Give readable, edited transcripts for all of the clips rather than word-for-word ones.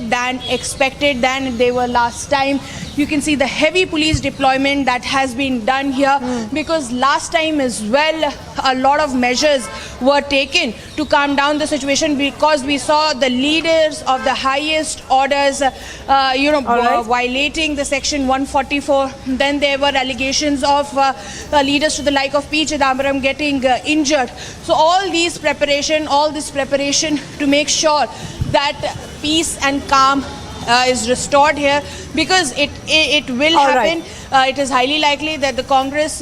than expected than they were last time. You can see the heavy police deployment that has been done here because last time as well a lot of measures were taken to calm down the situation because we saw the leaders of the highest orders violating the section 144. Then there were allegations of leaders to the like of P. Chidambaram getting injured. So all this preparation to make sure that peace and calm is restored here because it will happen. It is highly likely that the Congress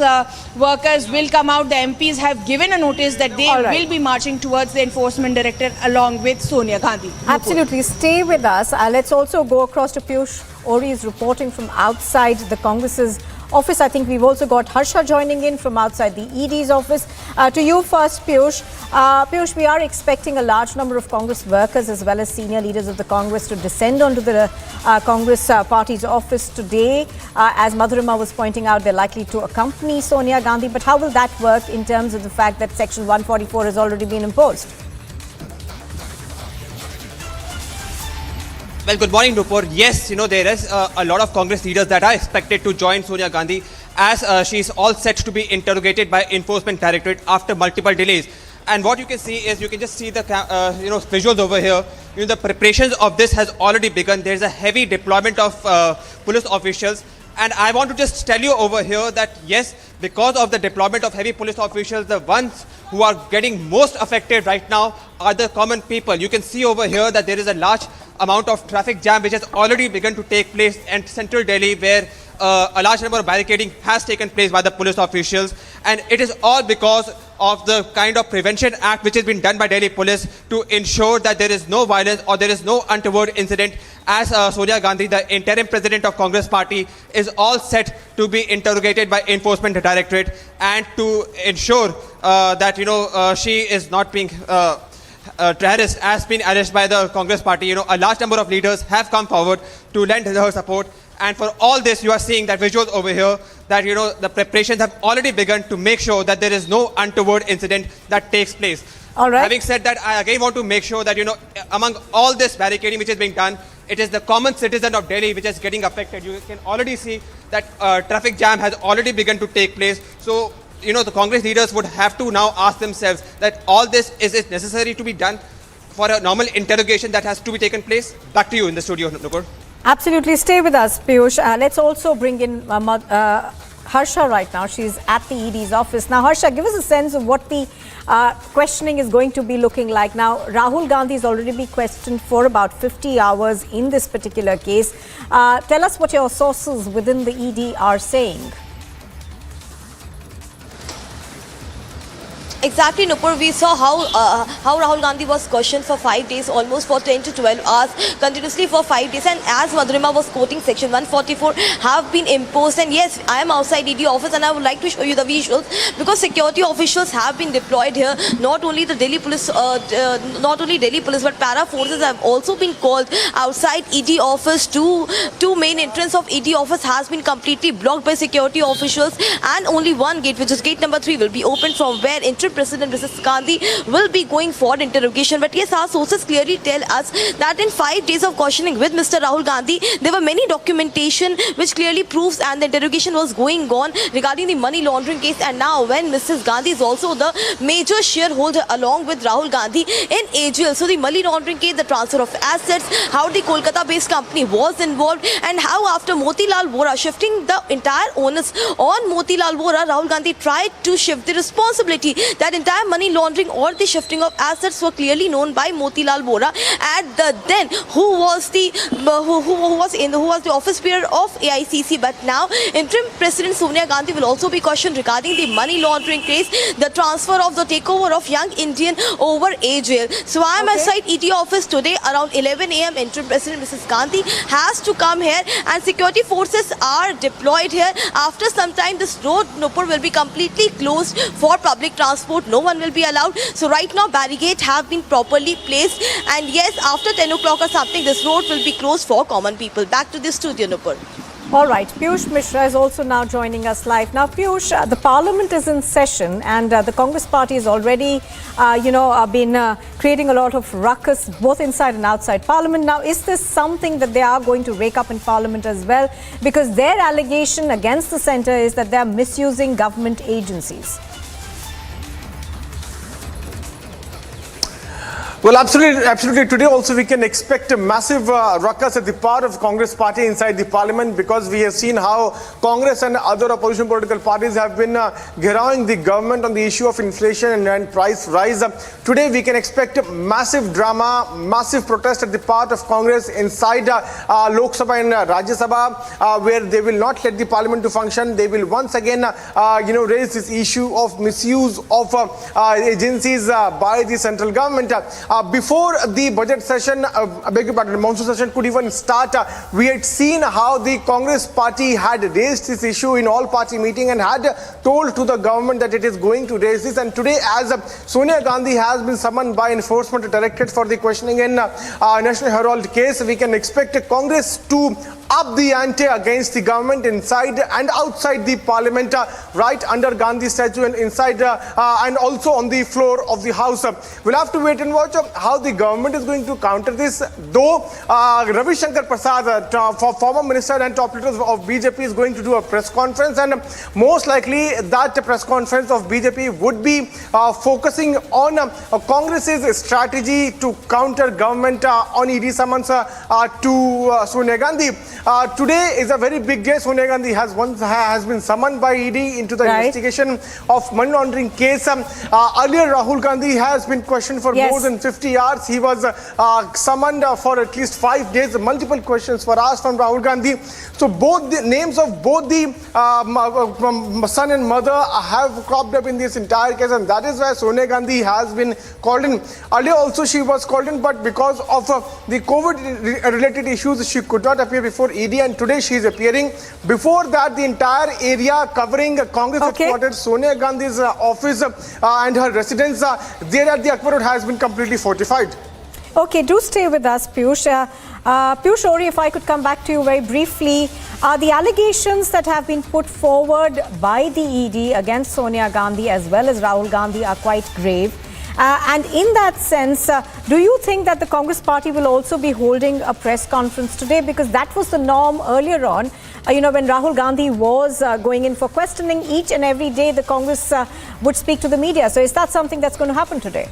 workers will come out. The MPs have given a notice that they will be marching towards the enforcement director along with Sonia Gandhi. Absolutely. Stay with us. Let's also go across to Piyush. Ori is reporting from outside the Congress's office. I think we've also got Harsha joining in from outside the ED's office. To you first, Piyush. Piyush, we are expecting a large number of Congress workers as well as senior leaders of the Congress to descend onto the Congress party's office today. As Madhurima was pointing out, they're likely to accompany Sonia Gandhi. But how will that work in terms of the fact that Section 144 has already been imposed? Well, good morning, Nupur. Yes, there is a lot of Congress leaders that are expected to join Sonia Gandhi as she's all set to be interrogated by Enforcement Directorate after multiple delays. And what you can see is you can just see the visuals over here. The preparations of this has already begun. There's a heavy deployment of police officials. And I want to just tell you over here that yes, because of the deployment of heavy police officials, the ones who are getting most affected right now are the common people. You can see over here that there is a large amount of traffic jam which has already begun to take place in central Delhi, where a large number of barricading has taken place by the police officials. And it is all because of the kind of prevention act which has been done by Delhi police to ensure that there is no violence or there is no untoward incident, as Sonia Gandhi, the interim president of Congress party, is all set to be interrogated by Enforcement Directorate and to ensure that she is not being terrorist has been arrested by the Congress party. A large number of leaders have come forward to lend her support. And for all this, you are seeing that visuals over here that, the preparations have already begun to make sure that there is no untoward incident that takes place. All right. Having said that, I again want to make sure that, among all this barricading which is being done, it is the common citizen of Delhi which is getting affected. You can already see that traffic jam has already begun to take place. So, the Congress leaders would have to now ask themselves that all this, is it necessary to be done for a normal interrogation that has to be taken place? Back to you in the studio, Nupur. Absolutely. Stay with us, Piyush. Let's also bring in Harsha right now. She's at the ED's office. Now, Harsha, give us a sense of what the questioning is going to be looking like. Now, Rahul Gandhi has already been questioned for about 50 hours in this particular case. Tell us what your sources within the ED are saying. Exactly, Nupur. We saw how Rahul Gandhi was questioned for 5 days, almost for 10 to 12 hours, continuously for 5 days. And as Madhurima was quoting, Section 144 have been imposed. And yes, I am outside ED office and I would like to show you the visuals because security officials have been deployed here. Not only the Delhi police, but para forces have also been called outside ED office. Two main entrance of ED office has been completely blocked by security officials, and only one gate, which is gate number 3, will be opened from where President Mrs. Gandhi will be going for interrogation. But yes, our sources clearly tell us that in 5 days of questioning with Mr. Rahul Gandhi, there were many documentation which clearly proves and the interrogation was going on regarding the money laundering case. And now when Mrs. Gandhi is also the major shareholder along with Rahul Gandhi in AGL, so the money laundering case, the transfer of assets, how the Kolkata-based company was involved, and how after Motilal Vora shifting the entire onus on Motilal Vora, Rahul Gandhi tried to shift the responsibility. That entire money laundering or the shifting of assets were clearly known by Motilal Vora, and who was the office bearer of AICC. But now interim President Sonia Gandhi will also be questioned regarding the money laundering case, the transfer of the takeover of Young Indian over AGL. So I am outside ED office today around 11 a.m. Interim President Mrs. Gandhi has to come here, and security forces are deployed here. After some time, this road, Nupur, will be completely closed for public transport. No one will be allowed. So right now barricades have been properly placed, and yes, after 10 o'clock or something, this road will be closed for common people. Back to the studio, Nupur. All right, Piyush Mishra is also now joining us live. Now, Piyush, the Parliament is in session, and the Congress Party has already, been creating a lot of ruckus both inside and outside Parliament. Now, is this something that they are going to rake up in Parliament as well? Because their allegation against the centre is that they are misusing government agencies. Well, absolutely. Today also we can expect a massive ruckus at the part of Congress party inside the parliament, because we have seen how Congress and other opposition political parties have been gherauing the government on the issue of inflation and price rise. Today we can expect massive drama, massive protest at the part of Congress inside Lok Sabha and Rajya Sabha, where they will not let the parliament to function. They will once again raise this issue of misuse of agencies by the central government. Before the budget session, the monsoon session could even start, we had seen how the Congress party had raised this issue in all party meeting and had told to the government that it is going to raise this. And today, as Sonia Gandhi has been summoned by Enforcement Directorate for the questioning in National Herald case, we can expect Congress to up the ante against the government inside and outside the parliament, right under Gandhi statue and inside and also on the floor of the house. We'll have to wait and watch how the government is going to counter this. Though Ravi Shankar Prasad, former minister and top leader of BJP, is going to do a press conference, and most likely that press conference of BJP would be focusing on Congress's strategy to counter government on ED summons to Sonia Gandhi. Today is a very big day. Sonia Gandhi has been summoned by ED into the investigation of money laundering case. Earlier, Rahul Gandhi has been questioned for more than 50 hours. He was summoned for at least 5 days. Multiple questions were asked from Rahul Gandhi. So both the names of both the son and mother have cropped up in this entire case, and that is why Sonia Gandhi has been called in. Earlier also she was called in, but because of the COVID-related issues, she could not appear before ED, and today she is appearing. Before that, the entire area covering Congress headquarters, Sonia Gandhi's office and her residence there at the Akbar Road has been completely fortified. Okay, do stay with us, Piyush. Piyush Ori, if I could come back to you very briefly. The allegations that have been put forward by the ED against Sonia Gandhi as well as Rahul Gandhi are quite grave. And in that sense, do you think that the Congress party will also be holding a press conference today? Because that was the norm earlier on. When Rahul Gandhi was going in for questioning, each and every day the Congress would speak to the media. So is that something that's going to happen today?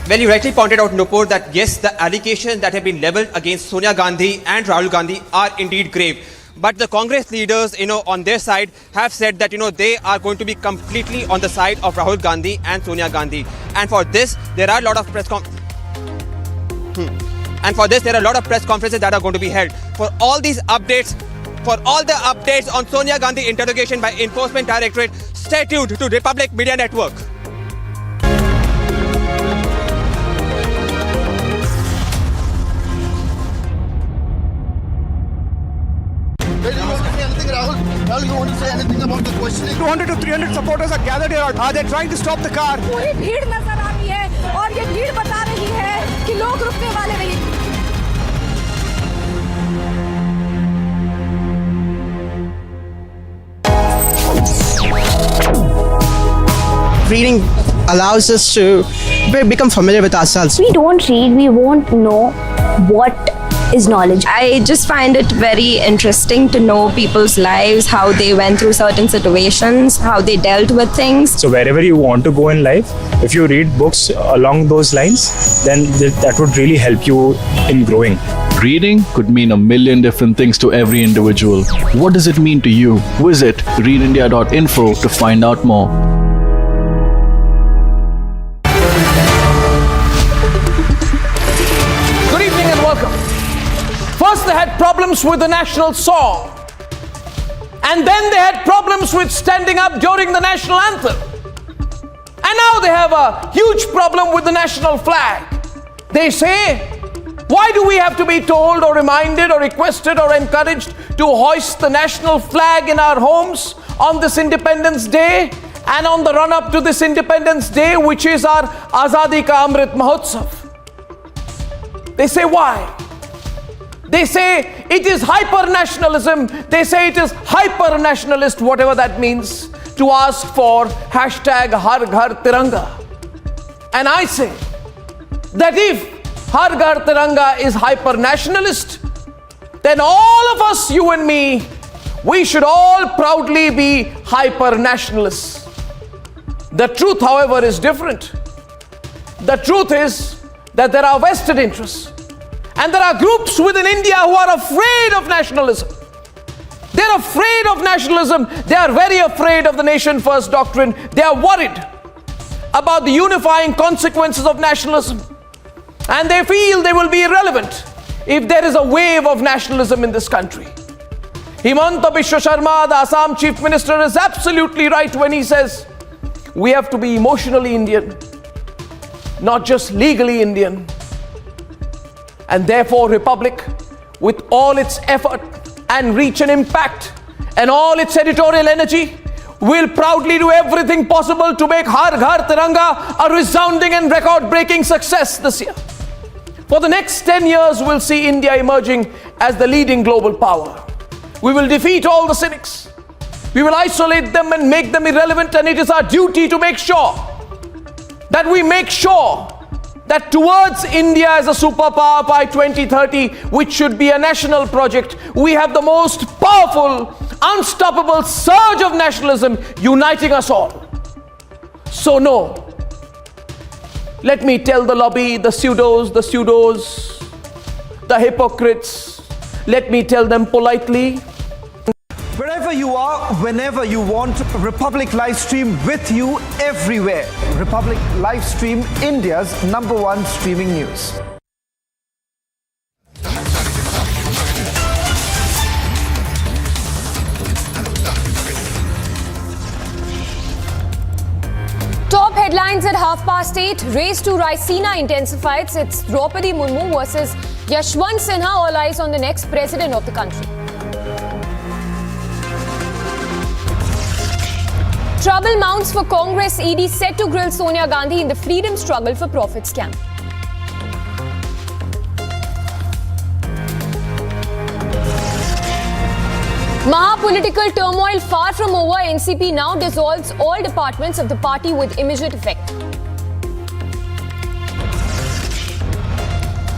Well, you rightly pointed out, Nupur, that yes, the allegations that have been leveled against Sonia Gandhi and Rahul Gandhi are indeed grave. But the Congress leaders, on their side have said that, they are going to be completely on the side of Rahul Gandhi and Sonia Gandhi. And for this, there are a lot of press conferences that are going to be held. For all these updates, for all the updates on Sonia Gandhi interrogation by Enforcement Directorate, stay tuned to Republic Media Network. Rahul, you want to say anything about the questioning? 200 to 300 supporters are gathered here. They're trying to stop the car. पूरी भीड़ नजर आ रही है और ये भीड़ बता रही है कि लोग रुकने वाले नहीं. Reading allows us to become familiar with ourselves. We don't read, we won't know what is knowledge. I just find it very interesting to know people's lives, how they went through certain situations, how they dealt with things. So wherever you want to go in life, if you read books along those lines, then that would really help you in growing. Reading could mean a million different things to every individual. What does it mean to you? Visit readindia.info to find out more. Good evening and welcome. First they had problems with the national song, and then they had problems with standing up during the national anthem, and now they have a huge problem with the national flag. They say, why do we have to be told or reminded or requested or encouraged to hoist the national flag in our homes on this Independence Day and on the run-up to this Independence Day, which is our Azadi Ka Amrit Mahotsav? They say, why? They say it is hyper-nationalism. They say it is hyper-nationalist, whatever that means, to ask for hashtag Har Ghar Tiranga. And I say that if Har Ghar Tiranga is hyper-nationalist, then all of us, you and me, we should all proudly be hyper-nationalists. The truth, however, is different. The truth is that there are vested interests. And there are groups within India who are afraid of nationalism. They're afraid of nationalism. They are very afraid of the nation first doctrine. They are worried about the unifying consequences of nationalism. And they feel they will be irrelevant if there is a wave of nationalism in this country. Himanta Biswa Sharma, the Assam Chief Minister, is absolutely right when he says we have to be emotionally Indian, not just legally Indian. And therefore, Republic, with all its effort and reach and impact and all its editorial energy, will proudly do everything possible to make Har Ghar Tiranga a resounding and record-breaking success this year. For the next 10 years, we'll see India emerging as the leading global power. We will defeat all the cynics. We will isolate them and make them irrelevant, and it is our duty to make sure that towards India as a superpower by 2030, which should be a national project, we have the most powerful, unstoppable surge of nationalism uniting us all. So no, let me tell the lobby, the pseudos, the hypocrites, let me tell them politely. Wherever you are, whenever you want, Republic Livestream with you everywhere. Republic Livestream, India's #1 streaming news. Top headlines at 8:30. Race to Raisina intensifies. It's Draupadi Murmu versus Yashwant Sinha. All eyes on the next president of the country. Trouble mounts for Congress. ED set to grill Sonia Gandhi in the freedom struggle for profit scam. Maha-political turmoil far from over. NCP now dissolves all departments of the party with immediate effect.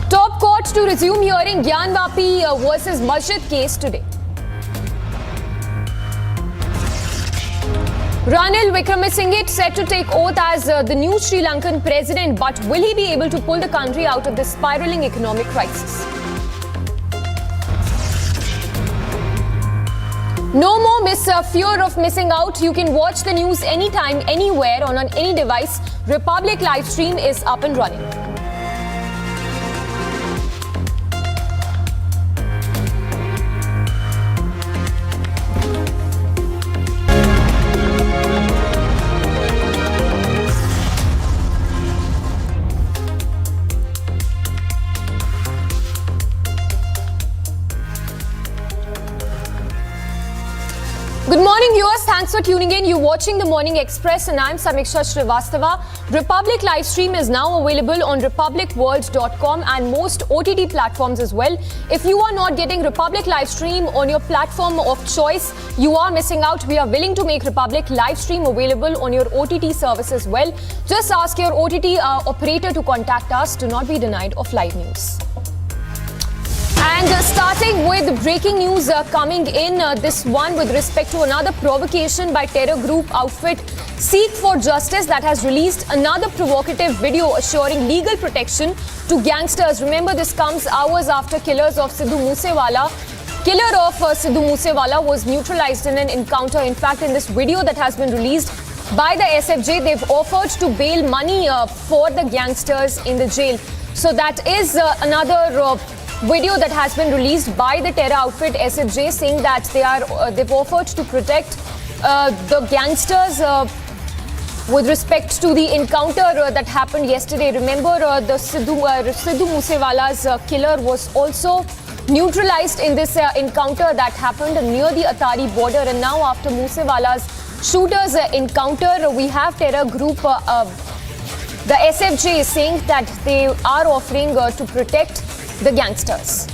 Top court to resume hearing Gyan Vapi versus Masjid case today. Ranil Wickremesinghe set to take oath as the new Sri Lankan president, but will he be able to pull the country out of this spiraling economic crisis? No more fear of missing out. You can watch the news anytime, anywhere, on any device. Republic Livestream is up and running. Good morning, viewers. Thanks for tuning in. You're watching The Morning Express and I'm Samiksha Srivastava. Republic Livestream is now available on republicworld.com and most OTT platforms as well. If you are not getting Republic Livestream on your platform of choice, you are missing out. We are willing to make Republic Livestream available on your OTT service as well. Just ask your OTT operator to contact us. Do not be denied of live news. And starting with breaking news coming in, this one with respect to another provocation by terror group outfit Seek for Justice that has released another provocative video assuring legal protection to gangsters. Remember, this comes hours after killers of Sidhu Moosewala. Killer of Sidhu Moosewala was neutralized in an encounter. In fact, in this video that has been released by the SFJ, they've offered to bail money for the gangsters in the jail. So that is another video that has been released by the terror outfit SFJ, saying that they've offered to protect the gangsters with respect to the encounter that happened yesterday. Remember, the Sidhu Moosewala's killer was also neutralized in this encounter that happened near the Atari border. And now, after Moosewala's shooters encounter, we have terror group the SFJ saying that they are offering to protect the gangsters.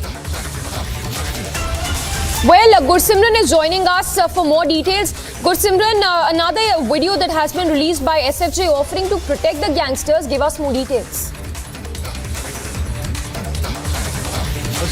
Well, Gursimran is joining us for more details. Gursimran, another video that has been released by SFJ offering to protect the gangsters. Give us more details.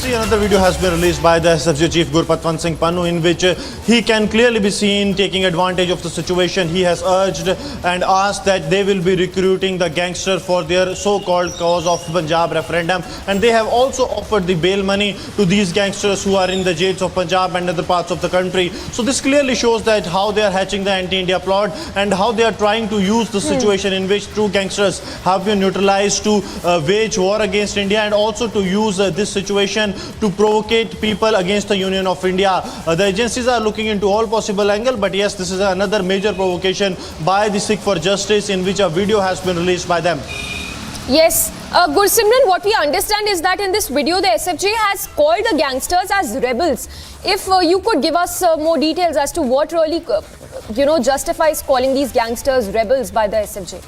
Another video has been released by the SFJ chief Gurpatwant Singh Pannu, in which he can clearly be seen taking advantage of the situation. He has urged and asked that they will be recruiting the gangsters for their so-called cause of Punjab referendum, and they have also offered the bail money to these gangsters who are in the jails of Punjab and other parts of the country. So this clearly shows that how they are hatching the anti-India plot and how they are trying to use the situation in which true gangsters have been neutralized to wage war against India, and also to use this situation to provocate people against the Union of India. The agencies are looking into all possible angles, but yes, this is another major provocation by the Sikh for Justice, in which a video has been released by them. Yes, Gursimran, what we understand is that in this video, the SFJ has called the gangsters as rebels. If you could give us more details as to what really, justifies calling these gangsters rebels by the SFJ.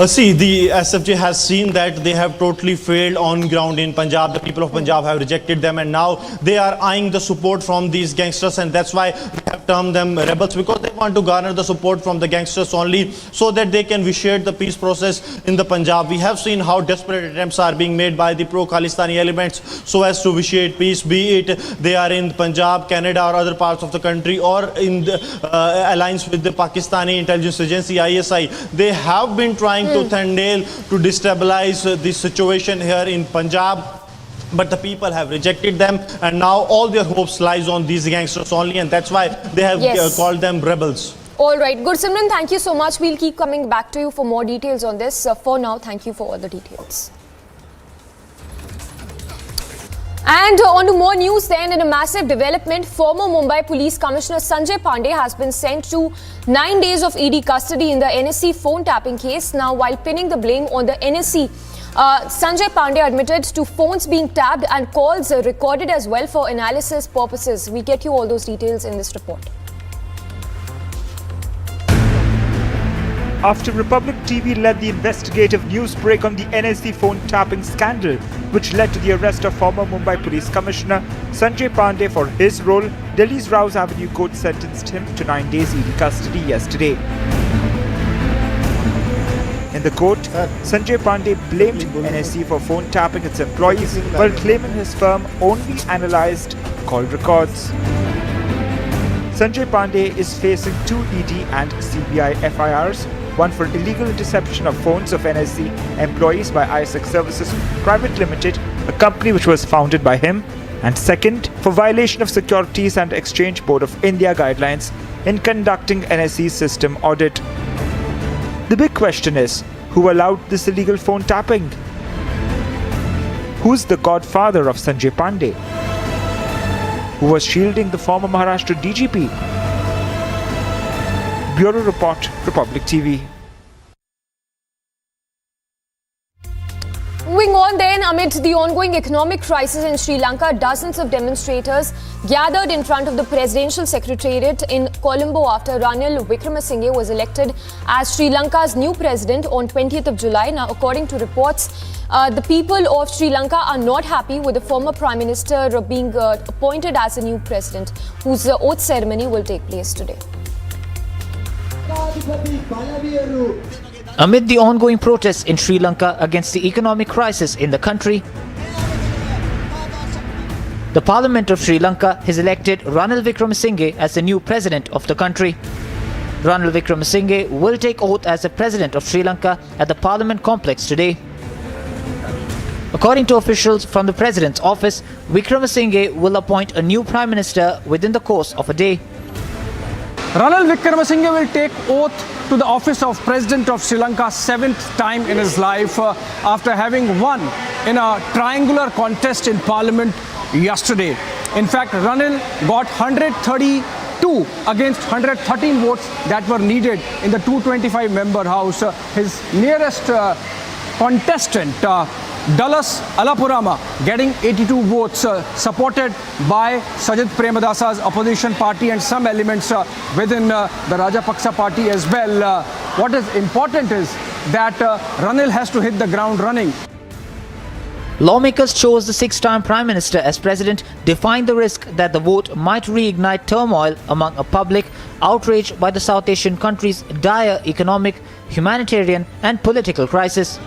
See, the SFJ has seen that they have totally failed on ground in Punjab. The people of Punjab have rejected them, and now they are eyeing the support from these gangsters, and that's why they have termed them rebels, because they want to garner the support from the gangsters only, so that they can vitiate the peace process in the Punjab. We have seen how desperate attempts are being made by the pro-Khalistani elements so as to vitiate peace, be it they are in Punjab, Canada or other parts of the country, or in the alliance with the Pakistani intelligence agency ISI. They have been trying tooth and nail to destabilize the situation here in Punjab, but the people have rejected them, and now all their hopes lies on these gangsters only, and that's why they have called them rebels. All right, Gursimran, thank you so much. We'll keep coming back to you for more details on this. For now, thank you for all the details. And on to more news then. In a massive development, former Mumbai Police Commissioner Sanjay Pandey has been sent to 9 days of ED custody in the NSE phone tapping case. Now, while pinning the blame on the NSE, Sanjay Pandey admitted to phones being tapped and calls recorded as well for analysis purposes. We get you all those details in this report. After Republic TV led the investigative news break on the NSE phone tapping scandal, which led to the arrest of former Mumbai Police Commissioner Sanjay Pandey for his role, Delhi's Rouse Avenue Court sentenced him to 9 days ED custody yesterday. In the court, Sanjay Pandey blamed NSE for phone tapping its employees while claiming his firm only analysed call records. Sanjay Pandey is facing 2 ED and CBI FIRs, one for illegal interception of phones of NSE employees by ISEC Services Private Limited, a company which was founded by him, and second, for violation of Securities and Exchange Board of India guidelines in conducting NSE's system audit. The big question is, who allowed this illegal phone tapping? Who's the godfather of Sanjay Pandey? Who was shielding the former Maharashtra DGP? Bureau Report, Republic TV. Moving on then, amid the ongoing economic crisis in Sri Lanka, dozens of demonstrators gathered in front of the presidential secretariat in Colombo after Ranil Wickremesinghe was elected as Sri Lanka's new president on 20th of July. Now, according to reports, the people of Sri Lanka are not happy with the former Prime Minister being appointed as a new president, whose oath ceremony will take place today. Amid the ongoing protests in Sri Lanka against the economic crisis in the country, the Parliament of Sri Lanka has elected Ranil Wickremesinghe as the new president of the country. Ranil Wickremesinghe will take oath as the president of Sri Lanka at the Parliament complex today. According to officials from the president's office, Wickremesinghe will appoint a new prime minister within the course of a day. Ranil Wickremesinghe will take oath to the office of President of Sri Lanka 7th time in his life after having won in a triangular contest in Parliament yesterday. In fact, Ranil got 132 against 113 votes that were needed in the 225-member House. His nearest contestant, Dallas Alapurama, getting 82 votes, supported by Sajid Premadasa's opposition party and some elements within the Rajapaksa party as well. What is important is that Ranil has to hit the ground running. Lawmakers chose the six-time Prime Minister as president, defying the risk that the vote might reignite turmoil among a public outraged by the South Asian country's dire economic, humanitarian and political crisis.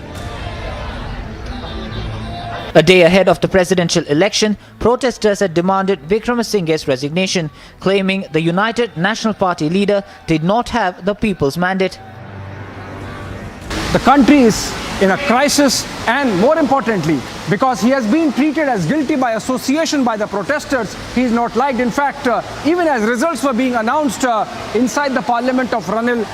A day ahead of the presidential election, protesters had demanded Wickremesinghe's resignation, claiming the United National Party leader did not have the people's mandate. The country is in a crisis, and more importantly, because he has been treated as guilty by association by the protesters, he is not liked. In fact, even as results were being announced inside the parliament of Ranil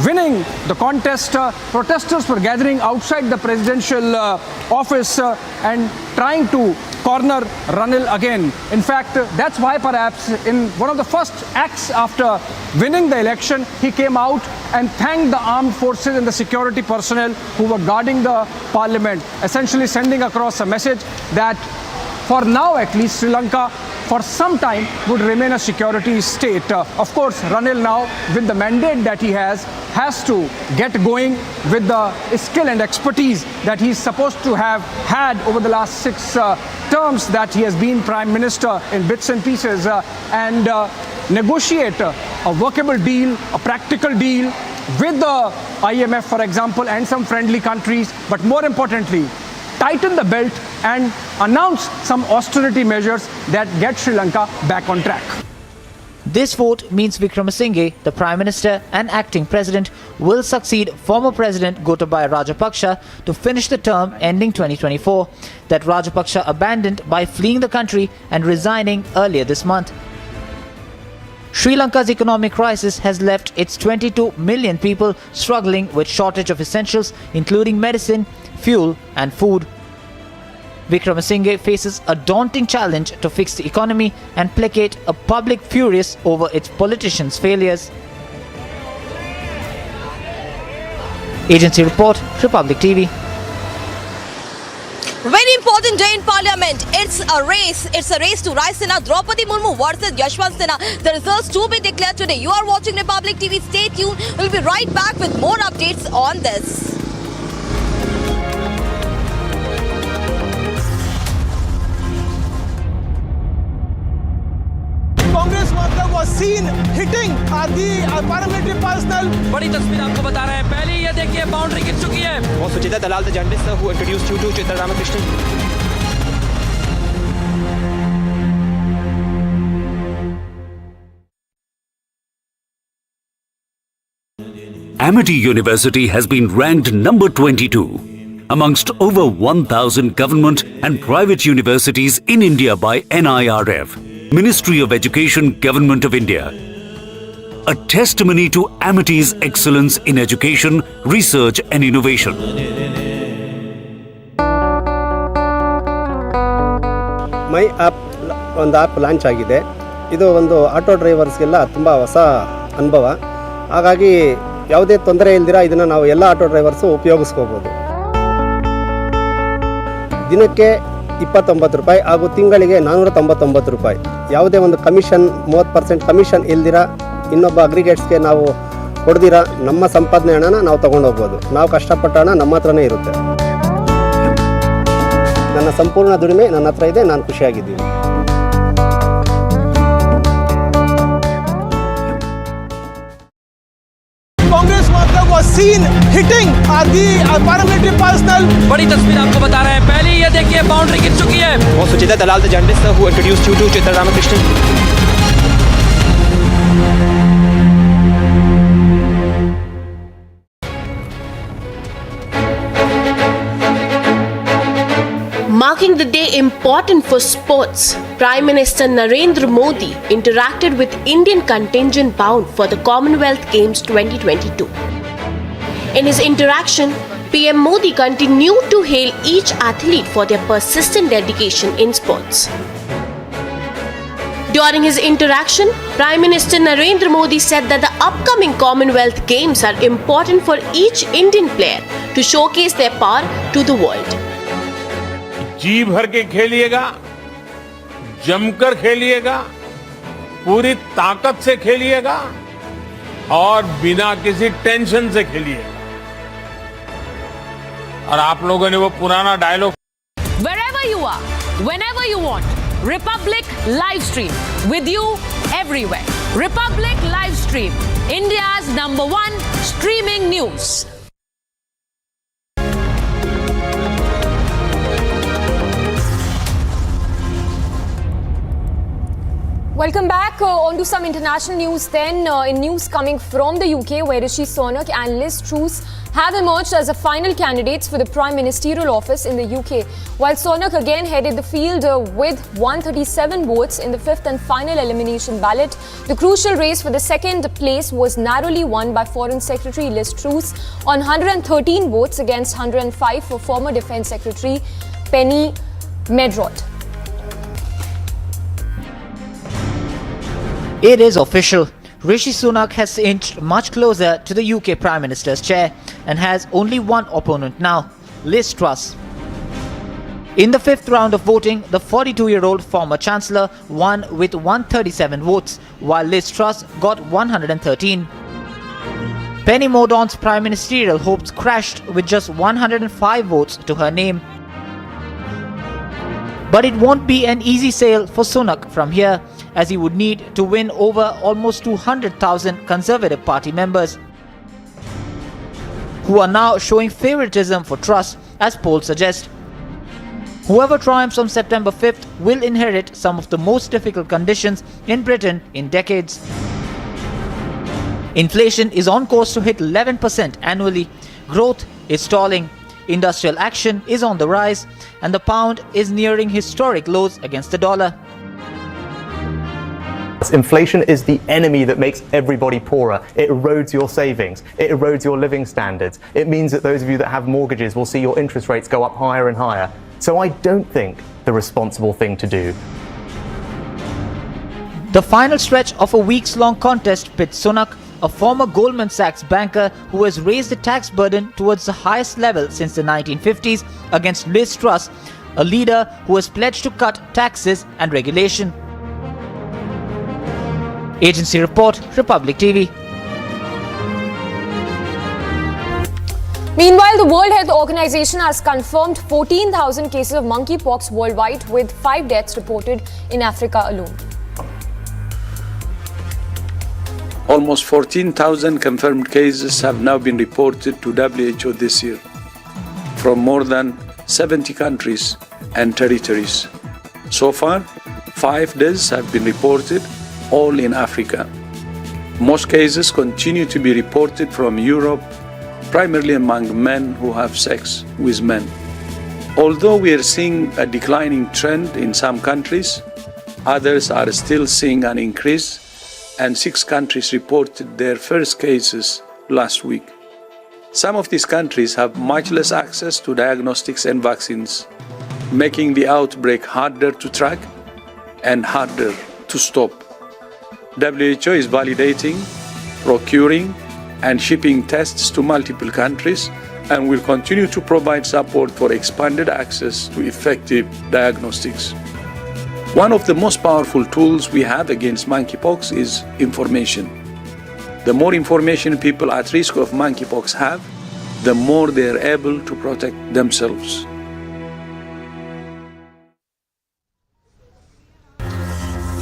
winning the contest, protesters were gathering outside the presidential office and trying to corner Ranil again. In fact, that's why perhaps in one of the first acts after winning the election, he came out and thanked the armed forces and the security personnel who were guarding the parliament, essentially sending across a message that for now at least Sri Lanka for some time would remain a security state. Of course, Ranil now, with the mandate that he has to get going with the skill and expertise that he's supposed to have had over the last 6 terms that he has been Prime Minister in bits and pieces, and negotiate a workable deal, a practical deal with the IMF, for example, and some friendly countries, but more importantly, tighten the belt and announce some austerity measures that get Sri Lanka back on track. This vote means Wickremesinghe, the Prime Minister and acting President, will succeed former President Gotabaya Rajapaksa to finish the term ending 2024, that Rajapaksa abandoned by fleeing the country and resigning earlier this month. Sri Lanka's economic crisis has left its 22 million people struggling with shortage of essentials, including medicine, fuel and food. Wickremesinghe faces a daunting challenge to fix the economy and placate a public furious over its politicians' failures. Agency report, Republic TV. Very important day in Parliament. It's a race. It's a race to Rai Sena, Draupadi Murmu versus Yashwant Sinha. The results to be declared today. You are watching Republic TV. Stay tuned. We'll be right back with more updates on this. Congress worker was seen hitting the paramilitary personnel. बड़ी तस्वीर आपको बता रहे हैं. पहले ये देखिए boundary गिर चुकी है. Was Suchita Dalal the journalist who introduced you to Chitra Ramakrishnan? Amity University has been ranked number 22 amongst over 1,000 government and private universities in India by NIRF, Ministry of Education, Government of India. A testimony to Amity's excellence in education, research and innovation. My app ಒಂದು app launch ಆಗಿದೆ. ಇದು ಒಂದು auto ಡ್ರೈವರ್ಸ್ಗೆಲ್ಲ ತುಂಬ ಹೊಸ ಅನುಭವ. ಹಾಗಾಗಿ ಯಾವುದೇ ತೊಂದರೆ ಇಲ್ದಿರ ಇದನ್ನು ನಾವು ಎಲ್ಲ ಆಟೋ ಡ್ರೈವರ್ಸು ಉಪಯೋಗಿಸ್ಕೋಬೋದು. ದಿನಕ್ಕೆ 29 ರೂಪಾಯಿ ಹಾಗೂ ತಿಂಗಳಿಗೆ 499 ರೂಪಾಯಿ. ಯಾವುದೇ ಒಂದು ಕಮಿಷನ್ 30% ಕಮಿಷನ್ ಇಲ್ದಿರ ಇನ್ನೊಬ್ಬ ಅಗ್ರಿಗೇಟ್ಸ್ಗೆ ನಾವು ಕೊಡ್ದಿರ ನಮ್ಮ ಸಂಪಾದನೆ ಹಣನ ನಾವು ತೊಗೊಂಡೋಗ್ಬೋದು. ನಾವು ಕಷ್ಟಪಟ್ಟ ಹಣ ನಮ್ಮ ಹತ್ರನೇ ಇರುತ್ತೆ. ನನ್ನ ಸಂಪೂರ್ಣ ದುಡಿಮೆ ನನ್ನ ಹತ್ರ ಇದೆ. ನಾನು ಖುಷಿಯಾಗಿದ್ದೀನಿ. Congress worker was seen hitting the paramilitary personnel. बड़ी तस्वीर आपको बता रहे हैं. पहले ये देखिए बाउंड्री गिर चुकी है. Was Suchita Dalal the journalist who introduced you to Chitra Ramakrishnan? Marking the day important for sports, Prime Minister Narendra Modi interacted with Indian contingent bound for the Commonwealth Games 2022. In his interaction, PM Modi continued to hail each athlete for their persistent dedication in sports. During his interaction, Prime Minister Narendra Modi said that the upcoming Commonwealth Games are important for each Indian player to showcase their power to the world. जी भर के खेलिएगा, जमकर खेलिएगा, पूरी ताकत से खेलिएगा और बिना किसी tension से खेलिएगा. और आप लोगों ने वो पुराना dialogue whenever you want. Republic Livestream, with you everywhere. Republic Livestream, India's #1 streaming news. Welcome back. On to some international news then. In news coming from the UK, where Rishi Sunak and Liz Truss have emerged as the final candidates for the Prime Ministerial office in the UK. While Sunak again headed the field with 137 votes in the fifth and final elimination ballot, the crucial race for the second place was narrowly won by Foreign Secretary Liz Truss on 113 votes against 105 for former Defence Secretary Penny Medrod. It is official. Rishi Sunak has inched much closer to the UK Prime Minister's chair and has only one opponent now, Liz Truss. In the fifth round of voting, the 42-year-old former Chancellor won with 137 votes, while Liz Truss got 113. Penny Mordaunt's Prime Ministerial hopes crashed with just 105 votes to her name. But it won't be an easy sail for Sunak from here, as he would need to win over almost 200,000 Conservative Party members, who are now showing favoritism for Truss, as polls suggest. Whoever triumphs on September 5th will inherit some of the most difficult conditions in Britain in decades. Inflation is on course to hit 11% annually, growth is stalling, industrial action is on the rise, and the pound is nearing historic lows against the dollar. Inflation is the enemy that makes everybody poorer. It erodes your savings. It erodes your living standards. It means that those of you that have mortgages will see your interest rates go up higher and higher. So I don't think the responsible thing to do. The final stretch of a weeks-long contest pits Sunak, a former Goldman Sachs banker who has raised the tax burden towards the highest level since the 1950s, against Liz Truss, a leader who has pledged to cut taxes and regulation. Agency report, Republic TV. Meanwhile, the World Health Organization has confirmed 14,000 cases of monkeypox worldwide, with 5 deaths reported in Africa alone. Almost 14,000 confirmed cases have now been reported to WHO this year, from more than 70 countries and territories. So far, 5 deaths have been reported, all in Africa. Most cases continue to be reported from Europe, primarily among men who have sex with men. Although we are seeing a declining trend in some countries, others are still seeing an increase, and 6 countries reported their first cases last week. Some of these countries have much less access to diagnostics and vaccines, making the outbreak harder to track and harder to stop. WHO is validating, procuring, and shipping tests to multiple countries, and will continue to provide support for expanded access to effective diagnostics. One of the most powerful tools we have against monkeypox is information. The more information people at risk of monkeypox have, the more they are able to protect themselves.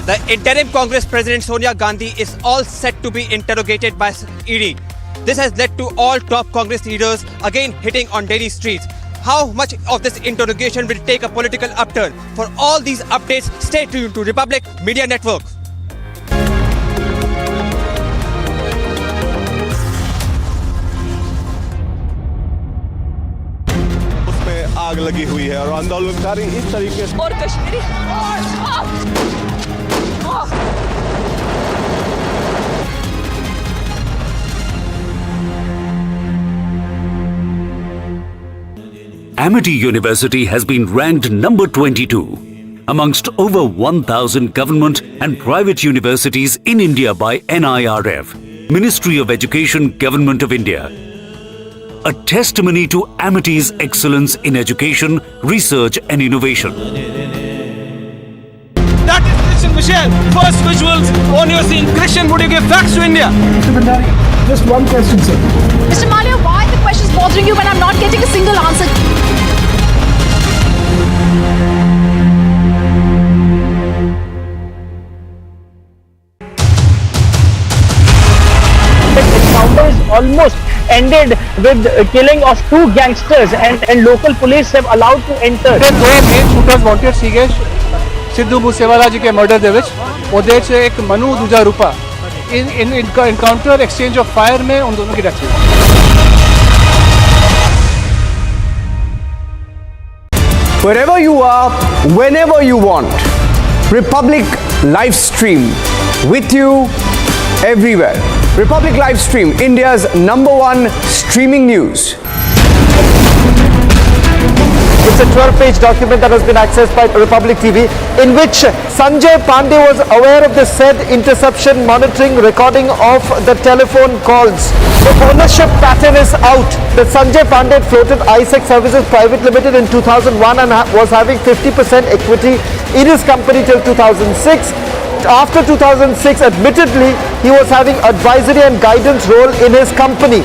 The interim Congress President Sonia Gandhi is all set to be interrogated by ED. This has led to all top Congress leaders again hitting on Delhi streets. How much of this interrogation will take a political upturn? For all these updates, stay tuned to Republic Media Network. उसमें आग लगी हुई है और आंदोलनकारी इस तरीके से और Kashmiri Amity University has been ranked number 22 amongst over 1,000 government and private universities in India by NIRF, Ministry of Education, Government of India. A testimony to Amity's excellence in education, research and innovation. That is Christian Michel. First visuals on your scene. Christian, would you give facts to India? Mr. Bhandari, just one question, sir. Mr. Malia, why are the questions bothering you when I'm not getting a single answer? ended with killing of 2 gangsters and local police have allowed to enter. ਦੋ main shooters wanted ਸੀਗੇ ਸਿੱਧੂ ਮੂਸੇਵਾਲਾ ਜੀ ਕੇ murder ਦੇ ਵਿੱਚ ਉਹਦੇ 'ਚ ਇੱਕ ਮਨੂ ਦੂਜਾ ਰੂਪਾ in encounter exchange of fire में उन दोनों की डेथ हुई। Wherever you are, whenever you want, Republic live stream with you everywhere. Republic live stream, India's #1 streaming news. It's a 12-page document that has been accessed by Republic TV, in which Sanjay Pandey was aware of the said interception, monitoring, recording of the telephone calls. The ownership pattern is out. The Sanjay Pandey floated ISEC Services Private Limited in 2001 and was having 50% equity in his company till 2006. After 2006, admittedly, he was having advisory and guidance role in his company.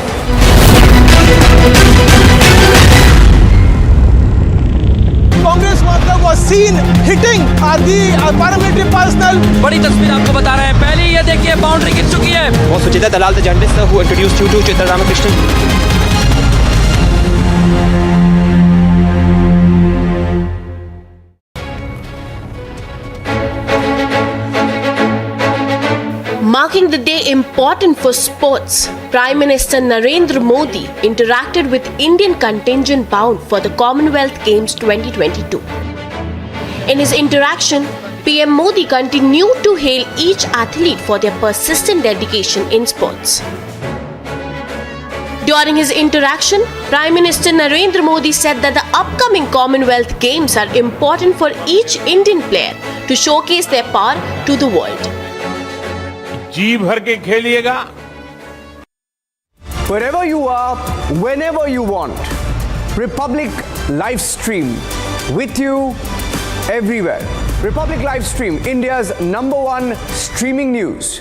Congress worker was seen hitting the paramilitary personnel. बड़ी तस्वीर आपको बता रहे हैं। पहले ये देखिए boundary गिर चुकी है। Was Suchita Dalal the journalist who introduced you to Chitra Ramakrishnan? Marking the day important for sports, Prime Minister Narendra Modi interacted with Indian contingent bound for the Commonwealth Games 2022. In his interaction, PM Modi continued to hail each athlete for their persistent dedication in sports. During his interaction, Prime Minister Narendra Modi said that the upcoming Commonwealth Games are important for each Indian player to showcase their power to the world. जी भर के खेलिएगा। Wherever you are, whenever you want, Republic live stream with you everywhere. Republic live stream, India's #1 streaming news.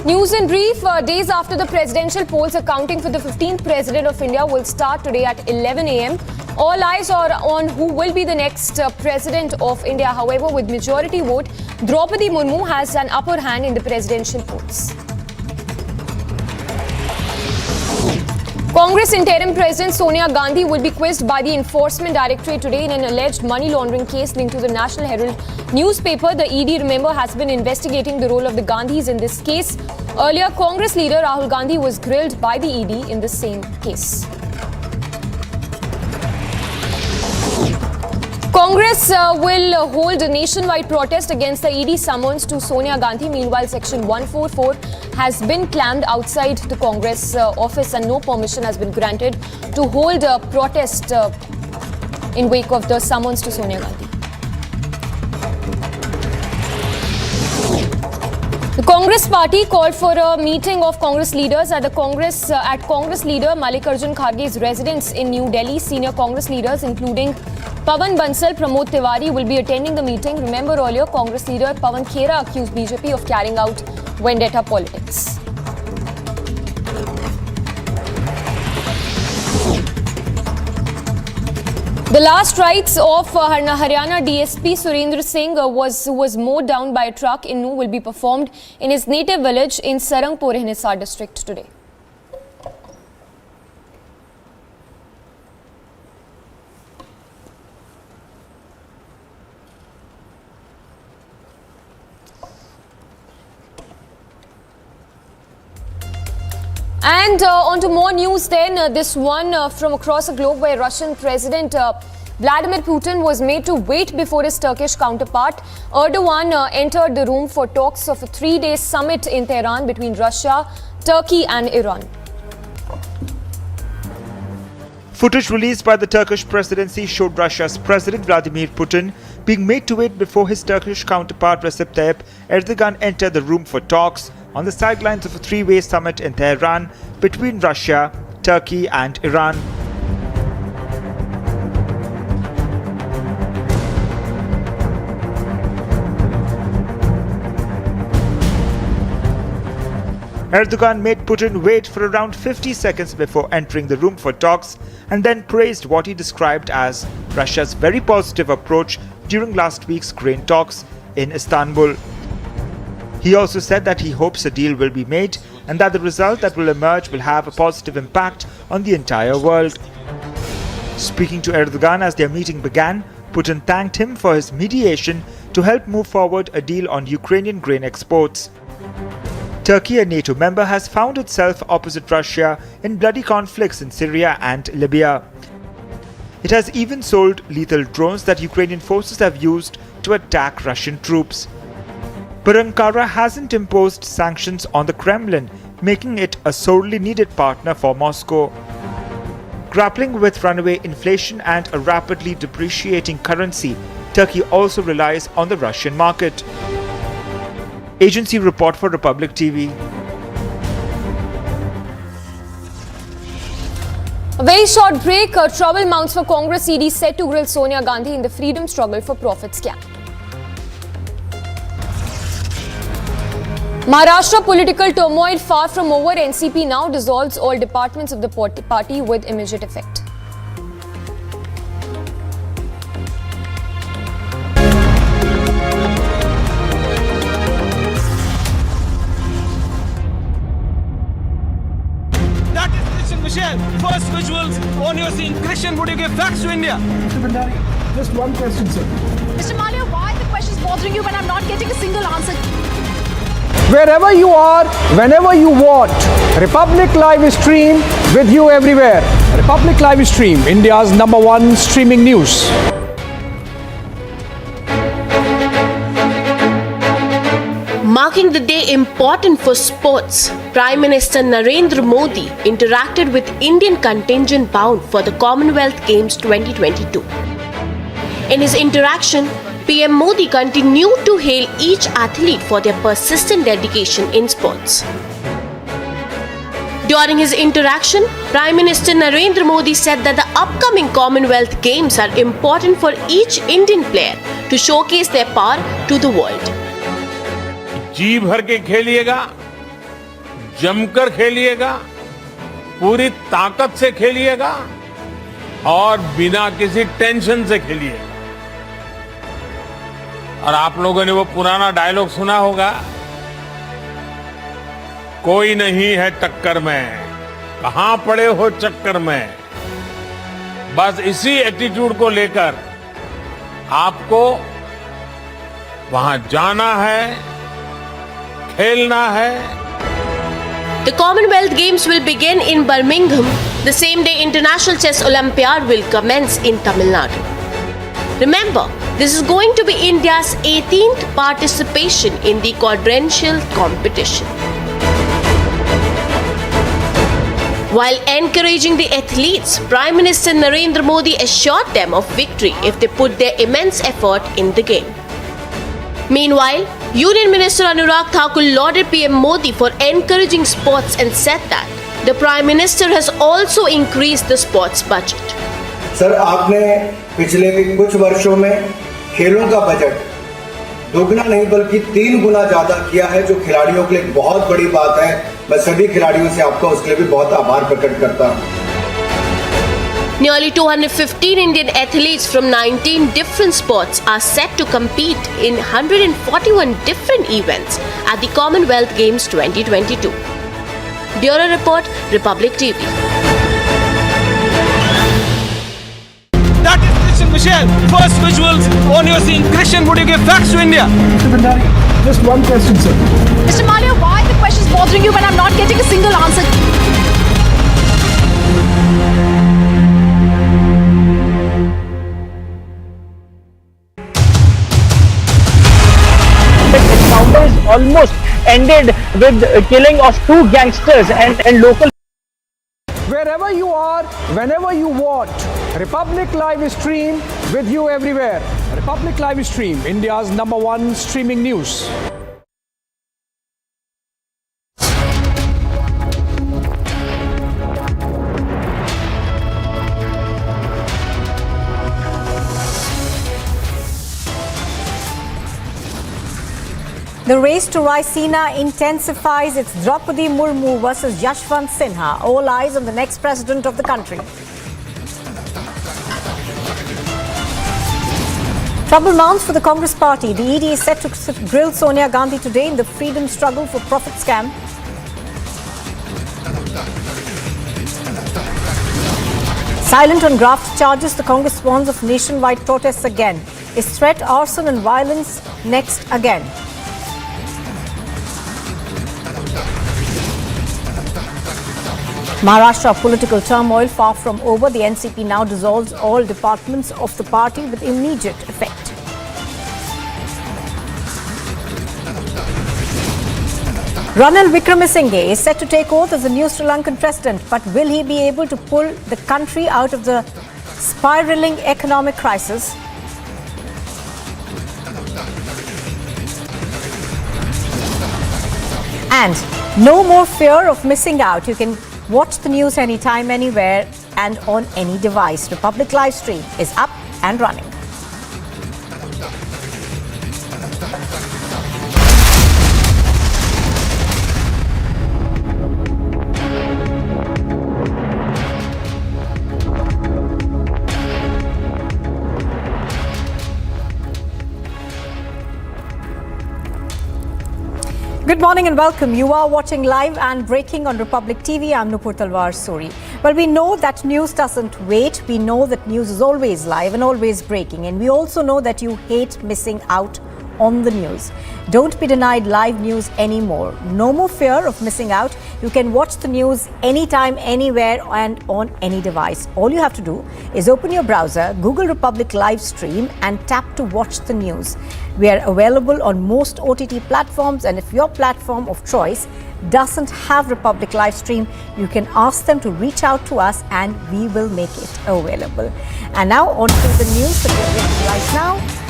News in brief, days after the presidential polls accounting for the 15th President of India will start today at 11 a.m. All eyes are on who will be the next President of India. However, with majority vote, Draupadi Murmu has an upper hand in the presidential polls. Congress interim President Sonia Gandhi will be quizzed by the Enforcement Directorate today in an alleged money laundering case linked to the National Herald newspaper. The ED, remember, has been investigating the role of the Gandhis in this case. Earlier, Congress leader Rahul Gandhi was grilled by the ED in the same case. Congress will hold a nationwide protest against the ED summons to Sonia Gandhi. Meanwhile, Section 144 has been clamped outside the Congress office and no permission has been granted to hold a protest in wake of the summons to Sonia Gandhi. The Congress party called for a meeting of Congress leaders at Congress leader Mallikarjun Kharge's residence in New Delhi. Senior Congress leaders including Pawan Bansal, Pramod Tiwari will be attending the meeting. Remember, earlier Congress leader Pawan Khera accused BJP of carrying out vendetta politics. The last rites of Haryana DSP Surendra Singh was mowed down by a truck in Nu will be performed in his native village in Sarangpur in Hisar district today. And on to more news then, this one from across the globe where Russian President Vladimir Putin was made to wait before his Turkish counterpart. Erdogan entered the room for talks of a 3-day summit in Tehran between Russia, Turkey and Iran. Footage released by the Turkish presidency showed Russia's President Vladimir Putin being made to wait before his Turkish counterpart Recep Tayyip Erdogan entered the room for talks on the sidelines of a 3-way summit in Tehran between Russia, Turkey and Iran. Erdogan made Putin wait for around 50 seconds before entering the room for talks and then praised what he described as Russia's very positive approach during last week's grain talks in Istanbul. He also said that he hopes a deal will be made and that the result that will emerge will have a positive impact on the entire world. Speaking to Erdogan as their meeting began, Putin thanked him for his mediation to help move forward a deal on Ukrainian grain exports. Turkey, a NATO member, has found itself opposite Russia in bloody conflicts in Syria and Libya. It has even sold lethal drones that Ukrainian forces have used to attack Russian troops. But Ankara hasn't imposed sanctions on the Kremlin, making it a sorely needed partner for Moscow. Grappling with runaway inflation and a rapidly depreciating currency, Turkey also relies on the Russian market. Agency report for Republic TV. A very short break. Trouble mounts for Congress ED set to grill Sonia Gandhi in the freedom struggle for profit scam. Maharashtra political turmoil far from over. NCP now dissolves all departments of the party with immediate effect. That is Christian Michelle. First visuals on your scene. Christian, would you give facts to India? Mr. Bhandari, just one question, sir. Mr. Malia, why are the questions bothering you when I'm not getting a single answer? Wherever you are, whenever you want, Republic Live Stream with you everywhere. Republic Live Stream, India's #1 streaming news. Marking the day important for sports, Prime Minister Narendra Modi interacted with Indian contingent bound for the Commonwealth Games 2022. In his interaction, PM Modi continued to hail each athlete for their persistent dedication in sports. During his interaction, Prime Minister Narendra Modi said that the upcoming Commonwealth Games are important for each Indian player to showcase their power to the world. जी भर के खेलिएगा, जमकर खेलिएगा, पूरी ताकत से खेलिएगा और बिना किसी tension से खेलिएगा। और आप लोगों ने वो पुराना डायलॉग सुना होगा, कोई नहीं है टक्कर में, कहां पड़े हो चक्कर में। बस इसी एटीट्यूड को लेकर आपको वहां जाना है, खेलना है। The Commonwealth Games will begin in Birmingham the same day International Chess Olympiad will commence in Tamil Nadu. Remember, this is going to be India's 18th participation in the quadrennial competition. While encouraging the athletes, Prime Minister Narendra Modi assured them of victory if they put their immense effort in the game. Meanwhile, Union Minister Anurag Thakur lauded PM Modi for encouraging sports and said that the Prime Minister has also increased the sports budget. Sir, आपने पिछले कुछ वर्षों में खेलों का budget दोगुना नहीं बल्कि 3 गुना ज्यादा किया है, जो खिलाड़ियों के लिए बहुत बड़ी बात है। मैं सभी खिलाड़ियों से आपका उसके लिए भी बहुत आभार प्रकट करता हूं। Nearly 215 Indian athletes from 19 different sports are set to compete in 141 different events at the Commonwealth Games 2022. Bureau Report, Republic TV. That is Christian Michelle. First visuals on your scene. Christian, would you give facts to India? Mr. Bhandari, just one question, sir. Mr. Malia, why are the questions bothering you when I'm not getting a single answer? Encounters almost ended with killing of 2 gangsters and local. Wherever you are, whenever you want, Republic Live Stream with you everywhere. Republic Live Stream, India's #1 streaming news. The race to Raisina intensifies. It's Draupadi Murmu versus Yashwant Sinha. All eyes on the next president of the country. Trouble mounts for the Congress party. The ED is set to grill Sonia Gandhi today in the freedom struggle for profit scam. Silent on graft charges, the Congress warns of nationwide protests again. Is threat, arson and violence next again? Maharashtra political turmoil far from over. The NCP now dissolves all departments of the party with immediate effect. Ranil Wickremesinghe is set to take oath as the new Sri Lankan president, but will he be able to pull the country out of the spiraling economic crisis? And no more fear of missing out. You can watch the news anytime, anywhere and on any device. Republic live stream is up and running. Good morning and welcome. You are watching live and breaking on Republic TV. I'm Nupur Talwar Suri. Well, we know that news doesn't wait. We know that news is always live and always breaking. And we also know that you hate missing out on the news. Don't be denied live news anymore. No more fear of missing out. You can watch the news anytime, anywhere and on any device. All you have to do is open your browser, Google Republic live stream and tap to watch the news. We are available on most OTT platforms, and if your platform of choice doesn't have Republic live stream, you can ask them to reach out to us and we will make it available. And now on to the news that we're getting right now.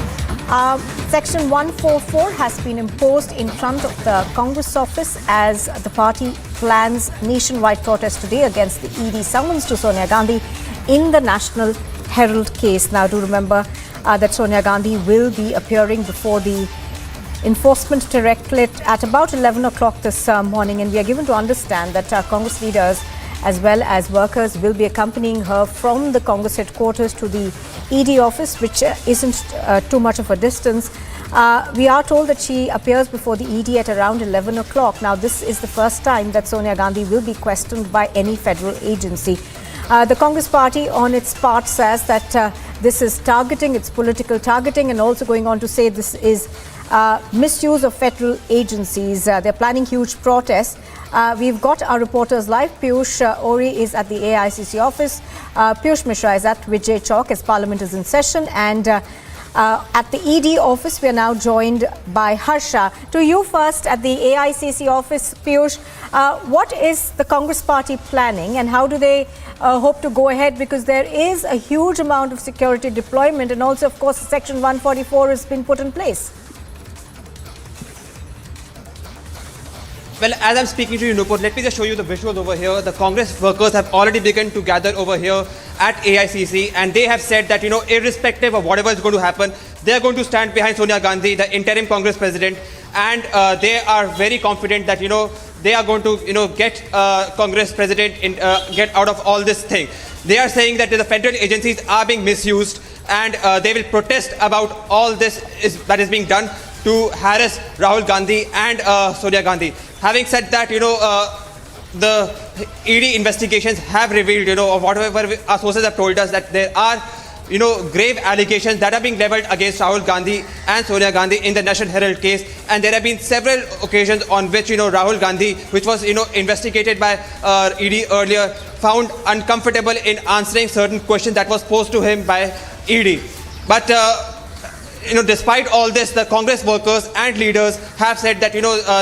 Section 144 has been imposed in front of the Congress office as the party plans nationwide protest today against the ED summons to Sonia Gandhi in the National Herald case. Now, do remember that Sonia Gandhi will be appearing before the Enforcement Directorate at about 11 o'clock this morning, and we are given to understand that Congress leaders as well as workers will be accompanying her from the Congress headquarters to the ED office, which isn't too much of a distance. We are told that she appears before the ED at around 11 o'clock. Now, this is the first time that Sonia Gandhi will be questioned by any federal agency. The Congress party on its part says that this is targeting, it's political targeting, and also going on to say this is misuse of federal agencies. They're planning huge protests. We've got our reporters live. Piyush Ori is at the AICC office. Piyush Mishra is at Vijay Chowk as Parliament is in session. And at the ED office, we are now joined by Harsha. To you first at the AICC office, Piyush, what is the Congress party planning and how do they hope to go ahead? Because there is a huge amount of security deployment and also, of course, Section 144 has been put in place. Well, as I'm speaking to you, Nupur, let me just show you the visuals over here. The Congress workers have already begun to gather over here at AICC, and they have said that, irrespective of whatever is going to happen, they are going to stand behind Sonia Gandhi, the interim Congress president, and they are very confident that, they are going to, get Congress president, get out of all this thing. They are saying that the federal agencies are being misused, and they will protest about all this that is being done to harass Rahul Gandhi and Sonia Gandhi. Having said that, the ED investigations have revealed, or whatever our sources have told us, that there are, grave allegations that are being leveled against Rahul Gandhi and Sonia Gandhi in the National Herald case. And there have been several occasions on which, Rahul Gandhi, which was, investigated by ED earlier, found uncomfortable in answering certain questions that was posed to him by ED. But despite all this, the Congress workers and leaders have said that,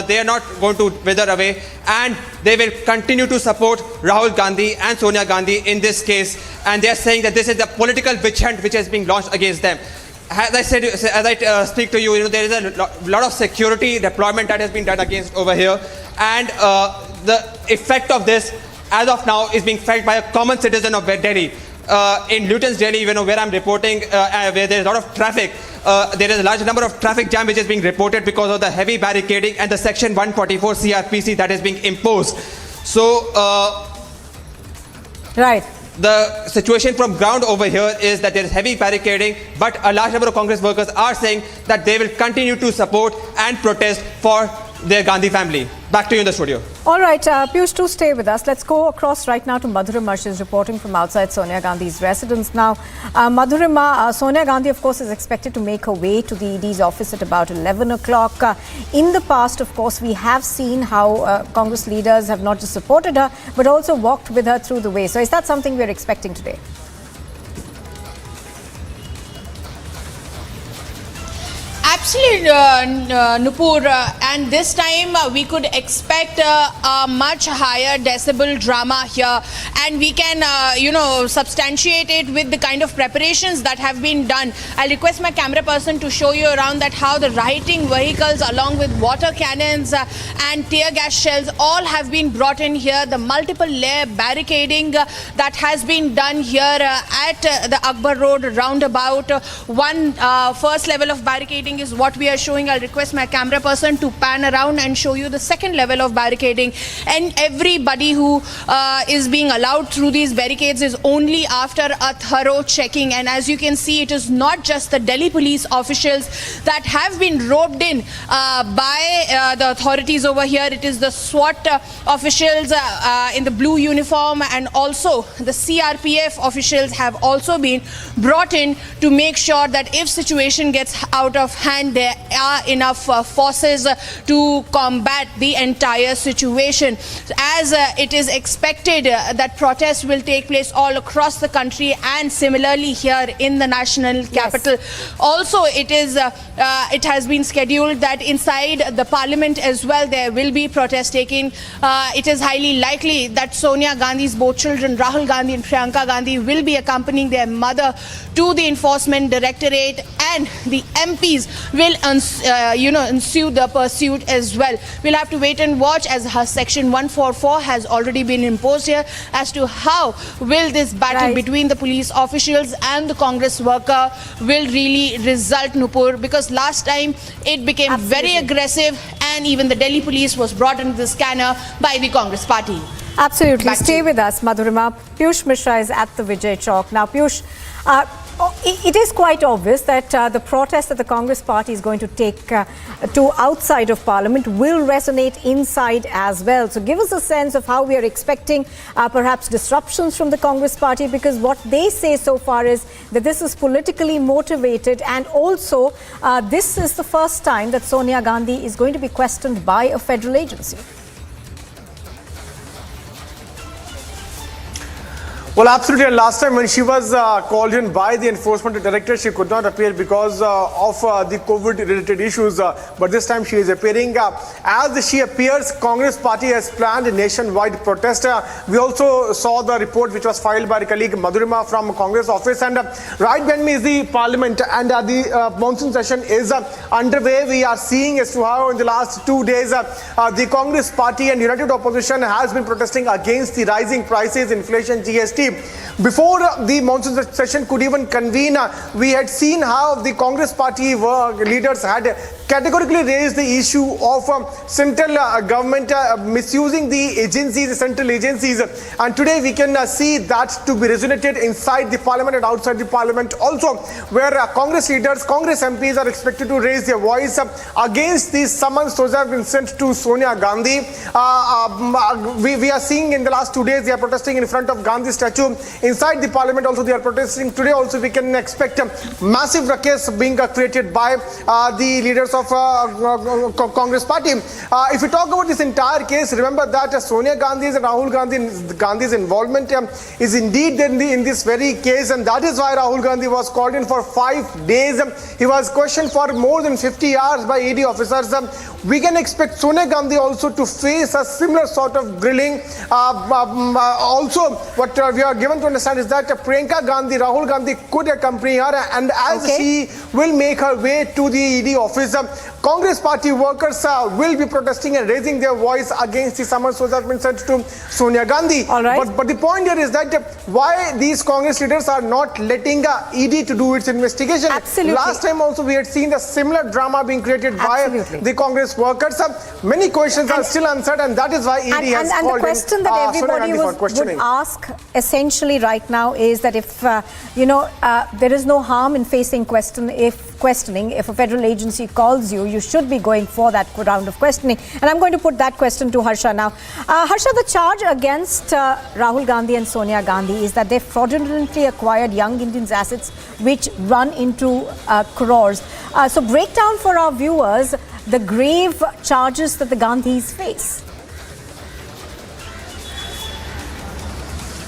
they are not going to wither away and they will continue to support Rahul Gandhi and Sonia Gandhi in this case. And they are saying that this is the political witch hunt which is being launched against them. As I said, as I speak to you, there is a lot of security deployment that has been done against over here. And the effect of this, as of now, is being felt by a common citizen of Delhi. In Luton's Delhi, where I'm reporting, where there is a lot of traffic, there is a large number of traffic jam which is being reported because of the heavy barricading and the Section 144 CRPC that is being imposed. So, right. The situation from ground over here is that there is heavy barricading, but a large number of Congress workers are saying that they will continue to support and protest for their Gandhi family. Back to you in the studio. All right, Piyush, do stay with us. Let's go across right now to Madhurima. She's reporting from outside Sonia Gandhi's residence. Now, Madhurima, Sonia Gandhi, of course, is expected to make her way to the ED's office at about 11 o'clock. In the past, of course, we have seen how Congress leaders have not just supported her, but also walked with her through the way. So is that something we're expecting today? Absolutely, Nupur, and this time we could expect a much higher decibel drama here, and we can, substantiate it with the kind of preparations that have been done. I'll request my camera person to show you around that how the rioting vehicles along with water cannons and tear gas shells all have been brought in here. The multiple layer barricading that has been done here at the Akbar Road roundabout. One first level of barricading is what we are showing. I'll request my camera person to pan around and show you the second level of barricading, and everybody who is being allowed through these barricades is only after a thorough checking. And as you can see, it is not just the Delhi police officials that have been roped in by the authorities over here. It is the SWAT officials in the blue uniform, and also the CRPF officials have also been brought in to make sure that if situation gets out of hand, there are enough forces to combat the entire situation. As it is expected that protests will take place all across the country and similarly here in the national capital. Also, it has been scheduled that inside the parliament as well there will be protest taking. It is highly likely that Sonia Gandhi's both children, Rahul Gandhi and Priyanka Gandhi, will be accompanying their mother to the enforcement directorate, and the MPs will ensue the pursuit as well. We'll have to wait and watch, as her section 144 has already been imposed here, as to how will this battle between the police officials and the Congress worker will really result, Nupur, because last time it became very aggressive and even the Delhi police was brought into the scanner by the Congress party. Absolutely. Stay with us, Madhurima. Piyush Mishra is at the Vijay Chowk. Now, Piyush, it is quite obvious that the protest that the Congress party is going to take to outside of Parliament will resonate inside as well. So give us a sense of how we are expecting perhaps disruptions from the Congress party, because what they say so far is that this is politically motivated, and also this is the first time that Sonia Gandhi is going to be questioned by a federal agency. Well, absolutely. And last time when she was called in by the enforcement director, she could not appear because of the COVID-related issues. But this time she is appearing. As she appears, Congress party has planned a nationwide protest. We also saw the report which was filed by the colleague Madhurima from Congress office. And right behind me is the Parliament, and the monsoon session is underway. We are seeing as to how in the last 2 days the Congress party and United Opposition has been protesting against the rising prices, inflation, GST. Before the monsoon session could even convene, we had seen how the Congress party leaders had categorically raised the issue of central government misusing the agencies, the central agencies. And today we can see that to be resonated inside the Parliament and outside the Parliament also, where Congress leaders, Congress MPs are expected to raise their voice against the summons those have been sent to Sonia Gandhi. We are seeing in the last 2 days they are protesting in front of Gandhi statue. Inside the Parliament also they are protesting. Today also we can expect massive ruckus being created by the leaders of Congress party. If we talk about this entire case, remember that Sonia Gandhi's and Rahul Gandhi's involvement is indeed in this very case, and that is why Rahul Gandhi was called in for 5 days. He was questioned for more than 50 hours by ED officers. We can expect Sonia Gandhi also to face a similar sort of grilling. Also, what we are given to understand is that Priyanka Gandhi, Rahul Gandhi could accompany her, and as she will make her way to the ED office, Congress party workers will be protesting and raising their voice against the summons that have been sent to Sonia Gandhi. All right. But the point here is that why these Congress leaders are not letting ED to do its investigation. Absolutely. Last time also we had seen the similar drama being created by the Congress workers. Many questions are still answered, and that is why ED has called in the question that everybody would ask essentially right now is that if there is no harm in facing questioning. If a federal agency calls you, you should be going for that round of questioning. And I'm going to put that question to Harsha now. Harsha, the charge against Rahul Gandhi and Sonia Gandhi is that they fraudulently acquired young Indians' assets which run into crores. So break down for our viewers the grave charges that the Gandhis face.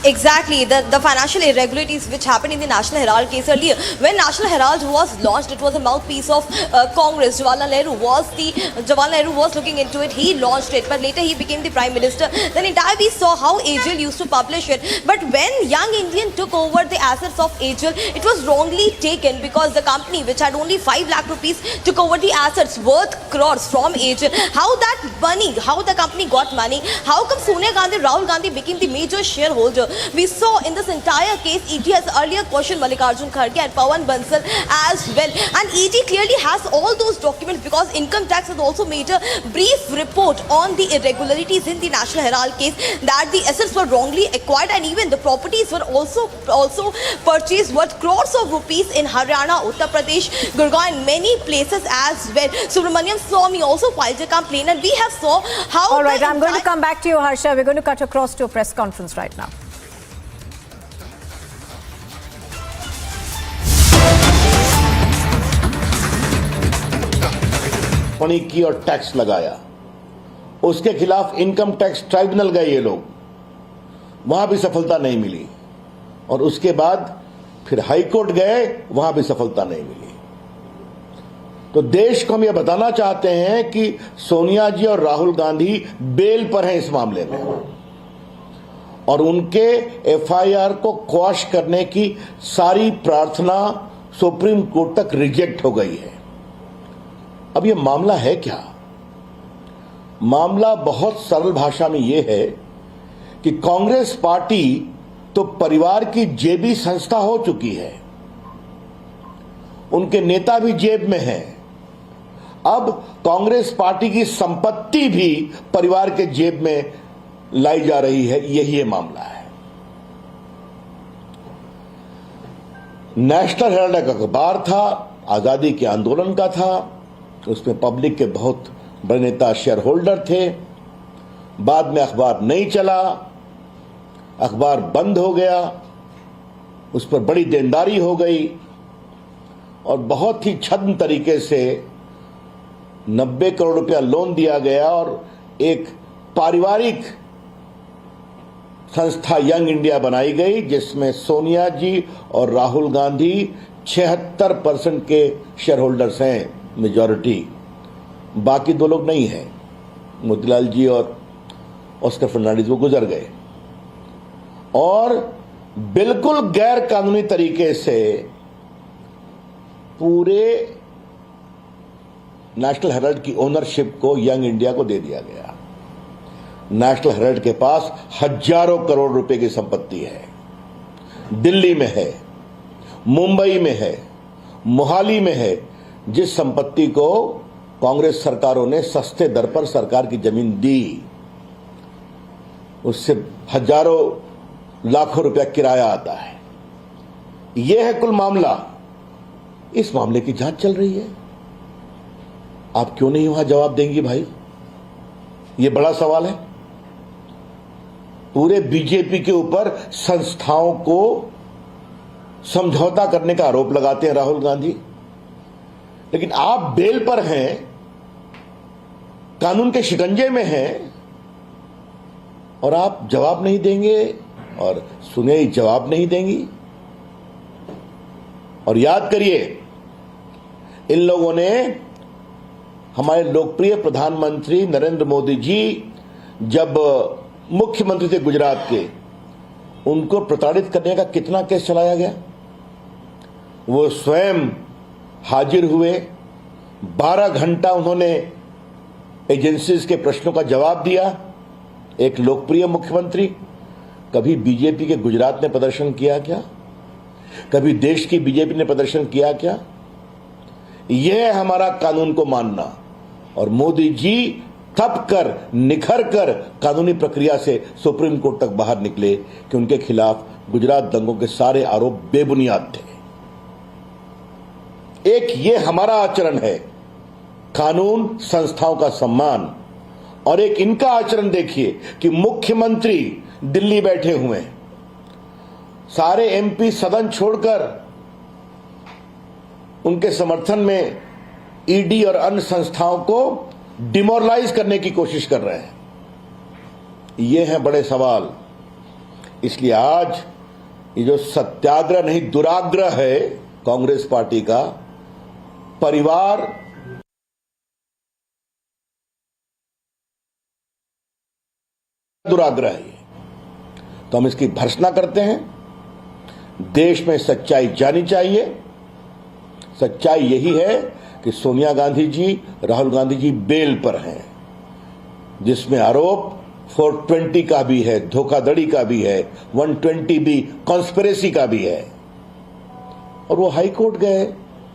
Exactly, the financial irregularities which happened in the National Herald case earlier. When National Herald was launched, it was a mouthpiece of Congress. Jawaharlal Nehru was looking into it. He launched it, but later he became the Prime Minister. Then entire we saw how AGL used to publish it. But when Young Indian took over the assets of AGL, it was wrongly taken because the company, which had only 5 lakh rupees, took over the assets worth crores from AGL. How the company got money? How come Sonia Gandhi, Rahul Gandhi became the major shareholder? We saw in this entire case, ED has earlier questioned Mallikarjun Kharge and Pawan Bansal as well. And ED clearly has all those documents because Income Tax has also made a brief report on the irregularities in the National Herald case, that the assets were wrongly acquired and even the properties were also purchased worth crores of rupees in Haryana, Uttar Pradesh, Gurgaon and many places as well. Subramaniam Swamy also filed a complaint, and we have saw how... All right, I'm going to come back to you, Harsha. We're going to cut across to a press conference right now. Money की और tax लगाया, उसके खिलाफ income tax tribunal गए ये लोग, वहां भी सफलता नहीं मिली, और उसके बाद फिर हाई कोर्ट गए, वहां भी सफलता नहीं मिली। तो देश को हम ये बताना चाहते हैं कि सोनिया जी और राहुल गांधी बेल पर हैं इस मामले में, और उनके एफआईआर को क्वाश करने की सारी प्रार्थना सुप्रीम कोर्ट तक रिजेक्ट हो गई है। अब ये मामला है क्या? मामला बहुत सरल भाषा में यह है कि कांग्रेस पार्टी तो परिवार की जेबी संस्था हो चुकी है, उनके नेता भी जेब में हैं। अब कांग्रेस पार्टी की संपत्ति भी परिवार के जेब में लाई जा रही है, यही ये मामला है। नेशनल हेराल्ड एक अखबार था, आजादी के आंदोलन का था, उसमें पब्लिक के बहुत बड़े नेता शेयर होल्डर थे। बाद में अखबार नहीं चला, अखबार बंद हो गया, उस पर बड़ी देनदारी हो गई और बहुत ही छद्म तरीके से 90 करोड़ रुपया लोन दिया गया और एक पारिवारिक संस्था यंग इंडिया बनाई गई, जिसमें सोनिया जी और राहुल गांधी 76% के शेयर होल्डर्स हैं, मेजॉरिटी। बाकी 2 लोग नहीं हैं, मोतीलाल जी और ऑस्कर फर्नांडिस, वो गुजर गए। और बिल्कुल गैर कानूनी तरीके से पूरे नेशनल हेराल्ड की ओनरशिप को यंग इंडिया को दे दिया गया। नेशनल हेराल्ड के पास हजारों करोड़ रुपए की संपत्ति है, दिल्ली में है, मुंबई में है, मोहाली में है। जिस संपत्ति को कांग्रेस सरकारों ने सस्ते दर पर सरकार की जमीन दी, उससे हजारों लाखों रुपया किराया आता है। यह है कुल मामला। इस मामले की जांच चल रही है, आप क्यों नहीं वहां जवाब देंगी भाई? यह बड़ा सवाल है। पूरे बीजेपी के ऊपर संस्थाओं को समझौता करने का आरोप लगाते हैं राहुल गांधी, लेकिन आप बेल पर हैं, कानून के शिकंजे में हैं, और आप जवाब नहीं देंगे और सुनिए जवाब नहीं देंगी। और याद करिए, इन लोगों ने हमारे लोकप्रिय प्रधानमंत्री नरेंद्र मोदी जी जब मुख्यमंत्री थे गुजरात के, उनको प्रताड़ित करने का कितना केस चलाया गया। वो स्वयं हाजिर हुए, 12 घंटा उन्होंने एजेंसीज के प्रश्नों का जवाब दिया। एक लोकप्रिय मुख्यमंत्री। कभी बीजेपी के गुजरात ने प्रदर्शन किया क्या? कभी देश की बीजेपी ने प्रदर्शन किया क्या? यह है हमारा कानून को मानना। और मोदी जी थप कर निखर कर कानूनी प्रक्रिया से सुप्रीम कोर्ट तक बाहर निकले कि उनके खिलाफ गुजरात दंगों के सारे आरोप बेबुनियाद थे। एक ये हमारा आचरण है, कानून संस्थाओं का सम्मान। और एक इनका आचरण देखिए कि मुख्यमंत्री दिल्ली बैठे हुए हैं, सारे एमपी सदन छोड़कर उनके समर्थन में ईडी और अन्य संस्थाओं को डिमोरलाइज करने की कोशिश कर रहे हैं। ये हैं बड़े सवाल। इसलिए आज ये जो सत्याग्रह नहीं दुराग्रह है कांग्रेस पार्टी का, परिवार दुराग्रह है, तो हम इसकी भर्त्सना करते हैं। देश में सच्चाई जानी चाहिए। सच्चाई यही है कि सोनिया गांधी जी, राहुल गांधी जी बेल पर हैं, जिसमें आरोप 420 का भी है, धोखाधड़ी का भी है, 120 भी कॉन्स्पिरेसी का भी है। और वो हाई कोर्ट गए,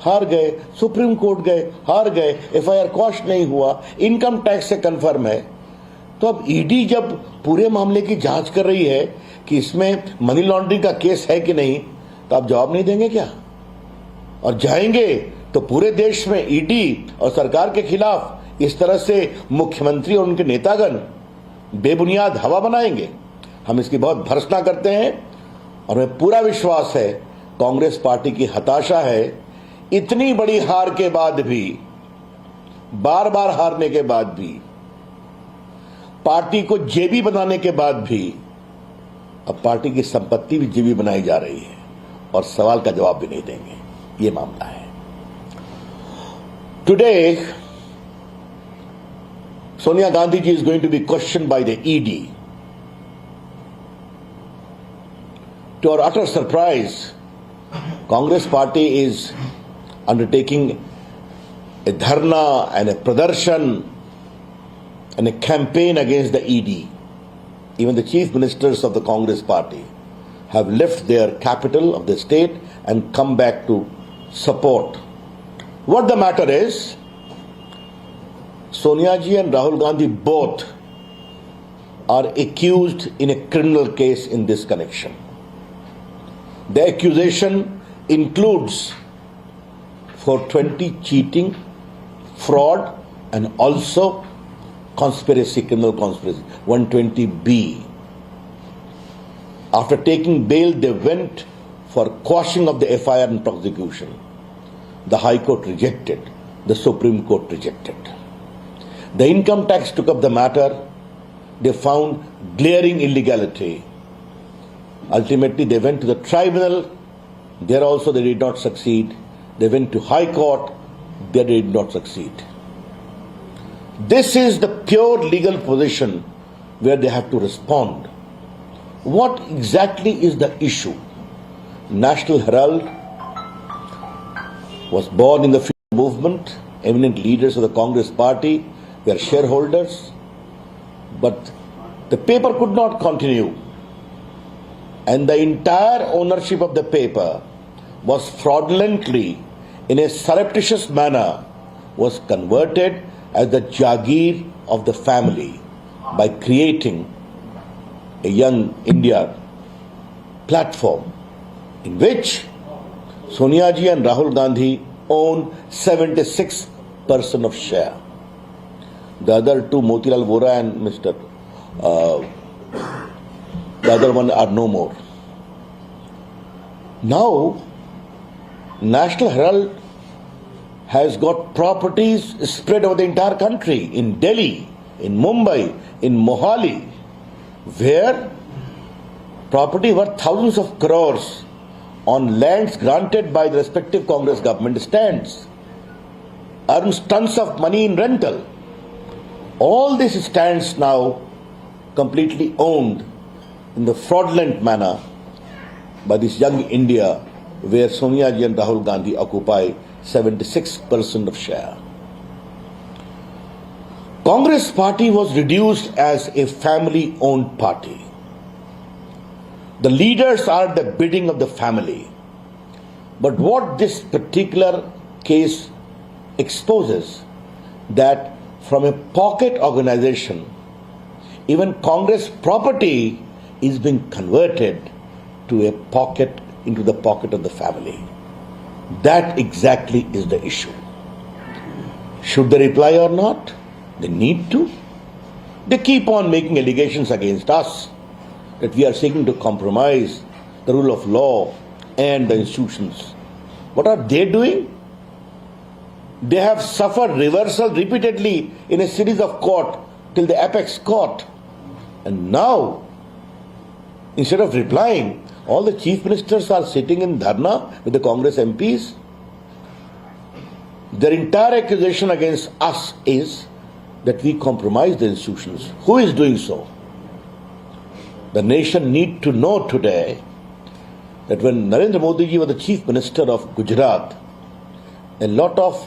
हार गए, सुप्रीम कोर्ट गए, हार गए, एफआईआर क्वॉश नहीं हुआ, इनकम टैक्स से कंफर्म है। तो अब ईडी जब पूरे मामले की जांच कर रही है कि इसमें मनी लॉन्ड्रिंग का केस है कि नहीं, तो आप जवाब नहीं देंगे क्या? और जाएंगे तो पूरे देश में ईडी और सरकार के खिलाफ इस तरह से मुख्यमंत्री और उनके नेतागण बेबुनियाद हवा बनाएंगे। हम इसकी बहुत भर्त्सना करते हैं और हमें पूरा विश्वास है कांग्रेस पार्टी की हताशा है। इतनी बड़ी हार के बाद भी, बार बार हारने के बाद भी, पार्टी को जेबी बनाने के बाद भी अब पार्टी की संपत्ति भी जेबी बनाई जा रही है और सवाल का जवाब भी नहीं देंगे। ये मामला है। Today Sonia Gandhi ji is going to be questioned by the ED. To our utter surprise, Congress party is undertaking a dharna and a pradarshan and a campaign against the ED. Even the chief ministers of the Congress party have left their capital of the state and come back to support. What the matter is, Sonia ji and Rahul Gandhi both are accused in a criminal case in this connection. The accusation includes 420 cheating, fraud, and also conspiracy, criminal conspiracy, 120B. After taking bail, they went for quashing of the FIR and prosecution. The High Court rejected. The Supreme Court rejected. The income tax took up the matter. They found glaring illegality. Ultimately, they went to the tribunal. There also they did not succeed. They went to High Court. There they did not succeed. This is the pure legal position where they have to respond. What exactly is the issue? National Herald was born in the freedom movement. Eminent leaders of the Congress party were shareholders, but the paper could not continue, and the entire ownership of the paper was fraudulently, in a surreptitious manner, was converted as the Jagir of the family by creating a Young India platform in which Sonia ji and Rahul Gandhi own 76% of share. The other two, Motilal Vora and the other one are no more. Now, National Herald has got properties spread over the entire country, in Delhi, in Mumbai, in Mohali, where property worth thousands of crores on lands granted by the respective Congress government stands, earns tons of money in rental. All this stands now completely owned in the fraudulent manner by this Young India, where Sonia ji and Rahul Gandhi occupy 76% of share. Congress party was reduced as a family-owned party. The leaders are the bidding of the family. But what this particular case exposes, that from a pocket organization, even Congress property is being converted to a pocket, into the pocket of the family. That exactly is the issue. Should they reply or not? They need to. They keep on making allegations against us that we are seeking to compromise the rule of law and the institutions. What are they doing? They have suffered reversal repeatedly in a series of court till the apex court. And now, instead of replying, all the chief ministers are sitting in dharna with the Congress MPs. Their entire accusation against us is that we compromise the institutions. Who is doing so? The nation need to know today that when Narendra Modi ji was the chief minister of Gujarat, a lot of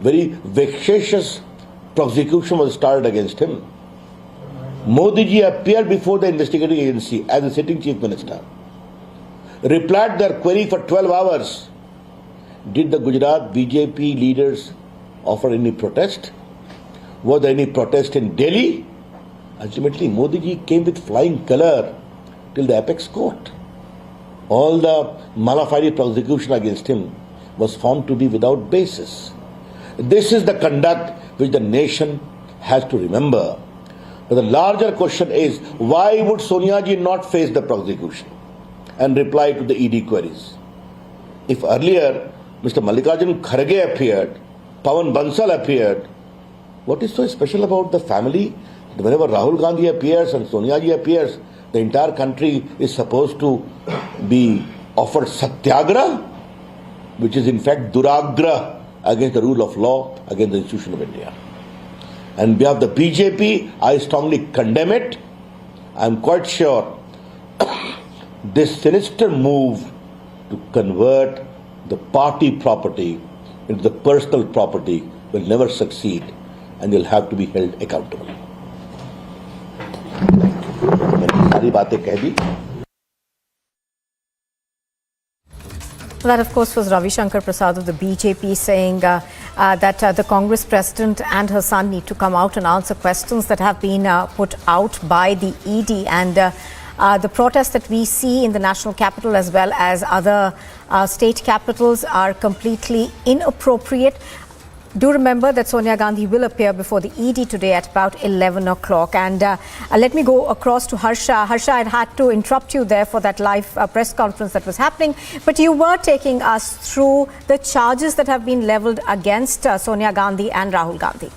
very vexatious prosecution was started against him. Modi ji appeared before the investigating agency as a sitting chief minister, replied their query for 12 hours. Did the Gujarat BJP leaders offer any protest? Was there any protest in Delhi? Ultimately, Modi ji came with flying color till the apex court. All the mala fide prosecution against him was found to be without basis. This is the conduct which the nation has to remember. But the larger question is, why would Sonia ji not face the prosecution and reply to the ED queries? If earlier Mr. Mallikarjun Kharge appeared, Pawan Bansal appeared, what is so special about the family? Whenever Rahul Gandhi appears and Sonia ji appears, the entire country is supposed to be offered satyagraha, which is in fact duragraha against the rule of law, against the institution of India. And on behalf of the BJP, I strongly condemn it. I am quite sure this sinister move to convert the party property into the personal property will never succeed, and they'll have to be held accountable. That, of course, was Ravi Shankar Prasad of the BJP saying that the Congress president and her son need to come out and answer questions that have been put out by the ED. And the protests that we see in the national capital as well as other state capitals are completely inappropriate. Do remember that Sonia Gandhi will appear before the ED today at about 11 o'clock. And let me go across to Harsha. Harsha, I had to interrupt you there for that live press conference that was happening. But you were taking us through the charges that have been leveled against Sonia Gandhi and Rahul Gandhi.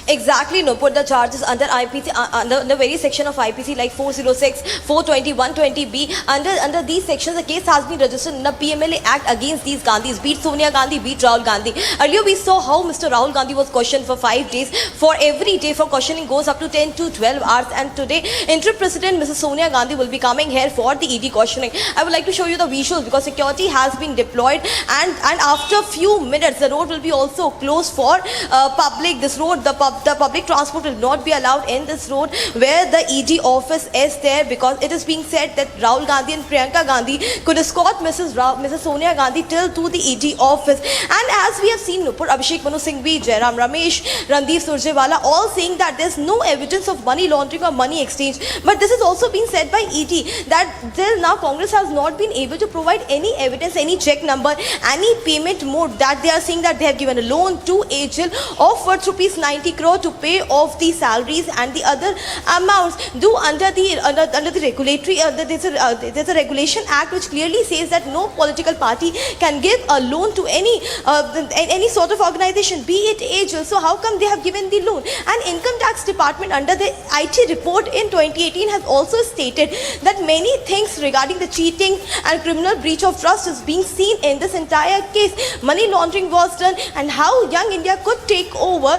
Exactly, no, put the charges under IPC, under the very section of IPC like 406, 420, 120B. Under these sections, the case has been registered in the PMLA Act against these Gandhis, beat Sonia Gandhi, beat Rahul Gandhi. Earlier we saw how Mr. Rahul Gandhi was questioned for 5 days. For every day for questioning goes up to 10 to 12 hours. And today, Interim President Mrs. Sonia Gandhi will be coming here for the ED questioning. I would like to show you the visuals because security has been deployed, and after few minutes, the road will be also closed for public. This road, the public transport will not be allowed in this road where the ED office is there, because it is being said that Rahul Gandhi and Priyanka Gandhi could escort Mrs. Sonia Gandhi till to the ED office. And as we have seen, Nupur, Abhishek Manu Singhvi, Jairam Ramesh, Randeep Surjewala all saying that there's no evidence of money laundering or money exchange. But this is also being said by ED that till now Congress has not been able to provide any evidence, any check number, any payment mode, that they are saying that they have given a loan to HL of worth rupees 90 crore to pay off the salaries and the other amounts due under the regulatory there's a regulation act which clearly says that no political party can give a loan to any sort of organization, be it HL. So how come they have given the loan? And Income Tax Department under the IT report in 2018 has also stated that many things regarding the cheating and criminal breach of trust is being seen in this entire case. Money laundering was done, and how Young India could take over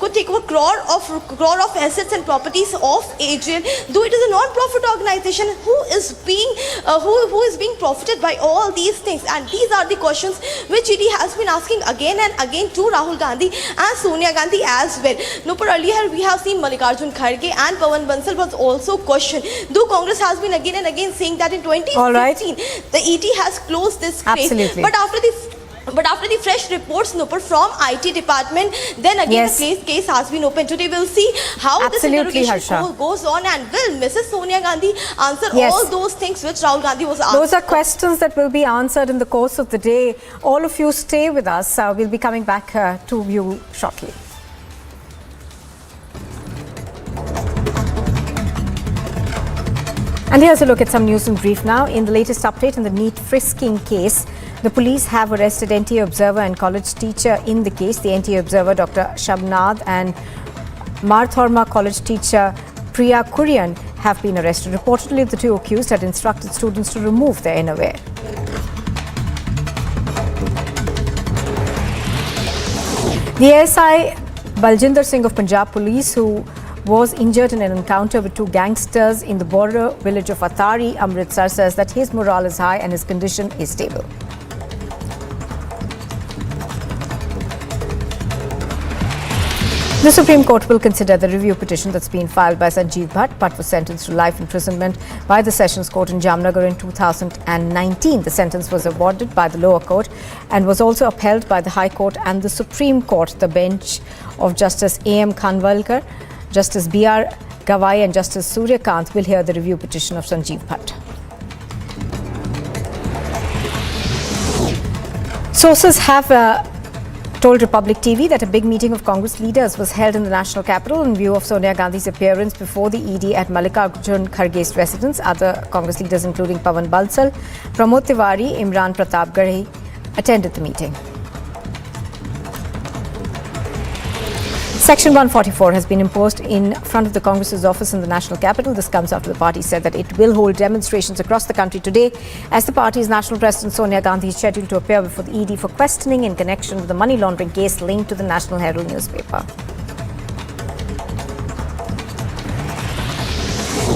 could take over crore of assets and properties of AGL, though it is a non-profit organization who is being profited by all these things. And these are the questions which ED has been asking again and again to Rahul Gandhi and Sonia Gandhi as well. No, but earlier we have seen Mallikarjun Kharge and Pawan Bansal was also questioned, though Congress has been again and again saying that in 2016 the ED has closed this case. Absolutely. But after the fresh reports, Nupur, from IT department, then again the case has been opened. Today we'll see how this interrogation goes on, and will Mrs. Sonia Gandhi answer all those things which Rahul Gandhi was asked? Those are questions that will be answered in the course of the day. All of you stay with us. We'll be coming back to you shortly. And here's a look at some news in brief now. In the latest update in the NEET frisking case, the police have arrested NTA observer and college teacher in the case. The NTA observer, Dr. Shabnad, and Marthorma college teacher Priya Kurian have been arrested. Reportedly, the two accused had instructed students to remove their innerwear. The ASI Baljinder Singh of Punjab Police, who was injured in an encounter with two gangsters in the border village of Atari, Amritsar, says that his morale is high and his condition is stable. The Supreme Court will consider the review petition that's been filed by Sanjeev Bhatt. Bhatt was sentenced to life imprisonment by the Sessions Court in Jamnagar in 2019. The sentence was awarded by the lower court and was also upheld by the High Court and the Supreme Court. The bench of Justice A.M. Khanwalkar, Justice B.R. Gawai and Justice Suryakant will hear the review petition of Sanjeev Bhatt. Sources have told Republic TV that a big meeting of Congress leaders was held in the national capital in view of Sonia Gandhi's appearance before the ED at Mallikarjun Kharge's residence. Other Congress leaders including Pawan Bansal, Pramod Tiwari, Imran Pratapgarhi attended the meeting. Section 144 has been imposed in front of the Congress's office in the national capital. This comes after the party said that it will hold demonstrations across the country today as the party's national president Sonia Gandhi is scheduled to appear before the ED for questioning in connection with the money laundering case linked to the National Herald newspaper.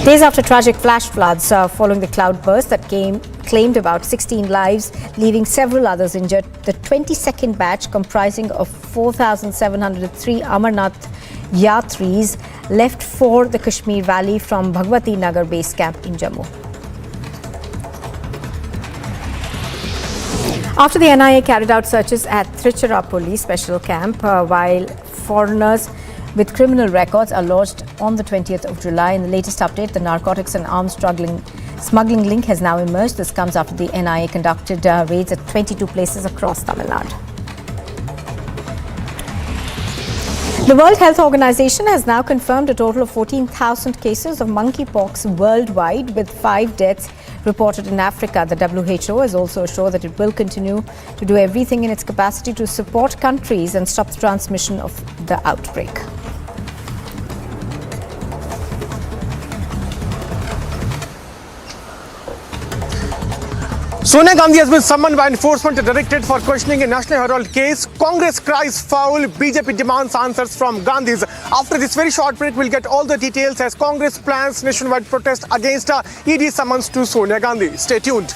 Days after tragic flash floods following the cloudburst that claimed about 16 lives, leaving several others injured, the 22nd batch, comprising of 4,703 Amarnath Yatris, left for the Kashmir Valley from Bhagwati Nagar base camp in Jammu. After the NIA carried out searches at Trichurapalli special camp, while foreigners with criminal records are lodged on the 20th of July. In the latest update, the narcotics and arms smuggling link has now emerged. This comes after the NIA conducted raids at 22 places across Tamil Nadu. The World Health Organization has now confirmed a total of 14,000 cases of monkeypox worldwide, with 5 deaths reported in Africa. The WHO has also assured that it will continue to do everything in its capacity to support countries and stop the transmission of the outbreak. Sonia Gandhi has been summoned by Enforcement Directorate for questioning in National Herald case. Congress cries foul, BJP demands answers from Gandhis. After this very short break, we'll get all the details as Congress plans nationwide protest against ED summons to Sonia Gandhi. Stay tuned.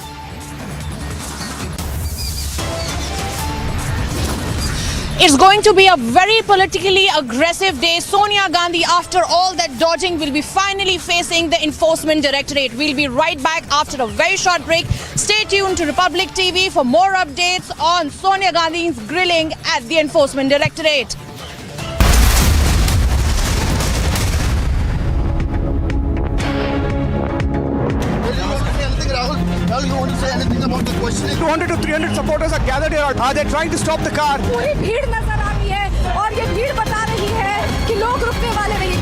It's going to be a very politically aggressive day. Sonia Gandhi, after all that dodging, will be finally facing the Enforcement Directorate. We'll be right back after a very short break. Stay tuned to Republic TV for more updates on Sonia Gandhi's grilling at the Enforcement Directorate. Rahul, you want to say anything about the questioning? 200 to 300 supporters are gathered here. Are they trying to stop the car? पूरी भीड़ नजर आ रही है और ये भीड़ बता रही है कि लोग रुकने वाले नहीं.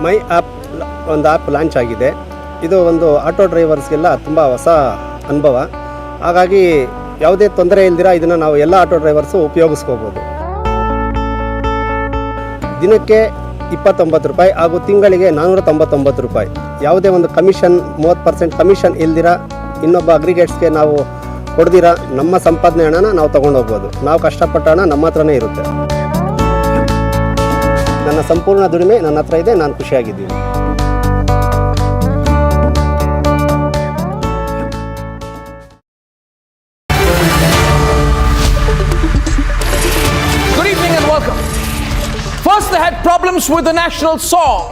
ಮೈ ಆ್ಯಪ್ ಒಂದು ಆ್ಯಪ್ ಲಾಂಚ್ ಆಗಿದೆ. ಇದು ಒಂದು ಆಟೋ ಡ್ರೈವರ್ಸ್ಗೆಲ್ಲ ತುಂಬ ಹೊಸ ಅನುಭವ. ಹಾಗಾಗಿ ಯಾವುದೇ ತೊಂದರೆ ಇಲ್ದಿರ ಇದನ್ನು ನಾವು ಎಲ್ಲ ಆಟೋ ಡ್ರೈವರ್ಸು ಉಪಯೋಗಿಸ್ಕೋಬೋದು. ದಿನಕ್ಕೆ 29 ರೂಪಾಯಿ ಹಾಗೂ ತಿಂಗಳಿಗೆ 499 ರೂಪಾಯಿ. ಯಾವುದೇ ಒಂದು ಕಮಿಷನ್ 30% ಕಮಿಷನ್ ಇಲ್ದಿರ ಇನ್ನೊಬ್ಬ ಅಗ್ರಿಗೇಟ್ಸ್ಗೆ ನಾವು ಕೊಡ್ದಿರಾ ನಮ್ಮ ಸಂಪಾದನೆ ಹಣನ ನಾವು ತೊಗೊಂಡು ಹೋಗ್ಬೋದು. ನಾವು ಕಷ್ಟಪಟ್ಟ ಹಣ ನಮ್ಮ ಹತ್ರನೇ ಇರುತ್ತೆ. ನನ್ನ ಸಂಪೂರ್ಣ ದುಡಿಮೆ ನನ್ನ ಹತ್ರ ಇದೆ, ನಾನು ಖುಷಿಯಾಗಿದ್ದೀನಿ. Good evening and welcome. First they had problems with the national song,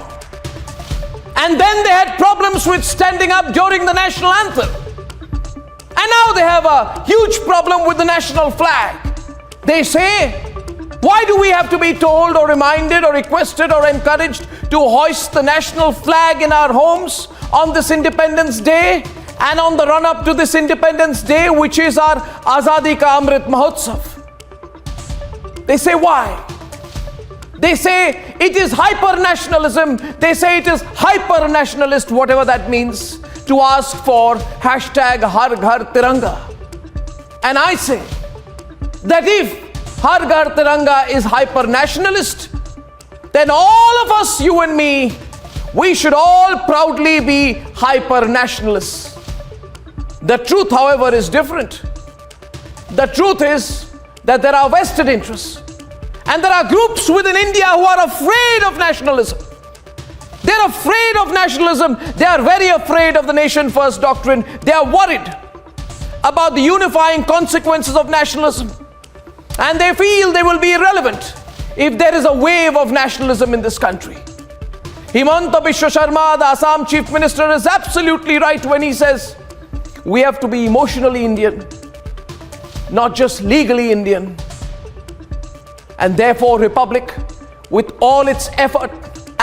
and then they had problems with standing up during the national anthem, and now they have a huge problem with the national flag. They say, why do we have to be told or reminded or requested or encouraged to hoist the national flag in our homes on this Independence Day and on the run-up to this Independence Day, which is our Azadi Ka Amrit Mahotsav? They say, why? They say it is hyper-nationalism. They say it is hyper-nationalist, whatever that means, to ask for hashtag Har Ghar Tiranga. And I say that if Har Ghar Tiranga is hyper-nationalist, then all of us, you and me, we should all proudly be hyper-nationalists. The truth, however, is different. The truth is that there are vested interests. And there are groups within India who are afraid of nationalism. They're afraid of nationalism. They are very afraid of the nation first doctrine. They are worried about the unifying consequences of nationalism. And they feel they will be irrelevant if there is a wave of nationalism in this country. Himanta Biswa Sharma, the Assam Chief Minister, is absolutely right when he says we have to be emotionally Indian, not just legally Indian. And therefore, Republic, with all its effort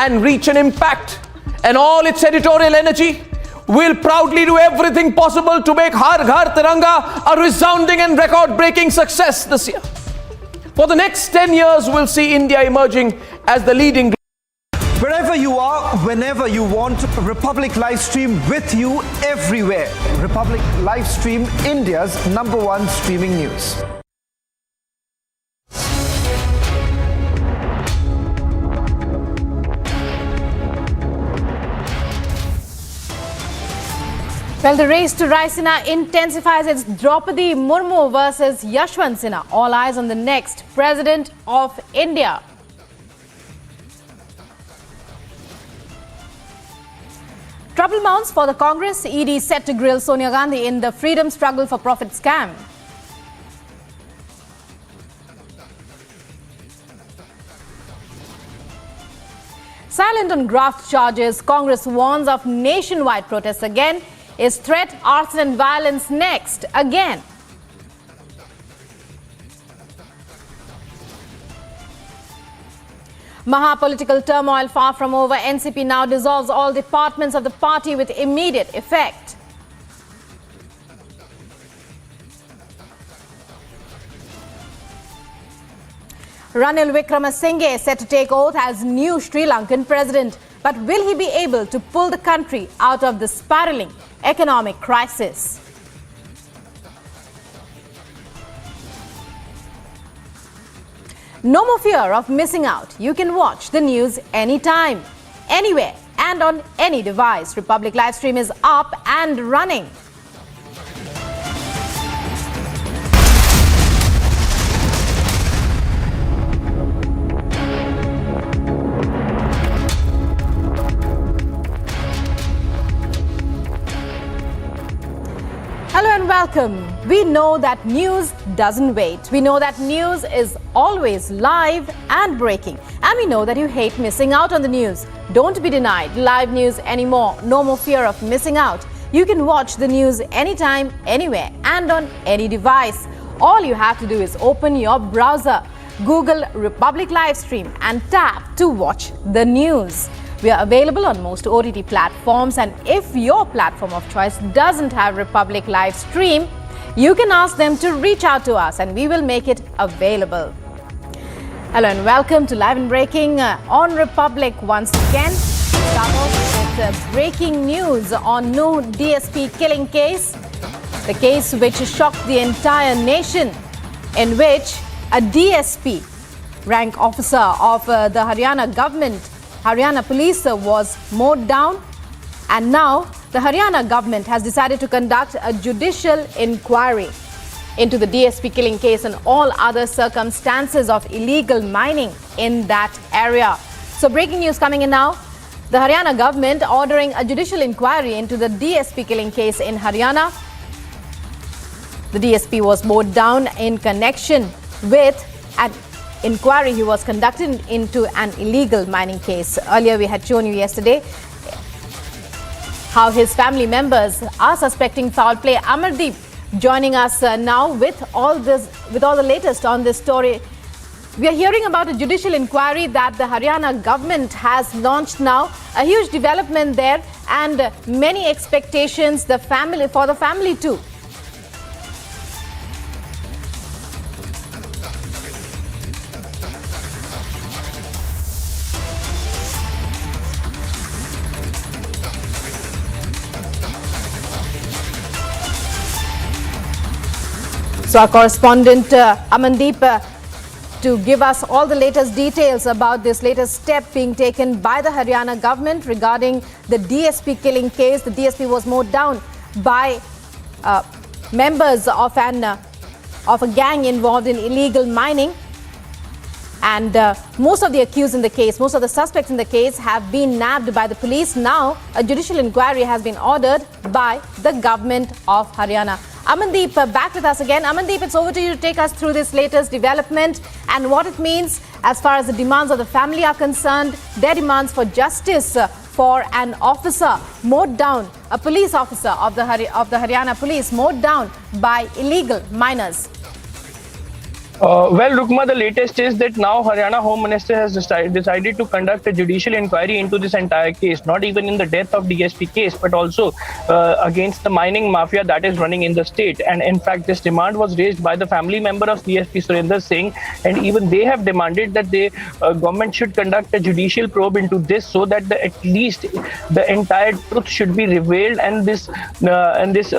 and reach and impact and all its editorial energy, will proudly do everything possible to make Har Ghar Tiranga a resounding and record-breaking success this year. For the next 10 years, we'll see India emerging as the leading. Wherever you are, whenever you want, Republic Livestream with you everywhere. Republic Livestream, India's #1 streaming news. Well, the race to Raisina intensifies. Its Draupadi Murmu versus Yashwant Sinha. All eyes on the next President of India. Trouble mounts for the Congress. ED set to grill Sonia Gandhi in the freedom struggle for profit scam. Silent on graft charges, Congress warns of nationwide protests again. Is threat, arson and violence next again? Maha-political turmoil far from over. NCP now dissolves all departments of the party with immediate effect. Ranil Wickremesinghe set to take oath as new Sri Lankan president. But will he be able to pull the country out of the spiraling economic crisis? No more fear of missing out. You can watch the news anytime, anywhere, and on any device. Republic Livestream is up and running. Hello and welcome. We know that news doesn't wait. We know that news is always live and breaking. And we know that you hate missing out on the news. Don't be denied live news anymore. No more fear of missing out. You can watch the news anytime, anywhere, and on any device. All you have to do is open your browser, Google Republic Livestream, and tap to watch the news. We are available on most OTT platforms, and if your platform of choice doesn't have Republic Livestream, you can ask them to reach out to us and we will make it available. Hello and welcome to Live and Breaking on Republic once again. Start off with breaking news on new DSP killing case. The case which shocked the entire nation, in which a DSP, rank officer of the Haryana government, Haryana police, was mowed down, and now the Haryana government has decided to conduct a judicial inquiry into the DSP killing case and all other circumstances of illegal mining in that area. So breaking news coming in now. The Haryana government ordering a judicial inquiry into the DSP killing case in Haryana. The DSP was mowed down in connection with an inquiry he was conducting into an illegal mining case. Earlier we had shown you yesterday how his family members are suspecting foul play. Amardeep joining us now with all the latest on this story. We are hearing about a judicial inquiry that the Haryana government has launched now. A huge development there and many expectations for the family too. So our correspondent Amandeep to give us all the latest details about this latest step being taken by the Haryana government regarding the DSP killing case. The DSP was mowed down by members of a gang involved in illegal mining. And most of the accused in the case, most of the suspects in the case have been nabbed by the police. Now, a judicial inquiry has been ordered by the government of Haryana. Amandeep, back with us again. Amandeep, it's over to you to take us through this latest development and what it means as far as the demands of the family are concerned, their demands for justice for an officer mowed down, a police officer of the Haryana police mowed down by illegal miners. Well, Rukma, the latest is that now Haryana Home Minister has decided to conduct a judicial inquiry into this entire case, not even in the death of DSP case, but also against the mining mafia that is running in the state. And in fact, this demand was raised by the family member of DSP Surinder Singh, and even they have demanded that the government should conduct a judicial probe into this so that at least the entire truth should be revealed and this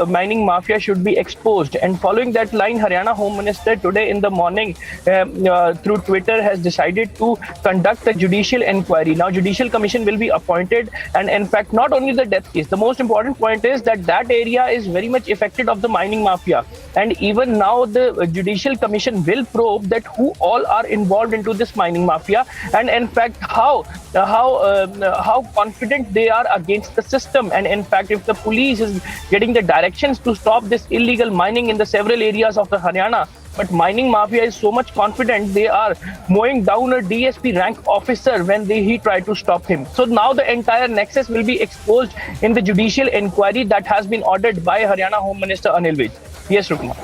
mining mafia should be exposed. And following that line, Haryana Home Minister today in the morning through Twitter has decided to conduct a judicial inquiry. Now, judicial commission will be appointed, and in fact, not only the death case. The most important point is that that area is very much affected of the mining mafia, and even now the judicial commission will probe that who all are involved into this mining mafia, and in fact how confident they are against the system. And in fact, if the police is getting the directions to stop this illegal mining in the several areas of the Haryana, but mining mafia is so much confident they are mowing down a DSP rank officer when he tried to stop him. So now the entire nexus will be exposed in the judicial inquiry that has been ordered by Haryana Home Minister Anil Vij. Yes, Rukma.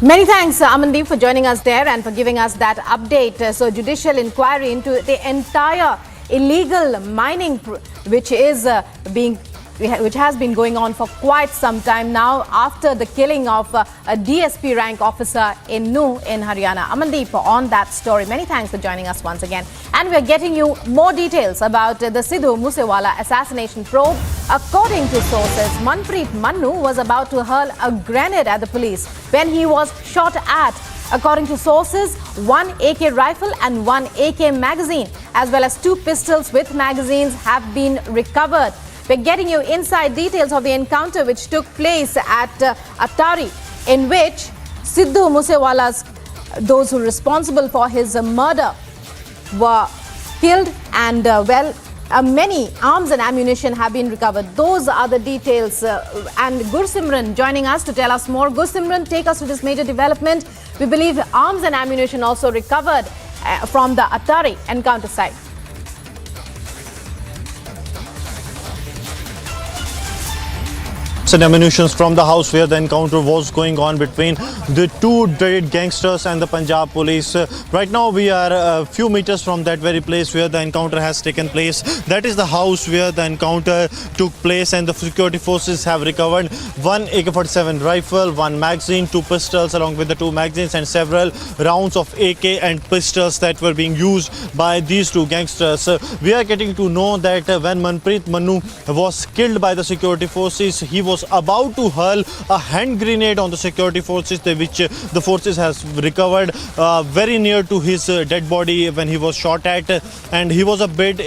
Many thanks, Amandeep, for joining us there and for giving us that update. So judicial inquiry into the entire illegal mining which has been going on for quite some time now after the killing of a DSP rank officer in Nuh in Haryana. Amandeep on that story. Many thanks for joining us once again. And we're getting you more details about the Sidhu Moosewala assassination probe. According to sources, Manpreet Mannu was about to hurl a grenade at the police when he was shot at. According to sources, one AK rifle and one AK magazine, as well as 2 pistols with magazines have been recovered. We're getting you inside details of the encounter which took place at Attari, in which Sidhu Moosewala's, those who were responsible for his murder, were killed, and many arms and ammunition have been recovered. Those are the details. And Gursimran joining us to tell us more. Gursimran, take us to this major development. We believe arms and ammunition also recovered from the Attari encounter site. And ammunition from the house where the encounter was going on between the 2 dreaded gangsters and the Punjab police. Right now we are a few meters from that very place where the encounter has taken place. That is the house where the encounter took place, and the security forces have recovered 1 AK-47 rifle, 1 magazine, 2 pistols along with the 2 magazines, and several rounds of AK and pistols that were being used by these 2 gangsters. We are getting to know that when Manpreet Mannu was killed by the security forces, he was was about to hurl a hand grenade on the security forces, which the forces has recovered very near to his dead body when he was shot at, and he was a bit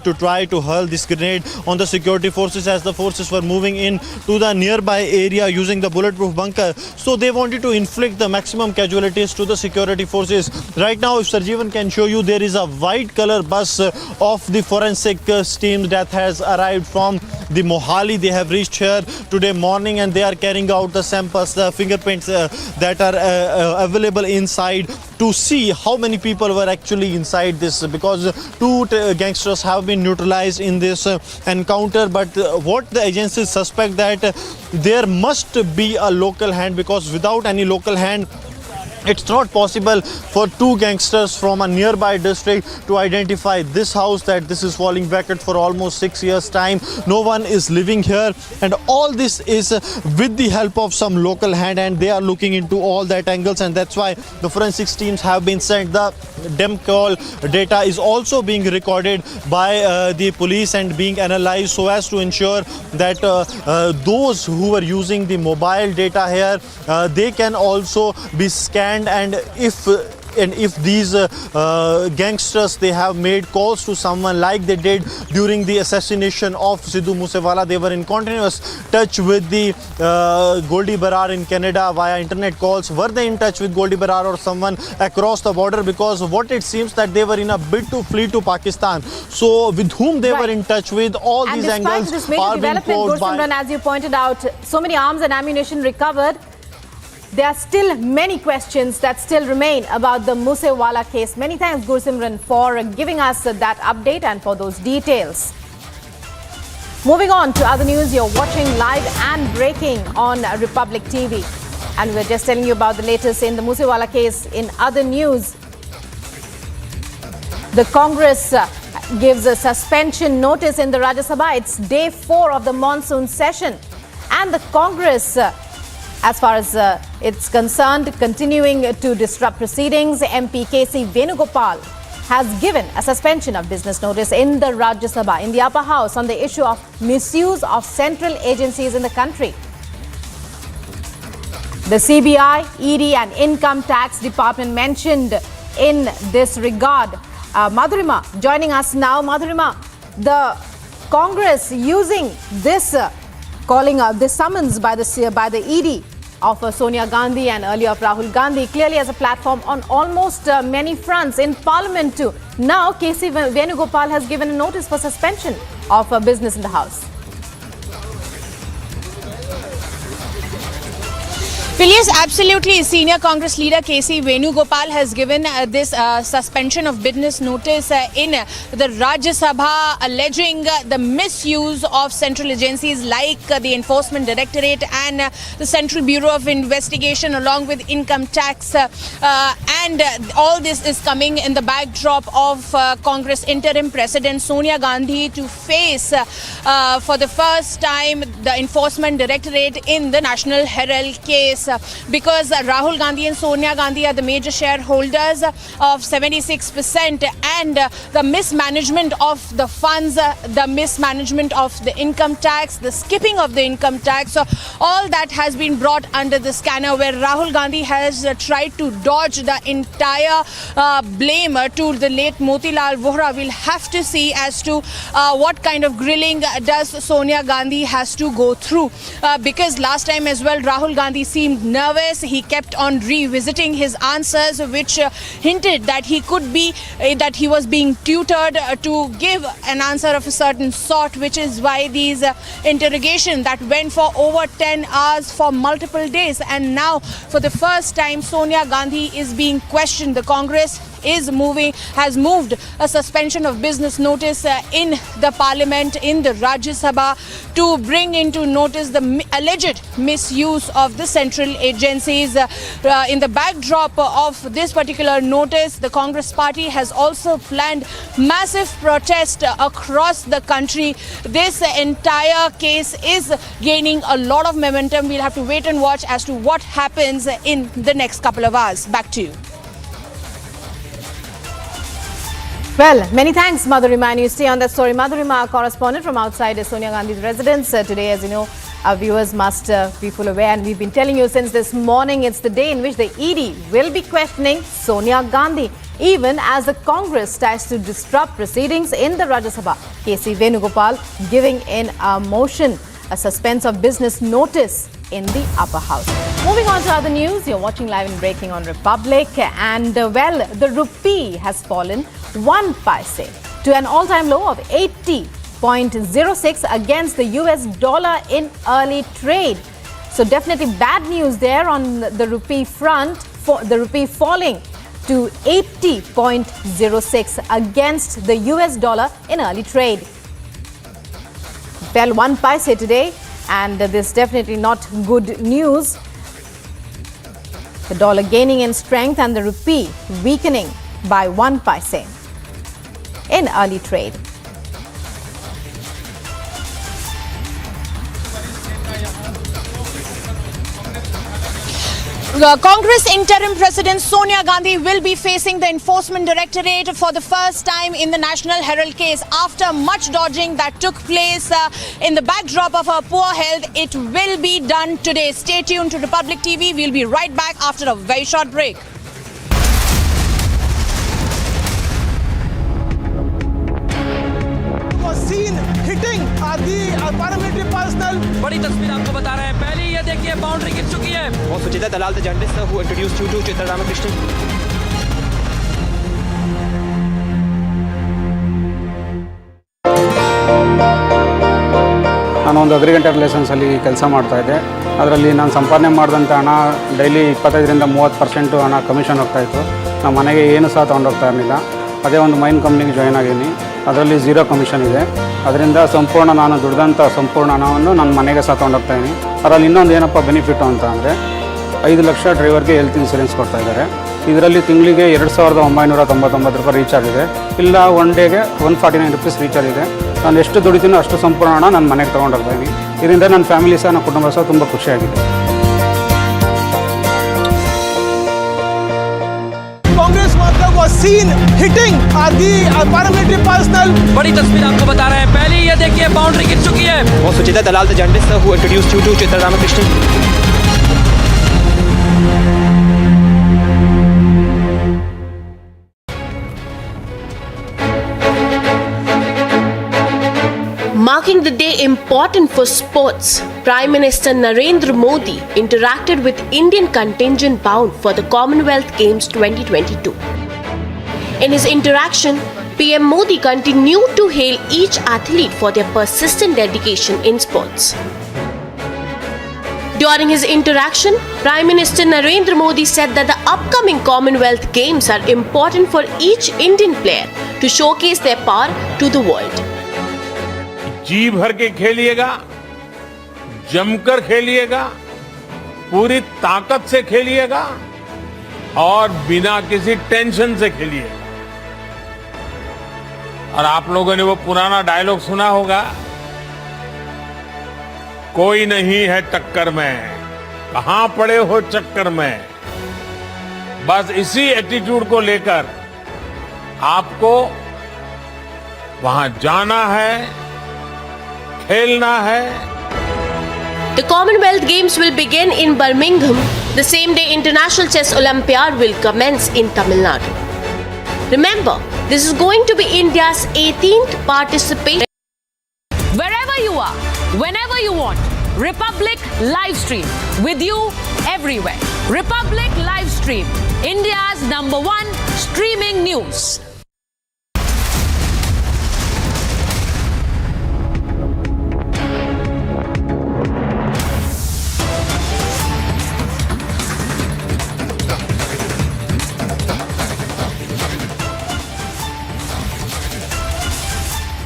to try to hurl this grenade on the security forces as the forces were moving in to the nearby area using the bulletproof bunker. So they wanted to inflict the maximum casualties to the security forces. Right now, if Sarjeevan can show you, there is a white color bus of the forensic team that has arrived from the Mohali. They have reached here today morning and they are carrying out the samples, the fingerprints that are available inside to see how many people were actually inside this, because two gangsters have been neutralized in this encounter. But what the agencies suspect that there must be a local hand, because without any local hand it's not possible for two gangsters from a nearby district to identify this house, that this is falling vacant for almost 6 years time. No one is living here, and all this is with the help of some local hand, and they are looking into all that angles, and that's why the forensics teams have been sent. The dem call data is also being recorded by the police and being analyzed so as to ensure that those who were using the mobile data here, they can also be scanned, and if these gangsters, they have made calls to someone like they did during the assassination of Sidhu Moosewala. They were in continuous touch with the Goldie Barar in Canada via internet calls. Were they in touch with Goldie Barar or someone across the border? Because what it seems that they were in a bid to flee to Pakistan. So with whom they were in touch with, all these angles this major are being development, told by... as you pointed out, so many arms and ammunition recovered. There are still many questions that still remain about the Moosewala case. Many thanks, Gursimran, for giving us that update and for those details. Moving on to other news, you're watching live and breaking on Republic TV. And we're just telling you about the latest in the Moosewala case. In other news, the Congress gives a suspension notice in the Rajya Sabha. It's day 4 of the monsoon session. And the Congress, as far as it's concerned, continuing to disrupt proceedings. MP KC Venugopal has given a suspension of business notice in the Rajya Sabha, in the upper house, on the issue of misuse of central agencies in the country. The CBI, ED and Income Tax Department mentioned in this regard. Madhurima joining us now. Madhurima, the Congress using this calling out this summons by the ED of Sonia Gandhi and earlier of Rahul Gandhi, clearly as a platform on almost many fronts in Parliament too. Now, KC Venugopal has given a notice for suspension of business in the House. Well, yes, absolutely. Senior Congress leader KC Venugopal has given this suspension of business notice in the Rajya Sabha, alleging the misuse of central agencies like the Enforcement Directorate and the Central Bureau of Investigation, along with income tax. And all this is coming in the backdrop of Congress interim President Sonia Gandhi to face for the first time the Enforcement Directorate in the National Herald case. Because Rahul Gandhi and Sonia Gandhi are the major shareholders of 76%, and the mismanagement of the funds, the mismanagement of the income tax, the skipping of the income tax, so all that has been brought under the scanner, where Rahul Gandhi has tried to dodge the entire blame to the late Motilal Vora. We'll have to see as to what kind of grilling does Sonia Gandhi has to go through, because last time as well Rahul Gandhi seemed nervous. He kept on revisiting his answers, which hinted that he could be that he was being tutored to give an answer of a certain sort, which is why these interrogation that went for over 10 hours for multiple days. And now for the first time Sonia Gandhi is being questioned. The Congress has moved a suspension of business notice in the Parliament, in the Rajya Sabha, to bring into notice the alleged misuse of the central agencies. In the backdrop of this particular notice, the Congress party has also planned massive protest across the country. This entire case is gaining a lot of momentum. We'll have to wait and watch as to what happens in the next couple of hours. Back to you. Well, many thanks, Madhurima, and you stay on that story. Madhurima, our correspondent from outside Sonia Gandhi's residence. Today, as you know, Our viewers must be full aware, and we've been telling you since this morning, it's the day in which the ED will be questioning Sonia Gandhi, even as the Congress tries to disrupt proceedings in the Rajya Sabha. KC Venugopal giving in a motion, a suspense of business notice in the upper house. Moving on to other news, you're watching live and breaking on Republic, and the rupee has fallen 1 paise to an all-time low of 80.06 against the US dollar in early trade. So definitely bad news there on the rupee front, for the rupee falling to 80.06 against the US dollar in early trade. Fell 1 paise today, and this is definitely not good news. The dollar gaining in strength and the rupee weakening by 1 paise in early trade. Congress interim President Sonia Gandhi will be facing the Enforcement Directorate for the first time in the National Herald case. After much dodging that took place in the backdrop of her poor health, it will be done today. Stay tuned to Republic TV. We'll be right back after a very short break. Seen hitting the paramilitary personnel. बड़ी तस्वीर आपको बता रहे हैं. पहले ये देखिए boundary गिर चुकी है. Was Suchita Dalal the journalist who introduced you to Chitra Ramakrishnan? ನಾನು ಒಂದು ಅಗ್ರಿಕಲ್ಚರ್ ರಿಲೇಷನ್ಸಲ್ಲಿ ಕೆಲಸ ಮಾಡ್ತಾಯಿದ್ದೆ. ಅದರಲ್ಲಿ ನಾನು ಸಂಪಾದನೆ ಮಾಡಿದಂಥ ಹಣ ಡೈಲಿ 25ರಿಂದ 30% ಹಣ ಕಮಿಷನ್ ಹೋಗ್ತಾಯಿತ್ತು. ನಮ್ಮ ಮನೆಗೆ ಏನು ಸಹ ತೊಗೊಂಡೋಗ್ತಾ ಇರಲಿಲ್ಲ. ಅದೇ ಒಂದು ಮೈನ್ ಕಂಪ್ನಿಗೆ ಜಾಯ್ನ್ ಆಗಿದ್ದೀನಿ. ಅದರಲ್ಲಿ 0 ಕಮಿಷನ್ ಇದೆ. ಅದರಿಂದ ಸಂಪೂರ್ಣ ನಾನು ದುಡ್ದಂಥ ಸಂಪೂರ್ಣ ಹಣವನ್ನು ನನ್ನ ಮನೆಗೆ ಸಹ ತೊಗೊಂಡೋಗ್ತಾಯಿದ್ದೀನಿ. ಅದರಲ್ಲಿ ಇನ್ನೊಂದು ಏನಪ್ಪ ಬೆನಿಫಿಟ್ಟು ಅಂತ ಅಂದರೆ 5 ಲಕ್ಷ ಡ್ರೈವರ್ಗೆ ಹೆಲ್ತ್ ಇನ್ಸೂರೆನ್ಸ್ ಕೊಡ್ತಾಯಿದ್ದಾರೆ. ಇದರಲ್ಲಿ ತಿಂಗಳಿಗೆ 2999 ರೂಪಾಯಿ ರೀಚಾರ್ಜ್ ಇದೆ. ಇಲ್ಲ ಒನ್ ಡೇಗೆ 149 ರುಪೀಸ್ ರೀಚಾರ್ಜ್ ಇದೆ. ನಾನು ಎಷ್ಟು ದುಡಿತೀನೋ ಅಷ್ಟು ಸಂಪೂರ್ಣ ಹಣ ನನ್ನ ಮನೆಗೆ ತೊಗೊಂಡೋಗ್ತಾಯಿದ್ದೀನಿ. ಇದರಿಂದ ನನ್ನ ಫ್ಯಾಮಿಲಿ ಸಹ ನನ್ನ ಕುಟುಂಬ ಸಹ ತುಂಬ ಖುಷಿಯಾಗಿದೆ. Congress worker was seen hitting the paramilitary personnel. बड़ी तस्वीर आपको बता रहे हैं. पहले ये देखिए बाउंड्री गिर चुकी है. Was Suchita Dalal the journalist who introduced you to Chitra Ramakrishnan? Marking the day important for sports, Prime Minister Narendra Modi interacted with Indian contingent bound for the Commonwealth Games 2022. In his interaction, PM Modi continued to hail each athlete for their persistent dedication in sports. During his interaction, Prime Minister Narendra Modi said that the upcoming Commonwealth Games are important for each Indian player to showcase their power to the world. जी भर के खेलिएगा, जमकर खेलिएगा, पूरी ताकत से खेलिएगा और बिना किसी tension से खेलिएगा. और आप लोगों ने वो पुराना डायलॉग सुना होगा, कोई नहीं है टक्कर में, कहां पड़े हो चक्कर में. बस इसी एटीट्यूड को लेकर आपको वहां जाना है, खेलना है. The Commonwealth Games will begin in Birmingham the same day International Chess Olympiad will commence in Tamil Nadu. Remember, this is going to be India's 18th participation. Wherever you are, whenever you want, Republic live stream with you everywhere. Republic live stream, India's #1 streaming news.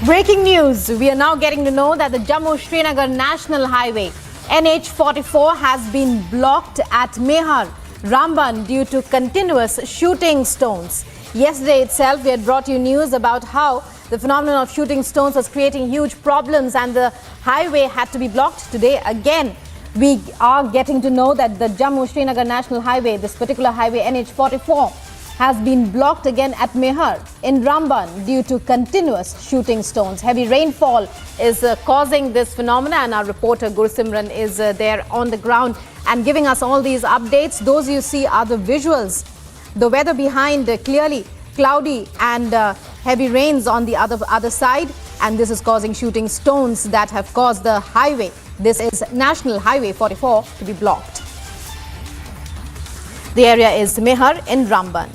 Breaking news, we are now getting to know that the Jammu-Srinagar National Highway NH44 has been blocked at Mehar, Ramban due to continuous shooting stones. Yesterday itself, we had brought you news about how the phenomenon of shooting stones was creating huge problems and the highway had to be blocked. Today again, we are getting to know that the Jammu-Srinagar National Highway, this particular highway NH44, has been blocked again at Mehar in Ramban due to continuous shooting stones. Heavy rainfall is causing this phenomenon, and our reporter Gursimran is there on the ground and giving us all these updates. Those you see are the visuals. The weather behind clearly cloudy and heavy rains on the other side, and this is causing shooting stones that have caused the highway. This is National Highway 44 to be blocked. The area is Mehar in Ramban.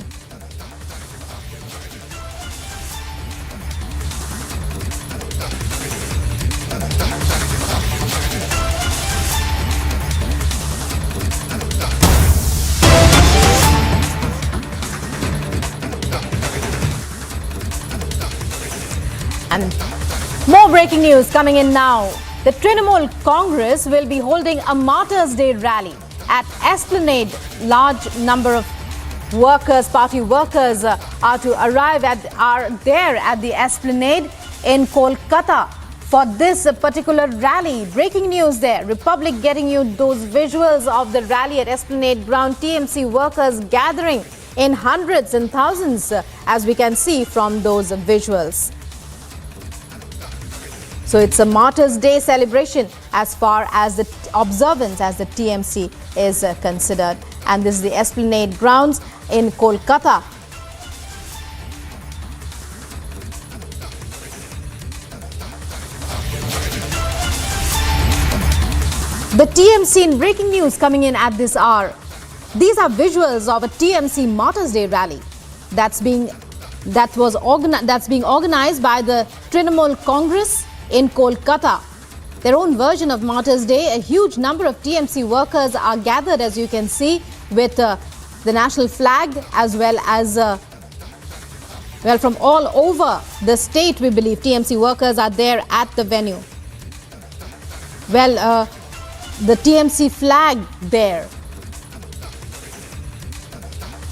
And more breaking news coming in now. The Trinamool Congress will be holding a Martyrs' Day rally at Esplanade. Large number of workers, party workers, are there at the Esplanade in Kolkata for this particular rally. Breaking news there. Republic getting you those visuals of the rally at Esplanade Ground. TMC workers gathering in hundreds and thousands, as we can see from those visuals. So it's a Martyrs' Day celebration as far as the observance as the TMC is considered. And this is the Esplanade grounds in Kolkata. The TMC in breaking news coming in at this hour. These are visuals of a TMC Martyrs' Day rally that's being organized by the Trinamool Congress in Kolkata. Their own version of Martyrs' Day. A huge number of TMC workers are gathered, as you can see, with the national flag, as well as from all over the state. We believe TMC workers are there at the venue. The TMC flag there.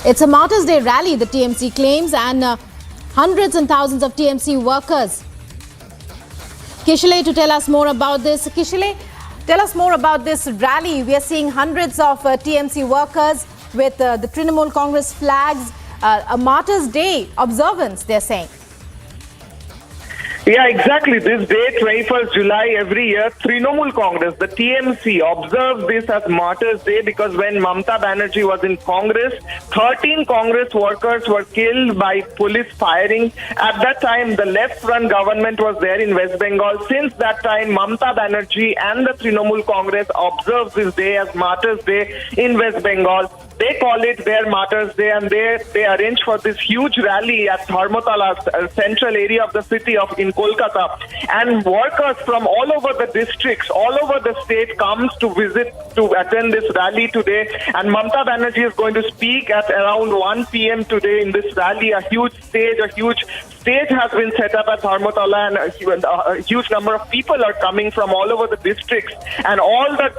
It's a Martyrs' Day rally, the TMC claims, and hundreds and thousands of TMC workers. Kishale to tell us more about this. Kishale, tell us more about this rally. We are seeing hundreds of TMC workers with the Trinamool Congress flags. A Martyrs' Day observance, they're saying. Yeah, exactly. This day, 21st July, every year, Trinamool Congress, the TMC, observes this as Martyrs' Day because when Mamata Banerjee was in Congress, 13 Congress workers were killed by police firing. At that time, the left-run government was there in West Bengal. Since that time, Mamata Banerjee and the Trinamool Congress observe this day as Martyrs' Day in West Bengal. They call it their Martyrs' Day, and they arrange for this huge rally at Dharmtala, central area of the city in Kolkata. And workers from all over the districts, all over the state comes to attend this rally today. And Mamata Banerjee is going to speak at around 1 p.m. today in this rally. A huge stage has been set up at Dharmtala, and a huge number of people are coming from all over the districts. And all the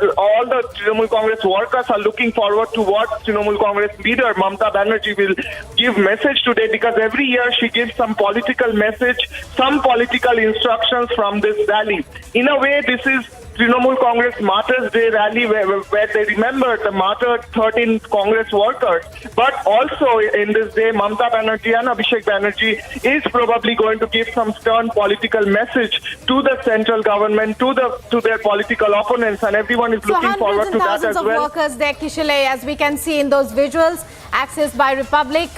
Trinamool Congress workers are looking forward to what Trinamool Congress leader Mamata Banerjee will give message today, because every year she gives some political message, some political instructions from this rally. In a way, this is Trinamool Congress Martyrs' Day rally where they remember the martyred 13 Congress workers. But also in this day, Mamata Banerjee and Abhishek Banerjee is probably going to give some stern political message to the central government, to their political opponents, and everyone is looking forward to that as well. Hundreds and thousands of workers there, Kishale, as we can see in those visuals, accessed by Republic,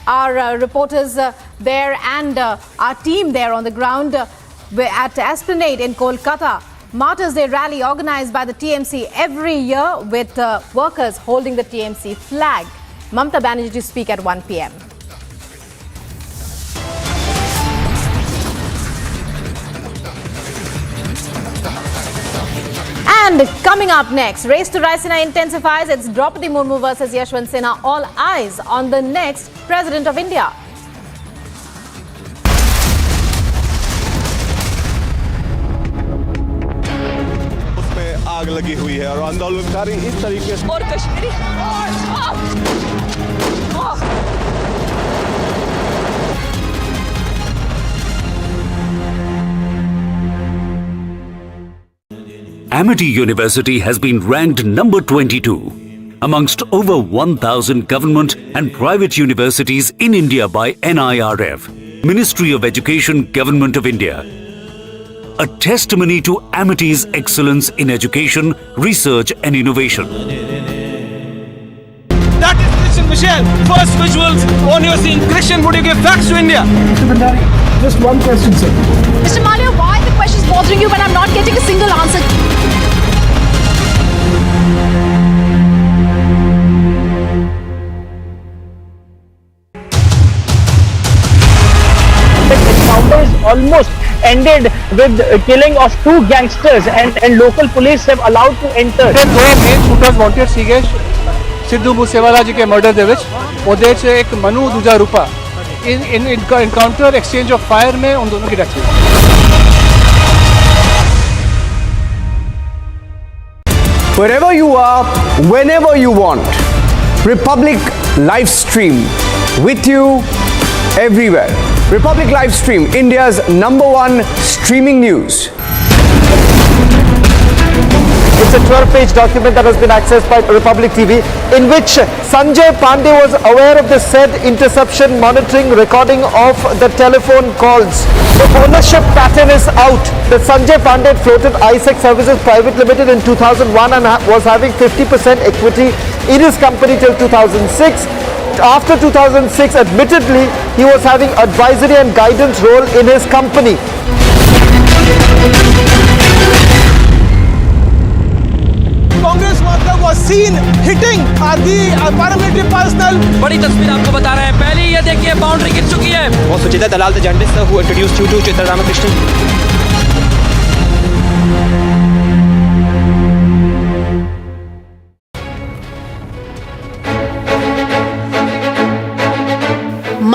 our reporters there and our team there on the ground at Esplanade in Kolkata. Martyrs' Day rally organized by the TMC every year with workers holding the TMC flag. Mamata Banerjee to speak at 1 p.m. And coming up next, race to Raisina intensifies. It's Draupadi Murmu versus Yashwant Sinha. All eyes on the next President of India. आग लगी हुई है और आंदोलनकारी इस तरीके से और Kashmiri Amity University has been ranked number 22 amongst over 1,000 government and private universities in India by NIRF, Ministry of Education, Government of India. A testimony to Amity's excellence in education, research and innovation. That is Christian Michelle. First visuals on your scene. Christian, would you give facts to India? Mr. Bhandari, just one question, sir. Mr. Malia, why are the questions bothering you when I'm not getting a single answer? Encounters almost ended with killing of 2 gangsters and local police have allowed to enter. ਦੋ main shooters wanted ਸੀਗੇ ਸਿੱਧੂ ਮੂਸੇਵਾਲਾ ਜੀ ਕੇ murder ਦੇ ਵਿੱਚ ਉਹਦੇ 'ਚ ਇੱਕ ਮਨੂ ਦੂਜਾ ਰੂਪਾ in encounter exchange of fire में उन दोनों की डेथ हुई. Wherever you are, whenever you want, Republic live stream with you everywhere. Republic live stream, India's #1 streaming news. It's a 12-page document that has been accessed by Republic TV, in which Sanjay Pandey was aware of the said interception monitoring recording of the telephone calls. The ownership pattern is out. The Sanjay Pandey floated ISEC Services Private Limited in 2001 and was having 50% equity in his company till 2006. After 2006, admittedly, he was having advisory and guidance role in his company. Congress worker was seen hitting the paramilitary personnel. बड़ी तस्वीर आपको बता रहे हैं. पहले ये देखिए boundary गिर चुकी है. Was Suchita Dalal, the journalist who introduced you to Chitra Ramakrishnan?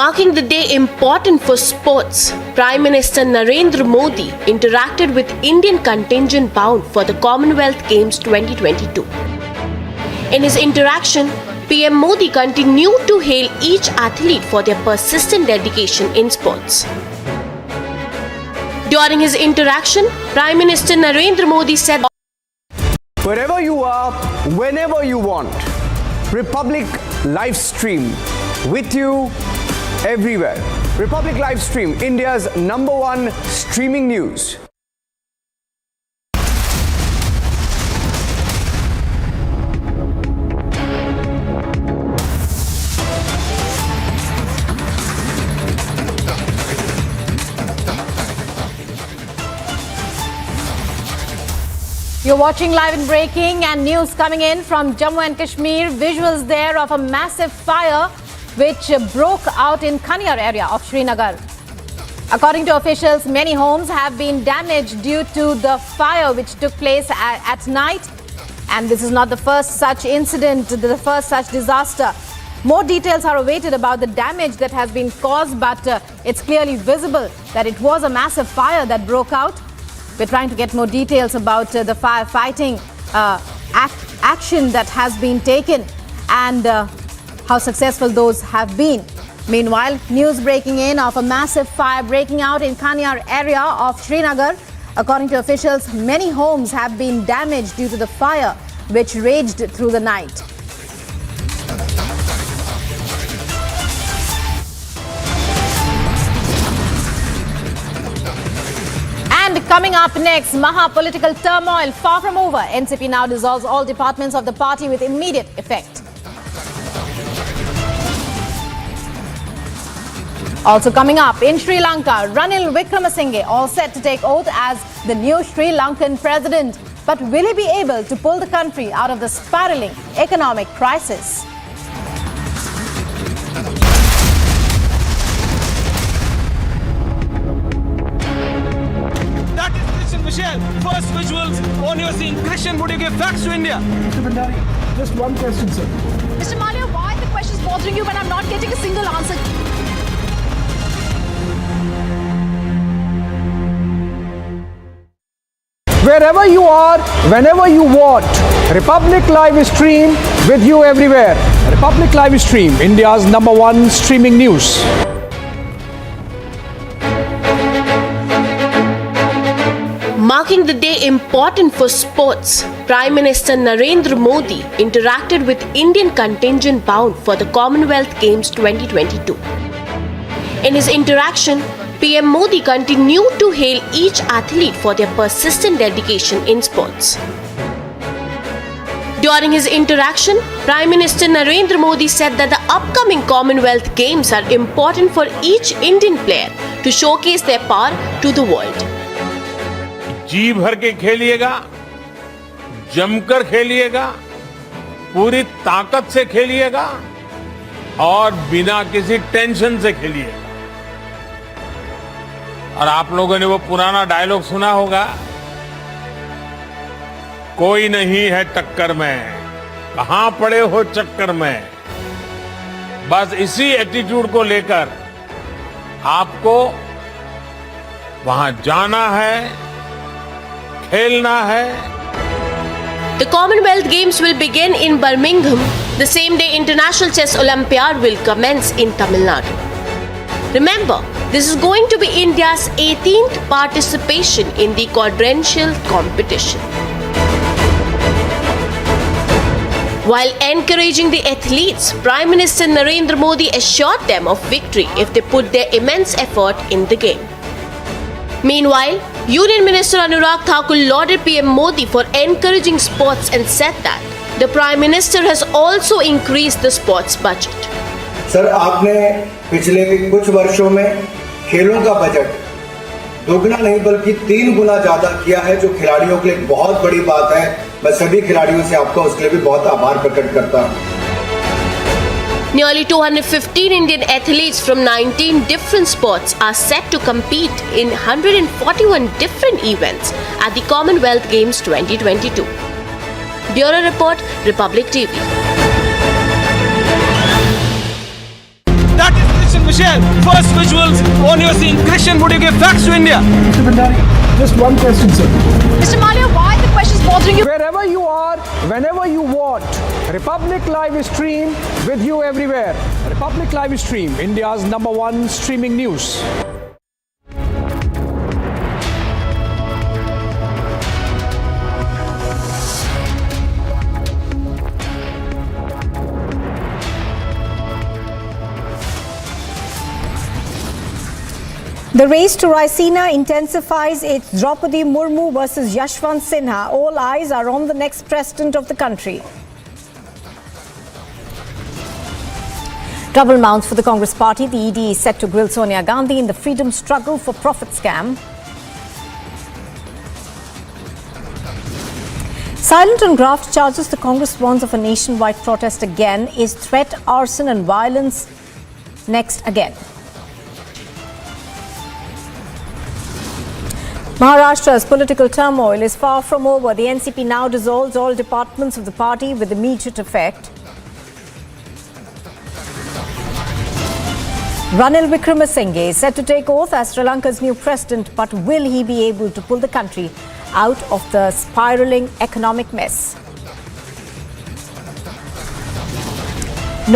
Marking the day important for sports, Prime Minister Narendra Modi interacted with Indian contingent bound for the Commonwealth Games 2022. In his interaction, PM Modi continued to hail each athlete for their persistent dedication in sports. During his interaction, Prime Minister Narendra Modi said, Wherever you are, whenever you want, Republic live stream with you everywhere. Republic live stream, India's #1 streaming news. You're watching Live and Breaking, and news coming in from Jammu and Kashmir. Visuals there of a massive fire which broke out in Kanyar area of Srinagar. According to officials, many homes have been damaged due to the fire which took place at night. And this is not the first such incident, the first such disaster. More details are awaited about the damage that has been caused, but it's clearly visible that it was a massive fire that broke out. We're trying to get more details about the firefighting action that has been taken and how successful those have been. Meanwhile, news breaking in of a massive fire breaking out in Kanyar area of Srinagar. According to officials, many homes have been damaged due to the fire which raged through the night. And coming up next, Maha political turmoil far from over. NCP now dissolves all departments of the party with immediate effect. Also coming up, in Sri Lanka, Ranil Wickremesinghe all set to take oath as the new Sri Lankan president. But will he be able to pull the country out of the spiraling economic crisis? That is Christian Michelle. First visuals on your scene. Christian, would you give facts to India? Mr. Bhandari, just one question, sir. Mr. Malia, why are the questions bothering you when I'm not getting a single answer? Wherever you are, whenever you want, Republic Live Stream with you everywhere. Republic Live Stream, India's #1 streaming news. Marking Marking the day important for sports, Prime Minister Narendra Modi interacted with Indian contingent bound for the Commonwealth Games 2022. In his interaction, PM Modi continued to hail each athlete for their persistent dedication in sports. During his interaction, Prime Minister Narendra Modi said that the upcoming Commonwealth Games are important for each Indian player to showcase their power to the world. जी भर के खेलिएगा, जमकर खेलिएगा, पूरी ताकत से खेलिएगा और बिना किसी tension से खेलिएगा। और आप लोगों ने वो पुराना डायलॉग सुना होगा, कोई नहीं है टक्कर में, कहां पड़े हो चक्कर में। बस इसी एटीट्यूड को लेकर आपको वहां जाना है, खेलना है। The Commonwealth Games will begin in Birmingham. The same day International Chess Olympiad will commence in Tamil Nadu. Remember, this is going to be India's 18th participation in the quadrennial competition. While encouraging the athletes, Prime Minister Narendra Modi assured them of victory if they put their immense effort in the game. Meanwhile, Union Minister Anurag Thakur lauded PM Modi for encouraging sports and said that the Prime Minister has also increased the sports budget. Sir, आपने पिछले कुछ वर्षों में खेलों का budget दोगुना नहीं बल्कि 3 गुना ज्यादा किया है, जो खिलाड़ियों के लिए बहुत बड़ी बात है। मैं सभी खिलाड़ियों से आपका उसके लिए भी बहुत आभार प्रकट करता हूं। Nearly 215 Indian athletes from 19 different sports are set to compete in 141 different events at the Commonwealth Games 2022. Bureau Report, Republic TV. That is Christian Michelle. First visuals on your scene. Christian, would you give facts to India? Mr. Bhandari, just one question, sir. Mr. Malia, why the question is bothering you? Wherever you are, whenever you want, Republic Live is streamed with you everywhere. Republic Live is streamed, India's #1 streaming news. The race to Raisina intensifies. It's Draupadi Murmu versus Yashwant Sinha. All eyes are on the next president of the country. Trouble mounts for the Congress party. The ED is set to grill Sonia Gandhi in the freedom struggle for profit scam. Silent on graft charges the Congress warns of a nationwide protest again. Is threat, arson and violence next again? Maharashtra's political turmoil is far from over. The NCP now dissolves all departments of the party with immediate effect. Ranil Wickremesinghe is set to take oath as Sri Lanka's new president, but will he be able to pull the country out of the spiraling economic mess?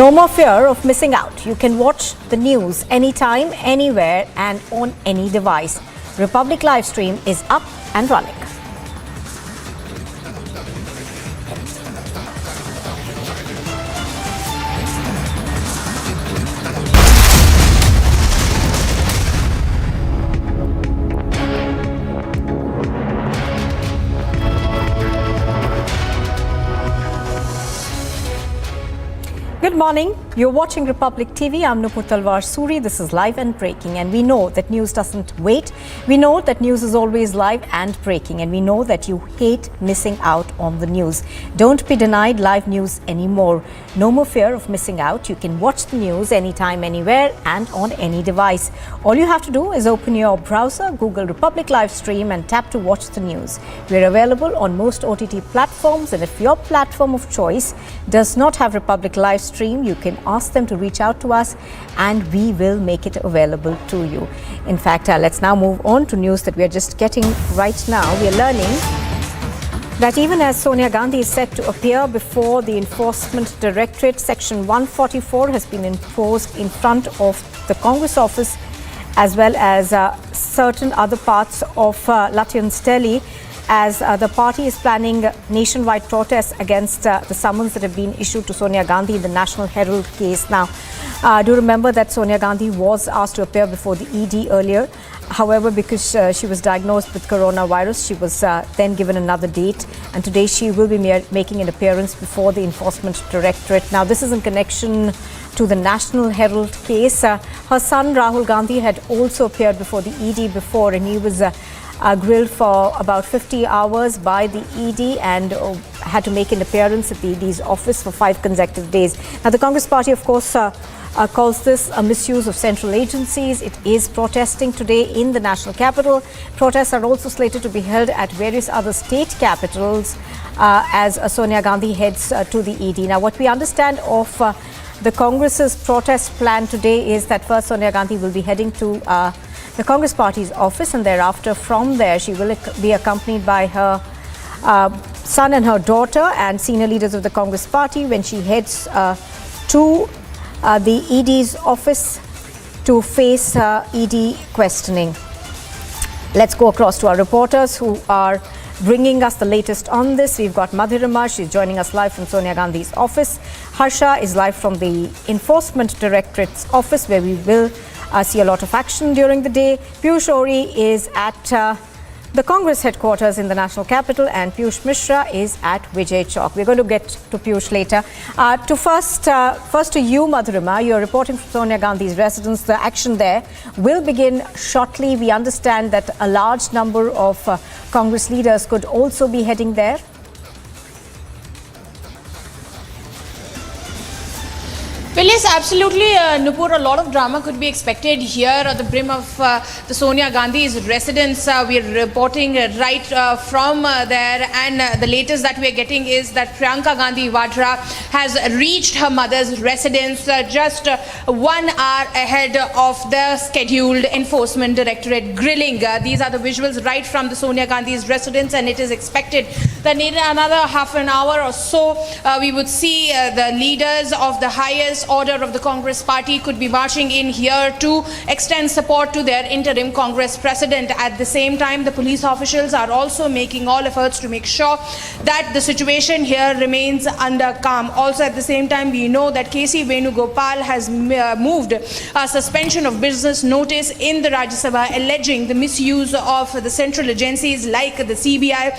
No more fear of missing out. You can watch the news anytime, anywhere and on any device. Republic live stream is up and running. Good morning. You're watching Republic TV. I'm Nupur Talwar Suri. This is live and breaking, and we know that news doesn't wait. We know that news is always live and breaking, and we know that you hate missing out on the news. Don't be denied live news anymore. No more fear of missing out. You can watch the news anytime, anywhere, and on any device. All you have to do is open your browser, Google Republic Live Stream, and tap to watch the news. We're available on most OTT platforms, and if your platform of choice does not have Republic Live Stream, you can ask them to reach out to us and we will make it available to you. In fact, let's now move on to news that we are just getting right now. We are learning that even as Sonia Gandhi is set to appear before the Enforcement Directorate, Section 144 has been imposed in front of the Congress office as well as certain other parts of Lutyens' Delhi. as the party is planning nationwide protests against the summons that have been issued to Sonia Gandhi in the National Herald case. Now, do remember that Sonia Gandhi was asked to appear before the ED earlier. However, because she was diagnosed with coronavirus, she was then given another date, and today she will be making an appearance before the Enforcement Directorate. Now, this is in connection to the National Herald case. Her son Rahul Gandhi had also appeared before the ED before, and he was grilled for about 50 hours by the ED and had to make an appearance at the ED's office for 5 consecutive days. Now, the Congress party, of course, calls this a misuse of central agencies. It is protesting today in the national capital. Protests are also slated to be held at various other state capitals as Sonia Gandhi heads to the ED. Now, what we understand of the Congress's protest plan today is that first Sonia Gandhi will be heading to the Congress party's office, and thereafter from there she will be accompanied by her son and her daughter and senior leaders of the Congress party when she heads to the ED's office to face ED questioning. Let's go across to our reporters who are bringing us the latest on this. We've got Madhurima, she's joining us live from Sonia Gandhi's office. Harsha is live from the Enforcement Directorate's office, where we will see a lot of action during the day. Piyush Ori is at the Congress headquarters in the national capital, and Piyush Mishra is at Vijay Chowk. We're going to get to Piyush later. First to you, Madhurima. You're reporting from Sonia Gandhi's residence. The action there will begin shortly. We understand that a large number of Congress leaders could also be heading there. Well, yes, absolutely, Nupur. A lot of drama could be expected here at the brim of the Sonia Gandhi's residence. We are reporting right from there, and the latest that we are getting is that Priyanka Gandhi Vadra has reached her mother's residence just 1 hour ahead of the scheduled Enforcement Directorate grilling. These are the visuals right from the Sonia Gandhi's residence, and it is expected that in another half an hour or so, we would see the leaders of the highest order of the Congress party could be marching in here to extend support to their interim Congress president. At the same time, the police officials are also making all efforts to make sure that the situation here remains under calm. Also, at the same time, we know that KC Venugopal has moved a suspension of business notice in the Rajya Sabha, alleging the misuse of the central agencies like the CBI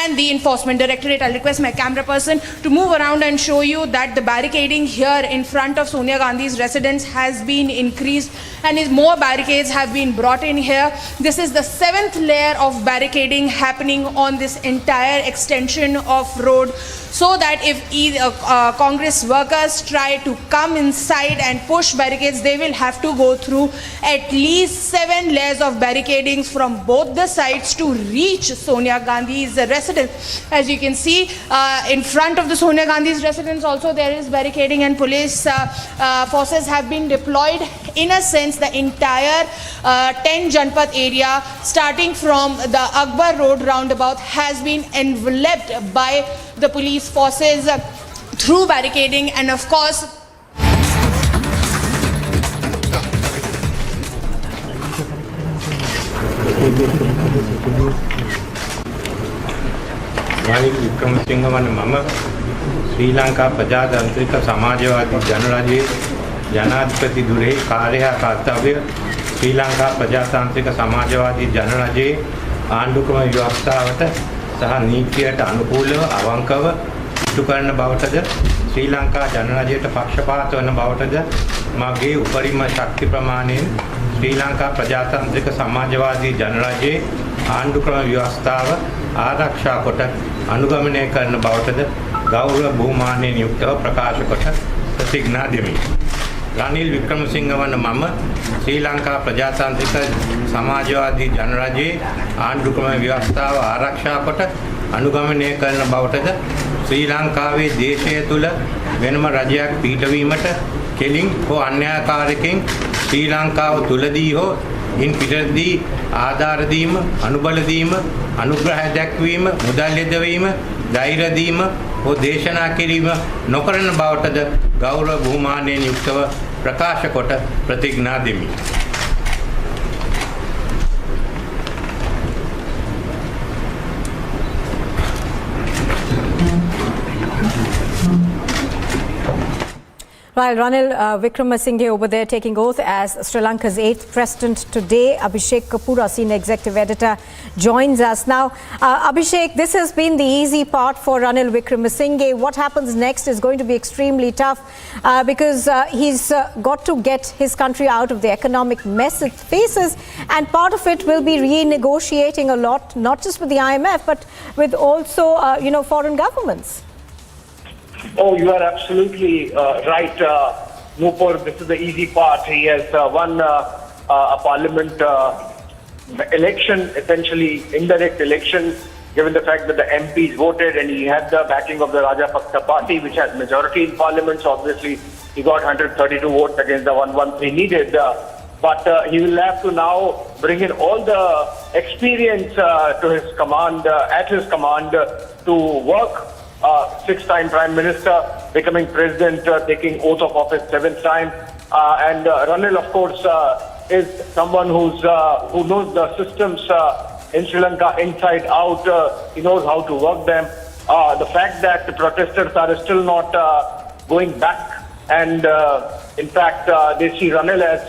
and the Enforcement Directorate. I'll request my camera person to move around and show you that the barricading here in front of Sonia Gandhi's residence has been increased, and more barricades have been brought in here. This is the 7th layer of barricading happening on this entire extension of road, so that if Congress workers try to come inside and push barricades, they will have to go through at least 7 layers of barricadings from both the sides to reach Sonia Gandhi's residence. As you can see, in front of the Sonia Gandhi's residence also there is barricading, and police forces have been deployed. In a sense, the entire 10 Janpath area, starting from the Akbar Road roundabout, has been enveloped by the police forces through barricading, and of course ශ්‍රී ලංකා ප්‍රජාතන්ත්‍රික සමාජවාදී ජනරජයේ ජනාධිපති දුරේ කාර්ය හා කර්තව්‍ය ශ්‍රී ලංකා ප්‍රජාතාන්ත්‍රික සමාජවාදී ජනරජයේ ආණ්ඩුක්‍රම ව්‍යවස්ථාවට සහ නීතියට අනුකූලව අවංකව ඉටු කරන බවටද ශ්‍රී ලංකා ජනරජයට පක්ෂපාත වන බවටද මගේ උපරිම ශක්ති ප්‍රමාණයෙන් ශ්‍රී ලංකා ප්‍රජාතන්ත්‍රික සමාජවාදී ජනරජයේ ආණ්ඩුක්‍රම ව්‍යවස්ථාව ආරක්ෂා කොට අනුගමනය කරන බවටද ගෞරව බහුමානයෙන් යුක්තව ප්‍රකාශ කොට ප්‍රතිඥා දෙමි. රනිල් වික්‍රමසිංහ වන මම ශ්‍රී ලංකා ප්‍රජාතාන්ත්‍රික සමාජවාදී ජනරජයේ ආණ්ඩුක්‍රම ව්‍යවස්ථාව ආරක්ෂා කොට අනුගමනය කරන බවටද ශ්‍රී ලංකාවේ දේශය තුල වෙනම රජයක් පිහිටවීමට කෙලින් හෝ අන්‍යායකාරකෙන් ශ්‍රී ලංකාව තුලදී හෝ ඉන් පිටදී ආධාර දීම, අනුබල දීම, අනුග්‍රහය දැක්වීම, මුදල් යොදවීම, ධෛර්ය දීම හෝ දේශනා කිරීම නොකරන බවටද ගෞරව බහුමානයෙන් යුක්තව ප්‍රකාශ කොට ප්‍රතිඥා දෙමි. While Ranil Wickremesinghe over there taking oath as Sri Lanka's 8th president today, Abhishek Kapoor, senior executive editor, joins us now. Abhishek, this has been the easy part for Ranil Wickremesinghe. What happens next is going to be extremely tough because he's got to get his country out of the economic mess it faces, and part of it will be renegotiating a lot, not just with the IMF, but with also, foreign governments. Oh, you are absolutely right, Nupur. This is the easy part. He has won a parliament election, essentially indirect election, given the fact that the MPs voted and he had the backing of the Rajapaksa party, which has majority in parliament. So obviously he got 132 votes against the 113 needed. But he will have to now bring in all the experience to his command, at his command, to work. 6th-time Prime Minister, becoming President, taking oath of office 7th time. And Ranil, of course, is someone who knows the systems in Sri Lanka inside out. He knows how to work them. The fact that the protesters are still not going back, and in fact, they see Ranil as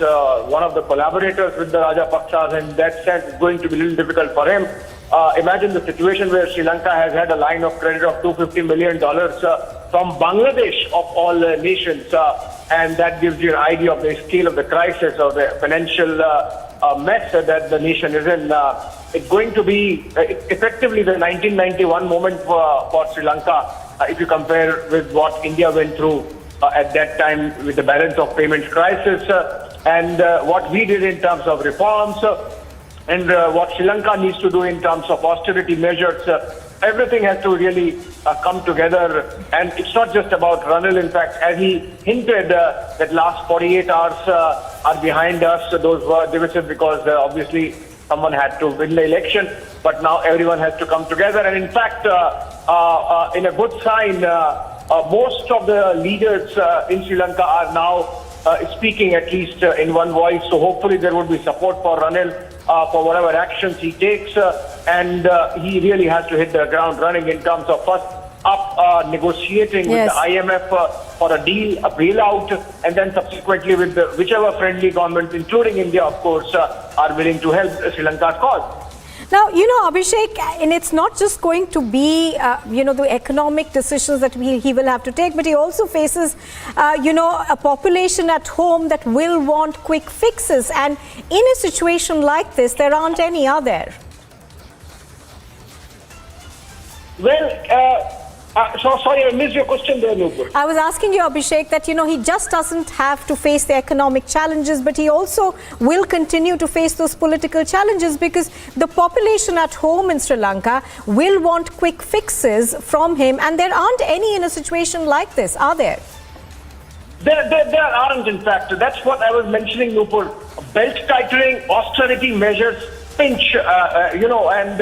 one of the collaborators with the Rajapaksas, and in that sense, it's going to be a little difficult for him. Imagine the situation where Sri Lanka has had a line of credit of $250 million from Bangladesh of all nations, and that gives you an idea of the scale of the crisis or the financial mess that the nation is in. It's going to be effectively the 1991 moment for Sri Lanka, if you compare with what India went through at that time with the balance of payments crisis, and what we did in terms of reforms, and what Sri Lanka needs to do in terms of austerity measures. Everything has to really come together. And it's not just about Ranil. In fact, as he hinted, that last 48 hours are behind us. Those were divisive because obviously someone had to win the election. But now everyone has to come together. And in fact, in a good sign, most of the leaders in Sri Lanka are now speaking at least in one voice. So hopefully there would be support for Ranil for whatever actions he takes, and he really has to hit the ground running in terms of first up negotiating with the IMF for a deal, a bailout, and then subsequently with whichever friendly governments, including India, of course, are willing to help Sri Lanka's cause. Now, Abhishek, and it's not just going to be, the economic decisions that he will have to take, but he also faces, a population at home that will want quick fixes. And in a situation like this, there aren't any, are there? Well, sorry, I missed your question there, Nupur. I was asking you, Abhishek, that, he just doesn't have to face the economic challenges, but he also will continue to face those political challenges because the population at home in Sri Lanka will want quick fixes from him, and there aren't any in a situation like this, are there? There aren't, in fact. That's what I was mentioning, Nupur. Belt tightening, austerity measures, pinch, and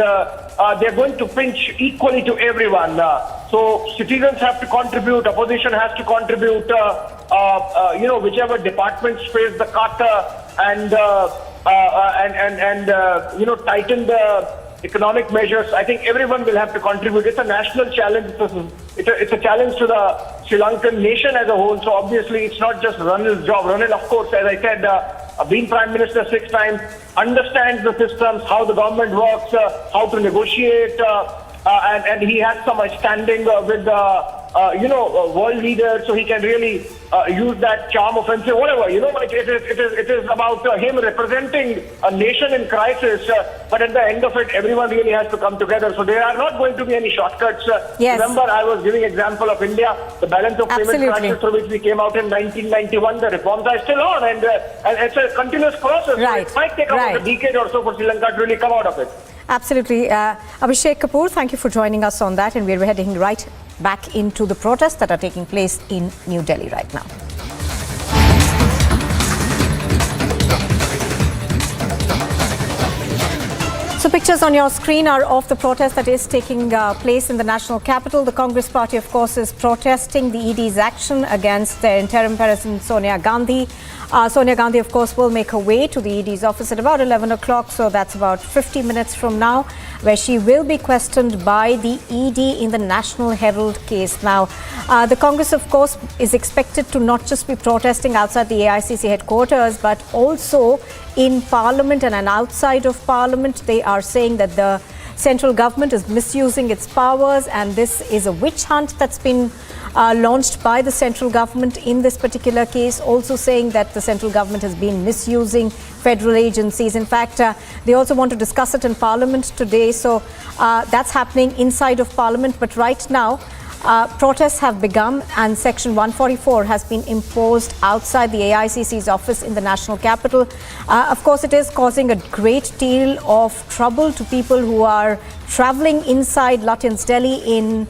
they're going to pinch equally to everyone. So citizens have to contribute, opposition has to contribute, whichever departments face the cut and tighten the economic measures. I think everyone will have to contribute. It's a national challenge. It's a challenge to the Sri Lankan nation as a whole. So obviously it's not just Ranil's job. Ranil, of course, as I said, being Prime Minister 6 times, understands the systems, how the government works, how to negotiate, and he has some standing with world leaders, so he can really use that charm offensive, whatever. It is about him representing a nation in crisis, but at the end of it, everyone really has to come together. So there are not going to be any shortcuts. Yes. Remember, I was giving example of India, the balance of payment crisis through which we came out in 1991. The reforms are still on, and it's a continuous process. Right. So it might take about a decade or so for Sri Lanka to really come out of it. Absolutely. Abhishek Kapoor, thank you for joining us on that, and we're heading right back into the protests that are taking place in New Delhi right now. So pictures on your screen are of the protest that is taking place in the national capital. The Congress party, of course, is protesting the ED's action against the interim president Sonia Gandhi. Sonia Gandhi, of course, will make her way to the ED's office at about 11 o'clock, so that's about 50 minutes from now, where she will be questioned by the ED in the National Herald case. Now, the Congress, of course, is expected to not just be protesting outside the AICC headquarters, but also in Parliament and outside of Parliament. They are saying that the central government is misusing its powers, and this is a witch hunt that's been launched by the central government in this particular case, also saying that the central government has been misusing federal agencies. In fact, they also want to discuss it in Parliament today, so that's happening inside of Parliament. But right now, protests have begun, and Section 144 has been imposed outside the AICC's office in the national capital. Of course, it is causing a great deal of trouble to people who are traveling inside Lutyens Delhi in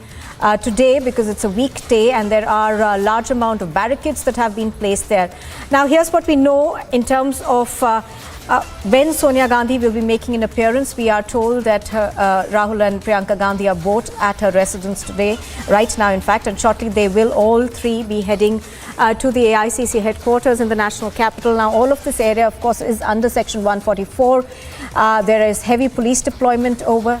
today, because it's a weekday and there are a large amount of barricades that have been placed there. Now, here's what we know in terms of when Sonia Gandhi will be making an appearance. We are told that Rahul and Priyanka Gandhi are both at her residence today, right now in fact, and shortly they will all three be heading to the AICC headquarters in the national capital. Now, all of this area, of course, is under Section 144. There is heavy police deployment over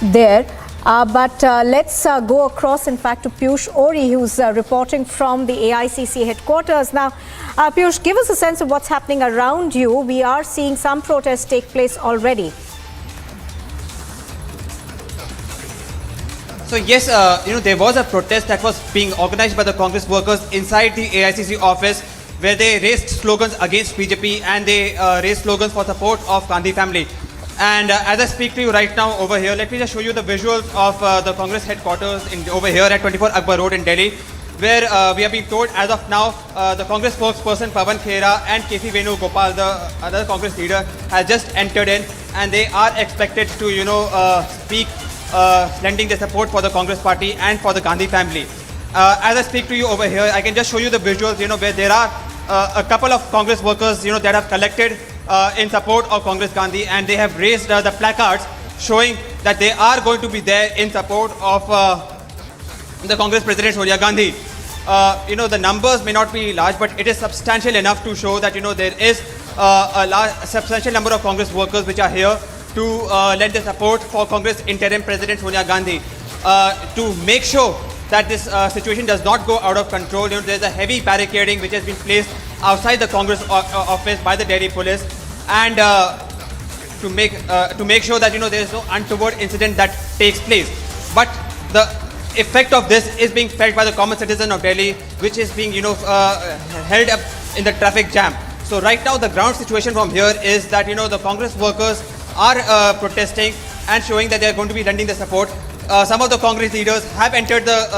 there. But let's go across, in fact, to Piyush Ori, who's reporting from the AICC headquarters. Now, Piyush, give us a sense of what's happening around you. We are seeing some protests take place already. So yes, there was a protest that was being organized by the Congress workers inside the AICC office, where they raised slogans against BJP and they raised slogans for support of Gandhi family. And as I speak to you right now over here, let me just show you the visuals of the Congress headquarters over here at 24 Akbar Road in Delhi, where we are being told as of now the Congress spokesperson Pawan Khera and KC Venugopal, the other Congress leader, has just entered in, and they are expected to speak, lending their support for the Congress party and for the Gandhi family. As I speak to you over here, I can just show you the visuals, where there are a couple of Congress workers, that have collected in support of Congress Gandhi, and they have raised the placards showing that they are going to be there in support of the Congress President Sonia Gandhi. The numbers may not be large, but it is substantial enough to show that there is a substantial number of Congress workers which are here to lend their support for Congress interim President Sonia Gandhi, to make sure that this situation does not go out of control. There is a heavy barricading which has been placed outside the Congress office by the Delhi police, and to make sure that there is no untoward incident that takes place. But the effect of this is being felt by the common citizen of Delhi, which is being held up in the traffic jam. So right now the ground situation from here is that the Congress workers are protesting and showing that they are going to be lending their support. Some of the Congress leaders have entered the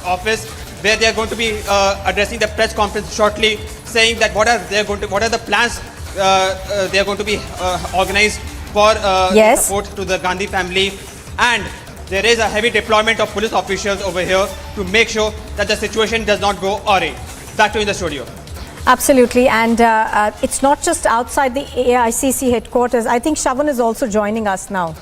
office, where they are going to be addressing the press conference shortly, saying that what are the plans they are going to be organized for support to the Gandhi family. And there is a heavy deployment of police officials over here to make sure that the situation does not go awry. Back to you in the studio. Absolutely, and it's not just outside the AICC headquarters. I think Shavan is also joining us now.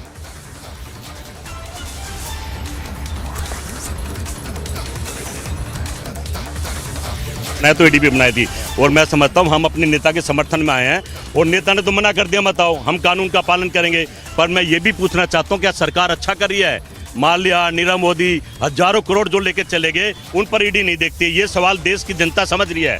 मैं तो ADP बनाई थी, और मैं समझता हूँ हम अपने नेता के समर्थन में आए हैं, और नेता ने तो मना कर दिया, बताओ हम कानून का पालन करेंगे। पर मैं ये भी पूछना चाहता हूँ, क्या सरकार अच्छा कर रही है? माल्या, नीरव मोदी हजारों करोड़ जो लेके चले गए, उन पर ईडी नहीं देखती। ये सवाल देश की जनता समझ रही है।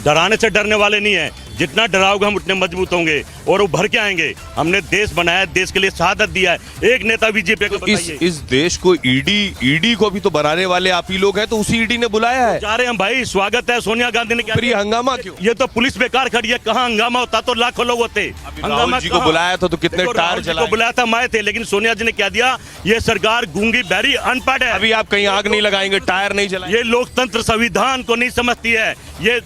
डराने से डरने वाले नहीं है, जितना डराओगे हम उतने मजबूत होंगे और उभर के आएंगे। हमने देश बनाया, देश के लिए शहादत दिया है। एक नेता बीजेपी को बताइए। इस देश को ईडी को भी तो बनाने वाले आप ही लोग हैं, तो उसी ईडी ने बुलाया है। जा रहे हैं भाई, स्वागत है। सोनिया गांधी ने फिर ये हंगामा क्यों? ये तो पुलिस बेकार खड़ी है, कहाँ हंगामा होता तो लाखों लोग होते। राहुल जी को बुलाया था तो कितने टायर चलाए? बुलाया था मैं थे, लेकिन सोनिया जी ने क्या दिया? ये सरकार गूंगी बहरी अनपढ़ है। अभी आप कहीं आग नहीं लगाएंगे, टायर नहीं जलाएंगे। ये लोकतंत्र संविधान को नहीं समझती है, ये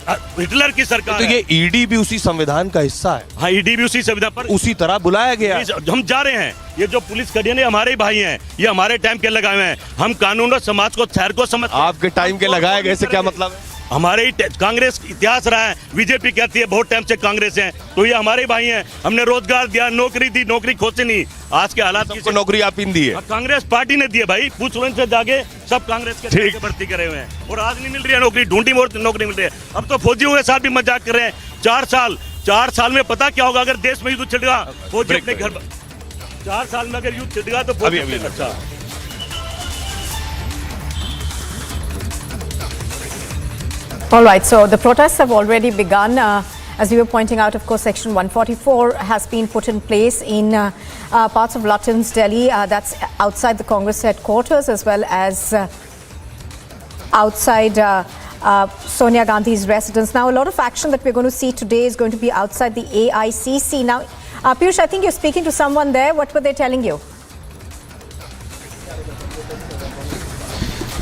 हिटलर की सरकार। तो ये ईडी भी उसी संविधान का हिस्सा है। हाँ, ईडी भी उसी संविधान पर उसी तरह बुलाया गया। हम जा रहे हैं, ये जो पुलिस कड़ी है हमारे भाई हैं, ये हमारे टाइम के लगाए हुए हैं। हम कानून और समाज को, शहर को समझ। आपके टाइम के लगाए गए से क्या मतलब है? हमारे ही कांग्रेस इतिहास रहा है। बीजेपी कहती है बहुत टाइम से कांग्रेस है, तो ये हमारे भाई हैं। हमने रोजगार दिया, नौकरी दी, नौकरी खोसे नहीं। आज के हालात की नौकरी आप इन दी है, कांग्रेस पार्टी ने दी है भाई। पूछ लो इनसे जाके, सब कांग्रेस के भर्ती करे हुए हैं और आज नहीं मिल रही है नौकरी। ढूंढी मोड़ नौकरी मिल रही है। अब तो फौजियों के साथ भी मजाक कर रहे हैं। 4 साल में पता क्या होगा अगर देश में युद्ध छिड़ेगा। फौजी अपने घर 4 साल में अगर युद्ध छिड़ेगा तो फौजी अच्छा। All right, so the protests have already begun. As we were pointing out, of course, Section 144 has been put in place in parts of Lutyens, Delhi. That's outside the Congress headquarters, as well as outside Sonia Gandhi's residence. Now, a lot of action that we're going to see today is going to be outside the AICC. Now, Piyush, I think you're speaking to someone there. What were they telling you?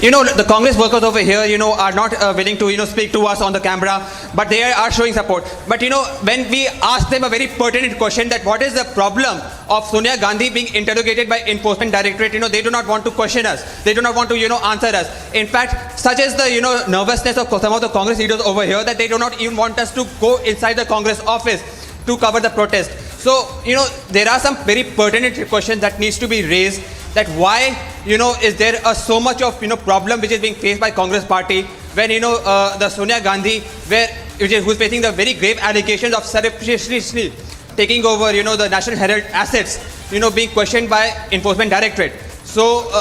You know, the Congress workers over here, you know, are not willing to, you know, speak to us on the camera, but they are showing support. But, you know, when we ask them a very pertinent question that what is the problem of Sonia Gandhi being interrogated by Enforcement Directorate, you know, they do not want to question us. They do not want to, you know, answer us. In fact, such is the, you know, nervousness of some of the Congress leaders over here that they do not even want us to go inside the Congress office to cover the protest. So, you know, there are some very pertinent questions that needs to be raised, that why, you know, is there so much of, you know, problem which is being faced by Congress party when, you know, the Sonia Gandhi, who's facing the very grave allegations of surreptitiously taking over, you know, the National Herald assets, you know, being questioned by Enforcement Directorate. So,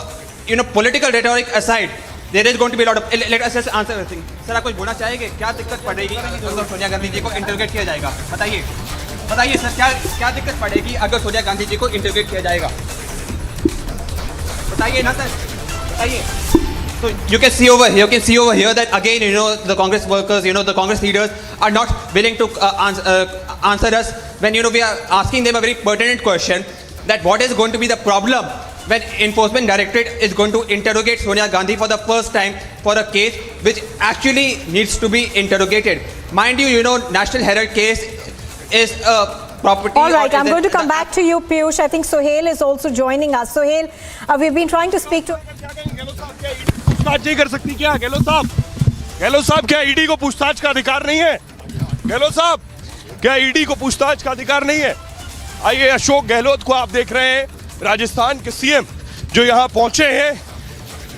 you know, political rhetoric aside, there is going to be a lot of, let us just answer everything. Sir, आप कुछ बोलना चाहेंगे? क्या दिक्कत पड़ेगी अगर सोनिया गांधी जी को interrogate किया जाएगा? बताइए सर, क्या दिक्कत पड़ेगी अगर सोनिया गांधी जी को इंटरोगेट किया जाएगा? बताइए ना सर, बताइए. So you can see over here that again, you know, the Congress workers, you know, the Congress leaders are not willing to answer us when, you know, we are asking them a very pertinent question that what is going to be the problem when Enforcement Directorate is going to interrogate Sonia Gandhi for the first time for a case which actually needs to be interrogated. Mind you, you know, National Herald case is a property. All right, I'm going to come back to you, Piyush. I think Sohail is also joining us. Sohail, we've been trying to speak to... पूछताछ नहीं कर सकती क्या गहलोत साहब क्या ED को पूछताछ का अधिकार नहीं है? गहलोत साहब क्या ईडी को पूछताछ का अधिकार नहीं है? आइए, अशोक गहलोत को आप देख रहे हैं, राजस्थान के सीएम जो यहाँ पहुंचे हैं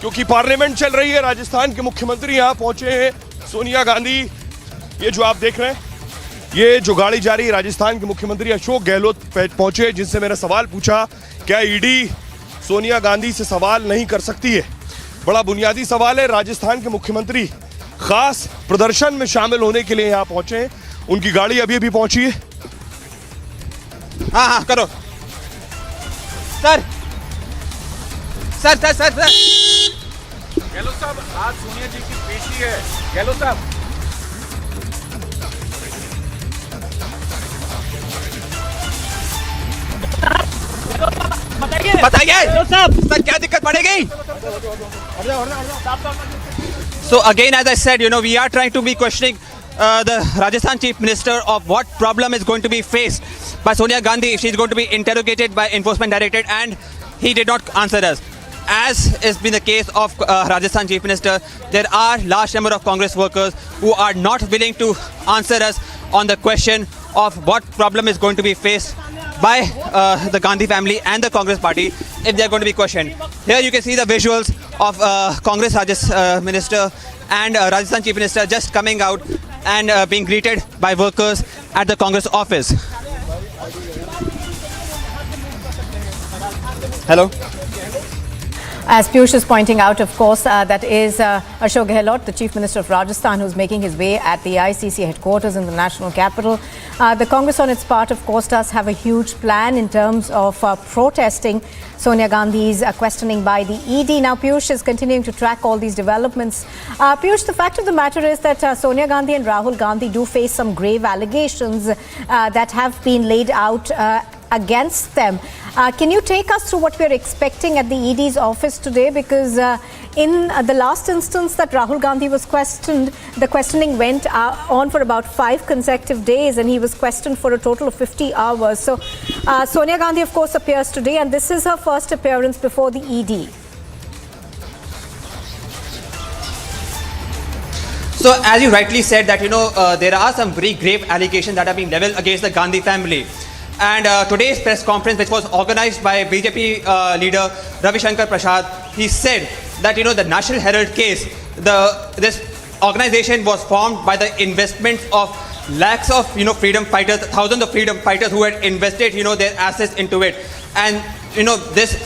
क्योंकि पार्लियामेंट चल रही है। राजस्थान के मुख्यमंत्री यहाँ पहुंचे हैं। सोनिया गांधी, ये जो आप देख रहे हैं, ये जो गाड़ी जा रही है, राजस्थान के मुख्यमंत्री अशोक गहलोत पहुंचे, जिनसे मैंने सवाल पूछा क्या ईडी सोनिया गांधी से सवाल नहीं कर सकती है। बड़ा बुनियादी सवाल है। राजस्थान के मुख्यमंत्री खास प्रदर्शन में शामिल होने के लिए यहाँ पहुंचे हैं। उनकी गाड़ी अभी अभी पहुंची है। हाँ करो सर। गहलोत साहब, आज सोनिया जी की पेशी है। गहलोत साहब, बताइए सर, क्या दिक्कत पड़ेगी? So again, as I said, you know, we are trying to be questioning the Rajasthan Chief Minister of what problem is going to be faced by Sonia Gandhi if she is going to be interrogated by Enforcement Directorate, and he did not answer us. As has been the case of Rajasthan Chief Minister, there are large number of Congress workers who are not willing to answer us on the question of what problem is going to be faced by the Gandhi family and the Congress party if they are going to be questioned. Here you can see the visuals of Congress Minister and Rajasthan Chief Minister just coming out and being greeted by workers at the Congress office. Hello. As Piyush is pointing out, of course, that is Ashok Gehlot, the Chief Minister of Rajasthan, who's making his way at the ICC headquarters in the national capital. The Congress, on its part, of course, does have a huge plan in terms of protesting Sonia Gandhi's questioning by the ED. Now, Piyush is continuing to track all these developments. Piyush, the fact of the matter is that Sonia Gandhi and Rahul Gandhi do face some grave allegations that have been laid out against them. Can you take us through what we're expecting at the ED's office today? Because in the last instance that Rahul Gandhi was questioned, the questioning went on for about 5 consecutive days, and he was questioned for a total of 50 hours. So Sonia Gandhi, of course, appears today, and this is her first appearance before the ED. So as you rightly said that, there are some very grave allegations that are being leveled against the Gandhi family. And today's press conference, which was organized by BJP leader Ravi Shankar Prasad, he said that, the National Herald case, this organization was formed by the investments of lakhs of, freedom fighters, thousands of freedom fighters who had invested, their assets into it. And, this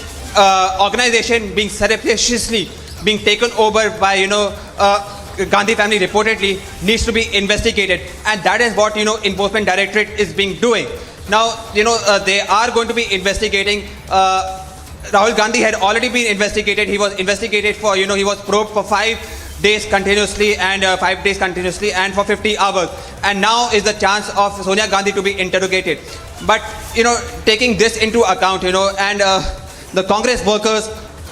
organization being surreptitiously being taken over by, Gandhi family reportedly needs to be investigated. And that is what, Enforcement Directorate is being doing. Now, they are going to be investigating. Rahul Gandhi had already been investigated. He was investigated for, he was probed for 5 days continuously and 5 days continuously and for 50 hours. And now is the chance of Sonia Gandhi to be interrogated. But, taking this into account, and the Congress workers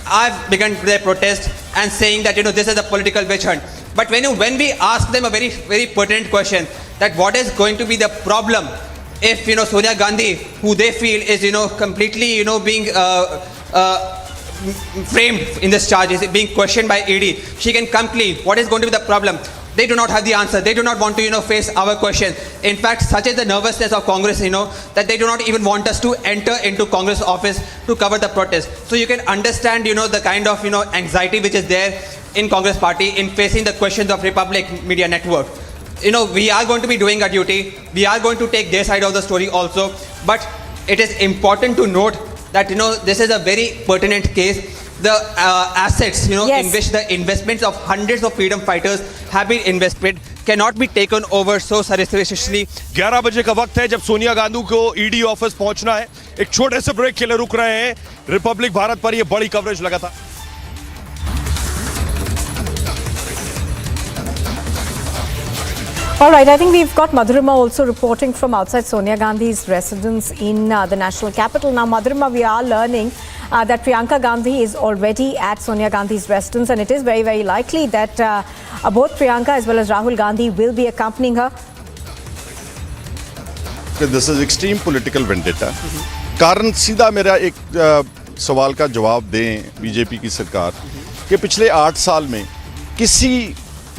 have begun their protest and saying that, this is a political witch hunt. But when we ask them a very, very pertinent question, that what is going to be the problem if, Sonia Gandhi, who they feel is, completely, being framed in this charge, is being questioned by ED, she can come clean. What is going to be the problem? They do not have the answer. They do not want to, face our question. In fact, such is the nervousness of Congress, that they do not even want us to enter into Congress office to cover the protest. So you can understand, the kind of, anxiety which is there in Congress party in facing the questions of Republic Media Network. We are going to be doing our duty. We are going to take their side of the story also. But it is important to note that, this is a very pertinent case. The assets, Yes. in which the investments of hundreds of freedom fighters have been invested cannot be taken over so surreptitiously. 11 बजे का वक्त है जब सोनिया गांधी को ED office पहुंचना है। एक छोटे से ब्रेक के लिए रुक रहे हैं। रिपब्लिक भारत पर ये बड़ी कवरेज लगातार। All right, I think we've got Madhurima also reporting from outside Sonia Gandhi's residence in the national capital. Now, Madhurima, we are learning that Priyanka Gandhi is already at Sonia Gandhi's residence, and it is very, very likely that both Priyanka as well as Rahul Gandhi will be accompanying her. This is extreme political vendetta. कारण सीधा मेरा एक सवाल का जवाब दें BJP की सरकार कि पिछले 8 साल में किसी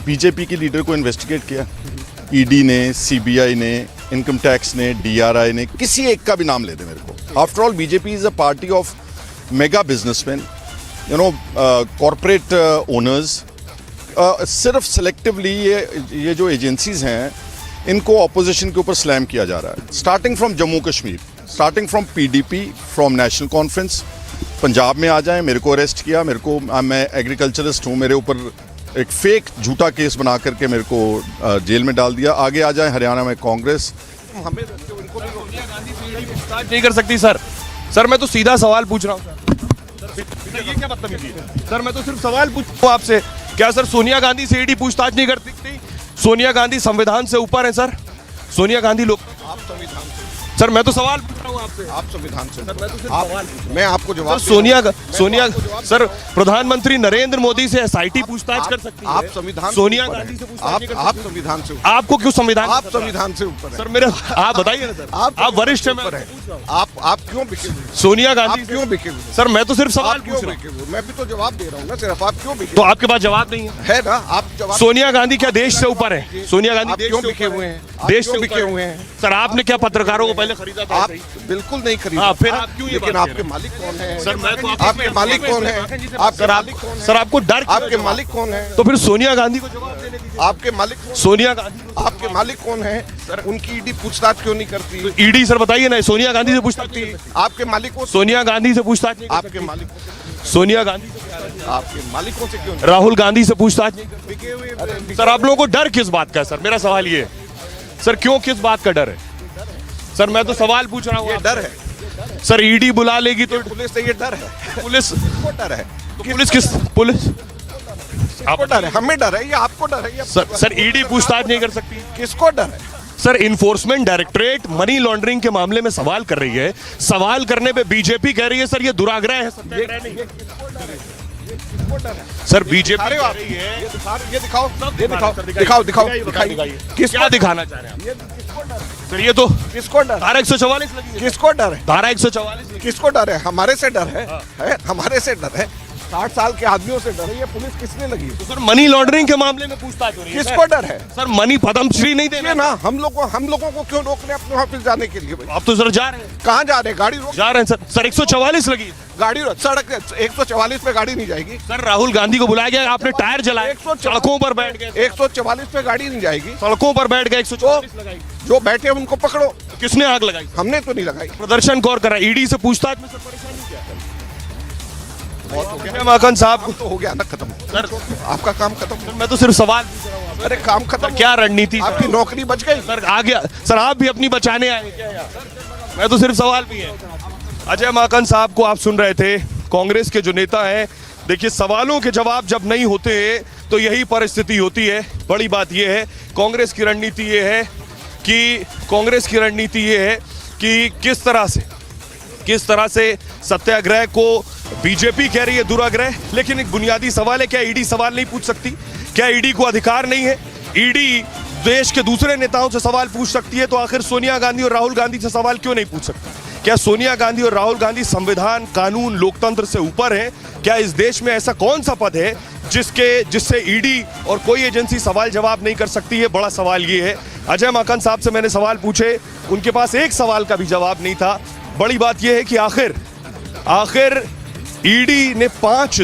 बीजेपी के लीडर को इन्वेस्टिगेट किया? ईडी ने, सीबीआई ने, इनकम टैक्स ने, डीआरआई ने, किसी एक का भी नाम ले दे मेरे को। After all BJP is a party of mega businessman, corporate owners. सिर्फ सेलेक्टिवली ये जो एजेंसीज हैं इनको ऑपोजिशन के ऊपर स्लैम किया जा रहा है, starting from Jammu Kashmir, starting from PDP, from national conference. Punjab में आ जाएं, मेरे को अरेस्ट किया, मैं एग्रीकल्चरिस्ट हूँ, मेरे ऊपर एक फेक झूठा केस बना करके मेरे को जेल में डाल दिया। आगे आ जाए हरियाणा में कांग्रेस। हमें सोनिया गांधी से ईडी पूछताछ नहीं कर सकती सर। सर मैं तो सीधा सवाल पूछ रहा हूँ सर। ये क्या बदतमीजी है सर? मैं तो सिर्फ सवाल पूछ रहा हूँ आपसे। क्या सर सोनिया गांधी से ईडी पूछताछ नहीं कर सकती? सोनिया गांधी संविधान से ऊपर है सर। सोनिया गांधी लोग आप संविधान से सर, मैं तो सवाल पूछ रहा हूँ आपसे। आप संविधान से सर, मैं तो सिर्फ सवाल मैं आपको जवाब सोनिया सर, प्रधानमंत्री नरेंद्र मोदी से एसआईटी पूछताछ कर सकती है। आप संविधान सोनिया गांधी से पूछताछ नहीं कर सकती। आप संविधान से आपको क्यों संविधान? आप संविधान से ऊपर सर मेरे आप बताइए ना सर। आप वरिष्ठ हैं, आप क्यों बिके हुए? सोनिया गांधी क्यों बिके हुए? सर मैं तो सिर्फ सवाल पूछ रहा हूँ। मैं भी तो जवाब दे रहा हूँ ना, सिर्फ आप क्यों बिके? तो आपके पास जवाब नहीं है ना? आप जवाब। सोनिया गांधी क्या देश से ऊपर है? सोनिया गांधी क्यों बिके हुए हैं? देश से बिके हुए हैं सर। आपने क्या पत्रकारों को पहले खरीदा था? बिल्कुल नहीं खरीदा। फिर आप क्यों? लेकिन आपके मालिक कौन है सर? मैं तो आपके मालिक कौन है? सर आपको डर? आपके मालिक कौन है? तो फिर सोनिया गांधी को जवाब देने दीजिए। आपके मालिक सोनिया गांधी, आपके मालिक कौन है सर? उनकी ईडी पूछताछ क्यों नहीं करती? तो ईडी सर बताइए ना, सोनिया गांधी से पूछताछ नहीं? आपके मालिक को सोनिया गांधी से पूछताछ नहीं? आपके मालिक सोनिया गांधी आपके मालिकों से क्यों? राहुल गांधी से पूछताछ नहीं? सर आप लोगों को डर किस बात का है सर? मेरा सवाल ये है सर, क्यों, किस बात का डर है सर? मैं तो सवाल पूछ रहा हूँ। डर है सर, ईडी बुला लेगी तो पुलिस से ये डर है? पुलिस को डर है? तो पुलिस किस? पुलिस आपको डर है? हमें डर है या आपको डर है? सर ईडी पूछताछ नहीं कर सकती? किसको डर है sir? Enforcement directorate money laundering के मामले में सवाल कर रही है। सवाल करने पे बीजेपी कह रही है सर ये दुराग्रह है, सत्याग्रह नहीं है। सर बीजेपी कह रही है। ये दिखाओ, दिखाइए। क्या दिखाना चाह रहे हैं सर? ये तो किसको डर? धारा 144 लगी है। किसको डर है? धारा 144 किसको डर है? हमारे से डर है? हमारे से डर है? 60 साल के आदमियों से डरे, ये पुलिस किसने लगी? तो सर मनी लॉन्ड्रिंग के मामले में पूछताछ हो रही है। किसको डर है? सर मनी पद्मश्री नहीं देना ना, हम लोगों को क्यों रोक रहे अपने ऑफिस जाने के लिए? आप तो सर जा रहे हैं। कहाँ जा रहे हैं? गाड़ी रोक जा रहे हैं सर 144 लगी गाड़ी, सड़क 144 पे गाड़ी नहीं जाएगी सर। राहुल गांधी को बुलाया गया, आपने टायर जलाए, सड़कों पर बैठ गए। 144 पे गाड़ी नहीं जाएगी, सड़कों पर बैठ गए। 144 लगाई, जो बैठे उनको पकड़ो। किसने आग लगाई? हमने तो नहीं लगाई। प्रदर्शन कौन कर रहा है? ईडी से पूछताछ में सर परेशानी क्या है? माकन साहब तो हो गया ना खत्म सर, आपका काम खत्म। सर मैं तो सिर्फ सवाल पूछ रहा हूँ। अरे काम खत्म, क्या रणनीति? आपकी नौकरी बच गई सर। आ गया सर, आप भी अपनी बचाने आए क्या यार? मैं तो सिर्फ सवाल भी है। अजय माकन साहब को आप सुन रहे थे, कांग्रेस के जो नेता हैं। देखिए, सवालों के जवाब जब नहीं होते तो यही परिस्थिति होती है। बड़ी बात यह है, कांग्रेस की रणनीति ये है कि किस तरह से सत्याग्रह को बीजेपी कह रही है दुराग्रह। लेकिन एक बुनियादी सवाल है, क्या ईडी सवाल नहीं पूछ सकती? क्या ईडी को अधिकार नहीं है? ईडी देश के दूसरे नेताओं से सवाल पूछ सकती है, तो आखिर सोनिया गांधी और राहुल गांधी से सवाल क्यों नहीं पूछ सकती? क्या सोनिया गांधी और राहुल गांधी संविधान, कानून, लोकतंत्र से ऊपर हैं? क्या इस देश में ऐसा कौन सा पद है जिससे ईडी और कोई एजेंसी सवाल जवाब नहीं कर सकती है? बड़ा सवाल ये है। अजय माकन साहब से मैंने सवाल पूछे, उनके पास एक सवाल का भी जवाब नहीं था। बड़ी बात यह है कि आखिर ईडी ने 5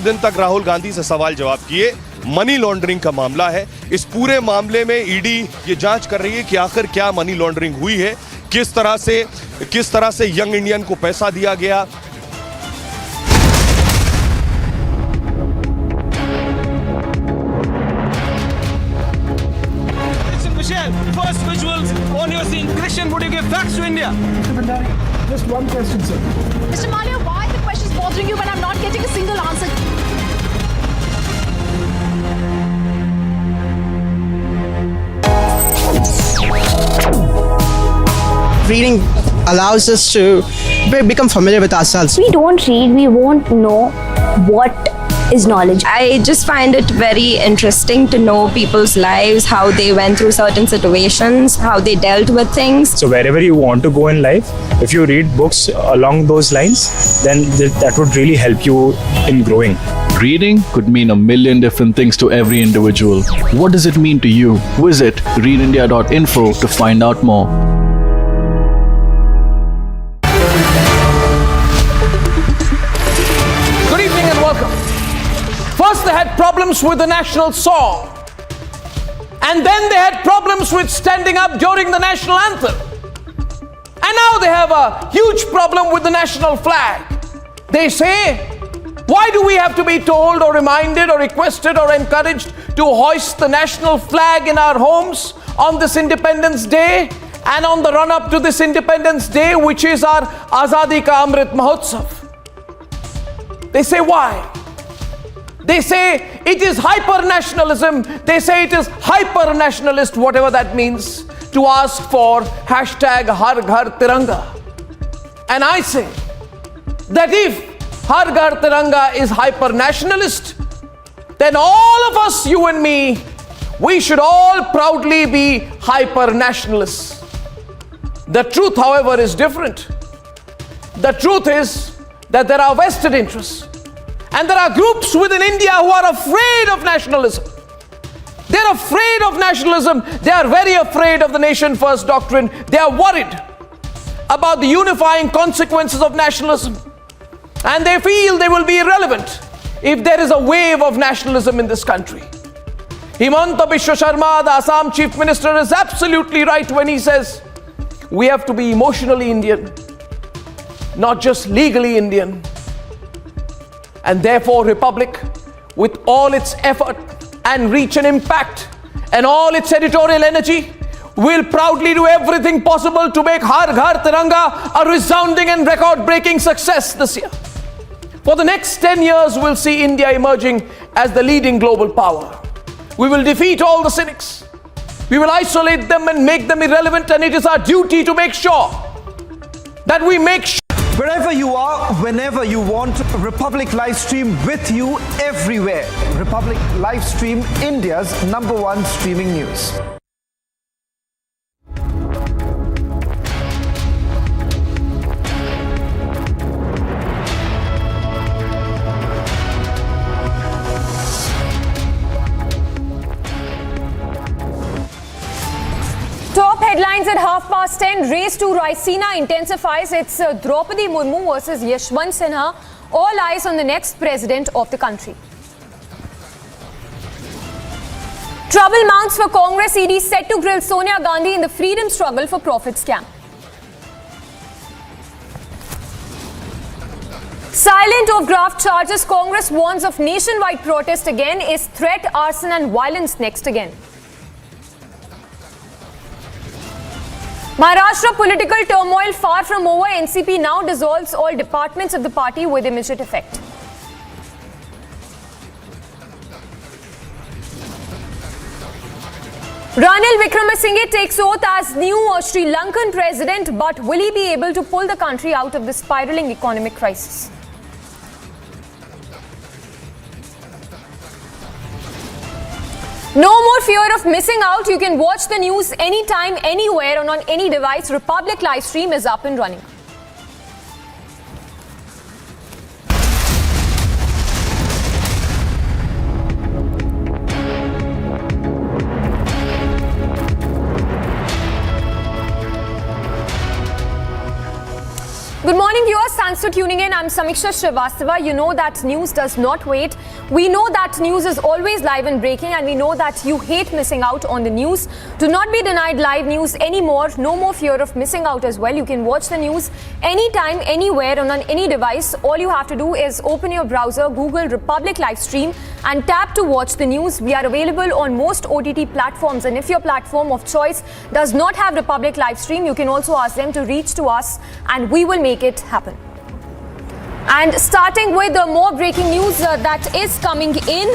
दिन तक राहुल गांधी से सवाल जवाब किए। मनी लॉन्ड्रिंग का मामला है। इस पूरे मामले में ईडी ये जांच कर रही है कि आखिर क्या मनी लॉन्ड्रिंग हुई है, किस तरह से यंग इंडियन को पैसा दिया गया। First visuals on your scene. Christian, would you give facts to India? Mr. Bhandari, just one question, sir. Mr. Malia, why the question is bothering you when I'm not getting a single answer? Reading allows us to become familiar with ourselves. We don't read, we won't know what is knowledge. I just find it very interesting to know people's lives, how they went through certain situations, how they dealt with things. So wherever you want to go in life, if you read books along those lines, then that would really help you in growing. Reading could mean a million different things to every individual. What does it mean to you? Visit readindia.info to find out more. Good evening and welcome. First, they had problems with the national song, and then they had problems with standing up during the national anthem, and now they have a huge problem with the national flag. They say, why do we have to be told or reminded or requested or encouraged to hoist the national flag in our homes on this Independence Day and on the run-up to this Independence Day, which is our Azadi Ka Amrit Mahotsav? They say, why? They say it is hyper-nationalism. They say it is hyper-nationalist, whatever that means, to ask for hashtag Har Ghar Tiranga. And I say that if Har Ghar Tiranga is hyper-nationalist, then all of us, you and me, we should all proudly be hyper-nationalists. The truth, however, is different. The truth is that there are vested interests. And there are groups within India who are afraid of nationalism. They're afraid of nationalism. They are very afraid of the nation first doctrine. They are worried about the unifying consequences of nationalism. And they feel they will be irrelevant if there is a wave of nationalism in this country. Himanta Biswa Sharma, the Assam Chief Minister, is absolutely right when he says we have to be emotionally Indian, not just legally Indian. And therefore, Republic, with all its effort and reach and impact and all its editorial energy, will proudly do everything possible to make Har Ghar Tiranga a resounding and record-breaking success this year. For the next 10 years, we'll see India emerging as the leading global power. We will defeat all the cynics. We will isolate them and make them irrelevant, and it is our duty to make sure that we make sure. Wherever you are, whenever you want, Republic Livestream with you everywhere. Republic Livestream, India's #1 streaming news. +10 race to Raisina intensifies. It's Draupadi Murmu versus Yashwant Sinha. All eyes on the next president of the country. Trouble mounts for Congress. ED set to grill Sonia Gandhi in the freedom struggle for profit scam. Silent of graft charges, Congress warns of nationwide protest again. Is threat, arson and violence next again? Maharashtra political turmoil far from over. NCP now dissolves all departments of the party with immediate effect. Ranil Wickremesinghe takes oath as new Sri Lankan president, but will he be able to pull the country out of the spiraling economic crisis? No more fear of missing out. You can watch the news anytime, anywhere, and on any device. Republic live stream is up and running. Good morning, viewers. Thanks for tuning in. I'm Samiksha Srivastava. You know that news does not wait. We know that news is always live and breaking, and we know that you hate missing out on the news. Do not be denied live news anymore. No more fear of missing out as well. You can watch the news anytime, anywhere, and on any device. All you have to do is open your browser, Google Republic Live Stream, and tap to watch the news. We are available on most OTT platforms, and if your platform of choice does not have Republic Live Stream, you can also ask them to reach to us, and we will make it happen. And starting with more breaking news that is coming in,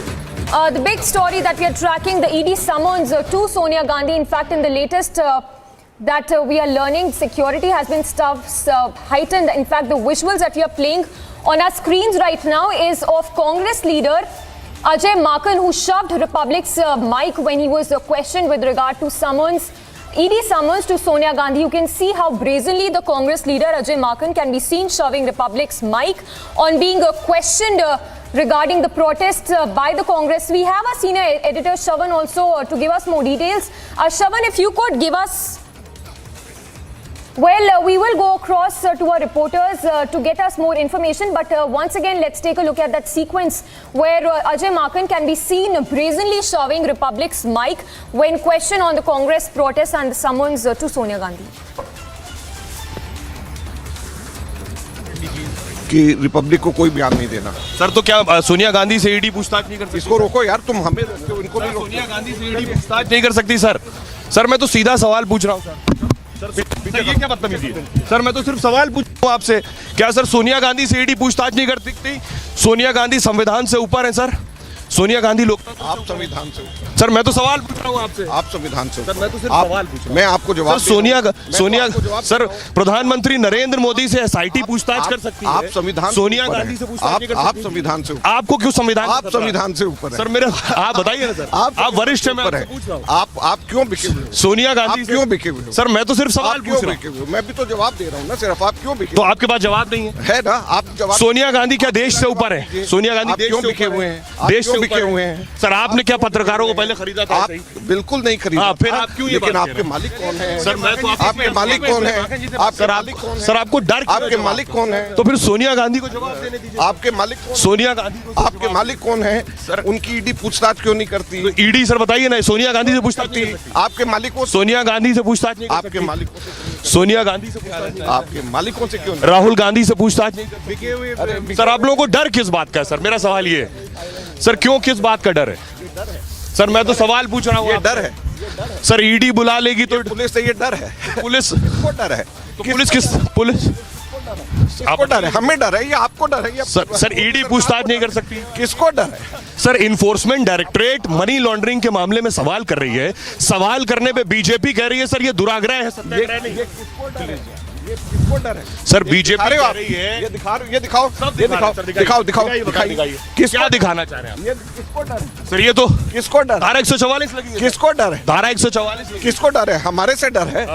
the big story that we are tracking, the ED summons to Sonia Gandhi. In fact, in the latest that we are learning, security has been heightened. In fact, the visuals that we are playing on our screens right now is of Congress leader Ajay Maken, who shoved Republic's mic when he was questioned with regard to ED summons to Sonia Gandhi. You can see how brazenly the Congress leader Ajay Maken can be seen shoving Republic's mic on being questioned regarding the protest by the Congress. We have our senior editor Shavan also to give us more details. Shavan, if you could give us... Well, we will go across to our reporters to get us more information. But once again, let's take a look at that sequence where Ajay Maken can be seen brazenly shoving Republic's mic when questioned on the Congress protest and the summons to Sonia Gandhi. कि Republic को कोई बयान नहीं देना। Sir तो क्या सोनिया गांधी से ED पूछताछ नहीं कर सकती? इसको रोको यार, तुम हमें रोको, इनको भी रोको। सोनिया गांधी से ईडी पूछताछ नहीं कर सकती सर? सर मैं तो सीधा सवाल पूछ रहा हूँ सर। सर ये क्या बदतमीजी है? सर मैं तो सिर्फ सवाल पूछ रहा हूँ आपसे, क्या सर सोनिया गांधी से ईडी पूछताछ नहीं कर सकती? सोनिया गांधी संविधान से ऊपर है सर। सोनिया गांधी लोकतंत्र, आप संविधान से सर मैं तो सवाल पूछ रहा हूँ आपसे। आप संविधान से सर मैं तो सिर्फ सवाल पूछ रहा हूँ। मैं आपको जवाब सोनिया सर प्रधानमंत्री नरेंद्र मोदी से एसआईटी पूछताछ कर सकती है। आप संविधान सोनिया गांधी से पूछताछ नहीं कर सकती? आप संविधान से, आपको क्यों संविधान? आप संविधान से ऊपर है सर। मेरे आप बताइए ना सर, आप वरिष्ठ हैं, मैं आपसे पूछ रहा हूँ। आप क्यों बिके हुए? सोनिया गांधी क्यों बिके हुए? सर मैं तो सिर्फ सवाल पूछ रहा हूँ। मैं भी तो जवाब दे रहा हूँ ना, सिर्फ आप क्यों बिके? तो आपके पास जवाब नहीं है ना? आप जवाब। सोनिया गांधी क्या देश से ऊपर है? सोनिया गांधी देश क्यों से बिके ऊपर हुए है? हैं? देश से बिके हुए हैं? सर आपने क्या पत्रकारों को पहले खरीदा था? आप बिल्कुल नहीं खरीदा। फिर आप क्यों ये लेकिन आपके मालिक कौन है? सर मैं तो आपके मालिक कौन है? आपके मालिक कौन है? सर आपको डर, आपके मालिक कौन है? तो फिर सोनिया गांधी को जवाब देने दीजिए। आपके मालिक कौन? सोनिया गांधी को, आपके मालिक कौन है सर? उनकी ईडी पूछताछ क्यों नहीं करती? तो ईडी सर बताइए ना, सोनिया गांधी से पूछताछ नहीं करती? आपके मालिक को, सोनिया गांधी से पूछताछ नहीं? आपके मालिक सोनिया गांधी से पूछताछ? आपके मालिकों से क्यों? राहुल गांधी से पूछताछ नहीं करती? सर आप लोगों को डर किस बात का है? सर मेरा सवाल ये है सर, क्यों किस बात का डर है सर? मैं तो सवाल पूछ रहा हूँ। ये डर है सर, ईडी बुला लेगी तो पुलिस से ये डर है। पुलिस किसको डर है? तो पुलिस किस पुलिस आपको डर है? हमें डर है या आपको डर है? सर ईडी पूछताछ नहीं कर सकती? किसको डर है? Sir enforcement directorate money laundering के मामले में सवाल कर रही है। सवाल करने पे बीजेपी कह रही है सर ये दुराग्रह है, सत्याग्रह नहीं। ये किसको डर है? सर बीजेपी कह रही है। ये दिखाओ, ये दिखाओ, क्या दिखाना चाह रहे हैं आप? ये किसको डर है सर? ये तो किसको डर? धारा 144 लगी है। किसको डर है? धारा 144 किसको डर है? हमारे से डर है?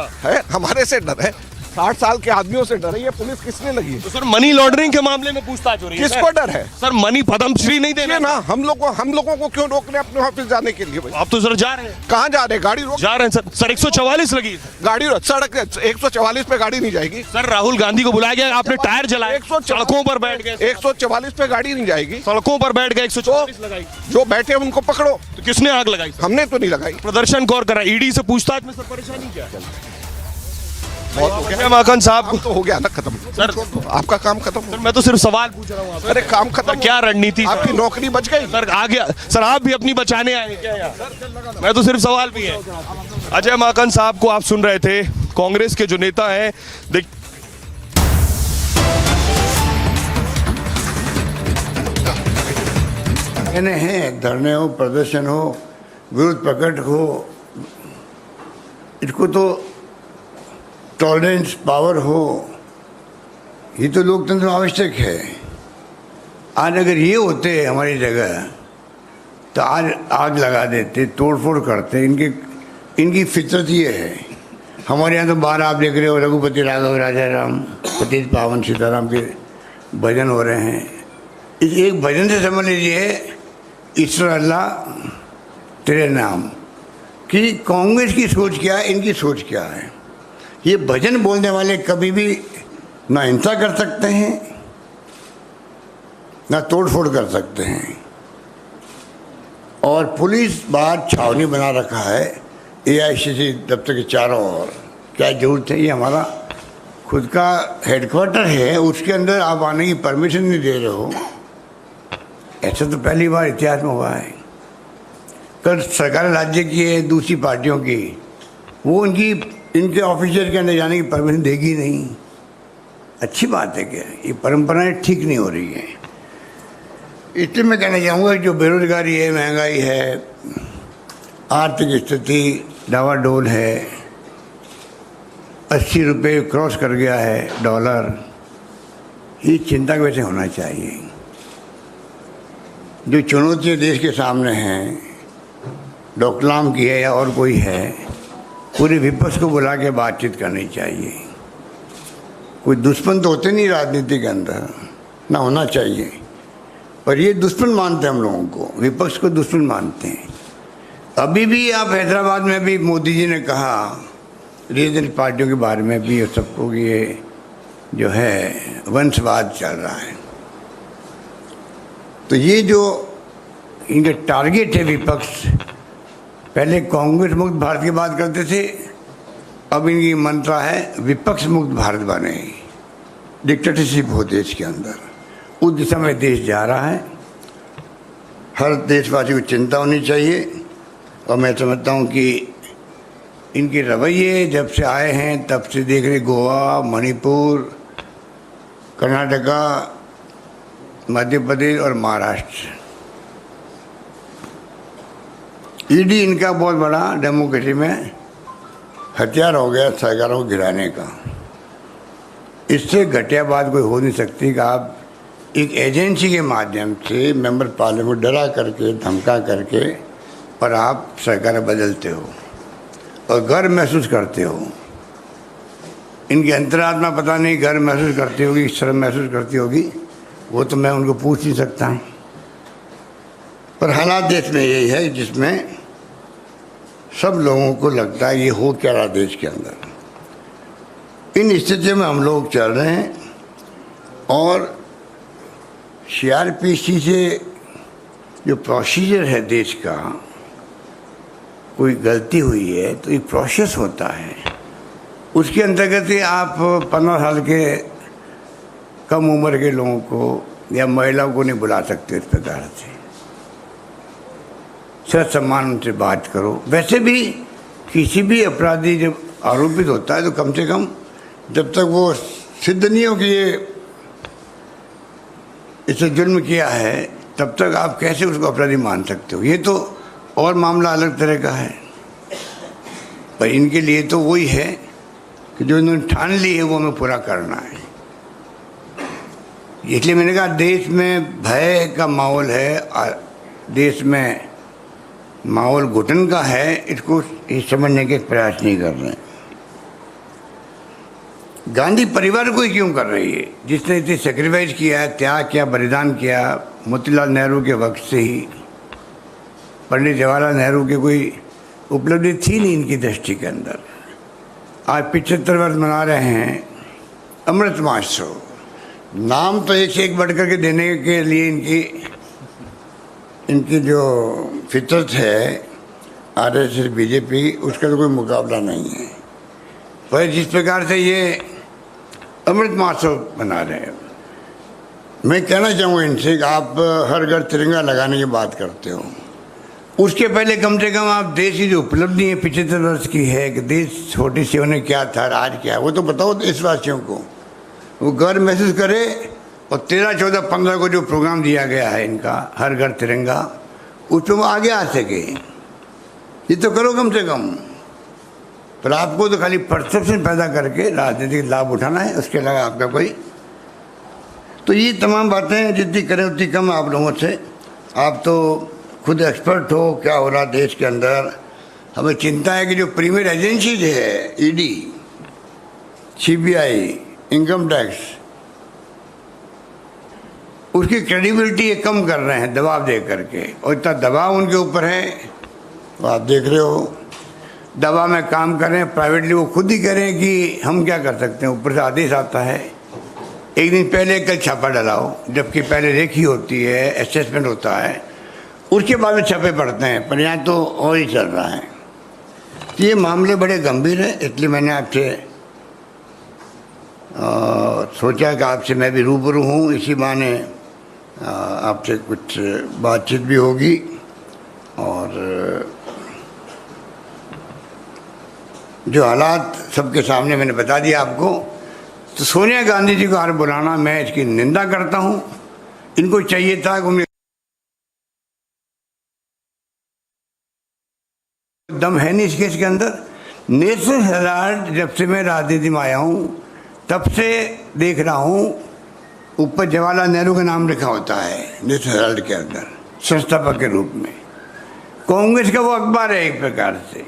हमारे से डर है? 60 साल के आदमियों से डरे, ये पुलिस किसने लगी है? तो सर मनी लॉन्ड्रिंग के मामले में पूछताछ हो रही है। किसको डर है? सर मनी पद्मश्री नहीं देना ना, हम लोगों को क्यों रोक रहे हैं अपने ऑफिस जाने के लिए? आप तो सर जा रहे हैं। कहाँ जा रहे हैं? गाड़ी रोक जा रहे हैं सर 144 लगी गाड़ी, सड़क 144 पे गाड़ी नहीं जाएगी सर। राहुल गांधी को बुलाया गया, आपने टायर जलाए, सड़कों पर बैठ गए। 144 पे गाड़ी नहीं जाएगी, सड़कों पर बैठ गए, 144 लगाई। जो बैठे उनको पकड़ो। तो किसने आग लगाई? हमने तो नहीं लगाई। प्रदर्शन कौन करा? ईडी से पूछताछ में सर परेशानी क्या है? बहुत हो गया माकन साहब, तो हो गया ना खत्म सर, आपका काम खत्म। सर मैं तो सिर्फ सवाल पूछ रहा हूँ। अरे काम खत्म, क्या रणनीति? आपकी नौकरी बच गई सर। आ गया सर, आप भी अपनी बचाने आए क्या यार? मैं तो सिर्फ सवाल भी है। अजय माकन साहब को आप सुन रहे थे, कांग्रेस के जो नेता हैं। हैं धरने हो, प्रदर्शन हो, विरोध प्रकट हो, इसको तो टॉलरेंस पावर हो, ये तो लोकतंत्र में आवश्यक है। आज अगर ये होते हमारी जगह तो आज आग लगा देते, तोड़फोड़ करते। इनकी फितरत ये है। हमारे यहाँ तो बाहर आप देख रहे हो, रघुपति राघव राजा राम पतित पावन सीताराम के भजन हो रहे हैं। इस एक भजन से समझ लीजिए ईश्वर अल्लाह तेरे नाम कि कांग्रेस की सोच क्या है, इनकी सोच क्या है। ये भजन बोलने वाले कभी भी ना हिंसा कर सकते हैं, ना तोड़फोड़ कर सकते हैं। और पुलिस बाहर छावनी बना रखा है AICC दफ्तर के चारों ओर। क्या जरूरत है? ये हमारा खुद का हेडक्वार्टर है, उसके अंदर आप आने की परमिशन नहीं दे रहे हो। ऐसा तो पहली बार इतिहास में हुआ है। कल सरकार राज्य की है, दूसरी पार्टियों की, वो इनके ऑफिसर के अंदर जाने की परमिशन देगी नहीं। अच्छी बात है क्या? ये परंपराएं ठीक नहीं हो रही हैं। इसलिए मैं कहना चाहूँगा जो बेरोजगारी है, महंगाई है, आर्थिक स्थिति डावाडोल है, 80 रुपये क्रॉस कर गया है डॉलर, ये चिंता का विषय होना चाहिए। जो चुनौतियाँ देश के सामने हैं, डोकलाम की है या और कोई है, पूरे विपक्ष को बुला के बातचीत करनी चाहिए। कोई दुश्मन तो होते नहीं राजनीति के अंदर, ना होना चाहिए, पर ये दुश्मन मानते हैं हम लोगों को, विपक्ष को दुश्मन मानते हैं। अभी भी आप हैदराबाद में भी मोदी जी ने कहा रीजनल पार्टियों के बारे में भी सबको, ये जो है वंशवाद चल रहा है। तो ये जो इनका टारगेट है विपक्ष, पहले कांग्रेस मुक्त भारत की बात करते थे, अब इनकी मंत्रा है विपक्ष मुक्त भारत बने, डिक्टेटरशिप हो देश के अंदर। उस दिशा में देश जा रहा है। हर देशवासी को चिंता होनी चाहिए। और मैं समझता हूँ कि इनके रवैये जब से आए हैं तब से देख रहे, गोवा, मणिपुर, कर्नाटका, मध्य प्रदेश और महाराष्ट्र, ईडी इनका बहुत बड़ा डेमोक्रेसी में हथियार हो गया सरकारों को गिराने का। इससे घटिया बात कोई हो नहीं सकती कि आप एक एजेंसी के माध्यम से मेंबर पार्लियामेंट को डरा करके, धमका करके, और आप सरकार बदलते हो और गर्व महसूस करते हो। इनकी अंतरात्मा पता नहीं गर्व महसूस करती होगी, शर्म महसूस करती होगी, वो तो मैं उनको पूछ नहीं सकता। पर हालात देश में यही है जिसमें सब लोगों को लगता है ये हो क्या रहा देश के अंदर। इन स्थितियों में हम लोग चल रहे हैं। और CRPC से जो प्रोसीजर है देश का, कोई गलती हुई है तो एक प्रोसेस होता है, उसके अंतर्गत ही आप 15 साल के कम उम्र के लोगों को या महिलाओं को नहीं बुला सकते इस प्रकार से। सच सम्मान उनसे बात करो। वैसे भी किसी भी अपराधी जब आरोपित होता है तो कम से कम जब तक वो सिद्ध नहीं हो कि ये इसे जुल्म किया है, तब तक आप कैसे उसको अपराधी मान सकते हो? ये तो और मामला अलग तरह का है। पर इनके लिए तो वही है कि जो इन्होंने ठान ली है वो हमें पूरा करना है। इसलिए मैंने कहा देश में भय का माहौल है, देश में माहौल घुटन का है, इसको समझने के प्रयास नहीं कर रहे हैं। गांधी परिवार को ही क्यों कर रही है, जिसने इतनी सेक्रीफाइस किया है, त्याग किया, बलिदान किया। मोतीलाल नेहरू के वक्त से ही पंडित जवाहरलाल नेहरू की कोई उपलब्धि थी नहीं इनकी दृष्टि के अंदर। आज 75 वर्ष मना रहे हैं अमृत महोत्सव। नाम तो एक से एक बढ़ करके देने के लिए इनकी जो फितरत है आरएसएस बीजेपी, उसका तो कोई मुकाबला नहीं है। पर जिस प्रकार से ये अमृत महोत्सव मना रहे हैं, मैं कहना चाहूँगा इनसे कि आप हर घर तिरंगा लगाने की बात करते हो, उसके पहले कम से कम आप देश की जो उपलब्धि है 75 वर्ष की है कि देश छोटी सी होने क्या था, आज क्या है, वो तो बताओ देशवासियों को, वो गर्व महसूस करे। और 13, 14, 15 को जो प्रोग्राम दिया गया है इनका हर घर तिरंगा, उस पर वो आगे आ सके, ये तो करो कम से कम। पर आपको तो खाली परसेप्शन पैदा करके राजनीतिक लाभ उठाना है, उसके अलावा आपका कोई। तो ये तमाम बातें जितनी करें उतनी कम आप लोगों से। आप तो खुद एक्सपर्ट हो क्या हो रहा देश के अंदर। हमें चिंता है कि जो प्रीमियर एजेंसीज है, ईडी, सीबीआई, इनकम टैक्स, उसकी क्रेडिबिलिटी ये कम कर रहे हैं दबाव दे करके। और इतना दबाव उनके ऊपर है, तो आप देख रहे हो दबाव में काम कर रहे हैं। प्राइवेटली वो खुद ही कह रहे हैं कि हम क्या कर सकते हैं, ऊपर से आदेश आता है। एक दिन पहले कल छापा डलाओ, जबकि पहले रेखी होती है, असेसमेंट होता है, उसके बाद में छापे पड़ते हैं। पर यहाँ तो और ही चल रहा है। तो ये मामले बड़े गंभीर हैं, इसलिए मैंने आपसे सोचा कि आपसे मैं भी रूबरू हूँ, इसी बहाने आपसे कुछ बातचीत भी होगी। और जो हालात सबके सामने मैंने बता दिया आपको। तो सोनिया गांधी जी को आज बुलाना, मैं इसकी निंदा करता हूँ। इनको चाहिए था कि उन्हें दम है नहीं इस केस के अंदर। नेशनल हेराल्ड जब से मैं राजनीति में आया हूँ तब से देख रहा हूँ, ऊपर जवाहरलाल नेहरू का नाम लिखा होता है नेशनल हेराल्ड के अंदर संस्थापक के रूप में। कांग्रेस का वो अखबार है, एक प्रकार से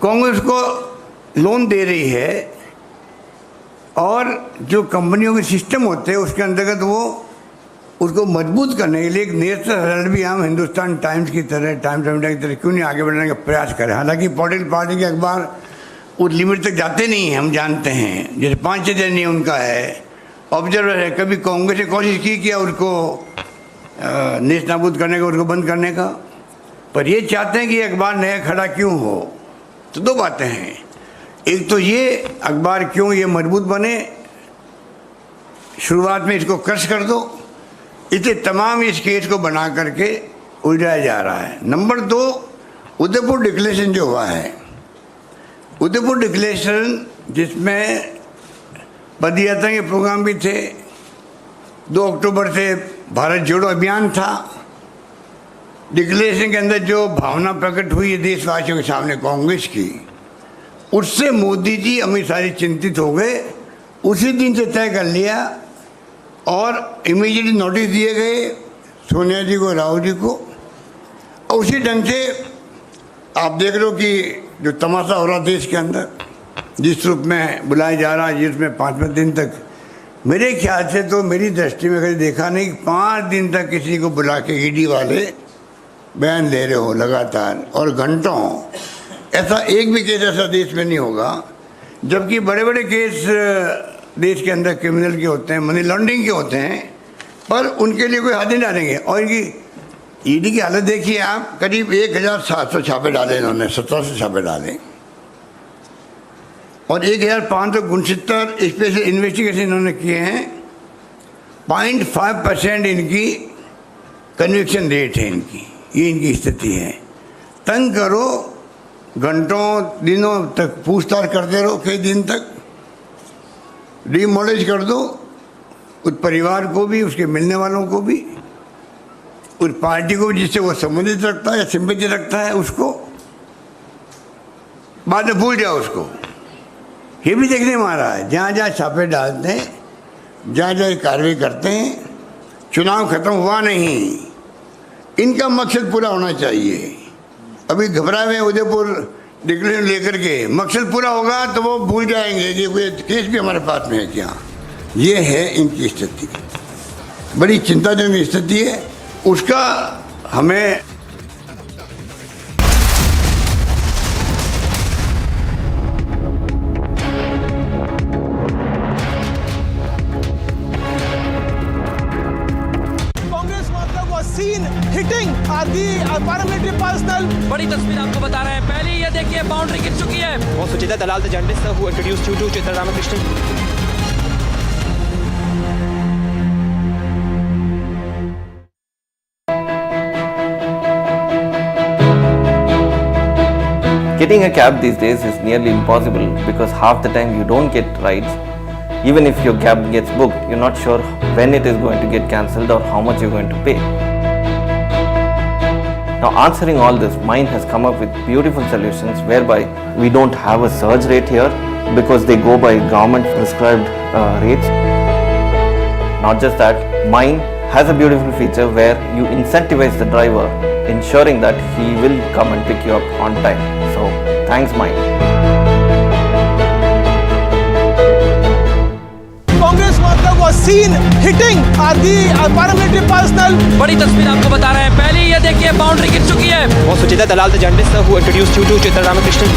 कांग्रेस को लोन दे रही है। और जो कंपनियों के सिस्टम होते हैं उसके अंतर्गत वो उसको मजबूत करने के लिए एक नेशनल हेराल्ड भी हम हिंदुस्तान टाइम्स की तरह, टाइम्स ऑफ इंडिया की तरह क्यों नहीं आगे बढ़ने का प्रयास करें। हालांकि पॉलिटिकल पार्टी के अखबार उस लिमिट तक जाते नहीं हैं, हम जानते हैं। जैसे 5-6 दिन नहीं उनका है, ऑब्जर्वर है। कभी कांग्रेस ने कोशिश की क्या उसको नेश नाबूद करने का, उसको बंद करने का। पर ये चाहते हैं कि ये अखबार नया खड़ा क्यों हो। तो दो बातें हैं, एक तो ये अखबार क्यों ये मजबूत बने, शुरुआत में इसको क्रश कर दो। इसे तमाम इस केस को बना करके उलझाया जा रहा है। नंबर 2, उदयपुर डिक्लेरेशन जो हुआ है, उदयपुर डिक्लेरेशन जिसमें पदयात्रा के प्रोग्राम भी थे, 2 अक्टूबर से भारत जोड़ो अभियान था। डिक्लेरेशन के अंदर जो भावना प्रकट हुई है देशवासियों के सामने कांग्रेस की, उससे मोदी जी अमित शाह जी चिंतित हो गए। उसी दिन से तय कर लिया और इमीडिएटली नोटिस दिए गए सोनिया जी को, राहुल जी को। और उसी ढंग से आप देख रहे हो कि जो तमाशा हो रहा देश के अंदर, जिस रूप में बुलाया जा रहा है, जिसमें 5 दिन तक, मेरे ख्याल से तो मेरी दृष्टि में कभी देखा नहीं 5 दिन तक किसी को बुला के ईडी वाले बयान ले रहे हो लगातार और घंटों। ऐसा एक भी केस ऐसा देश में नहीं होगा। जबकि बड़े बड़े केस देश के अंदर क्रिमिनल के होते हैं, मनी लॉन्ड्रिंग के होते हैं, पर उनके लिए कोई हाथ नहीं डालेंगे। और इनकी ईडी की हालत देखिए आप, करीब 1700 छापे डाले इन्होंने, 1700 छापे डाले और 1569 स्पेशल इन्वेस्टिगेशन इन्होंने किए हैं। 0.5% इनकी कन्विक्शन रेट है इनकी, ये इनकी स्थिति है। तंग करो, घंटों दिनों तक पूछताछ करते रहो, कई दिन तक डिमोलिश कर दो उस परिवार को भी, उसके मिलने वालों को भी, उस पार्टी को जिससे वो संबंधित रखता है या सिंपैथी रखता है उसको, बाद में भूल जाओ उसको। ये भी देखने में आ रहा है, जहाँ जहाँ छापे डालते हैं, जहाँ जहाँ कार्रवाई करते हैं, चुनाव खत्म हुआ नहीं, इनका मकसद पूरा होना चाहिए। अभी घबराए हुए उदयपुर डिक्लेरेशन लेकर के मकसद पूरा होगा तो वो भूल जाएंगे कि कोई केस भी हमारे पास में है क्या। ये है इनकी स्थिति, बड़ी चिंताजनक स्थिति है। उसका हमें Seen hitting the paramilitary personnel. बड़ी तस्वीर आपको बता रहे हैं। पहले ये देखिए बाउंड्री गिर चुकी है। वो Suchita Dalal the journalist who introduced you to Chitra Ramakrishnan. Getting a cab these days is nearly impossible because half the time you don't get rides. Even if your cab gets booked, you're not sure when it is going to get cancelled or how much you're going to pay. Now, answering all this, Mind has come up with beautiful solutions whereby we don't have a surge rate here because they go by government prescribed rates. Not just that, Mind has a beautiful feature where you incentivize the driver, ensuring that he will come and pick you up on time. So, thanks Mind. Congress worker was seen hitting the paramilitary personnel. बड़ी तस्वीर आपको बता रहे हैं। पहले ये देखिए boundary गिर चुकी है। वो Suchita Dalal the journalist who introduced you to Chitra Ramakrishnan.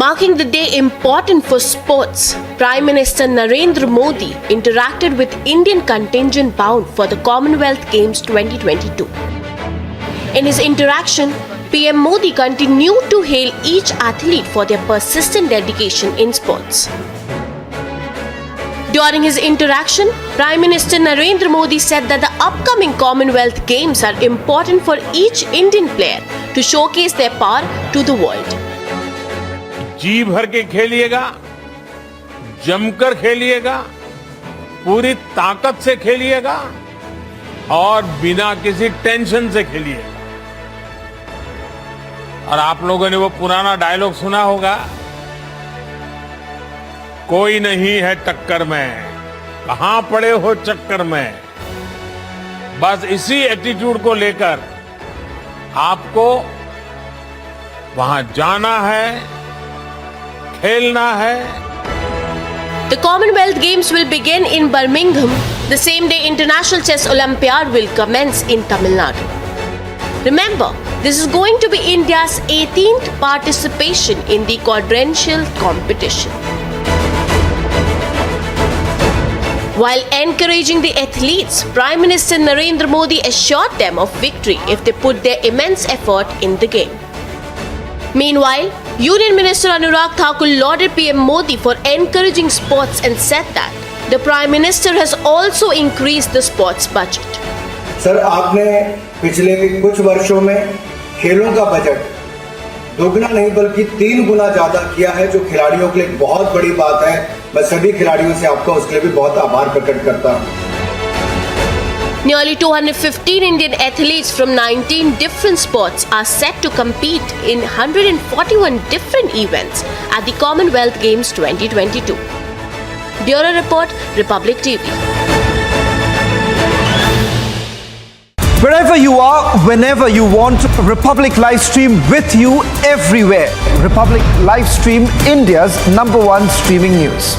Marking the day important for sports, Prime Minister Narendra Modi interacted with Indian contingent bound for the Commonwealth Games 2022. In his interaction, PM Modi continued to hail each athlete for their persistent dedication in sports. During his interaction, Prime Minister Narendra Modi said that the upcoming Commonwealth Games are important for each Indian player to showcase their power to the world. जी भर के खेलिएगा, जमकर खेलिएगा, पूरी ताकत से खेलिएगा और बिना किसी tension से खेलिएगा। और आप लोगों ने वो पुराना डायलॉग सुना होगा, कोई नहीं है टक्कर में, कहां पड़े हो चक्कर में। बस इसी एटीट्यूड को लेकर आपको वहां जाना है, खेलना है। The Commonwealth Games will begin in Birmingham the same day International Chess Olympiad will commence in Tamil Nadu. Remember, this is going to be India's 18th participation in the quadrennial competition. While encouraging the athletes, Prime Minister Narendra Modi assured them of victory if they put their immense effort in the game. Meanwhile, Union Minister Anurag Thakur lauded PM Modi for encouraging sports and said that the Prime Minister has also increased the sports budget. Sir, आपने पिछले कुछ वर्षों में खेलों का budget दोगुना नहीं बल्कि 3 गुना ज्यादा किया है, जो खिलाड़ियों के लिए एक बहुत बड़ी बात है। मैं सभी खिलाड़ियों से आपका उसके लिए भी बहुत आभार प्रकट करता हूं। Nearly 215 Indian athletes from 19 different sports are set to compete in 141 different events at the Commonwealth Games 2022. Bureau Report, Republic TV. Wherever you are, whenever you want, Republic Livestream with you everywhere. Republic Livestream, India's #1 streaming news.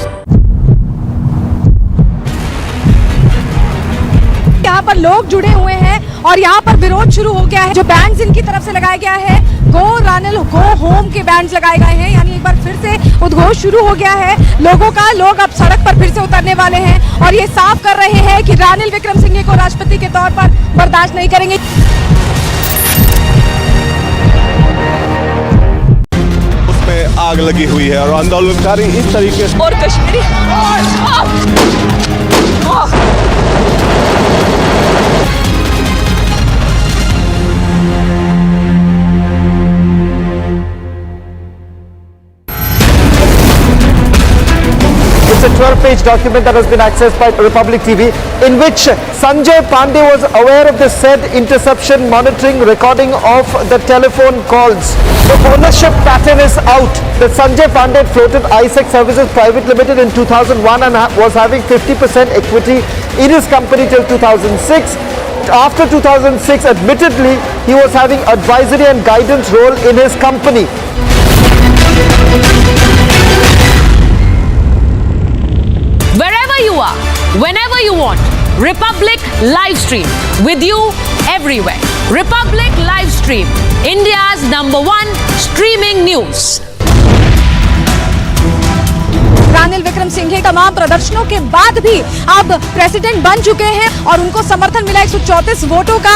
यहाँ पर लोग जुड़े हुए हैं और यहाँ पर विरोध शुरू हो गया है। जो बैंड्स इनकी तरफ से लगाया गया है, गो रानिल गो होम के बैंड्स लगाए गए हैं, यानी एक बार फिर से उद्घोष शुरू हो गया है लोगों का। लोग अब सड़क पर फिर से उतरने वाले हैं और ये साफ कर रहे हैं कि रानिल विक्रमसिंघे को राष्ट्रपति के तौर पर बर्दाश्त नहीं करेंगे। उसमें आग लगी हुई है और आंदोलनकारी इस तरीके से और Kashmiri a 12-page document that has been accessed by Republic TV in which Sanjay Pandey was aware of the said interception monitoring recording of the telephone calls. The ownership pattern is out. The Sanjay Pandey floated ISEC Services Private Limited in 2001 and was having 50% equity in his company till 2006. After 2006, admittedly, he was having advisory and guidance role in his company. Wherever you are, whenever you want, Republic live stream with you everywhere. Republic live stream, India's #1 streaming news. Ranil Vikram Singhe तमाम प्रदर्शनों के बाद भी अब president बन चुके हैं और उनको समर्थन मिला 134 वोटों का।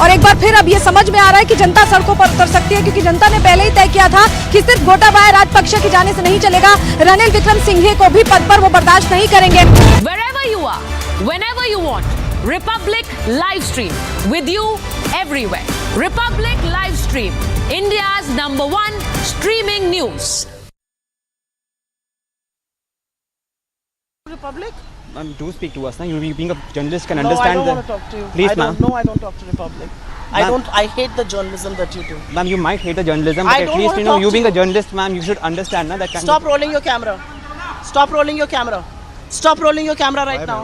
और एक बार फिर अब ये समझ में आ रहा है कि जनता सड़कों पर उतर सकती है, क्योंकि जनता ने पहले ही तय किया था कि सिर्फ गोटाबाया राजपक्षे के जाने से नहीं चलेगा, रानिल विक्रम सिंघे को भी पद पर वो बर्दाश्त नहीं करेंगे। Wherever you are, whenever you want, Republic live stream with you everywhere. Republic live stream, India's #1 streaming news. Republic? Ma'am, do speak to us. Now, you being a journalist can No, understand. I don't want to talk to you. Please, I ma'am. don't. No, I don't talk to Republic. I hate the journalism that you do. Ma'am, you might hate the journalism, I but at don't least wanna you know, talk you to being a you. journalist, ma'am, you should understand na, that kind Stop of. rolling your camera. Stop rolling your camera. Stop rolling your camera right now.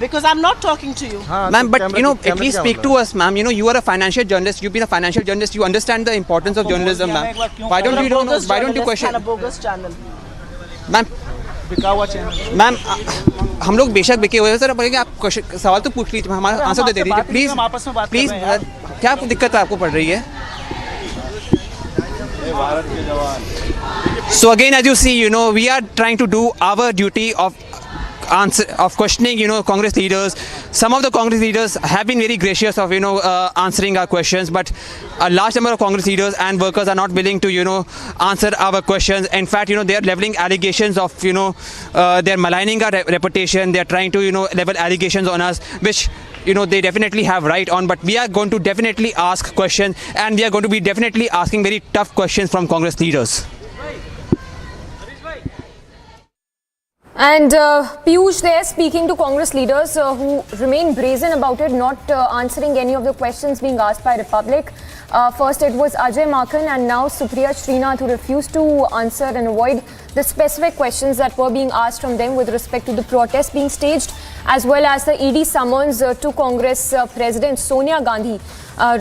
Because I'm not talking to you. Ma'am, but you know, at least speak to us, ma'am. You know, you are a financial journalist. You've been a financial journalist. You understand the importance of journalism, ma'am. Why don't you don't? Why don't you question? A bogus channel. Ma'am, ma'am हम लोग बेशक बिके हुए हैं sir, बोलेंगे आप सवाल तो पूछ लीजिए, हमारा आंसर तो दे दीजिए प्लीज प्लीज। क्या दिक्कत आपको पड़ रही है? So again, as you see, you know, we are trying to do our duty of questioning, you know, Congress leaders. Some of the Congress leaders have been very gracious of, you know, answering our questions, but a large number of Congress leaders and workers are not willing to, you know, answer our questions. In fact, you know, they are leveling allegations of, you know, they are maligning our reputation. They are trying to, you know, level allegations on us, which, you know, they definitely have right on. But we are going to definitely ask questions, and we are going to be definitely asking very tough questions from Congress leaders. And Piyush there speaking to Congress leaders who remain brazen about it, not answering any of the questions being asked by Republic. First it was Ajay Makhan and now Supriya Srinath, who refused to answer and avoid the specific questions that were being asked from them with respect to the protest being staged, as well as the ED summons to Congress President Sonia Gandhi.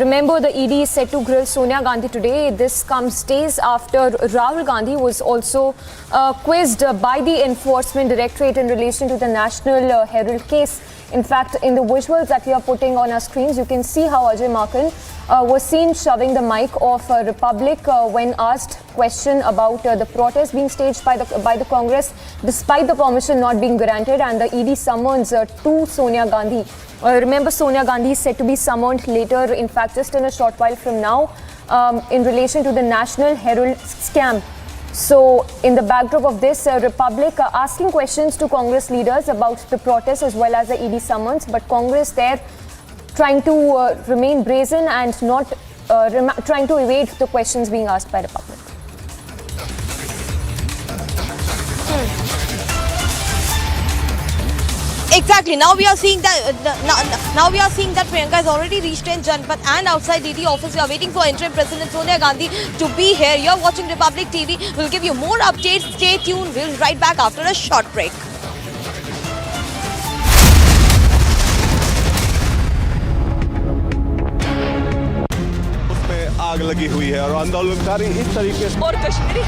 Remember, the ED is set to grill Sonia Gandhi today. This comes days after Rahul Gandhi was also quizzed by the Enforcement Directorate in relation to the National Herald case. In fact, in the visuals that we are putting on our screens, you can see how Ajay Makhan was seen shoving the mic of Republic when asked question about the protest being staged by the Congress, despite the permission not being granted, and the ED summons to Sonia Gandhi. Remember, Sonia Gandhi is set to be summoned later, in fact, just in a short while from now, in relation to the National Herald scam. So, in the backdrop of this, Republic asking questions to Congress leaders about the protest as well as the ED summons, but Congress there trying to remain brazen and not trying to evade the questions being asked by Republic. Exactly. Now we are seeing that. Now we are seeing that Priyanka has already reached in Janpath and outside DD office. We are waiting for interim President Sonia Gandhi to be here. You are watching Republic TV. We'll give you more updates. Stay tuned. We'll be right back after a short break. उसमें आग लगी हुई है और आंदोलनकारी इस तरीके से और Kashmiri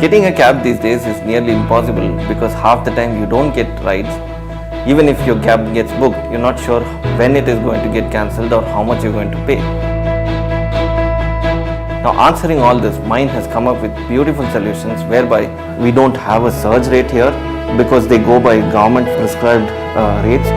Getting a cab these days is nearly impossible because half the time you don't get rides. Even if your cab gets booked, you're not sure when it is going to get cancelled or how much you're going to pay. Now, answering all this, Mind has come up with beautiful solutions whereby we don't have a surge rate here because they go by government prescribed rates.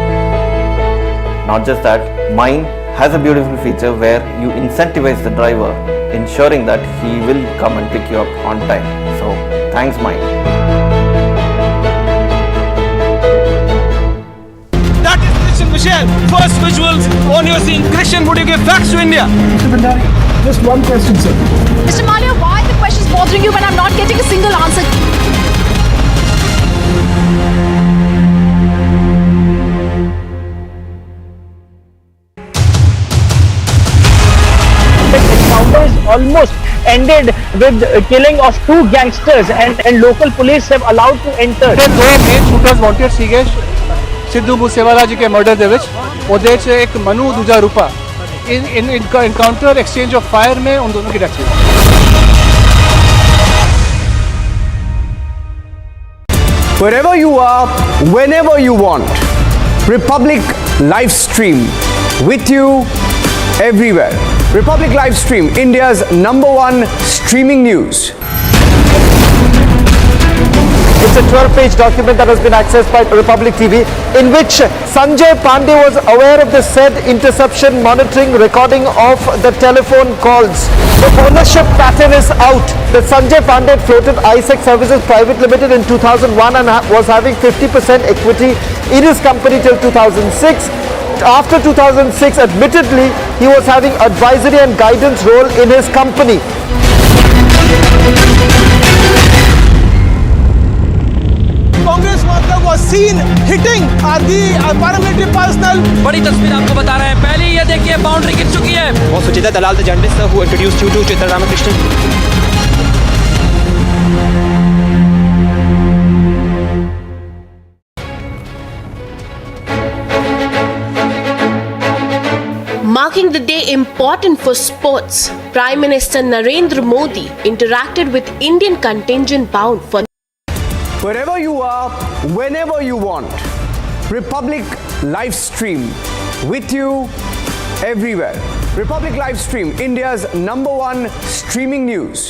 Not just that, Mind has a beautiful feature where you incentivize the driver, ensuring that he will come and pick you up on time. So, thanks Mind. Michelle, first visuals on your scene. Christian, would you give facts to India? Mr. Bhandari, just one question, sir. Mr. Malia, why are the questions bothering you when I'm not getting a single answer? Encounters almost ended with killing of 2 gangsters and local police have allowed to enter. The 2 main shooters wanted ਸੀਗੇ ਸਿੱਧੂ ਮੂਸੇਵਾਲਾ ਜੀ ਕੇ murder ਦੇ ਵਿੱਚ ਉਹਦੇ 'ਚ ਇੱਕ ਮਨੂ ਦੂਜਾ ਰੂਪਾ in encounter exchange of fire में उन दोनों की डेथ हुई. Wherever you are, whenever you want, Republic live stream with you everywhere. Republic live stream, India's #1 streaming news. It's a 12-page document that has been accessed by Republic TV in which Sanjay Pandey was aware of the said interception monitoring recording of the telephone calls. The ownership pattern is out. That Sanjay Pandey floated ISEC Services Private Limited in 2001 and was having 50% equity in his company till 2006. After 2006, admittedly, he was having advisory and guidance role in his company. Congress worker was seen hitting the paramilitary personnel. बड़ी तस्वीर आपको बता रहे हैं. पहले ये देखिए boundary गिर चुकी है. Was Suchita Dalal the journalist who introduced you to Chitra Ramakrishnan? Marking the day important for sports, Prime Minister Narendra Modi interacted with Indian contingent bound for. Wherever you are, whenever you want, Republic live stream with you everywhere. Republic live stream, India's #1 streaming news.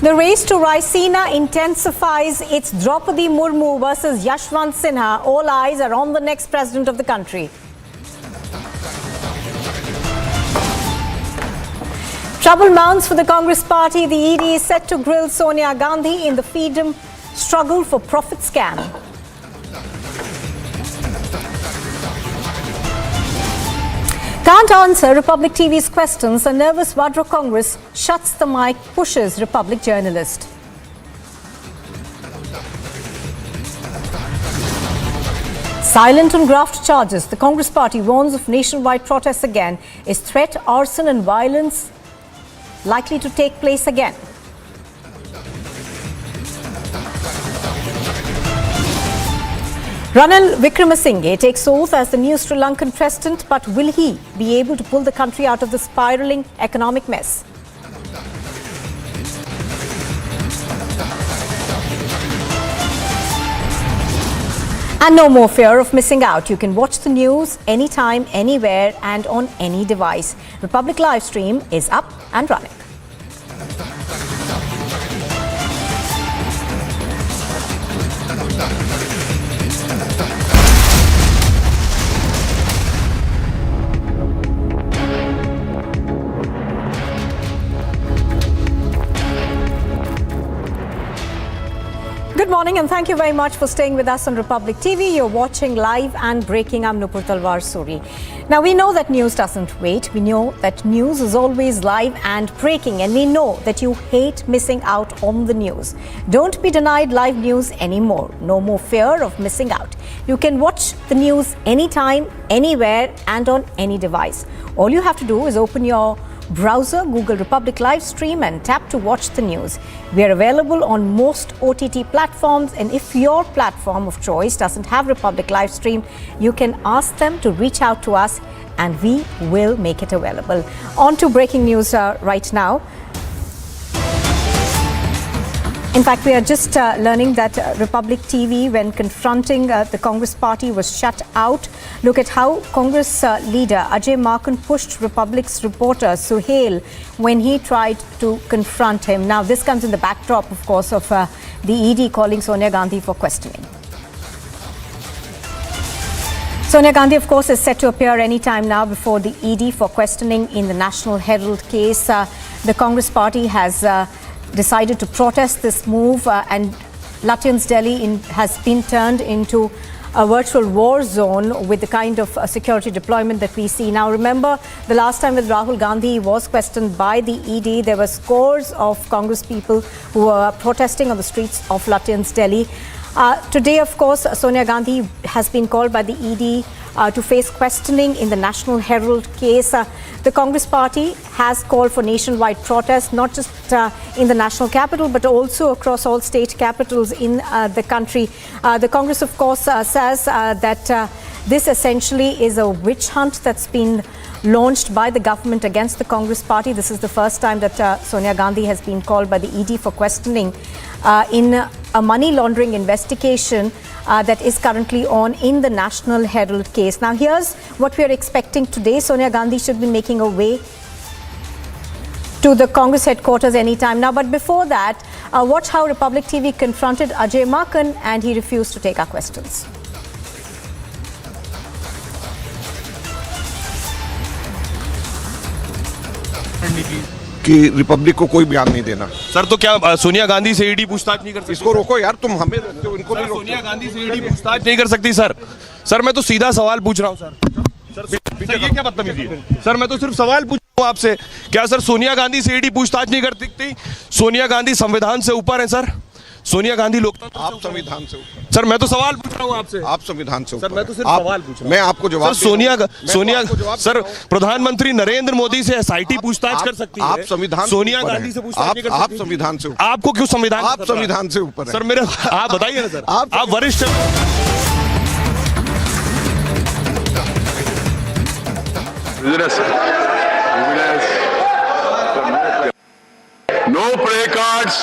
The race to Raisina intensifies. It's Draupadi Murmu versus Yashwant Sinha. All eyes are on the next president of the country. Trouble mounts for the Congress party. The ED is set to grill Sonia Gandhi in the freedom struggle for profit scam. Can't answer Republic TV's questions. A nervous Vadra Congress shuts the mic, pushes Republic journalist. Silent on graft charges, the Congress party warns of nationwide protests again. Is threat, arson and violence likely to take place again? Ranil Wickremesinghe takes oath as the new Sri Lankan president, but will he be able to pull the country out of the spiralling economic mess? And no more fear of missing out. You can watch the news anytime, anywhere and on any device. Republic live stream is up and running. Good morning and thank you very much for staying with us on Republic TV. You're watching live and breaking. I'm Nupur Talwar Suri. Now we know that news doesn't wait. We know that news is always live and breaking, and we know that you hate missing out on the news. Don't be denied live news anymore. No more fear of missing out. You can watch the news anytime, anywhere and on any device. All you have to do is open your browser, Google Republic live stream and tap to watch the news. We are available on most OTT platforms, and if your platform of choice doesn't have Republic live stream, you can ask them to reach out to us and we will make it available. On to breaking news right now. In fact, we are just learning that Republic TV, when confronting the Congress party, was shut out. Look at how Congress leader Ajay Markan pushed Republic's reporter Suhail when he tried to confront him. Now, this comes in the backdrop, of course, of the ED calling Sonia Gandhi for questioning. Sonia Gandhi, of course, is set to appear any time now before the ED for questioning in the National Herald case. The Congress party has decided to protest this move, and Lutyens Delhi has been turned into a virtual war zone with the kind of security deployment that we see now. Remember, the last time with Rahul Gandhi was questioned by the ED, there were scores of Congress people who were protesting on the streets of Lutyens Delhi. Today, of course, Sonia Gandhi has been called by the ED to face questioning in the National Herald case. The Congress party has called for nationwide protests, not just in the national capital, but also across all state capitals in the country. The Congress, of course, says that this essentially is a witch hunt that's been launched by the government against the Congress party. This is the first time that Sonia Gandhi has been called by the ED for questioning in a money laundering investigation that is currently on in the National Herald case. Now, here's what we are expecting today. Sonia Gandhi should be making her way to the Congress headquarters anytime now. But before that, watch how Republic TV confronted Ajay Makan, and he refused to take our questions. कि Republic को कोई बयान नहीं देना। Sir, तो क्या सोनिया गांधी से ED पूछताछ नहीं कर सकती? इसको रोको यार, तुम हमें रखते हो, इनको भी रोको। सोनिया गांधी से ईडी पूछताछ नहीं कर सकती सर। सर, मैं तो सीधा सवाल पूछ रहा हूँ सर। सर, ये क्या बदतमीजी है? सर, मैं तो सिर्फ सवाल पूछ रहा हूँ आपसे। क्या सर सोनिया गांधी से ईडी पूछताछ नहीं कर सकती? सोनिया गांधी संविधान से ऊपर है सर। सोनिया गांधी लोकतंत्र, आप संविधान से ऊपर। सर, मैं तो सवाल पूछ रहा हूँ आपसे। आप संविधान से ऊपर। सर, मैं तो सिर्फ सवाल पूछ रहा हूँ। मैं आपको जवाब। सोनिया सर, प्रधानमंत्री नरेंद्र मोदी से एसआईटी पूछताछ कर सकती है। आप संविधान, सोनिया गांधी से पूछताछ नहीं कर सकती। आप संविधान से ऊपर। आपको क्यों संविधान? आप संविधान से ऊपर है। सर, मेरे आप बताइए ना सर। आप वरिष्ठ। No play cards,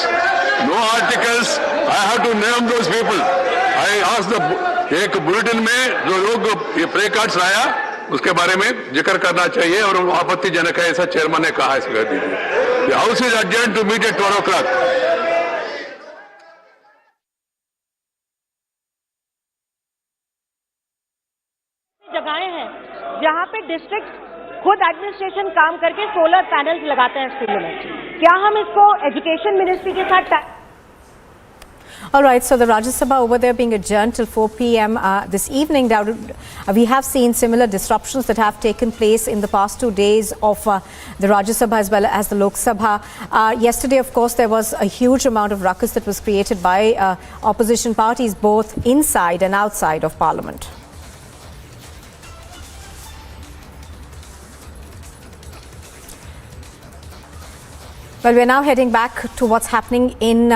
no articles. I have to name those people. I asked the एक बुलेटिन में जो लोग ये प्ले कार्ड्स लाया उसके बारे में जिक्र करना चाहिए और आपत्तिजनक है ऐसा चेयरमैन ने कहा। इसको कह दीजिए। The house is adjourned to meet at 12 o'clock. जगहें हैं जहाँ पे डिस्ट्रिक्ट खुद एडमिनिस्ट्रेशन काम करके सोलर पैनल्स लगाते हैं स्कूलों में। क्या हम इसको एजुकेशन मिनिस्ट्री के साथ? All right, so the Rajya Sabha over there being adjourned till 4 p.m. This evening. We have seen similar disruptions that have taken place in the past 2 days of the Rajya Sabha as well as the Lok Sabha. Yesterday, of course, there was a huge amount of ruckus that was created by opposition parties both inside and outside of Parliament. Well, we're now heading back to what's happening in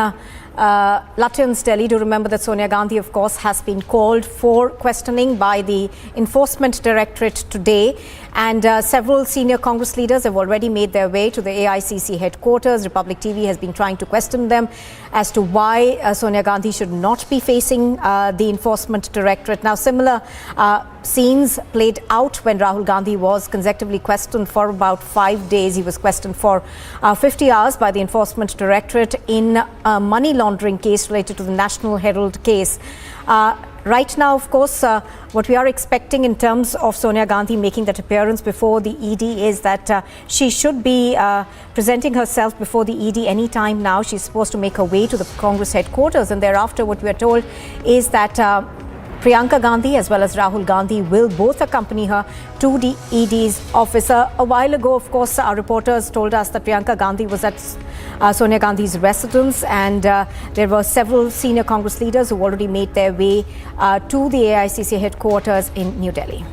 Lutyens Delhi. Do remember that Sonia Gandhi, of course, has been called for questioning by the Enforcement Directorate today. And several senior Congress leaders have already made their way to the AICC headquarters. Republic TV has been trying to question them as to why Sonia Gandhi should not be facing the Enforcement Directorate. Now, similar scenes played out when Rahul Gandhi was consecutively questioned for about 5 days. He was questioned for 50 hours by the Enforcement Directorate in a money laundering case related to the National Herald case. Right now, of course, what we are expecting in terms of Sonia Gandhi making that appearance before the ED is that she should be presenting herself before the ED any time now. She's supposed to make her way to the Congress headquarters, and thereafter what we are told is that Priyanka Gandhi as well as Rahul Gandhi will both accompany her to the ED's office. A while ago, of course, our reporters told us that Priyanka Gandhi was at Sonia Gandhi's residence, and there were several senior Congress leaders who already made their way to the AICC headquarters in New Delhi.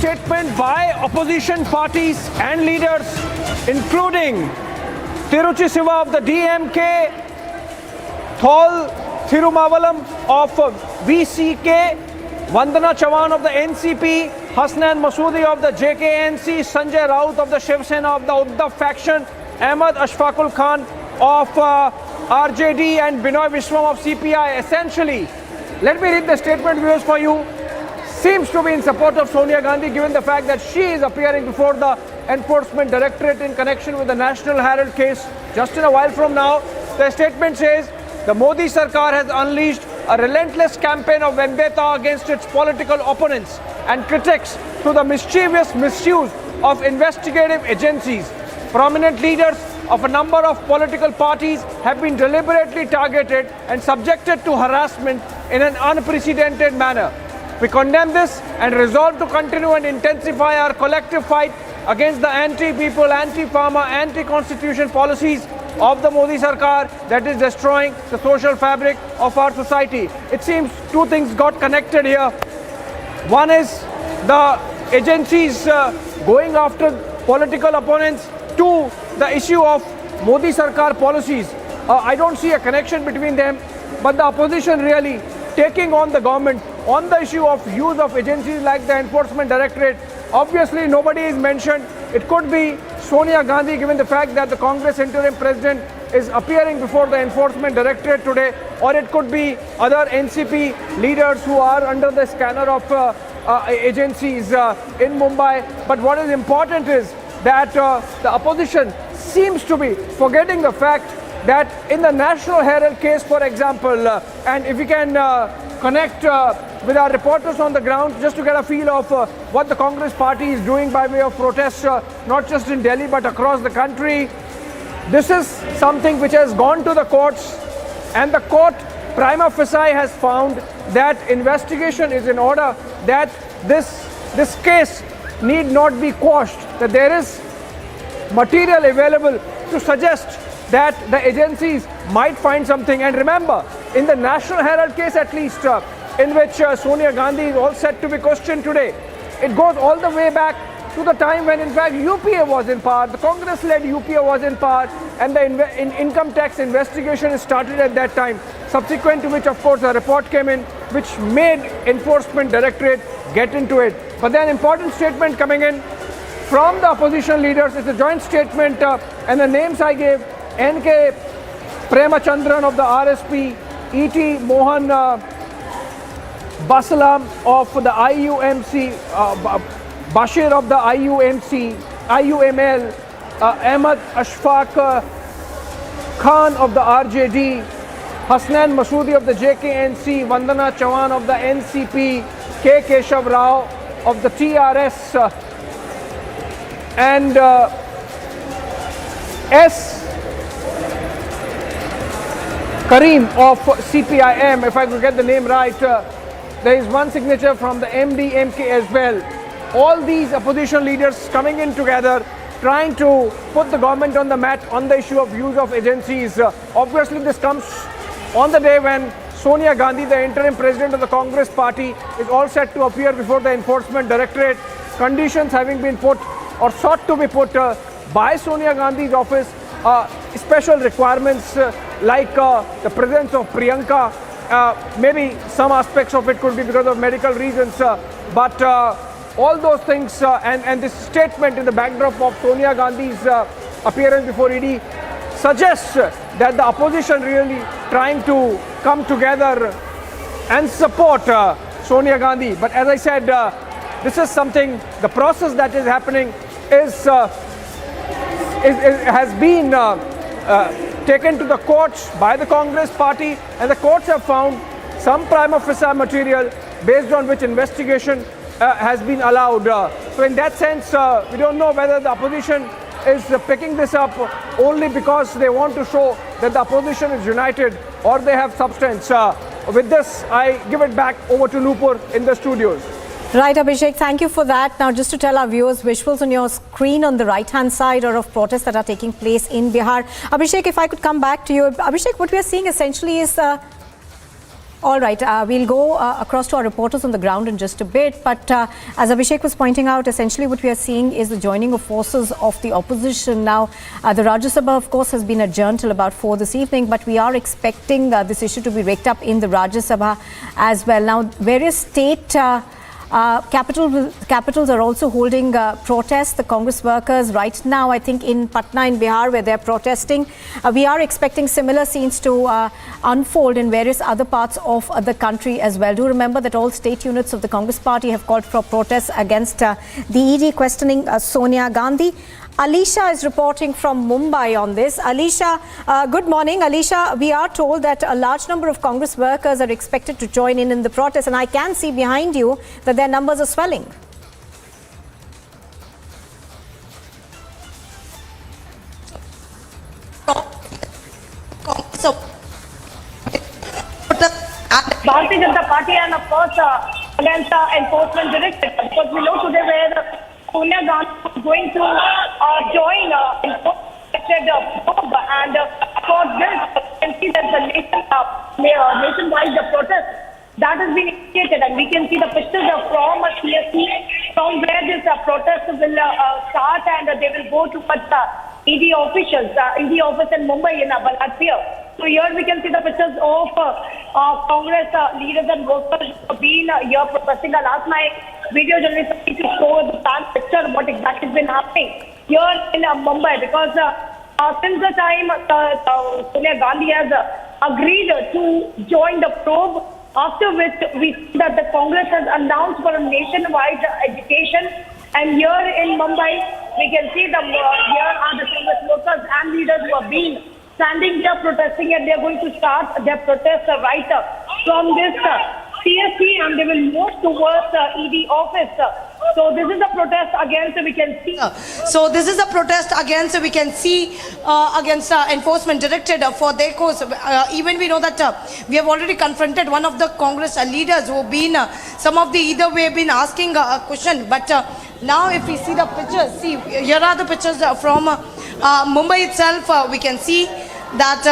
Statement by opposition parties and leaders, including Tiruchi Siva of the DMK, Thol Thirumavalam of VCK, Vandana Chavan of the NCP, Hasnan Masoodi of the JKNC, Sanjay Raut of the Shiv Sena of the Uddhav faction, Ahmad Ashfaqul Khan of RJD and Binoy Vishwam of CPI. Essentially, Let me read the statement, viewers, for you. Seems to be in support of Sonia Gandhi, given the fact that she is appearing before the Enforcement Directorate in connection with the National Herald case just in a while from now. The statement says the Modi Sarkar has unleashed a relentless campaign of vendetta against its political opponents and critics through the mischievous misuse of investigative agencies. Prominent leaders of a number of political parties have been deliberately targeted and subjected to harassment in an unprecedented manner. We condemn this and resolve to continue and intensify our collective fight against the anti-people, anti-farmer, anti-constitution policies of the Modi Sarkar that is destroying the social fabric of our society. It seems two things got connected here. One is the agencies going after political opponents. Two, the issue of Modi Sarkar policies. I don't see a connection between them, but the opposition really taking on the government on the issue of use of agencies like the Enforcement Directorate. Obviously, nobody is mentioned. It could be Sonia Gandhi, given the fact that the Congress interim president is appearing before the Enforcement Directorate today, or it could be other NCP leaders who are under the scanner of agencies in Mumbai. But what is important is that the opposition seems to be forgetting the fact that in the National Herald case, for example, and if we can connect with our reporters on the ground just to get a feel of what the Congress party is doing by way of protests, not just in Delhi but across the country. This is something which has gone to the courts, and the court prima facie has found that investigation is in order, that this case need not be quashed, that there is material available to suggest that the agencies might find something. And remember, in the National Herald case at least, in which Sonia Gandhi is all set to be questioned today, it goes all the way back to the time when in fact UPA was in power, the Congress-led UPA was in power, and the income tax investigation started at that time, subsequent to which of course a report came in which made Enforcement Directorate get into it. But then important statement coming in from the opposition leaders. It's a joint statement, and the names I gave: N.K. Premachandran of the RSP, E.T. Mohan Basalam of the IUMC, Bashir of the IUML, Ahmad Ashfaq Khan of the RJD, Hasnan Masoodi of the JKNC, Vandana Chavan of the NCP, K. Keshav Rao of the TRS, and S. Kareem of CPIM, if I could get the name right. There is one signature from the MDMK as well. All these opposition leaders coming in together, trying to put the government on the mat on the issue of use of agencies. Obviously, this comes on the day when Sonia Gandhi, the interim president of the Congress party, is all set to appear before the Enforcement Directorate. Conditions having been put or sought to be put by Sonia Gandhi's office, special requirements like the presence of Priyanka. Maybe some aspects of it could be because of medical reasons, but all those things and this statement in the backdrop of Sonia Gandhi's appearance before ED suggests that the opposition really trying to come together and support Sonia Gandhi. But as I said, this is something, the process that is happening has been taken to the courts by the Congress party, and the courts have found some prima facie material based on which investigation has been allowed. So in that sense, we don't know whether the opposition is picking this up only because they want to show that the opposition is united or they have substance. With this, I give it back over to Nupur in the studios. Right, Abhishek, thank you for that. Now, just to tell our viewers, visuals on your screen on the right-hand side are of protests that are taking place in Bihar. Abhishek, if I could come back to you. Abhishek, what we are seeing essentially is... all right, we'll go across to our reporters on the ground in just a bit. But as Abhishek was pointing out, essentially what we are seeing is the joining of forces of the opposition. Now, the Rajya Sabha, of course, has been adjourned till about 4 this evening, but we are expecting this issue to be raked up in the Rajya Sabha as well. Now, various state Capitals are also holding protests. The Congress workers right now, I think in Patna in Bihar, where they're protesting. We are expecting similar scenes to unfold in various other parts of the country as well. Do remember that all state units of the Congress party have called for protests against the ED questioning Sonia Gandhi. Alisha is reporting from Mumbai on this. Alisha, good morning. Alisha, we are told that a large number of Congress workers are expected to join in the protest, and I can see behind you that their numbers are swelling. So, Bharatiya Janata Party and of course against the enforcement directive, because we know today where Sonia Gandhi is going to join probe, and for this you can see that the nationwide protest that has been initiated, and we can see the pictures from CSC from where this protest will start, and they will go towards ED officials, ED office in Mumbai in Balapur. So here we can see the pictures of Congress leaders and workers who have been here protesting. Last night, video journalists to show the picture what exactly has been happening here in Mumbai, because since the time Sonia Gandhi has agreed to join the probe, after which we see that the Congress has announced for a nationwide education. And here in Mumbai, we can see here are the Congress workers and leaders who have been standing here protesting, and they are going to start their protest right from this CSC, and they will move towards ED office. So this is a protest against, we can see. So this is a protest against, we can see, against enforcement directed for their cause. Even we know that we have already confronted one of the Congress leaders who have been, some of the either way have been asking a question. But now if we see the pictures, see, here are the pictures from Mumbai itself. We can see that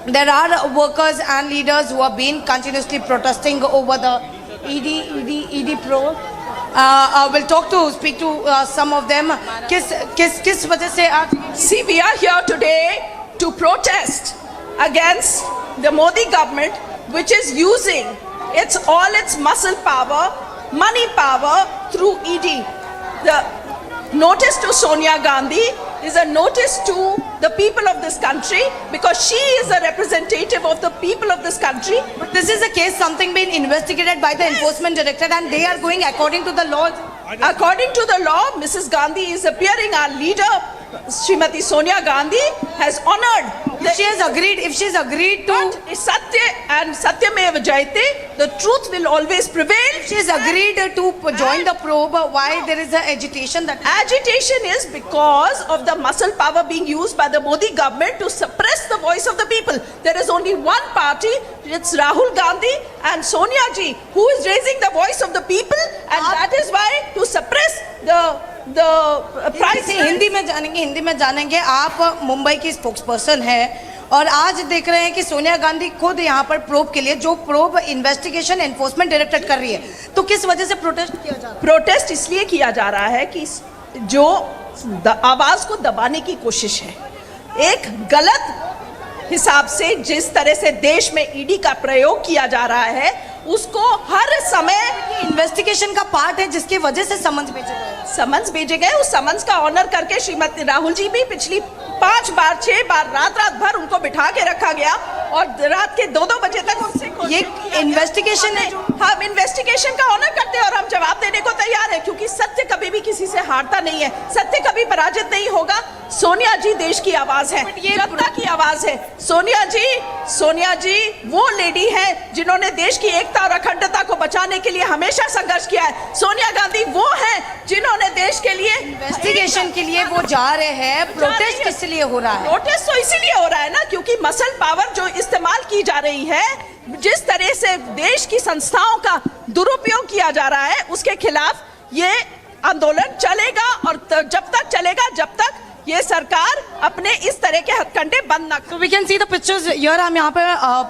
there are workers and leaders who have been continuously protesting over the ED probe. We'll speak to some of them. See, we are here today to protest against the Modi government, which is using all its muscle power, money power through ED. The notice to Sonia Gandhi is a notice to the people of this country, because she is a representative of the people of this country. But this is a case, something being investigated by the enforcement director, and they are going according to the law. According to the law, Mrs. Gandhi is appearing. Our leader, Srimati Sonia Gandhi, has honored. If she has agreed to Satya and Satyameva Jayate, the truth will always prevail. If she has agreed to join the probe, why there is an agitation? Agitation is because of the muscle power being used by the Modi government to suppress the voice of the people. There is only one party, it's Rahul Gandhi and Sonia ji, who is raising the voice of the people, and that is why to suppress the price. Hindi में जानेंगे आप मुंबई की spokesperson है, और आज देख रहे हैं कि सोनिया गांधी खुद यहाँ पर प्रोब के लिए, जो प्रोब इन्वेस्टिगेशन एनफोर्समेंट डायरेक्टरेट कर रही है, तो किस वजह से प्रोटेस्ट किया जा रहा है? प्रोटेस्ट इसलिए किया जा रहा है कि जो आवाज को दबाने की कोशिश है, एक गलत हिसाब से जिस तरह से देश में ईडी का प्रयोग किया जा रहा है, उसको हर समय इन्वेस्टिगेशन का पार्ट है, जिसकी वजह से समन्स भेजे गए। उस समन्स का ऑनर करके श्रीमती राहुल जी भी पिछली 5 बार 6 बार रात भर उनको बिठा के रखा गया, और रात के 2-2 बजे तक उनसे ये इन्वेस्टिगेशन है। हम इन्वेस्टिगेशन का ऑनर करते हैं और हम जवाब देने को तैयार है, क्योंकि सत्य कभी भी किसी से हारता नहीं है, सत्य कभी पराजित नहीं होगा। सोनिया जी देश की आवाज है, जनता की आवाज है। सोनिया जी वो लेडी है जिन्होंने देश की एकता और अखंडता को बचाने के लिए हमेशा संघर्ष किया है। सोनिया गांधी वो है जिन्होंने देश के लिए इन्वेस्टिगेशन के लिए वो जा रहे हैं। प्रोटेस्ट किस लिए हो रहा है? प्रोटेस्ट तो इसीलिए हो रहा है ना, क्योंकि मसल पावर जो इस्तेमाल की जा रही है, जिस तरह से देश की संस्थाओं का दुरुपयोग किया जा रहा है, उसके खिलाफ ये आंदोलन चलेगा, और जब तक चलेगा जब तक ये सरकार अपने इस तरह के हथकंडे बंद ना। So we can see the pictures here. हम यहाँ पे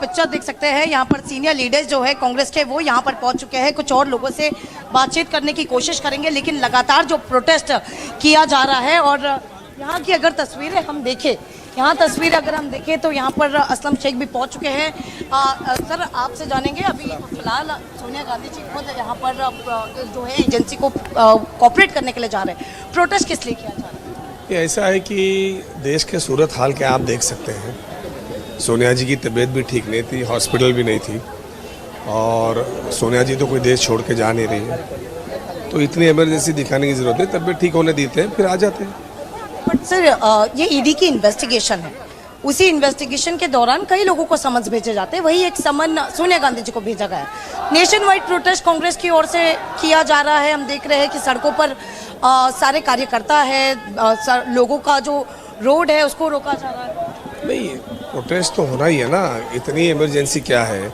पिक्चर देख सकते हैं। यहाँ पर सीनियर लीडर्स जो है कांग्रेस के, वो यहाँ पर पहुँच चुके हैं। कुछ और लोगों से बातचीत करने की कोशिश करेंगे, लेकिन लगातार जो प्रोटेस्ट किया जा रहा है, और यहाँ की अगर तस्वीरें हम देखें यहाँ तस्वीर अगर हम देखें तो यहाँ पर असलम शेख भी पहुँच चुके हैं। सर आपसे जानेंगे, अभी फिलहाल सोनिया गांधी जी खुद यहाँ पर जो है एजेंसी को कोऑपरेट करने के लिए जा रहे हैं। प्रोटेस्ट किस लिए किया जा रहा है? ये ऐसा है कि देश के सूरत हाल के आप देख सकते हैं। सोनिया जी की तबीयत भी ठीक नहीं थी, हॉस्पिटल भी नहीं थी, और सोनिया जी तो कोई देश छोड़ के जा नहीं रही है, तो इतनी इमरजेंसी दिखाने की ज़रूरत नहीं। तबीयत ठीक होने देते हैं, फिर आ जाते हैं। बट सर ये ईडी की इन्वेस्टिगेशन है, उसी इन्वेस्टिगेशन के दौरान कई लोगों को समन्स भेजे जाते हैं, वही एक समन सोनिया गांधी जी को भेजा गया है। नेशन वाइड प्रोटेस्ट कांग्रेस की ओर से किया जा रहा है। हम देख रहे हैं कि सड़कों पर सारे कार्यकर्ता है, लोगों का जो रोड है उसको रोका जा रहा है। नहीं, प्रोटेस्ट तो होना ही है ना। इतनी इमरजेंसी क्या है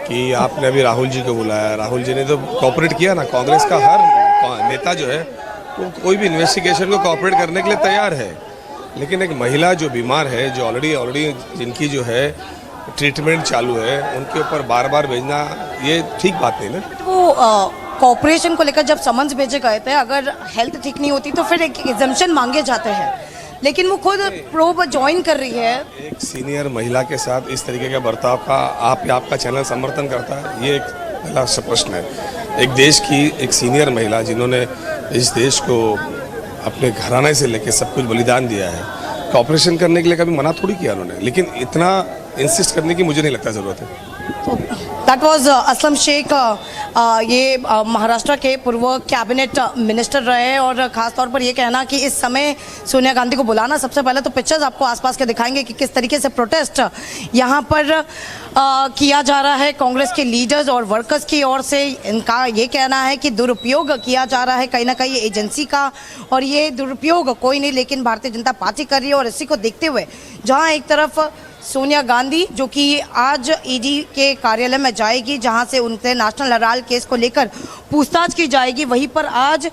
कि आपने अभी राहुल जी को बुलाया, राहुल जी ने तो कोऑपरेट किया ना। कांग्रेस का हर नेता जो है वो कोई भी इन्वेस्टिगेशन को कोऑपरेट करने के लिए तैयार है, लेकिन एक महिला जो बीमार है, जो ऑलरेडी जिनकी जो है ट्रीटमेंट चालू है, उनके ऊपर बार बार भेजना ये ठीक बात नहीं ना। वो कोऑपरेशन को लेकर जब समन्स भेजे गए थे, अगर हेल्थ ठीक नहीं होती तो फिर एक एग्जम्पशन मांगे जाते हैं, लेकिन वो खुद प्रोब ज्वाइन कर रही है। एक सीनियर महिला के साथ इस तरीके का बर्ताव का आपका चैनल समर्थन करता है, ये एक पहला प्रश्न है। एक देश की एक सीनियर महिला जिन्होंने इस देश को अपने घराने से लेकर सब कुछ बलिदान दिया है, कॉपरेशन करने के लिए कभी मना थोड़ी किया उन्होंने, लेकिन इतना इंसिस्ट करने की मुझे नहीं लगता ज़रूरत है। दैट वाज असलम शेख, ये महाराष्ट्र के पूर्व कैबिनेट मिनिस्टर रहे, और ख़ास तौर पर ये कहना कि इस समय सोनिया गांधी को बुलाना। सबसे पहले तो पिक्चर्स आपको आसपास के दिखाएंगे कि किस तरीके से प्रोटेस्ट यहाँ पर किया जा रहा है कांग्रेस के लीडर्स और वर्कर्स की ओर से। इनका ये कहना है कि दुरुपयोग किया जा रहा है कहीं ना कहीं एजेंसी का, और ये दुरुपयोग कोई नहीं लेकिन भारतीय जनता पार्टी कर रही है। और इसी को देखते हुए जहाँ एक तरफ सोनिया गांधी जो कि आज ईडी के कार्यालय में जाएगी, जहां से उनसे नेशनल हेराल्ड केस को लेकर पूछताछ की जाएगी, वहीं पर आज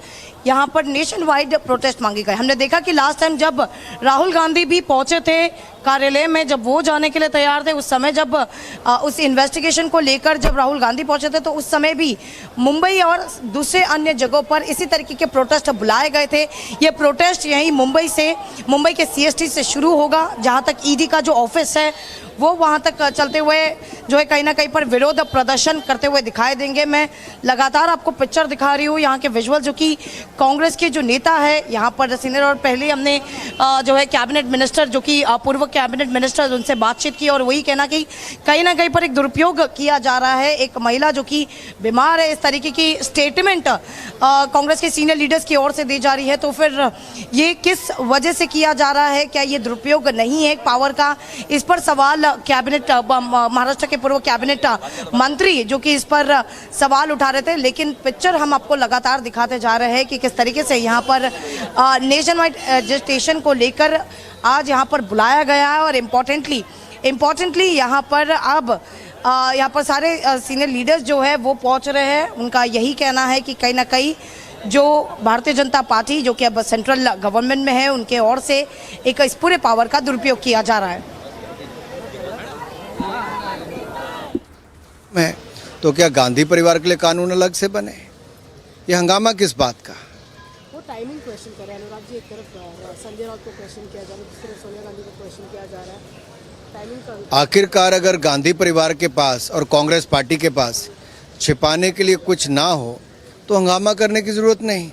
यहाँ पर नेशन वाइड प्रोटेस्ट मांगे गए। हमने देखा कि लास्ट टाइम जब राहुल गांधी भी पहुंचे थे कार्यालय में, जब वो जाने के लिए तैयार थे, उस समय जब उस इन्वेस्टिगेशन को लेकर जब राहुल गांधी पहुंचे थे, तो उस समय भी मुंबई और दूसरे अन्य जगहों पर इसी तरीके के प्रोटेस्ट बुलाए गए थे। ये प्रोटेस्ट यहीं मुंबई के CST से शुरू होगा, जहाँ तक ईडी का जो ऑफिस है वो वहाँ तक चलते हुए जो है कहीं ना कहीं पर विरोध प्रदर्शन करते हुए दिखाई देंगे। मैं लगातार आपको पिक्चर दिखा रही हूँ यहाँ के विजुअल, जो कि कांग्रेस के जो नेता है यहाँ पर सीनियर, और पहले हमने जो है कैबिनेट मिनिस्टर जो कि पूर्व कैबिनेट मिनिस्टर उनसे बातचीत की, और वही कहना कि कहीं ना कहीं पर एक दुरुपयोग किया जा रहा है। एक महिला जो कि बीमार है, इस तरीके की स्टेटमेंट कांग्रेस के सीनियर लीडर्स की ओर से दी जा रही है, तो फिर ये किस वजह से किया जा रहा है? क्या ये दुरुपयोग नहीं है पावर का? इस पर सवाल कैबिनेट महाराष्ट्र के पूर्व कैबिनेट मंत्री जो कि इस पर सवाल उठा रहे थे। लेकिन पिक्चर हम आपको लगातार दिखाते जा रहे हैं कि किस तरीके से यहाँ पर नेशन वाइड एजिटेशन को लेकर आज यहाँ पर बुलाया गया है, और इम्पोर्टेंटली यहाँ पर अब यहाँ पर सारे सीनियर लीडर्स जो है वो पहुँच रहे हैं। उनका यही कहना है कि कहीं ना कहीं जो भारतीय जनता पार्टी जो कि अब सेंट्रल गवर्नमेंट में है, उनके ओर से एक इस पूरे पावर का दुरुपयोग किया जा रहा है। में तो क्या गांधी परिवार के लिए कानून अलग से बने? ये हंगामा किस बात का? वो टाइमिंग क्वेश्चन कर रहे हैं अनुराग जी। एक तरफ संजय राउत को क्वेश्चन किया जा रहा है, दूसरी तरफ सोनिया गांधी को क्वेश्चन किया जा रहा है। टाइमिंग का आखिरकार अगर गांधी परिवार के पास और कांग्रेस पार्टी के पास छिपाने के लिए कुछ ना हो तो हंगामा करने की जरूरत नहीं।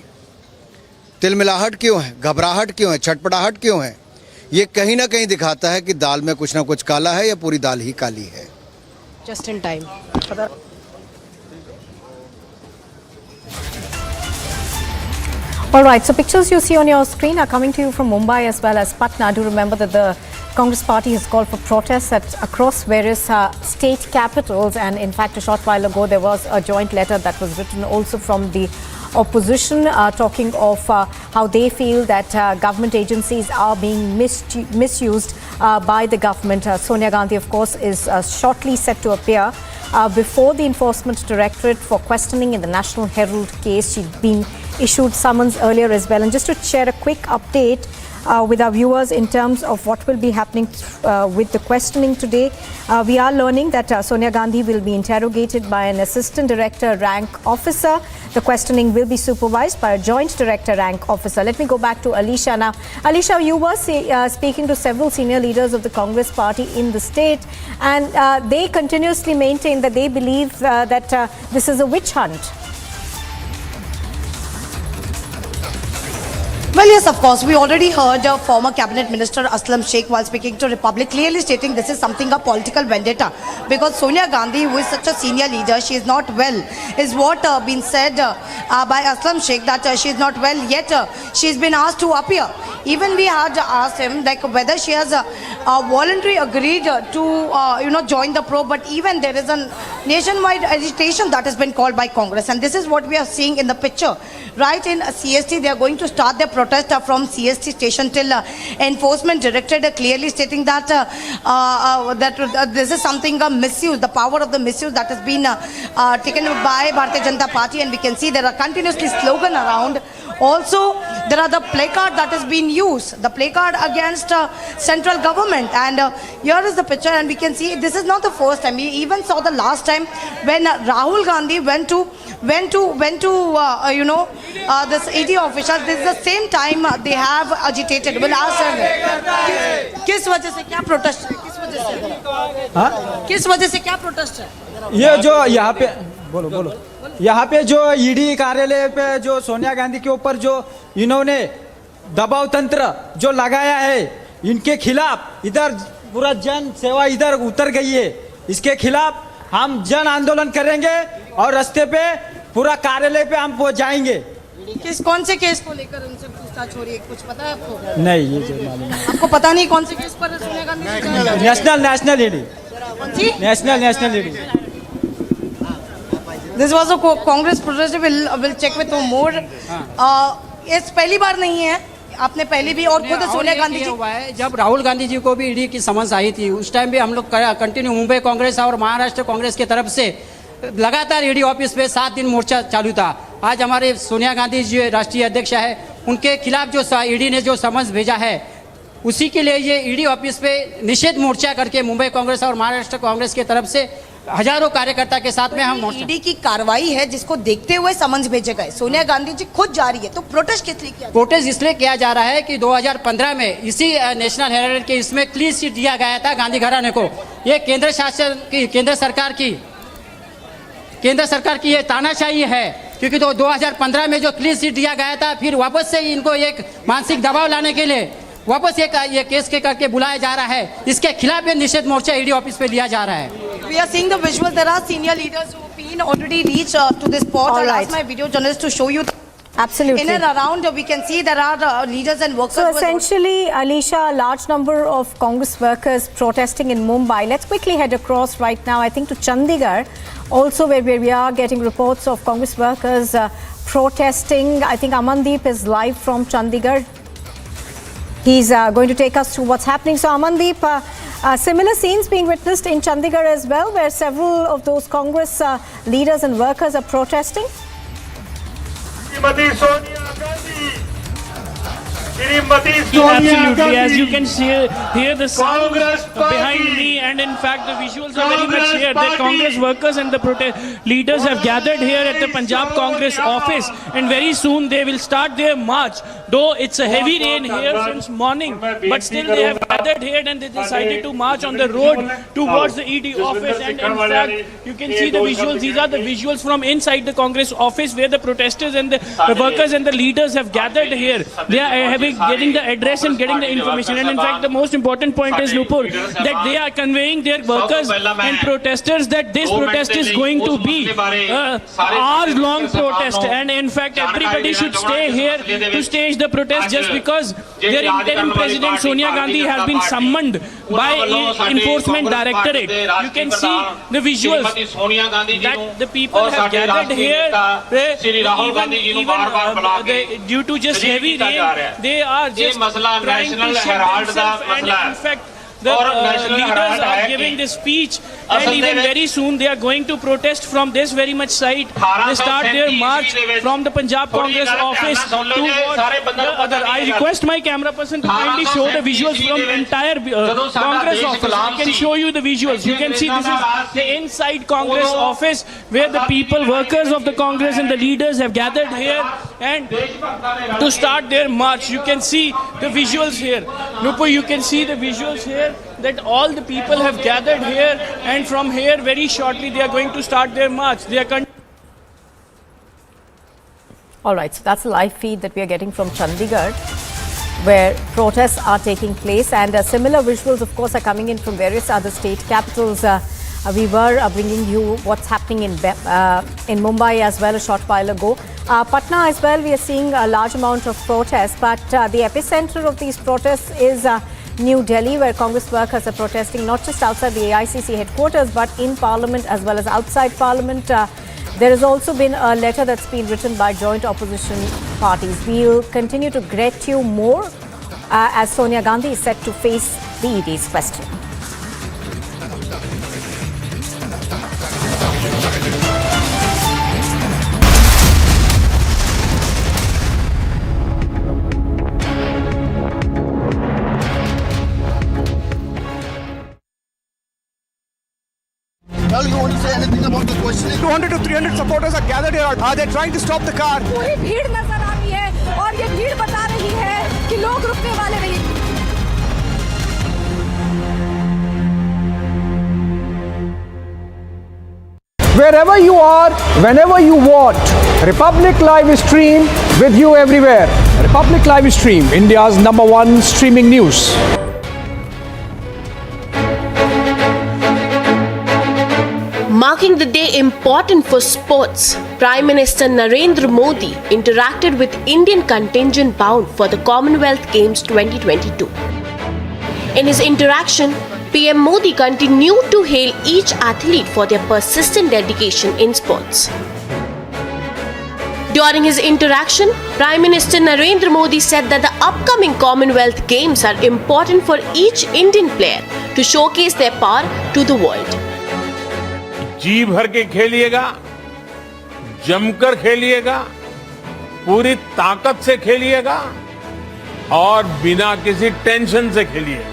तिलमिलाहट क्यों है, घबराहट क्यों है, छटपटाहट क्यों है? ये कहीं ना कहीं दिखाता है कि दाल में कुछ ना कुछ काला है या पूरी दाल ही काली है। Just in time. All right, so pictures you see on your screen are coming to you from Mumbai as well as Patna. Do remember that the Congress party has called for protests across various state capitals, and in fact a short while ago there was a joint letter that was written also from the opposition talking of how they feel that government agencies are being misused by the government. Sonia Gandhi, of course, is shortly set to appear before the Enforcement Directorate for questioning in the National Herald case. She'd been issued summons earlier as well. And just to share a quick update, with our viewers in terms of what will be happening with the questioning today. We are learning that Sonia Gandhi will be interrogated by an assistant director rank officer. The questioning will be supervised by a joint director rank officer. Let me go back to Alisha now. Alisha, you were speaking to several senior leaders of the Congress party in the state, and they continuously maintain that they believe that this is a witch hunt. Well, yes, of course. We already heard former Cabinet Minister Aslam Sheikh while speaking to Republic clearly stating this is something a political vendetta because Sonia Gandhi, who is such a senior leader, she is not well, is what been said by Aslam Sheikh that she is not well, yet she has been asked to appear. Even we had asked him like whether she has voluntarily agreed to join the probe, but even there is a nationwide agitation that has been called by Congress, and this is what we are seeing in the picture. Right in CST, they are going to start their protest from CST station till enforcement directed clearly stating that this is something misuse, the power of the misuse that has been taken by Bharatiya Janata Party, and we can see there are continuously slogan around. Also, there are the placard that has been used, the placard against central government, and here is the picture, and we can see this is not the first time. We even saw the last time when Rahul Gandhi went to this ED official. This is the same time they have agitated. We'll ask them, किस वजह से क्या protest है? किस वजह से क्या protest है? ये जो यहाँ पे बोलो यहाँ पे जो ईडी कार्यालय पे जो सोनिया गांधी के ऊपर जो इन्होंने दबाव तंत्र जो लगाया है, इनके खिलाफ इधर पूरा जन सेवा इधर उतर गई है। इसके खिलाफ हम जन आंदोलन करेंगे और रास्ते पे पूरा कार्यालय पे हम पहुंच जाएंगे। कौन से केस को लेकर उनसे पूछताछ हो रही है, कुछ पता है आपको? नहीं, ये जो मालूम है आपको पता नहीं कौन से केस पर Sonia Gandhi? National ED. National ED. This was a Congress protest. Will check with more. इस पहली बार नहीं है, आपने पहले भी और खुद सोनिया गांधी जी हुआ है। जब राहुल गांधी जी को भी ईडी की समझ आई थी, उस टाइम भी हम लोग कंटिन्यू मुंबई कांग्रेस और महाराष्ट्र कांग्रेस की तरफ से लगातार ईडी ऑफिस पे 7 दिन मोर्चा चालू था। आज हमारे सोनिया गांधी जी राष्ट्रीय अध्यक्ष है, उनके खिलाफ जो ईडी ने जो समझ भेजा है, उसी के लिए ये ईडी ऑफिस पे निषेध मोर्चा करके मुंबई कांग्रेस और महाराष्ट्र कांग्रेस की तरफ से हजारों कार्यकर्ता के साथ में हम ईडी की कार्रवाई है जिसको देखते हुए समझ भेजे गए। सोनिया गांधी जी खुद जा रही है, तो प्रोटेस्ट किस लिए किया? प्रोटेस्ट इसलिए किया जा रहा है कि 2015 में इसी नेशनल हेराल्ड के इसमें क्लीन चिट दिया गया था गांधी घराने को। ये केंद्र सरकार की ये तानाशाही है, क्योंकि 2015 में जो क्लीन चिट दिया गया था, फिर वापस से इनको एक मानसिक दबाव लाने के लिए वापस ये केस के करके बुलाया जा रहा है। इसके खिलाफ ये निषेध मोर्चा ईडी ऑफिस पे लिया जा रहा है। We are seeing the visuals. There are senior leaders who have been already reached to this spot. I'll ask my video journalist to show you. Absolutely. In and around, we can see there are leaders and workers. So essentially, Alisha, a large number of Congress workers protesting in Mumbai. Let's quickly head across right now, I think, to Chandigarh, also where we are getting reports of Congress workers protesting. I think Amandeep is live from Chandigarh. He's going to take us through what's happening. So Amandeep, similar scenes being witnessed in Chandigarh as well, where several of those Congress leaders and workers are protesting. Absolutely, as you can hear the sound behind me, and in fact the visuals are very much here. The Congress workers and the protest leaders have gathered here at the Punjab Congress office, and very soon they will start their march. Though it's a heavy rain here since morning, but still they have gathered here and they decided to march on the road towards the ED office. And in fact, you can see the visuals. These are the visuals from inside the Congress office, where the protesters and the workers and the leaders have gathered here. They are getting the address and getting the information. And in fact, the most important point is, Nupur, that they are conveying their workers and protesters that this protest is going to be hours-long protest. And in fact, everybody should stay here to stage the protest, just because their interim president Sonia Gandhi has been summoned by enforcement directorate. You can see the visuals that the people have gathered here. Even due to just heavy rain, they are just trying to shut themselves, and in fact the leaders are giving this speech, and even very soon they are going to protest from this very much site. They start their march from the Punjab Congress office towards the other. I request my camera person to kindly show the visuals from the entire Congress office. I can show you the visuals. You can see this is the inside Congress office, where the people, workers of the Congress and the leaders have gathered here and to start their march. You can see the visuals here. Nupur, you can see the visuals here that all the people have gathered here, and from here very shortly they are going to start their march. They are All right, so that's a live feed that we are getting from Chandigarh, where protests are taking place, and similar visuals, of course, are coming in from various other state capitals. We were bringing you what's happening in Mumbai as well a short while ago. Patna as well, we are seeing a large amount of protests, but the epicenter of these protests is New Delhi, where Congress workers are protesting not just outside the AICC headquarters, but in Parliament as well as outside Parliament. There has also been a letter that's been written by joint opposition parties. We'll continue to get you more as Sonia Gandhi is set to face the ED's question. You want to say anything about the questioning? 200 to 300 supporters are gathered here. Are they trying to stop the car? पूरी भीड़ नजर आ रही है और ये भीड़ बता रही है कि लोग रुकने वाले नहीं। Wherever you are, whenever you want, Republic Live Stream with you everywhere. Republic Live Stream, India's #1 streaming news. Marking the day important for sports, Prime Minister Narendra Modi interacted with Indian contingent bound for the Commonwealth Games 2022. In his interaction, PM Modi continued to hail each athlete for their persistent dedication in sports. During his interaction, Prime Minister Narendra Modi said that the upcoming Commonwealth Games are important for each Indian player to showcase their power to the world. जी भर के खेलिएगा, जमकर खेलिएगा, पूरी ताकत से खेलिएगा और बिना किसी tension से खेलिएगा।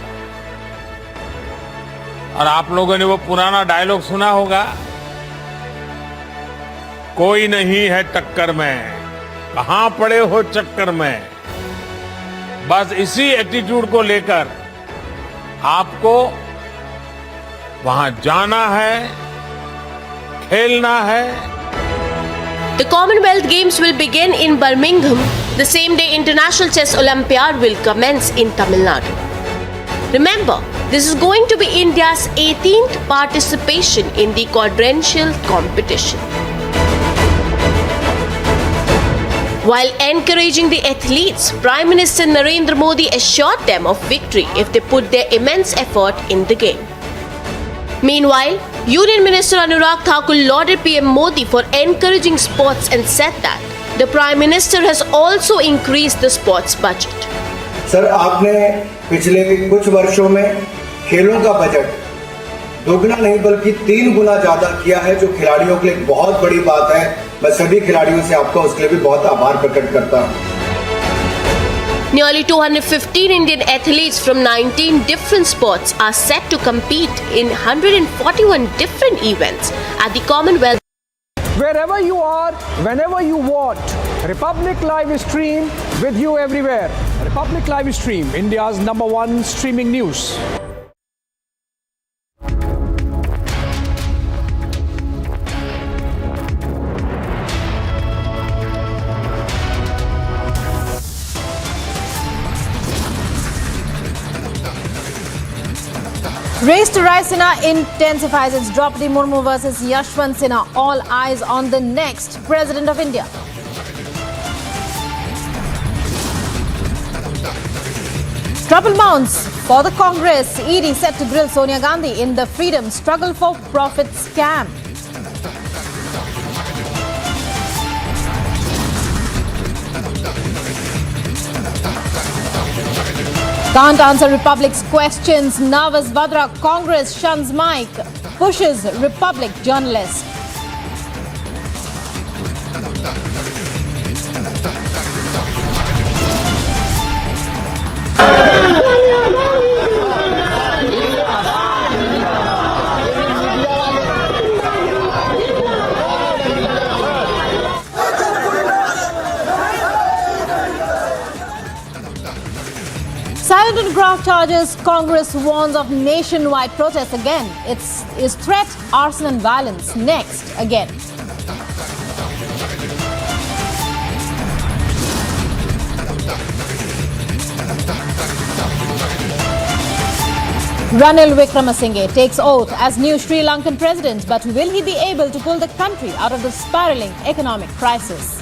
और आप लोगों ने वो पुराना डायलॉग सुना होगा, कोई नहीं है टक्कर में, कहां पड़े हो चक्कर में। बस इसी एटीट्यूड को लेकर आपको वहां जाना है, खेलना है। The Commonwealth Games will begin in Birmingham the same day International Chess Olympiad will commence in Tamil Nadu. Remember, this is going to be India's 18th participation in the quadrennial competition. While encouraging the athletes, Prime Minister Narendra Modi assured them of victory if they put their immense effort in the game. Meanwhile, Union Minister Anurag Thakur lauded PM Modi for encouraging sports and said that the Prime Minister has also increased the sports budget. Sir, आपने पिछले कुछ वर्षों में खेलों का budget दोगुना नहीं बल्कि 3 गुना ज्यादा किया है, जो खिलाड़ियों के लिए बहुत बड़ी बात है। मैं सभी खिलाड़ियों से आपका उसके लिए भी बहुत आभार प्रकट करता हूं। Nearly 215 Indian athletes from 19 different sports are set to compete in 141 different events at the Commonwealth. Wherever you are, whenever you want, Republic Live Stream with you everywhere. Republic Live Stream, India's #1 streaming news. Race to Raisina intensifies. Its Draupadi Murmu versus Yashwant Sinha. All eyes on the next President of India. Trouble mounts for the Congress. ED set to grill Sonia Gandhi in the Freedom Struggle for Profit scam. Can't answer Republic's questions. Nervous Vadra, Congress shuns mic, pushes Republic journalist. Silent on graft charges, Congress warns of nationwide protests again. Is threat, arson and violence next again? Ranil Wickremesinghe takes oath as new Sri Lankan president, but will he be able to pull the country out of the spiraling economic crisis?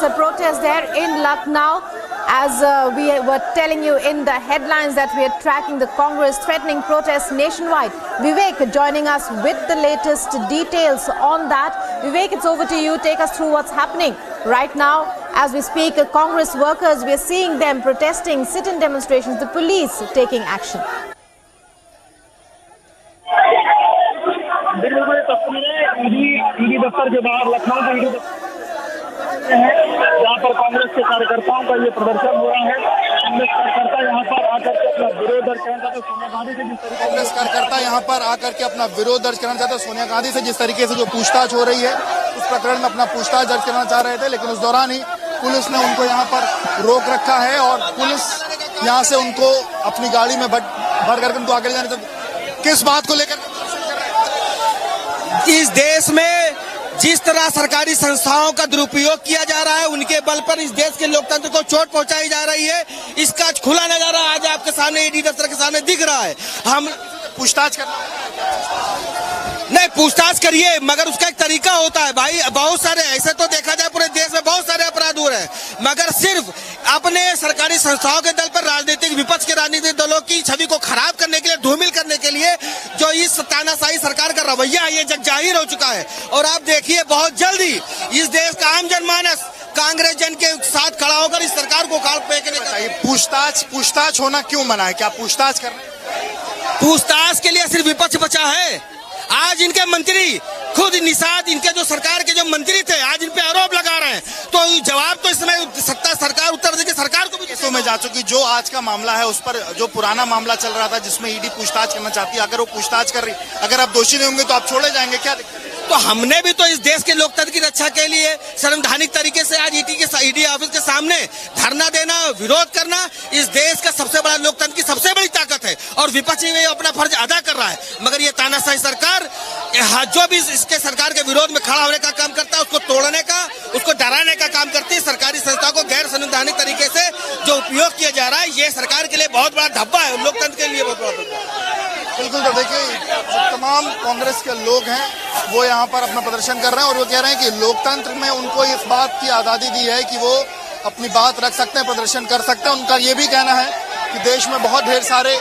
A protest there in Lucknow, as we were telling you in the headlines that we are tracking the Congress threatening protests nationwide. Vivek joining us with the latest details on that. Vivek, it's over to you. Take us through what's happening right now as we speak. Congress workers, we are seeing them protesting, sit-in demonstrations, the police taking action. यहाँ पर कांग्रेस के कार्यकर्ताओं का ये प्रदर्शन हो रहा है। कांग्रेस कार्यकर्ता यहाँ पर आकर के अपना विरोध दर्ज करना चाहते सोनिया गांधी से, कांग्रेस कार्यकर्ता यहाँ पर आकर के अपना विरोध दर्ज करना चाहते सोनिया गांधी से जिस तरीके से जो पूछताछ हो रही है उस प्रकरण में अपना पूछताछ दर्ज करना चाह रहे थे, लेकिन उस दौरान ही पुलिस ने उनको यहाँ पर रोक रखा है और पुलिस यहाँ से उनको अपनी गाड़ी में भर करके उनको आगे ले जाने। किस बात को लेकर इस देश में जिस तरह सरकारी संस्थाओं का दुरुपयोग किया जा रहा है, उनके बल पर इस देश के लोकतंत्र को चोट पहुंचाई जा रही है, इसका खुला नजारा आज आपके सामने ईडी दफ्तर के सामने दिख रहा है। हम पूछताछ करना नहीं, पूछताछ करिए, मगर उसका एक तरीका होता है भाई। बहुत सारे ऐसे तो देखा जाए पूरे देश में बहुत सारे अपराध हो रहे हैं, मगर सिर्फ अपने सरकारी संस्थाओं के दल पर राजनीतिक विपक्ष के राजनीतिक दलों की छवि को खराब करने के लिए, धूमिल करने के लिए जो इस तानाशाही सरकार का रवैया है, ये जग जाहिर हो चुका है। और आप देखिए बहुत जल्दी इस देश का आम जनमानस कांग्रेस जन के साथ खड़ा होकर इस सरकार को गाड़ फेंकने का। पूछताछ होना क्यों मना है? क्या पूछताछ कर रहे हैं? पूछताछ के लिए सिर्फ विपक्ष बचा है। आज इनके मंत्री खुद निषाद, इनके जो सरकार के जो मंत्री थे, आज इन पे आरोप लगा रहे हैं, तो जवाब तो इसमें सत्ता सरकार उत्तर देगी, सरकार को भी केसों में जा चुकी। जो आज का मामला है उस पर जो पुराना मामला चल रहा था जिसमें ईडी पूछताछ करना चाहती है, अगर वो पूछताछ कर रही, अगर आप दोषी नहीं होंगे तो आप छोड़े जाएंगे क्या? तो हमने भी तो इस देश के लोकतंत्र की रक्षा के लिए संवैधानिक तरीके से आज ईडी ऑफिस के सामने धरना देना, विरोध करना इस देश का सबसे बड़ा लोकतंत्र की सबसे बड़ी ताकत है और विपक्ष भी अपना फर्ज अदा कर रहा है। मगर ये तानाशाही सरकार जो भी इसके सरकार के विरोध में खड़ा होने का काम करता है, उसको तोड़ने का, उसको डराने का काम करती है। सरकारी संस्था को गैर संवैधानिक तरीके से जो उपयोग किया जा रहा है, ये सरकार के लिए बहुत बड़ा धब्बा है, लोकतंत्र के लिए बहुत बड़ा धब्बा है। बिल्कुल, तो देखिए तमाम कांग्रेस के लोग हैं वो यहाँ पर अपना प्रदर्शन कर रहे हैं और वो कह रहे हैं कि लोकतंत्र में उनको इस बात की आज़ादी दी है कि वो अपनी बात रख सकते हैं, प्रदर्शन कर सकते हैं। उनका ये भी कहना है कि देश में बहुत ढेर सारे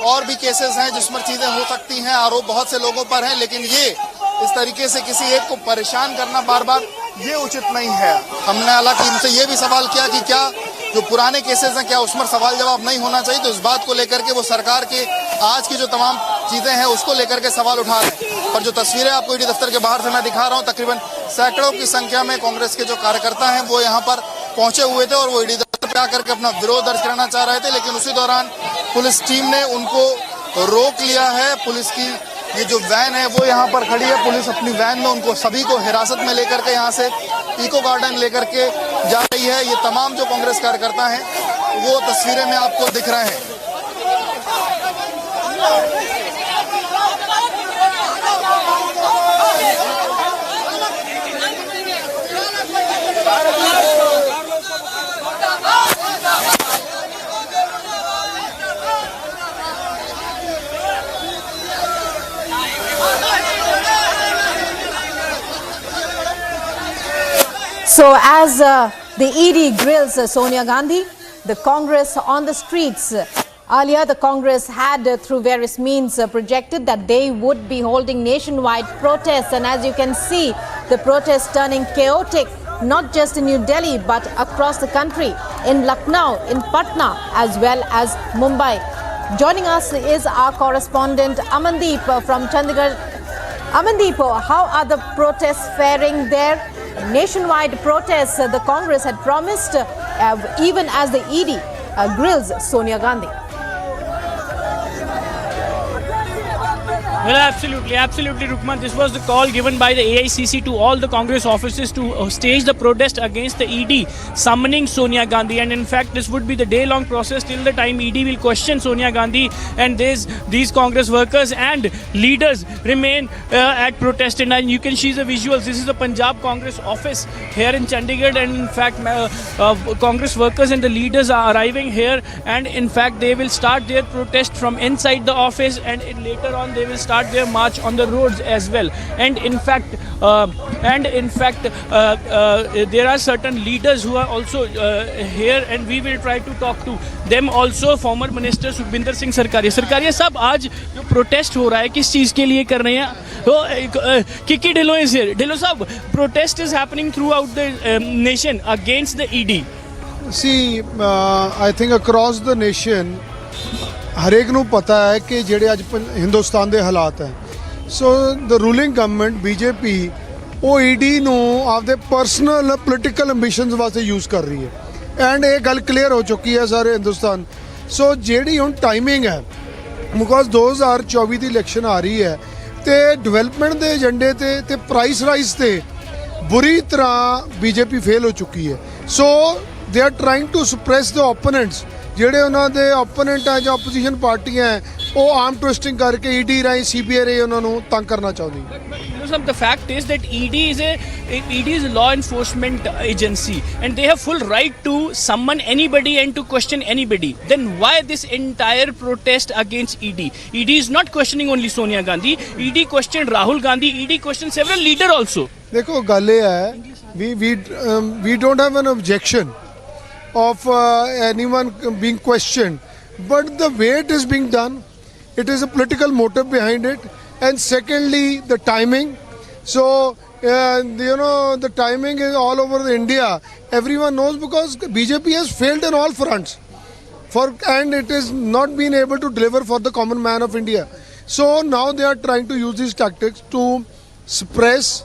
और भी केसेस हैं जिसमें चीजें हो सकती हैं, आरोप बहुत से लोगों पर हैं, लेकिन ये इस तरीके से किसी एक को परेशान करना बार बार ये उचित नहीं है। हमने हालांकि इनसे ये भी सवाल किया कि क्या जो पुराने केसेस हैं क्या उसमें सवाल जवाब नहीं होना चाहिए, तो इस बात को लेकर के वो सरकार के आज की जो तमाम चीजें हैं उसको लेकर के सवाल उठा रहे हैं। पर जो तस्वीरें आपको ईडी दफ्तर के बाहर से मैं दिखा रहा हूँ, तकरीबन सैकड़ों की संख्या में कांग्रेस के जो कार्यकर्ता हैं वो यहाँ पर पहुंचे हुए थे और वो ईडी दफ्तर पे आकर के अपना विरोध दर्ज कराना चाह रहे थे, लेकिन उसी दौरान पुलिस टीम ने उनको रोक लिया है। पुलिस की ये जो वैन है वो यहाँ पर खड़ी है, पुलिस अपनी वैन में उनको सभी को हिरासत में लेकर के यहाँ से इको गार्डन लेकर के जा रही है। ये तमाम जो कांग्रेस कार्यकर्ता हैं वो तस्वीरें में आपको दिख रहे हैं। So as the ED grills Sonia Gandhi, the Congress on the streets. Earlier, the Congress had, through various means, projected that they would be holding nationwide protests. And as you can see, the protests turning chaotic, not just in New Delhi, but across the country, in Lucknow, in Patna, as well as Mumbai. Joining us is our correspondent Amandeep from Chandigarh. Amandeep, how are the protests faring there? Nationwide protests the Congress had promised, even as the ED grills Sonia Gandhi. Well, absolutely, Rukman. This was the call given by the AICC to all the Congress offices to stage the protest against the ED summoning Sonia Gandhi. And in fact, this would be the day-long process till the time ED will question Sonia Gandhi, and these Congress workers and leaders remain at protest. And you can see the visuals. This is the Punjab Congress office here in Chandigarh, and in fact, Congress workers and the leaders are arriving here, and in fact, they will start their protest from inside the office, and later on they will start their march on the roads as well. And in fact, there are certain leaders who are also here, and we will try to talk to them also. Former Minister Sukhbinder Singh Sarkaria साहब, आज जो protest हो रहा है किस चीज के लिए कर रहे हैं? तो Kiki Dhillon is here. Dhillon साहब, protest is happening throughout the nation against the ED. See, I think across the nation, ਹਰੇਕ ਨੂੰ ਪਤਾ ਹੈ ਕਿ ਜਿਹੜੇ ਅੱਜ ਹਿੰਦੁਸਤਾਨ ਦੇ ਹਾਲਾਤ ਹੈ, ਸੋ ਦ ਰੂਲਿੰਗ ਗਵਰਨਮੈਂਟ ਬੀਜੇਪੀ ਉਹ ਈਡੀ ਨੂੰ ਆਪਦੇ ਪਰਸਨਲ ਪੋਲੀਟੀਕਲ ਐਂਬੀਸ਼ਨਸ ਵਾਸਤੇ ਯੂਜ਼ ਕਰ ਰਹੀ ਹੈ, ਐਂਡ ਇਹ ਗੱਲ ਕਲੀਅਰ ਹੋ ਚੁੱਕੀ ਹੈ ਸਾਰੇ ਹਿੰਦੁਸਤਾਨ। ਸੋ ਜਿਹੜੀ ਹੁਣ ਟਾਈਮਿੰਗ ਹੈ, ਬਿਕੋਜ਼ 2024 ਦੀ ਇਲੈਕਸ਼ਨ ਆ ਰਹੀ ਹੈ, ਤੇ ਡਿਵੈਲਪਮੈਂਟ ਦੇ ਏਜੰਡੇ ਤੇ ਪ੍ਰਾਈਸ ਰਾਈਜ਼ ਤੇ ਬੁਰੀ ਤਰ੍ਹਾਂ ਬੀਜੇਪੀ ਫੇਲ ਹੋ ਚੁੱਕੀ ਹੈ। So they are trying to suppress the opponents, ਜਿਹੜੇ ਉਹਨਾਂ ਦੇ ਓਪੋਨੈਂਟ ਹੈ ਜਾਂ ਆਪੋਜੀਸ਼ਨ ਪਾਰਟੀਆਂ ਹੈ, ਉਹ ਆਰਮ ਟਵਿਸਟਿੰਗ ਕਰਕੇ ਈਡੀ ਰਾਹੀਂ ਸੀਬੀਆਈ ਰਾਹੀਂ ਉਹਨਾਂ ਨੂੰ ਤੰਗ ਕਰਨਾ ਚਾਹੁੰਦੀ। The fact is that ED is a law enforcement agency, and they have full right to summon anybody and to question anybody. Then why this entire protest against ED? ED is not questioning only Sonia Gandhi. ED questioned Rahul Gandhi. ED questioned several leaders also. देखो गल ये है, we don't have an objection of anyone being questioned, but the way it is being done, it is a political motive behind it, and secondly the timing. So the timing is all over India, everyone knows, because BJP has failed in all fronts and it is not been able to deliver for the common man of India. So now they are trying to use these tactics to suppress,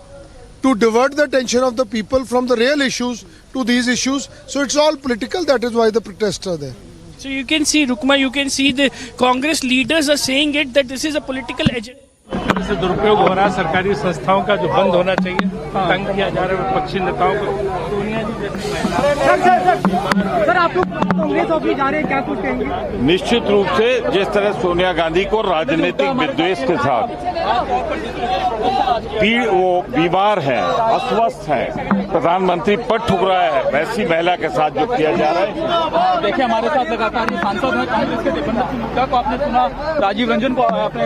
to divert the attention of the people from the real issues to these issues. So it's all political. That is why the protests are there. So you can see, Rukma, you can see the Congress leaders are saying it, that this is a political agenda. जैसे दुरुपयोग हो रहा है सरकारी संस्थाओं का, जो बंद होना चाहिए, तंग किया जा रहा है विपक्षी नेताओं को। सोनिया जी सर, आप लोग कांग्रेस ऑफिस जा रहे हैं, क्या कुछ कहेंगे? निश्चित रूप से जिस तरह सोनिया गांधी को राजनीतिक विद्वेष के साथ वो बीमार है, अस्वस्थ है, प्रधानमंत्री पद ठुकराया है, वैसी महिला के साथ जो किया जा रहा है। देखिए, हमारे साथ लगातार ये सांसद है कांग्रेस के दिवंगत मुद्दा को आपने सुना, राजीव रंजन को आपने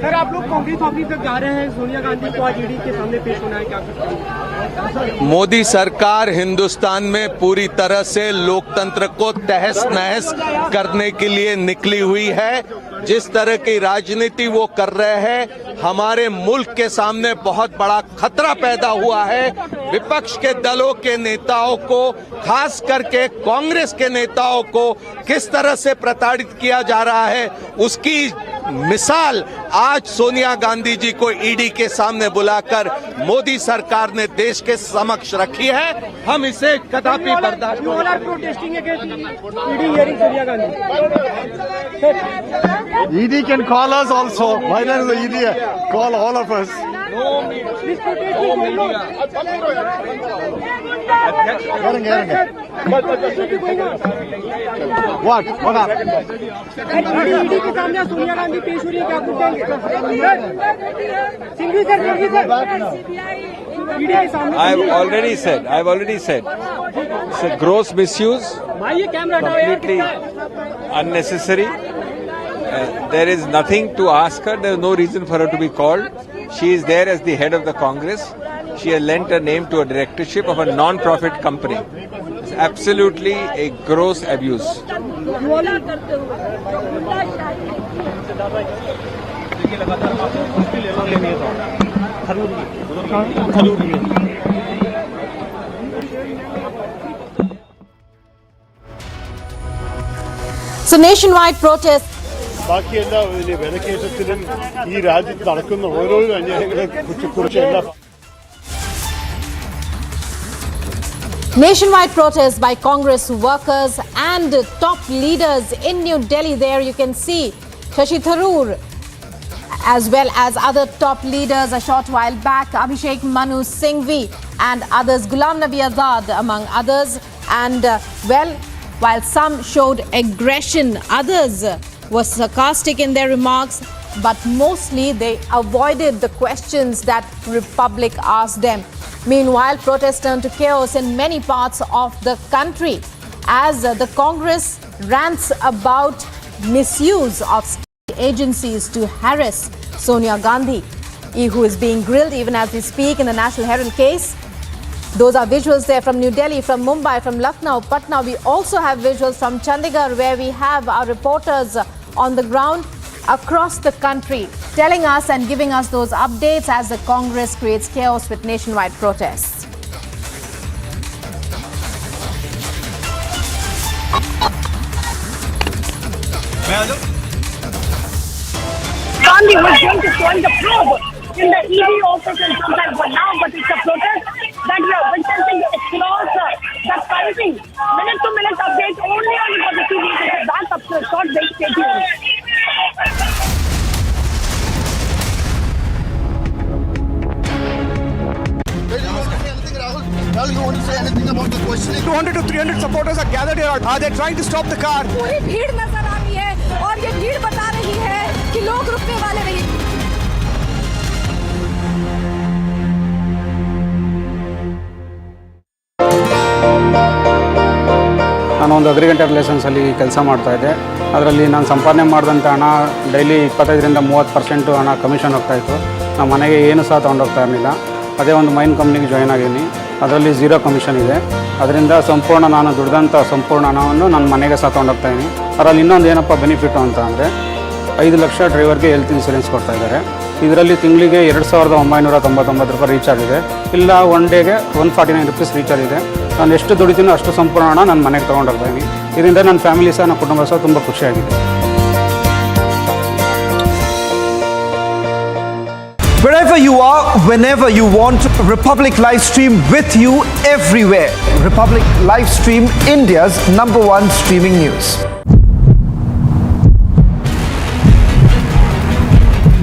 सर, आप लोग कांग्रेस ऑफिस तक जा रहे हैं, सोनिया गांधी को आज ईडी के सामने पेश होना है, क्या कुछ? मोदी सरकार हिंदुस्तान में पूरी तरह से लोकतंत्र को तहस नहस करने के लिए निकली हुई है। जिस तरह की राजनीति वो कर रहे हैं, हमारे मुल्क के सामने बहुत बड़ा खतरा पैदा हुआ है। विपक्ष के दलों के नेताओं को, खास करके कांग्रेस के नेताओं को किस तरह से प्रताड़ित किया जा रहा है, उसकी मिसाल आज सोनिया गांधी जी को ईडी के सामने बुलाकर मोदी सरकार ने देश के समक्ष रखी है। हम इसे कदापि बर्दाश्त ED can call us also. Why not the ED call all of us? What happened? ED के सामने सोनिया गांधी पेश हो रही है, क्या पूछेंगे? सिंघवी सर ईडी के सामने I've already said it's a gross misuse, completely unnecessary. There is nothing to ask her. There is no reason for her to be called. She is there as the head of the Congress. She has lent her name to a directorship of a non-profit company. It's absolutely a gross abuse. So nationwide protests. ബാക്കി എല്ലാ വിലക്കയറ്റത്തിലും ഈ രാജ്യത്ത് നടക്കുന്ന ഓരോ അന്യായങ്ങളെ കുറിച്ച് എല്ലാ Nationwide protests by Congress workers and top leaders in New Delhi. There you can see Shashi Tharoor as well as other top leaders a short while back, Abhishek Manu Singhvi and others, Ghulam Nabi Azad among others. And while some showed aggression, others were sarcastic in their remarks, but mostly they avoided the questions that Republic asked them. Meanwhile, protests turned to chaos in many parts of the country as the Congress rants about misuse of state agencies to harass Sonia Gandhi, who is being grilled even as we speak in the National Herald case. Those are visuals there from New Delhi, from Mumbai, from Lucknow, Patna. We also have visuals from Chandigarh, where we have our reporters on the ground across the country telling us and giving us those updates as the Congress creates chaos with nationwide protests. Gandhi was going to join the probe in the ED office and sometimes, but it's a protest that we are witnessing across the country. Minute-to-minute updates only on the TV. Back up to a short break. Stay tuned. Rahul, you want to say anything about the questioning? 200 to 300 supporters are gathered here. Are they trying to stop the car? पूरी भीड़ नजर आ रही है और ये भीड़ बता रही है कि लोग रुकने वाले नहीं। ನಾನು ಒಂದು ಅಗ್ರಿಕಲ್ಚರ್ ರಿಲೇಷನ್ಸಲ್ಲಿ ಕೆಲಸ ಮಾಡ್ತಾಯಿದ್ದೆ. ಅದರಲ್ಲಿ ನಾನು ಸಂಪಾದನೆ ಮಾಡಿದಂಥ ಹಣ ಡೈಲಿ 25ರಿಂದ 30% ಹಣ ಕಮಿಷನ್ ಹೋಗ್ತಾಯಿತ್ತು. ನಮ್ಮ ಮನೆಗೆ ಏನು ಸಹ ತೊಗೊಂಡೋಗ್ತಾ ಇರಲಿಲ್ಲ. ಅದೇ ಒಂದು ಮೈನ್ ಕಂಪ್ನಿಗೆ ಜಾಯ್ನ್ ಆಗಿದ್ದೀನಿ. ಅದರಲ್ಲಿ 0 ಕಮಿಷನ್ ಇದೆ. ಅದರಿಂದ ಸಂಪೂರ್ಣ ನಾನು ದುಡ್ದಂಥ ಸಂಪೂರ್ಣ ಹಣವನ್ನು ನನ್ನ ಮನೆಗೆ ಸಹ ತೊಗೊಂಡೋಗ್ತಾಯಿದ್ದೀನಿ. ಅದರಲ್ಲಿ ಇನ್ನೊಂದು ಏನಪ್ಪ ಬೆನಿಫಿಟು ಅಂತ ಅಂದರೆ 5 ಲಕ್ಷ ಡ್ರೈವರ್ಗೆ ಹೆಲ್ತ್ ಇನ್ಸೂರೆನ್ಸ್ ಕೊಡ್ತಾಯಿದ್ದಾರೆ. ಇದರಲ್ಲಿ ತಿಂಗಳಿಗೆ 2999 ರೂಪಾಯಿ ರೀಚಾರ್ಜ್ ಇದೆ. ಇಲ್ಲ ಒನ್ ಡೇಗೆ 149 ರುಪೀಸ್ ರೀಚಾರ್ಜ್ ಇದೆ. ನಾನು ಎಷ್ಟು ದುಡಿತೀನೋ ಅಷ್ಟು ಸಂಪೂರ್ಣ ಹಣ ನನ್ನ ಮನೆಗೆ ತೊಗೊಂಡೋಗ್ತಾಯಿದ್ದೀನಿ. ಇದರಿಂದ ನನ್ನ ಫ್ಯಾಮಿಲಿ ಸಹ ನನ್ನ ಕುಟುಂಬ ಸಹ ತುಂಬ ಖುಷಿಯಾಗಿದೆ. Wherever you are, whenever you want, Republic Livestream with you everywhere. Republic Livestream, India's #1 streaming news.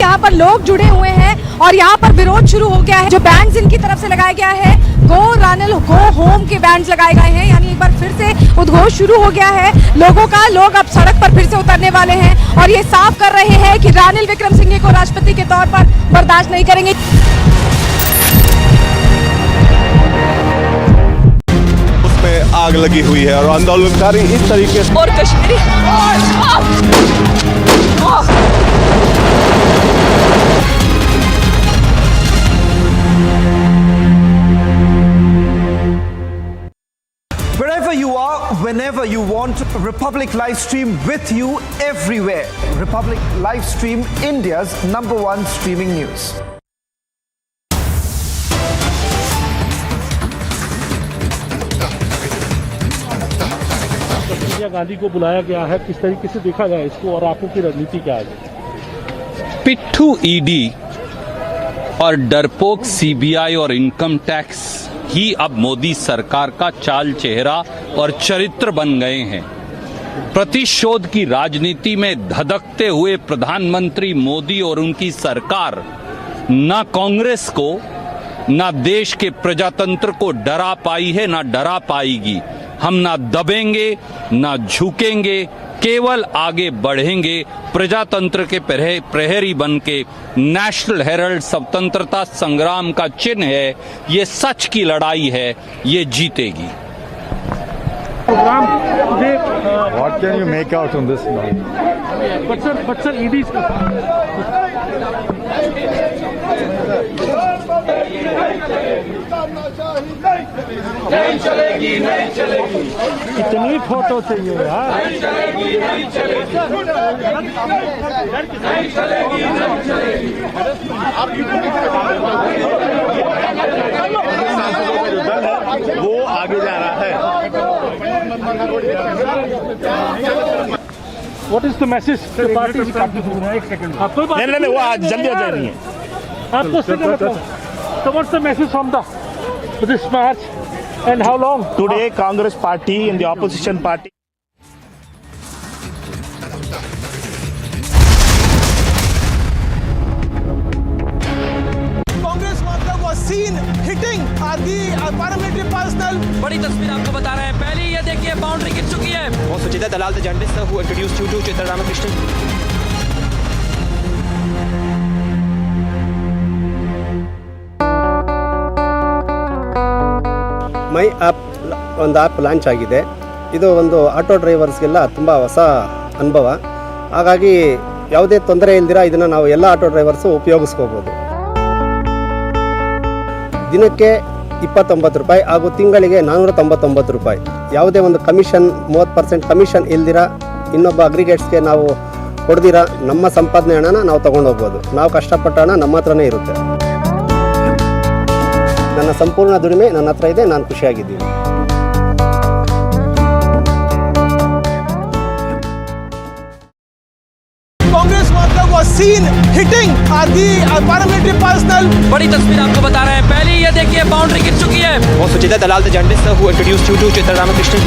यहाँ पर लोग जुड़े हुए हैं और यहाँ पर विरोध शुरू हो गया है. जो बैंड्स इनकी तरफ से लगाया गया है, गो रानिल गो होम के बैंड्स लगाए गए हैं. यानी एक बार फिर से उद्घोष शुरू हो गया है लोगों का. लोग अब सड़क पर फिर से उतरने वाले हैं और ये साफ कर रहे हैं कि रानिल विक्रमसिंघे को राष्ट्रपति के तौर पर बर्दाश्त नहीं करेंगे. उसमें आग लगी हुई है और आंदोलनकारी इस तरीके से और Kashmiri Wherever you are, whenever you want, Republic Livestream with you everywhere. Republic Livestream, India's #1 streaming news. Sonia Gandhi को बुलाया गया है, किस तरीके से देखा जाए इसको और आपको की रणनीति क्या है? पिट्ठू ईडी और डरपोक सीबीआई और इनकम टैक्स ही अब मोदी सरकार का चाल चेहरा और चरित्र बन गए हैं. प्रतिशोध की राजनीति में धधकते हुए प्रधानमंत्री मोदी और उनकी सरकार ना कांग्रेस को, ना देश के प्रजातंत्र को डरा पाई है, ना डरा पाएगी। हम ना दबेंगे, ना झुकेंगे, केवल आगे बढ़ेंगे। प्रजातंत्र के प्रहरी बन के नेशनल हेरल्ड स्वतंत्रता संग्राम का चिन्ह है। ये सच की लड़ाई है, ये जीतेगी। What can you make out on this now? But sir, ED नहीं चलेगी, नहीं चलेगी, इतनी फोटो चाहिए यार। नहीं चलेगी, नहीं चलेगी, नहीं चलेगी, नहीं चलेगी। वो आगे जा रहा है। What is the message to party? एक सेकंड। नहीं, वो आज जल्दी आ जाएगी। आपको So what's the message from this march and how long? Today, Congress party and the opposition party. Congress worker was seen hitting the paramilitary personnel. बड़ी तस्वीर आपको बता रहे हैं। पहले ये देखिए बाउंड्री गिर चुकी है। वो सुचिता दलाल the journalist who introduced you to Chitra Ramakrishnan. My app ಒಂದು ಆ್ಯಪ್ ಲಾಂಚ್ ಆಗಿದೆ. ಇದು ಒಂದು ಆಟೋ ಡ್ರೈವರ್ಸ್ಗೆಲ್ಲ ತುಂಬ ಹೊಸ ಅನುಭವ. ಹಾಗಾಗಿ ಯಾವುದೇ ತೊಂದರೆ ಇಲ್ದಿರ ಇದನ್ನು ನಾವು ಎಲ್ಲ ಆಟೋ ಡ್ರೈವರ್ಸು ಉಪಯೋಗಿಸ್ಕೋಬೋದು. ದಿನಕ್ಕೆ 29 ರೂಪಾಯಿ ಹಾಗೂ ತಿಂಗಳಿಗೆ 499 ರೂಪಾಯಿ. ಯಾವುದೇ ಒಂದು ಕಮಿಷನ್ 30% ಕಮಿಷನ್ ಇಲ್ದಿರ ಇನ್ನೊಬ್ಬ ಅಗ್ರಿಗೇಟ್ಸ್ಗೆ ನಾವು ಕೊಡ್ದಿರ ನಮ್ಮ ಸಂಪಾದನೆ ಹಣನ ನಾವು ತೊಗೊಂಡೋಗ್ಬೋದು. ನಾವು ಕಷ್ಟಪಟ್ಟ ಹಣ ನಮ್ಮ ಹತ್ರನೇ ಇರುತ್ತೆ. ನನ್ನ ಸಂಪೂರ್ಣ ದುಡಿಮೆ ನನ್ನ ಹತ್ರ ಇದೆ. ನಾನು ಖುಷಿಯಾಗಿದ್ದೀನಿ. Congress worker was seen hitting the paramilitary personnel. बड़ी तस्वीर आपको बता रहे हैं। पहले ये देखिए बाउंड्री गिर चुकी है। वो सुचिता दलाल the journalist who introduced you to Chitra Ramakrishnan.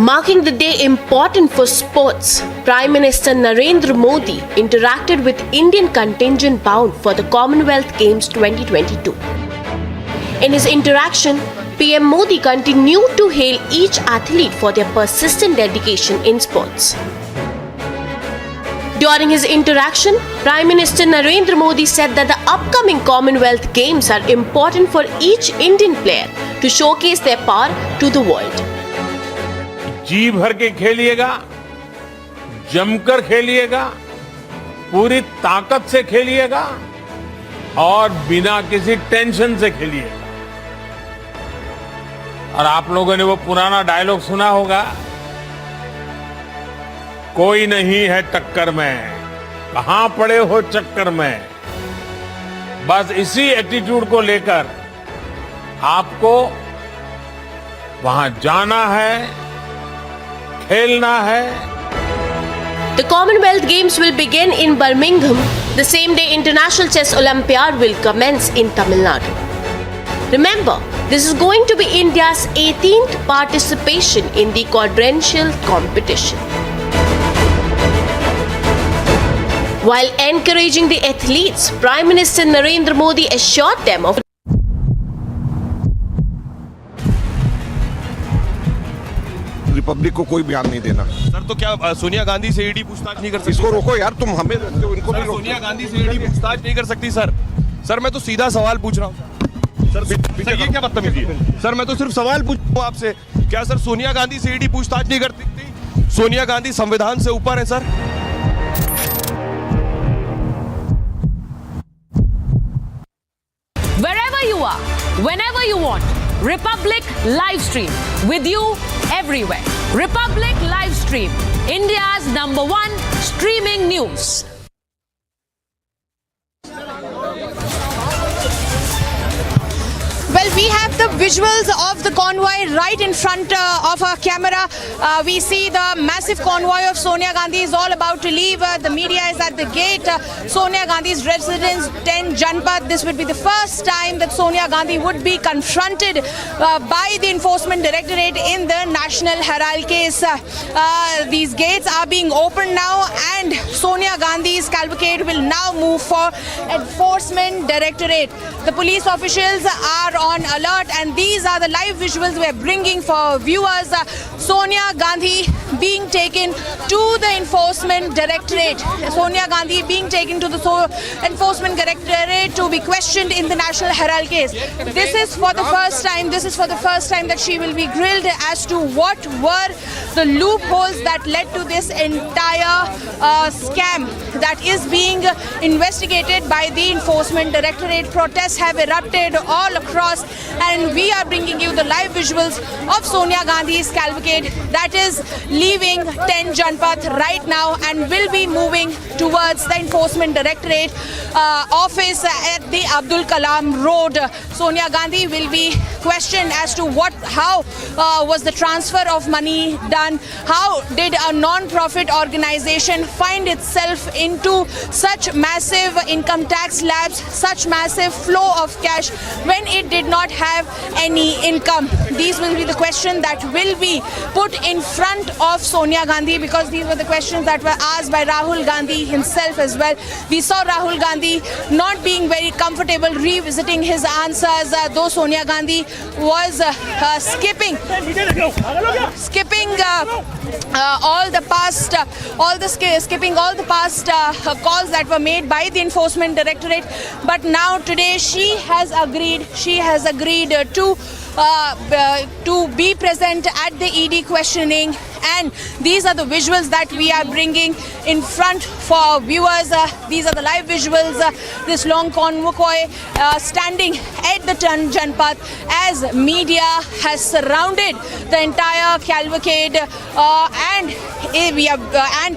Marking the day important for sports, Prime Minister Narendra Modi interacted with Indian contingent bound for the Commonwealth Games 2022. In his interaction, PM Modi continued to hail each athlete for their persistent dedication in sports. During his interaction, Prime Minister Narendra Modi said that the upcoming Commonwealth Games are important for each Indian player to showcase their power to the world. जी भर के खेलिएगा, जमकर खेलिएगा, पूरी ताकत से खेलिएगा और बिना किसी tension से खेलिएगा। और आप लोगों ने वो पुराना डायलॉग सुना होगा, कोई नहीं है टक्कर में, कहां पड़े हो चक्कर में। बस इसी एटीट्यूड को लेकर आपको वहां जाना है, खेलना है। The Commonwealth Games will begin in Birmingham the same day International Chess Olympiad will commence in Tamil Nadu. Remember, this is going to be India's 18th participation in the quadrennial competition. While encouraging the athletes, Prime Minister Narendra Modi assured them of Republic को कोई बयान नहीं देना। Sir तो क्या सोनिया गांधी से ED पूछताछ नहीं कर सकती? इसको रोको यार, तुम हमें रोकते हो, इनको भी रोको। सोनिया गांधी से ईडी पूछताछ नहीं कर सकती सर? सर मैं तो सीधा सवाल पूछ रहा हूँ सर, ये क्या बदतमीजी है सर? मैं तो सिर्फ सवाल पूछ रहा हूँ आपसे, क्या सर सोनिया गांधी से ईडी पूछताछ नहीं कर सकती? सोनिया गांधी संविधान से ऊपर है sir. Wherever you are, whenever you want, Republic live stream with you everywhere. Republic live stream, India's #1 streaming news. Well, we have the visuals of the convoy right in front of our camera. We see the massive convoy of Sonia Gandhi is all about to leave. The media is at the gate. Sonia Gandhi's residence, 10 Janpath. This would be the first time that Sonia Gandhi would be confronted by the Enforcement Directorate in the National Herald case. These gates are being opened now, and Sonia Gandhi's cavalcade will now move for Enforcement Directorate. The police officials are on alert, and these are the live visuals we are bringing for viewers. Sonia Gandhi being taken to the Enforcement Directorate. Sonia Gandhi being taken to the Enforcement Directorate to be questioned in the National Herald case. This is for the first time. This is for the first time that she will be grilled as to what were the loopholes that led to this entire scam that is being investigated by the Enforcement Directorate. Protests have erupted all across, and we are bringing you the live visuals of Sonia Gandhi's cavalcade that is leaving 10 Janpath right now and will be moving towards the Enforcement Directorate office at the Abdul Kalam Road. Sonia Gandhi will be questioned as to how was the transfer of money done, how did a non-profit organization find itself into such massive income tax slabs, such massive flow of cash when it did not have any income. These will be the questions that will be put in front of Sonia Gandhi, because these were the questions that were asked by Rahul Gandhi himself as well. We saw Rahul Gandhi not being very comfortable revisiting his answers, though Sonia Gandhi was skipping all the past calls that were made by the Enforcement Directorate. But now today she has agreed to be present at the ED questioning, and these are the visuals that we are bringing in front for viewers. These are the live visuals. This long convoy standing at the 10 Janpath as media has surrounded the entire cavalcade, and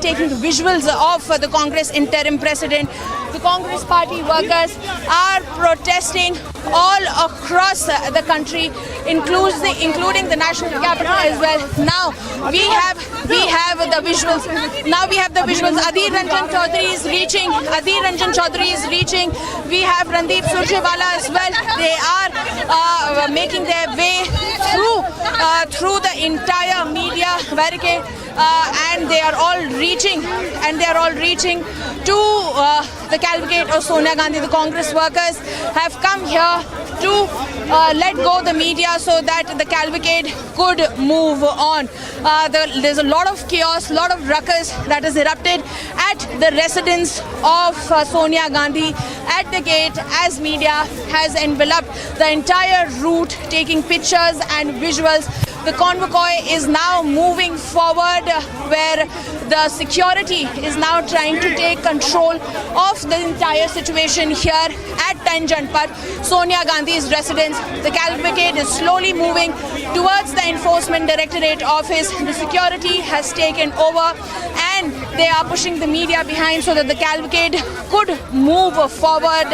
taking visuals of the Congress interim president. The Congress party workers are protesting all across the country, including the national capital as well. Now we have the visuals. Adhir Ranjan Chaudhary is reaching. We have Randeep Surjewala as well. They are making their way through the entire media barricade, and they are all reaching to the cavalcade of Sonia Gandhi. The Congress workers have come here to let go the media so that the cavalcade could move on. There's a lot of chaos, lot of ruckus that has erupted at the residence of Sonia Gandhi at the gate as media has enveloped the entire route, taking pictures and visuals. The convoy is now moving forward, where the security is now trying to take control of the entire situation here at 10 Janpath, Sonia Gandhi's residence. The cavalcade is slowly moving towards the Enforcement Directorate office. The security has taken over, and they are pushing the media behind so that the cavalcade could move forward.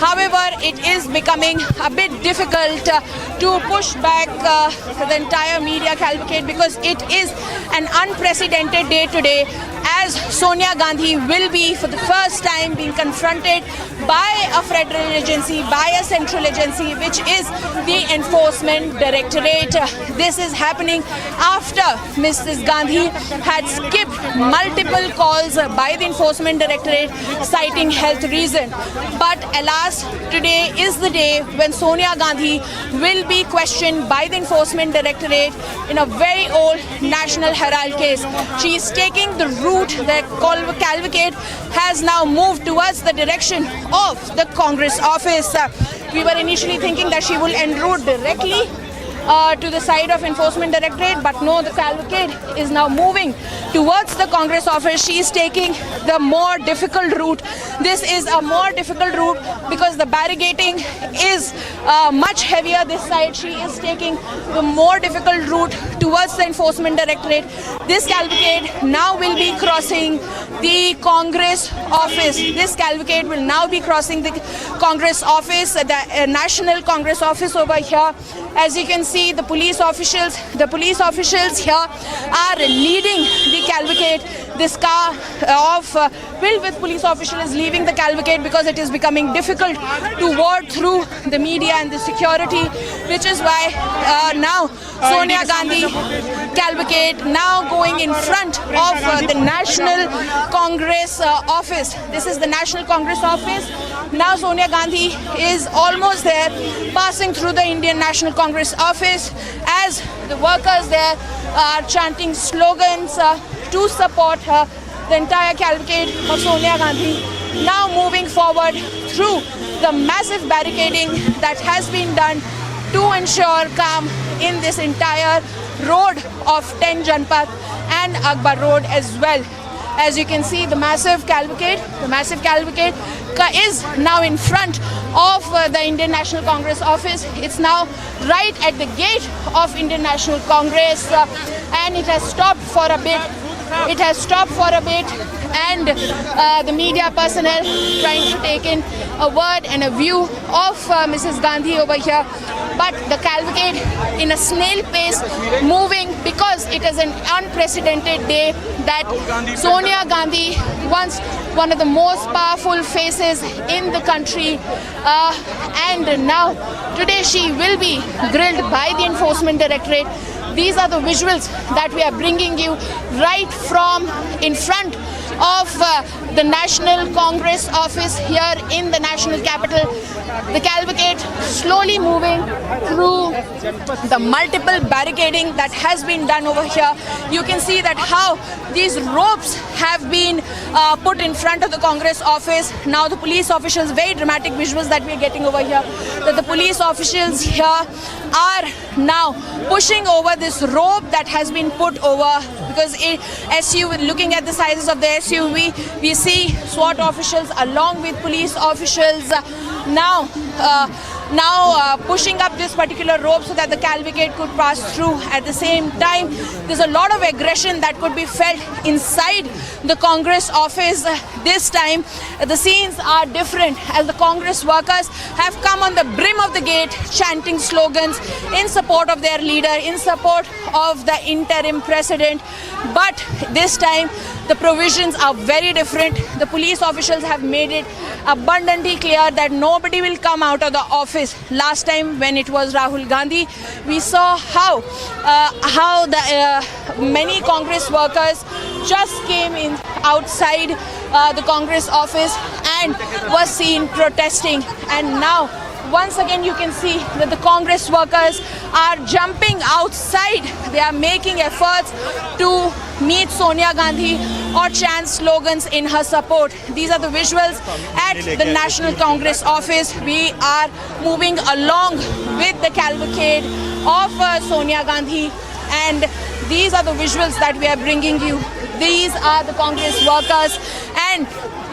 However, it is becoming a bit difficult to push back the entire media cavalcade, because it is an unprecedented day today, as Sonia Gandhi will be for the first time being confronted by a federal agency, by a central agency, which is the Enforcement Directorate. This is happening after Mrs. Gandhi had skipped multiple calls by the Enforcement Directorate citing health reason. But alas, today is the day when Sonia Gandhi will be questioned by the Enforcement Directorate in a very old National Herald case. She is taking the route. The cavalcade has now moved towards the direction of the Congress office. We were initially thinking that she will en route directly to the side of Enforcement Directorate, but no, the cavalcade is now moving towards the Congress office. She is taking the more difficult route. This is a more difficult route because the barricading is much heavier this side. She is taking the more difficult route towards the Enforcement Directorate. This cavalcade now will be crossing the Congress office. This cavalcade will now be crossing the Congress office, the National Congress office over here. As you can see, the police officials here are leading the cavalcade. This car filled with police officials is leaving the cavalcade because it is becoming difficult to ward through the media and the security, which is why now Sonia Gandhi cavalcade now going in front of the National Congress office. This is the National Congress office. Now Sonia Gandhi is almost there, passing through the Indian National Congress office as the workers there are chanting slogans to support her. The entire cavalcade of Sonia Gandhi now moving forward through the massive barricading that has been done to ensure calm in this entire road of 10 Janpath and Akbar Road as well. As you can see, the massive cavalcade is now in front of the Indian National Congress office. It's now right at the gate of Indian National Congress and it has stopped for a bit. And the media personnel trying to take in a word and a view of Mrs. Gandhi over here. But the cavalcade in a snail pace moving because it is an unprecedented day that Sonia Gandhi, once one of the most powerful faces in the country, and now today she will be grilled by the Enforcement Directorate. These are the visuals that we are bringing you right from in front of the National Congress office here in the national capital. The cavalcade slowly moving through the multiple barricading that has been done over here. You can see that how these ropes have been put in front of the Congress office. Now the police officials, very dramatic visuals that we are getting over here, that the police officials here are now pushing over this rope that has been put over, because looking at the sizes of the SUV, we see SWAT officials along with police officials now pushing up this particular rope so that the cavalcade could pass through. At the same time, there's a lot of aggression that could be felt inside the Congress office. This time, the scenes are different as the Congress workers have come on the brim of the gate chanting slogans in support of their leader, in support of the interim president. But this time, the provisions are very different. The police officials have made it abundantly clear that nobody will come out of the office. Last time when it was Rahul Gandhi, we saw how the many Congress workers just came in outside the Congress office and were seen protesting. And now once again you can see that the Congress workers are jumping outside. They are making efforts to meet Sonia Gandhi or chant slogans in her support. These are the visuals at the National Congress office. We are moving along with the cavalcade of Sonia Gandhi, and these are the visuals that we are bringing you. These are the Congress workers and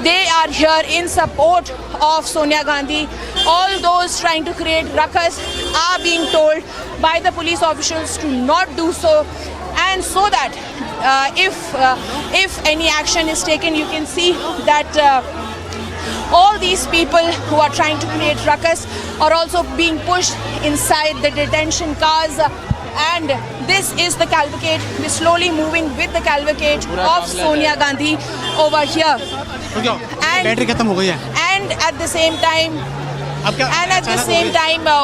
they are here in support of Sonia Gandhi. All those trying to create ruckus are being told by the police officials to not do so, and so that if any action is taken, you can see that all these people who are trying to create ruckus are also being pushed inside the detention cars. And this is the cavalcade. We're slowly moving with the cavalcade of Sonia Gandhi over here. And at the same time,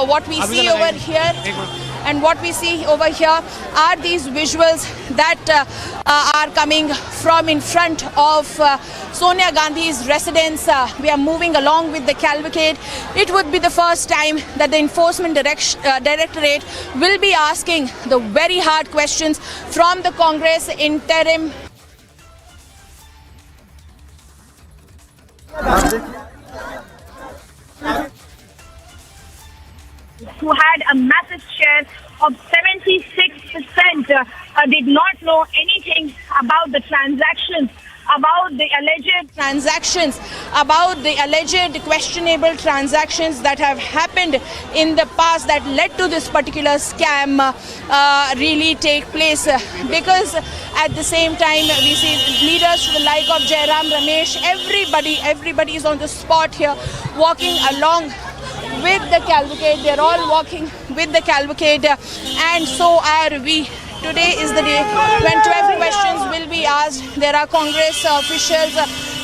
what we see over here and what we see over here are these visuals that are coming from in front of Sonia Gandhi's residence. We are moving along with the cavalcade. It would be the first time that the Enforcement Directorate will be asking the very hard questions from the Congress interim. Who had a massive share of 76%, did not know anything about the transactions about the alleged transactions, about the alleged questionable transactions that have happened in the past that led to this particular scam really take place. Because at the same time we see leaders to the like of Jairam Ramesh, everybody is on the spot here walking along with the cavalcade. They're all walking with the cavalcade, and so are we. Today is the day when 12 questions will be asked. There are Congress officials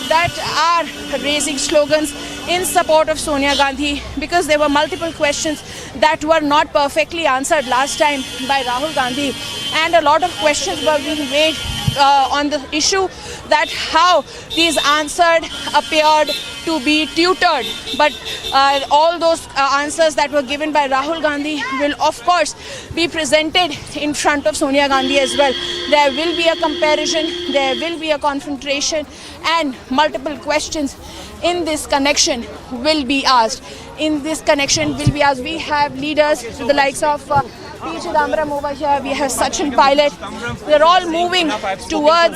that are raising slogans in support of Sonia Gandhi, because there were multiple questions that were not perfectly answered last time by Rahul Gandhi, and a lot of questions were being made on the issue that how these answered appeared to be tutored. But all those answers that were given by Rahul Gandhi will of course be presented in front of Sonia Gandhi as well. There will be a comparison, there will be a confrontation, and multiple questions in this connection will be asked. We have leaders to the likes of P. Chidambaram over here. We have Sachin Pilot. They're all moving towards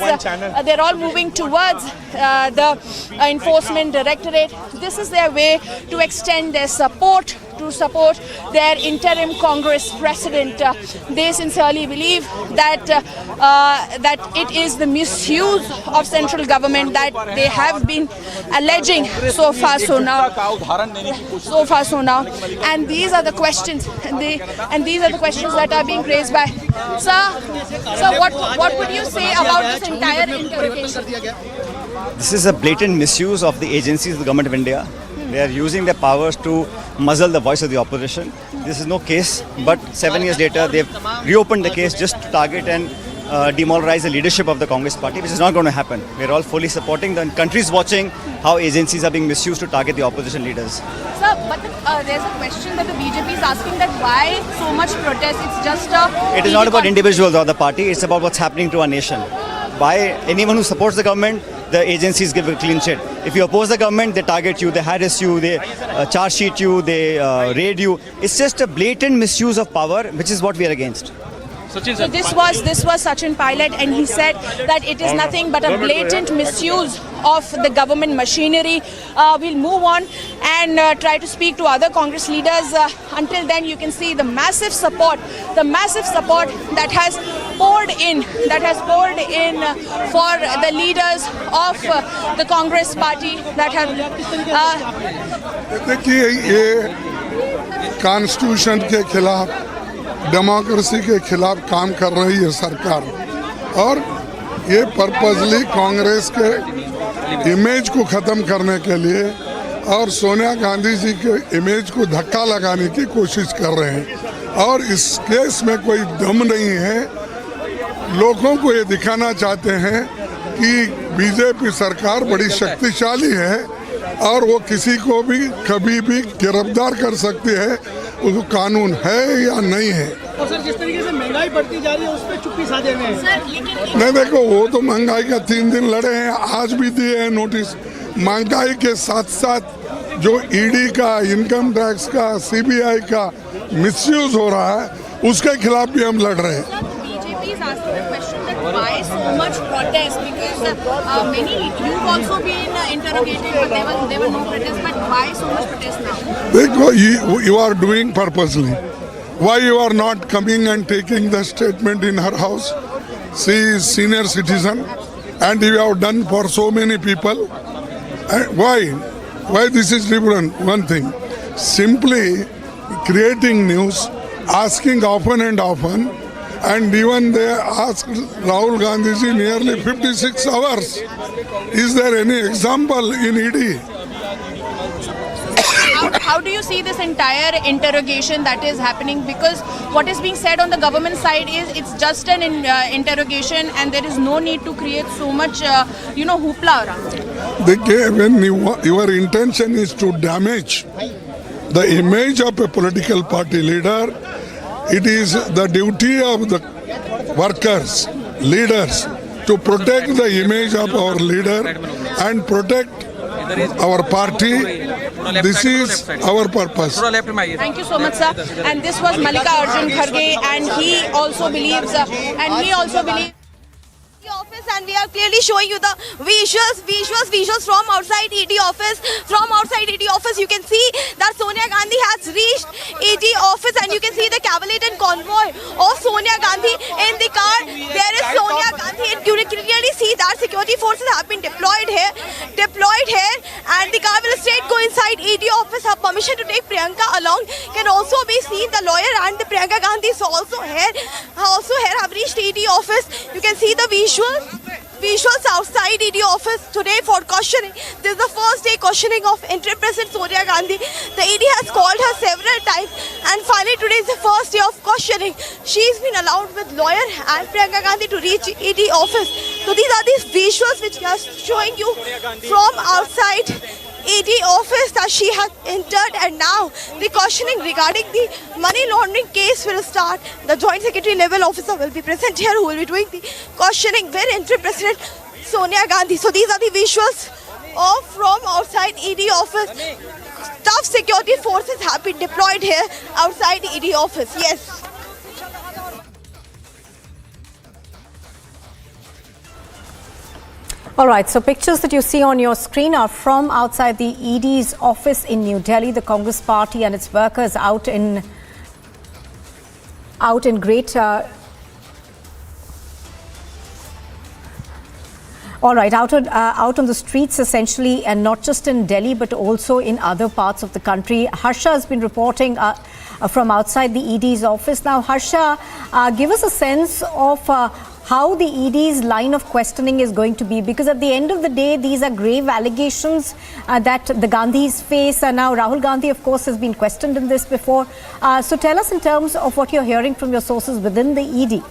the Enforcement Directorate. This is their way to extend their support to support their interim Congress president. They sincerely believe that it is the misuse of central government that they have been alleging so far so now. And these are the questions, that are being raised by. Sir, what would you say about this entire interrogation? This is a blatant misuse of the agencies of the Government of India. They are using their powers to muzzle the voice of the opposition. This is no case, but 7 years later, they've reopened the case just to target and demoralize the leadership of the Congress party, which is not going to happen. We're all fully supporting. The country's watching how agencies are being misused to target the opposition leaders. Sir, but there's a question that the BJP is asking, that why so much protest? It's just a... It is not about individuals or the party. It's about what's happening to our nation. By anyone who supports the government, the agencies give a clean sheet. If you oppose the government, they target you, they harass you, they charge sheet you, they raid you. It's just a blatant misuse of power, which is what we are against. So this was Sachin Pilot, and he said that it is nothing but a blatant misuse of the government machinery. We'll move on and try to speak to other Congress leaders. Until then, you can see the massive support that has poured in for the leaders of the Congress party that have. देखिए ये constitution के खिलाफ, democracy के खिलाफ काम कर रही है सरकार, और ये पर्पसली कांग्रेस के इमेज को ख़त्म करने के लिए और सोनिया गांधी जी के इमेज को धक्का लगाने की कोशिश कर रहे हैं। और इस केस में कोई दम नहीं है। लोगों को ये दिखाना चाहते हैं कि बीजेपी सरकार बड़ी शक्तिशाली है और वो किसी को भी कभी भी गिरफ्तार कर सकती है, वो कानून है या नहीं है। और सर, जिस तरीके से महंगाई बढ़ती जा रही है उस पर चुप्पी साधे हुए हैं। नहीं, देखो, वो तो महंगाई का 3 दिन लड़े हैं, आज भी दिए हैं नोटिस। महंगाई के साथ साथ जो ईडी का, इनकम टैक्स का, सीबीआई का मिसयूज हो रहा है, उसके खिलाफ भी हम लड़ रहे हैं। Why so much protest? Because you've also been interrogated, but there were no protests. But why so much protest now? देखो, you are doing purposely. Why you are not coming and taking the statement in her house? She is senior citizen, and you have done for so many people. Why this is different? One thing, simply creating news, asking often and often. And even they asked Rahul Gandhi ji nearly 56 hours. Is there any example in ED? How do you see this entire interrogation that is happening? Because what is being said on the government side is it's just an interrogation and there is no need to create so much, hoopla around it. When your intention is to damage the image of a political party leader, it is the duty of the workers, leaders, to protect the image of our leader and protect our party. This is our purpose. Thank you so much, sir. And this was Malika Arjun Kharge, and he also believes, and we are clearly showing you the visuals from outside ED office. From outside ED office, you can see that Sonia Gandhi has reached ED office, and you can see the cavalcade convoy of Sonia Gandhi in the car. There is Sonia Gandhi, and you can clearly see that security forces have been deployed here, and the car will straight go inside ED office. Have permission to take Priyanka along. Can also be seen the lawyer and the Priyanka Gandhi is also here. Have reached ED office. You can see the visuals outside ED office today for questioning. This is the first day questioning of interim President Sonia Gandhi. The ED has called her several times, and finally today is the first day of questioning. She's been allowed with lawyer and Priyanka Gandhi to reach ED office. So these are these visuals which we are showing you from outside ED office that she has entered, and now the questioning regarding the money laundering case will start. The Joint Secretary level officer will be present here who will be doing the questioning with interim President Sonia Gandhi. So these are the visuals of from outside ED office. Tough security forces have been deployed here outside ED office. Yes. All right, so pictures that you see on your screen are from outside the ED's office in New Delhi. The Congress party and its workers out in great out on the streets essentially, and not just in Delhi but also in other parts of the country. Harsha has been reporting from outside the ED's office. Now, Harsha, give us a sense of how the ED's line of questioning is going to be, because at the end of the day, these are grave allegations that the Gandhis face. Now, Rahul Gandhi, of course, has been questioned in this before. So tell us in terms of what you're hearing from your sources within the ED.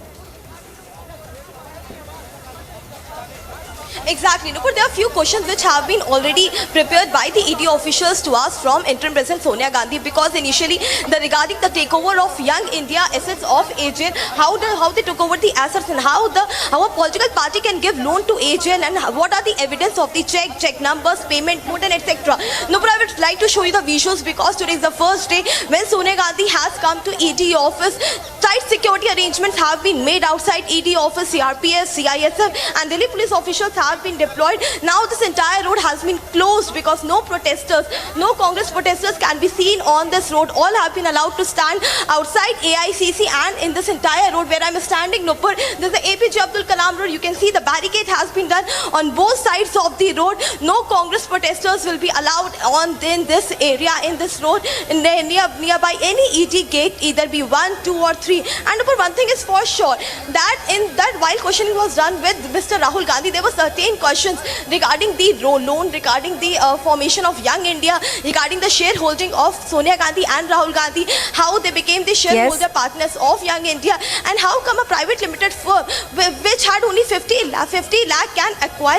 Exactly. Look, there are a few questions which have been already prepared by the ED officials to ask from interim President Sonia Gandhi, because initially regarding the takeover of Young India assets of AJL, how they took over the assets, and how a political party can give loan to AJL, and what are the evidence of the check numbers, payment mode, and etc. No, but I would like to show you the visuals, because today is the first day when Sonia Gandhi has come to ED office. Tight security arrangements have been made outside ED office. CRPS, CISF and Delhi police officials have been deployed. Now this entire road has been closed because no Congress protesters can be seen on this road. All have been allowed to stand outside AICC, and in this entire road where I'm standing, Nupur, there's the APJ Abdul Kalam road. You can see the barricade has been done on both sides of the road. No Congress protesters will be allowed in this area, in this road, nearby any ED gate, either be 1, 2 or 3. And Nupur, one thing is for sure, that while questioning was done with Mr. Rahul Gandhi, there were certain questions regarding the loan, regarding the formation of Young India, regarding the shareholding of Sonia Gandhi and Rahul Gandhi, how they became the shareholder partners of Young India, and how come a private limited firm which had only 50 lakh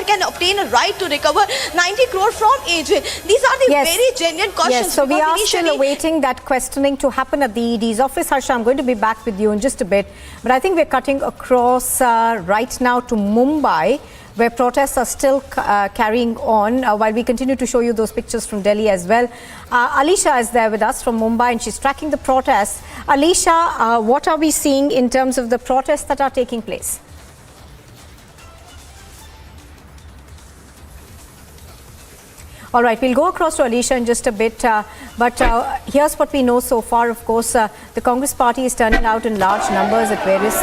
can obtain a right to recover 90 crore from AJ. These are the very genuine questions. Yes, so we are still awaiting that questioning to happen at the ED's office. Harsha, I'm going to be back with you in just a bit, but I think we're cutting across right now to Mumbai, where protests are still carrying on, while we continue to show you those pictures from Delhi as well. Alicia is there with us from Mumbai, and she's tracking the protests. Alicia, what are we seeing in terms of the protests that are taking place? All right, we'll go across to Alicia in just a bit, but here's what we know so far. Of course, the Congress party is turning out in large numbers at various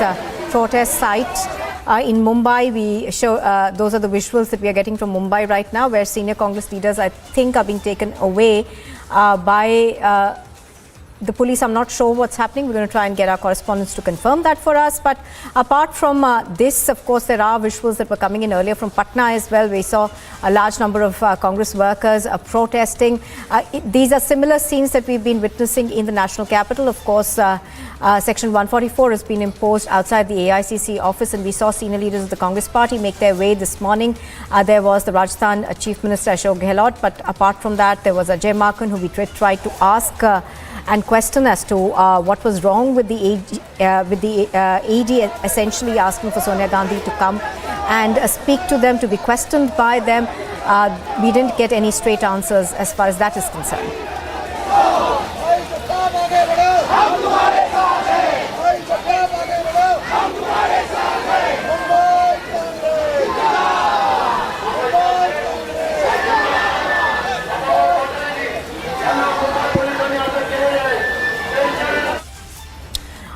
protest sites. In Mumbai, we show those are the visuals that we are getting from Mumbai right now, where senior Congress leaders, I think, are being taken away by the police. I'm not sure what's happening. We're going to try and get our correspondents to confirm that for us. But apart from this, of course, there are visuals that were coming in earlier from Patna as well. We saw a large number of Congress workers protesting. These are similar scenes that we've been witnessing in the national capital. Of course, Section 144 has been imposed outside the AICC office, and we saw senior leaders of the Congress party make their way this morning. There was the Rajasthan Chief Minister Ashok Gehlot, but apart from that, there was Ajay Makhan, who we tried to ask and question as to what was wrong with the AD essentially asking for Sonia Gandhi to come and speak to them, to be questioned by them. We didn't get any straight answers as far as that is concerned.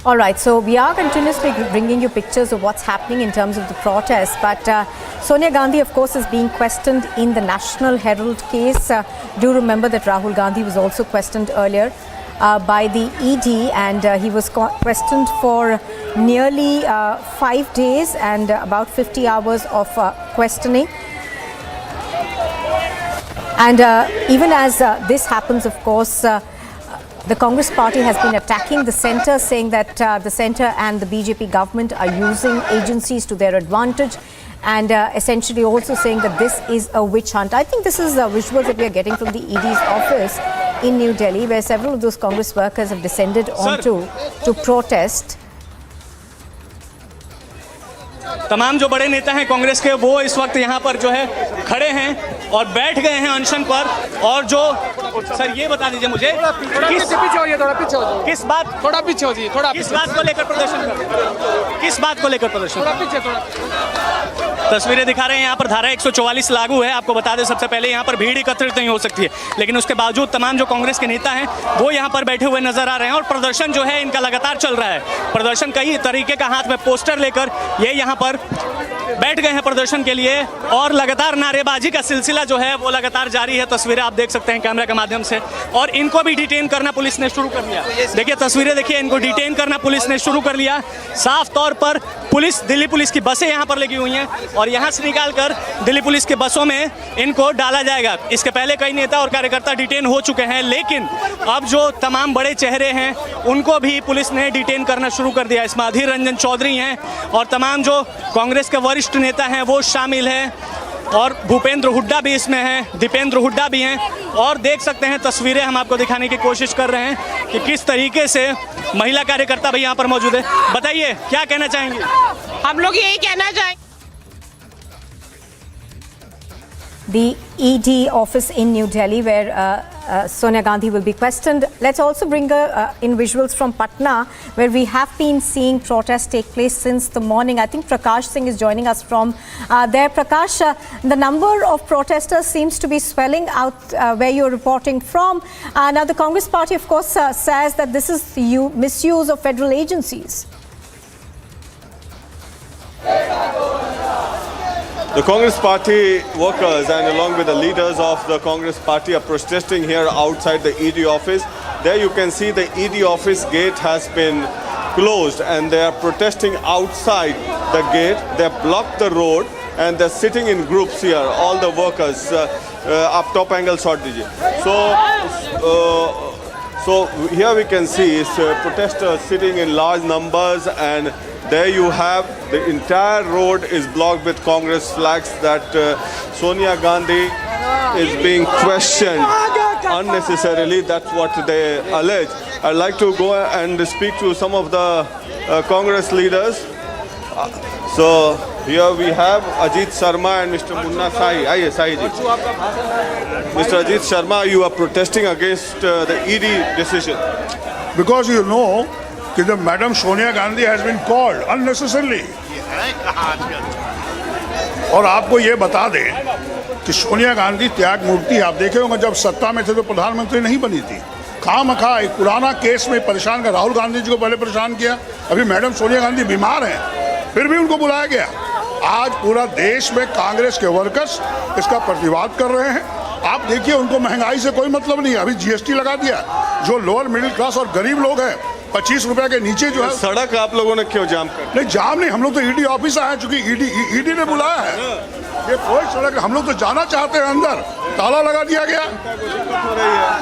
All right, so we are continuously bringing you pictures of what's happening in terms of the protests. But Sonia Gandhi, of course, is being questioned in the National Herald case. Do remember that Rahul Gandhi was also questioned earlier by the ED, and he was questioned for nearly 5 days and about 50 hours of questioning. And even as this happens, of course, the Congress party has been attacking the centre, saying that the centre and the BJP government are using agencies to their advantage, and essentially also saying that this is a witch hunt. I think this is visuals that we are getting from the ED's office in New Delhi, where several of those Congress workers have descended onto to protest. तमाम जो बड़े नेता हैं कांग्रेस के, वो इस वक्त यहाँ पर जो है खड़े हैं और बैठ गए हैं अनशन पर। और जो सर ये बता दीजिए मुझे किस बात को लेकर प्रदर्शन कर, किस बात को लेकर प्रदर्शन, तस्वीरें दिखा रहे हैं। यहाँ पर धारा 144 लागू है। आपको बता दें सबसे पहले यहाँ पर भीड़ एकत्रित नहीं हो सकती है, लेकिन उसके बावजूद तमाम जो कांग्रेस के नेता हैं वो यहाँ पर बैठे हुए नजर आ रहे हैं और प्रदर्शन जो है इनका लगातार चल रहा है। प्रदर्शन कई तरीके का, हाथ में पोस्टर लेकर ये यहाँ पर बैठ गए हैं प्रदर्शन के लिए और लगातार नारेबाजी का सिलसिला जो है वो लगातार जारी है। तस्वीरें आप देख सकते हैं कैमरा के माध्यम से। और इनको भी डिटेन करना पुलिस ने शुरू कर दिया। देखिए तस्वीरें देखिए, इनको डिटेन करना पुलिस ने शुरू कर लिया। साफ तौर पर पुलिस, दिल्ली पुलिस की बसें यहाँ पर लगी हुई हैं और यहाँ से निकालकर दिल्ली पुलिस के बसों में इनको डाला जाएगा। इसके पहले कई नेता और कार्यकर्ता डिटेन हो चुके हैं, लेकिन अब जो तमाम बड़े चेहरे हैं उनको भी पुलिस ने डिटेन करना शुरू कर दिया। इसमें अधीर रंजन चौधरी हैं और तमाम जो कांग्रेस के वरिष्ठ नेता हैं वो शामिल हैं और भूपेंद्र हुड्डा भी इसमें हैं, दीपेंद्र हुड्डा भी हैं। और देख सकते हैं तस्वीरें हम आपको दिखाने की कोशिश कर रहे हैं कि किस तरीके से महिला कार्यकर्ता भी यहाँ पर मौजूद है। बताइए क्या कहना चाहेंगे? हम लोग यही कहना चाहेंगे। The ED office in New Delhi, where Sonia Gandhi will be questioned. Let's also bring in visuals from Patna, where we have been seeing protests take place since the morning. I think Prakash Singh is joining us from there. Prakash, the number of protesters seems to be swelling out where you're reporting from. Now, the Congress party, of course, says that this is misuse of federal agencies. The Congress Party workers and along with the leaders of the Congress Party are protesting here outside the ED office. There you can see the ED office gate has been closed and they are protesting outside the gate. They have blocked the road and they're sitting in groups here, all the workers. Up top angle shot dijiye. So here we can see protesters sitting in large numbers, and there you have the entire road is blocked with Congress flags that Sonia Gandhi is being questioned unnecessarily. That's what they allege. I'd like to go and speak to some of the Congress leaders. So here we have Ajit Sharma and Mr. Munna Sai. Aye, Sai ji. Mr. Ajit Sharma, you are protesting against the ED decision. Because you know that Madam Sonia Gandhi has been called unnecessarily. और आपको ये बता दें कि सोनिया गांधी त्याग मूर्ति, आप देखे होंगे जब सत्ता में थे तो प्रधानमंत्री नहीं बनी थी। खामखा एक पुराना केस में परेशान कर, राहुल गांधी जी को पहले परेशान किया, अभी मैडम सोनिया गांधी बीमार हैं, फिर भी उनको बुलाया गया। आज पूरा देश में कांग्रेस के वर्कर्स इसका प्रतिवाद कर रहे हैं। आप देखिए उनको महंगाई से कोई मतलब नहीं है, अभी जीएसटी लगा दिया। जो लोअर मिडिल क्लास और गरीब लोग हैं 25 रुपए के नीचे जो है। सड़क आप लोगों ने क्यों जाम कर? नहीं जाम नहीं, हम लोग तो ईडी ऑफिस आए हैं, चूंकि ईडी ने बुलाया है। ये कोई सड़क, हम लोग तो जाना चाहते हैं अंदर, ताला लगा दिया गया।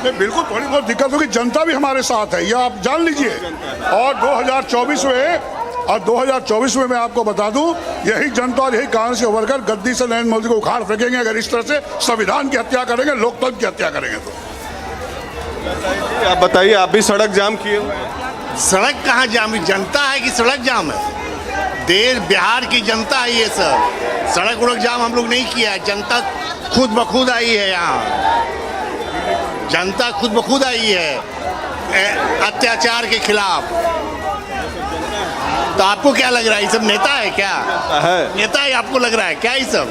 नहीं बिल्कुल थोड़ी बहुत दिक्कत होगी, जनता भी हमारे साथ है, यह आप जान लीजिए। और 2024 में मैं आपको बता दूं, यही जनता और यही कांग्रेस के वर्कर गद्दी से नरेंद्र मोदी को उखाड़ फेंकेंगे अगर इस तरह से संविधान की हत्या करेंगे, लोकतंत्र की हत्या करेंगे तो। आप बताइए, आप भी सड़क जाम किए हुए हैं? सड़क कहाँ जाम, जनता है कि सड़क जाम है? देश बिहार की जनता है ये सब। सड़क उड़क जाम हम लोग नहीं किया है, जनता खुद ब खुद आई है यहाँ। जनता खुद ब खुद आई है अत्याचार के खिलाफ। तो आपको क्या लग रहा है, ये सब नेता है क्या? नेता है आपको लग रहा है क्या? ये सब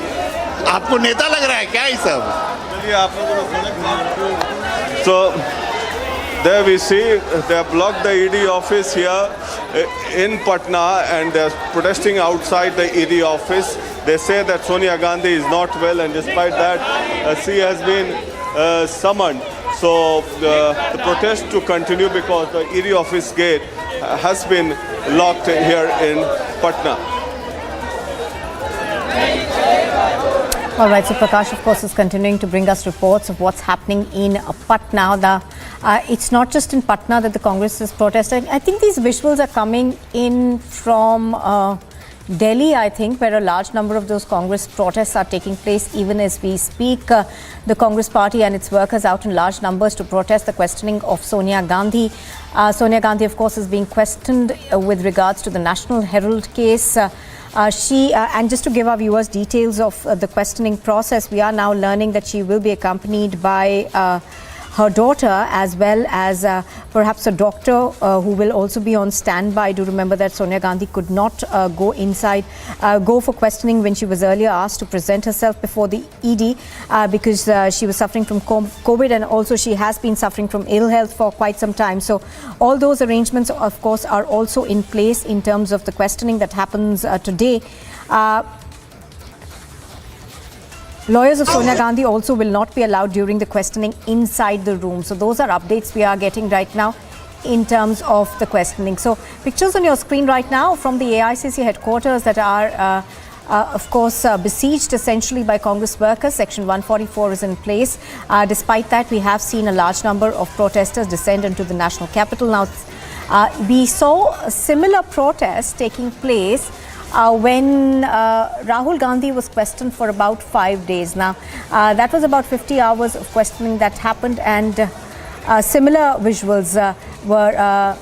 आपको नेता लग रहा है क्या? ये सब चलिए आप लोगों ने So there we see they have blocked the ED office here in Patna and they're protesting outside the ED office. They say that Sonia Gandhi is not well, and despite that, she has been summoned. So the protest to continue because the ED office gate has been locked here in Patna. All right, so Prakash, of course, is continuing to bring us reports of what's happening in Patna. It's not just in Patna that the Congress is protesting. I think these visuals are coming in from Delhi, I think, where a large number of those Congress protests are taking place even as we speak. The Congress party and its workers out in large numbers to protest the questioning of Sonia Gandhi. Sonia Gandhi, of course, is being questioned with regards to the National Herald case. And just to give our viewers details of the questioning process, we are now learning that she will be accompanied by her daughter as well as perhaps a doctor who will also be on standby. Do remember that Sonia Gandhi could not go for questioning when she was earlier asked to present herself before the ED because she was suffering from COVID, and also she has been suffering from ill health for quite some time. So all those arrangements, of course, are also in place in terms of the questioning that happens today. Lawyers of Sonia Gandhi also will not be allowed during the questioning inside the room. So those are updates we are getting right now in terms of the questioning. So pictures on your screen right now from the AICC headquarters that are, of course, besieged essentially by Congress workers. Section 144 is in place. Despite that, we have seen a large number of protesters descend into the national capital. Now, we saw a similar protests taking place when Rahul Gandhi was questioned for about 5 days. Now, that was about 50 hours of questioning that happened, and similar visuals were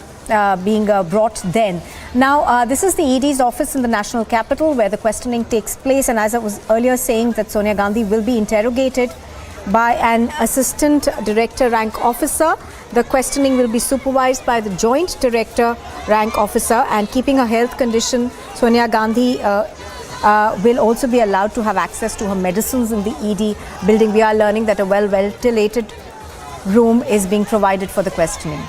being brought then. Now, this is the ED's office in the national capital where the questioning takes place, and as I was earlier saying, that Sonia Gandhi will be interrogated by an assistant director rank officer. The questioning will be supervised by the joint director rank officer, and keeping her health condition, Sonia Gandhi will also be allowed to have access to her medicines in the ED building. We are learning that a well-ventilated room is being provided for the questioning.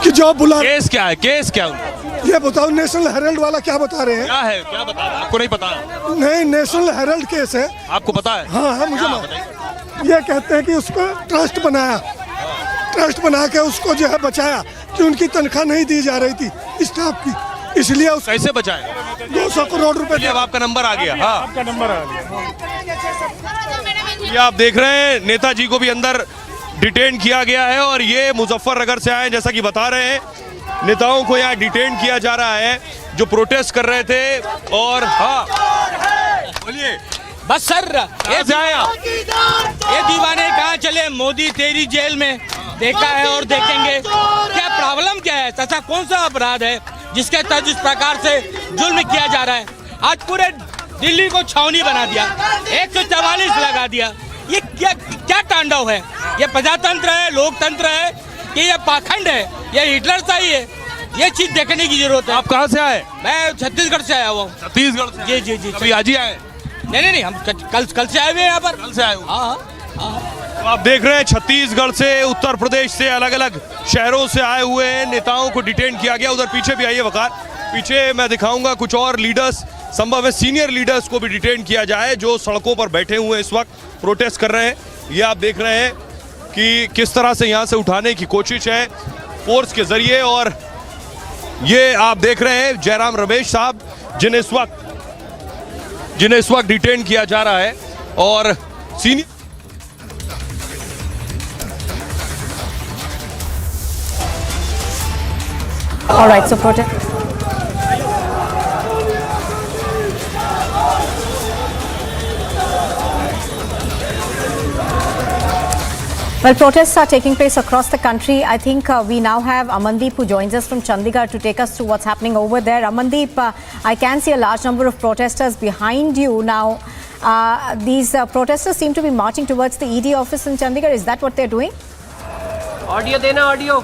कि जो बुला case क्या है? Case क्या है? ये बताओ, national Herald वाला क्या बता रहे हैं? क्या है? क्या बता रहे हैं? आपको नहीं पता? नहीं, नेशनल हेरल्ड केस है। आपको पता है? हाँ, मुझे ये कहते हैं कि उसको ट्रस्ट बनाया, ट्रस्ट बना के उसको जो है बचाया कि उनकी तनख्वाह नहीं दी जा रही थी स्टाफ की, इसलिए कैसे बचाए? 200 करोड़ रुपए। अब आपका नंबर आ गया। हाँ, आपका नंबर आ गया। ये आप देख रहे हैं, नेताजी को भी अंदर डिटेन किया गया है, और ये मुजफ्फरनगर से आए, जैसा कि बता रहे हैं, नेताओं को यहाँ डिटेन किया जा रहा है जो प्रोटेस्ट कर रहे थे। और हाँ, बोलिए। बस सर, ये दीवाने कहाँ चले? मोदी तेरी जेल में देखा है और देखेंगे। क्या प्रॉब्लम क्या है? तथा कौन सा अपराध है जिसके तहत इस प्रकार से जुल्म किया जा रहा है? आज पूरे दिल्ली को छावनी बना दिया, 144 लगा दिया। ये क्या तांडव है? ये प्रजातंत्र है, लोकतंत्र है कि ये पाखंड है, ये हिटलरशाही है? ये चीज देखने की जरूरत है। आप कहाँ से आए? मैं छत्तीसगढ़ से आया हुआ हूँ। छत्तीसगढ़ से? जी जी जी। अभी आज ही आए? नहीं, हम कल से आए हुए हैं यहाँ पर। कल से आए हुए? हाँ। तो आप देख रहे हैं, छत्तीसगढ़ से, उत्तर प्रदेश से, अलग अलग शहरों से आए हुए नेताओं को डिटेन किया गया। उधर पीछे भी आइए वकार, पीछे मैं दिखाऊंगा कुछ और लीडर्स, संभव है सीनियर लीडर्स को भी डिटेन किया जाए जो सड़कों पर बैठे हुए इस वक्त प्रोटेस्ट कर रहे हैं। ये आप देख रहे हैं कि किस तरह से यहाँ से उठाने की कोशिश है फोर्स के जरिए। और ये आप देख रहे हैं जयराम रमेश साहब जिन्हें इस वक्त डिटेन किया जा रहा है, और senior All right, so protest. Well, protests are taking place across the country. I think we now have Amandeep who joins us from Chandigarh to take us through what's happening over there. Amandeep, I can see a large number of protesters behind you now. These protesters seem to be marching towards the ED office in Chandigarh. Is that what they're doing? Audio देना, audio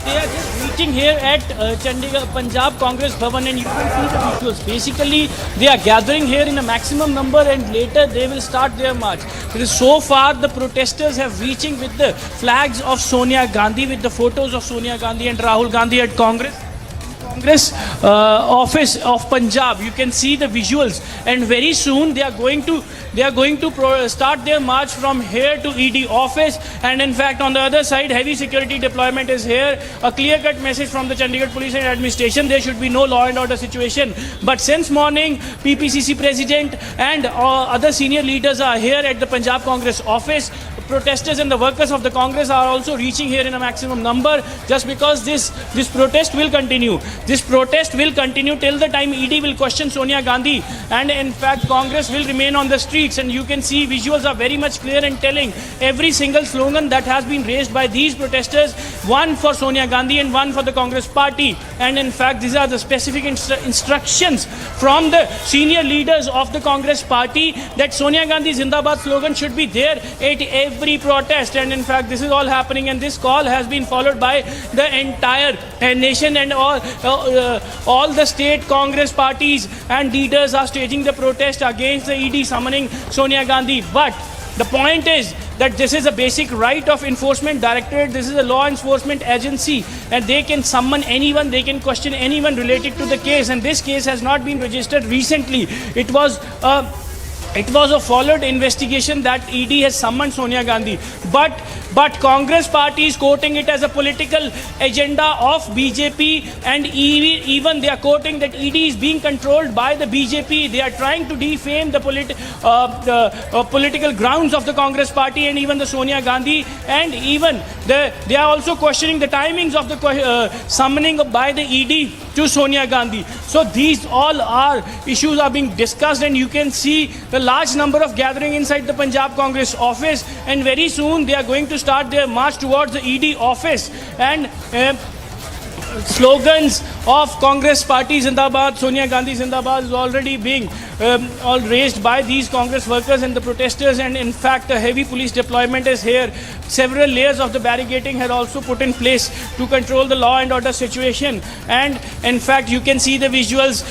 नीचे reaching here at Chandigarh, Punjab Congress Bhavan, and you can see the visuals. Basically, they are gathering here in a maximum number, and later they will start their march. Because so far, the protesters have reaching with the flags of Sonia Gandhi, with the photos of Sonia Gandhi and Rahul Gandhi at Congress office of Punjab. You can see the visuals, and very soon they are going to start their march from here to ED office. And in fact, on the other side, heavy security deployment is here. A clear-cut message from the Chandigarh Police and Administration: there should be no law and order situation. But since morning, PPCC President and other senior leaders are here at the Punjab Congress office. Protesters and the workers of the Congress are also reaching here in a maximum number, just because this protest will continue. This protest will continue till the time ED will question Sonia Gandhi, and in fact Congress will remain on the streets. And you can see visuals are very much clear and telling. Every single slogan that has been raised by these protesters, one for Sonia Gandhi and one for the Congress party. And in fact, these are the specific instructions from the senior leaders of the Congress party that Sonia Gandhi Zindabad slogan should be there at every protest. And in fact, this is all happening, and this call has been followed by the entire nation, and all the state Congress parties and leaders are staging the protest against the ED summoning Sonia Gandhi. But the point is that this is a basic right of enforcement directorate. This is a law enforcement agency, and they can summon anyone, they can question anyone related to the case. And this case has not been registered recently. It was a followed investigation that ED has summoned Sonia Gandhi. But Congress party is quoting it as a political agenda of BJP, and even they are quoting that ED is being controlled by the BJP. They are trying to defame the political grounds of the Congress party and even the Sonia Gandhi, and even they are also questioning the timings of the summoning by the ED to Sonia Gandhi. So these all are issues are being discussed, and you can see the large number of gathering inside the Punjab Congress office, and very soon they are going to start their march towards the ED office. And slogans of Congress party Zindabad, Sonia Gandhi Zindabad is already being all raised by these Congress workers and the protesters. And in fact, a heavy police deployment is here. Several layers of the barricading had also put in place to control the law and order situation. And in fact, you can see the visuals.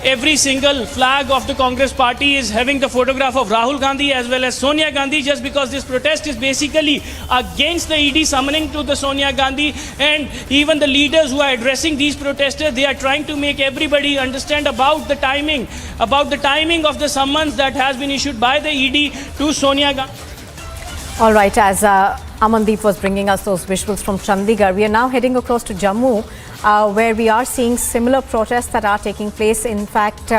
Every single flag of the Congress party is having the photograph of Rahul Gandhi as well as Sonia Gandhi, just because this protest is basically against the ED summoning to the Sonia Gandhi. And even the leaders who are addressing these protesters, they are trying to make everybody understand about the timing of the summons that has been issued by the ED to Sonia Gandhi. All right, as Amandeep was bringing us those visuals from Chandigarh, we are now heading across to Jammu, where we are seeing similar protests that are taking place. In fact,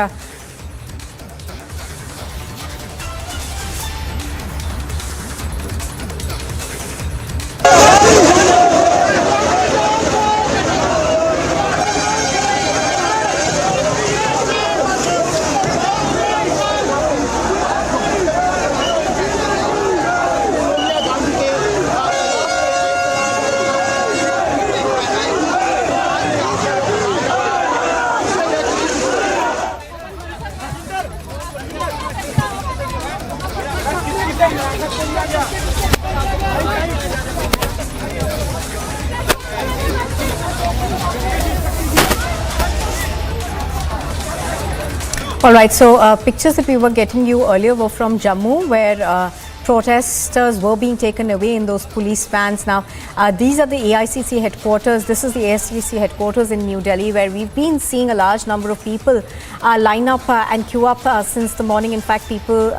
all right, so pictures that we were getting you earlier were from Jammu, where protesters were being taken away in those police vans. Now, these are the AICC headquarters. This is the AICC headquarters in New Delhi, where we've been seeing a large number of people line up and queue up since the morning. In fact, people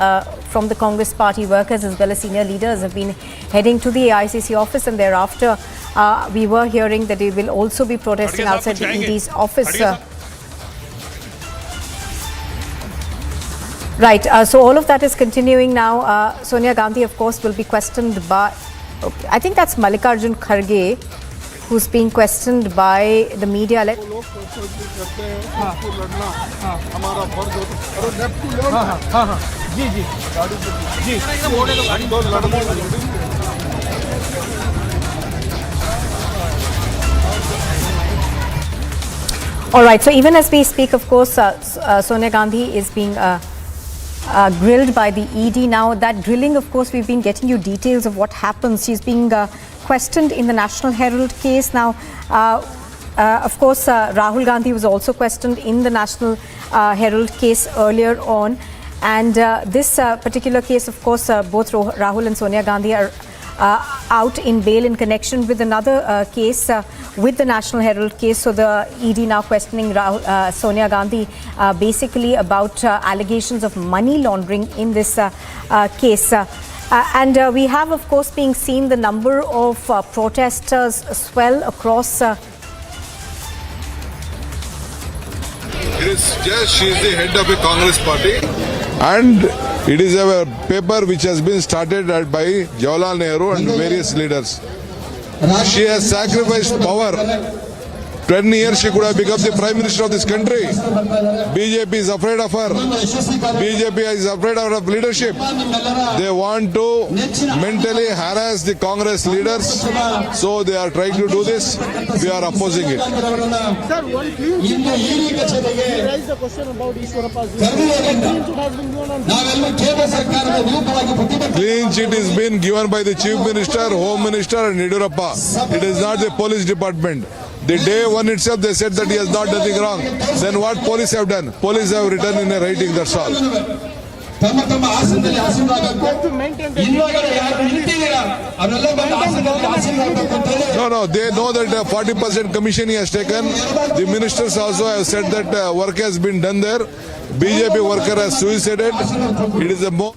from the Congress party, workers as well as senior leaders, have been heading to the AICC office, and thereafter we were hearing that they will also be protesting outside the ED's office. Right, so all of that is continuing now. Sonia Gandhi, of course, will be questioned by, I think that's Mallikarjun Kharge, who's being questioned by the media. All right, so even as we speak, of course, Sonia Gandhi is being grilled by the ED. Now, that grilling, of course, we've been getting you details of what happens. She's being questioned in the National Herald case. Now, Of course, Rahul Gandhi was also questioned in the National Herald case earlier on. And this particular case, of course, both Rahul and Sonia Gandhi are out in bail in connection with another case with the National Herald case. So the ED now questioning Sonia Gandhi basically about allegations of money laundering in this case. And we have, of course, being seen the number of protesters swell across. It is just she is the head of a Congress party, and it is a paper which has been started by Jawaharlal Nehru and various leaders. She has sacrificed power. 10 years she could have become the Prime Minister of this country. BJP is afraid of her. BJP is afraid of her leadership. They want to mentally harass the Congress leaders. So they are trying to do this. We are opposing it. Sir, one clean sheet. You raised the question about Ishwarapa's Clean sheet is being given by the Chief Minister, Home Minister and Yediyurappa. It is not the police department. The day one itself they said that he has not done nothing wrong. Then what police have done? Police have written in a writing, that's all. No, they know that 40% commission he has taken. The ministers also have said that work has been done there. BJP worker has suicided. It is a more...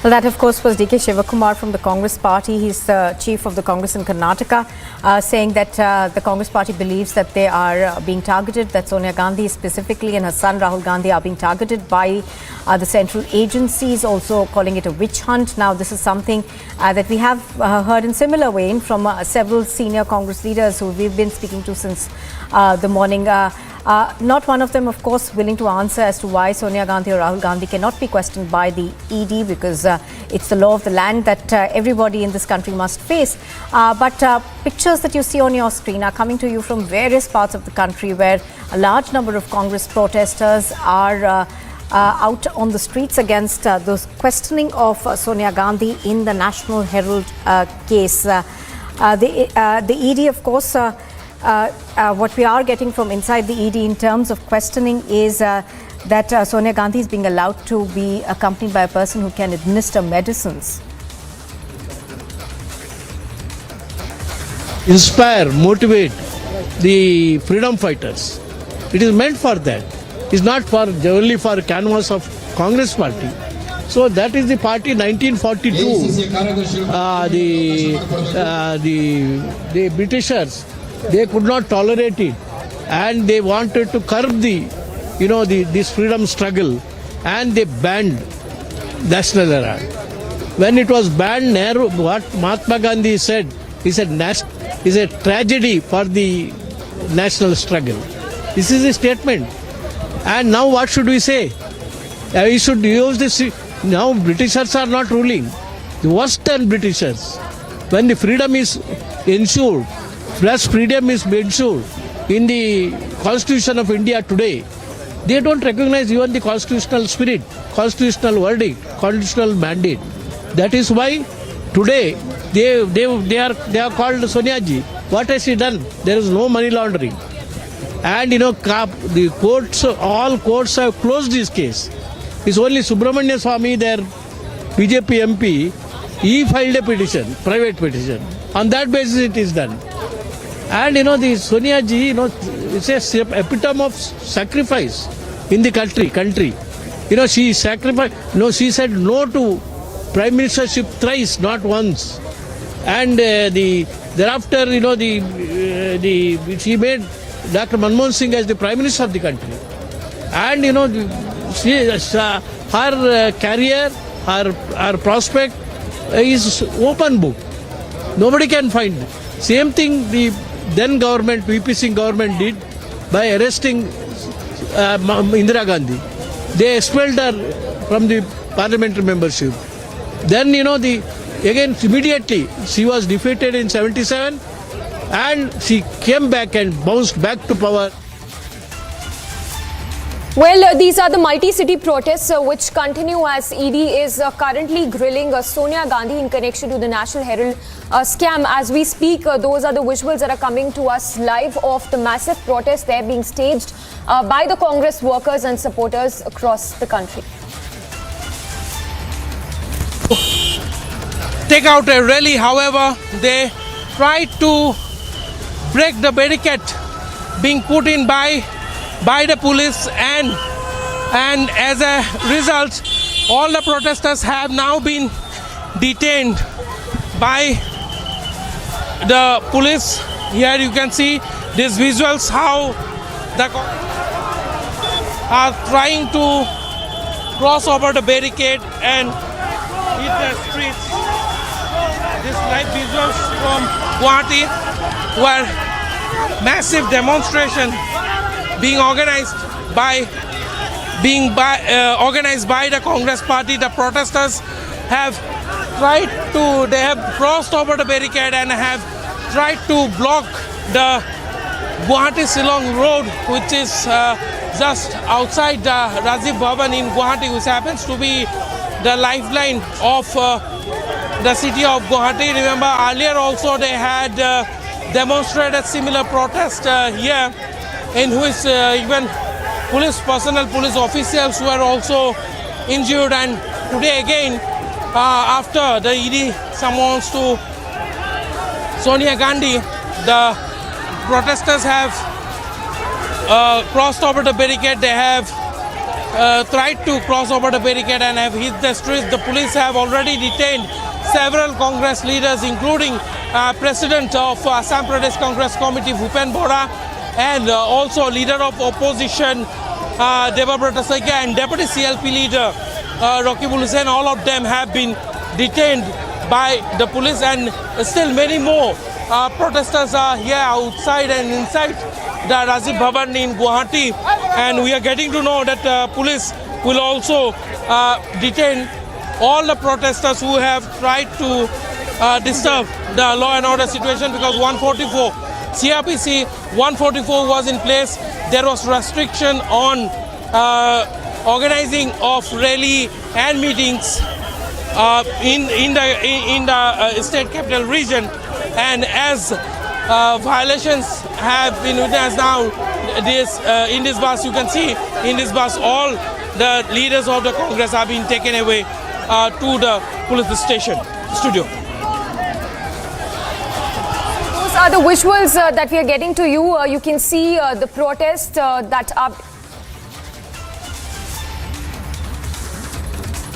Well, that, of course, was D.K. Shivakumar from the Congress party. He's the chief of the Congress in Karnataka, saying that the Congress party believes that they are being targeted, that Sonia Gandhi specifically and her son Rahul Gandhi are being targeted by the central agencies, also calling it a witch hunt. Now, this is something that we have heard in similar vein from several senior Congress leaders who we've been speaking to since the morning. Not one of them, of course, willing to answer as to why Sonia Gandhi or Rahul Gandhi cannot be questioned by the ED, because it's the law of the land that everybody in this country must face. But pictures that you see on your screen are coming to you from various parts of the country where a large number of Congress protesters are out on the streets against those questioning of Sonia Gandhi in the National Herald case. The ED, of course, what we are getting from inside the ED in terms of questioning is that Sonia Gandhi is being allowed to be accompanied by a person who can administer medicines. Inspire, motivate the freedom fighters. It is meant for that. It's not for only for canvas of Congress party. So that is the party 1942. The Britishers, they could not tolerate it, and they wanted to curb this freedom struggle, and they banned National Herald. When it was banned, Nehru, what Mahatma Gandhi said, he said, is a tragedy for the national struggle. This is a statement. And now what should we say? We should use this. Now Britishers are not ruling. The worse than Britishers. When the freedom is ensured, plus freedom is ensured in the Constitution of India today, they don't recognize even the constitutional spirit, constitutional verdict, constitutional mandate. That is why today they are called Sonia ji. What has she done? There is no money laundering. And the courts, all courts have closed this case. It's only Subramanya Swamy, their BJP MP, he filed a petition, private petition. On that basis it is done. And the Sonia ji, it's a epitome of sacrifice in the country. She sacrificed. She said no to prime ministership thrice, not once. And thereafter, she made Dr. Manmohan Singh as the prime minister of the country. And her career, her prospect is open book. Nobody can find it. Same thing the then government, VP Singh government did by arresting Indira Gandhi. They expelled her from the parliamentary membership. Then, again immediately she was defeated in 77 and she came back and bounced back to power. Well, these are the multi-city protests which continue as ED is currently grilling Sonia Gandhi in connection to the National Herald scam. As we speak, those are the visuals that are coming to us live of the massive protests there being staged by the Congress workers and supporters across the country. Take out a rally, however, they tried to break the barricade being put in by the police, and as a result all the protesters have now been detained by the police. Here you can see these visuals how the are trying to cross over the barricade and hit the streets. This live visuals from Guwahati, where massive demonstration being organized by the Congress party. The protesters have crossed over the barricade and have tried to block the Guwahati-Shillong road, which is just outside the Rajiv Bhavan in Guwahati, which happens to be the lifeline of the city of Guwahati. Remember, earlier also they had demonstrated similar protest here, in which even police officials were also injured. And today again, after the ED summons to Sonia Gandhi, the protesters have crossed over the barricade. They have tried to cross over the barricade and have hit the streets. The police have already detained several Congress leaders, including President of Assam Pradesh Congress Committee Bhupen Bora, and also leader of opposition Debabrata Saikya, and Deputy CLP leader Rakibul Hussain. All of them have been detained by the police, and still many more protesters are here outside and inside the Rajiv Bhavan in Guwahati, and we are getting to know that police will also detain all the protesters who have tried to disturb the law and order situation, because 144 CRPC 144 was in place. There was restriction on organizing of rally and meetings in the state capital region, and as violations have been witnessed now, in this bus, you can see in this bus all the leaders of the Congress are being taken away to the police station studio. Those are the visuals that we are getting to you. You can see the protest that are...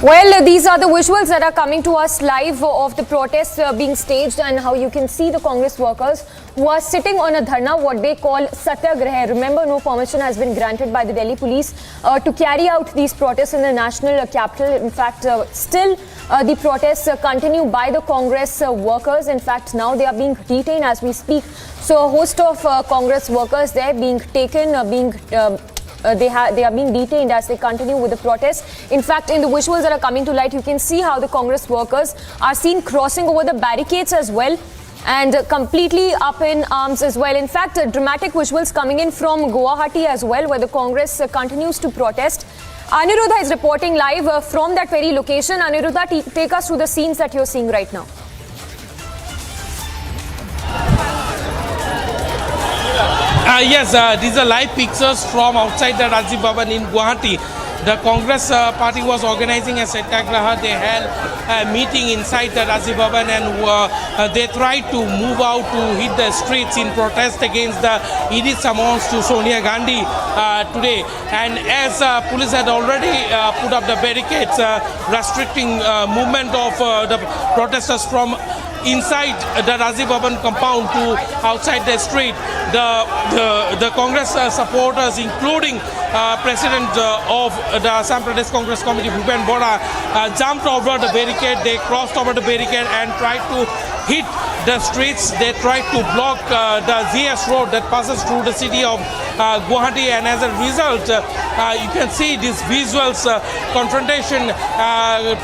Well, these are the visuals that are coming to us live of the protests being staged, and how you can see the Congress workers who are sitting on a dharna, what they call satyagraha. Remember, no permission has been granted by the Delhi police to carry out these protests in the national capital. In fact, still the protests continue by the Congress workers. In fact, now they are being detained as we speak. So a host of Congress workers there being taken, they are being detained as they continue with the protest. In fact, in the visuals that are coming to light, you can see how the Congress workers are seen crossing over the barricades as well, and completely up in arms as well. In fact, dramatic visuals coming in from Guwahati as well, where the Congress continues to protest. Aniruddha is reporting live from that very location. Aniruddha, take us through the scenes that you're seeing right now. Yes, these are live pictures from outside the Rajiv Bhavan in Guwahati. The Congress party was organizing a satyagraha. They had a meeting inside the Rajiv Bhavan, and they tried to move out to hit the streets in protest against the ED summons to Sonia Gandhi today. And as police had already put up the barricades restricting movement of the protesters from inside the Rajiv Bhavan compound to outside the street, the Congress supporters, including President of the Assam Pradesh Congress Committee Bhupen Bora, jumped over the barricade. They crossed over the barricade and tried to hit the streets. They tried to block the ZS road that passes through the city of Guwahati, and as a result, you can see these visuals, confrontation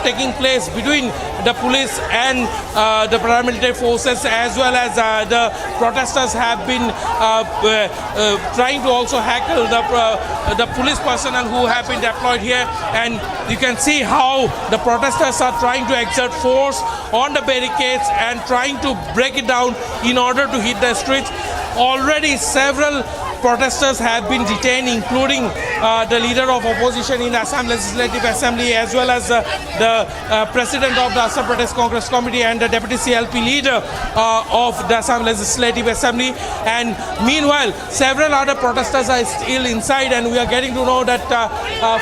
taking place between the police and the paramilitary forces, as well as the protesters have been trying to also heckle the police personnel who have been deployed here, and you can see how the protesters are trying to exert force on the barricades and trying to break it down in order to hit the streets. Already several protesters have been detained, including the leader of opposition in Assam Legislative Assembly, as well as the president of the Assam Pradesh Congress Committee and the deputy CLP leader of the Assam Legislative Assembly. And meanwhile, several other protesters are still inside, and we are getting to know that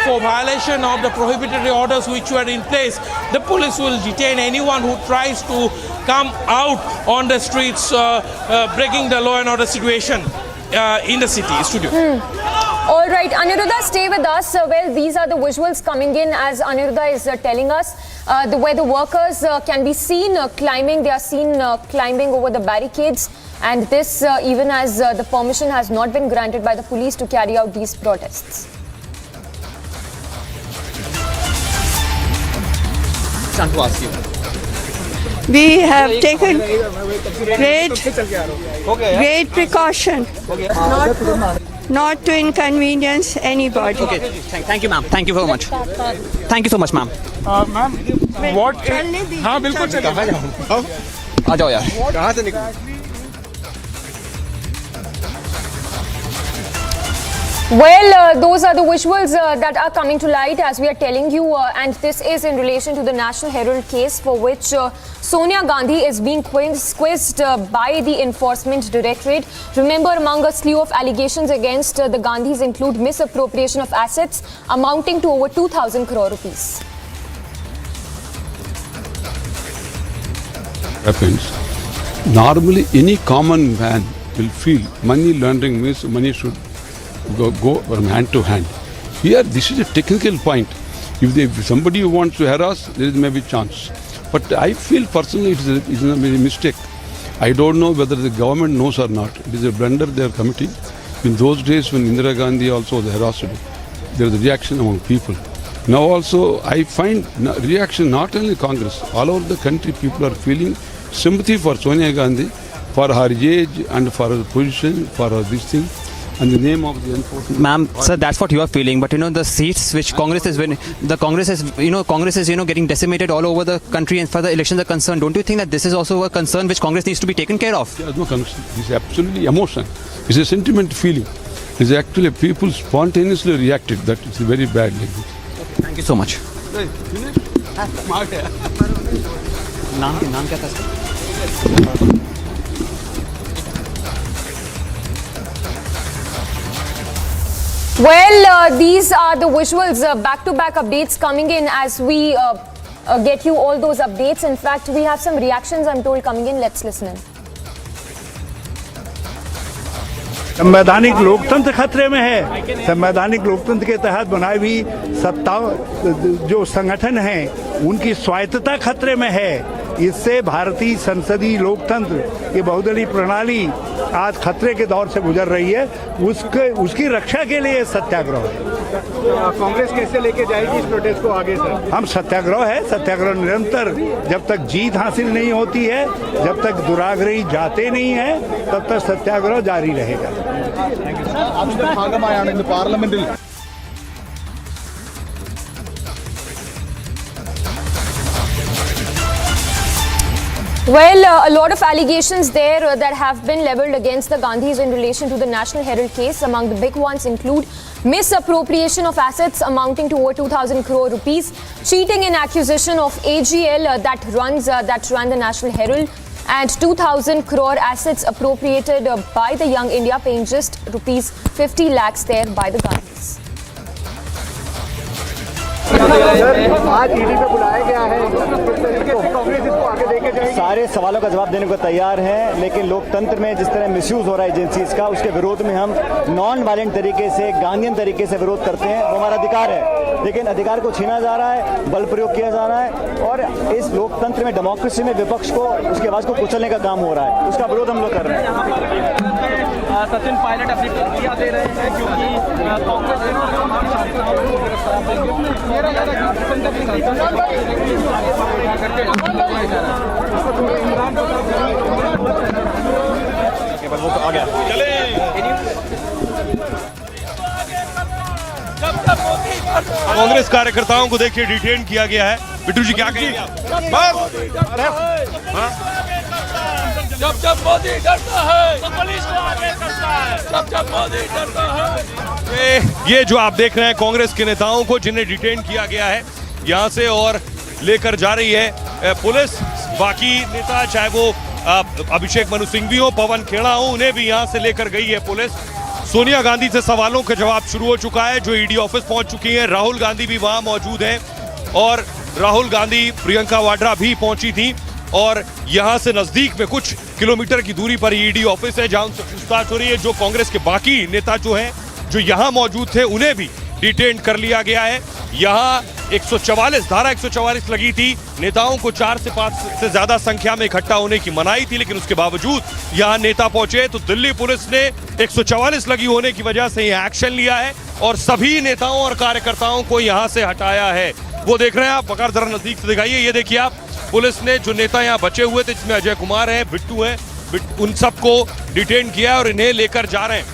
for violation of the prohibitory orders which were in place, the police will detain anyone who tries to come out on the streets, breaking the law and order situation in the city. Studio. All right, Aniruddha, stay with us. Well, these are the visuals coming in as Aniruddha is telling us where the workers can be seen climbing. They are seen climbing over the barricades, and this even as the permission has not been granted by the police to carry out these protests. We have taken great precaution not to inconvenience anybody. Okay, thank you, ma'am. Thank you very much. Thank you so much, ma'am. Ma'am, what? हाँ बिल्कुल चलिए. आ जाओ यार. कहाँ से निकले? Well, those are the visuals that are coming to light as we are telling you, and this is in relation to the National Herald case for which Sonia Gandhi is being quizzed by the Enforcement Directorate. Remember, among a slew of allegations against the Gandhis include misappropriation of assets amounting to over 2,000 crore rupees. Happens. Normally, any common man will feel money laundering means money should go from hand to hand. Here, this is a technical point. If somebody wants to harass, there is maybe chance. But I feel personally it is a mistake. I don't know whether the government knows or not. It is a blunder they are committing. In those days when Indira Gandhi also was harassed, there was a reaction among people. Now also, I find reaction not only Congress, all over the country people are feeling sympathy for Sonia Gandhi, for her age and for her position, for her this thing. And the name of the enforcement. Ma'am, sir, that's what you are feeling. But the seats which Congress is winning, Congress is getting decimated all over the country, and for the elections are concerned. Don't you think that this is also a concern which Congress needs to be taken care of? There is no concern. This is absolutely emotion. It's a sentiment feeling. It's actually people spontaneously reacted. That is very bad. Okay, thank you so much. नाम क्या था इसका? Well, these are the visuals, back-to-back updates coming in as we get you all those updates. In fact, we have some reactions, I'm told, coming in. Let's listen in. संवैधानिक लोकतंत्र खतरे में है. संवैधानिक लोकतंत्र के तहत बनाई हुई सत्ता जो संगठन हैं उनकी स्वायत्तता खतरे में है. इससे भारतीय संसदीय लोकतंत्र ये बहुदलीय प्रणाली आज खतरे के दौर से गुजर रही है. उसकी रक्षा के लिए सत्याग्रह है. कांग्रेस कैसे लेके जाएगी इस प्रोटेस्ट को आगे सर? हम सत्याग्रह है. सत्याग्रह निरंतर जब तक जीत हासिल नहीं होती है, जब तक दुराग्रही जाते नहीं है, तब तक सत्याग्रह जारी रहेगा. Well, a lot of allegations there that have been leveled against the Gandhis in relation to the National Herald case. Among the big ones include misappropriation of assets amounting to over 2,000 crore rupees, cheating in acquisition of AGL that ran the National Herald, and 2,000 crore assets appropriated by the Young India, paying just rupees 50 lakhs there by the Gandhis. आज ED पे बुलाया गया है, किस तरीके से कांग्रेस इसको आगे लेके जाएगी? सारे सवालों का जवाब देने को तैयार हैं, लेकिन लोकतंत्र में जिस तरह मिसयूज हो रहा है एजेंसीज का, उसके विरोध में हम नॉन वायलेंट तरीके से, गांधीयन तरीके से विरोध करते हैं। वो हमारा अधिकार है, लेकिन अधिकार को छीना जा रहा है, बल प्रयोग किया जा रहा है और इस लोकतंत्र में, डेमोक्रेसी में विपक्ष को, उसकी आवाज को कुचलने का काम हो रहा है। उसका विरोध हम लोग कर रहे हैं। सचिन पायलट अपनी प्रतिक्रिया दे रहे हैं क्योंकि कांग्रेस कांग्रेस कार्यकर्ताओं को देखिए डिटेन किया गया है। बिट्टू जी क्या कहेंगे? जब मोदी डरता है तो पुलिस को आगे करता है, जब मोदी डरता है। ये जो आप देख रहे हैं कांग्रेस के नेताओं को जिन्हें डिटेन किया गया है यहाँ से और लेकर जा रही है पुलिस। बाकी नेता चाहे वो अभिषेक मनु सिंघवी हो, पवन खेड़ा हो, उन्हें भी यहाँ से लेकर गई है पुलिस। सोनिया गांधी से सवालों का जवाब शुरू हो चुका है, जो ईडी ऑफिस पहुंच चुकी हैं। राहुल गांधी भी वहां मौजूद हैं और राहुल गांधी, प्रियंका वाड्रा भी पहुंची थी और यहां से नजदीक में कुछ किलोमीटर की दूरी पर ईडी ऑफिस है जहां उनसे पूछताछ हो रही है। जो कांग्रेस के बाकी नेता जो हैं, जो यहां मौजूद थे, उन्हें भी डिटेन कर लिया गया है। यहां 144 धारा 144 लगी थी। नेताओं को 4 से 5 से ज्यादा संख्या में इकट्ठा होने की मनाही थी, लेकिन उसके बावजूद यहां नेता पहुंचे तो दिल्ली पुलिस ने 144 लगी होने की वजह से यह एक्शन लिया है और सभी नेताओं और कार्यकर्ताओं को यहां से हटाया है। वो देख रहे हैं आप, बकर जरा नजदीक से दिखाइए। ये देखिए आप, पुलिस ने जो नेता यहाँ बचे हुए थे, जिसमें अजय कुमार है, बिट्टू है, उन सबको डिटेन किया है और इन्हें लेकर जा रहे हैं।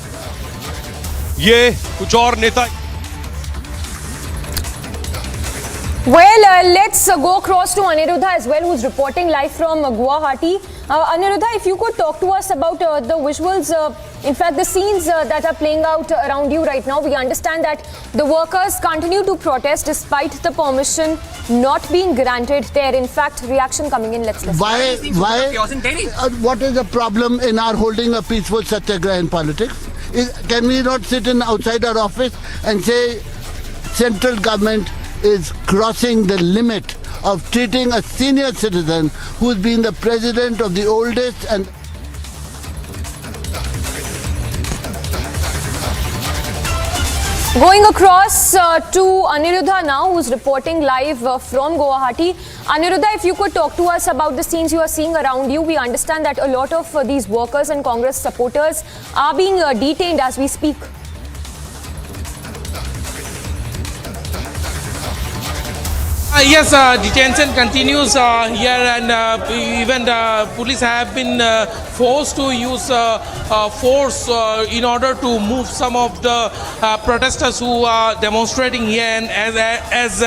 ये कुछ और नेता। Well, let's go across to Aniruddha as well, who's reporting live from Guwahati. Aniruddha, if you could talk to us about the visuals, in fact, the scenes that are playing out around you right now. We understand that the workers continue to protest despite the permission not being granted there. In fact, reaction coming in. Let's listen. Why? What is the problem in our holding a peaceful satyagraha in politics? Can we not sit in outside our office and say central government is crossing the limit of treating a senior citizen who's been the president of the oldest and Going across to Aniruddha now, who's reporting live from Guwahati. Aniruddha, if you could talk to us about the scenes you are seeing around you. We understand that a lot of these workers and Congress supporters are being detained as we speak. Yes, detention continues here, and even the police have been forced to use force in order to move some of the protesters who are demonstrating here, and as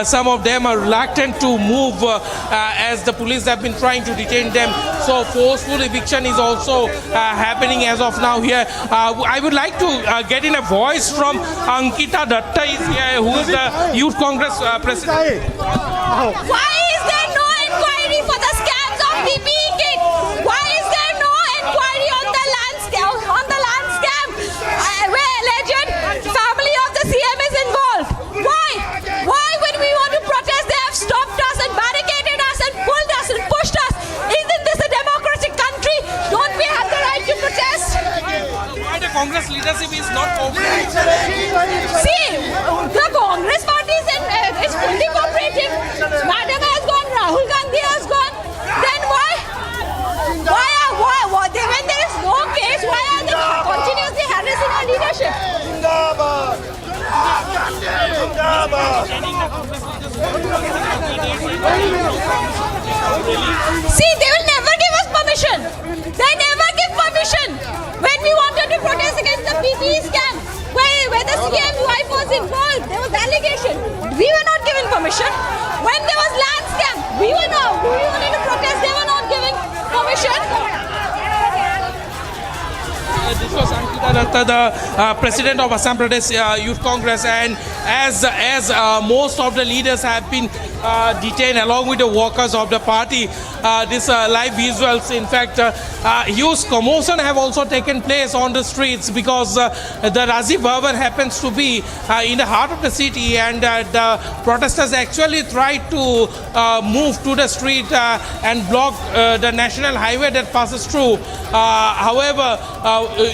some of them are reluctant to move as the police have been trying to detain them. So forceful eviction is also happening as of now here. I would like to get in a voice from Ankita Datta is here, who is the Youth Congress president. Why is there no inquiry for the scams of PPE kit? Why is there no inquiry on the land scam? Where alleged family of the CM is involved. Why? Why when we want to protest they have stopped us and barricaded us and pulled us and pushed us? Isn't this a democratic country? Don't we have the right to protest? Why the Congress leadership is not cooperating? See, the Congress party is fully cooperating. Madam has gone, Rahul Gandhi has gone. Then why? When there is no case, why are they continuously harassing our leadership? See, they will never give us permission. They never give permission. When we wanted to protest against the PPE scam, where the CM's wife was involved, there was allegation. We were not given permission. When there was land scam, we wanted to protest, they were not giving permission. This was Ankita Datta, the president of Assam Pradesh Youth Congress, and as most of the leaders have been detained along with the workers of the party. This live visuals, in fact, huge commotion have also taken place on the streets because the Rajiv Bhavan happens to be in the heart of the city, and the protesters actually tried to move to the street and block the national highway that passes through. However,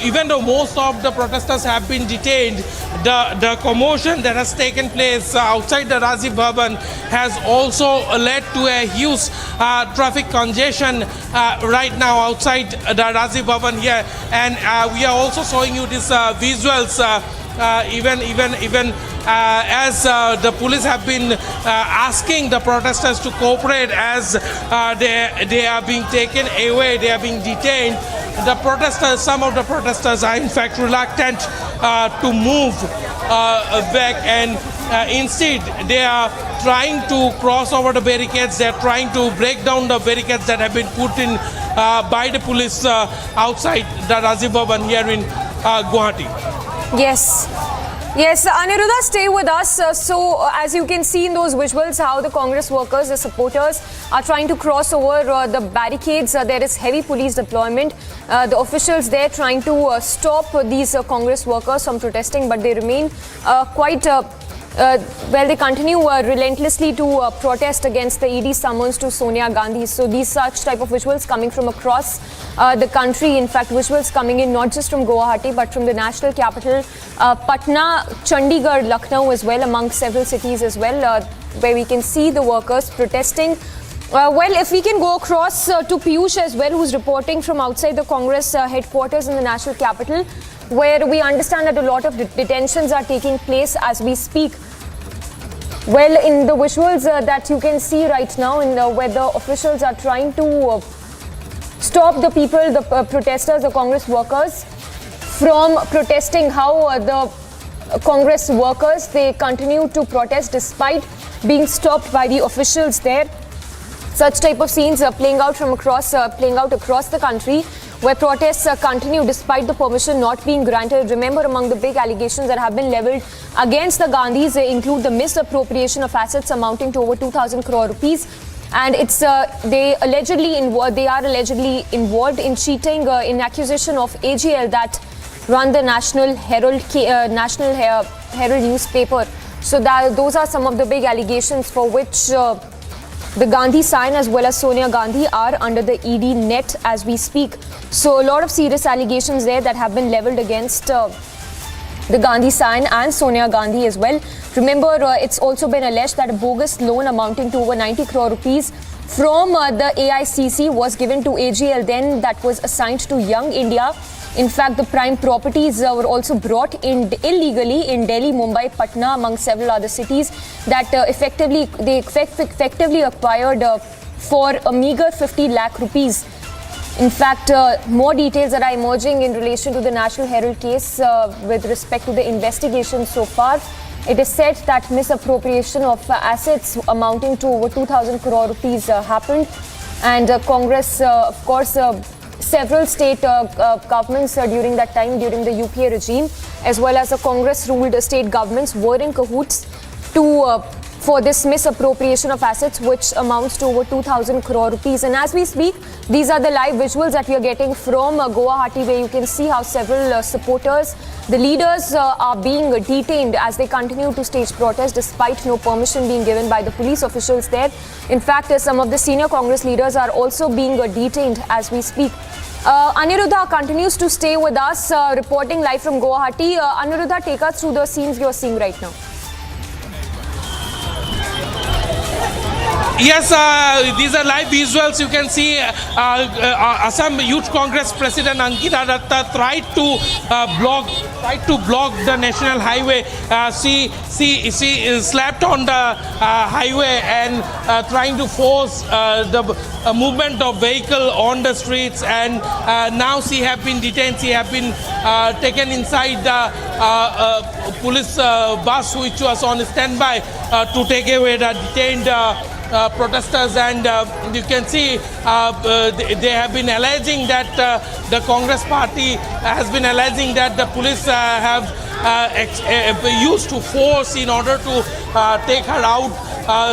even though most of the protesters have been detained, the commotion that has taken place outside the Rajiv Bhavan has also led to a huge traffic congestion right now outside the Rajiv Bhavan here, and we are also showing you these visuals. Even as the police have been asking the protesters to cooperate as they are being taken away, they are being detained. The protesters, some of the protesters are in fact reluctant to move back, and instead they are trying to cross over the barricades. They are trying to break down the barricades that have been put in by the police outside the Rajiv Bhavan here in Guwahati. Yes. Yes, Aniruddha, stay with us. So, as you can see in those visuals, how the Congress workers, the supporters, are trying to cross over the barricades. There is heavy police deployment. The officials there trying to stop these Congress workers from protesting, but they remain quite... they continue relentlessly to protest against the ED summons to Sonia Gandhi. So these such type of visuals coming from across the country. In fact, visuals coming in not just from Guwahati but from the national capital, Patna, Chandigarh, Lucknow as well, among several cities as well, where we can see the workers protesting. Well, if we can go across to Piyush as well, who's reporting from outside the Congress headquarters in the national capital, where we understand that a lot of detentions are taking place as we speak. Well, in the visuals that you can see right now, where the officials are trying to stop the people, the protesters, the Congress workers, from protesting, how the Congress workers, they continue to protest despite being stopped by the officials there. Such type of scenes playing out across the country, where protests continue despite the permission not being granted. Remember, among the big allegations that have been leveled against the Gandhis include the misappropriation of assets amounting to over 2,000 crore rupees. And it's they are allegedly involved in cheating in accusation of AGL that run the National Herald newspaper. So those are some of the big allegations for which the Gandhi sign as well as Sonia Gandhi are under the ED net as we speak. So a lot of serious allegations there that have been leveled against the Gandhi sign and Sonia Gandhi as well. Remember, it's also been alleged that a bogus loan amounting to over 90 crore rupees from the AICC was given to AGL, then that was assigned to Young India. In fact, the prime properties were also brought in illegally in Delhi, Mumbai, Patna, among several other cities that effectively acquired for a meager 50 lakh rupees. In fact, more details that are emerging in relation to the National Herald case with respect to the investigation so far. It is said that misappropriation of assets amounting to over 2,000 crore rupees happened, and Congress, of course, several state governments during that time, during the UPA regime, as well as the Congress-ruled state governments were in cahoots for this misappropriation of assets, which amounts to over 2,000 crore rupees. And as we speak, these are the live visuals that we are getting from Guwahati, where you can see how several supporters, the leaders are being detained as they continue to stage protests despite no permission being given by the police officials there. In fact, some of the senior Congress leaders are also being detained as we speak. Aniruddha continues to stay with us, reporting live from Guwahati. Aniruddha, take us through the scenes you're seeing right now. Yes, these are live visuals. You can see Assam Youth Congress President Ankita Datta tried to block the national highway. She slapped on the highway and trying to force the movement of vehicle on the streets. And now she have been detained. She have been taken inside the police bus which was on standby to take away the detained protesters, and you can see they have been alleging that the Congress party has been alleging that the police have used to force in order to take her out.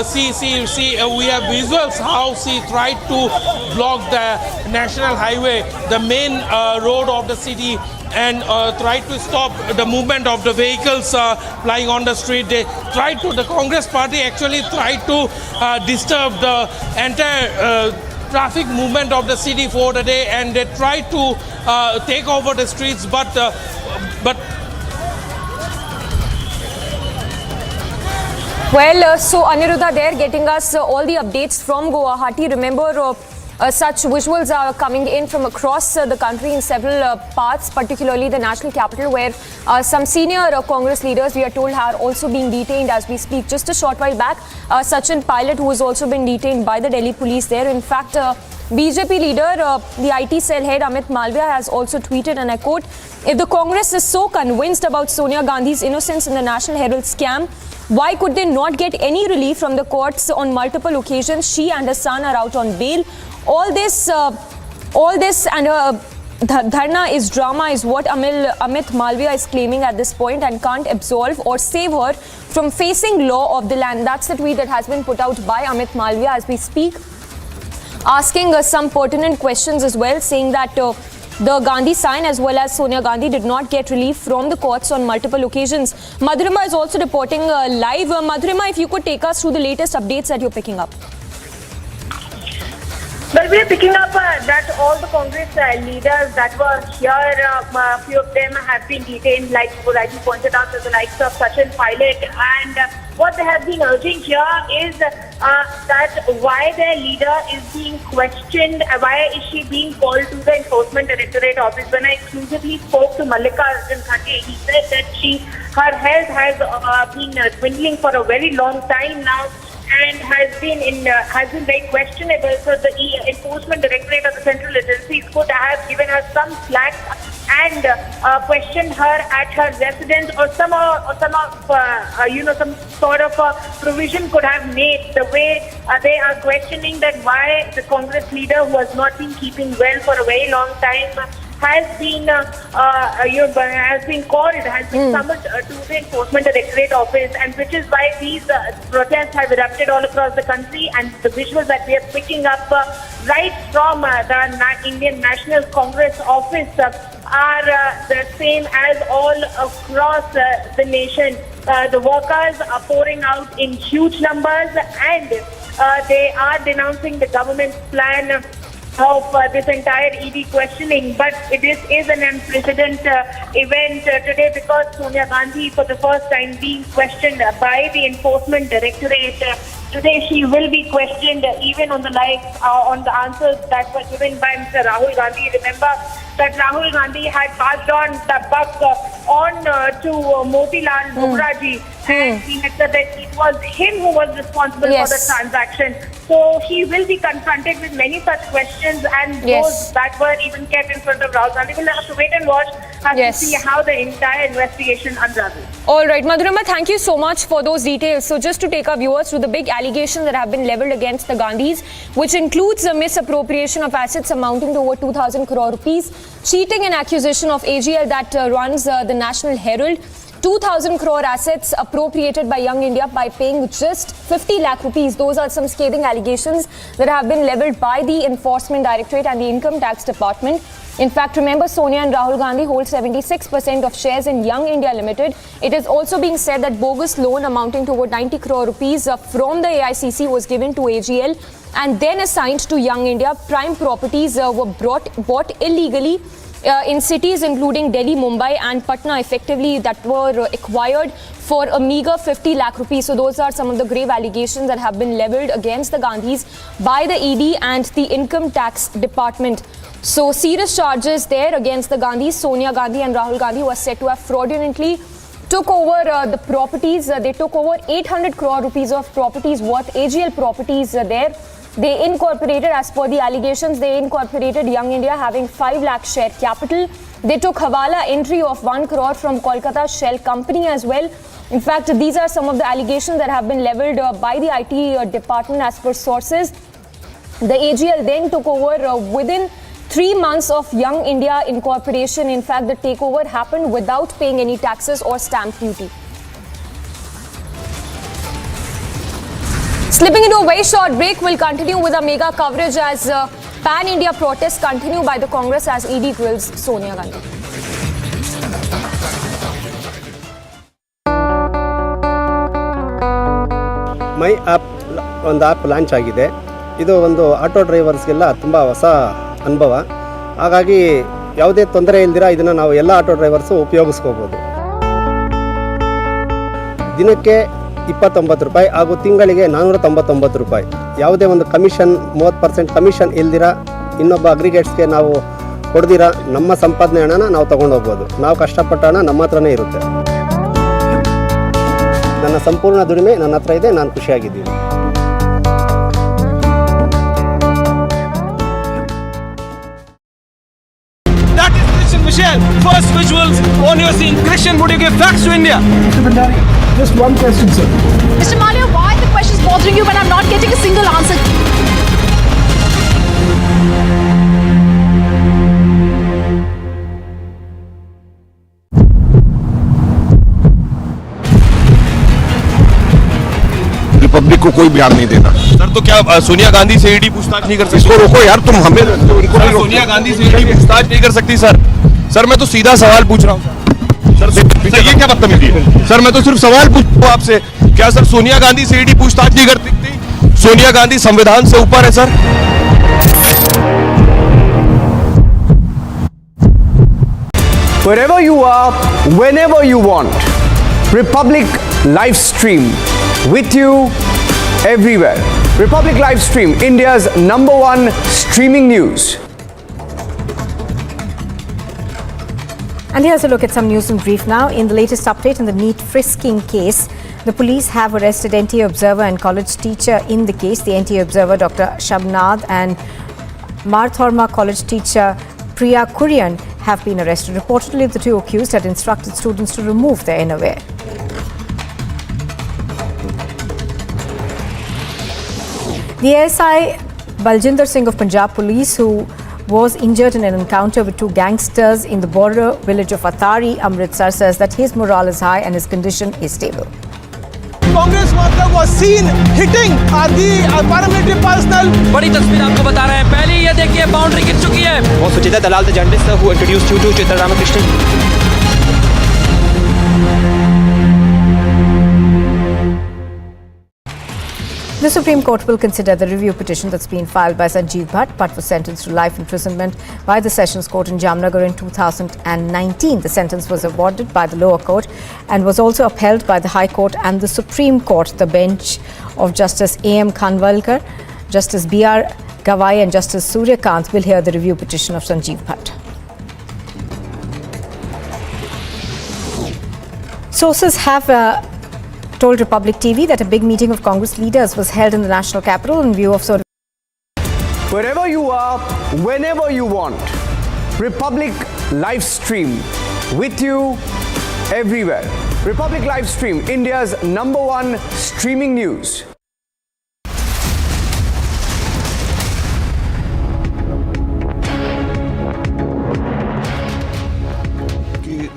See, we have visuals how she tried to block the national highway, the main road of the city, and tried to stop the movement of the vehicles flying on the street. The Congress party actually tried to disturb the entire traffic movement of the city for the day, and they tried to take over the streets, but Well, so Aniruddha there getting us all the updates from Guwahati. Remember, such visuals are coming in from across the country in several parts, particularly the national capital, where some senior Congress leaders, we are told, are also being detained as we speak. Just a short while back, Sachin Pilot, who has also been detained by the Delhi police there. In fact, BJP leader, the IT cell head Amit Malviya, has also tweeted, and I quote, "If the Congress is so convinced about Sonia Gandhi's innocence in the National Herald scam, why could they not get any relief from the courts on multiple occasions? She and her son are out on bail. All this and dharna is drama," is what Amit Malviya is claiming at this point, and can't absolve or save her from facing law of the land. That's the tweet that has been put out by Amit Malviya as we speak, asking some pertinent questions as well, saying that the Gandhi sign as well as Sonia Gandhi did not get relief from the courts on multiple occasions. Madhurima is also reporting live. Madhurima, if you could take us through the latest updates that you're picking up. Well, we are picking up that all the Congress leaders that were here, a few of them have been detained, like you rightly pointed out, as the likes of Sachin Pilot. And what they have been urging here is that why their leader is being questioned, why is she being called to the Enforcement Directorate office. When I exclusively spoke to Mallikarjun Kharge, he said that her health has been dwindling for a very long time now, and has been very questionable. So the Enforcement Directorate of the Central Agencies could have given her some slack and questioned her at her residence, or some sort of a provision could have made. The way they are questioning that why the Congress leader, who has not been keeping well for a very long time, has been summoned to the Enforcement Directorate office, and which is why these protests have erupted all across the country. And the visuals that we are picking up right from the Indian National Congress office are the same as all across the nation. The workers are pouring out in huge numbers, and they are denouncing the government's plan of this entire ED questioning. But this is an unprecedented event today, because Sonia Gandhi, for the first time, being questioned by the Enforcement Directorate. Today she will be questioned even on the on the answers that were given by Mr. Rahul Gandhi. Remember that Rahul Gandhi had passed on the buck on to Motilal Bumrah ji, and he had said that it was him who was responsible for the transaction. So he will be confronted with many such questions, and those that were even kept in front of Rahul Gandhi. We'll have to wait and watch to see how the entire investigation unravels. All right, Madhurima, thank you so much for those details. So just to take our viewers through the big allegations that have been levelled against the Gandhis, which includes a misappropriation of assets amounting to over 2,000 crore rupees, cheating and accusation of AGL that runs the National Herald, 2,000 crore assets appropriated by Young India by paying just 50 lakh rupees. Those are some scathing allegations that have been levelled by the Enforcement Directorate and the Income Tax Department. In fact, remember, Sonia and Rahul Gandhi hold 76% of shares in Young India Limited. It is also being said that bogus loan amounting to over 90 crore rupees from the AICC was given to AGL and then assigned to Young India. Prime properties were bought illegally in cities including Delhi, Mumbai and Patna, effectively, that were acquired for a meager 50 lakh rupees. So those are some of the grave allegations that have been levelled against the Gandhis by the ED and the Income Tax Department. So serious charges there against the Gandhis, Sonia Gandhi and Rahul Gandhi, who are said to have fraudulently took over the properties. They took over 800 crore rupees of properties worth AGL properties there. They incorporated, as per the allegations, they incorporated Young India having 5 lakh share capital. They took Hawala entry of 1 crore from Kolkata Shell Company as well. In fact, these are some of the allegations that have been levelled by the IT department as per sources. The AGL then took over within 3 months of Young India incorporation. In fact, the takeover happened without paying any taxes or stamp duty. Slipping into a very short break, we'll continue with our mega coverage as pan-India protests continue by the Congress as ED grills Sonia Gandhi. My app ಒಂದು app launch ಆಗಿದೆ. ಇದು ಒಂದು auto ಡ್ರೈವರ್ಸ್ಗೆಲ್ಲ ತುಂಬ ಹೊಸ ಅನುಭವ. ಹಾಗಾಗಿ ಯಾವುದೇ ತೊಂದರೆ ಇಲ್ದಿರ ಇದನ್ನು ನಾವು ಎಲ್ಲ ಆಟೋ ಡ್ರೈವರ್ಸು ಉಪಯೋಗಿಸ್ಕೋಬೋದು. ದಿನಕ್ಕೆ 29 ರೂಪಾಯಿ ಹಾಗೂ ತಿಂಗಳಿಗೆ 499 ರೂಪಾಯಿ. ಯಾವುದೇ ಒಂದು ಕಮಿಷನ್ 30% ಕಮಿಷನ್ ಇಲ್ದಿರ ಇನ್ನೊಬ್ಬ ಅಗ್ರಿಗೇಟ್ಸ್ಗೆ ನಾವು ಕೊಡ್ದಿರ ನಮ್ಮ ಸಂಪಾದನೆ ಹಣನ ನಾವು ತೊಗೊಂಡೋಗ್ಬೋದು. ನಾವು ಕಷ್ಟಪಟ್ಟ ಹಣ ನಮ್ಮ ಹತ್ರನೇ ಇರುತ್ತೆ. ನನ್ನ ಸಂಪೂರ್ಣ ದುಡಿಮೆ ನನ್ನ ಹತ್ರ ಇದೆ, ನಾನು ಖುಷಿಯಾಗಿದ್ದೀನಿ. That is Christian Michel. First visuals on your scene. Christian, would you give facts to India? Mr. Bhandari, just one question, sir. Mr. Malia, why are the questions bothering you when I'm not getting a single answer? Republic को कोई बयान नहीं देना। Sir तो क्या सोनिया गांधी से ED पूछताछ नहीं कर सकती? इसको रोको यार, तुम हमें सर, सोनिया गांधी से ईडी पूछताछ नहीं कर सकती सर। सर मैं तो सीधा सवाल पूछ रहा हूँ सर, ये क्या बदतमीजी है? सर मैं तो सिर्फ सवाल पूछ रहा हूँ आपसे, क्या सर सोनिया गांधी से ईडी पूछताछ नहीं कर सकती? सोनिया गांधी संविधान से ऊपर है sir. Wherever you are, whenever you want, Republic live stream with you everywhere. Republic live stream, India's #1 streaming news. And here's a look at some news in brief now. In the latest update in the NEET frisking case, the police have arrested NTA observer and college teacher in the case. The NTA observer, Dr. Shabnad, and Marthorma college teacher Priya Kurian have been arrested. Reportedly, the two accused had instructed students to remove their innerwear. The ASI Baljinder Singh of Punjab Police, who was injured in an encounter with two gangsters in the border village of Atari, Amritsar, says that his morale is high and his condition is stable. Congress worker was seen hitting the paramilitary personnel. बड़ी तस्वीर आपको बता रहे हैं. पहले ये देखिए boundary गिर चुकी है. वो सुचिता दलाल the journalist who introduced you to Chitra Ramakrishnan. The Supreme Court will consider the review petition that's been filed by Sanjeev Bhatt. Bhatt was sentenced to life imprisonment by the Sessions Court in Jamnagar in 2019. The sentence was awarded by the lower court and was also upheld by the High Court and the Supreme Court. The bench of Justice A.M. Khanwalkar, Justice B.R. Gawai and Justice Suryakant will hear the review petition of Sanjeev Bhatt. Sources have told Republic TV that a big meeting of Congress leaders was held in the national capital in view of Wherever you are, whenever you want, Republic live stream with you everywhere. Republic live stream, India's #1 streaming news.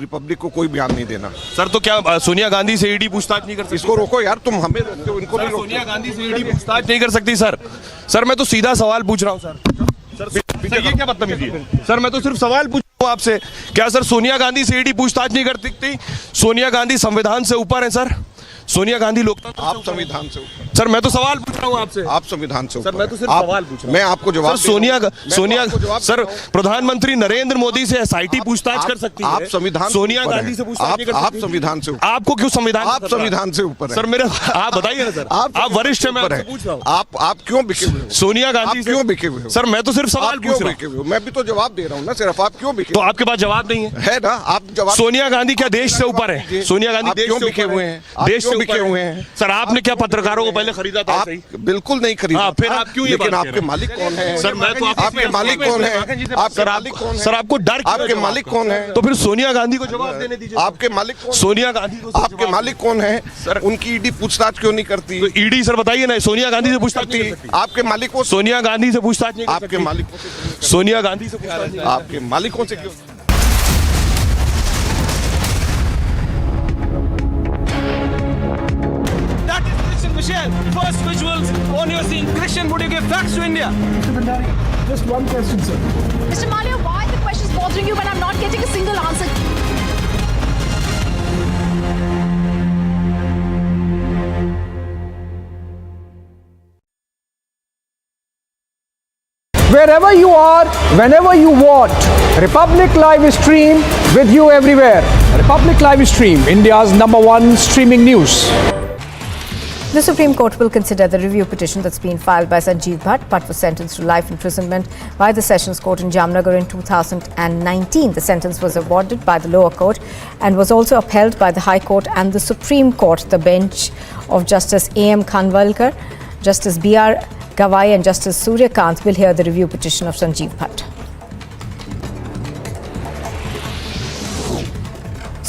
Republic को कोई बयान नहीं देना। Sir तो क्या सोनिया गांधी से ED पूछताछ नहीं कर सकती? इसको रोको यार, तुम हमें रोकते हो, इनको नहीं रोकते। सोनिया गांधी से ईडी पूछताछ नहीं कर सकती सर। सर मैं तो सीधा सवाल पूछ रहा हूँ सर, ये क्या बदतमीजी है? सर मैं तो सिर्फ सवाल पूछ रहा हूँ आपसे, क्या सर सोनिया गांधी से ईडी पूछताछ नहीं कर सकती? सोनिया गांधी संविधान से ऊपर है सर। सोनिया गांधी लोकतंत्र, आप संविधान से ऊपर। सर मैं तो सवाल पूछ रहा हूँ आपसे, आप संविधान से ऊपर। सर मैं तो सिर्फ सवाल पूछ रहा हूँ। मैं आपको जवाब सोनिया सर प्रधानमंत्री नरेंद्र मोदी से एसआईटी पूछताछ कर सकती है, आप संविधान सोनिया गांधी से पूछताछ नहीं कर सकती? आप संविधान से ऊपर। आपको क्यों संविधान? आप संविधान से ऊपर है सर मेरे, आप बताइए ना सर, आप वरिष्ठ है, मैं आपसे पूछ रहा हूँ, आप क्यों बिके हुए हो? सोनिया गांधी क्यों बिके हुए हो? सर मैं तो सिर्फ सवाल पूछ रहा हूँ, मैं भी तो जवाब दे रहा हूँ ना, सिर्फ आप क्यों बिके? तो आपके पास जवाब नहीं है ना? आप जवाब। सोनिया गांधी क्या देश से ऊपर है? सोनिया गांधी देश क्यों से बिके ऊपर हुए है? हैं? देश से बिके हुए हैं। सर आपने क्या पत्रकारों को पहले खरीदा था? आप बिल्कुल नहीं खरीदा। फिर आप क्यों ये बात कर रहे हैं? आपके मालिक कौन है? सर मैं तो आपके मालिक कौन है? सर आपको डर आपके मालिक कौन है? तो फिर सोनिया गांधी को जवाब देने दीजिए। आपके मालिक कौन? सोनिया गांधी को आपके मालिक कौन है? सर उनकी ईडी पूछताछ क्यों नहीं करती? तो ईडी सर बताइए ना, सोनिया गांधी से पूछताछ नहीं करती? आपके मालिक को सोनिया गांधी से पूछताछ नहीं? आपके मालिक सोनिया गांधी से पूछताछ? आपके मालिकों से क्यों? Michelle, first visuals on your scene. Christian, would you give facts to India? Mr. Bhandari, just one question, sir. Mr. Malia, why are the questions bothering you when I'm not getting a single answer? Wherever you are, whenever you want, Republic Live Stream with you everywhere. Republic Live Stream, India's #1 streaming news. The Supreme Court will consider the review petition that's been filed by Sanjeev Bhatt. Bhatt was sentenced to life imprisonment by the Sessions Court in Jamnagar in 2019. The sentence was awarded by the lower court and was also upheld by the High Court and the Supreme Court. The bench of Justice A.M. Khanwalkar, Justice B.R. Gawai and Justice Suryakant will hear the review petition of Sanjeev Bhatt.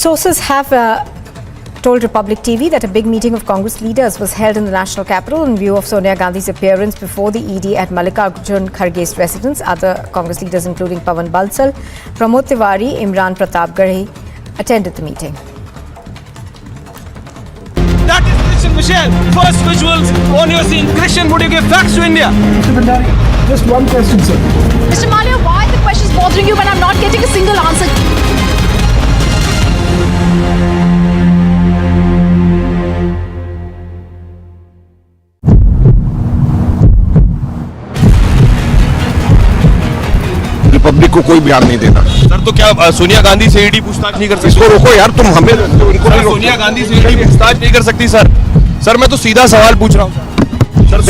Sources have told Republic TV that a big meeting of Congress leaders was held in the national capital in view of Sonia Gandhi's appearance before the ED at Mallikarjun Kharge's residence. Other Congress leaders including Pawan Bansal, Pramod Tiwari, Imran Pratapgarhi attended the meeting. That is Christian Michelle, first visuals on your scene. Christian, would you give facts to India? Mr. Bhandari, just one question, sir. Mr. Malia, why are the questions bothering you when I'm not getting a single answer? Republic को कोई बयान नहीं देना। Sir तो क्या सोनिया गांधी से ED पूछताछ नहीं कर सकती? इसको रोको यार, तुम हमें उनको सर, सोनिया गांधी से ईडी पूछताछ नहीं कर सकती? सर मैं तो सीधा सवाल पूछ रहा हूँ। सर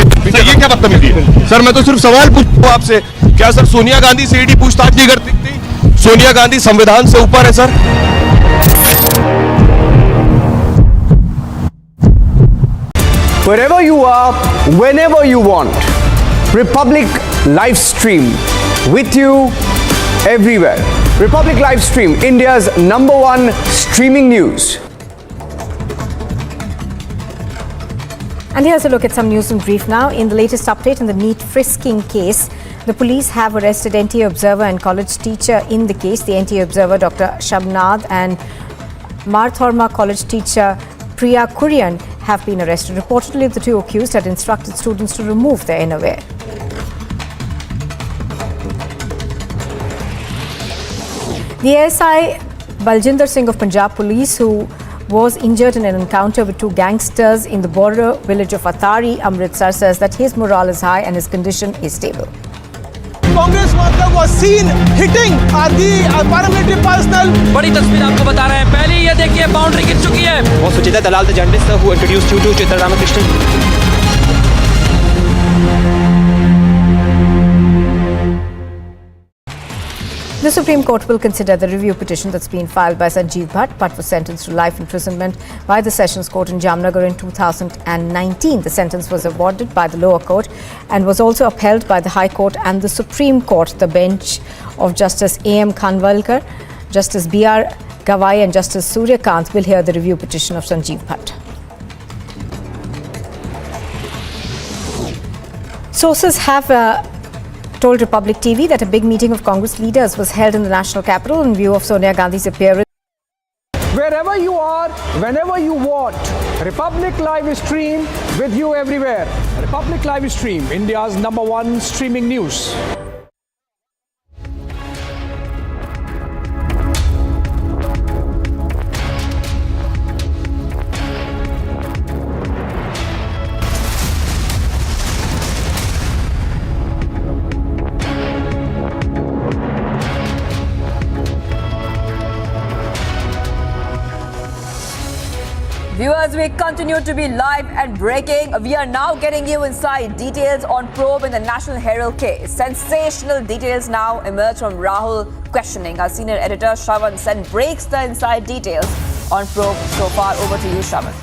ये क्या बदतमीजी है? सर मैं तो सिर्फ सवाल पूछ रहा हूँ आपसे, क्या सर सोनिया गांधी से ईडी पूछताछ नहीं कर सकती? सोनिया गांधी संविधान से ऊपर है sir. Wherever you are, whenever you want, Republic Live Stream with you everywhere. Republic Live Stream, India's #1 streaming news. And here's a look at some news in brief now. In the latest update in the NEET frisking case, the police have arrested NTA observer and college teacher in the case. The NTA observer, Dr. Shabnad, and Marthorma college teacher Priya Kurian have been arrested. Reportedly, the two accused had instructed students to remove their innerwear. The ASI Baljinder Singh of Punjab Police, who was injured in an encounter with two gangsters in the border village of Atari, Amritsar, says that his morale is high and his condition is stable. Congress worker was seen hitting the paramilitary personnel. बड़ी तस्वीर आपको बता रहे हैं। पहले ये देखिए boundary गिर चुकी है। Was Suchita Dalal the journalist who introduced you to Chitra Ramakrishnan? The Supreme Court will consider the review petition that's been filed by Sanjeev Bhatt. Bhatt was sentenced to life imprisonment by the Sessions Court in Jamnagar in 2019. The sentence was awarded by the lower court and was also upheld by the High Court and the Supreme Court. The bench of Justice A.M. Khanwalkar, Justice B.R. Gawai and Justice Suryakant will hear the review petition of Sanjeev Bhatt. Sources have told Republic TV that a big meeting of Congress leaders was held in the national capital in view of Sonia Gandhi's appearance. Wherever you are, whenever you want, Republic Live Stream with you everywhere. Republic Live Stream, India's #1 streaming news. Viewers, we continue to be live and breaking. We are now getting you inside details on probe in the National Herald case. Sensational details now emerge from Rahul questioning. Our senior editor Shravan Sen breaks the inside details on probe so far. Over to you, Shravan.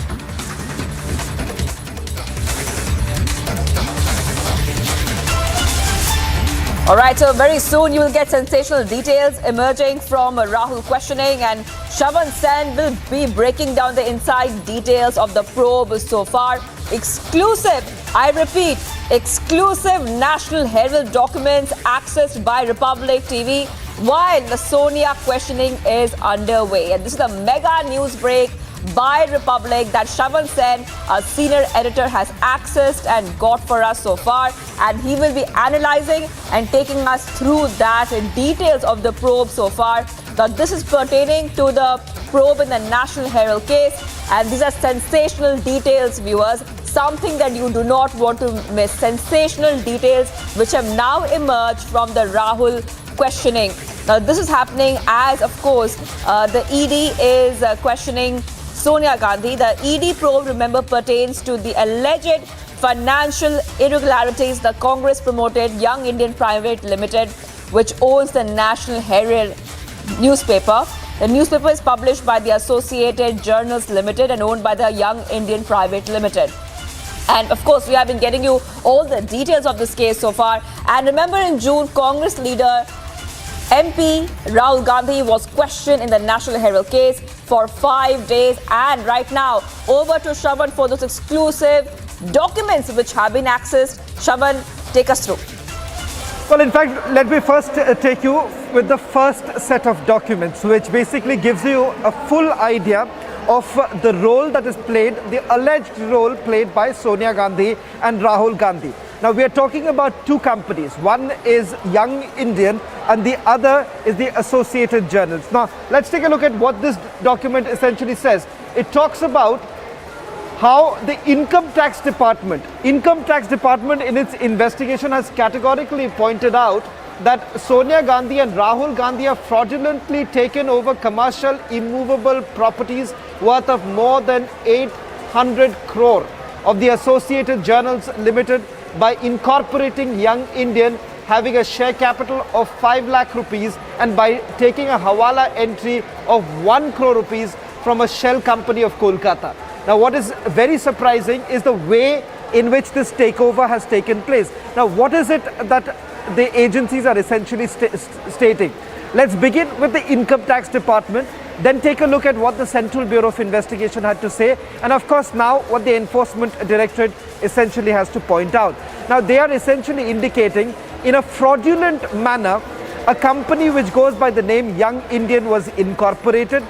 All right, so very soon you will get sensational details emerging from Rahul questioning, and Shravan Sen will be breaking down the inside details of the probe so far. Exclusive, I repeat, exclusive National Herald documents accessed by Republic TV while the Sonia questioning is underway. And this is a mega news break by Republic that Shravan Sen, a senior editor, has accessed and got for us so far, and he will be analyzing and taking us through that in details of the probe so far. Now this is pertaining to the probe in the National Herald case, and these are sensational details, viewers, something that you do not want to miss. Sensational details which have now emerged from the Rahul questioning. Now this is happening as, of course, the ED is questioning Sonia Gandhi. The ED probe, remember, pertains to the alleged financial irregularities the Congress-promoted Young Indian Private Limited, which owns the National Herald newspaper. The newspaper is published by the Associated Journals Limited and owned by the Young Indian Private Limited. And of course, we have been getting you all the details of this case so far. And remember, in June, Congress leader MP Rahul Gandhi was questioned in the National Herald case for 5 days. And right now, over to Shravan for those exclusive documents which have been accessed. Shravan, take us through. Well, in fact, let me first take you with the first set of documents, which basically gives you a full idea of the role that is played, the alleged role played by Sonia Gandhi and Rahul Gandhi. Now, we are talking about two companies. One is Young Indian and the other is the Associated Journals. Now, let's take a look at what this document essentially says. It talks about how the Income Tax Department in its investigation has categorically pointed out that Sonia Gandhi and Rahul Gandhi have fraudulently taken over commercial immovable properties worth of more than 800 crore of the Associated Journals Limited by incorporating Young Indian, having a share capital of 5 lakh rupees, and by taking a hawala entry of 1 crore rupees from a shell company of Kolkata. Now, what is very surprising is the way in which this takeover has taken place. Now, what is it that the agencies are essentially stating? Let's begin with the Income Tax Department, then take a look at what the Central Bureau of Investigation had to say, and of course now what the Enforcement Directorate essentially has to point out. Now, they are essentially indicating in a fraudulent manner a company which goes by the name Young Indian was incorporated.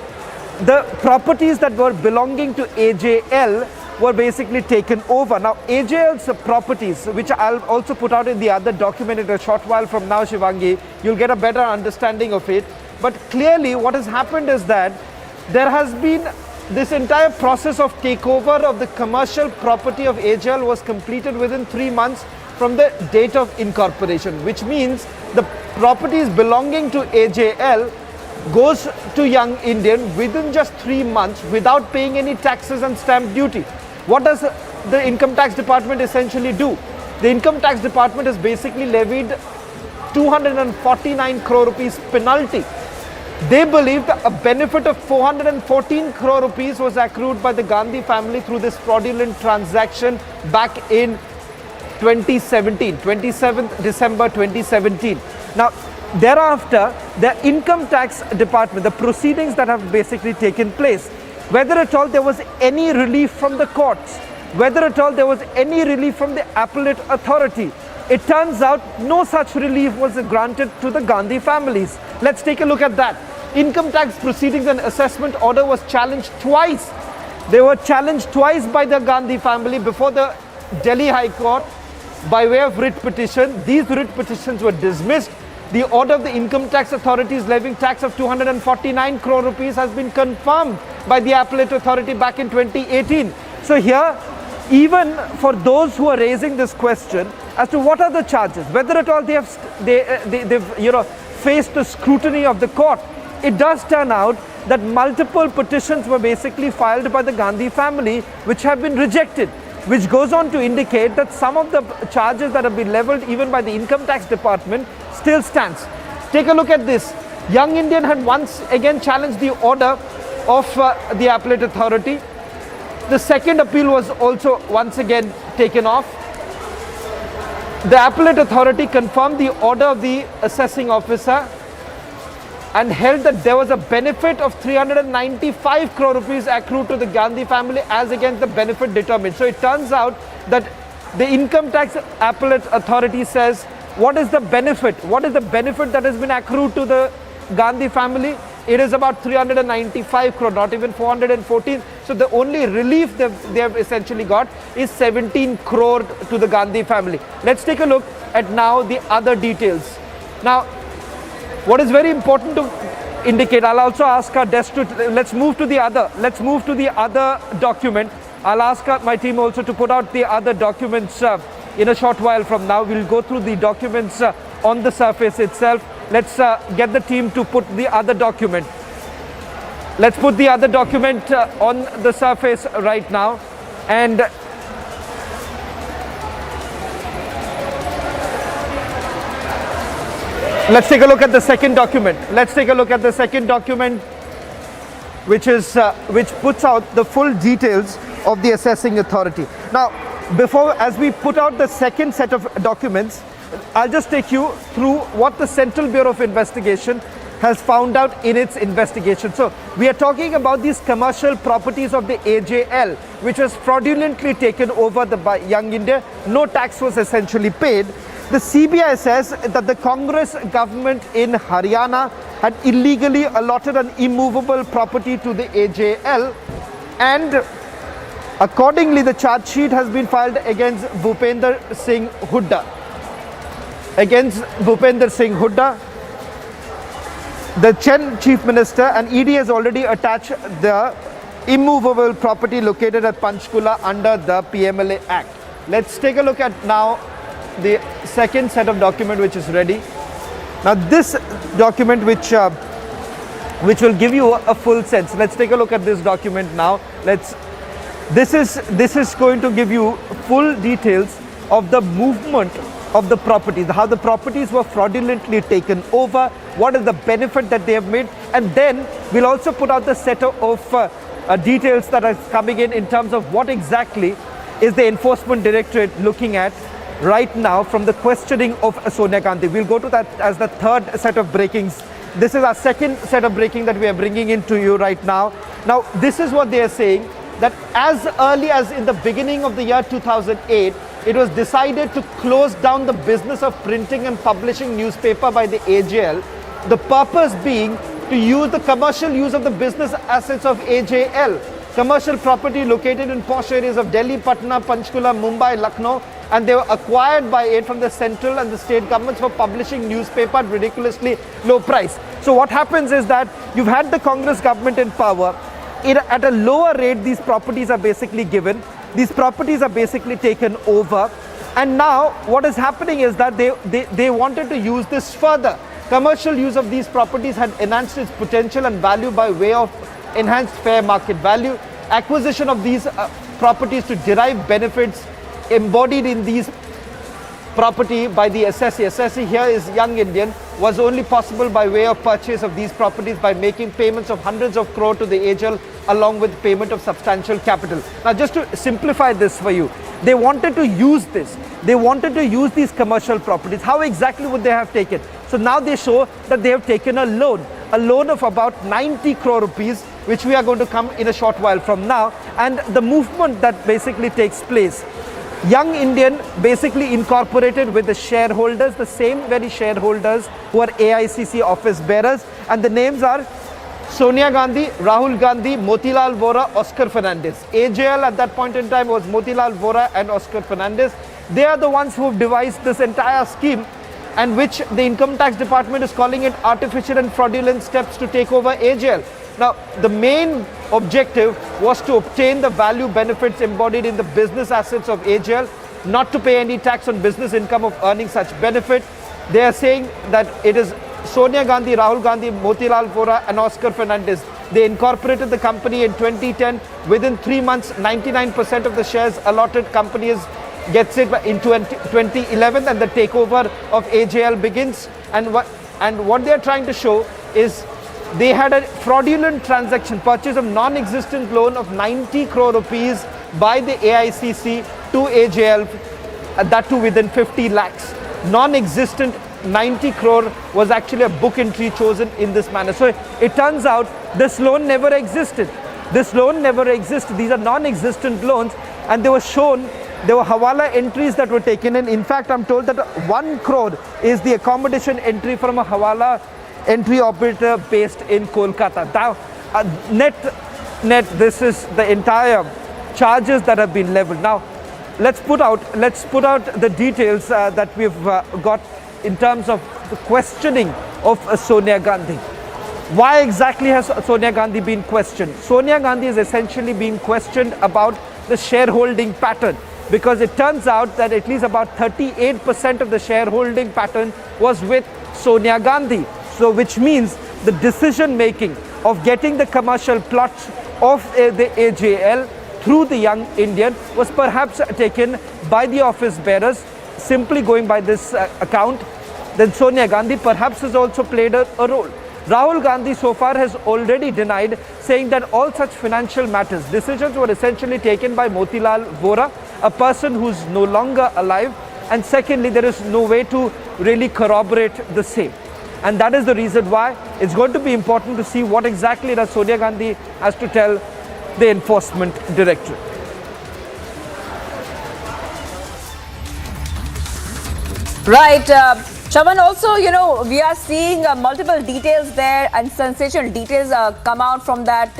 The properties that were belonging to AJL were basically taken over. Now, AJL's properties, which I'll also put out in the other document in a short while from now, Shivangi, you'll get a better understanding of it. But clearly what has happened is that there has been this entire process of takeover of the commercial property of AJL was completed within 3 months from the date of incorporation, which means the properties belonging to AJL goes to Young Indian within just 3 months without paying any taxes and stamp duty. What does the Income Tax Department essentially do? The Income Tax Department has basically levied 249 crore rupees penalty. They believed a benefit of 414 crore rupees was accrued by the Gandhi family through this fraudulent transaction back in 2017, 27th December 2017. Now, thereafter, the Income Tax Department, the proceedings that have basically taken place, whether at all there was any relief from the courts, whether at all there was any relief from the appellate authority, it turns out no such relief was granted to the Gandhi families. Let's take a look at that. Income tax proceedings and assessment order was challenged twice. They were challenged twice by the Gandhi family before the Delhi High Court by way of writ petition. These writ petitions were dismissed. The order of the income tax authorities levying tax of 249 crore rupees has been confirmed by the appellate authority back in 2018. So here, even for those who are raising this question as to what are the charges, whether at all they've faced the scrutiny of the court, it does turn out that multiple petitions were basically filed by the Gandhi family which have been rejected, which goes on to indicate that some of the charges that have been leveled even by the Income Tax Department still stands. Take a look at this. Young Indian had once again challenged the order of the appellate authority. The second appeal was also once again taken off. The appellate authority confirmed the order of the assessing officer and held that there was a benefit of 395 crore rupees accrued to the Gandhi family as against the benefit determined. So it turns out that the income tax appellate authority says, what is the benefit? What is the benefit that has been accrued to the Gandhi family? It is about 395 crore, not even 414. So the only relief they have essentially got is 17 crore to the Gandhi family. Let's take a look at now the other details. Now, what is very important to indicate, I'll also ask our desk to, let's move to the other document. I'll ask my team also to put out the other documents in a short while from now. We'll go through the documents on the surface itself. Let's get the team to put the other document. Let's put the other document on the surface right now. And let's take a look at the second document. Let's take a look at the second document, which puts out the full details of the assessing authority. Now, as we put out the second set of documents, I'll just take you through what the Central Bureau of Investigation has found out in its investigation. So we are talking about these commercial properties of the AJL, which was fraudulently taken over by Young India. No tax was essentially paid. The CBI says that the Congress government in Haryana had illegally allotted an immovable property to the AJL, and accordingly the charge sheet has been filed against Bhupender Singh Hooda. The Chen Chief Minister, and ED has already attached the immovable property located at Panchkula under the PMLA Act. Let's take a look at now the second set of document which is ready. Now this document which will give you a full sense. Let's take a look at this document now. This is going to give you full details of the movement of the properties, how the properties were fraudulently taken over, what is the benefit that they have made, and then we'll also put out the set of details that are coming in terms of what exactly is the Enforcement Directorate looking at right now from the questioning of Sonia Gandhi. We'll go to that as the third set of breakings. This is our second set of breaking that we are bringing in to you right now. Now, this is what they are saying, that as early as in the beginning of the year 2008, it was decided to close down the business of printing and publishing newspaper by the AJL, the purpose being to use the commercial use of the business assets of AJL, commercial property located in posh areas of Delhi, Patna, Panchkula, Mumbai, Lucknow, and they were acquired by it from the central and the state governments for publishing newspaper at ridiculously low price. So what happens is that you've had the Congress government in power. At a lower rate, these properties are basically given. These properties are basically taken over, and now what is happening is that they wanted to use this further. Commercial use of these properties had enhanced its potential and value by way of enhanced fair market value, acquisition of these properties to derive benefits embodied in these property by the assessee. Assessee here is Young Indian, was only possible by way of purchase of these properties by making payments of hundreds of crore to the AJL along with payment of substantial capital. Now, just to simplify this for you, they wanted to use this. They wanted to use these commercial properties. How exactly would they have taken? So now they show that they have taken a loan of about 90 crore rupees, which we are going to come in a short while from now, and the movement that basically takes place. Young Indian basically incorporated with the shareholders, the same very shareholders who are AICC office bearers, and the names are Sonia Gandhi, Rahul Gandhi, Motilal Vora, Oscar Fernandez. AJL at that point in time was Motilal Vora and Oscar Fernandez. They are the ones who have devised this entire scheme, and which the Income Tax Department is calling it artificial and fraudulent steps to take over AJL. Now, the main objective was to obtain the value benefits embodied in the business assets of AJL, not to pay any tax on business income of earning such benefit. They are saying that it is Sonia Gandhi, Rahul Gandhi, Motilal Vora and Oscar Fernandez. They incorporated the company in 2010. Within 3 months, 99% of the shares allotted companies gets it in 2011, and the takeover of AJL begins. And what they are trying to show is they had a fraudulent transaction, purchase of non-existent loan of 90 crore rupees by the AICC to AJL that too within 50 lakhs. Non-existent 90 crore was actually a book entry chosen in this manner. So it turns out this loan never existed. This loan never existed. These are non-existent loans, and they were shown, there were hawala entries that were taken in. In fact, I'm told that 1 crore is the accommodation entry from a hawala entry operator based in Kolkata. Now, net, this is the entire charges that have been leveled. Now, let's put out the details that we've got in terms of the questioning of Sonia Gandhi. Why exactly has Sonia Gandhi been questioned? Sonia Gandhi is essentially being questioned about the shareholding pattern, because it turns out that at least about 38% of the shareholding pattern was with Sonia Gandhi. So which means the decision making of getting the commercial plots of the AJL through the Young Indian was perhaps taken by the office bearers. Simply going by this account, then Sonia Gandhi perhaps has also played a role. Rahul Gandhi so far has already denied, saying that all such financial matters, decisions were essentially taken by Motilal Vora, a person who's no longer alive, and secondly, there is no way to really corroborate the same. And that is the reason why it's going to be important to see what exactly that Sonia Gandhi has to tell the Enforcement Directorate. Right. Shravan, also, we are seeing multiple details there and sensational details come out from that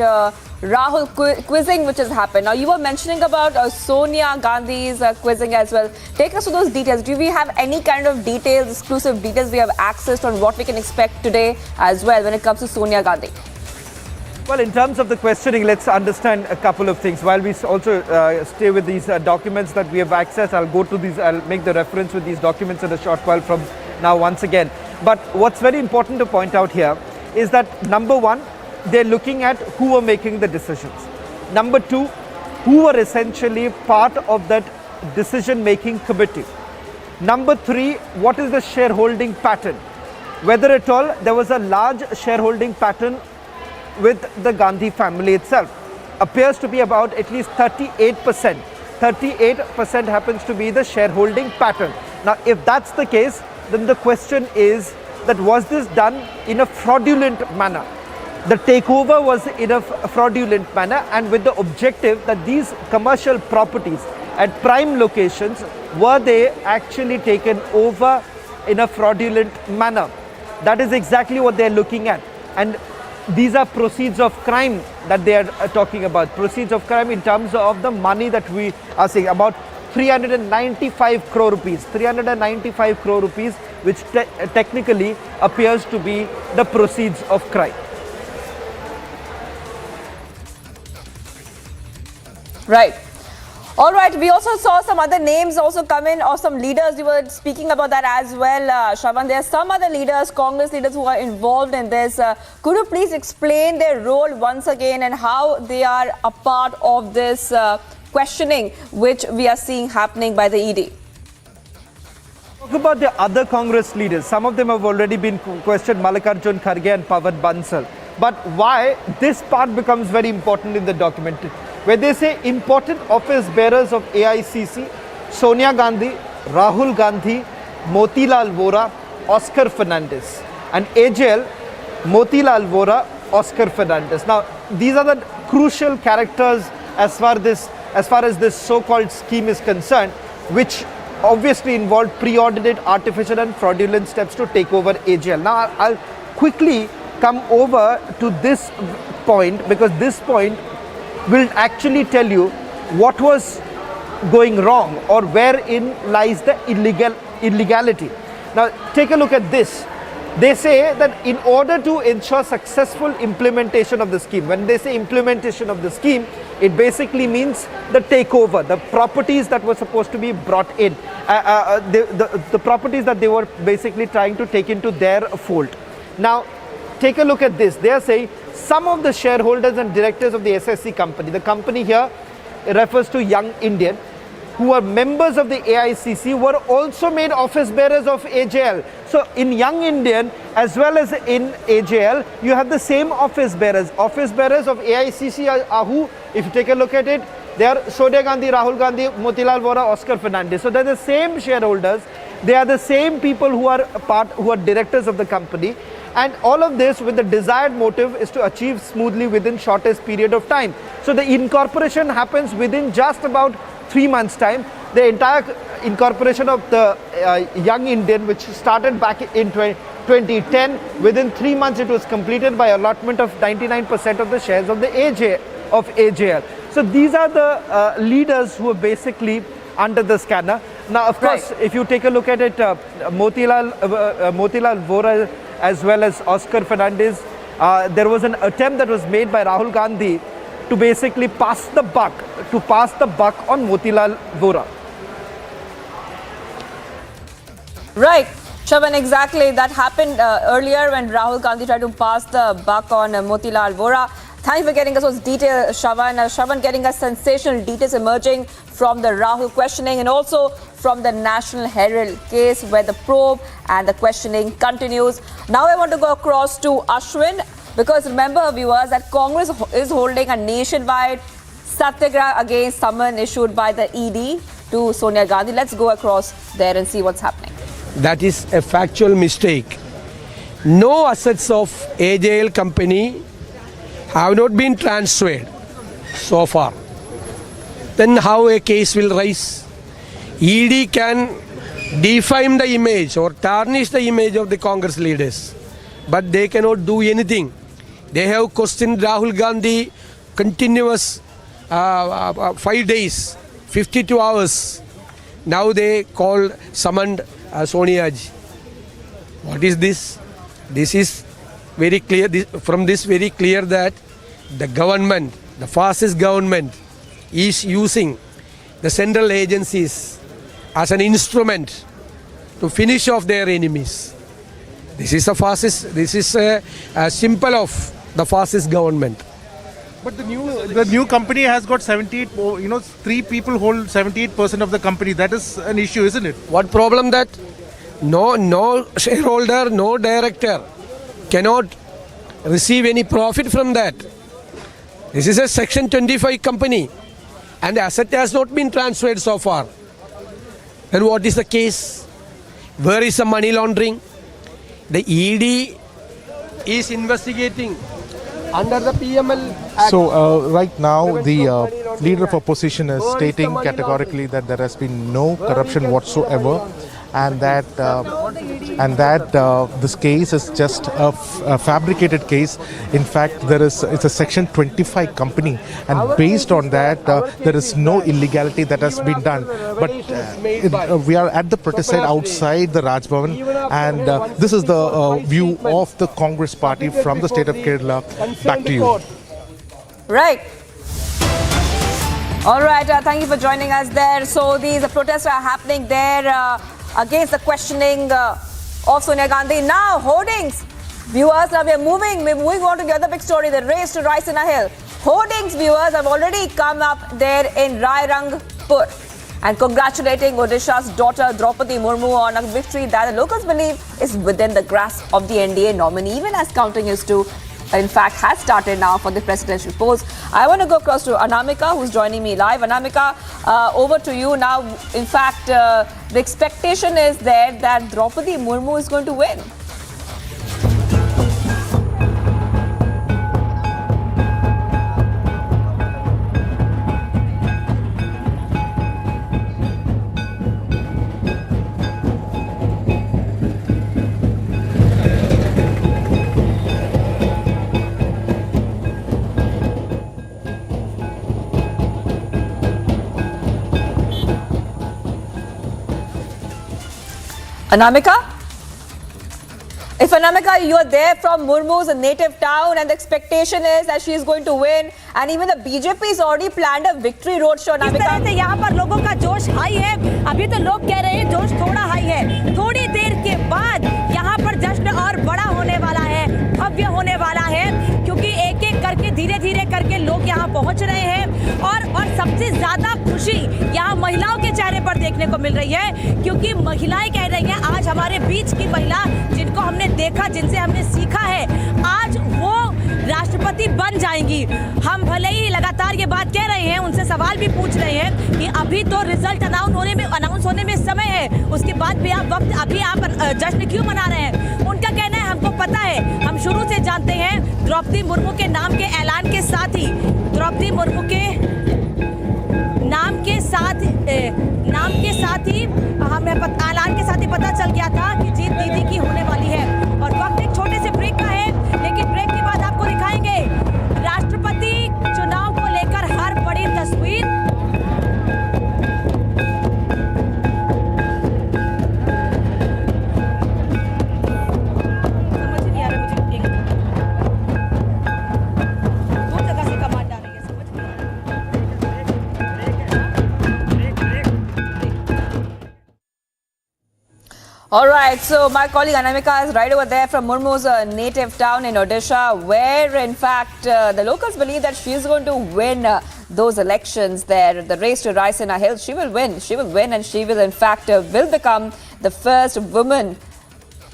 Rahul quizzing which has happened. Now, you were mentioning about Sonia Gandhi's quizzing as well. Take us to those details. Do we have any kind of details, exclusive details we have accessed on what we can expect today as well when it comes to Sonia Gandhi? Well, in terms of the questioning, let's understand a couple of things. While we also stay with these documents that we have accessed, I'll make the reference with these documents in a short while from now once again. But what's very important to point out here is that number one, they're looking at who were making the decisions. Number two, who were essentially part of that decision-making committee. Number three, what is the shareholding pattern? Whether at all there was a large shareholding pattern with the Gandhi family itself. Appears to be about at least 38%. 38% happens to be the shareholding pattern. Now, if that's the case, then the question is that was this done in a fraudulent manner? The takeover was in a fraudulent manner, and with the objective that these commercial properties at prime locations, were they actually taken over in a fraudulent manner? That is exactly what they're looking at. And these are proceeds of crime that they are talking about. Proceeds of crime in terms of the money that we are saying, about 395 crore rupees. 395 crore rupees, which technically appears to be the proceeds of crime. Right. All right, we also saw some other names also come in, or some leaders. You were speaking about that as well, Shravan. There are some other leaders, Congress leaders, who are involved in this. Could you please explain their role once again and how they are a part of this questioning which we are seeing happening by the ED? Talk about the other Congress leaders. Some of them have already been questioned, Mallikarjun Kharge and Pawan Bansal. But why this part becomes very important in the document, where they say important office bearers of AICC, Sonia Gandhi, Rahul Gandhi, Motilal Vora, Oscar Fernandez, and AJL, Motilal Vora, Oscar Fernandez. Now, these are the crucial characters as far as this so-called scheme is concerned, which obviously involved preordained, artificial and fraudulent steps to take over AJL. Now, I'll quickly come over to this point, because this point will actually tell you what was going wrong or wherein lies the illegality. Now, take a look at this. They say that in order to ensure successful implementation of the scheme, when they say implementation of the scheme, it basically means the takeover, the properties that were supposed to be brought in, the properties that they were basically trying to take into their fold. Now, take a look at this. They are saying some of the shareholders and directors of the SSC company, the company here refers to Young Indian, who are members of the AICC, were also made office bearers of AJL. So in Young Indian as well as in AJL, you have the same office bearers. Office bearers of AICC are who? If you take a look at it, They are Sonia Gandhi, Rahul Gandhi, Motilal Vora, Oscar Fernandez. So they're the same shareholders. They are the same people who are directors of the company. And all of this with the desired motive is to achieve smoothly within shortest period of time. So the incorporation happens within just about 3 months' time. The entire incorporation of the Young Indian, which started back in 2010, within 3 months it was completed by allotment of 99% of the shares of the AJL. So these are the leaders who are basically under the scanner. Now, of course, if you take a look at it, Motilal Vora as well as Oscar Fernandez, there was an attempt that was made by Rahul Gandhi to basically pass the buck on Motilal Vora. Right. Shravan, exactly. That happened earlier when Rahul Gandhi tried to pass the buck on Motilal Vora. Thank you for getting us those details, Shravan. Shravan getting us sensational details emerging from the Rahul questioning and also from the National Herald case where the probe and the questioning continues. Now I want to go across to Ashwin because remember, viewers, that Congress is holding a nationwide satyagraha against summon issued by the ED to Sonia Gandhi. Let's go across there and see what's happening. That is a factual mistake. No assets of AJL company have not been transferred so far. Then how a case will rise? ED can defame the image or tarnish the image of the Congress leaders, but they cannot do anything. They have questioned Rahul Gandhi continuous 5 days, 52 hours. Now they summoned Sonia ji. What is this? This is very clear, from this very clear that the government, the fascist government is using the central agencies as an instrument to finish off their enemies. This is a fascist, this is a symbol of the fascist government. But the new company has got 78, 3 people hold 78% of the company. That is an issue, isn't it? What problem that? No shareholder, no director cannot receive any profit from that. This is a Section 25 company and the asset has not been transferred so far. And what is the case? Where is the money laundering? The ED is investigating under the PML Act. So right now the leader of opposition is stating categorically that there has been no corruption whatsoever, and that this case is just a fabricated case. In fact, it's a Section 25 company, and based on that, there is no illegality that has been done. But we are at the protest side outside the Raj Bhavan, and this is the view of the Congress party from the state of Kerala. Back to you. Right. All right. Thank you for joining us there. So these protests are happening there against the questioning of Sonia Gandhi. Now, hoardings. Viewers, now we're moving on to the other big story, the race to rise in a hill. Hoardings, viewers, have already come up there in Rairangpur and congratulating Odisha's daughter Draupadi Murmu on a victory that the locals believe is within the grasp of the NDA nominee, even as counting is to, in fact, has started now for the presidential post. I want to go across to Anamika, who's joining me live. Anamika, over to you now. In fact, the expectation is there that Draupadi Murmu is going to win. Anamika? If Anamika, you are there from Murmu's native town and the expectation is that she is going to win, and even the BJP has already planned a victory roadshow. Anamika, यहाँ पर लोगों का जोश high है. अभी तो लोग कह रहे हैं जोश थोड़ा हाई है. थोड़ी देर के बाद यहाँ पर जश्न और बड़ा होने वाला है, भव्य होने वाला है, क्योंकि एक-एक करके धीरे-धीरे करके लोग यहाँ पहुँच रहे हैं और सबसे ज्यादा खुशी यहाँ महिलाओं के चेहरे पर देखने को मिल रही है, क्योंकि महिलाएं कह रही हैं आज हमारे बीच की महिला जिनको हमने देखा, जिनसे हमने सीखा है, आज वो राष्ट्रपति बन जाएंगी। हम भले ही लगातार ये बात कह रहे हैं, उनसे सवाल भी पूछ रहे हैं कि अभी तो रिजल्ट अनाउंस होने में समय है, उसके बाद भी अभी आप जश्न क्यों मना रहे हैं? उनका कहना है हमको पता है, हम शुरू से जानते हैं। द्रौपदी मुर्मू के नाम के ऐलान के साथ ही द्रौपदी मुर्मू के नाम के साथ ही हमें ऐलान के साथ ही पता चल गया था कि जीत दीदी की होने वाली है। और वक्त एक छोटे से ब्रेक का है, लेकिन ब्रेक के बाद आपको दिखाएंगे राष्ट्रपति चुनाव को लेकर हर बड़ी तस्वीर। समझ नहीं आ रहा मुझे, दो जगह से कमांड आ रही है, समझ नहीं आ रहा। All right, so my colleague Anamika is right over there from Murmu's native town in Odisha, where in fact the locals believe that she is going to win those elections there. The race to Raisina Hill, she will win. She will win, and she will in fact will become the first woman,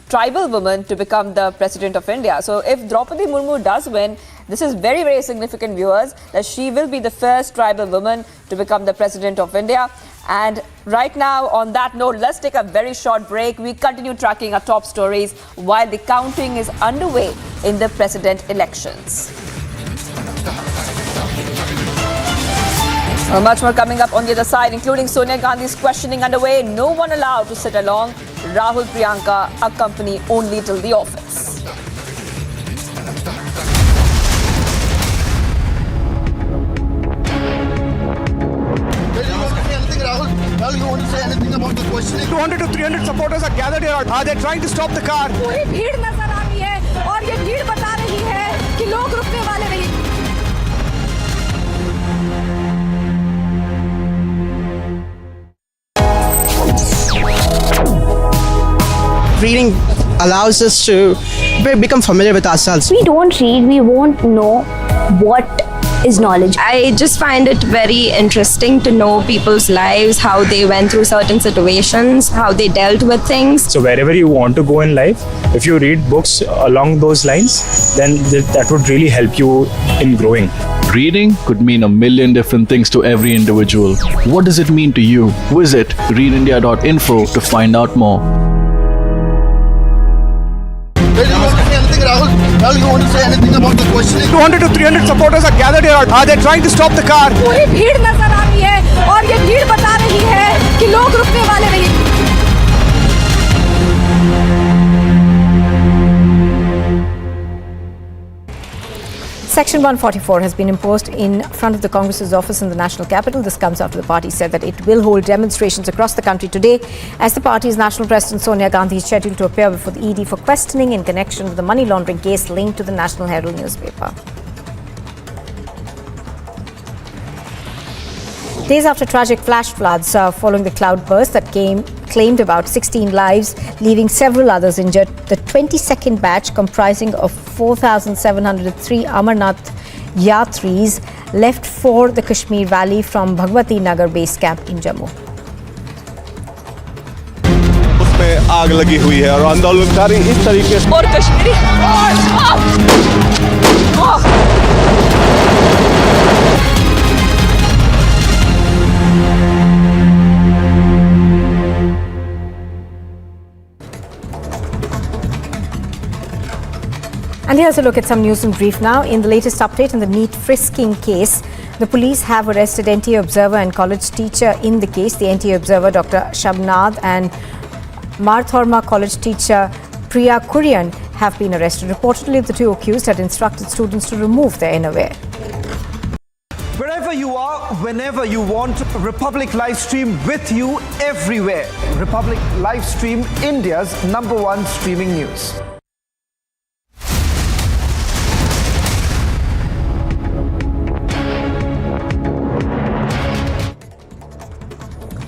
tribal woman, to become the president of India. So if Draupadi Murmu does win, this is very, very significant, viewers, that she will be the first tribal woman to become the president of India. And right now, on that note, let's take a very short break. We continue tracking our top stories while the counting is underway in the president elections. Much more coming up on the other side, including Sonia Gandhi's questioning underway. No one allowed to sit along. Rahul Priyanka accompany only till the office. Well, you want to say anything about the questioning? 200 to 300 supporters are gathered here. Are they trying to stop the car? पूरी भीड़ नजर आ रही है और ये भीड़ बता रही है कि लोग रुकने वाले नहीं। Reading allows us to become familiar with ourselves. We don't read, we won't know what is knowledge. I just find it very interesting to know people's lives, how they went through certain situations, how they dealt with things. So wherever you want to go in life, if you read books along those lines, then that would really help you in growing. Reading could mean a million different things to every individual. What does it mean to you? Visit readindia.info to find out more. Well, you want to say anything, Rahul? Well, you want to say anything about the questioning? 200 to 300 supporters are gathered here. Are they trying to stop the car? पूरी भीड़ नजर आ रही है और ये भीड़ बता रही है कि लोग रुकने वाले नहीं। Section 144 has been imposed in front of the Congress's office in the national capital. This comes after the party said that it will hold demonstrations across the country today as the party's national president Sonia Gandhi is scheduled to appear before the ED for questioning in connection with the money laundering case linked to the National Herald newspaper. Days after tragic flash floods following the cloudburst that claimed about 16 lives, leaving several others injured, the 22nd batch, comprising of 4,703 Amarnath Yatris, left for the Kashmir Valley from Bhagwati Nagar base camp in Jammu. उसमें आग लगी हुई है और आंदोलनकारी इस तरीके से और Kashmiri And here's a look at some news in brief now. In the latest update in the NEET frisking case, the police have arrested NTA observer and college teacher in the case. The NTA observer, Dr. Shabnad, and Marthorma college teacher Priya Kurian have been arrested. Reportedly, the two accused had instructed students to remove their innerwear. Wherever you are, whenever you want, Republic Livestream with you everywhere. Republic Livestream, India's #1 streaming news.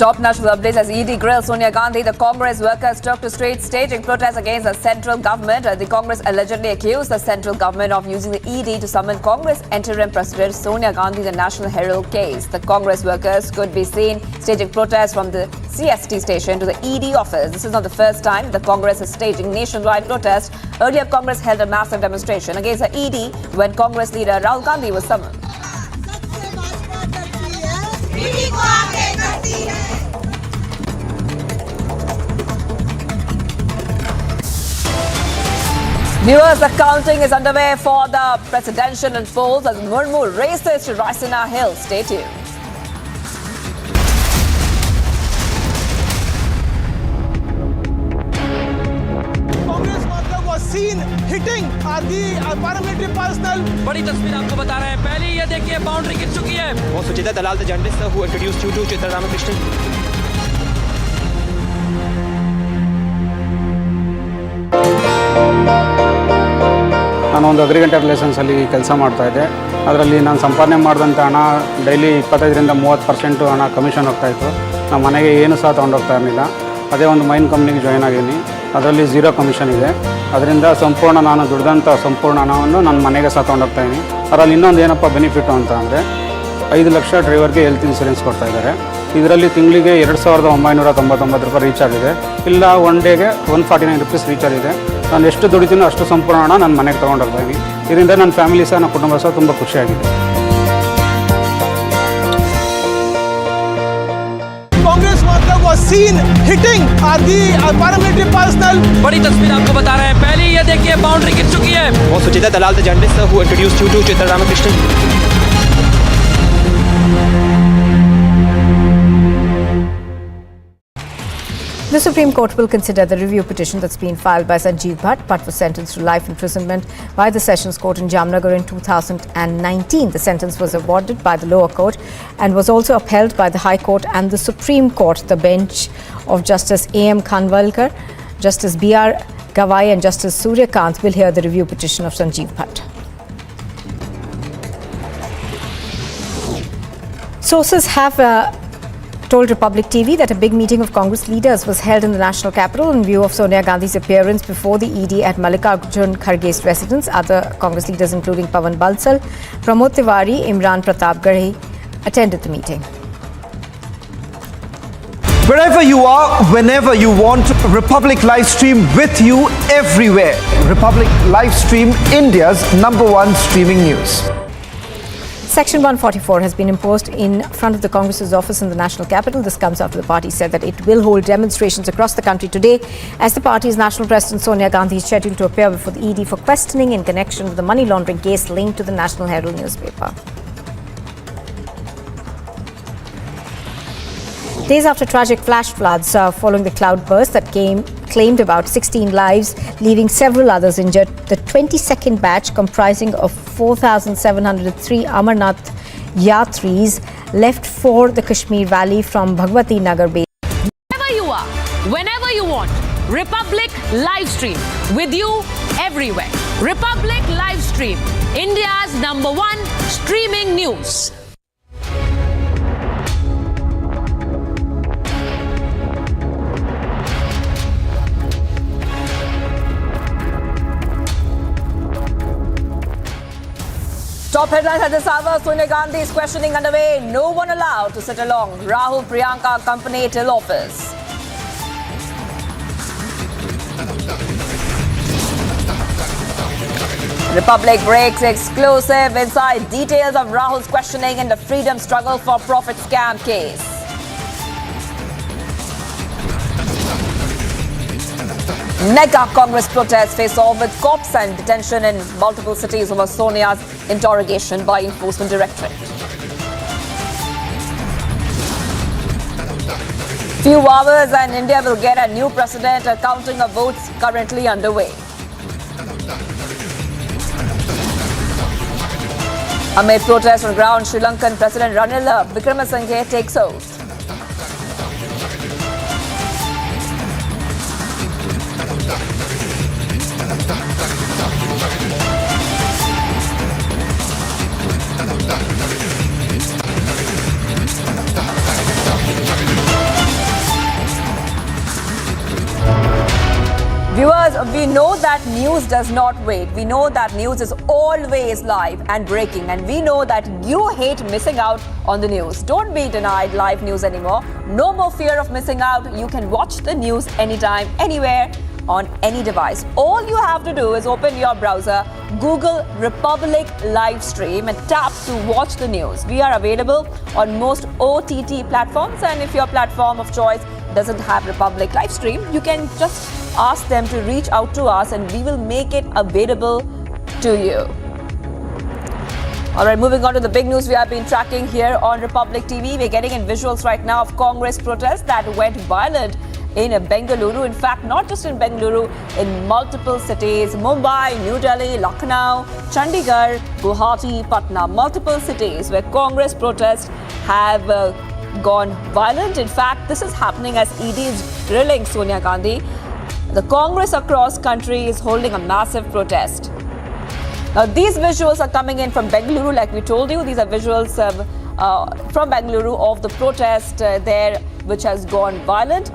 Top national updates as ED grills Sonia Gandhi. The Congress workers took to streets staging protests against the central government. The Congress allegedly accused the central government of using the ED to summon Congress interim president Sonia Gandhi in the National Herald case. The Congress workers could be seen staging protests from the CST station to the ED office. This is not the first time the Congress is staging nationwide protest. Earlier, Congress held a massive demonstration against the ED when Congress leader Rahul Gandhi was summoned. Viewers, the counting is underway for the presidential and polls as Murmu races to Raisina Hill. Stay tuned. Congress worker was seen hitting the paramilitary personnel. बड़ी तस्वीर आपको बता रहे हैं. पहले ये देखिए boundary गिर चुकी है. Was Suchita Dalal the journalist who introduced you to Chitra Ramakrishnan? ನಾನು ಒಂದು ಅಗ್ರಿಕಲ್ಚರ್ ರಿಲೇಷನ್ಸಲ್ಲಿ ಕೆಲಸ ಮಾಡ್ತಾಯಿದ್ದೆ. ಅದರಲ್ಲಿ ನಾನು ಸಂಪಾದನೆ ಮಾಡಿದಂಥ ಹಣ ಡೈಲಿ 25ರಿಂದ 30% ಹಣ ಕಮಿಷನ್ ಹೋಗ್ತಾಯಿತ್ತು. ನಮ್ಮ ಮನೆಗೆ ಏನು ಸಹ ತೊಗೊಂಡೋಗ್ತಾ ಇರಲಿಲ್ಲ. ಅದೇ ಒಂದು ಮೈನ್ ಕಂಪ್ನಿಗೆ ಜಾಯ್ನ್ ಆಗಿದ್ದೀನಿ. ಅದರಲ್ಲಿ 0 ಕಮಿಷನ್ ಇದೆ. ಅದರಿಂದ ಸಂಪೂರ್ಣ ನಾನು ದುಡ್ದಂಥ ಸಂಪೂರ್ಣ ಹಣವನ್ನು ನನ್ನ ಮನೆಗೆ ಸಹ ತೊಗೊಂಡೋಗ್ತಾಯಿದ್ದೀನಿ. ಅದರಲ್ಲಿ ಇನ್ನೊಂದು ಏನಪ್ಪ ಬೆನಿಫಿಟ್ಟು ಅಂತ ಅಂದರೆ 5 ಲಕ್ಷ ಡ್ರೈವರ್ಗೆ ಹೆಲ್ತ್ ಇನ್ಸೂರೆನ್ಸ್ ಕೊಡ್ತಾಯಿದ್ದಾರೆ. ಇದರಲ್ಲಿ ತಿಂಗಳಿಗೆ 2999 ರೂಪಾಯಿ ರೀಚಾರ್ಜ್ ಇದೆ. ಇಲ್ಲ ಒನ್ ಡೇಗೆ 149 ರುಪೀಸ್ ರೀಚಾರ್ಜ್ ಇದೆ. ನಾನು ಎಷ್ಟು ದುಡಿತೀನೋ ಅಷ್ಟು ಸಂಪೂರ್ಣ ಹಣ ನನ್ನ ಮನೆಗೆ ತೊಗೊಂಡೋಗ್ತಾಯಿದ್ದೀನಿ. ಇದರಿಂದ ನನ್ನ ಫ್ಯಾಮಿಲಿ ಸಹ ನನ್ನ ಕುಟುಂಬ ಸಹ ತುಂಬ ಖುಷಿಯಾಗಿದೆ. Congress worker was seen hitting the paramilitary personnel. बड़ी तस्वीर आपको बता रहे हैं. पहले ये देखिए बाउंड्री गिर चुकी है. Was Suchita Dalal the journalist who introduced you to Chitra Ramakrishnan? The Supreme Court will consider the review petition that's been filed by Sanjeev Bhatt. Bhatt was sentenced to life imprisonment by the Sessions Court in Jamnagar in 2019. The sentence was awarded by the lower court and was also upheld by the High Court and the Supreme Court. The bench of Justice A.M. Khanwalkar, Justice B.R. Gawai and Justice Surya Kant will hear the review petition of Sanjeev Bhatt. Sources have told Republic TV that a big meeting of Congress leaders was held in the national capital in view of Sonia Gandhi's appearance before the ED at Mallikarjun Kharge's residence. Other Congress leaders including Pawan Bansal, Pramod Tiwari, Imran Pratap Garhi attended the meeting. Wherever you are, whenever you want, Republic Livestream with you everywhere. Republic Livestream, India's #1 streaming news. Section 144 has been imposed in front of the Congress's office in the national capital. This comes after the party said that it will hold demonstrations across the country today as the party's national president Sonia Gandhi is scheduled to appear before the ED for questioning in connection with the money laundering case linked to the National Herald newspaper. Days after tragic flash floods following the cloudburst that claimed about 16 lives, leaving several others injured, the 22nd batch comprising of 4,703 Amarnath Yatris left for the Kashmir Valley from Bhagwati Nagar base. Wherever you are, whenever you want, Republic Livestream with you everywhere. Republic Livestream, India's #1 streaming news. Top headlines at this hour. Sonia Gandhi's questioning underway. No one allowed to sit along. Rahul Priyanka accompanied till office. Republic breaks exclusive inside details of Rahul's questioning in the freedom struggle for profit scam case. Mega Congress protests face off with cops and detention in multiple cities over Sonia's interrogation by Enforcement Directorate. Few hours and India will get a new president. A counting of votes currently underway. Amid protests on ground, Sri Lankan President Ranil Wickremesinghe takes oath. Viewers, we know that news does not wait. We know that news is always live and breaking. And we know that you hate missing out on the news. Don't be denied live news anymore. No more fear of missing out. You can watch the news anytime, anywhere, on any device. All you have to do is open your browser, Google Republic live stream and tap to watch the news. We are available on most OTT platforms, and if your platform of choice doesn't have Republic live stream, you can just ask them to reach out to us and we will make it available to you. All right, moving on to the big news we have been tracking here on Republic TV. We're getting in visuals right now of Congress protests that went violent in Bengaluru. In fact, not just in Bengaluru, in multiple cities, Mumbai, New Delhi, Lucknow, Chandigarh, Guwahati, Patna, multiple cities where Congress protests have gone violent. In fact, this is happening as ED is grilling Sonia Gandhi. The Congress across country is holding a massive protest. Now, these visuals are coming in from Bengaluru, like we told you. These are visuals from Bengaluru of the protest there, which has gone violent.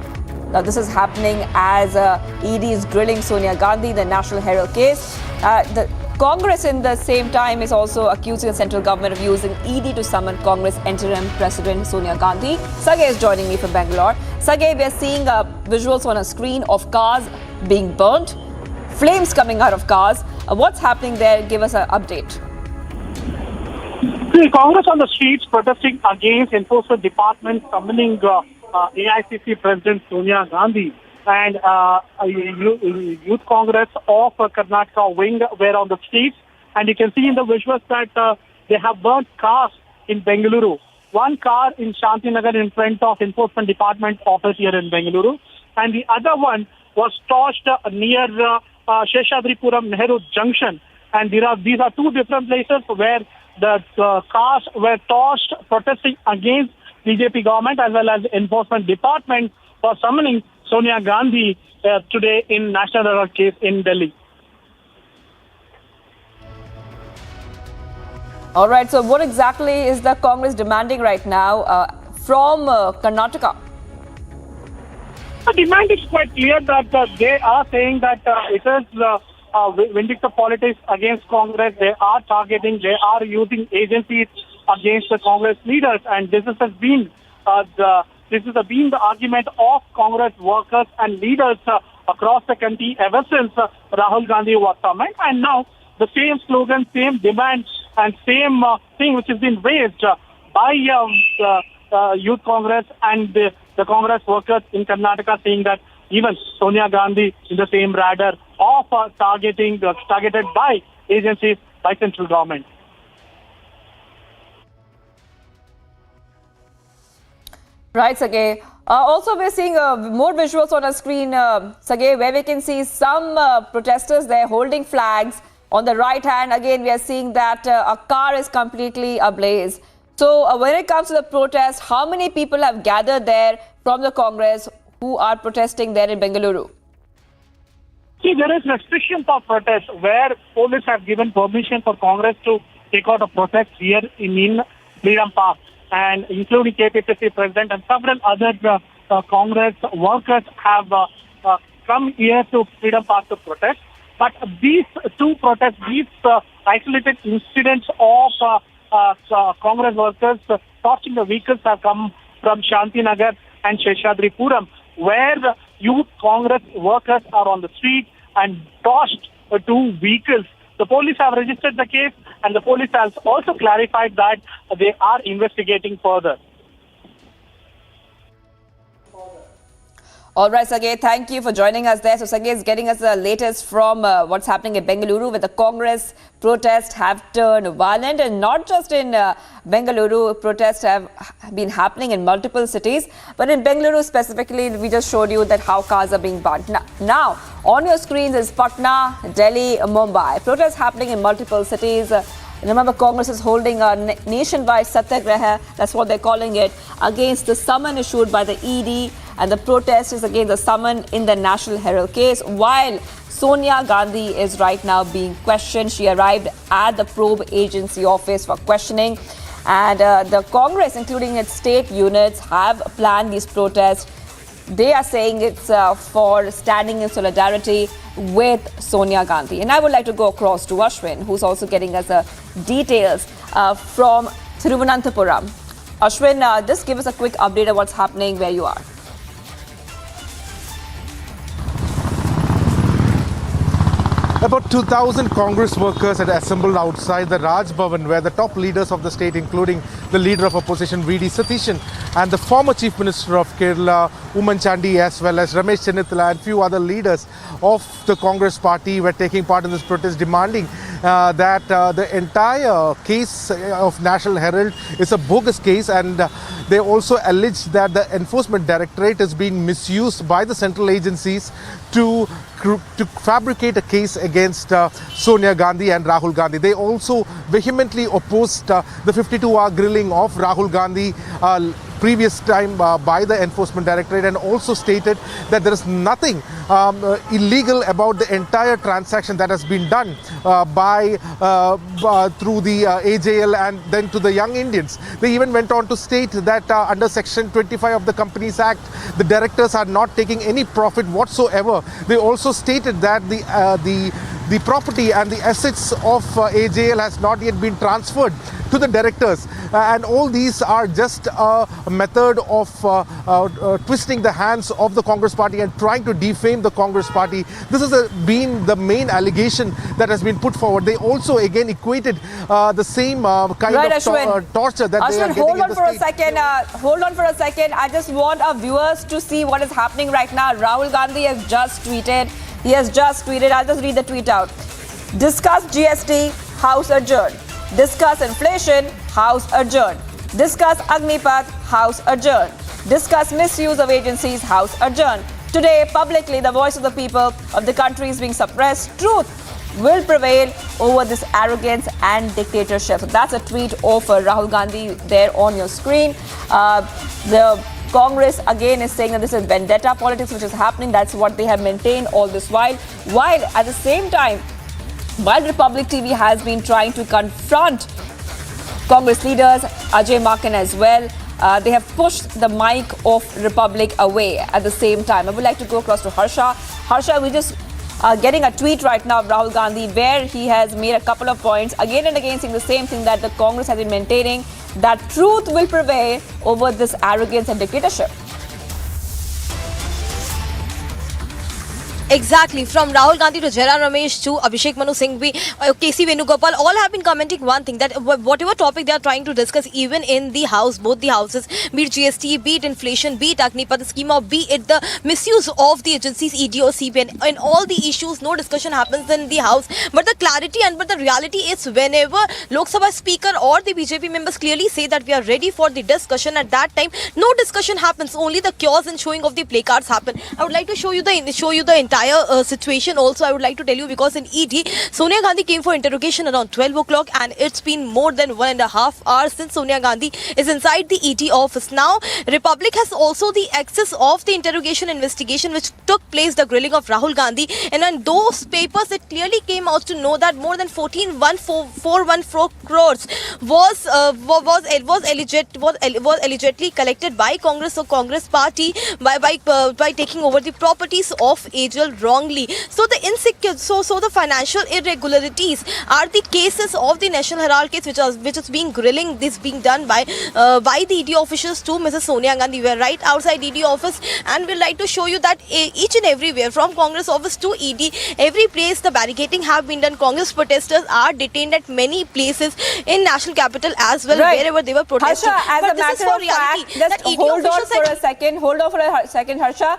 Now, this is happening as ED is grilling Sonia Gandhi, the National Herald case. The Congress, in the same time, is also accusing the central government of using ED to summon Congress interim President Sonia Gandhi. Sagay is joining me from Bangalore. Sagay, we are seeing visuals on a screen of cars being burnt, flames coming out of cars. What's happening there? Give us an update. The Congress on the streets protesting against Enforcement Department summoning AICC President Sonia Gandhi, and Youth Congress of Karnataka wing were on the streets, and you can see in the visuals that they have burnt cars in Bengaluru. One car in Shantinagar in front of Enforcement Department office here in Bengaluru, and the other one was torched near Sheshadripuram Nehru Junction. And these are two different places where the cars were torched protesting against BJP government as well as Enforcement Department for summoning Sonia Gandhi today in National Herald case in Delhi. All right, so what exactly is the Congress demanding right now from Karnataka? The demand is quite clear that they are saying that it is vindictive politics against Congress. They are targeting, they are using agencies against the Congress leaders, and this has been the argument of Congress workers and leaders across the country ever since Rahul Gandhi was summoned. And now the same slogan, same demand, and same thing which has been raised by Youth Congress and the Congress workers in Karnataka, saying that even Sonia Gandhi in the same radar of targeted by agencies by central government. Right, Sagay. Also, we're seeing more visuals on our screen, Sagay, where we can see some protesters there holding flags. On the right hand, again, we are seeing that a car is completely ablaze. So when it comes to the protest, how many people have gathered there from the Congress who are protesting there in Bengaluru? See, there is restriction for protest where police have given permission for Congress to take out a protest here in Freedom Park, and including KPCC President and several other Congress workers have come here to Freedom Park to protest. But these two protests, these isolated incidents of Congress workers torching the vehicles have come from Shantinagar and Sheshadripuram, where the Youth Congress workers are on the street and torched two vehicles. The police have registered the case, and the police has also clarified that they are investigating further. All right, Sagay, thank you for joining us there. So Sagay is getting us the latest from what's happening in Bengaluru, where the Congress protests have turned violent. And not just in Bengaluru, protests have been happening in multiple cities. But in Bengaluru specifically, we just showed you that how cars are being burnt. Now, on your screens is Patna, Delhi, Mumbai. Protests happening in multiple cities. Remember, Congress is holding a nationwide satyagraha, that's what they're calling it, against the summon issued by the ED, and the protest is against the summon in the National Herald case, while Sonia Gandhi is right now being questioned. She arrived at the probe agency office for questioning, and the Congress, including its state units, have planned these protests they are saying it's for standing in solidarity with Sonia Gandhi. And I would like to go across to Ashwin, who's also getting us details from Thiruvananthapuram. Ashwin, just give us a quick update of what's happening where you are. About 2,000 Congress workers had assembled outside the Raj Bhavan, where the top leaders of the state, including the leader of opposition V.D. Satishan and the former Chief Minister of Kerala, Umman Chandi, as well as Ramesh Chennithila and few other leaders of the Congress party were taking part in this protest, demanding that the entire case of National Herald is a bogus case, and they also allege that the Enforcement Directorate is being misused by the central agencies to fabricate a case against Sonia Gandhi and Rahul Gandhi. They also vehemently opposed the 52-hour grilling of Rahul Gandhi previous time by the Enforcement Directorate, and also stated that there is nothing illegal about the entire transaction that has been done through the AJL and then to the young Indians. They even went on to state that under Section 25 of the Companies Act, the directors are not taking any profit whatsoever. They also stated that the property and the assets of AJL has not yet been transferred to the directors, and all these are just a method of twisting the hands of the Congress party and trying to defame the Congress party. This has been the main allegation that has been put forward. They also again equated the same kind of torture that they are getting hold in on the for state. a second. Hold on for a second. I just want our viewers to see what is happening right now. Rahul Gandhi has just tweeted. He has just tweeted. I'll just read the tweet out. Discuss GST, House adjourned. Discuss inflation, House adjourned. Discuss Agnipath, House adjourned. Discuss misuse of agencies, House adjourned. Today, publicly, the voice of the people of the country is being suppressed. Truth will prevail over this arrogance and dictatorship. So that's a tweet of Rahul Gandhi there on your screen. The Congress again is saying that this is vendetta politics which is happening. That's what they have maintained all this while. While at the same time, while Republic TV has been trying to confront Congress leaders, Ajay Maken as well, they have pushed the mic of Republic away at the same time. I would like to go across to Harsha. Harsha, we're just getting a tweet right now of Rahul Gandhi where he has made a couple of points again and again saying the same thing, that the Congress has been maintaining that truth will prevail over this arrogance and dictatorship. Exactly. From Rahul Gandhi to Jairam Ramesh to Abhishek Manu Singhvi, KC Venugopal, all have been commenting one thing, that whatever topic they are trying to discuss, even in the House, both the houses, be it GST, be it inflation, be it Agnipath scheme, or be it the misuse of the agencies, ED or CBN, in all the issues, no discussion happens in the House. But the clarity and but the reality is, whenever Lok Sabha Speaker or the BJP members clearly say that we are ready for the discussion, at that time, no discussion happens. Only the chaos and showing of the placards happen. I would like to show you the entire situation also. I would like to tell you, because in ED, Sonia Gandhi came for interrogation around 12 o'clock, and it's been more than 1.5 hours since Sonia Gandhi is inside the ED office. Now, Republic has also the access of the interrogation investigation which took place, the grilling of Rahul Gandhi, and on those papers it clearly came out to know that more than 14,144 crores was allegedly collected by Congress or Congress party by taking over the properties of AJL wrongly. So the financial irregularities are the cases of the National Herald case which is being grilling, this being done by the ED officials to Mrs. Sonia Gandhi. We are right outside ED office, and we'd like to show you that each and everywhere, from Congress office to ED, every place the barricading have been done. Congress protesters are detained at many places in national capital as well, wherever they were protesting. Harsha, as but a this is matter for of reality. fact, just hold on for a second, Harsha.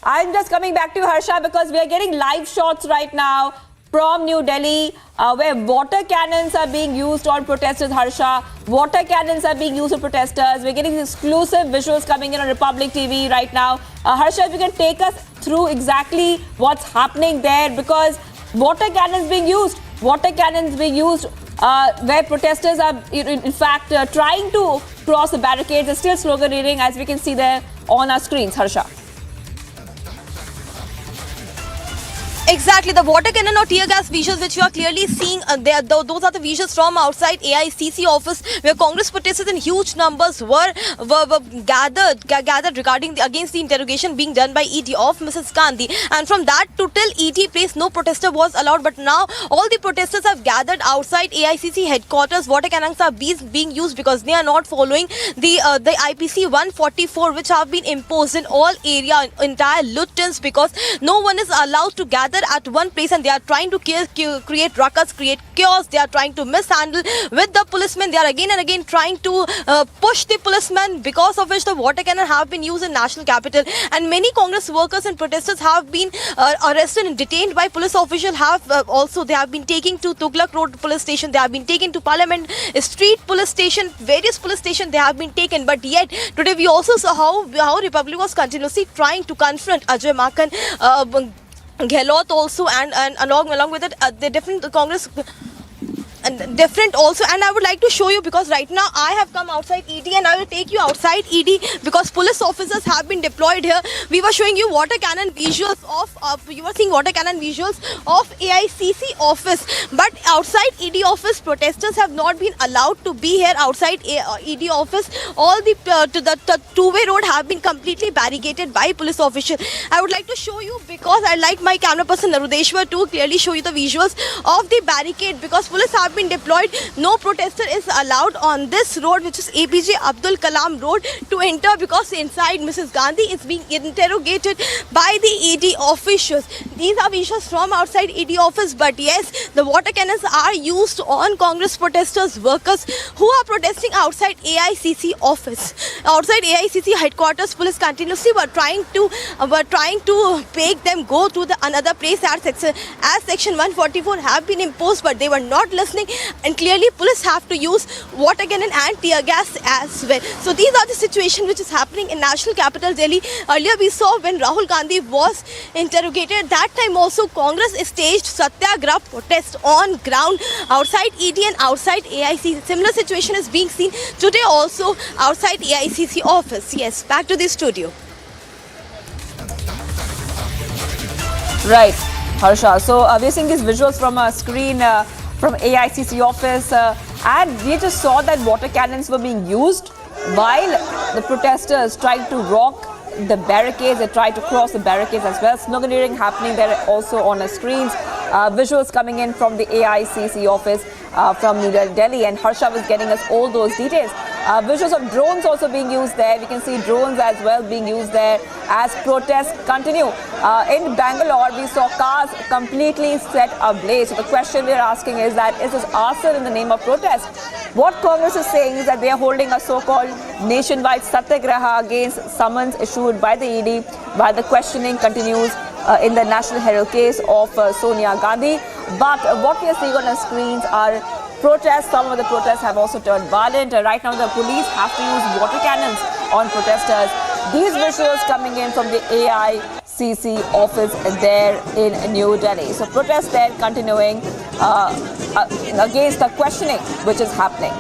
I'm just coming back to you, Harsha, because we are getting live shots right now from New Delhi where water cannons are being used on protesters, Harsha. Water cannons are being used on protesters. We're getting exclusive visuals coming in on Republic TV right now. Harsha, if you can take us through exactly what's happening there, because water cannons being used where protesters are in fact trying to cross the barricades. There's still slogan reading, as we can see there on our screens, Harsha. Exactly, the water cannon or tear gas visuals which you are clearly seeing, those are the visuals from outside AICC office where Congress protesters in huge numbers were gathered regarding against the interrogation being done by ED of Mrs. Gandhi. And from that to till ED place, no protester was allowed. But now all the protesters have gathered outside AICC headquarters. Water cannons are being used because they are not following the IPC 144 which have been imposed in all area, entire Lutyens, because no one is allowed to gather at one place and they are trying to create ruckus, create chaos. They are trying to mishandle with the policemen. They are again and again trying to push the policemen, because of which the water cannon have been used in national capital. And many Congress workers and protesters have been arrested and detained by police officials. They have been taken to Tughlaq Road police station. They have been taken to Parliament Street police station. Various police stations they have been taken. But yet today we also saw how Republic was continuously trying to confront Ajay Makan, Gehlot also, and along with it the different Congress and different also. And I would like to show you, because right now I have come outside ED and I will take you outside ED because police officers have been deployed here. We were showing you water cannon visuals you were seeing water cannon visuals of AICC office, but outside ED office protesters have not been allowed to be here outside ED office. All the two-way road have been completely barricaded by police officials. I would like to show you, because I like my camera person Narudeshwar to clearly show you the visuals of the barricade, because police have been deployed. No protester is allowed on this road, which is APJ Abdul Kalam Road, to enter, because inside Mrs. Gandhi is being interrogated by the ED officials. These are visuals from outside ED office, but yes, the water cannons are used on Congress protesters, workers who are protesting outside AICC office. Outside AICC headquarters, police continuously were trying to make them go to the another place as section 144 have been imposed, but they were not listening, and clearly police have to use water cannon and tear gas as well. So these are the situation which is happening in national capital Delhi. Earlier we saw when Rahul Gandhi was interrogated, that time also Congress staged satyagrah protest on ground outside ED and outside AICC. Similar situation is being seen today also outside AICC office. Yes, back to the studio. Right, Harsha. So we're seeing these visuals from a screen from AICC office, and we just saw that water cannons were being used while the protesters tried to rock the barricades. They tried to cross the barricades as well. Sloganeering happening there also on the screens. Visuals coming in from the AICC office from New Delhi, and Harsha was getting us all those details. Visuals of drones also being used there. We can see drones as well being used there as protests continue. In Bangalore, we saw cars completely set ablaze. So the question we are asking is that, is this arson in the name of protest? What Congress is saying is that they are holding a so-called nationwide satyagraha against summons issued by the ED, while the questioning continues in the National Herald case of Sonia Gandhi. But what we are seeing on the screens are protests. Some of the protests have also turned violent. Right now the police have to use water cannons on protesters. These visuals coming in from the AICC office there in New Delhi. So protests there continuing against the questioning which is happening.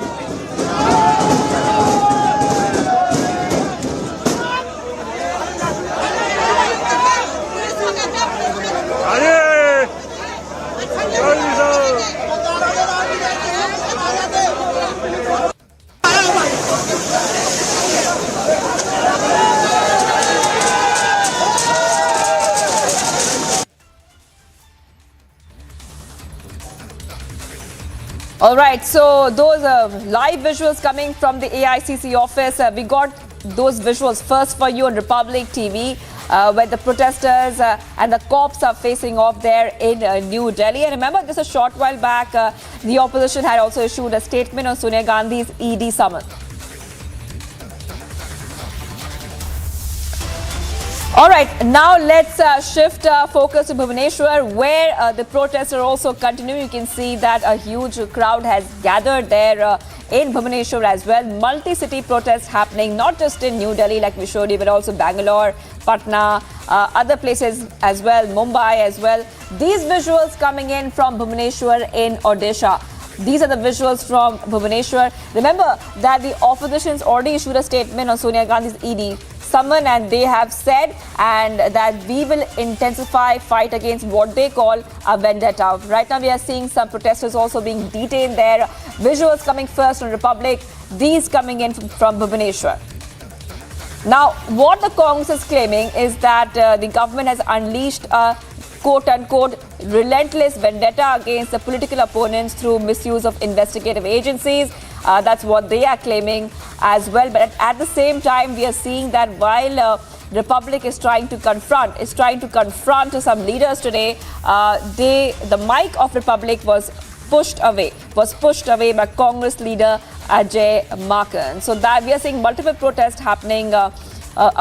All right, so those live visuals coming from the AICC office. We got those visuals first for you on Republic TV, where the protesters and the cops are facing off there in New Delhi. And remember, just a short while back, the opposition had also issued a statement on Sonia Gandhi's ED summons. All right, now let's shift focus to Bhubaneswar, where the protests are also continuing. You can see that a huge crowd has gathered there in Bhubaneswar as well. Multi-city protests happening, not just in New Delhi like we showed you, but also Bangalore, Patna, other places as well, Mumbai as well. These visuals coming in from Bhubaneswar in Odisha. These are the visuals from Bhubaneswar. Remember that the opposition's already issued a statement on Sonia Gandhi's ED, summon, and they have said and that we will intensify fight against what they call a vendetta. Right now we are seeing some protesters also being detained there. Visuals coming first on Republic, these coming in from Bhubaneswar. Now, what the Congress is claiming is that the government has unleashed a quote-unquote relentless vendetta against the political opponents through misuse of investigative agencies. That's what they are claiming as well. But at the same time, we are seeing that while Republic is trying to confront some leaders today, the mic of Republic was pushed away by Congress leader Ajay Makan. So that we are seeing multiple protests happening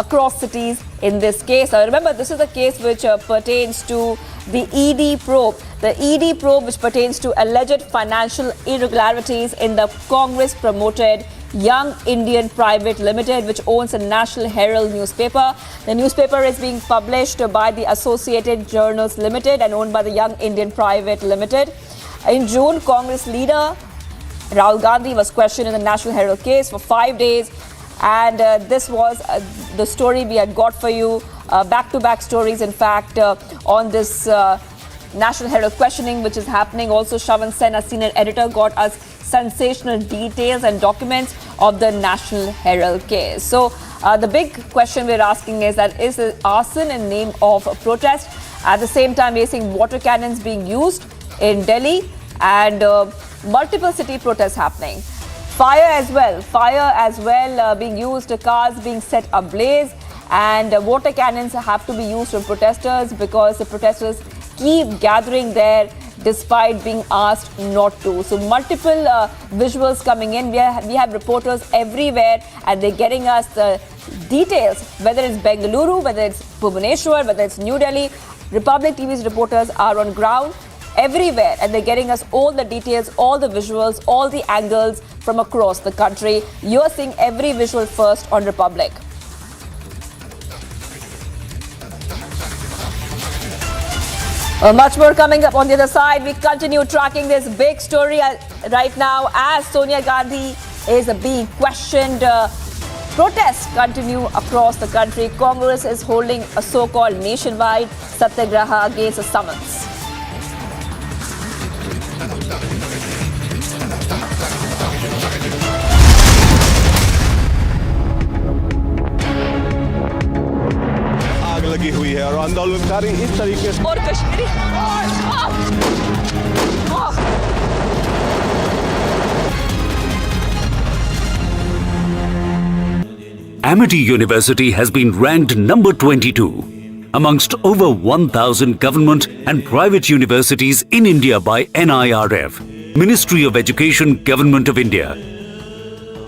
across cities in this case. Remember, this is a case which pertains to the ED probe. The ED probe which pertains to alleged financial irregularities in the Congress-promoted Young Indian Private Limited, which owns the National Herald newspaper. The newspaper is being published by the Associated Journals Limited and owned by the Young Indian Private Limited. In June, Congress leader Rahul Gandhi was questioned in the National Herald case for 5 days. And this was the story we had got for you, back-to-back stories, in fact, on this National Herald questioning, which is happening. Also, Shravan Sen, a senior editor, got us sensational details and documents of the National Herald case. So, the big question we're asking is that is arson in name of protest? At the same time, we're seeing water cannons being used in Delhi and multiple city protests happening. Fire as well being used, cars being set ablaze, and water cannons have to be used from protesters because the protesters keep gathering there despite being asked not to. So multiple visuals coming in. We have reporters everywhere and they're getting us the details, whether it's Bengaluru, whether it's Bhubaneswar, whether it's New Delhi. Republic TV's reporters are on ground everywhere and they're getting us all the details, all the visuals, all the angles from across the country. You're seeing every visual first on Republic. Much more coming up on the other side. We continue tracking this big story right now as Sonia Gandhi is being questioned. Protests continue across the country. Congress is holding a so-called nationwide satyagraha against a summons. आग लगी हुई है और आंदोलनकारी इस तरीके से और Kashmiri Amity University has been ranked number 22 amongst over 1,000 government and private universities in India by NIRF, Ministry of Education, Government of India.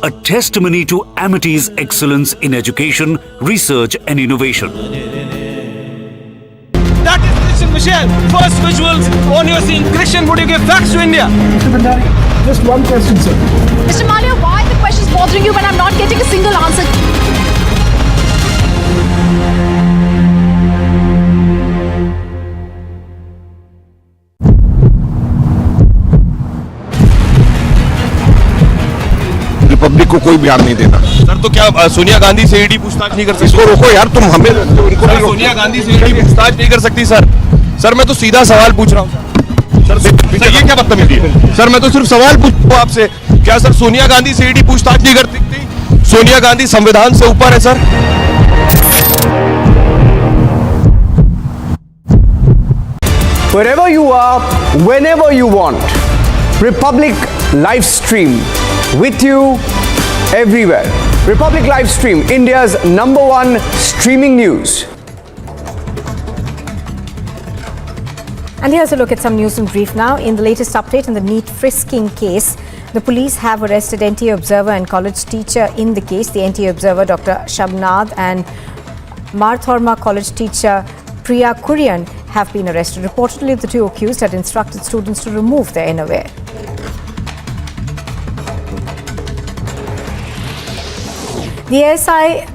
A testimony to Amity's excellence in education, research and innovation. That is Christian Michel. First visuals on your scene. Christian, would you give facts to India? Mr. Bhandari, just one question, sir. Mr. Malia, why are the questions bothering you when I'm not getting a single answer? Republic को कोई बयान नहीं देना। Sir तो क्या सोनिया गांधी से ED पूछताछ नहीं कर सकती? इसको रोको यार, तुम हमें उनको सर, सोनिया गांधी से ईडी पूछताछ नहीं कर सकती सर। सर मैं तो सीधा सवाल पूछ रहा हूँ सर ये क्या बदतमीजी है? सर मैं तो सिर्फ सवाल पूछ रहा हूँ आपसे, क्या सर सोनिया गांधी से ईडी पूछताछ नहीं कर सकती? सोनिया गांधी संविधान से ऊपर है sir. Wherever you are, whenever you want, Republic live stream with you everywhere. Republic live stream, India's #1 streaming news. And here's a look at some news in brief now. In the latest update in the NEET frisking case, the police have arrested NTA observer and college teacher in the case. The NTA observer, Dr. Shabnad, and Marthorma college teacher Priya Kurian have been arrested. Reportedly, the two accused had instructed students to remove their innerwear. The ASI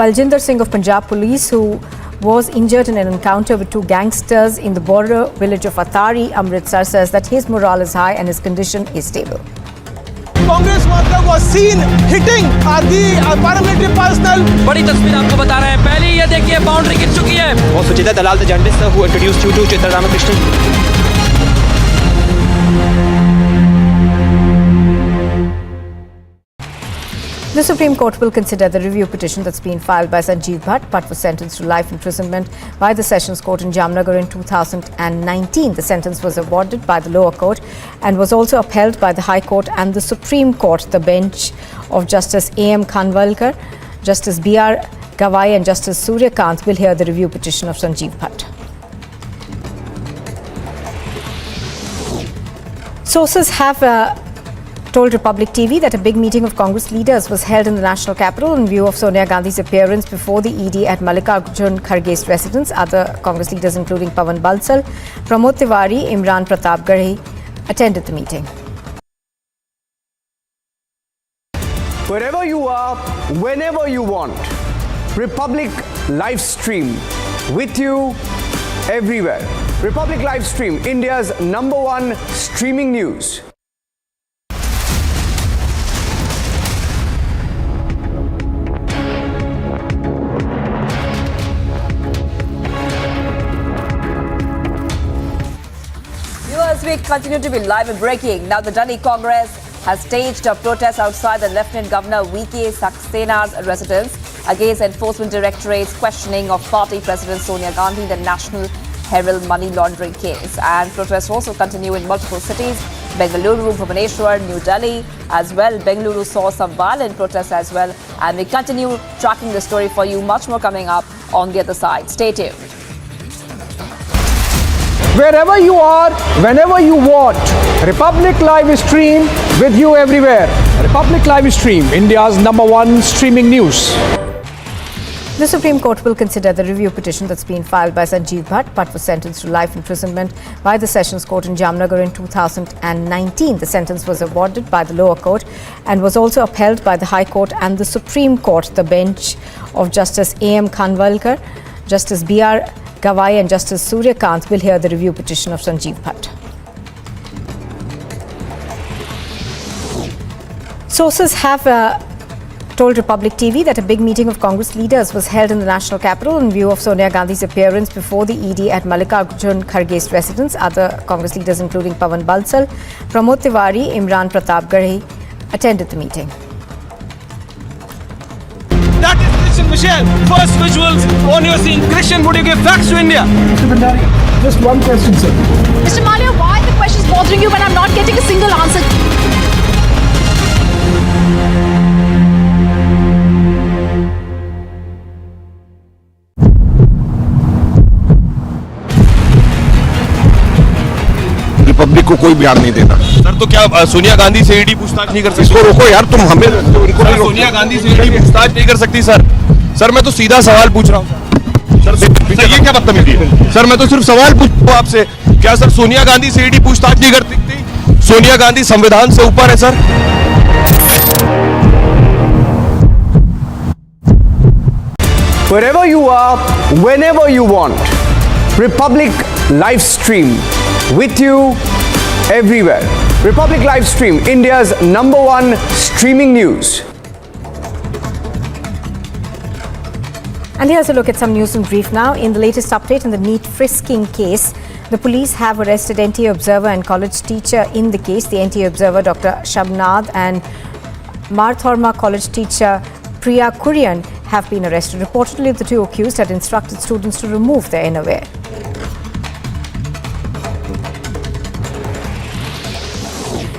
Baljinder Singh of Punjab Police, who was injured in an encounter with two gangsters in the border village of Atari, Amritsar, says that his morale is high and his condition is stable. Congress was seen hitting the paramilitary personnel. बड़ी तस्वीर आपको बता रहे हैं, पहले ये देखिए boundary गिर चुकी है. और सुचिता दलाल, the journalist who introduced you to Chitra Ramakrishnan. The Supreme Court will consider the review petition that's been filed by Sanjeev Bhatt. Bhatt was sentenced to life imprisonment by the Sessions Court in Jamnagar in 2019. The sentence was awarded by the lower court and was also upheld by the High Court and the Supreme Court. The bench of Justice A.M. Khanwalkar, Justice B.R. Gawai and Justice Surya Kant will hear the review petition of Sanjeev Bhatt. Sources have told Republic TV that a big meeting of Congress leaders was held in the national capital in view of Sonia Gandhi's appearance before the ED at Mallikarjun Kharge's residence. Other Congress leaders including Pawan Bansal, Pramod Tiwari, Imran Pratapgarhi attended the meeting. Wherever you are, whenever you want, Republic live stream with you everywhere. Republic live stream, India's #1 streaming news. As we continue to be live and breaking, now the Delhi Congress has staged a protest outside the Lieutenant Governor V.K. Saksena's residence against Enforcement Directorate's questioning of party President Sonia Gandhi in the National Herald money laundering case. And protests also continue in multiple cities, Bengaluru, Bhubaneswar, New Delhi as well. Bengaluru saw some violent protests as well. And we continue tracking the story for you. Much more coming up on the other side. Stay tuned. Wherever you are, whenever you want, Republic Live Stream with you everywhere. Republic Live Stream, India's #1 streaming news. The Supreme Court will consider the review petition that's been filed by Sanjeev Bhatt. Bhatt was sentenced to life imprisonment by the Sessions Court in Jamnagar in 2019. The sentence was awarded by the lower court and was also upheld by the High Court and the Supreme Court. The bench of Justice A.M. Khanwalkar, Justice B.R. Gawai and Justice Surya Kant will hear the review petition of Sanjeev Bhatt. Sources have told Republic TV that a big meeting of Congress leaders was held in the national capital in view of Sonia Gandhi's appearance before the ED at Mallikarjun Kharge's residence. Other Congress leaders including Pawan Bansal, Pramod Tiwari, Imran Pratapgarhi attended the meeting. That is Christian Michelle. First visuals on your scene. Christian, would you give facts to India? Mr. Bhandari, just one question, sir. Mr. Malia, why are the questions bothering you when I'm not getting a single answer? Republic को कोई बयान नहीं देना। Sir तो क्या सोनिया गांधी से ED पूछताछ नहीं कर सकती? इसको रोको यार, तुम हमें सोनिया गांधी से ईडी पूछताछ नहीं कर सकती सर। सर मैं तो सीधा सवाल पूछ रहा हूँ सर ये क्या बदतमीजी है? सर मैं तो सिर्फ सवाल पूछ रहा हूँ आपसे, क्या सर सोनिया गांधी से ईडी पूछताछ नहीं कर सकती? सोनिया गांधी संविधान से ऊपर है sir. Wherever you are, whenever you want, Republic live stream with you everywhere. Republic live stream, India's #1 streaming news. And here's a look at some news in brief now. In the latest update in the NEET frisking case, the police have arrested NTA observer and college teacher in the case. The NTA observer, Dr. Shabnad, and Marthorma college teacher Priya Kurian have been arrested. Reportedly, the two accused had instructed students to remove their innerwear.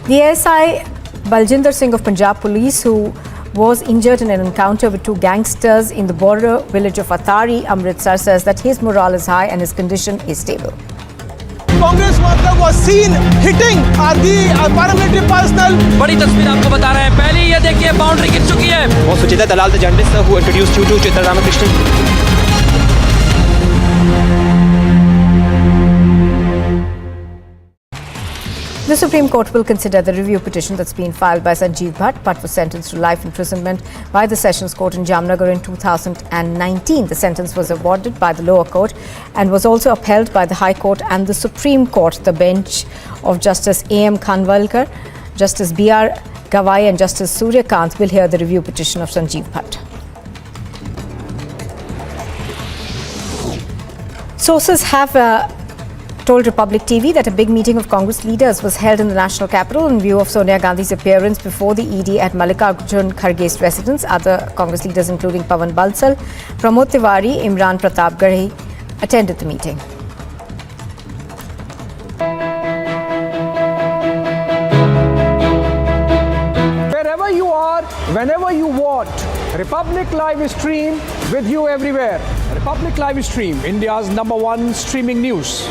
The ASI Baljinder Singh of Punjab Police, who was injured in an encounter with two gangsters in the border village of Atari, Amritsar, says that his morale is high and his condition is stable. Congress worker was seen hitting the paramilitary personnel. बड़ी तस्वीर आपको बता रहे हैं, पहले ये देखिए boundary गिर चुकी है. और सुचिता दलाल, the journalist who introduced you to Chitra Ramakrishnan. The Supreme Court will consider the review petition that's been filed by Sanjeev Bhatt. Bhatt was sentenced to life imprisonment by the Sessions Court in Jamnagar in 2019. The sentence was awarded by the lower court and was also upheld by the High Court and the Supreme Court. The bench of Justice A.M. Khanwalkar, Justice B.R. Gawai and Justice Surya Kant will hear the review petition of Sanjeev Bhatt. Sources have told Republic TV that a big meeting of Congress leaders was held in the national capital in view of Sonia Gandhi's appearance before the ED at Mallikarjun Kharge's residence. Other Congress leaders including Pawan Bansal, Pramod Tiwari, Imran Pratapgarhi attended the meeting. Wherever you are, whenever you want, Republic Live stream with you everywhere. Republic Live stream, India's #1 streaming news.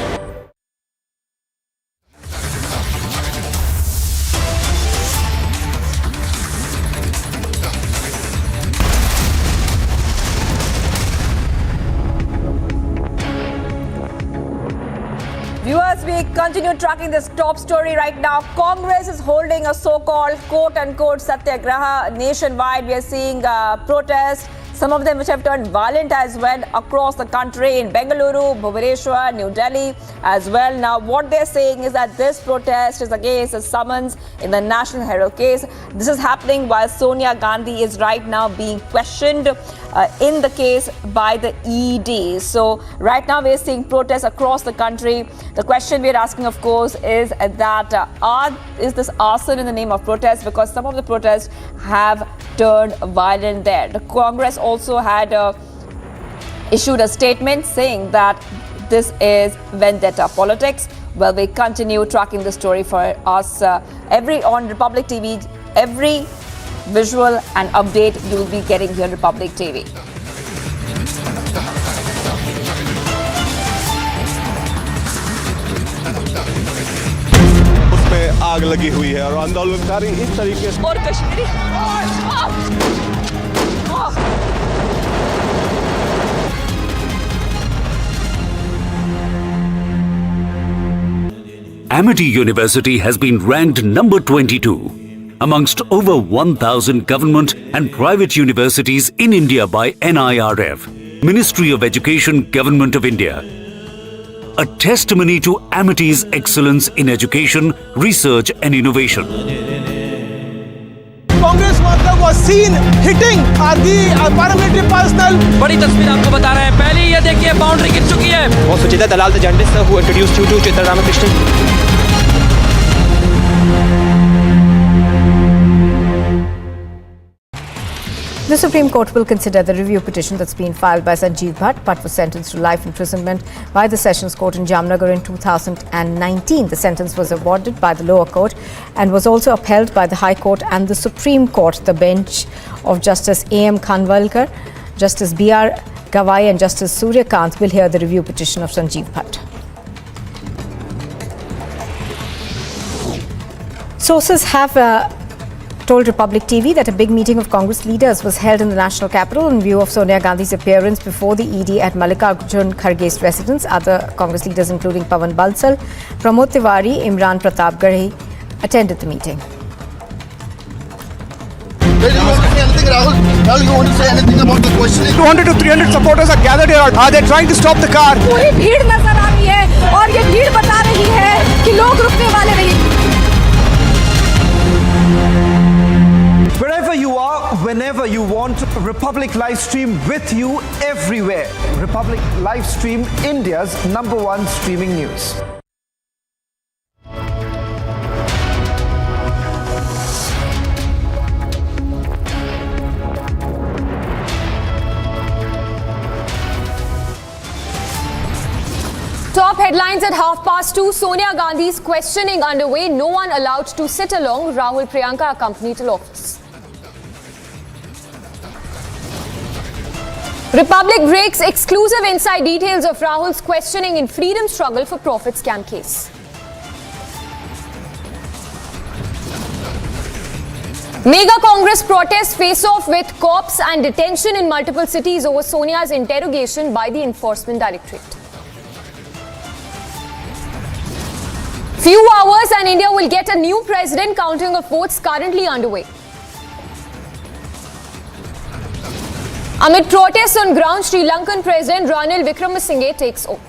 Viewers, we continue tracking this top story right now. Congress is holding a so-called quote-unquote satyagraha nationwide. We are seeing protests, some of them which have turned violent as well across the country in Bengaluru, Bhubaneswar, New Delhi as well. Now, what they're saying is that this protest is against a summons in the National Herald case. This is happening while Sonia Gandhi is right now being questioned in the case by the ED. So right now we're seeing protests across the country. The question we're asking, of course, is that is this arson in the name of protest? Because some of the protests have turned violent there. The Congress also had issued a statement saying that this is vendetta politics. Well, we continue tracking the story for us on Republic TV. Every visual and update you will be getting here on Republic TV. उसमें आग लगी हुई है और आंदोलनकारी इस तरीके से और Kashmiri Amity University has been ranked number 22 amongst over 1,000 government and private universities in India by NIRF, Ministry of Education, Government of India. A testimony to Amity's excellence in education, research and innovation. Congress worker was seen hitting the paramilitary personnel. बड़ी तस्वीर आपको बता रहे हैं। पहले ये देखिए boundary गिर चुकी है। Was Suchita Dalal the journalist who introduced you to Chitra Ramakrishnan? The Supreme Court will consider the review petition that's been filed by Sanjeev Bhatt. Bhatt was sentenced to life imprisonment by the Sessions Court in Jamnagar in 2019. The sentence was awarded by the lower court and was also upheld by the High Court and the Supreme Court. The bench of Justice A.M. Khanwalkar, Justice B.R. Gawai and Justice Surya Kant will hear the review petition of Sanjeev Bhatt. Sources have told Republic TV that a big meeting of Congress leaders was held in the national capital in view of Sonia Gandhi's appearance before the ED at Mallikarjun Kharge's residence. Other Congress leaders including Pawan Bansal, Pramod Tiwari, Imran Pratapgarhi attended the meeting. You want to say anything, Rahul? Rahul, you want to say anything about the questioning? 200 to 300 supporters are gathered here. Are they trying to stop the car? पूरी भीड़ नजर आ रही है और ये भीड़ बता रही है कि लोग रुकने वाले नहीं. Wherever you are, whenever you want, Republic Live Stream with you everywhere. Republic Live Stream, India's #1 streaming news. Top headlines at 2:30. Sonia Gandhi's questioning underway. No one allowed to sit along. Rahul Priyanka accompanied to office. Republic breaks exclusive inside details of Rahul's questioning in freedom struggle for profit scam case. Mega Congress protests face off with cops and detention in multiple cities over Sonia's interrogation by the Enforcement Directorate. Few hours and India will get a new president. Counting of votes currently underway. Amid protests on ground, Sri Lankan President Ranil Wickremesinghe takes oath.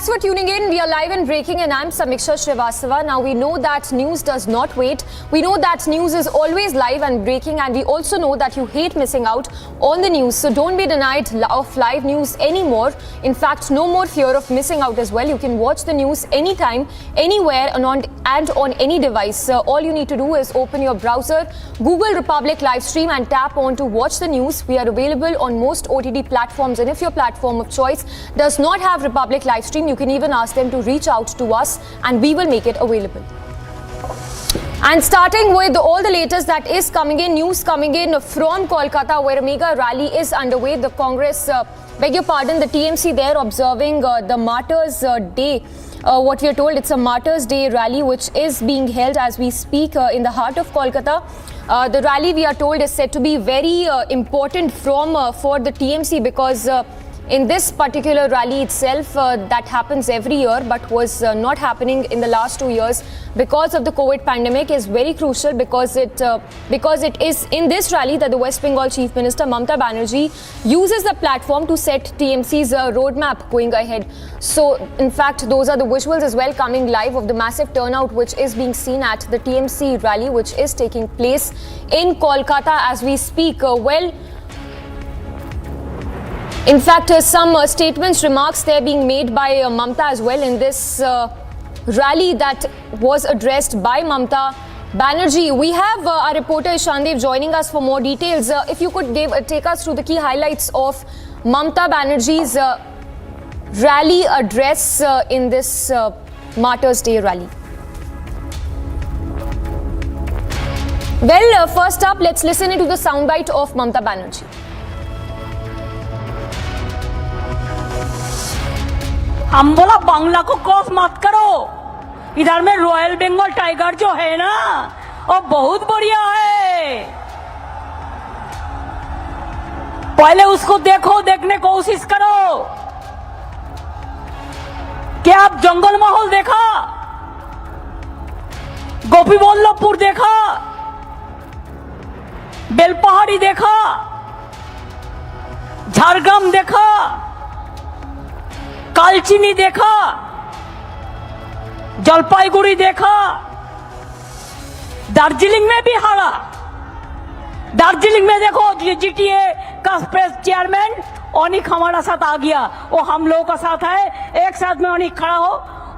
Thanks for tuning in. We are live and breaking, and I'm Samiksha Srivastava. Now, we know that news does not wait. We know that news is always live and breaking, and we also know that you hate missing out on the news. So don't be denied of live news anymore. In fact, no more fear of missing out as well. You can watch the news anytime, anywhere, and on any device. All you need to do is open your browser, Google Republic live stream, and tap on to watch the news. We are available on most OTT platforms, and if your platform of choice does not have Republic live stream, you can even ask them to reach out to us and we will make it available. And starting with all the latest that is coming in, news coming in from Kolkata, where a mega rally is underway. The Congress, the TMC there observing the Martyrs' Day. What we are told, it's a Martyrs' Day rally which is being held as we speak in the heart of Kolkata. The rally, we are told, is said to be very important for the TMC because in this particular rally itself that happens every year but was not happening in the last 2 years because of the COVID pandemic is very crucial because it is in this rally that the West Bengal Chief Minister Mamata Banerjee uses the platform to set TMC's roadmap going ahead. So in fact those are the visuals as well coming live of the massive turnout which is being seen at the TMC rally which is taking place in Kolkata as we speak. In fact, some statements, remarks there being made by Mamata as well in this rally that was addressed by Mamata Banerjee. We have our reporter Ishandev joining us for more details. If you could take us through the key highlights of Mamata Banerjee's rally address in this Martyrs' Day rally. Well, first up, let's listen into the soundbite of Mamata Banerjee. हम बोला बांग्ला को cross मत करो इधर में royal Bengal tiger जो है ना वो बहुत बढ़िया है पहले उसको देखने की कोशिश करो क्या आप जंगल माहौल देखा गोपी वल्लभपुर देखा बेलपहाड़ी देखा झारग्राम देखा कालचिनी देखा जलपाईगुड़ी देखा दार्जिलिंग में भी हारा दार्जिलिंग में देखो जीटीए का प्रेस चेयरमैन अनिक हमारा साथ आ गया वो हम लोगों का साथ है एक साथ में अनिक खड़ा हो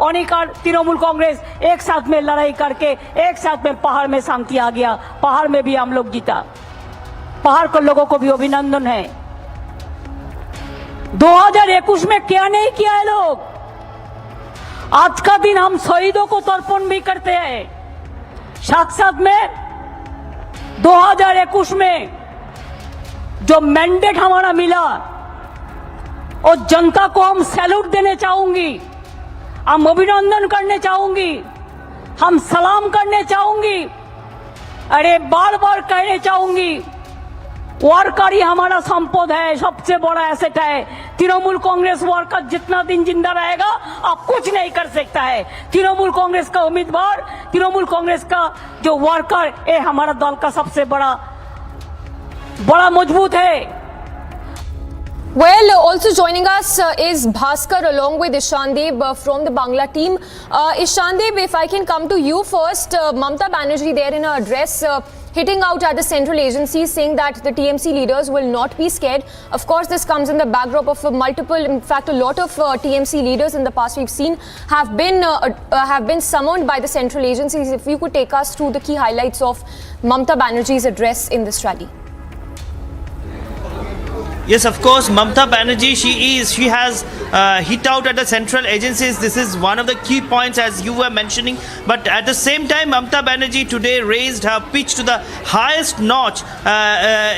अनिक और तृणमूल कांग्रेस एक साथ में लड़ाई करके एक साथ में पहाड़ में शांति आ गया पहाड़ में भी हम लोग जीता पहाड़ के लोगों को भी अभिनंदन है 2021 में क्या नहीं किया है लोग आज का दिन हम शहीदों को तर्पण भी करते हैं साथ साथ में 2021 में जो मैंडेट हमारा मिला और जनता को हम सैल्यूट देने चाहूंगी हम अभिनंदन करने चाहूंगी हम सलाम करने चाहूंगी अरे बार बार कहने चाहूंगी वर्कर ही हमारा संपद है सबसे बड़ा एसेट है तृणमूल कांग्रेस वर्कर जितना दिन जिंदा रहेगा आप कुछ नहीं कर सकता है तृणमूल कांग्रेस का उम्मीदवार तृणमूल कांग्रेस का जो वर्कर ये हमारा दल का सबसे बड़ा मजबूत है Well, also joining us is Bhaskar along with Ishandev from the Bangla team. Ishandev, if I can come to you first, Mamata Banerjee there in her address hitting out at the central agencies saying that the TMC leaders will not be scared. Of course, this comes in the backdrop of in fact, a lot of TMC leaders in the past we've seen have been summoned by the central agencies. If you could take us through the key highlights of Mamata Banerjee's address in this rally. Yes, of course, Mamata Banerjee, she has hit out at the central agencies. This is one of the key points as you were mentioning. But at the same time, Mamata Banerjee today raised her pitch to the highest notch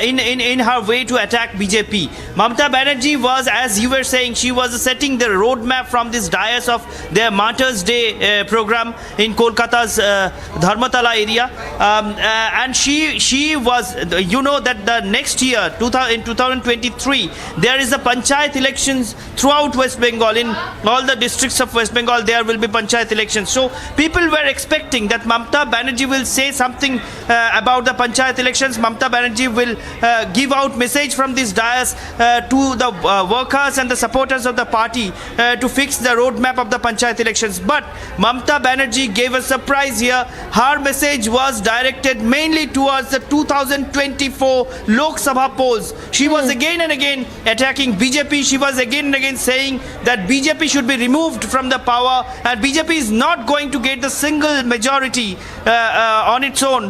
in her way to attack BJP. Mamata Banerjee was, as you were saying, she was setting the roadmap from this dais of their Martyrs' Day program in Kolkata's Dharmatala area. And she was, you know, that the next year, in 2023, there is a panchayat elections throughout West Bengal. In all the districts of West Bengal, there will be panchayat elections. So people were expecting that Mamta Banerjee will say something about the panchayat elections. Mamta Banerjee will give out message from this dais to the workers and the supporters of the party to fix the roadmap of the panchayat elections. But Mamta Banerjee gave a surprise here. Her message was directed mainly towards the 2024 Lok Sabha polls. She was again and again attacking BJP. She was again and again saying that BJP should be removed from the power and BJP is not going to get the single majority on its own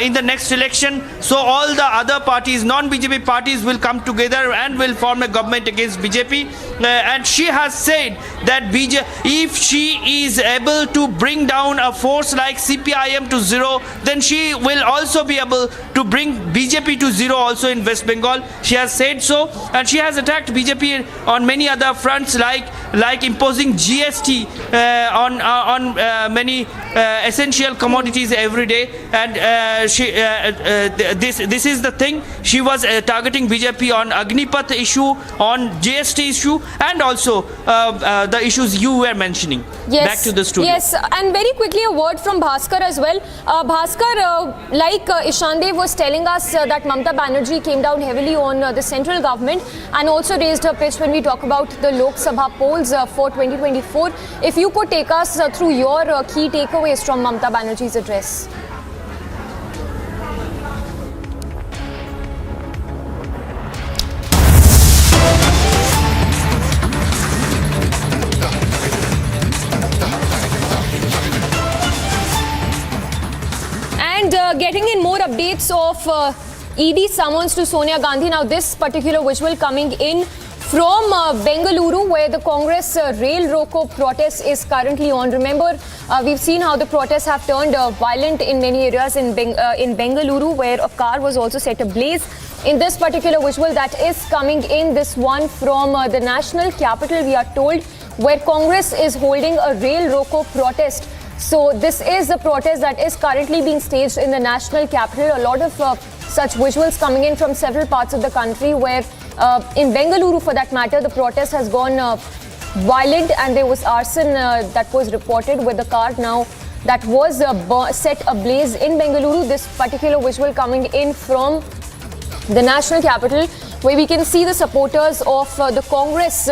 in the next election. So all the other parties, non-BJP parties, will come together and will form a government against BJP. And she has said that if she is able to bring down a force like CPIM to zero, then she will also be able to bring BJP to zero also in West Bengal. She has said so, and she has attacked BJP on many other fronts, like imposing GST on many essential commodities every day. And this is the thing. She was targeting BJP on Agnipath issue, on GST issue, and also the issues you were mentioning. Yes. Back to the studio. Yes, and very quickly a word from Bhaskar as well. Bhaskar, like Ishandev was telling us that Mamta Banerjee came down heavily on the central government and also raised her pitch when we talk about the Lok Sabha polls for 2024. If you could take us through your key takeaways from Mamta Banerjee's address. Getting in more updates of ED summons to Sonia Gandhi. Now this particular visual coming in from Bengaluru, where the Congress rail roko protest is currently on. Remember, we've seen how the protests have turned violent in many areas in Bengaluru, where a car was also set ablaze. In this particular visual that is coming in, this one from the national capital, we are told, where Congress is holding a rail roko protest. So this is the protest that is currently being staged in the national capital. A lot of such visuals coming in from several parts of the country, where in Bengaluru, for that matter, the protest has gone violent and there was arson that was reported with the car now that was set ablaze in Bengaluru. This particular visual coming in from the national capital, where we can see the supporters of the Congress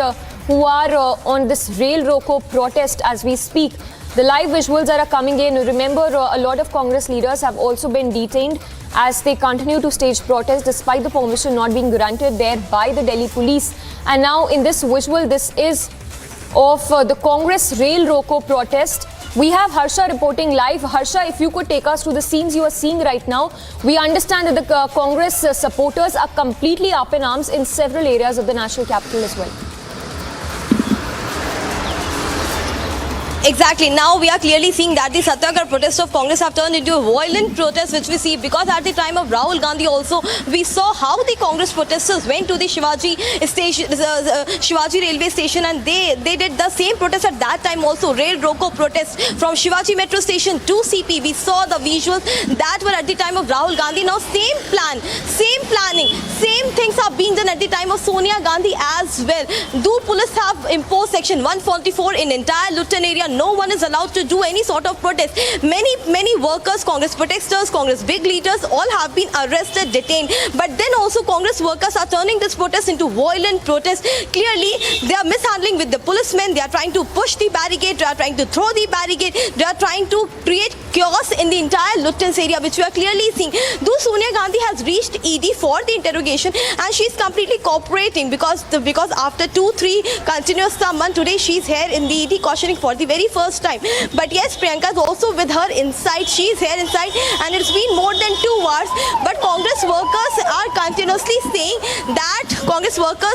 who are on this rail roko protest as we speak. The live visuals that are coming in, remember a lot of Congress leaders have also been detained as they continue to stage protests despite the permission not being granted there by the Delhi police. And now in this visual, this is of the Congress rail roko protest. We have Harsha reporting live. Harsha, if you could take us to the scenes you are seeing right now. We understand that the Congress supporters are completely up in arms in several areas of the national capital as well. Exactly. Now we are clearly seeing that the Satyagraha protests of Congress have turned into a violent protest, which we see because at the time of Rahul Gandhi also, we saw how the Congress protesters went to the Shivaji station, Shivaji railway station, and they did the same protest at that time also, rail roko protest from Shivaji metro station to CP. We saw the visuals that were at the time of Rahul Gandhi. Now same plan, same planning, same things are being done at the time of Sonia Gandhi as well. Do police have imposed section 144 in entire Luton area? No one is allowed to do any sort of protest. Many workers, Congress protesters, Congress big leaders, all have been arrested, detained. But then also Congress workers are turning this protest into violent protest. Clearly, they are mishandling with the policemen. They are trying to push the barricade. They are trying to throw the barricade. They are trying to create chaos in the entire Luton area, which we are clearly seeing. Though Sonia Gandhi has reached ED for the interrogation, and she is completely cooperating because after 2-3 continuous summon, today she is here in the ED cautioning for the very first time. But yes, Priyanka is also with her inside. She is here inside, and it's been more than 2 hours. But Congress workers are continuously saying that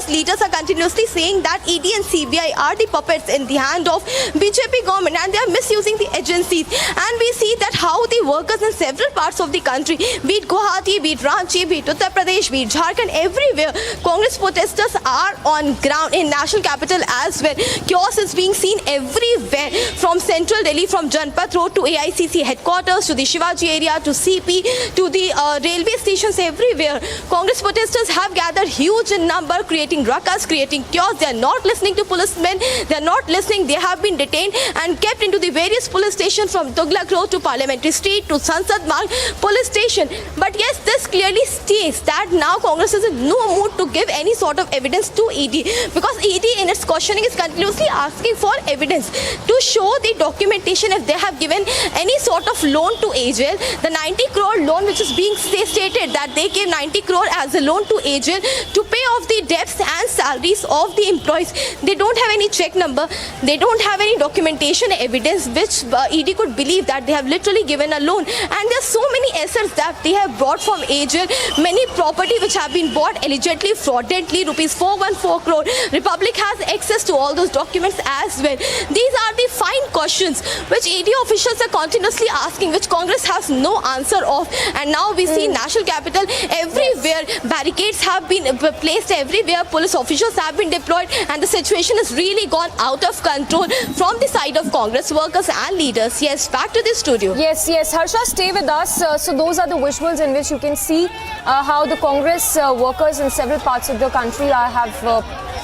leaders are continuously saying that ED and CBI are the puppets in the hand of BJP government, and they are misusing the agencies. And we see that how the workers in several parts of the country, be it Guwahati, be it Ranchi, be it Uttar Pradesh, be it Jharkhand, everywhere, Congress protesters are on ground in national capital as well. Chaos is being seen everywhere, from central Delhi, from Janpath Road to AICC headquarters, to the Shivaji area, to CP, to the railway stations, everywhere. Congress protesters have gathered huge in number, creating ruckus, creating chaos. They are not listening to policemen. They are not listening. They have been detained and kept into the various police stations, from Tughlaq Road to Parliamentary Street to Sansad Marg police station. But yes, this clearly states that now Congress is in no mood to give any sort of evidence to ED, because ED in its questioning is continuously asking for evidence to show the documentation if they have given any sort of loan to AJL. The 90 crore loan which is being stated that they gave 90 crore as a loan to AJL to pay off the debts and salaries of the employees. They don't have any check number. They don't have any documentation evidence which ED could believe that they have literally given a loan. And there are so many assets that they have bought from AJL, many property which have been bought allegedly fraudulently, rupees 414 crore. Republic has access to all those documents as well. These are the fine questions which ED officials are continuously asking, which Congress has no answer of. And now we see national capital everywhere, barricades have been placed everywhere, police officials have been deployed, and the situation has really gone out of control from the side of Congress workers and leaders. Yes, back to the studio. Yes, Harsha, stay with us. So those are the visuals in which you can see how the Congress workers in several parts of the country have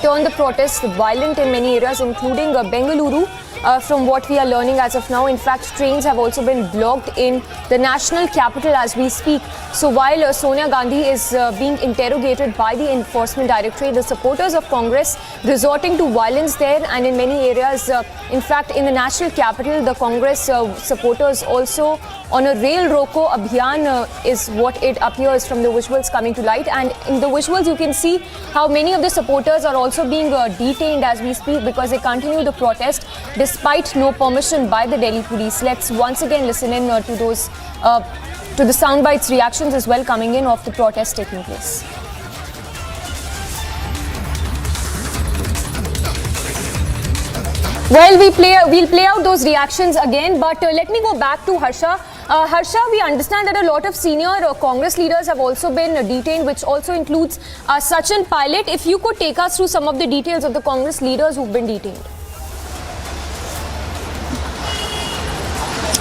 turned the protests violent in many areas, including Bengaluru. From what we are learning as of now, in fact, trains have also been blocked in the national capital as we speak. So while Sonia Gandhi is being interrogated by the Enforcement Directorate, the supporters of Congress resorting to violence there, and in many areas, in fact, in the national capital, the Congress supporters also on a rail roko abhiyan is what it appears from the visuals coming to light. And in the visuals, you can see how many of the supporters are also being detained as we speak, because they continue the protest despite no permission by the Delhi police. Let's once again listen in to those, to the soundbites reactions as well coming in of the protest taking place. Well, we'll play out those reactions again, but let me go back to Harsha. Harsha, we understand that a lot of senior Congress leaders have also been detained, which also includes Sachin Pilot. If you could take us through some of the details of the Congress leaders who've been detained.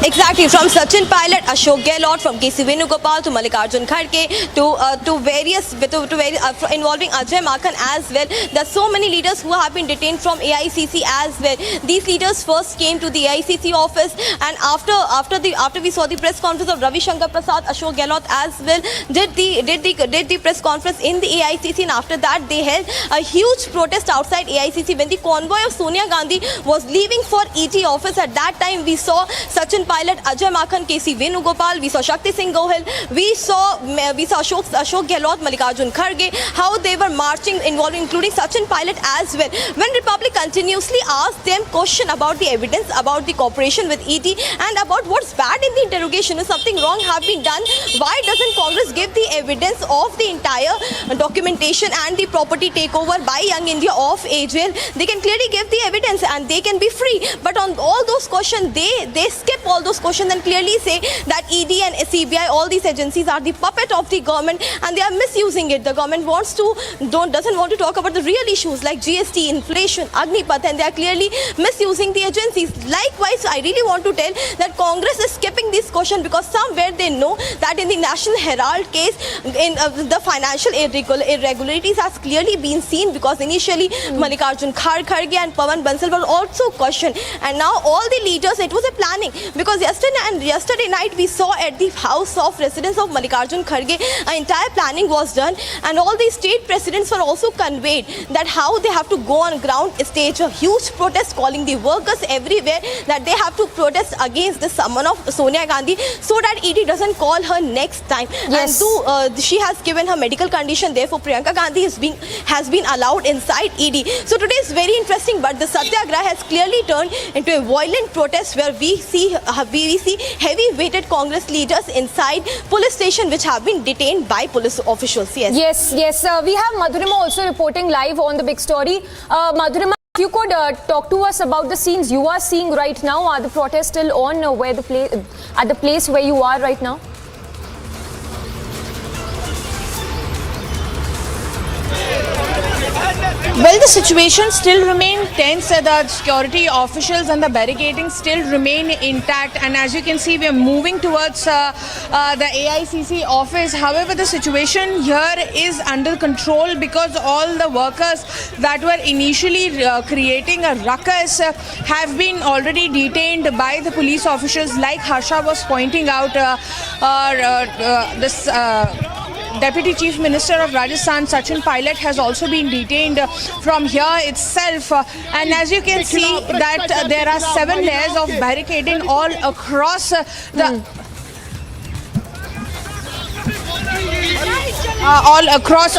Exactly, from Sachin Pilot, Ashok Gehlot, from KC Venugopal to Mallikarjun Kharge to various involving Ajay Makhan as well. There are so many leaders who have been detained from AICC as well. These leaders first came to the AICC office, and after we saw the press conference of Ravi Shankar Prasad, Ashok Gehlot as well did the press conference in the AICC, and after that they held a huge protest outside AICC when the convoy of Sonia Gandhi was leaving for ET office. At that time we saw Sachin Pilot, Ajay Makhan, KC Venugopal, we saw Shakti Singh Gohil, we saw Ashok Gehlot, Mallikarjun Kharge, how they were marching, including Sachin Pilot as well. When Republic continuously asked them question about the evidence, about the cooperation with ED, and about what's bad in the interrogation, if something wrong have been done, why doesn't Congress give the evidence of the entire documentation and the property takeover by Young India of AJL? They can clearly give the evidence and they can be free. But on all those questions, they skip all those questions and clearly say that ED and CBI, all these agencies are the puppet of the government and they are misusing it. The government doesn't want to talk about the real issues like GST, inflation, Agnipath, and they are clearly misusing the agencies. Likewise, I really want to tell that Congress is skipping this question because somewhere they know that in the National Herald case, in the financial irregularities has clearly been seen, because initially Mallikarjun Kharge and Pawan Bansal were also questioned, and now all the leaders, it was a planning, because yesterday night we saw at the house of residence of Mallikarjun Kharge, an entire planning was done, and all the state presidents were also conveyed that how they have to go on ground, stage a huge protest, calling the workers everywhere that they have to protest against the summon of Sonia Gandhi so that ED doesn't call her next time. Yes. And she has given her medical condition, therefore Priyanka Gandhi has been allowed inside ED. So today is very interesting, but the Satyagraha has clearly turned into a violent protest where we see heavy-weighted Congress leaders inside police station which have been detained by police officials. Yes. We have Madhurima also reporting live on the big story. Madhurima, if you could talk to us about the scenes you are seeing right now. Are the protests still on at the place where you are right now? Well, the situation still remains tense. The security officials and the barricading still remain intact. And as you can see, we are moving towards the AICC office. However, the situation here is under control because all the workers that were initially creating a ruckus have been already detained by the police officials. Like Harsha was pointing out, this Deputy Chief Minister of Rajasthan, Sachin Pilot, has also been detained from here itself. And as you can see that there are 7 layers of barricading all across the all across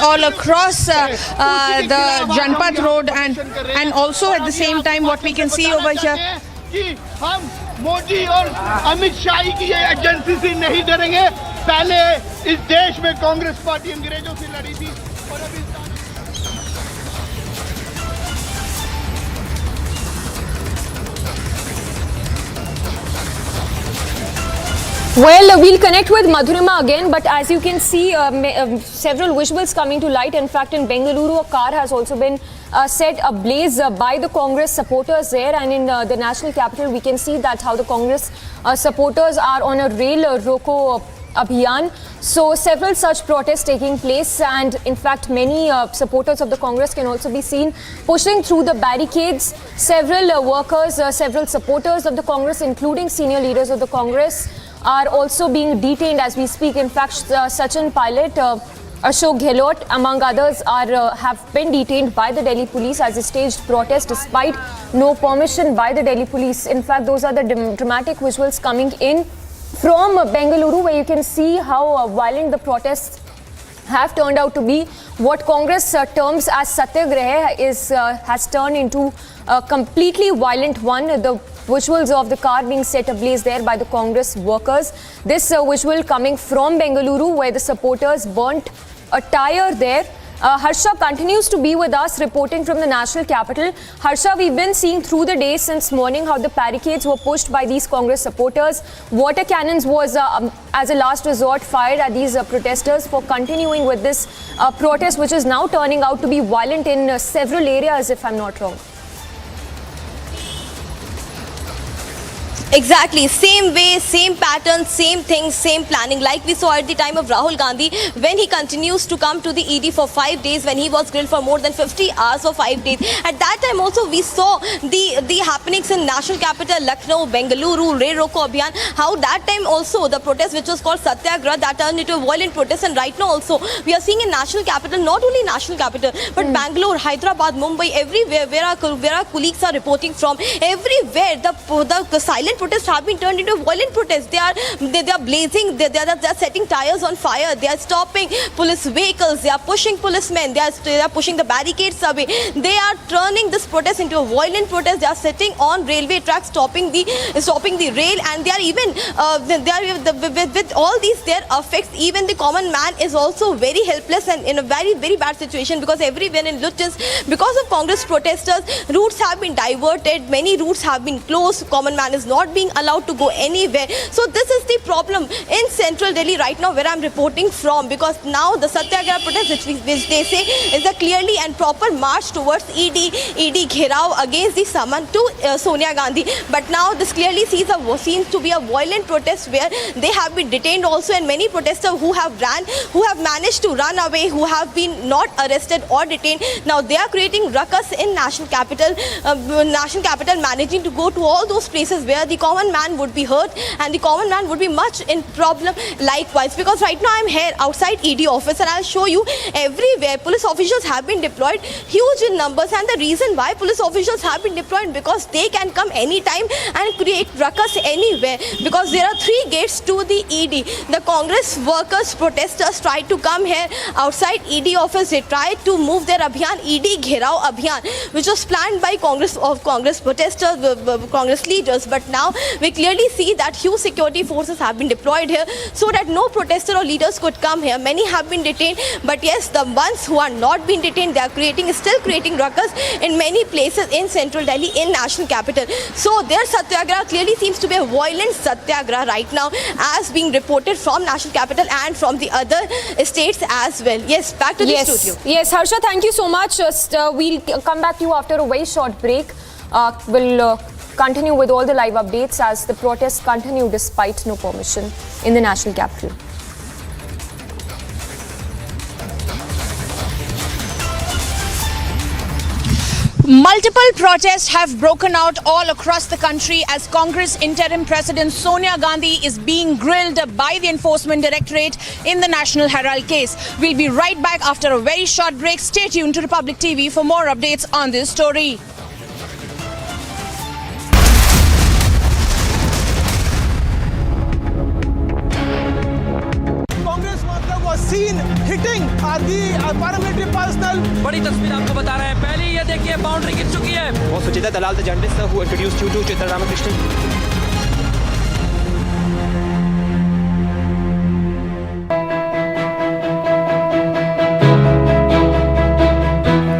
the Janpath Road, and also at the same time what we can see over here. हम मोदी और अमित शाह की ये agency से नहीं डरेंगे। पहले इस देश में कांग्रेस पार्टी अंग्रेजों से लड़ी थी और अभी Well, we'll connect with Madhurima again, but as you can see, several visuals coming to light. In fact, in Bengaluru, a car has also been set ablaze by the Congress supporters there, and in the national capital, we can see that how the Congress supporters are on a rail roko abhiyan. So several such protests taking place, and in fact many supporters of the Congress can also be seen pushing through the barricades. Several workers, several supporters of the Congress, including senior leaders of the Congress, are also being detained as we speak. In fact, Sachin Pilot, Ashok Gehlot, among others, have been detained by the Delhi police as a staged protest despite no permission by the Delhi police. In fact, those are the dramatic visuals coming in from Bengaluru, where you can see how violent the protests have turned out to be. What Congress terms as Satyagraha has turned into a completely violent one. The visuals of the car being set ablaze there by the Congress workers. This visual coming from Bengaluru, where the supporters burnt a tire there. Harsha continues to be with us, reporting from the national capital. Harsha, we've been seeing through the day since morning how the barricades were pushed by these Congress supporters. Water cannons was, as a last resort, fired at these protesters for continuing with this protest, which is now turning out to be violent in several areas, if I'm not wrong. Exactly, same way, same pattern, same things, same planning, like we saw at the time of Rahul Gandhi when he continues to come to the ED for 5 days, when he was grilled for more than 50 hours for 5 days. At that time also we saw the happenings in national capital Lucknow, Bengaluru, Rail Roko Abhiyan, how that time also the protest which was called Satyagraha, that turned into a violent protest. And right now also we are seeing in national capital, not only national capital but Bangalore, Hyderabad, Mumbai, everywhere where our colleagues are reporting from, everywhere the silent protests have been turned into violent protests. They are blazing, they are setting tires on fire, they are stopping police vehicles, they are pushing policemen, they are pushing the barricades away. They are turning this protest into a violent protest. They are sitting on railway tracks, stopping the rail, and they are even with all these their effects, even the common man is also very helpless and in a very, very bad situation, because everywhere in Lutyens, because of Congress protesters, routes have been diverted, many routes have been closed, common man is not being allowed to go anywhere. So this is the problem in central Delhi right now, where I'm reporting from, because now the Satyagraha protest, which they say is a clearly and proper march towards ED Gherao against the summon to Sonia Gandhi. But now this clearly seems to be a violent protest where they have been detained also, and many protesters who have managed to run away, who have been not arrested or detained. Now they are creating ruckus in national capital, managing to go to all those places where the common man would be hurt and the common man would be much in problem likewise. Because right now I'm here outside ED office, and I'll show you everywhere police officials have been deployed, huge in numbers. And the reason why police officials have been deployed, because they can come anytime and create ruckus anywhere, because there are 3 gates to the ED. The Congress workers, protesters tried to come here outside ED office. They tried to move their abhiyan, ED Gherao Abhiyan, which was planned by Congress protesters, Congress leaders. But now we clearly see that huge security forces have been deployed here so that no protester or leaders could come here. Many have been detained, but yes, the ones who are not being detained, they are still creating ruckus in many places in central Delhi, in national capital. So their satyagraha clearly seems to be a violent satyagraha right now, as being reported from national capital and from the other states as well. Yes, back to the studio. Yes, Harsha, thank you so much. We'll come back to you after a very short break. We'll continue with all the live updates as the protests continue despite no permission in the national capital. Multiple protests have broken out all across the country as Congress interim president Sonia Gandhi is being grilled by the Enforcement Directorate in the National Herald case. We'll be right back after a very short break. Stay tuned to Republic TV for more updates on this story. Seen hitting the paramilitary personnel. बड़ी तस्वीर आपको बता रहे हैं। पहले ये देखिए boundary गिर चुकी है। वो सुचिता दलाल, the journalist who introduced you to Chitra Ramakrishnan.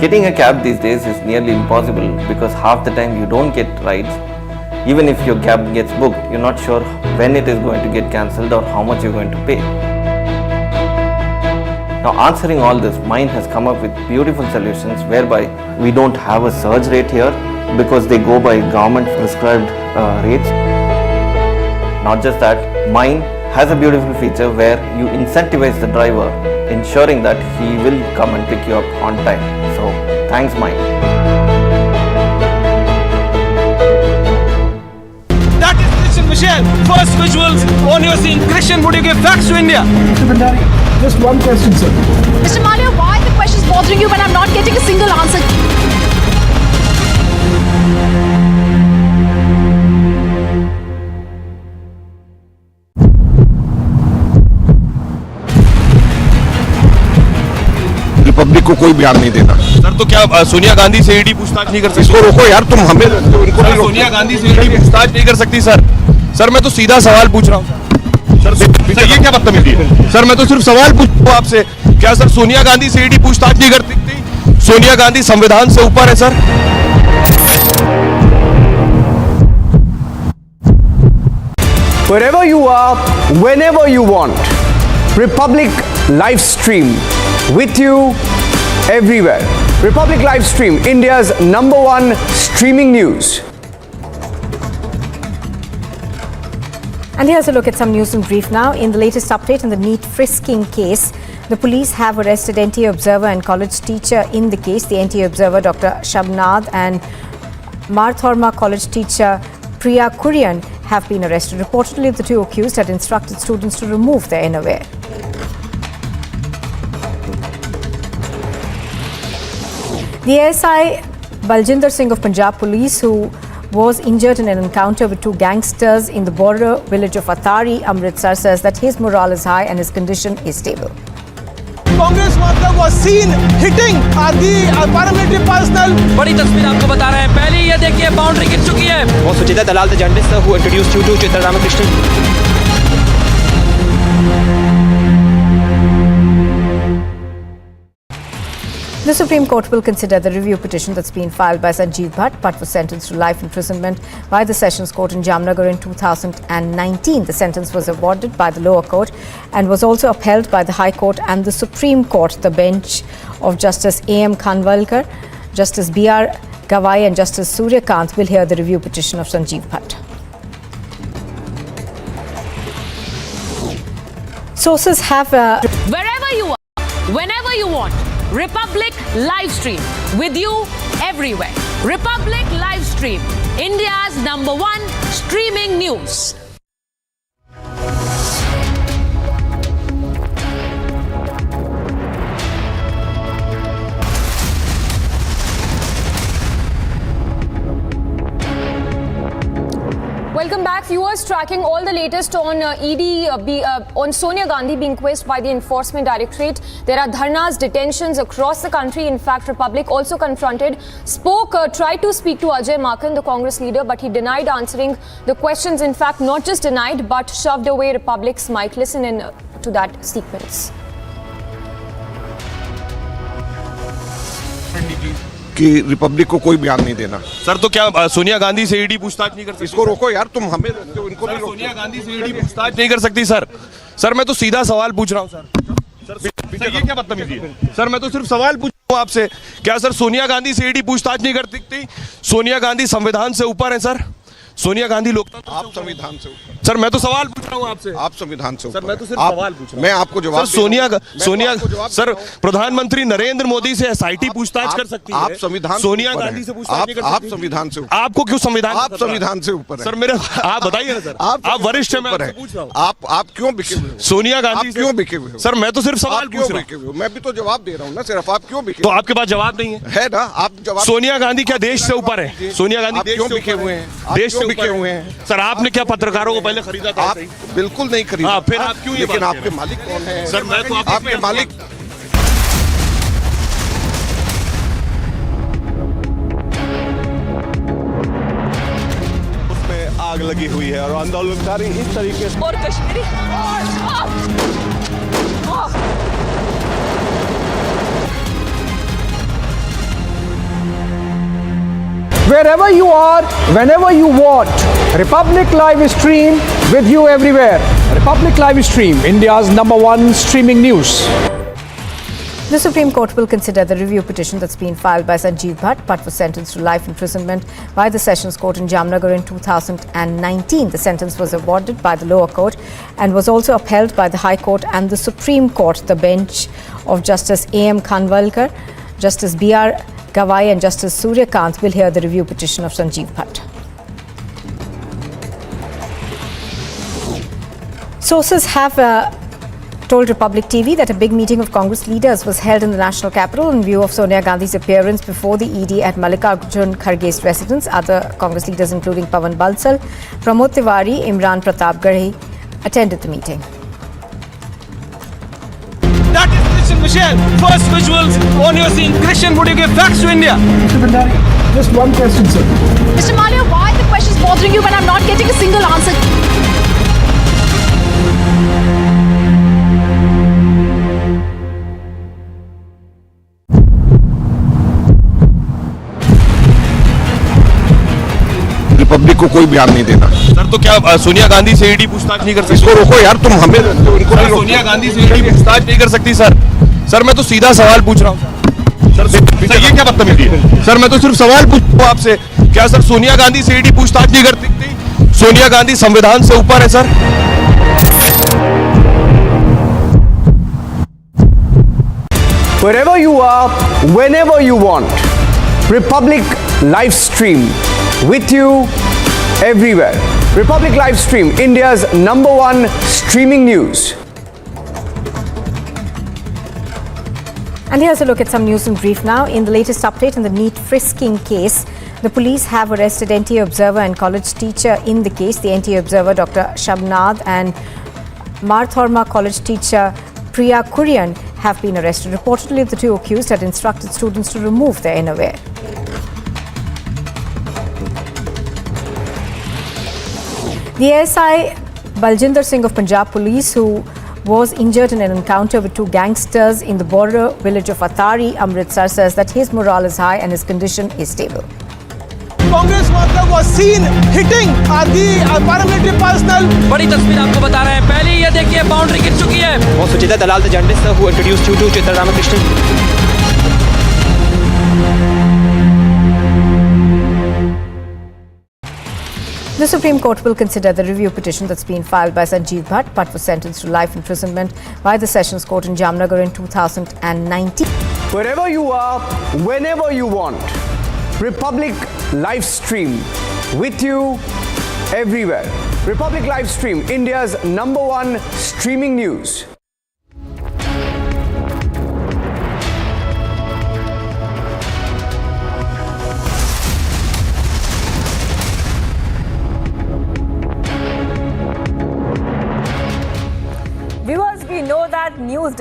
Getting a cab these days is nearly impossible because half the time you don't get rides. Even if your cab gets booked, you're not sure when it is going to get cancelled or how much you're going to pay. Now, answering all this, Mind has come up with beautiful solutions whereby we don't have a surge rate here because they go by government prescribed rates. Not just that, Mind has a beautiful feature where you incentivize the driver, ensuring that he will come and pick you up on time. So, thanks Mind. That is Christian Michelle. First visuals on your scene. Christian, would you give facts to India? Mr. Bhandari, just one question, sir. Mr. Malia, why are the questions bothering you when I'm not getting a single answer? Republic को कोई बयान नहीं देना। Sir तो क्या सोनिया गांधी से ED पूछताछ नहीं कर सकती? इसको रोको यार, तुम हमें सोनिया गांधी से ईडी पूछताछ नहीं कर सकती सर। सर मैं तो सीधा सवाल पूछ रहा हूँ सर, ये क्या बदतमीजी है? सर मैं तो सिर्फ सवाल पूछ रहा हूँ आपसे, क्या सर सोनिया गांधी से ईडी पूछताछ नहीं करती? सोनिया गांधी संविधान से ऊपर है sir. Wherever you are, whenever you want, Republic live stream with you everywhere. Republic live stream, India's #1 streaming news. And here's a look at some news in brief now. In the latest update in the NEET frisking case, the police have arrested NTA observer and college teacher in the case. The NTA observer, Dr. Shabnad, and Marthorma college teacher, Priya Kurian, have been arrested. Reportedly, the two accused had instructed students to remove their innerwear. The ASI Baljinder Singh of Punjab Police, who was injured in an encounter with two gangsters in the border village of Atari, Amritsar, says that his morale is high and his condition is stable. Congress was seen hitting the paramilitary personnel. बड़ी तस्वीर आपको बता रहे हैं। पहले ये देखिए boundary गिर चुकी है। वो सुचिता दलाल, the journalist who introduced you to Chitra Ramakrishnan. The Supreme Court will consider the review petition that's been filed by Sanjeev Bhatt. Bhatt was sentenced to life imprisonment by the Sessions Court in Jamnagar in 2019. The sentence was awarded by the lower court and was also upheld by the High Court and the Supreme Court. The bench of Justice A.M. Khanwalkar, Justice B.R. Gawai and Justice Surya Kant will hear the review petition of Sanjeev Bhatt. Sources have... Wherever you are, whenever you want, Republic live stream with you everywhere. Republic live stream, India's #1 streaming news. Welcome back. viewers tracking all the latest on on Sonia Gandhi being quizzed by the Enforcement Directorate. There are dharnas, detentions across the country. In fact, Republic also tried to speak to Ajay Makan, the Congress leader, but he denied answering the questions. In fact, not just denied, but shoved away Republic's mic. Listen in to that sequence. कि Republic को कोई बयान नहीं देना। Sir तो क्या सोनिया गांधी से ED पूछताछ नहीं कर सकती? इसको रोको यार, तुम हमें रोकते हो, इनको नहीं रोकते। सोनिया गांधी से ईडी पूछताछ नहीं कर सकती सर। सर मैं तो सीधा सवाल पूछ रहा हूँ सर। ये क्या बदतमीजी है? सर मैं तो सिर्फ सवाल पूछ रहा हूँ आपसे, क्या सर सोनिया गांधी से ईडी पूछताछ नहीं कर सकती? सोनिया गांधी संविधान से ऊपर है सर। सोनिया गांधी लोकतंत्र, आप संविधान से ऊपर। सर मैं तो सवाल पूछ रहा हूँ आपसे। आप संविधान से ऊपर। सर मैं तो सिर्फ सवाल पूछ रहा हूँ। मैं आपको जवाब। सर सोनिया सर प्रधानमंत्री नरेंद्र मोदी से एसआईटी पूछताछ कर सकती है। आप संविधान, सोनिया गांधी से पूछताछ नहीं कर सकती। आप संविधान से ऊपर। आपको क्यों संविधान? आप संविधान से ऊपर है सर। मेरे आप बताइए ना सर, आप वरिष्ठ हैं, मैं आपसे पूछ रहा हूँ। आप क्यों बिके हुए हो? सोनिया गांधी क्यों बिके हुए हो? सर मैं तो सिर्फ सवाल पूछ रहा हूँ। मैं भी तो जवाब दे रहा हूँ ना, सिर्फ आप क्यों बिके? तो आपके पास जवाब नहीं है ना? आप जवाब। सोनिया गांधी क्या देश से ऊपर है? सोनिया गांधी क्यों बिके हुए हैं? देश से बिके हुए हैं? सर आपने क्या पत्रकारों को पहले खरीदा था? आप बिल्कुल नहीं खरीदा। फिर आप क्यों? लेकिन आपके मालिक कौन है? सर मैं तो आपके मालिक। उसमें आग लगी हुई है और आंदोलनकारी इस तरीके से। और Kashmiri Wherever you are, whenever you want, Republic Live Stream with you everywhere. Republic Live Stream, India's #1 streaming news. The Supreme Court will consider the review petition that's been filed by Sanjeev Bhatt. Bhatt was sentenced to life imprisonment by the Sessions Court in Jamnagar in 2019. The sentence was awarded by the lower court and was also upheld by the High Court and the Supreme Court. The bench of Justice A.M. Khanwalkar, Justice B.R. Gawai and Justice Surya Kant will hear the review petition of Sanjeev Bhatt. Sources have told Republic TV that a big meeting of Congress leaders was held in the national capital in view of Sonia Gandhi's appearance before the ED at Mallikarjun Kharge's residence. Other Congress leaders including Pawan Bansal, Pramod Tiwari, Imran Pratap Garhi attended the meeting. That is Christian Michelle. First visuals on your scene. Christian, would you give facts to India? Mr. Bhandari, just one question, sir. Mr. Malia, why are the questions bothering you when I'm not getting a single answer? Republic को कोई बयान नहीं देना। Sir तो क्या सोनिया गांधी से ED पूछताछ नहीं कर सकती? इसको रोको यार, तुम हमें रोकते हो, इनको नहीं रोकते। सोनिया गांधी से ईडी पूछताछ नहीं कर सकती सर। सर मैं तो सीधा सवाल पूछ रहा हूँ सर। ये क्या बदतमीजी है? सर मैं तो सिर्फ सवाल पूछ रहा हूँ आपसे, क्या सर सोनिया गांधी से ईडी पूछताछ नहीं कर सकती? सोनिया गांधी संविधान से ऊपर है sir. Wherever you are, whenever you want, Republic Live Stream with you everywhere. Republic Live Stream, India's #1 streaming news. And here's a look at some news in brief now. In the latest update in the NEET frisking case, the police have arrested NTA observer and college teacher in the case. The NTA observer, Dr. Shabnad, and Marthorma college teacher Priya Kurian have been arrested. Reportedly, the two accused had instructed students to remove their innerwear. The ASI Baljinder Singh of Punjab Police, who was injured in an encounter with two gangsters in the border village of Atari, Amritsar, says that his morale is high and his condition is stable. Congress worker was seen hitting the paramilitary personnel. बड़ी तस्वीर आपको बता रहे हैं। पहले ये देखिए boundary गिर चुकी है। और सुचिता दलाल, the journalist who introduced you to Chitra Ramakrishnan. The Supreme Court will consider the review petition that's been filed by Sanjeev Bhatt. Bhatt was sentenced to life imprisonment by the Sessions Court in Jamnagar in 2019. Wherever you are, whenever you want, Republic Live Stream with you everywhere. Republic Live Stream, India's #1 streaming news.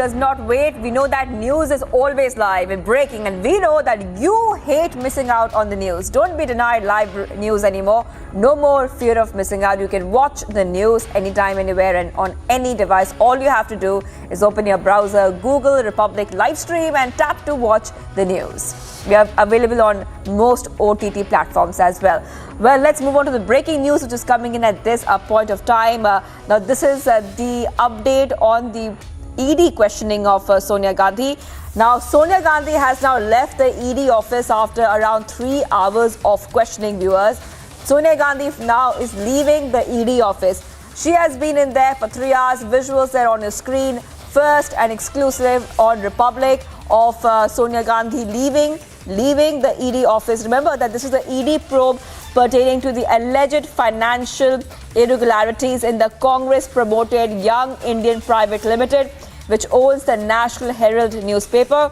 does not wait. We know that news is always live and breaking, and we know that you hate missing out on the news. Don't be denied live news anymore. No more fear of missing out. You can watch the news anytime, anywhere, and on any device. All you have to do is open your browser, Google Republic Livestream, and tap to watch the news. We are available on most OTT platforms as well. Well, let's move on to the breaking news, which is coming in at this point of time. Now, this is the update on the ED questioning of Sonia Gandhi. Now, Sonia Gandhi has now left the ED office after around 3 hours of questioning, viewers. Sonia Gandhi now is leaving the ED office. She has been in there for 3 hours. Visuals there on your screen. First and exclusive on Republic of Sonia Gandhi leaving the ED office. Remember that this is the ED probe pertaining to the alleged financial irregularities in the Congress-promoted Young Indian Private Limited, which owns the National Herald newspaper.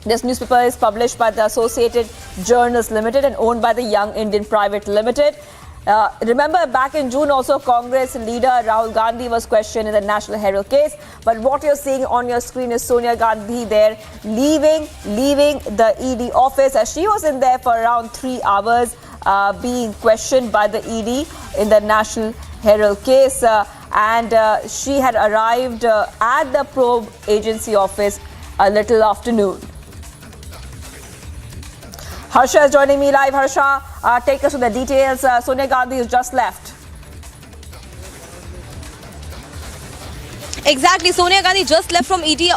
This newspaper is published by the Associated Journals Limited and owned by the Young Indian Private Limited. Remember, back in June also, Congress leader Rahul Gandhi was questioned in the National Herald case. But what you're seeing on your screen is Sonia Gandhi there leaving the ED office, as she was in there for around 3 hours being questioned by the ED in the National Herald case. And she had arrived at the probe agency office a little after noon. Harsha is joining me live. Harsha, take us to the details. Sonia Gandhi has just left. Exactly, Sonia Gandhi just left from ED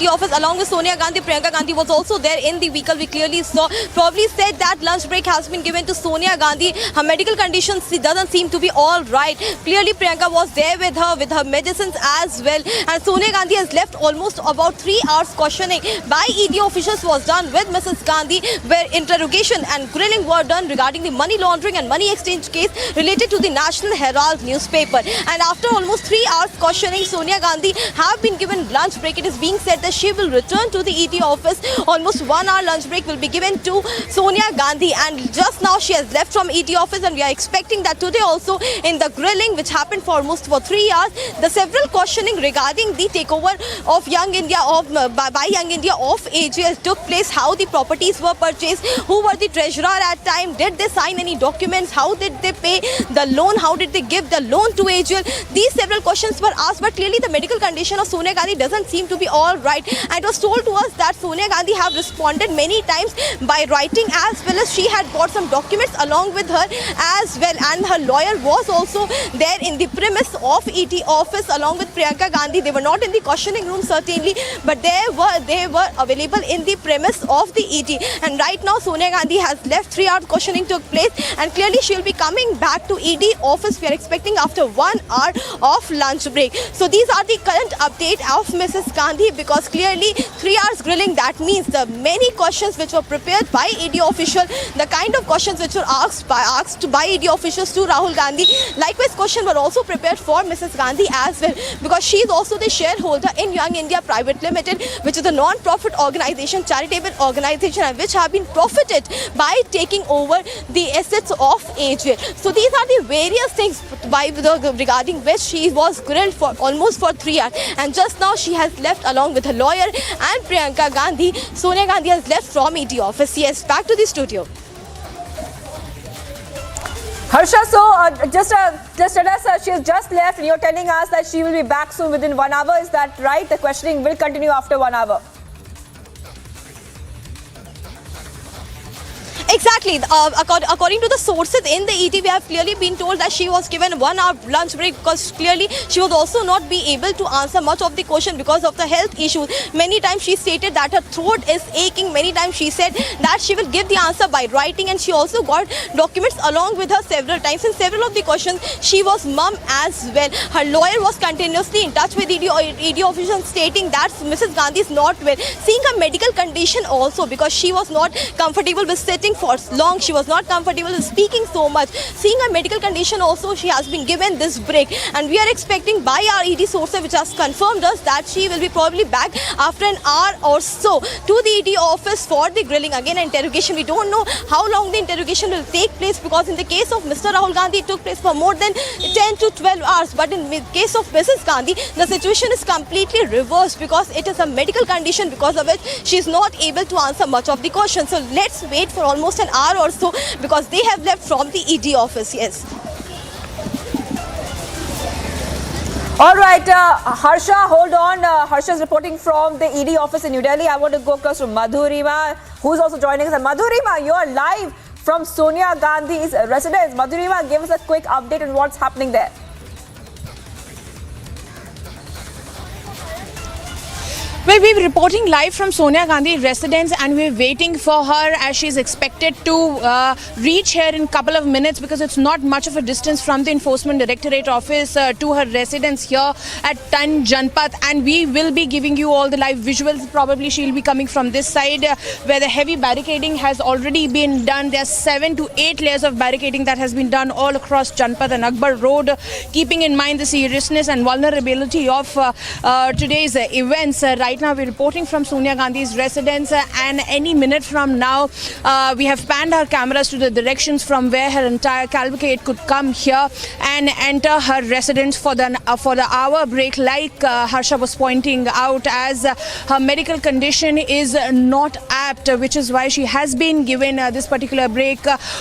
office. Along with Sonia Gandhi, Priyanka Gandhi was also there in the vehicle. We clearly saw. Probably said that lunch break has been given to Sonia Gandhi. Her medical condition doesn't seem to be all right. Clearly, Priyanka was there with her medicines as well. And Sonia Gandhi has left. Almost about 3 hours questioning by ED officials was done with Mrs. Gandhi, where interrogation and grilling were done regarding the money laundering and money exchange case related to the National Herald newspaper. And after almost 3 hours questioning, Sonia Gandhi have been given lunch break. It is being said that she will return to the ED office. Almost 1 hour lunch break will be given to Sonia Gandhi, and just now she has left from ED office, and we are expecting that today also in the grilling, which happened for 3 hours, the several questioning regarding the takeover of Young India by Young India of AGL took place. How the properties were purchased, who were the treasurer at time, did they sign any documents, how did they pay the loan, how did they give the loan to AGL. These several questions were asked, but clearly the medical condition of Sonia Gandhi doesn't seem to be all right. And it was told to us that Sonia Gandhi have responded many times by writing, as well as she had brought some documents along with her as well. And her lawyer was also there in the premise of ED office along with Priyanka Gandhi. They were not in the questioning room certainly, but they were available in the premise of the ED. And right now Sonia Gandhi has left. 3 hours questioning took place, and clearly she will be coming back to ED office. We are expecting after 1 hour of lunch break. So these are the current update of Mrs. Gandhi, because clearly 3 hours grilling, that means the many questions which were prepared by ED official, the kind of questions which were asked by ED officials to Rahul Gandhi. Likewise, questions were also prepared for Mrs. Gandhi as well, because she is also the shareholder in Young India Private Limited, which is a non-profit organization, charitable organization, and which have been profited by taking over the assets of AGL. So these are the various things regarding which she was grilled for almost 3 hours, and just now she has left along with her lawyer and Priyanka Gandhi. Sonia Gandhi has left from ED office. Yes, back to the studio. Harsha, so just tell us, she has just left, and you're telling us that she will be back soon within 1 hour. Is that right? The questioning will continue after 1 hour. Exactly. According to the sources in the ED, we have clearly been told that she was given 1 hour lunch break, because clearly she was also not be able to answer much of the question because of the health issues. Many times she stated that her throat is aching. Many times she said that she will give the answer by writing, and she also got documents along with her several times. In several of the questions, she was mum as well. Her lawyer was continuously in touch with ED officials, stating that Mrs. Gandhi is not well, seeing her medical condition also, because she was not comfortable with sitting for long. She was not comfortable speaking so much. Seeing her medical condition also, she has been given this break. And we are expecting by our ED sources, which has confirmed us that she will be probably back after an hour or so to the ED office for the grilling. Again, interrogation. We don't know how long the interrogation will take place, because in the case of Mr. Rahul Gandhi, it took place for more than 10 to 12 hours. But in the case of Mrs. Gandhi, the situation is completely reversed, because it is a medical condition because of which she is not able to answer much of the questions. So let's wait for almost an hour or so, because they have left from the ED office. Yes. All right, Harsha, hold on. Harsha is reporting from the ED office in New Delhi. I want to go across to Madhurima, who's also joining us. And Madhurima, you're live from Sonia Gandhi's residence. Madhurima, give us a quick update on what's happening there. Well, we're reporting live from Sonia Gandhi residence, and we're waiting for her as she's expected to reach here in a couple of minutes, because it's not much of a distance from the Enforcement Directorate office to her residence here at Tan Janpath. And we will be giving you all the live visuals. Probably she'll be coming from this side where the heavy barricading has already been done. There's 7 to 8 layers of barricading that has been done all across Janpath and Akbar Road, keeping in mind the seriousness and vulnerability of today's events. Right now we're reporting from Sonia Gandhi's residence, and any minute from now we have panned our cameras to the directions from where her entire cavalcade could come here and enter her residence for the hour break, like Harsha was pointing out, as her medical condition is not apt, which is why she has been given this particular break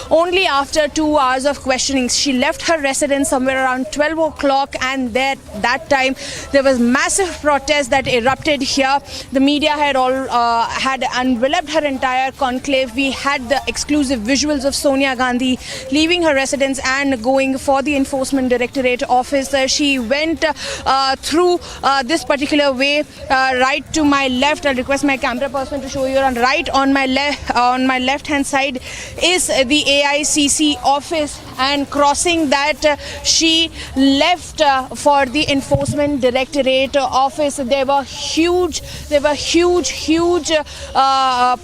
only after 2 hours of questioning. She left her residence somewhere around 12 o'clock, and that time there was massive protest that erupted here. The media had enveloped her entire conclave. We had the exclusive visuals of Sonia Gandhi leaving her residence and going for the Enforcement Directorate office. She went through this particular way right to my left. I'll request my camera person to show you. And right on my left hand side is the AICC office, and crossing that she left for the Enforcement Directorate office. There were huge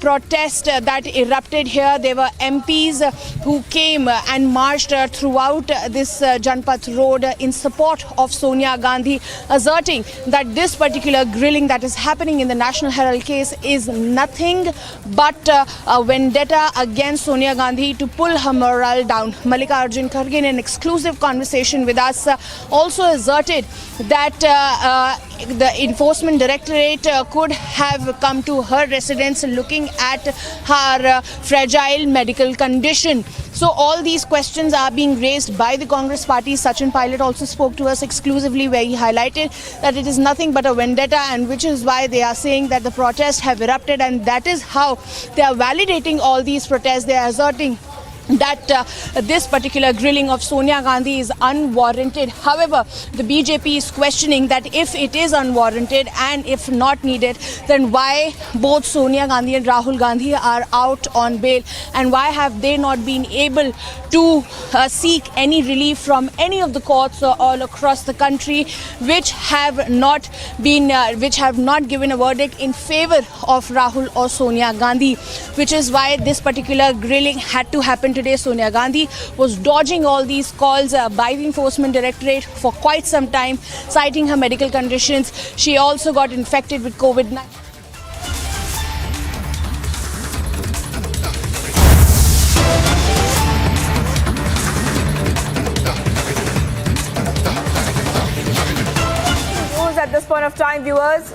protests that erupted here. There were MPs who came and marched throughout this Janpath Road in support of Sonia Gandhi, asserting that this particular grilling that is happening in the National Herald case is nothing but a vendetta against Sonia Gandhi to pull her morale down. Mallikarjun Kharge, in an exclusive conversation with us, also asserted that the Enforcement Directorate could have come to her residence looking at her fragile medical condition. So all these questions are being raised by the Congress party. Sachin Pilot also spoke to us exclusively, where he highlighted that it is nothing but a vendetta, and which is why they are saying that the protests have erupted, and that is how they are validating all these protests. They are asserting that this particular grilling of Sonia Gandhi is unwarranted. However, the BJP is questioning that if it is unwarranted and if not needed, then why both Sonia Gandhi and Rahul Gandhi are out on bail, and why have they not been able to seek any relief from any of the courts all across the country, which have not given a verdict in favor of Rahul or Sonia Gandhi, which is why this particular grilling had to happen today. Sonia Gandhi was dodging all these calls by the Enforcement Directorate for quite some time, citing her medical conditions. She also got infected with COVID-19. At this point of time, viewers,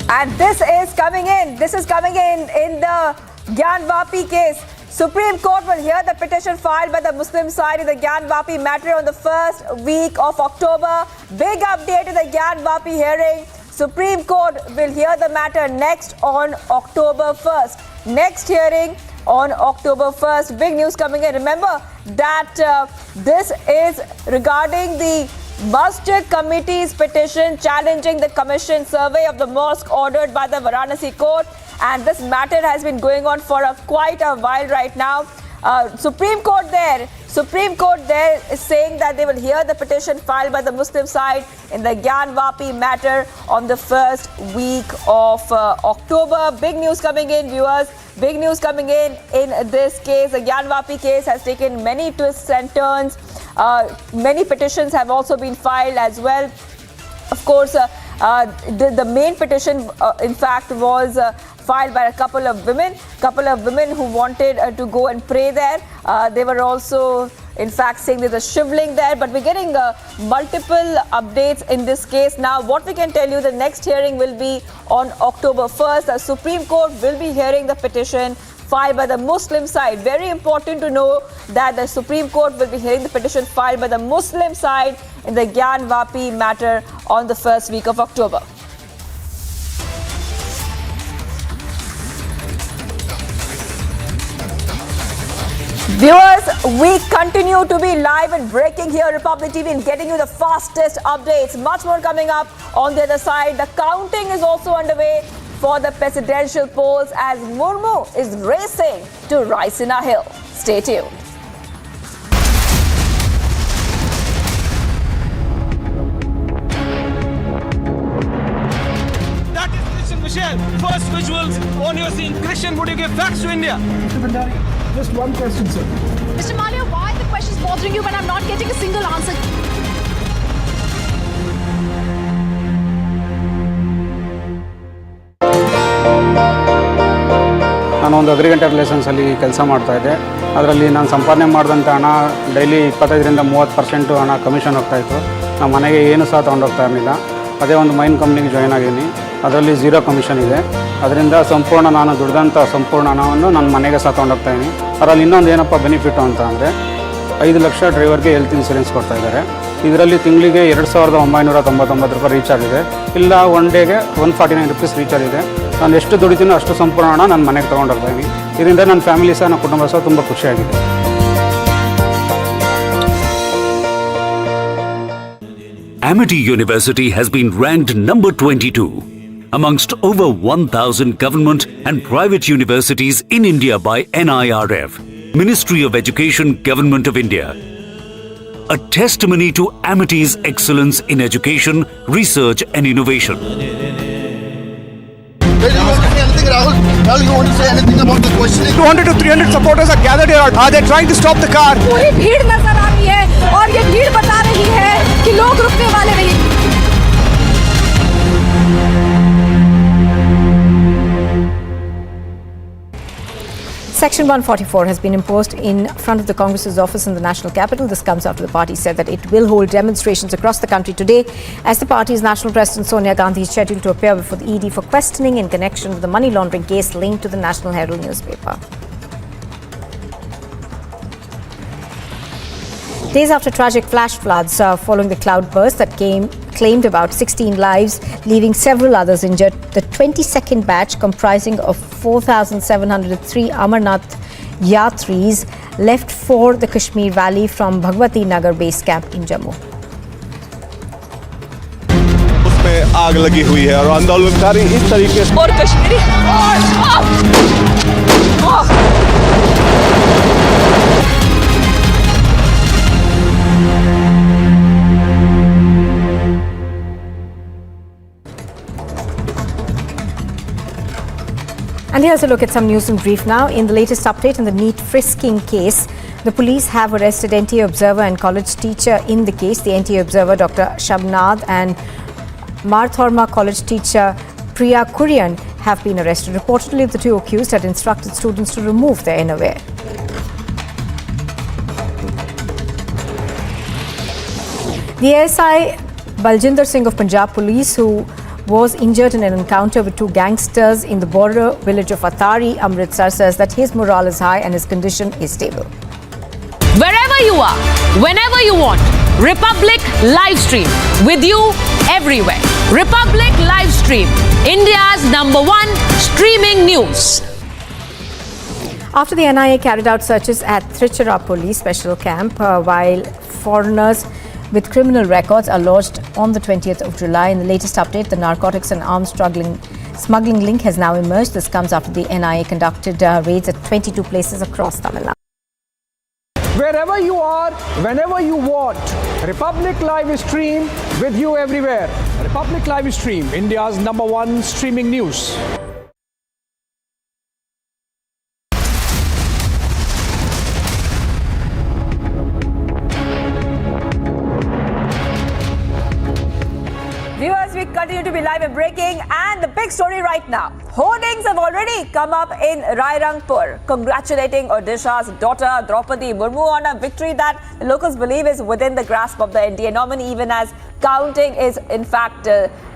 and this is coming in the Gyan Vapi case. Supreme Court will hear the petition filed by the Muslim side in the Gyan Vapi matter on the first week of October. Big update in the Gyan Vapi hearing. Supreme Court will hear the matter next on October 1st. Next hearing on October 1st. Big news coming in. Remember that this is regarding the Masjid Committee's petition challenging the commission survey of the mosque ordered by the Varanasi court, and this matter has been going on for quite a while right now. Supreme Court there Supreme Court there is saying that they will hear the petition filed by the Muslim side in the Gyanvapi matter on the first week of October. Big news coming in, viewers. Big news coming in this case. The Gyanvapi case has taken many twists and turns. Many petitions have also been filed as well. Of course, the main petition, in fact, was filed by a couple of women who wanted to go and pray there. They were also, in fact, saying there's a shivling there. But we're getting multiple updates in this case. Now, what we can tell you, the next hearing will be on October 1st. The Supreme Court will be hearing the petition filed by the Muslim side. Very important to know that the Supreme Court will be hearing the petition filed by the Muslim side in the Gyanvapi matter on the first week of October. Viewers, we continue to be live and breaking here on Republic TV and getting you the fastest updates. Much more coming up on the other side. The counting is also underway for the presidential polls as Murmu is racing to Raisina Hill. Stay tuned. That is Christian Michelle. First visuals on your scene. Christian, would you give facts to India? Mr. Bhandari, just one question, sir. Mr. Malia, why are the questions bothering you when I'm not getting a single answer? ನಾನು ಒಂದು agriculture ರಿಲೇಷನ್ಸಲ್ಲಿ ಕೆಲಸ ಮಾಡ್ತಾಯಿದ್ದೆ. ಅದರಲ್ಲಿ ನಾನು ಸಂಪಾದನೆ ಮಾಡಿದಂಥ ಹಣ daily 25ರಿಂದ 30% ಹಣ ಕಮಿಷನ್ ಹೋಗ್ತಾಯಿತ್ತು. ನಮ್ಮ ಮನೆಗೆ ಏನು ಸಹ ತೊಗೊಂಡೋಗ್ತಾ ಇರಲಿಲ್ಲ. ಅದೇ ಒಂದು ಮೈನ್ ಕಂಪ್ನಿಗೆ ಜಾಯ್ನ್ ಆಗಿದ್ದೀನಿ. ಅದರಲ್ಲಿ 0 ಕಮಿಷನ್ ಇದೆ. ಅದರಿಂದ ಸಂಪೂರ್ಣ ನಾನು ದುಡ್ದಂಥ ಸಂಪೂರ್ಣ ಹಣವನ್ನು ನನ್ನ ಮನೆಗೆ ಸಹ ತೊಗೊಂಡೋಗ್ತಾಯಿದ್ದೀನಿ. ಅದರಲ್ಲಿ ಇನ್ನೊಂದು ಏನಪ್ಪ ಬೆನಿಫಿಟ್ಟು ಅಂತ ಅಂದರೆ 5 ಲಕ್ಷ ಡ್ರೈವರ್ಗೆ ಹೆಲ್ತ್ ಇನ್ಸೂರೆನ್ಸ್ ಕೊಡ್ತಾಯಿದ್ದಾರೆ. ಇದರಲ್ಲಿ ತಿಂಗಳಿಗೆ 2999 ರೂಪಾಯಿ ರೀಚಾರ್ಜ್ ಇದೆ. ಇಲ್ಲ ಒನ್ ಡೇಗೆ 149 ರುಪೀಸ್ ರೀಚಾರ್ಜ್ ಇದೆ. ನಾನು ಎಷ್ಟು ದುಡಿತೀನೋ ಅಷ್ಟು ಸಂಪೂರ್ಣ ಹಣ ನನ್ನ ಮನೆಗೆ ತೊಗೊಂಡೋಗ್ತಾಯಿದ್ದೀನಿ. ಇದರಿಂದ ನನ್ನ ಫ್ಯಾಮಿಲಿ ಸಹ ನನ್ನ ಕುಟುಂಬ ಸಹ ತುಂಬ ಖುಷಿಯಾಗಿದೆ. Amity University has been ranked number 22 amongst over 1,000 government and private universities in India by NIRF, Ministry of Education, Government of India. A testimony to Amity's excellence in education, research and innovation. You want to say anything, Rahul? Rahul, you want to say anything about the questioning? 200 to 300 supporters are gathered here. Are they trying to stop the car? पूरी भीड़ नजर आ रही है और ये भीड़ बता रही है कि लोग रुकने वाले नहीं. Section 144 has been imposed in front of the Congress's office in the national capital. This comes after the party said that it will hold demonstrations across the country today as the party's national president Sonia Gandhi is scheduled to appear before the ED for questioning in connection with the money laundering case linked to the National Herald newspaper. Days after tragic flash floods following the cloudburst that claimed about 16 lives, leaving several others injured, the 22nd batch comprising of 4,703 Amarnath Yatris left for the Kashmir Valley from Bhagwati Nagar base camp in Jammu. उसमें आग लगी हुई है और आंदोलनकारी इस तरीके से और Kashmiri And here's a look at some news in brief now. In the latest update in the NEET frisking case, the police have arrested NTA observer and college teacher in the case. The NTA observer, Dr. Shabnad, and Marthorma college teacher Priya Kurian have been arrested. Reportedly, the two accused had instructed students to remove their innerwear. The ASI Baljinder Singh of Punjab Police, who was injured in an encounter with two gangsters in the border village of Atari, Amritsar, says that his morale is high and his condition is stable. Wherever you are, whenever you want, Republic Livestream with you everywhere. Republic Livestream, India's #1 streaming news. After the NIA carried out searches at Trichurapalli special camp, while foreigners with criminal records are lodged on the 20th of July. In the latest update, the narcotics and arms smuggling link has now emerged. This comes after the NIA conducted raids at 22 places across Tamil Nadu. wherever you are, whenever you want. Republic Live Stream with you everywhere. Republic Live Stream, India's #1 streaming news. Viewers, we continue to be live and breaking, and the big story right now. Hoardings have already come up in Rairangpur, congratulating Odisha's daughter Draupadi Murmu on a victory that the locals believe is within the grasp of the NDA nominee, even as counting is in fact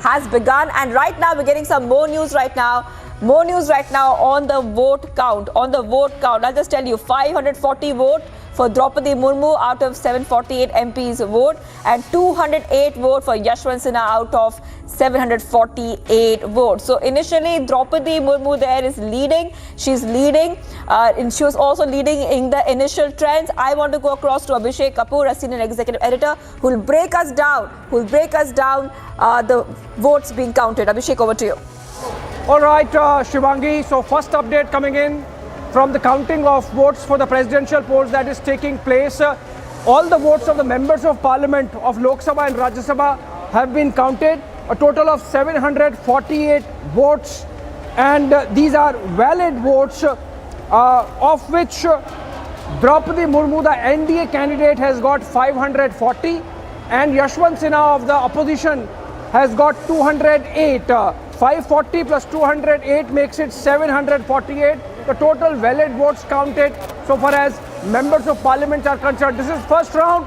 has begun. And right now we're getting some more news right now. More news right now on the vote count. I'll just tell you, 540 vote for Draupadi Murmu out of 748 MPs vote, and 208 vote for Yashwant Sinha out of 748 votes. So initially, Draupadi Murmu there is leading. She's leading, and she was also leading in the initial trends. I want to go across to Abhishek Kapoor, a senior executive editor, who will break us down. The votes being counted. Abhishek, over to you. All right, Shivangi. So first update coming in from the counting of votes for the presidential polls that is taking place. All the votes of the members of parliament of Lok Sabha and Rajya Sabha have been counted. A total of 748 votes, and these are valid votes, of which Draupadi Murmu, the NDA candidate, has got 540, and Yashwant Sinha of the opposition has got 208. 540 plus 208 makes it 748. The total valid votes counted so far as members of parliament are concerned. This is first round.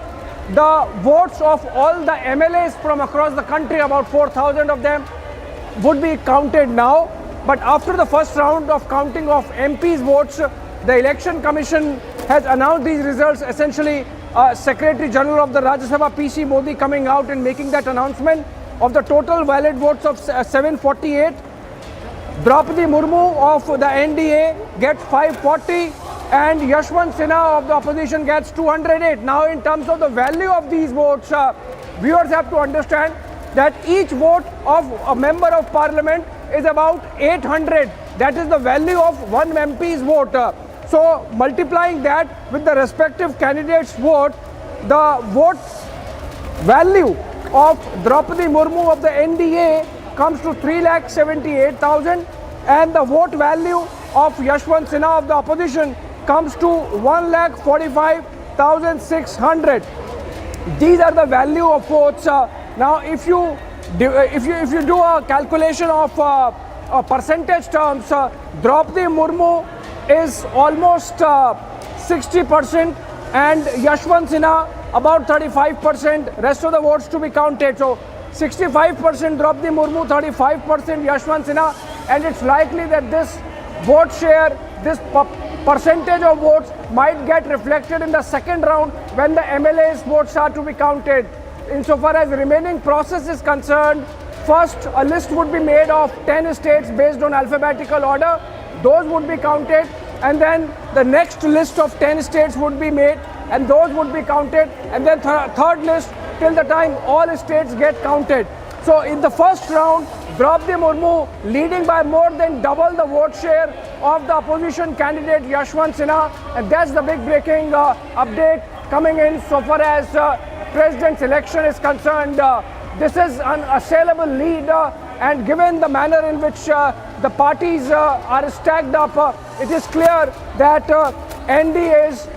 The votes of all the MLAs from across the country, about 4,000 of them, would be counted now. But after the first round of counting of MPs' votes, the Election Commission has announced these results. Essentially, Secretary General of the Rajya Sabha, PC Modi, coming out and making that announcement. Of the total valid votes of 748, Draupadi Murmu of the NDA gets 540, and Yashwant Sinha of the opposition gets 208. Now, in terms of the value of these votes, viewers have to understand that each vote of a member of parliament is about 800. That is the value of one MP's vote. So, multiplying that with the respective candidate's vote, the vote value of Draupadi Murmu of the NDA comes to 3,78,000, and the vote value of Yashwant Sinha of the opposition comes to 1,45,600. These are the value of votes. Now, if you do a calculation of percentage terms, Draupadi Murmu is almost 60%, and Yashwant Sinha about 35%, rest of the votes to be counted. So 65% Draupadi Murmu, 35% Yashwant Sinha, and it's likely that this vote share, this percentage of votes might get reflected in the second round when the MLA's votes are to be counted. Insofar as the remaining process is concerned, first a list would be made of 10 states based on alphabetical order. Those would be counted, and then the next list of 10 states would be made, and those would be counted, and then third list till the time all states get counted. So in the first round, Draupadi Murmu leading by more than double the vote share of the opposition candidate Yashwant Sinha, and that's the big breaking update coming in so far as president's election is concerned. This is an assailable lead, and given the manner in which the parties are stacked up, it is clear that NDA's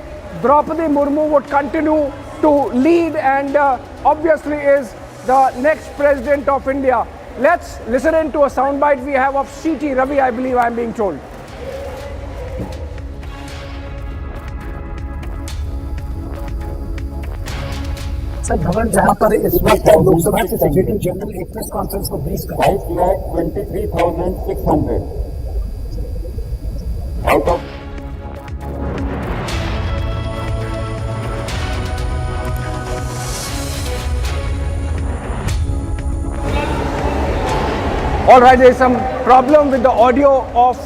Draupadi Murmu would continue to lead, and obviously is the next president of India. Let's listen in to a soundbite we have of C.T. Ravi, I believe I'm being told. Sir भवन जहां पर इस वक्त लोकसभा के secretary general एक press conference को brief कर 5,23,600 out of All right, there is some problem with the audio of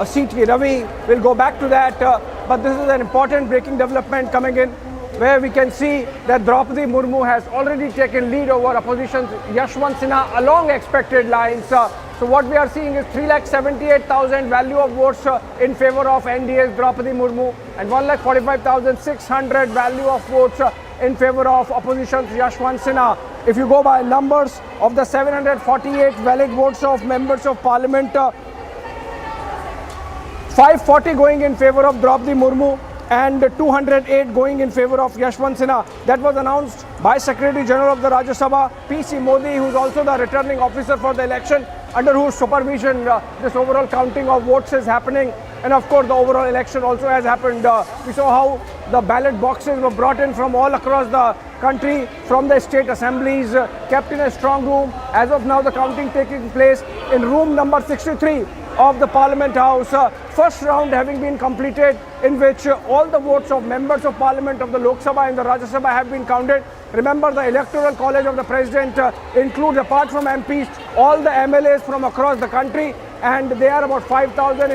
C.T. Ravi. We'll go back to that, but this is an important breaking development coming in, where we can see that Draupadi Murmu has already taken lead over opposition's Yashwant Sinha along expected lines. So what we are seeing is 3,78,000 value of votes in favor of NDA's Draupadi Murmu and 1,45,600 value of votes in favor of opposition's Yashwant Sinha. If you go by numbers of the 748 valid votes of members of parliament, 540 going in favor of Draupadi Murmu and 208 going in favor of Yashwant Sinha. That was announced by Secretary General of the Rajya Sabha, P.C. Modi, who is also the returning officer for the election, under whose supervision this overall counting of votes is happening. And of course, the overall election also has happened. We saw how the ballot boxes were brought in from all across the country, from the state assemblies, kept in a strong room. As of now, the counting taking place in room number 63 of the Parliament House. First round having been completed, in which all the votes of members of Parliament of the Lok Sabha and the Rajya Sabha have been counted. Remember, the Electoral College of the President includes, apart from MPs, all the MLAs from across the country, and they are about 4,000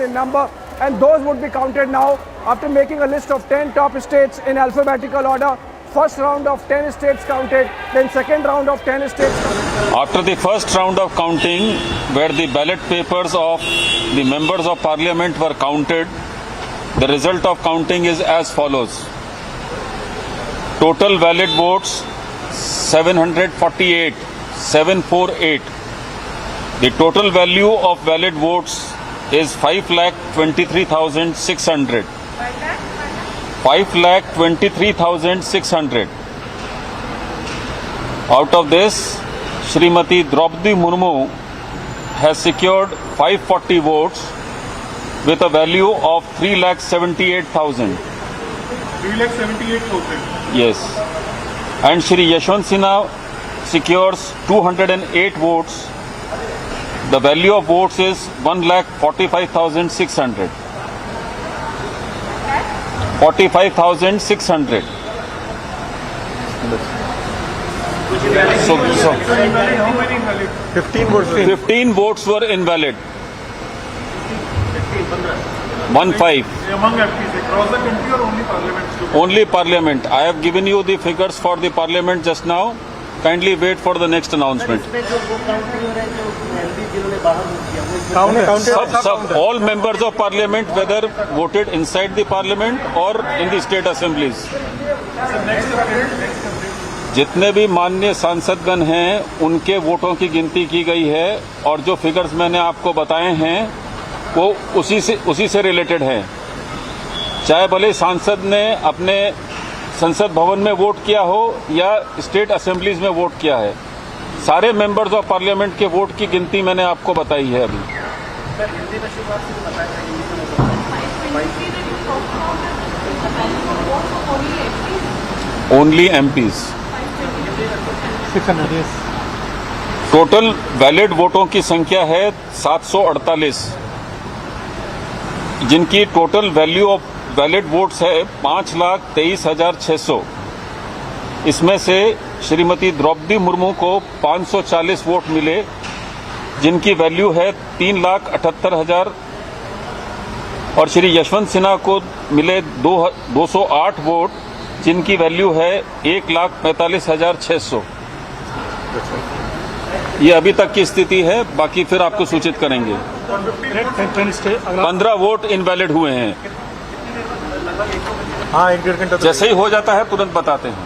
in number, and those would be counted now after making a list of 10 top states in alphabetical order. First round of 10 states counted, then second round of 10 states counted. After the first round of counting, where the ballot papers of the members of parliament were counted, the result of counting is as follows. Total valid votes 748. The total value of valid votes is 5,23,600. 5,23,600. Out of this, Srimati Draupadi Murmu has secured 540 votes with a value of 3,78,000. 3,78,000. Yes. And Shri Yashwant Sinha secures 208 votes. The value of votes is 1,45,600. 45,600. So 15 votes were invalid. 15. Among MPs across the country or only parliament? Only parliament. I have given you the figures for the parliament just now. Kindly wait for the next announcement. All members of parliament, whether voted inside the parliament or in the state assemblies. जितने भी माननीय सांसदगण हैं, उनके वोटों की गिनती की गई है और जो फिगर्स मैंने आपको बताए हैं, वो उसी से रिलेटेड हैं। चाहे भले सांसद ने अपने संसद भवन में वोट किया हो या स्टेट असेंबलीज में वोट किया है, सारे मेंबर्स ऑफ पार्लियामेंट के वोट की गिनती मैंने आपको बताई है अभी। Only MPs. टोटल वैलिड वोटों की संख्या है 748, जिनकी total value of valid votes है 5,23,600। इसमें से श्रीमती द्रौपदी मुर्मू को 540 वोट मिले, जिनकी वैल्यू है 3,78,000, और श्री यशवंत सिन्हा को मिले 208 वोट, जिनकी वैल्यू है 1,45,600। ये अभी तक की स्थिति है, बाकी फिर आपको सूचित करेंगे। 15 वोट इनवैलिड हुए हैं। हाँ, 1-1.5 घंटा जैसे ही हो जाता है तुरंत बताते हैं।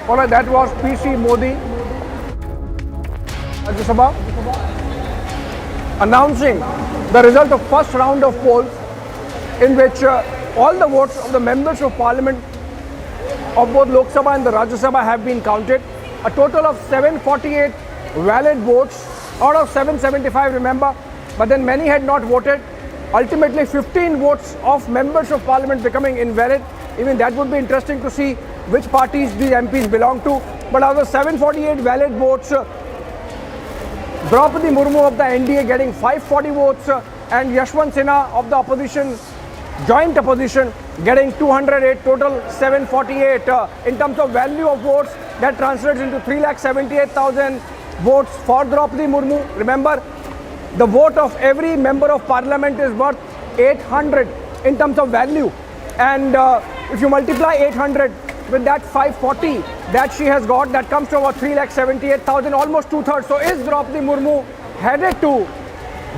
Well, that was P.C. Modi, Rajya Sabha, announcing the result of first round of polls, in which all the votes of the members of parliament of both Lok Sabha and the Rajya Sabha have been counted. A total of 748 valid votes out of 775, remember, but then many had not voted. Ultimately 15 votes of members of parliament becoming invalid. Even that would be interesting to see which parties these MPs belong to. But out of 748 valid votes, Draupadi Murmu of the NDA getting 540 votes and Yashwant Sinha of the opposition, joint opposition, getting 208, total 748. In terms of value of votes, that translates into 3,78,000 votes for Draupadi Murmu. Remember, the vote of every member of parliament is worth 800 in terms of value. And if you multiply 800 with that 540 that she has got, that comes to about 3,78,000, almost 2/3. So is Draupadi Murmu headed to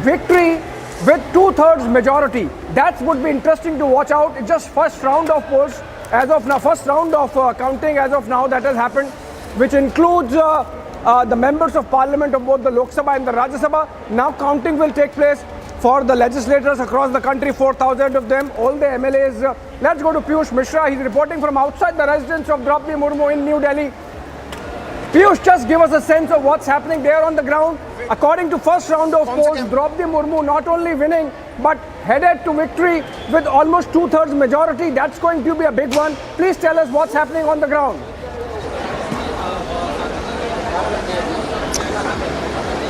victory with 2/3 majority? That would be interesting to watch out. It's just first round of polls as of now, first round of counting as of now that has happened, which includes the members of parliament of both the Lok Sabha and the Rajya Sabha. Now counting will take place for the legislators across the country, 4,000 of them, all the MLAs. Let's go to Piyush Mishra. He's reporting from outside the residence of Draupadi Murmu in New Delhi. Piyush, just give us a sense of what's happening there on the ground. According to first round of polls, Draupadi Murmu not only winning, but headed to victory with almost 2/3 majority. That's going to be a big one. Please tell us what's happening on the ground.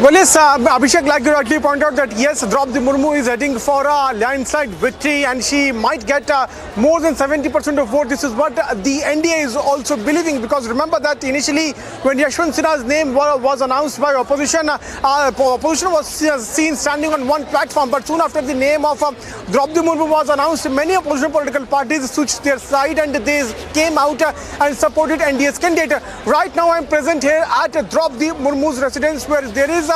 Well, yes, Abhishek, like you rightly pointed out that yes, Draupadi Murmu is heading for a landslide victory and she might get more than 70% of vote. This is what the NDA is also believing, because remember that initially when Yashwant Sinha's name was announced by opposition, opposition was seen standing on one platform, but soon after the name of Draupadi Murmu was announced, many opposition political parties switched their side and they came out and supported NDA's candidate. Right now I'm present here at Draupadi Murmu's residence, where there is a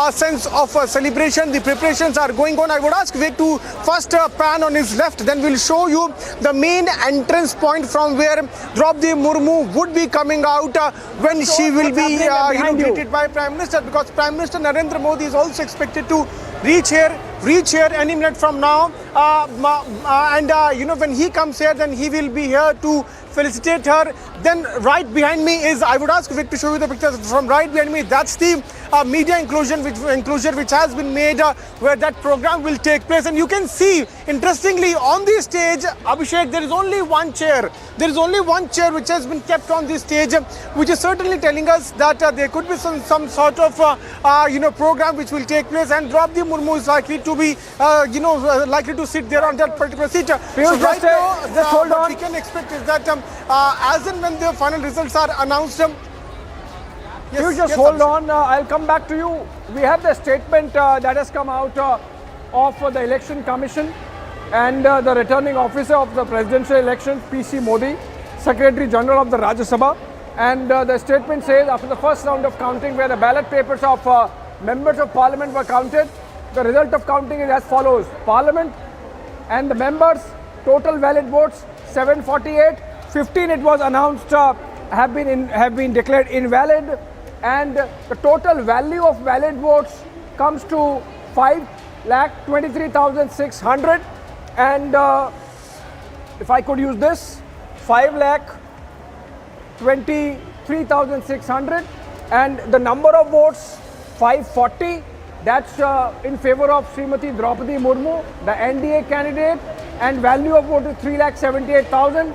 sense of celebration. The preparations are going on. I would ask Vivek to first pan on his left, then we'll show you the main entrance point from where Draupadi Murmu would be coming out when she will be greeted by Prime Minister, because Prime Minister Narendra Modi is also expected to reach here any minute from now. When he comes here, then he will be here to felicitate her. Then right behind me is, I would ask Vic to show you the pictures from right behind me. That's the media enclosure which has been made where that program will take place. And you can see, interestingly, on the stage, Abhishek, there is only one chair. There is only one chair which has been kept on the stage, which is certainly telling us that there could be some sort of program which will take place, and Draupadi Murmu is likely to be likely to sit there on that particular seat. So right now, just hold on. What we can expect is that as and when the final results are announced, you just hold on. I'll come back to you. We have the statement that has come out of the Election Commission and the returning officer of the presidential elections, PC Modi, Secretary General of the Rajya Sabha. And the statement says, after the first round of counting, where the ballot papers of members of parliament were counted, the result of counting is as follows. Parliament and the members, total valid votes 748. 15 it was announced have been declared invalid, and the total value of valid votes comes to 5,23,600. And if I could use this, 5,23,600, and the number of votes 540. That's in favor of Srimati Draupadi Murmu, the NDA candidate, and value of vote is 3,78,000.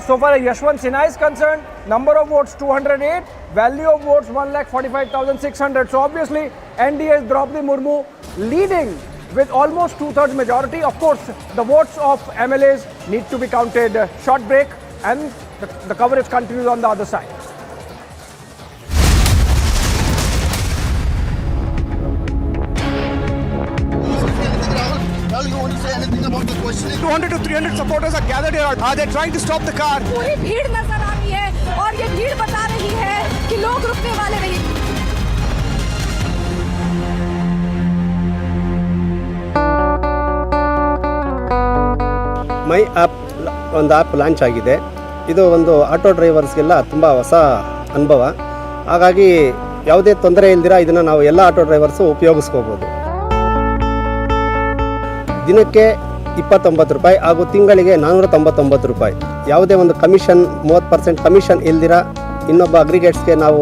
So far as Yashwant Sinha is concerned, number of votes 208, value of votes 1,45,600. So obviously NDA's Draupadi Murmu leading with almost 2/3 majority. Of course, the votes of MLAs need to be counted. Short break, and the coverage continues on the other side. You want to say anything about the question? 200 to 300 supporters are gathered here. They're trying to stop the car. पूरी भीड़ नजर आ रही है और ये भीड़ बता रही है कि लोग रुकने वाले नहीं। ಮೈ ಆ್ಯಪ್ ಒಂದು ಆ್ಯಪ್ ಲಾಂಚ್ ಆಗಿದೆ. ಇದು ಒಂದು ಆಟೋ ಡ್ರೈವರ್ಸ್ಗೆಲ್ಲ ತುಂಬ ಹೊಸ ಅನುಭವ. ಹಾಗಾಗಿ ಯಾವುದೇ ತೊಂದರೆ ಇಲ್ದಿರ ಇದನ್ನು ನಾವು ಎಲ್ಲ ಆಟೋ ಡ್ರೈವರ್ಸು ಉಪಯೋಗಿಸ್ಕೋಬೋದು. ದಿನಕ್ಕೆ 29 ರೂಪಾಯಿ ಹಾಗೂ ತಿಂಗಳಿಗೆ 499 ರೂಪಾಯಿ. ಯಾವುದೇ ಒಂದು ಕಮಿಷನ್ 30% ಕಮಿಷನ್ ಇಲ್ದಿರ ಇನ್ನೊಬ್ಬ ಅಗ್ರಿಗೇಟ್ಸ್ಗೆ ನಾವು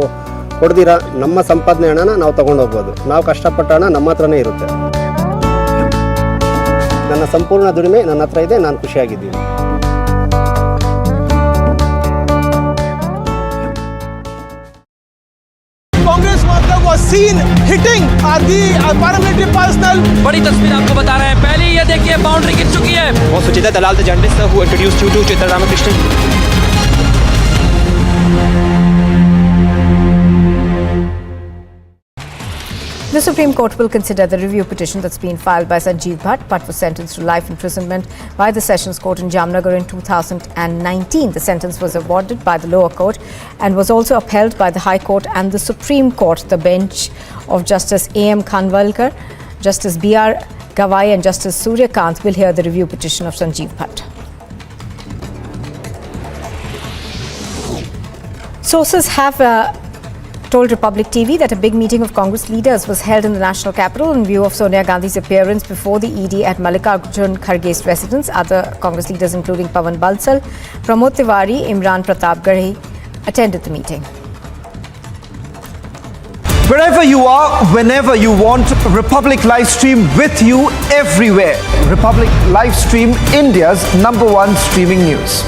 ಕೊಡ್ದಿರ ನಮ್ಮ ಸಂಪಾದನೆ ಹಣನ ನಾವು ತೊಗೊಂಡೋಗ್ಬೋದು. ನಾವು ಕಷ್ಟಪಟ್ಟ ಹಣ ನಮ್ಮ ಹತ್ರನೇ ಇರುತ್ತೆ. ನನ್ನ ಸಂಪೂರ್ಣ ದುಡಿಮೆ ನನ್ನ ಹತ್ರ ಇದೆ. ನಾನು ಖುಷಿಯಾಗಿದ್ದೀನಿ. Congress worker was seen hitting the paramilitary personnel. बड़ी तस्वीर आपको बता रहे हैं. पहले ये देखिए बाउंड्री गिर चुकी है. Was Suchita Dalal the journalist who introduced you to Chitra Ramakrishnan? The the Supreme Court will consider the review petition that's been filed by Sanjeev Bhatt. Bhatt was sentenced to life imprisonment by the Sessions Court in Jamnagar in 2019. The sentence was awarded by the lower court and was also upheld by the High Court and the Supreme Court. The bench of Justice A.M. Khanwalkar, Justice B.R. Gawai and Justice Surya Kant will hear the review petition of Sanjeev Bhatt. Sources have told Republic TV that a big meeting of Congress leaders was held in the national capital in view of Sonia Gandhi's appearance before the ED at Mallikarjun Kharge's residence. Other Congress leaders including Pawan Bansal, Pramod Tiwari, Imran Pratap Garhi attended the meeting. Wherever you are, whenever you want, Republic live stream with you everywhere. Republic live stream, India's #1 streaming news.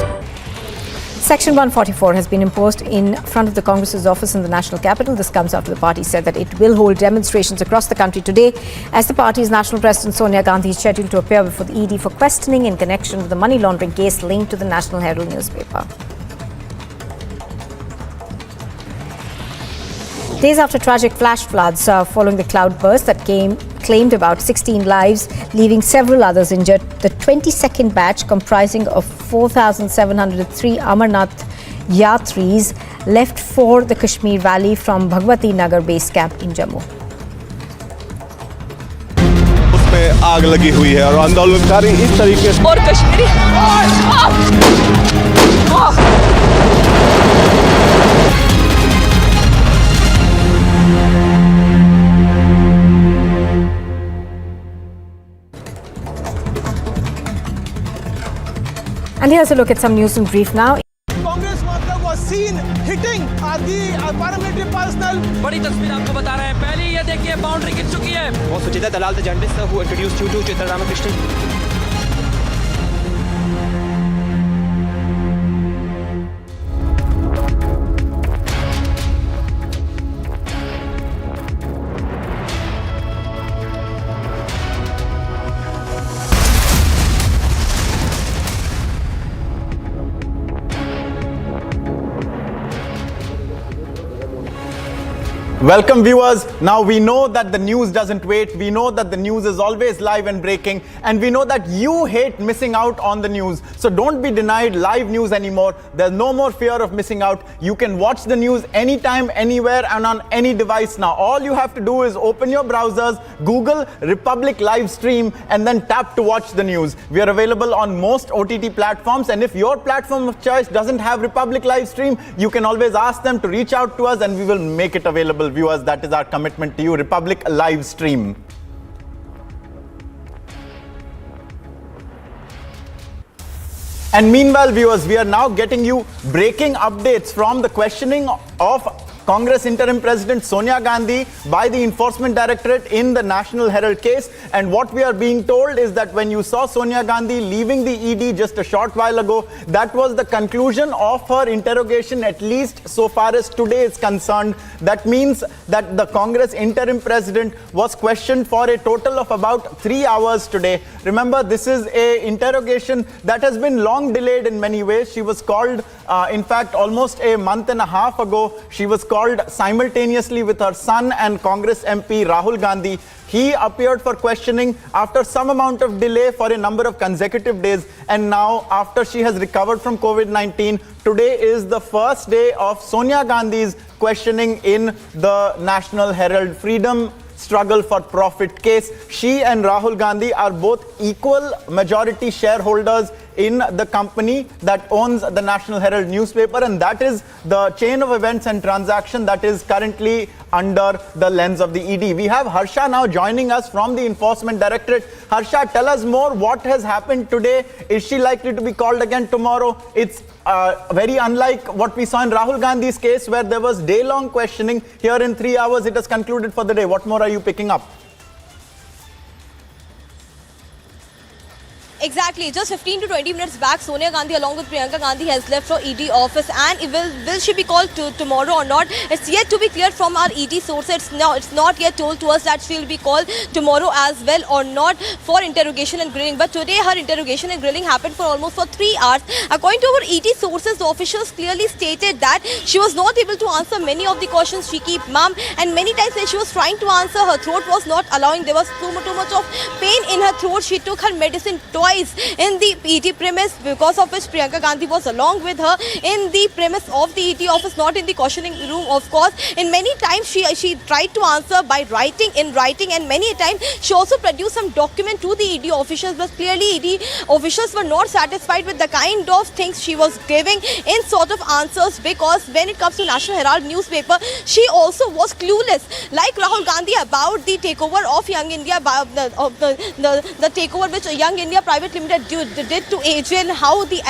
Section 144 has been imposed in front of the Congress's office in the national capital. This comes after the party said that it will hold demonstrations across the country today as the party's national president Sonia Gandhi is scheduled to appear before the ED for questioning in connection with the money laundering case linked to the National Herald newspaper. Days after tragic flash floods following the cloudburst that claimed about 16 lives, leaving several others injured, the 22nd batch comprising of 4,703 Amarnath Yatris left for the Kashmir Valley from Bhagwati Nagar base camp in Jammu. उसमें आग लगी हुई है और आंदोलनकारी इस तरीके से और Kashmiri And here's a look at some news in brief now. Congress worker was seen hitting the paramilitary personnel. बड़ी तस्वीर आपको बता रहे हैं। पहले ये देखिए बाउंड्री गिर चुकी है। वो सुचिता दलाल the journalist who introduced you to Chitra Ramakrishnan. Welcome viewers. Now we know that the news doesn't wait. We know that the news is always live and breaking. And we know that you hate missing out on the news. So don't be denied live news anymore. There's no more fear of missing out. You can watch the news anytime, anywhere and on any device now. All you have to do is open your browsers, Google Republic live stream and then tap to watch the news. We are available on most OTT platforms. And if your platform of choice doesn't have Republic live stream, you can always ask them to reach out to us and we will make it available. Viewers, that is our commitment to you. Republic live stream. And meanwhile, viewers, we are now getting you breaking updates from the questioning of Congress Interim President Sonia Gandhi by the Enforcement Directorate in the National Herald case. And what we are being told is that when you saw Sonia Gandhi leaving the ED just a short while ago, that was the conclusion of her interrogation, at least so far as today is concerned. That means that the Congress Interim President was questioned for a total of about 3 hours today. Remember, this is a interrogation that has been long delayed in many ways. She was called, in fact, almost a month and a half ago. She was called simultaneously with her son and Congress MP Rahul Gandhi. He appeared for questioning after some amount of delay for a number of consecutive days. And now, after she has recovered from COVID-19, today is the first day of Sonia Gandhi's questioning in the National Herald Freedom Struggle for Profit case. She and Rahul Gandhi are both equal majority shareholders in the company that owns the National Herald newspaper, and that is the chain of events and transaction that is currently under the lens of the ED. We have Harsha now joining us from the Enforcement Directorate. Harsha, tell us more. What has happened today? Is she likely to be called again tomorrow? It's very unlike what we saw in Rahul Gandhi's case, where there was day-long questioning. Here in 3 hours, it has concluded for the day. What more are you picking up? Exactly. Just 15 to 20 minutes back, Sonia Gandhi along with Priyanka Gandhi has left for ED office, and will she be called tomorrow or not? It's yet to be cleared from our ED sources. It's not yet told to us that she will be called tomorrow as well or not for interrogation and grilling. But today her interrogation and grilling happened for almost 3 hours. According to our ED sources, the officials clearly stated that she was not able to answer many of the questions. She kept mum, and many times when she was trying to answer, her throat was not allowing. There was too much of pain in her throat. She took her medicine twice in the ED premise, because of which Priyanka Gandhi was along with her in the premise of the ED office, not in the questioning room, of course. In many times she tried to answer by writing, and many times she also produced some document to the ED officials, but clearly ED officials were not satisfied with the kind of things she was giving in sort of answers, because when it comes to National Herald newspaper, she also was clueless, like Rahul Gandhi, about the takeover of Young India, the takeover which Young India Private Limited did to AGL, how the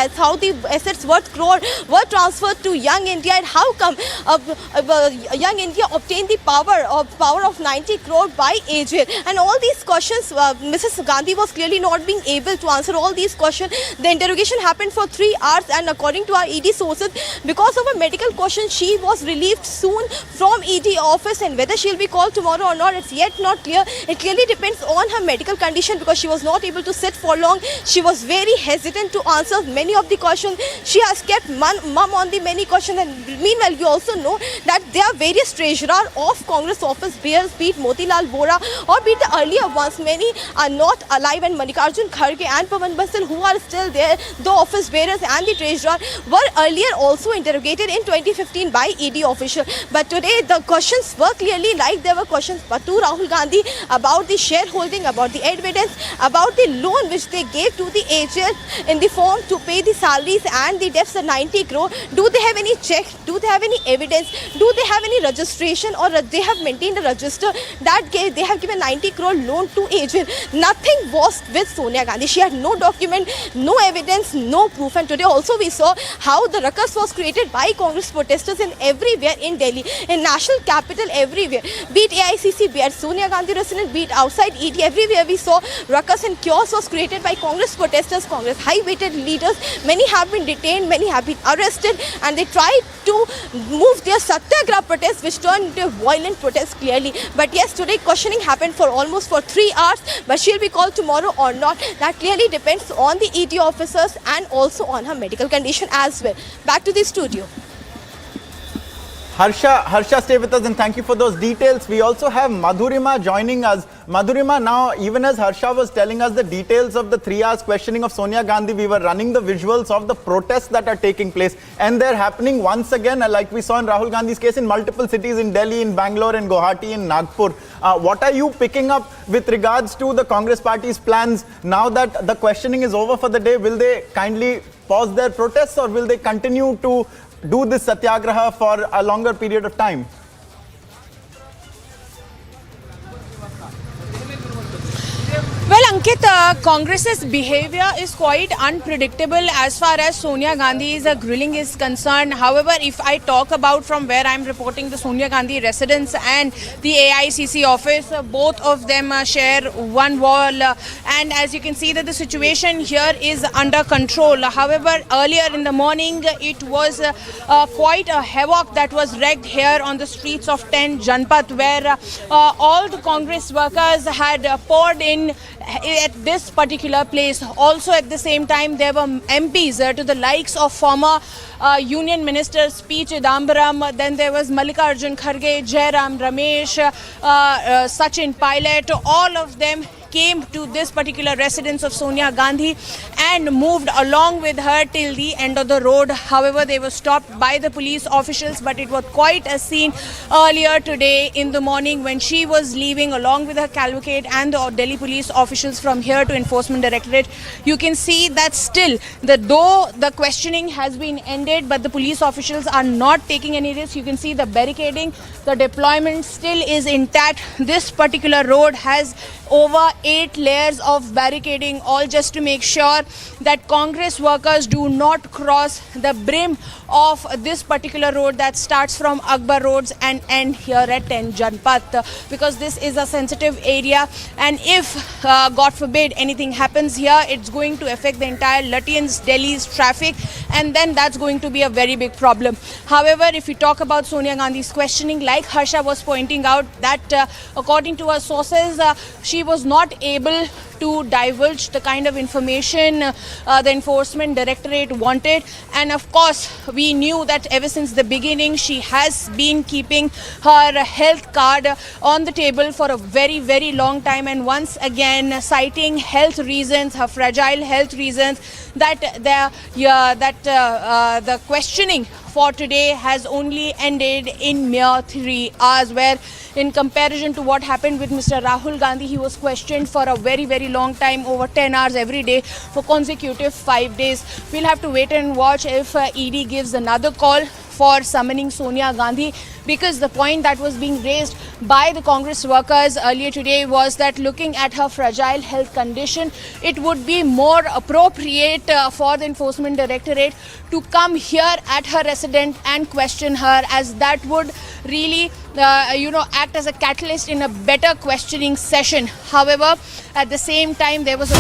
assets worth crore were transferred to Young India, and how come Young India obtained the power of 90 crore by AGL, and all these questions Mrs. Gandhi was clearly not being able to answer all these questions. The interrogation happened for 3 hours, and according to our ED sources, because of a medical question, she was relieved soon from ED office, and whether she'll be called tomorrow or not, it's yet not clear. It clearly depends on her medical condition, because she was not able to sit for long. She was very hesitant to answer many of the questions. She has kept mum on the many questions, and meanwhile we also know that there are various treasurer of Congress office bearers, be it Motilal Vora or be it the earlier ones. Many are not alive, and Mallikarjun Kharge and Pawan Bansal, who are still there, the office bearers and the treasurer, were earlier also interrogated in 2015 by ED official. But today the questions were clearly like there were questions to Rahul Gandhi about the shareholding, about the evidence, about the loan which they gave to the AGL in the form to pay the salaries and the debts of 90 crore. Do they have any check? Do they have any evidence? Do they have any registration, or they have maintained a register that they have given 90 crore loan to AGL? Nothing was with Sonia Gandhi. She had no document, no evidence, no proof. And today also we saw how the ruckus was created by Congress protesters in everywhere in Delhi, in national capital, everywhere. Be it AICC, be it Sonia Gandhi residence, be it outside ED, everywhere we saw ruckus and chaos was created by Congress protesters, Congress high-weighted leaders. Many have been detained, many have been arrested, and they tried to move their satyagraha protest, which turned into a violent protest clearly. But yes, today questioning happened for almost 3 hours, but she'll be called tomorrow or not, that clearly depends on the ED officers and also on her medical condition as well. Back to the studio. Harsha, stay with us and thank you for those details. We also have Madhurima joining us. Madhurima, now even as Harsha was telling us the details of the 3 hours questioning of Sonia Gandhi, we were running the visuals of the protests that are taking place, and they're happening once again, like we saw in Rahul Gandhi's case, in multiple cities, in Delhi, in Bangalore, in Guwahati, in Nagpur. What are you picking up with regards to the Congress party's plans now that the questioning is over for the day? Will they kindly pause their protests, or will they continue to do this satyagraha for a longer period of time? Well, Ankit, Congress's behavior is quite unpredictable as far as Sonia Gandhi's grilling is concerned. However, if I talk about from where I'm reporting, the Sonia Gandhi residence and the AICC office, both of them share one wall, and as you can see that the situation here is under control. However, earlier in the morning, it was quite a havoc that was wreaked here on the streets of 10 Janpat, where all the Congress workers had poured in at this particular place. Also at the same time, there were MPs to the likes of former Union Minister P. Chidambaram, then there was Mallikarjun Kharge, Jairam Ramesh, Sachin Pilot. All of them came to this particular residence of Sonia Gandhi and moved along with her till the end of the road. However, they were stopped by the police officials, but it was quite a scene earlier today in the morning when she was leaving along with her cavalcade and the Delhi police officials from here to Enforcement Directorate. You can see that still, though the questioning has been ended, but the police officials are not taking any risks. You can see the barricading, the deployment still is intact. This particular road has over 8 layers of barricading, all just to make sure that Congress workers do not cross the brim of this particular road that starts from Akbar Roads and end here at 10 Janpat, because this is a sensitive area, and if God forbid anything happens here, it's going to affect the entire Lutyens Delhi's traffic, and then that's going to be a very big problem. However, if we talk about Sonia Gandhi's questioning, like Harsha was pointing out, that according to her sources, she was not able to divulge the kind of information the Enforcement Directorate wanted. And of course, we knew that ever since the beginning, she has been keeping her health card on the table for a very, very long time. And once again, citing health reasons, her fragile health reasons, that the questioning for today has only ended in mere 3 hours, where in comparison to what happened with Mr. Rahul Gandhi, he was questioned for a very, very long time, over 10 hours every day for consecutive 5 days. We'll have to wait and watch if ED gives another call for summoning Sonia Gandhi, because the point that was being raised by the Congress workers earlier today was that looking at her fragile health condition, it would be more appropriate for the Enforcement Directorate to come here at her residence and question her, as that would really act as a catalyst in a better questioning session. However, at the same time, there was a...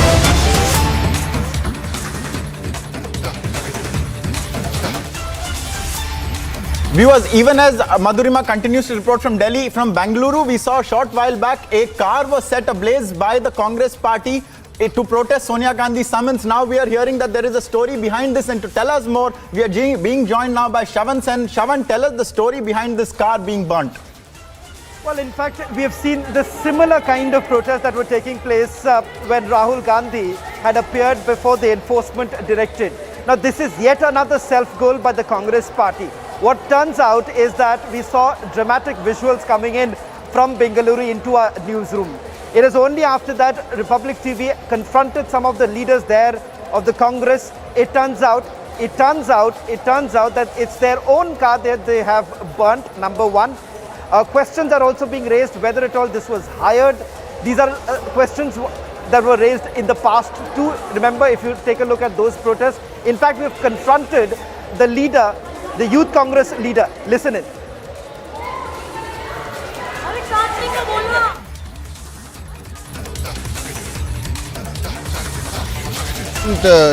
Viewers, even as Madhurima continues to report from Delhi, from Bengaluru, we saw a short while back a car was set ablaze by the Congress party to protest Sonia Gandhi's summons. Now we are hearing that there is a story behind this, and to tell us more, we are being joined now by Shavan Sen. Shavan, tell us the story behind this car being burnt. Well, in fact, we have seen the similar kind of protests that were taking place when Rahul Gandhi had appeared before the Enforcement Directorate. Now, this is yet another self-goal by the Congress party. What turns out is that we saw dramatic visuals coming in from Bengaluru into our newsroom. It is only after that Republic TV confronted some of the leaders there of the Congress. It turns out that it's their own car that they have burnt, number one. Questions are also being raised whether at all this was hired. These are questions that were raised in the past too. Remember, if you take a look at those protests, in fact, we've confronted the leader, the Youth Congress leader. Listen in.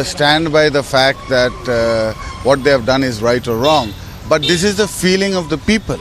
Stand by the fact that what they have done is right or wrong, but this is the feeling of the people,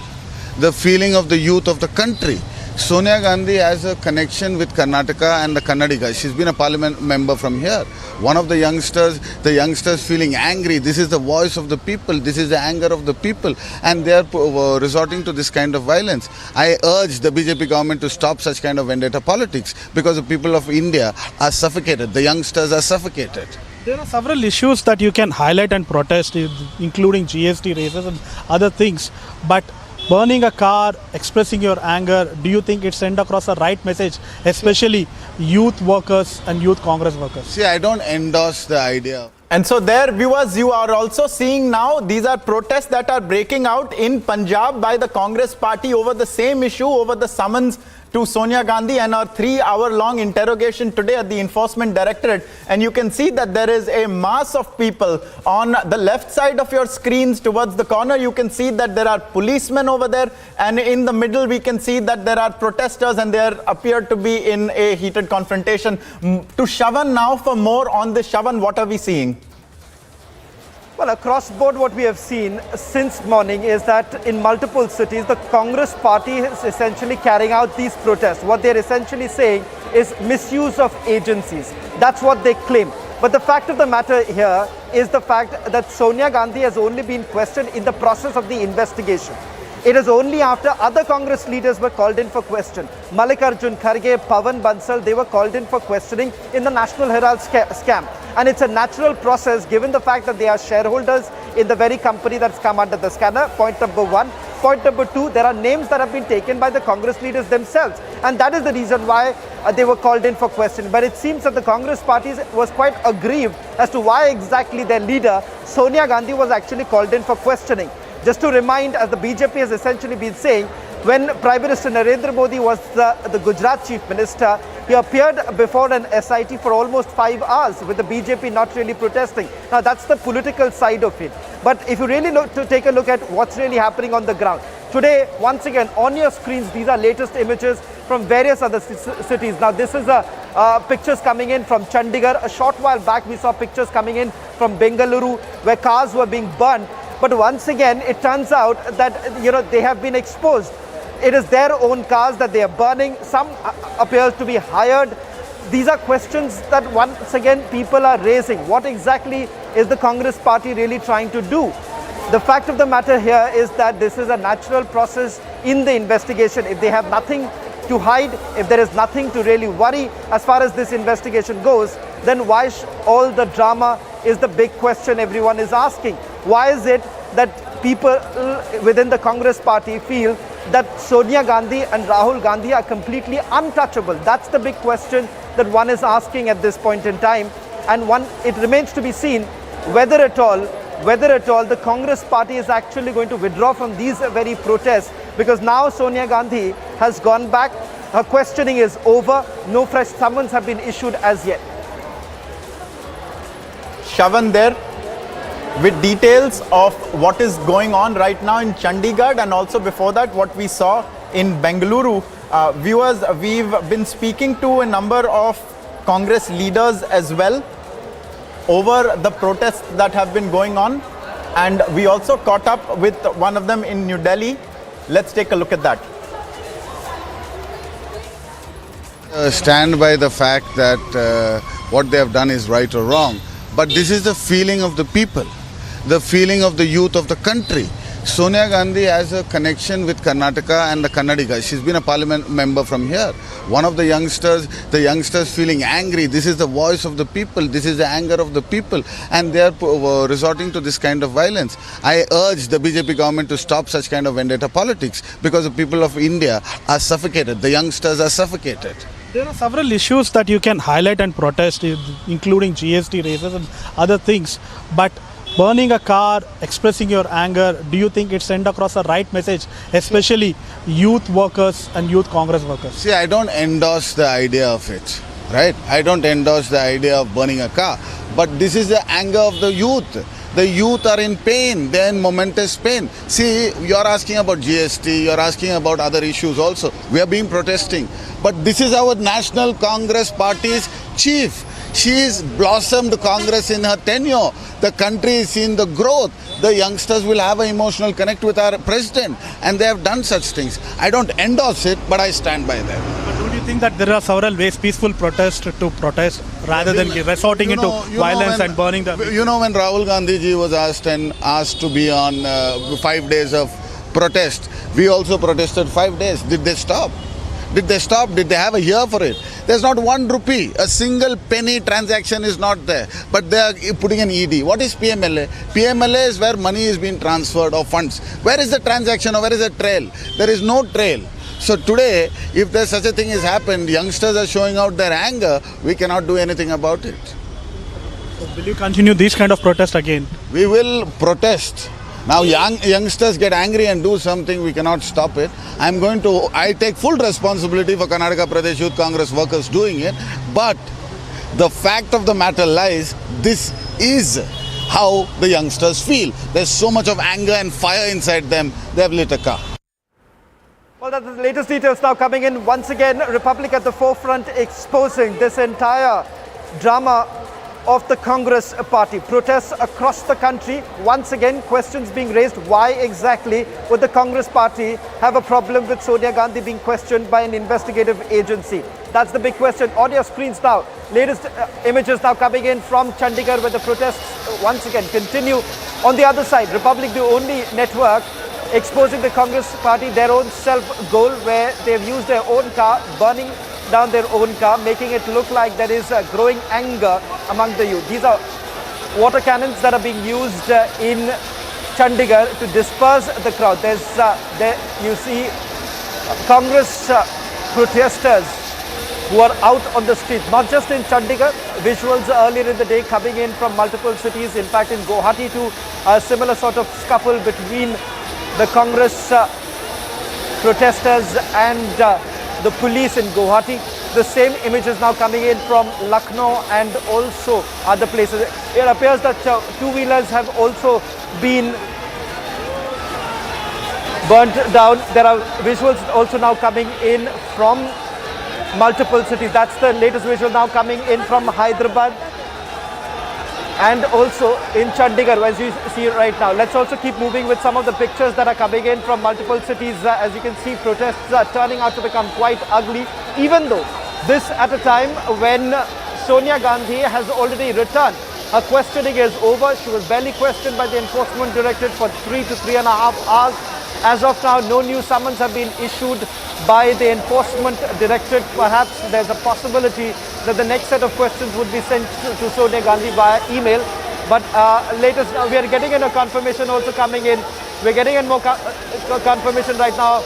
the feeling of the youth of the country. Sonia Gandhi has a connection with Karnataka and the Kannadiga. She's been a parliament member from here. One of the youngsters feeling angry. This is the voice of the people. This is the anger of the people. And they are resorting to this kind of violence. I urge the BJP government to stop such kind of vendetta politics, because the people of India are suffocated. The youngsters are suffocated. There are several issues that you can highlight and protest, including GST raises and other things. But burning a car, expressing your anger, do you think it sent across the right message, especially youth workers and youth Congress workers? See, I don't endorse the idea. And so there, viewers, you are also seeing now, these are protests that are breaking out in Punjab by the Congress party over the same issue, over the summons to Sonia Gandhi and our 3-hour-long interrogation today at the Enforcement Directorate. And you can see that there is a mass of people on the left side of your screens towards the corner. You can see that there are policemen over there, and in the middle we can see that there are protesters, and they appear to be in a heated confrontation. To Shavan now for more on this. Shavan, what are we seeing? Well, across board, what we have seen since morning is that in multiple cities, the Congress party is essentially carrying out these protests. What they're essentially saying is misuse of agencies. That's what they claim. But the fact of the matter here is the fact that Sonia Gandhi has only been questioned in the process of the investigation. It is only after other Congress leaders were called in for question. Mallikarjun Kharge, Pawan Bansal, they were called in for questioning in the National Herald scam. And it's a natural process given the fact that they are shareholders in the very company that's come under the scanner. Point number one. Point number two, there are names that have been taken by the Congress leaders themselves. And that is the reason why they were called in for question. But it seems that the Congress party was quite aggrieved as to why exactly their leader, Sonia Gandhi, was actually called in for questioning. Just to remind, as the BJP has essentially been saying, when Prime Minister Narendra Modi was the Gujarat Chief Minister, He appeared before an SIT for almost 5 hours with the BJP not really protesting. Now that's the political side of it. But if you really take a look at what's really happening on the ground, today, once again, on your screens, these are latest images from various other cities. Now this is pictures coming in from Chandigarh. A short while back, we saw pictures coming in from Bengaluru where cars were being burnt. But once again, it turns out that, they have been exposed. It is their own cars that they are burning. Some appears to be hired. These are questions that once again people are raising. What exactly is the Congress party really trying to do? The fact of the matter here is that this is a natural process in the investigation. If they have nothing to hide, if there is nothing to really worry as far as this investigation goes, then why all the drama is the big question everyone is asking. Why is it that people within the Congress party feel that Sonia Gandhi and Rahul Gandhi are completely untouchable? That's the big question that one is asking at this point in time. And it remains to be seen whether at all the Congress party is actually going to withdraw from these very protests, because now Sonia Gandhi has gone back. Her questioning is over. No fresh summons have been issued as yet. Shavan there with details of what is going on right now in Chandigarh, and also before that what we saw in Bengaluru. Viewers, we've been speaking to a number of Congress leaders as well over the protests that have been going on, and we also caught up with one of them in New Delhi. Let's take a look at that. Stand by the fact that what they have done is right or wrong, but this is the feeling of the people, the feeling of the youth of the country. Sonia Gandhi has a connection with Karnataka and the Kannadiga. She's been a parliament member from here. One of the youngsters feeling angry. This is the voice of the people. This is the anger of the people. And they are resorting to this kind of violence. I urge the BJP government to stop such kind of vendetta politics, because the people of India are suffocated. The youngsters are suffocated. There are several issues that you can highlight and protest, including GST raises and other things. But burning a car, expressing your anger, do you think it sent across the right message, especially youth workers and youth Congress workers? See, I don't endorse the idea of it, right? I don't endorse the idea of burning a car. But this is the anger of the youth. The youth are in pain, they're in momentous pain. See, you're asking about GST, you're asking about other issues also. We are being protesting. But this is our National Congress Party's chief. She has blossomed Congress in her tenure. The country is seeing the growth. The youngsters will have an emotional connect with our president, and they have done such things. I don't endorse it, but I stand by them. But don't you think that there are several ways, peaceful protest to protest, rather than resorting into violence and burning the... You know, when Rahul Gandhi ji was asked to be on 5 days of protest, we also protested 5 days. Did they stop? Did they stop? Did they have a year for it? There's not 1 rupee. A single penny transaction is not there. But they are putting an ED. What is PMLA? PMLA is where money is being transferred or funds. Where is the transaction or where is the trail? There is no trail. So today, if there's such a thing has happened, youngsters are showing out their anger, we cannot do anything about it. So will you continue these kind of protests again? We will protest. Now youngsters get angry and do something, we cannot stop it. I take full responsibility for Karnataka Pradesh Youth Congress workers doing it. But the fact of the matter lies, this is how the youngsters feel. There's so much of anger and fire inside them, they have lit a car. Well, that's the latest details now coming in. Once again, Republic at the forefront exposing this entire drama of the Congress party. Protests across the country. Once again, questions being raised. Why exactly would the Congress party have a problem with Sonia Gandhi being questioned by an investigative agency? That's the big question. On your screens now, latest images now coming in from Chandigarh, where the protests once again continue. On the other side, Republic, the only network exposing the Congress party, their own self-goal, where they've used their own car, burning down their own car, making it look like there is a growing anger among the youth. These are water cannons that are being used in Chandigarh to disperse the crowd. There you see Congress protesters who are out on the street, not just in Chandigarh. Visuals earlier in the day coming in from multiple cities. In fact, in Guwahati too, a similar sort of scuffle between the Congress protesters and the police in Guwahati. The same images now coming in from Lucknow and also other places. It appears that two-wheelers have also been burnt down. There are visuals also now coming in from multiple cities. That's the latest visual now coming in from Hyderabad and also in Chandigarh, as you see right now. Let's also keep moving with some of the pictures that are coming in from multiple cities. As you can see, protests are turning out to become quite ugly, even though this at a time when Sonia Gandhi has already returned. Her questioning is over. She was barely questioned by the Enforcement Directorate for 3 to 3.5 hours. As of now, no new summons have been issued by the Enforcement Directorate. Perhaps there's a possibility that the next set of questions would be sent to Sonia Gandhi via email. But latest, we are getting in a confirmation also coming in. We're getting in more confirmation right now.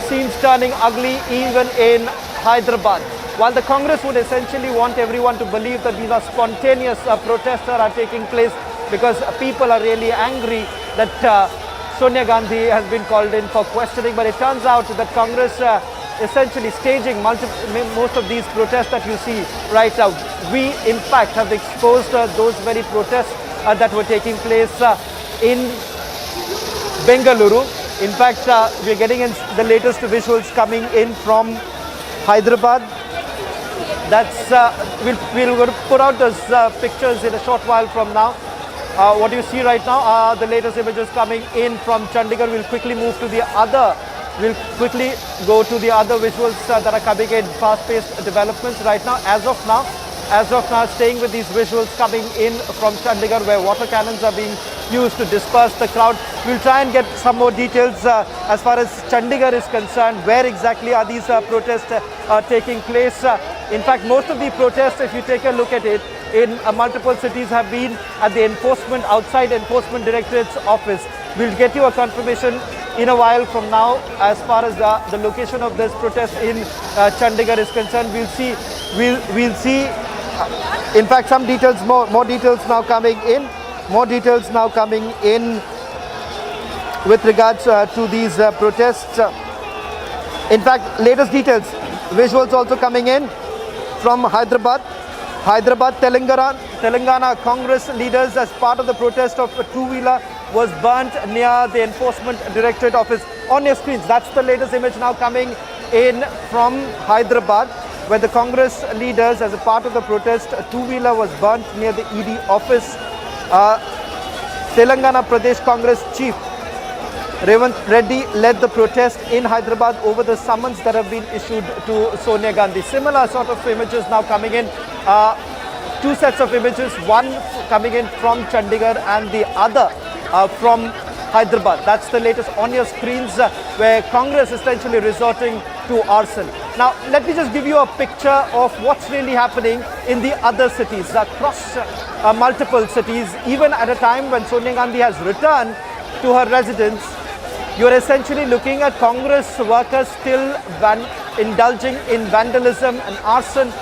Scenes turning ugly even in Hyderabad. While the Congress would essentially want everyone to believe that these are spontaneous protests that are taking place because people are really angry that Sonia Gandhi has been called in for questioning, but it turns out that Congress essentially staging most of these protests that you see right now. We in fact have exposed those very protests that were taking place in Bengaluru. In fact, we're getting in the latest visuals coming in from Hyderabad. That's we'll put out those pictures in a short while from now. What you see right now are the latest images coming in from Chandigarh. We'll quickly move to the other. We'll quickly go to the other visuals that are coming in, fast-paced developments right now. As of now, staying with these visuals coming in from Chandigarh, where water cannons are being used to disperse the crowd. We'll try and get some more details as far as Chandigarh is concerned. Where exactly are these protests taking place? In fact, most of the protests, if you take a look at it, in multiple cities have been at the outside Enforcement Directorate's office. We'll get you a confirmation in a while from now as far as the location of this protest in Chandigarh is concerned. We'll see. In fact, some details, more details now coming in. More details now coming in with regards to these protests. In fact, latest details, visuals also coming in from Hyderabad, Telangana Congress leaders as part of the protest of a two-wheeler was burnt near the Enforcement Directorate office. On your screens, that's the latest image now coming in from Hyderabad, where the Congress leaders, as a part of the protest, a two-wheeler was burnt near the ED office. Telangana Pradesh Congress Chief Revant Reddy led the protest in Hyderabad over the summons that have been issued to Sonia Gandhi. Similar sort of images now coming in. Two sets of images, one coming in from Chandigarh and the other from Hyderabad. That's the latest on your screens, where Congress essentially resorting to arson. Now, let me just give you a picture of what's really happening in the other cities, across multiple cities. Even at a time when Sonia Gandhi has returned to her residence, you're essentially looking at Congress workers still indulging in vandalism and arson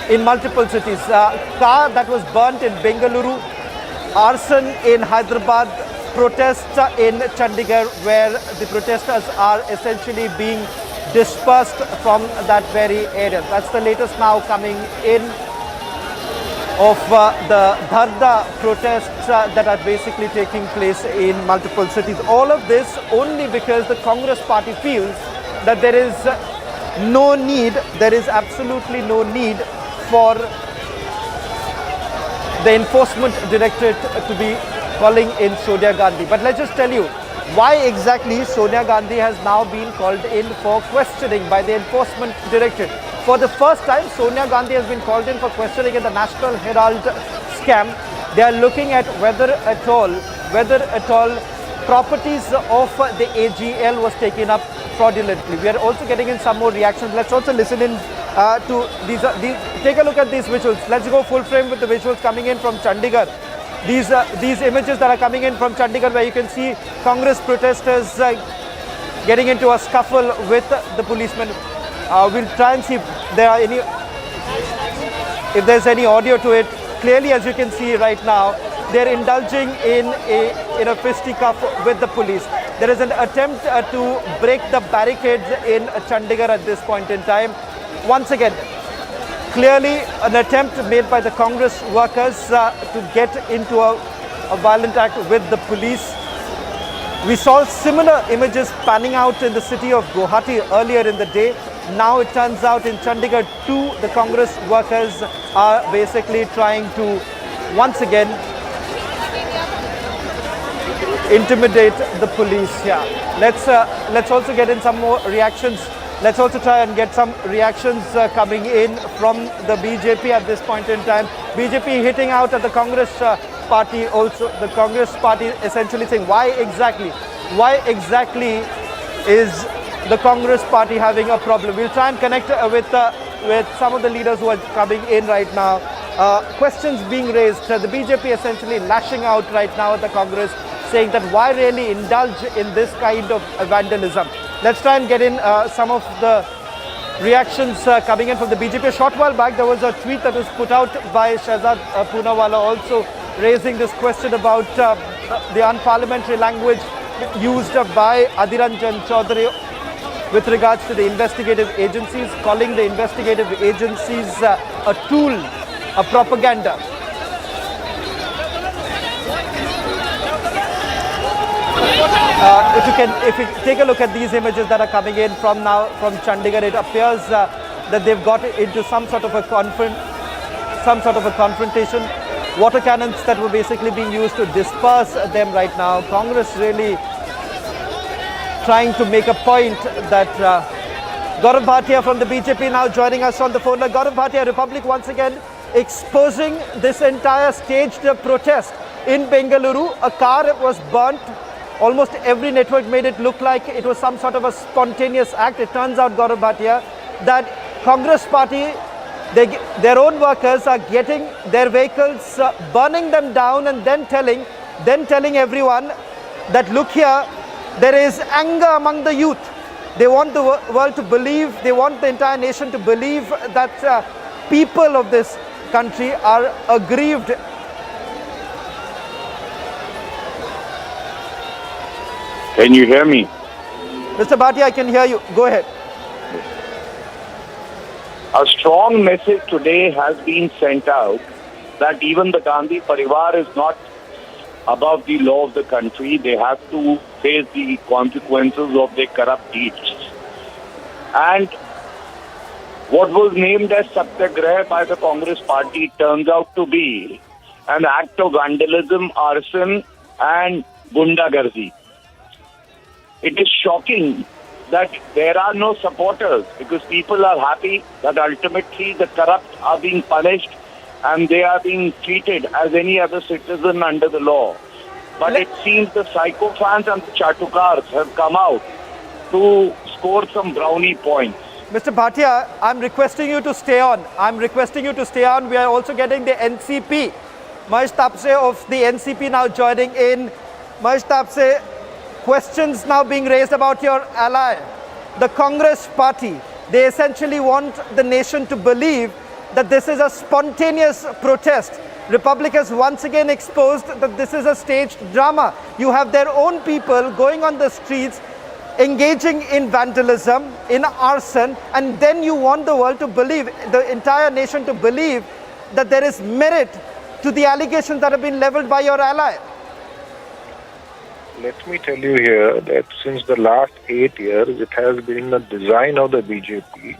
in multiple cities. Car that was burnt in Bengaluru, arson in Hyderabad, protests in Chandigarh, where the protesters are essentially being dispersed from that very area. That's the latest now coming in of the Dharda protests that are basically taking place in multiple cities. All of this only because the Congress party feels that there is no need, there is absolutely no need for the Enforcement Directorate to be calling in Sonia Gandhi. But let's just tell you why exactly Sonia Gandhi has now been called in for questioning by the Enforcement Directorate. For the first time, Sonia Gandhi has been called in for questioning in the National Herald scam. They are looking at whether at all properties of the AGL was taken up fraudulently. We are also getting in some more reactions. Let's also listen in to these. Take a look at these visuals. Let's go full frame with the visuals coming in from Chandigarh. These images that are coming in from Chandigarh, where you can see Congress protesters getting into a scuffle with the policemen. We'll try and see if there's any audio to it. Clearly, as you can see right now, they're indulging in a fisticuff with the police. There is an attempt to break the barricades in Chandigarh at this point in time. once again, clearly an attempt made by the Congress workers to get into a violent act with the police. We saw similar images panning out in the city of Guwahati earlier in the day. Now it turns out in Chandigarh too, the Congress workers are basically trying to once again intimidate the police here. Let's also get in some more reactions. Let's also try and get some reactions coming in from the BJP at this point in time. BJP hitting out at the Congress party also. The Congress party essentially saying why exactly is the Congress party having a problem. We'll try and connect with some of the leaders who are coming in right now. Questions being raised. The BJP essentially lashing out right now at the Congress, saying that why really indulge in this kind of vandalism. Let's try and get in some of the reactions coming in from the BJP. A short while back, there was a tweet that was put out by Shahzad Poonawala also raising this question about the unparliamentary language used by Adhiranjan Chaudhary with regards to the investigative agencies, calling the investigative agencies a tool, a propaganda. If you take a look at these images that are coming in from Chandigarh, it appears that they've got into some sort of a confrontation. Water cannons that were basically being used to disperse them right now. Congress really trying to make a point that Gaurav Bhatia from the BJP now joining us on the phone. Gaurav Bhatia, Republic once again exposing this entire staged protest in Bengaluru. A car was burnt. Almost every network made it look like it was some sort of a spontaneous act. It turns out, Gaurav Bhatia, that Congress party, their own workers are getting their vehicles, burning them down and then telling everyone that look here, there is anger among the youth. They want the world to believe, they want the entire nation to believe that people of this country are aggrieved. Can you hear me? Mr. Bhatia, I can hear you. Go ahead. A strong message today has been sent out that even the Gandhi Parivar is not above the law of the country. They have to face the consequences of their corrupt deeds. And what was named as Satyagraha by the Congress party turns out to be an act of vandalism, arson and gundagardi. It is shocking that there are no supporters because people are happy that ultimately the corrupt are being punished and they are being treated as any other citizen under the law. But it seems the sycophants and the chatukars have come out to score some brownie points. Mr. Bhatia, I'm requesting you to stay on. We are also getting the NCP. Mahesh Tapse of the NCP now joining in. Mahesh Tapse, questions now being raised about your ally, the Congress party. They essentially want the nation to believe that this is a spontaneous protest. Republic has once again exposed that this is a staged drama. You have their own people going on the streets, engaging in vandalism, in arson, and then you want the world to believe, the entire nation to believe that there is merit to the allegations that have been leveled by your ally. Let me tell you here that since the last 8 years, it has been the design of the BJP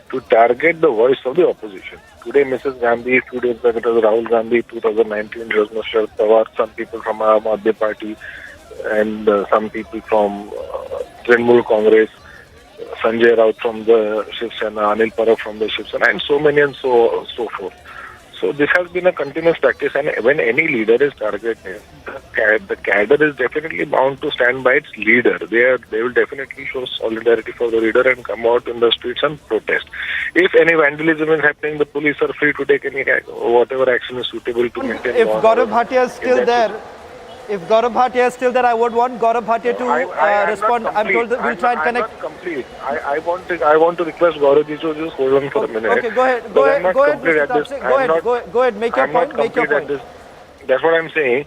to target the voice of the opposition. Today, Mrs. Gandhi, a few days back it was Rahul Gandhi, 2019 it was Mr. Pawar, some people from Aam Aadmi Party, and some people from Trinamool Congress, Sanjay Raut from the Shiv Sena, Anil Parab from the Shiv Sena, and so many and so forth. So this has been a continuous practice, and when any leader is targeted, the cadre is definitely bound to stand by its leader. They will definitely show solidarity for the leader and come out in the streets and protest. If any vandalism is happening, the police are free to take any whatever action is suitable to maintain. If Gaurav Bhatia is still there, I would want Gaurav Bhatia to respond. I'm told that we'll try and connect. I'm not complete. I want to request Gaurav ji to just hold on for a minute. Okay, go ahead, Mr. Tapse. Go ahead, make your point. That's what I'm saying.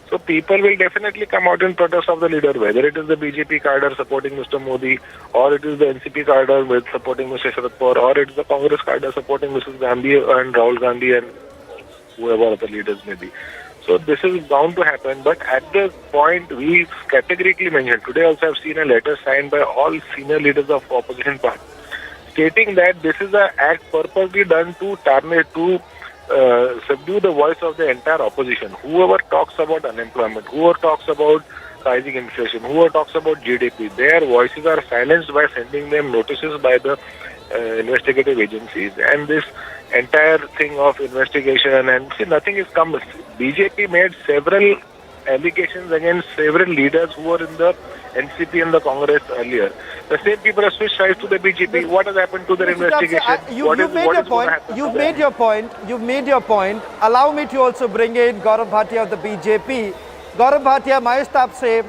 So people will definitely come out in protest of the leader, whether it is the BJP cadre supporting Mr. Modi, or it is the NCP cadre with supporting Mr. Sharad Pawar, or it is the Congress cadre supporting Mrs. Gandhi and Rahul Gandhi and whoever other leaders may be. So this is bound to happen, but at the point we categorically mentioned, today also I've seen a letter signed by all senior leaders of opposition parties stating that this is an act purposely done to tarnish, to subdue the voice of the entire opposition. Whoever talks about unemployment, whoever talks about rising inflation, whoever talks about GDP, their voices are silenced by sending them notices by the investigative agencies. And this entire thing of investigation, and see, nothing is come. BJP made several allegations against several leaders who were in the NCP and the Congress earlier. The same people have switched sides to the BJP. What has happened to their investigation? You've made your point. Allow me to also bring in Gaurav Bhatia of the BJP. Gaurav Bhatia, Mahesh Tapse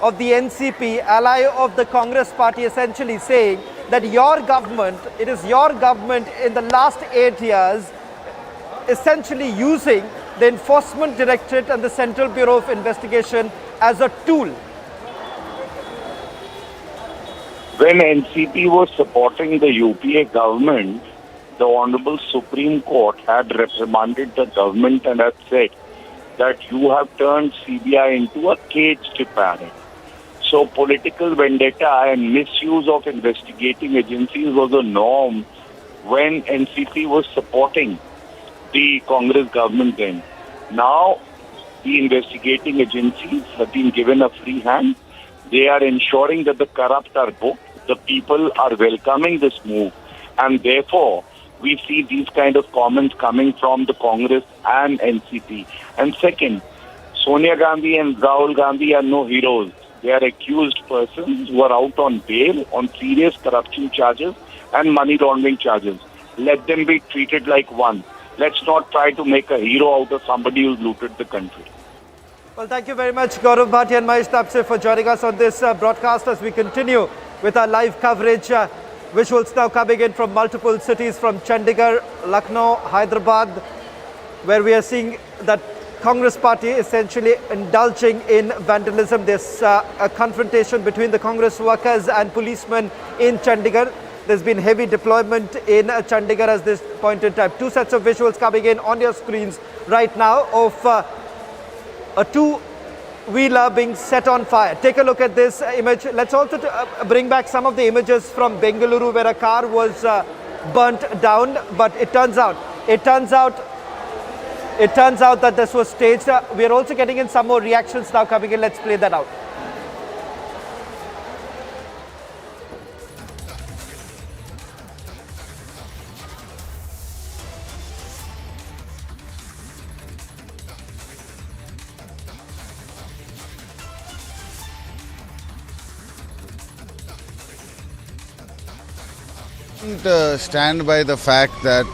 of the NCP, ally of the Congress party, essentially saying that your government, it is your government in the last 8 years, essentially using the Enforcement Directorate and the Central Bureau of Investigation as a tool. When NCP was supporting the UPA government, the Honorable Supreme Court had reprimanded the government and had said that you have turned CBI into a caged parrot. So political vendetta and misuse of investigating agencies was a norm when NCP was supporting the Congress government then. Now, the investigating agencies have been given a free hand. They are ensuring that the corrupt are booked. The people are welcoming this move. And therefore, we see these kind of comments coming from the Congress and NCP. And second, Sonia Gandhi and Rahul Gandhi are no heroes. They are accused persons who are out on bail on serious corruption charges and money laundering charges. Let them be treated like one. Let's not try to make a hero out of somebody who's looted the country. Well, thank you very much, Gaurav Bhatia and Mahesh Tapse, for joining us on this broadcast as we continue with our live coverage. Visuals now coming in from multiple cities, from Chandigarh, Lucknow, Hyderabad, where we are seeing that Congress party essentially indulging in vandalism. There's a confrontation between the Congress workers and policemen in Chandigarh. There's been heavy deployment in Chandigarh at this point in time. Two sets of visuals coming in on your screens right now of a two-wheeler being set on fire. Take a look at this image. Let's also bring back some of the images from Bengaluru where a car was burnt down, but it turns out that this was staged. We are also getting in some more reactions now coming in. Let's play that out. Stand by the fact that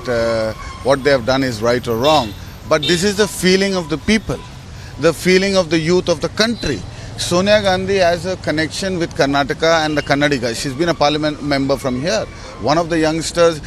what they have done is right or wrong, but this is the feeling of the people, the feeling of the youth of the country. Sonia Gandhi has a connection with Karnataka and the Kannadiga. She's been a parliament member from here. One of the youngsters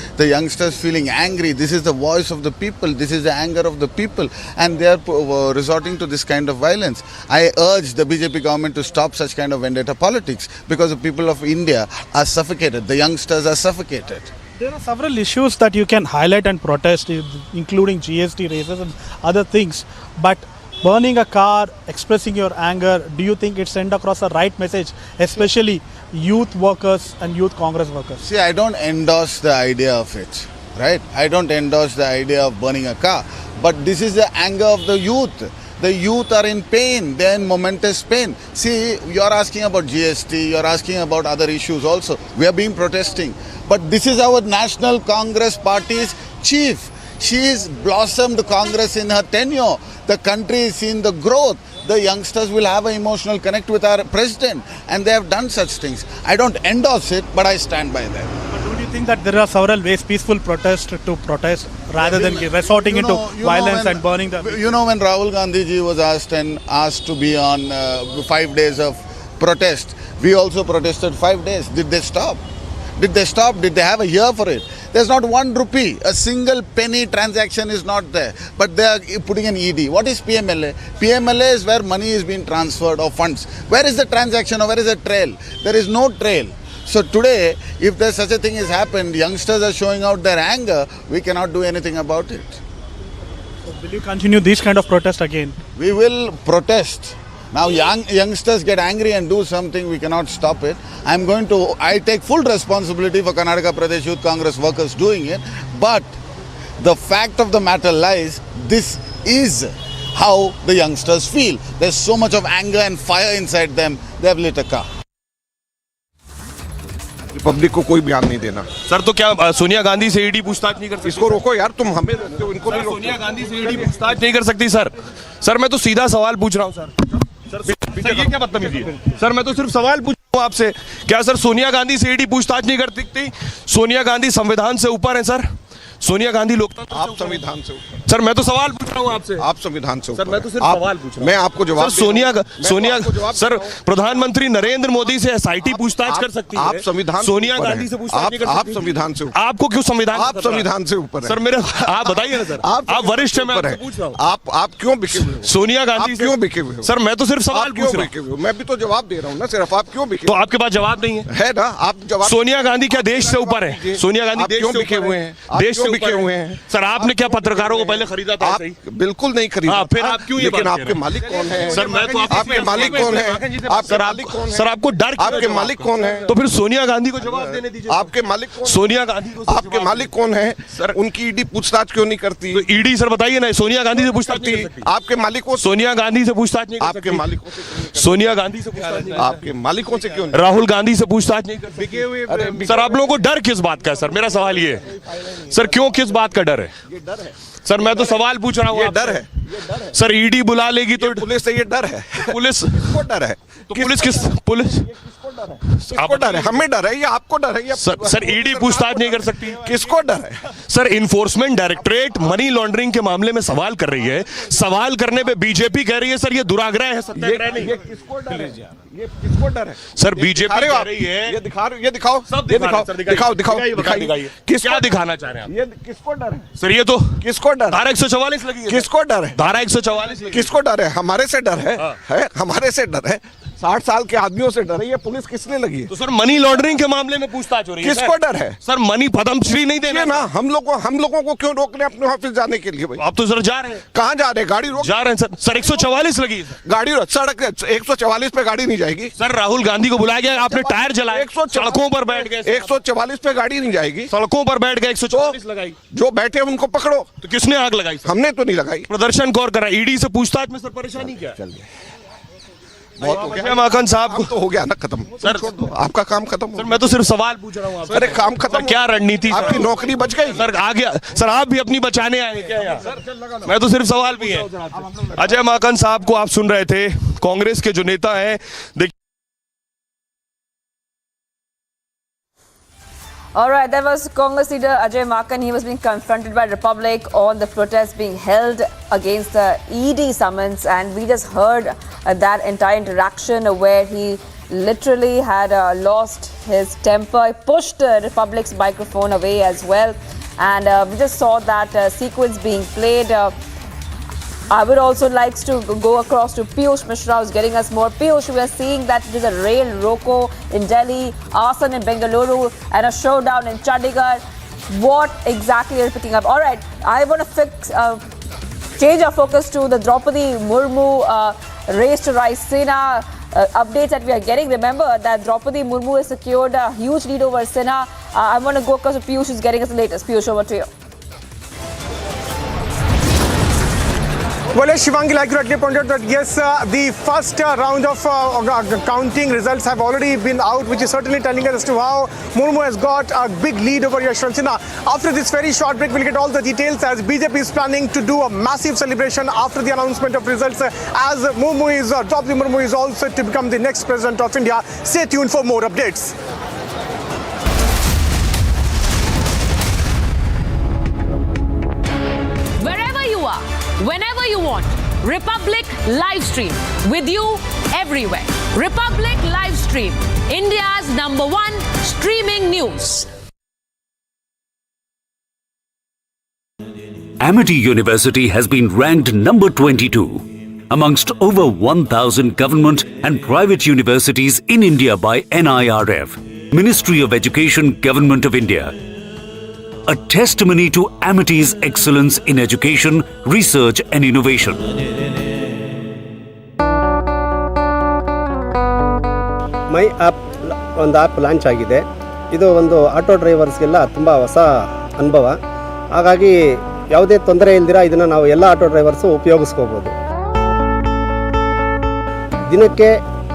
feeling angry. This is the voice of the people. This is the anger of the people. And they are resorting to this kind of violence. I urge the BJP government to stop such kind of vendetta politics because the people of India are suffocated. The youngsters are suffocated. There are several issues that you can highlight and protest, including GST raises and other things. But burning a car, expressing your anger, do you think it sent across a right message, especially youth workers and youth Congress workers? See, I don't endorse the idea of it, right? I don't endorse the idea of burning a car. But this is the anger of the youth. The youth are in pain. They are in momentous pain. See, you are asking about GST, you are asking about other issues also. We have been protesting. But this is our National Congress Party's chief. She has blossomed Congress in her tenure. The country is seeing the growth. The youngsters will have an emotional connect with our president, and they have done such things. I don't endorse it, but I stand by them. But don't you think that there are several ways peaceful protest to protest rather than resorting into violence and burning the... You know, when Rahul Gandhi ji was asked to be on 5 days of protest, we also protested 5 days. Did they stop? Did they stop? Did they have a year for it? There's not 1 rupee, a single penny transaction is not there. But they are putting an ED. What is PMLA? PMLA is where money is being transferred or funds. Where is the transaction or where is the trail? There is no trail. So today, if there's such a thing has happened, youngsters are showing out their anger, we cannot do anything about it. So will you continue these kind of protest again? We will protest. Now youngsters get angry and do something, we cannot stop it. I take full responsibility for Karnataka Pradesh Youth Congress workers doing it. But the fact of the matter lies, this is how the youngsters feel. There's so much of anger and fire inside them, they have lit a car. Republic को कोई बयान नहीं देना। Sir तो क्या सोनिया गांधी से ED पूछताछ नहीं कर सकती? इसको रोको यार, तुम हमें रोकते हो, इनको नहीं रोकते। सोनिया गांधी से ईडी पूछताछ नहीं कर सकती सर? सर मैं तो सीधा सवाल पूछ रहा हूँ सर ये क्या बदतमीजी है? सर मैं तो सिर्फ सवाल पूछ रहा हूँ आपसे, क्या सर सोनिया गांधी से ईडी पूछताछ नहीं कर सकती? सोनिया गांधी संविधान से ऊपर है सर। सोनिया गांधी लोकतंत्र, आप संविधान से ऊपर। सर मैं तो सवाल पूछ रहा हूँ आपसे। आप संविधान से ऊपर। सर मैं तो सिर्फ सवाल पूछ रहा हूँ। मैं आपको जवाब सर सोनिया सर प्रधानमंत्री नरेंद्र मोदी से एसआईटी पूछताछ कर सकती है। आप संविधान, सोनिया गांधी से पूछताछ नहीं कर सकती? आप संविधान से ऊपर। आपको क्यों संविधान? आप संविधान से ऊपर है सर। मेरे आप बताइए ना सर, आप वरिष्ठ हैं, मैं आपसे पूछ रहा हूँ। आप क्यों बिके हुए हो? सोनिया गांधी क्यों बिके हुए हो? सर मैं तो सिर्फ सवाल पूछ रहा हूँ। मैं भी तो जवाब दे रहा हूँ ना, सिर्फ आप क्यों बिके? तो आपके पास जवाब नहीं है ना? आप जवाब। सोनिया गांधी क्या देश से ऊपर है? सोनिया गांधी देश से बिके हुए हैं? देश से बिके हुए हैं। सर आपने क्या पत्रकारों को पहले खरीदा था? आप बिल्कुल नहीं खरीदा। फिर आप क्यों ये बात कर रहे हैं? आपके मालिक कौन है? सर मैं तो आपके मालिक कौन है? आपके मालिक कौन है? सर आपको डर, आपके मालिक कौन है? तो फिर सोनिया गांधी को जवाब देने दीजिए। आपके मालिक कौन? सोनिया गांधी को। आपके मालिक कौन है सर? उनकी ईडी पूछताछ क्यों नहीं करती? तो ईडी सर बताइए ना, सोनिया गांधी से पूछताछ नहीं कर सकती? आपके मालिकों, सोनिया गांधी से पूछताछ नहीं कर सकती? आपके मालिकों से, सोनिया गांधी से पूछताछ नहीं? आपके मालिकों से क्यों? राहुल गांधी से पूछताछ नहीं कर सकती? सर आप लोगों को डर किस बात का है? सर मेरा सवाल ये है सर, क्यों, किस बात का डर है? ये डर है सर। मैं तो सवाल पूछ रहा हूँ। ये डर है सर, ईडी बुला लेगी तो पुलिस से ये डर है। पुलिस किसको डर है? तो पुलिस पुलिस किसको डर है? हमें डर है, ये आपको डर है? सर ईडी पूछताछ नहीं कर सकती? किसको डर है? Sir enforcement directorate money laundering के मामले में सवाल कर रही है। सवाल करने पे बीजेपी कह रही है सर ये दुराग्रह है, सत्याग्रह नहीं। ये किसको डर है? ये किसको डर है? सर बीजेपी कह रही है। ये दिखाओ, ये दिखाओ, सब ये दिखाओ, दिखाइए। क्या दिखाना चाह रहे हैं आप? ये किसको डर है सर? ये तो किसको डर? धारा 144 लगी है। किसको डर है? धारा 144 लगी। किसको डर है? हमारे से डर है? हमारे से डर है? 60 साल के आदमियों से डर है? ये पुलिस किसने लगी है? तो सर मनी लॉन्ड्रिंग के मामले में पूछताछ हो रही है। किसको डर है? सर मनी पद्मश्री नहीं देना ना। हम लोगों को क्यों रोक रहे हैं अपने ऑफिस जाने के लिए? भाई आप तो सर जा रहे हैं। कहाँ जा रहे हैं? गाड़ी रोक जा रहे हैं सर। 144 लगी है। गाड़ी सड़क 144 पे गाड़ी नहीं जाएगी सर। राहुल गांधी को बुलाया गया, आपने टायर जलाए, सड़कों पर बैठ गए। 144 पे गाड़ी नहीं जाएगी, सड़कों पर बैठ गए, 144 लगाई। जो बैठे उनको पकड़ो। तो किसने आग लगाई? हमने तो नहीं लगाई। प्रदर्शन कौन कर रहा है? ईडी से पूछताछ में सर परेशानी क्या? बहुत हो गया माखन साहब को तो हो गया ना खत्म सर। आपका काम खत्म सर। मैं तो सिर्फ सवाल पूछ रहा हूँ। अरे काम खत्म। क्या रणनीति? आपकी नौकरी बच गई सर। आ गया सर, आप भी अपनी बचाने आए क्या यार? मैं तो सिर्फ सवाल भी है। अजय माखन साहब को आप सुन रहे थे, कांग्रेस के जो नेता है। All right, that was Congress leader Ajay Makan. He was being confronted by Republic on the protest being held against the ED summons, and we just heard that entire interaction where he literally had lost his temper. He pushed Republic's microphone away as well, and we just saw that sequence being played. I would also like to go across to Piyush Mishra, who's getting us more. Piyush, we are seeing that there's a rail roko in Delhi, arson in Bengaluru, and a showdown in Chandigarh. What exactly are you picking up? All right, I want to change our focus to the Draupadi Murmu Race to Rise Sena updates that we are getting. Remember that Draupadi Murmu has secured a huge lead over Sena. I want to go across to Piyush, who's getting us the latest. Piyush, over to you. Well, as Shivangi like rightly pointed out that yes, the first round of counting results have already been out, which is certainly telling us as to how Murmu has got a big lead over Yashwant Sinha. After this very short break, we'll get all the details as BJP is planning to do a massive celebration after the announcement of results as Draupadi Murmu is also to become the next president of India. Stay tuned for more updates. Wherever you are, whenever you want, Republic live stream with you everywhere. Republic live stream, India's #1 streaming news. Amity University has been ranked number 22 amongst over 1,000 government and private universities in India by NIRF, Ministry of Education, Government of India. A testimony to Amity's excellence in education, research and innovation. My app ಒಂದು app launch ಆಗಿದೆ. ಇದು ಒಂದು auto ಡ್ರೈವರ್ಸ್ಗೆಲ್ಲ ತುಂಬ ಹೊಸ ಅನುಭವ. ಹಾಗಾಗಿ ಯಾವುದೇ ತೊಂದರೆ ಇಲ್ದಿರ ಇದನ್ನು ನಾವು ಎಲ್ಲ ಆಟೋ ಡ್ರೈವರ್ಸು ಉಪಯೋಗಿಸ್ಕೋಬೋದು. ದಿನಕ್ಕೆ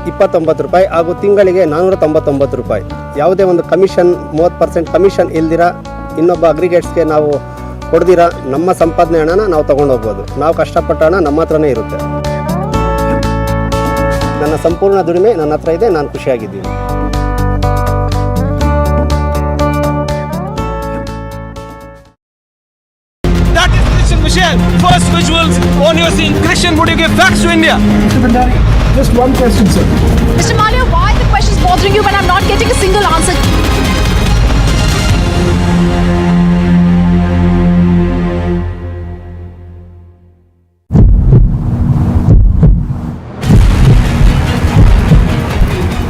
29 ರೂಪಾಯಿ ಹಾಗೂ ತಿಂಗಳಿಗೆ 499 ರೂಪಾಯಿ. ಯಾವುದೇ ಒಂದು ಕಮಿಷನ್ 30% ಕಮಿಷನ್ ಇಲ್ದಿರ ಇನ್ನೊಬ್ಬ ಅಗ್ರಿಗೇಟ್ಸ್ಗೆ ನಾವು ಕೊಡ್ದಿರ ನಮ್ಮ ಸಂಪಾದನೆ ಹಣನ ನಾವು ತೊಗೊಂಡೋಗ್ಬೋದು. ನಾವು ಕಷ್ಟಪಟ್ಟ ಹಣ ನಮ್ಮ ಹತ್ರನೇ ಇರುತ್ತೆ. ನನ್ನ ಸಂಪೂರ್ಣ ದುಡಿಮೆ ನನ್ನ ಹತ್ರ ಇದೆ. ನಾನು ಖುಷಿಯಾಗಿದ್ದೀನಿ. That is Christian Michelle. First visuals on your scene. Christian, would you give facts to India? Just one question, sir. Mr. Malia, why are the questions bothering you when I'm not getting a single answer?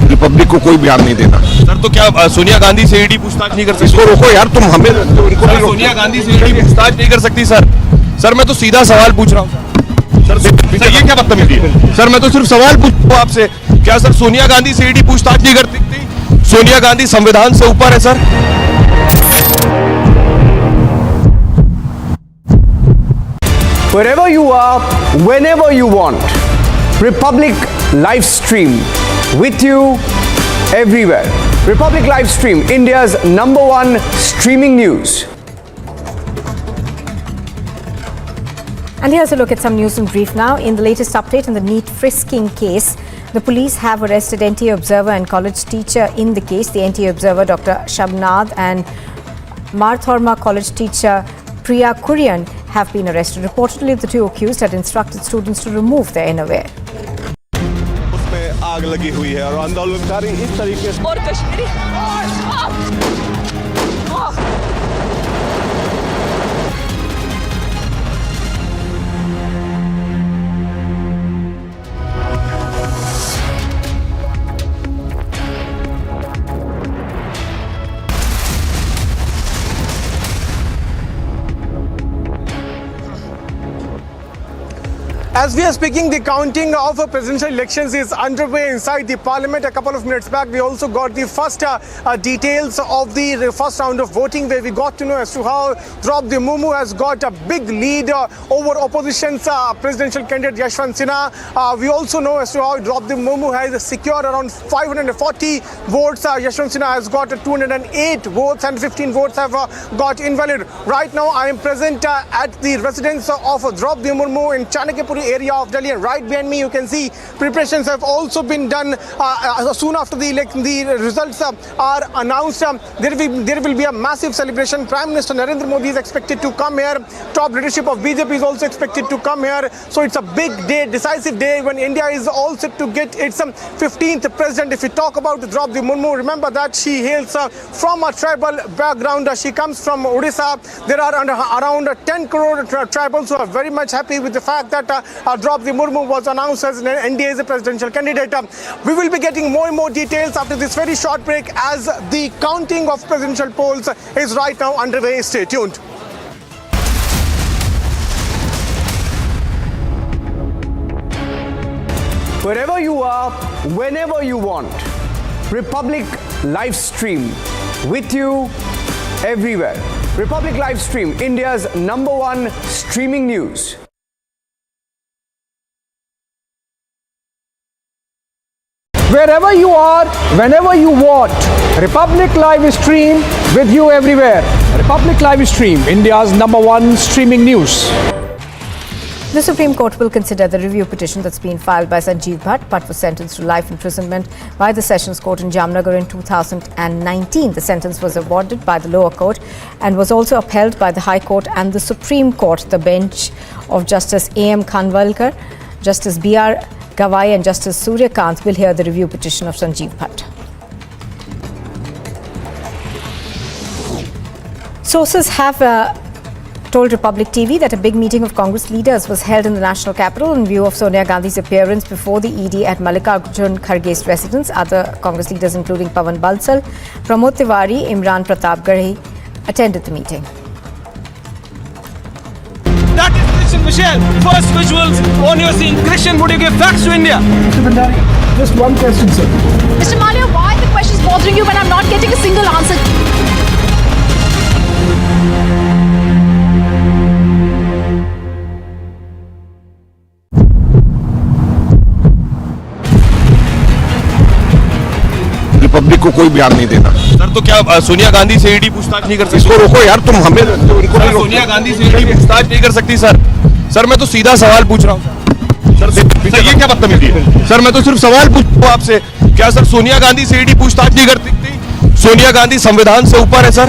Republic को कोई बयान नहीं देना। Sir तो क्या सोनिया गांधी से ED पूछताछ नहीं कर सकती? इसको रोको यार, तुम हमें उनको सर, सोनिया गांधी से ईडी पूछताछ नहीं कर सकती सर? सर मैं तो सीधा सवाल पूछ रहा हूँ सर। सर ये क्या बदतमीजी है सर? मैं तो सिर्फ सवाल पूछ रहा हूँ आपसे, क्या सर सोनिया गांधी से ईडी पूछताछ नहीं कर सकती? सोनिया गांधी संविधान से ऊपर है sir. Wherever you are, whenever you want, Republic live stream with you everywhere. Republic live stream, India's #1 streaming news. And here's a look at some news in brief now. In the latest update in the NEET frisking case, the police have arrested NTA observer and college teacher in the case. The NTA observer, Dr. Shabnad, and Marthorma college teacher Priya Kurian have been arrested. Reportedly, the two accused had instructed students to remove their innerwear. उसमें आग लगी हुई है और आंदोलनकारी इस तरीके से और Kashmiri As we are speaking, the counting of presidential elections is underway inside the parliament. A couple of minutes back, we also got the first details of the first round of voting, where we got to know as to how Draupadi Murmu has got a big lead over opposition's presidential candidate Yashwant Sinha. We also know as to how Draupadi Murmu has secured around 540 votes. Yashwant Sinha has got 208 votes and 15 votes have got invalid. Right now, I am present at the residence of Draupadi Murmu in Chanakyapuri area of Delhi, and right behind me you can see preparations have also been done. Soon after the election, the results are announced. There will be a massive celebration. Prime Minister Narendra Modi is expected to come here. Top leadership of BJP is also expected to come here. So it's a big day, decisive day, when India is all set to get its 15th president. If we talk about Draupadi Murmu, remember that she hails from a tribal background. She comes from Odisha. There are around 10 crore tribals who are very much happy with the fact that Draupadi Murmu was announced as an NDA's presidential candidate. We will be getting more and more details after this very short break, as the counting of presidential polls is right now underway. Stay tuned. Wherever you are, whenever you want, Republic live stream with you everywhere. Republic live stream, India's #1 streaming news. Wherever you are, whenever you want, Republic live stream with you everywhere. Republic live stream, India's #1 streaming news. The Supreme Court will consider the review petition that's been filed by Sanjeev Bhatt. Bhatt was sentenced to life imprisonment by the Sessions Court in Jamnagar in 2019. The sentence was awarded by the lower court and was also upheld by the High Court and the Supreme Court. The bench of Justice A.M. Khanwalkar, Justice B.R. Gawai and Justice Suryakant will hear the review petition of Sanjeev Bhatt. Sources have told Republic TV that a big meeting of Congress leaders was held in the national capital in view of Sonia Gandhi's appearance before the ED at Mallikarjun Kharge's residence. Other Congress leaders including Pawan Bansal, Pramod Tiwari, Imran Pratapgarhi attended the meeting. That is Christian Michelle. First visuals on your scene. Christian, would you give facts to India? Mr. Bhandari, just one question, sir. Mr. Malia, why are the questions bothering you when I'm not getting a single answer? Republic को कोई बयान नहीं देना। Sir तो क्या सोनिया गांधी से ED पूछताछ नहीं कर सकती? इसको रोको यार, तुम हमें उनको सर, सोनिया गांधी से ईडी पूछताछ नहीं कर सकती सर। सर मैं तो सीधा सवाल पूछ रहा हूँ सर। सर ये क्या बदतमीजी है? सर मैं तो सिर्फ सवाल पूछ रहा हूँ आपसे, क्या सर सोनिया गांधी से ईडी पूछताछ नहीं कर सकती? सोनिया गांधी संविधान से ऊपर है sir.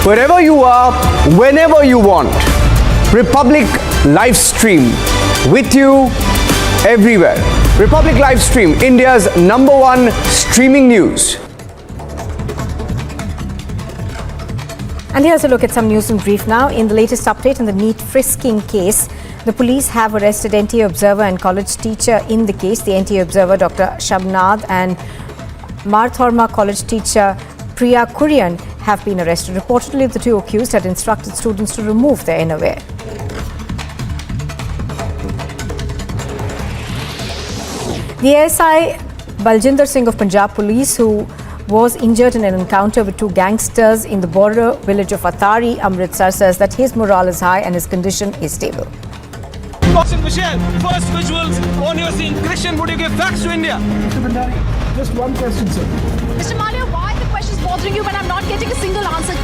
Wherever you are, whenever you want, Republic live stream with you everywhere. Republic live stream, India's #1 streaming news. And here's a look at some news in brief now. In the latest update in the NEET frisking case, the police have arrested NTA observer and college teacher in the case. The NTA observer, Dr. Shabnad, and Marthorma college teacher Priya Kurian have been arrested. Reportedly, the two accused had instructed students to remove their innerwear. The ASI Baljinder Singh of Punjab Police, who was injured in an encounter with two gangsters in the border village of Atari, Amritsar, says that his morale is high and his condition is stable. Christian Michelle, first visuals on your scene. Christian, would you give facts to India? Mr. Bhandari, just one question, sir. Mr. Malia, why are the questions bothering you when I'm not getting a single answer?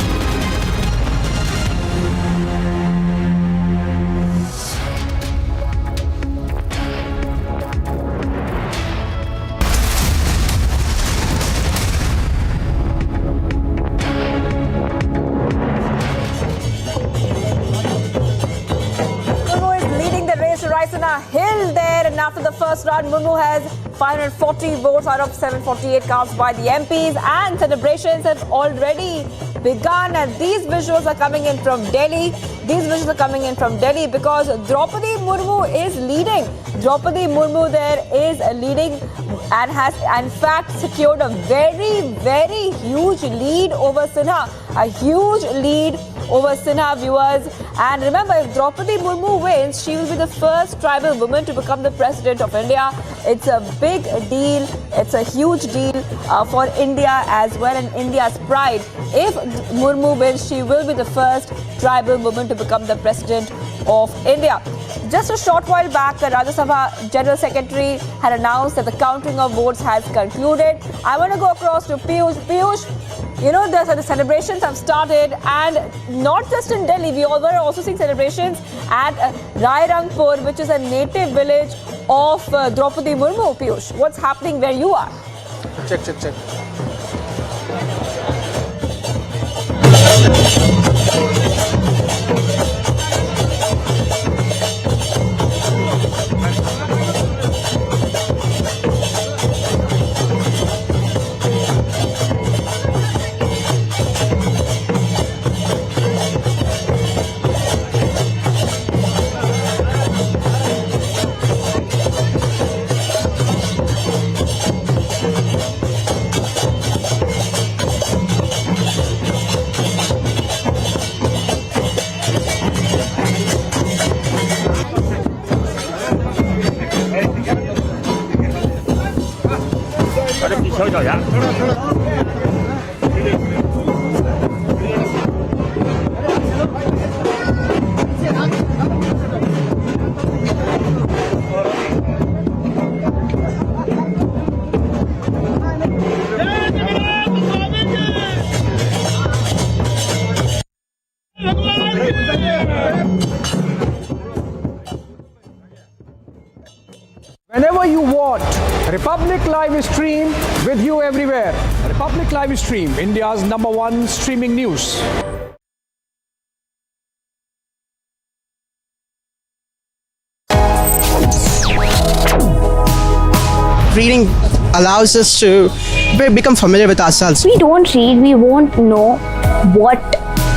On a hill there, and after the first round, Murmu has 540 votes out of 748 cast by the MPs, and celebrations have already begun. And these visuals are coming in from Delhi. These visuals are coming in from Delhi because Draupadi Murmu is leading. Draupadi Murmu there is leading and has in fact secured a very, very huge lead over Sinha. A huge lead over Sinha, viewers. And remember, if Draupadi Murmu wins, she will be the first tribal woman to become the president of India. It's a big deal. It's a huge deal for India as well, and India's pride. If Murmu wins, she will be the first tribal woman to become the president of India. Just a short while back, the Rajya Sabha General Secretary had announced that the counting of votes has concluded. I want to go across to Piyush. Piyush, you know, the celebrations have started, and not just in Delhi, we were also seeing celebrations at Rai Rangpur, which is a native village of Draupadi Murmu. Piyush, what's happening where you are? Check. Whenever you want, Republic Live Stream with you everywhere. Republic Live Stream, India's #1 streaming news. Reading allows us to become familiar with ourselves. We don't read, we won't know what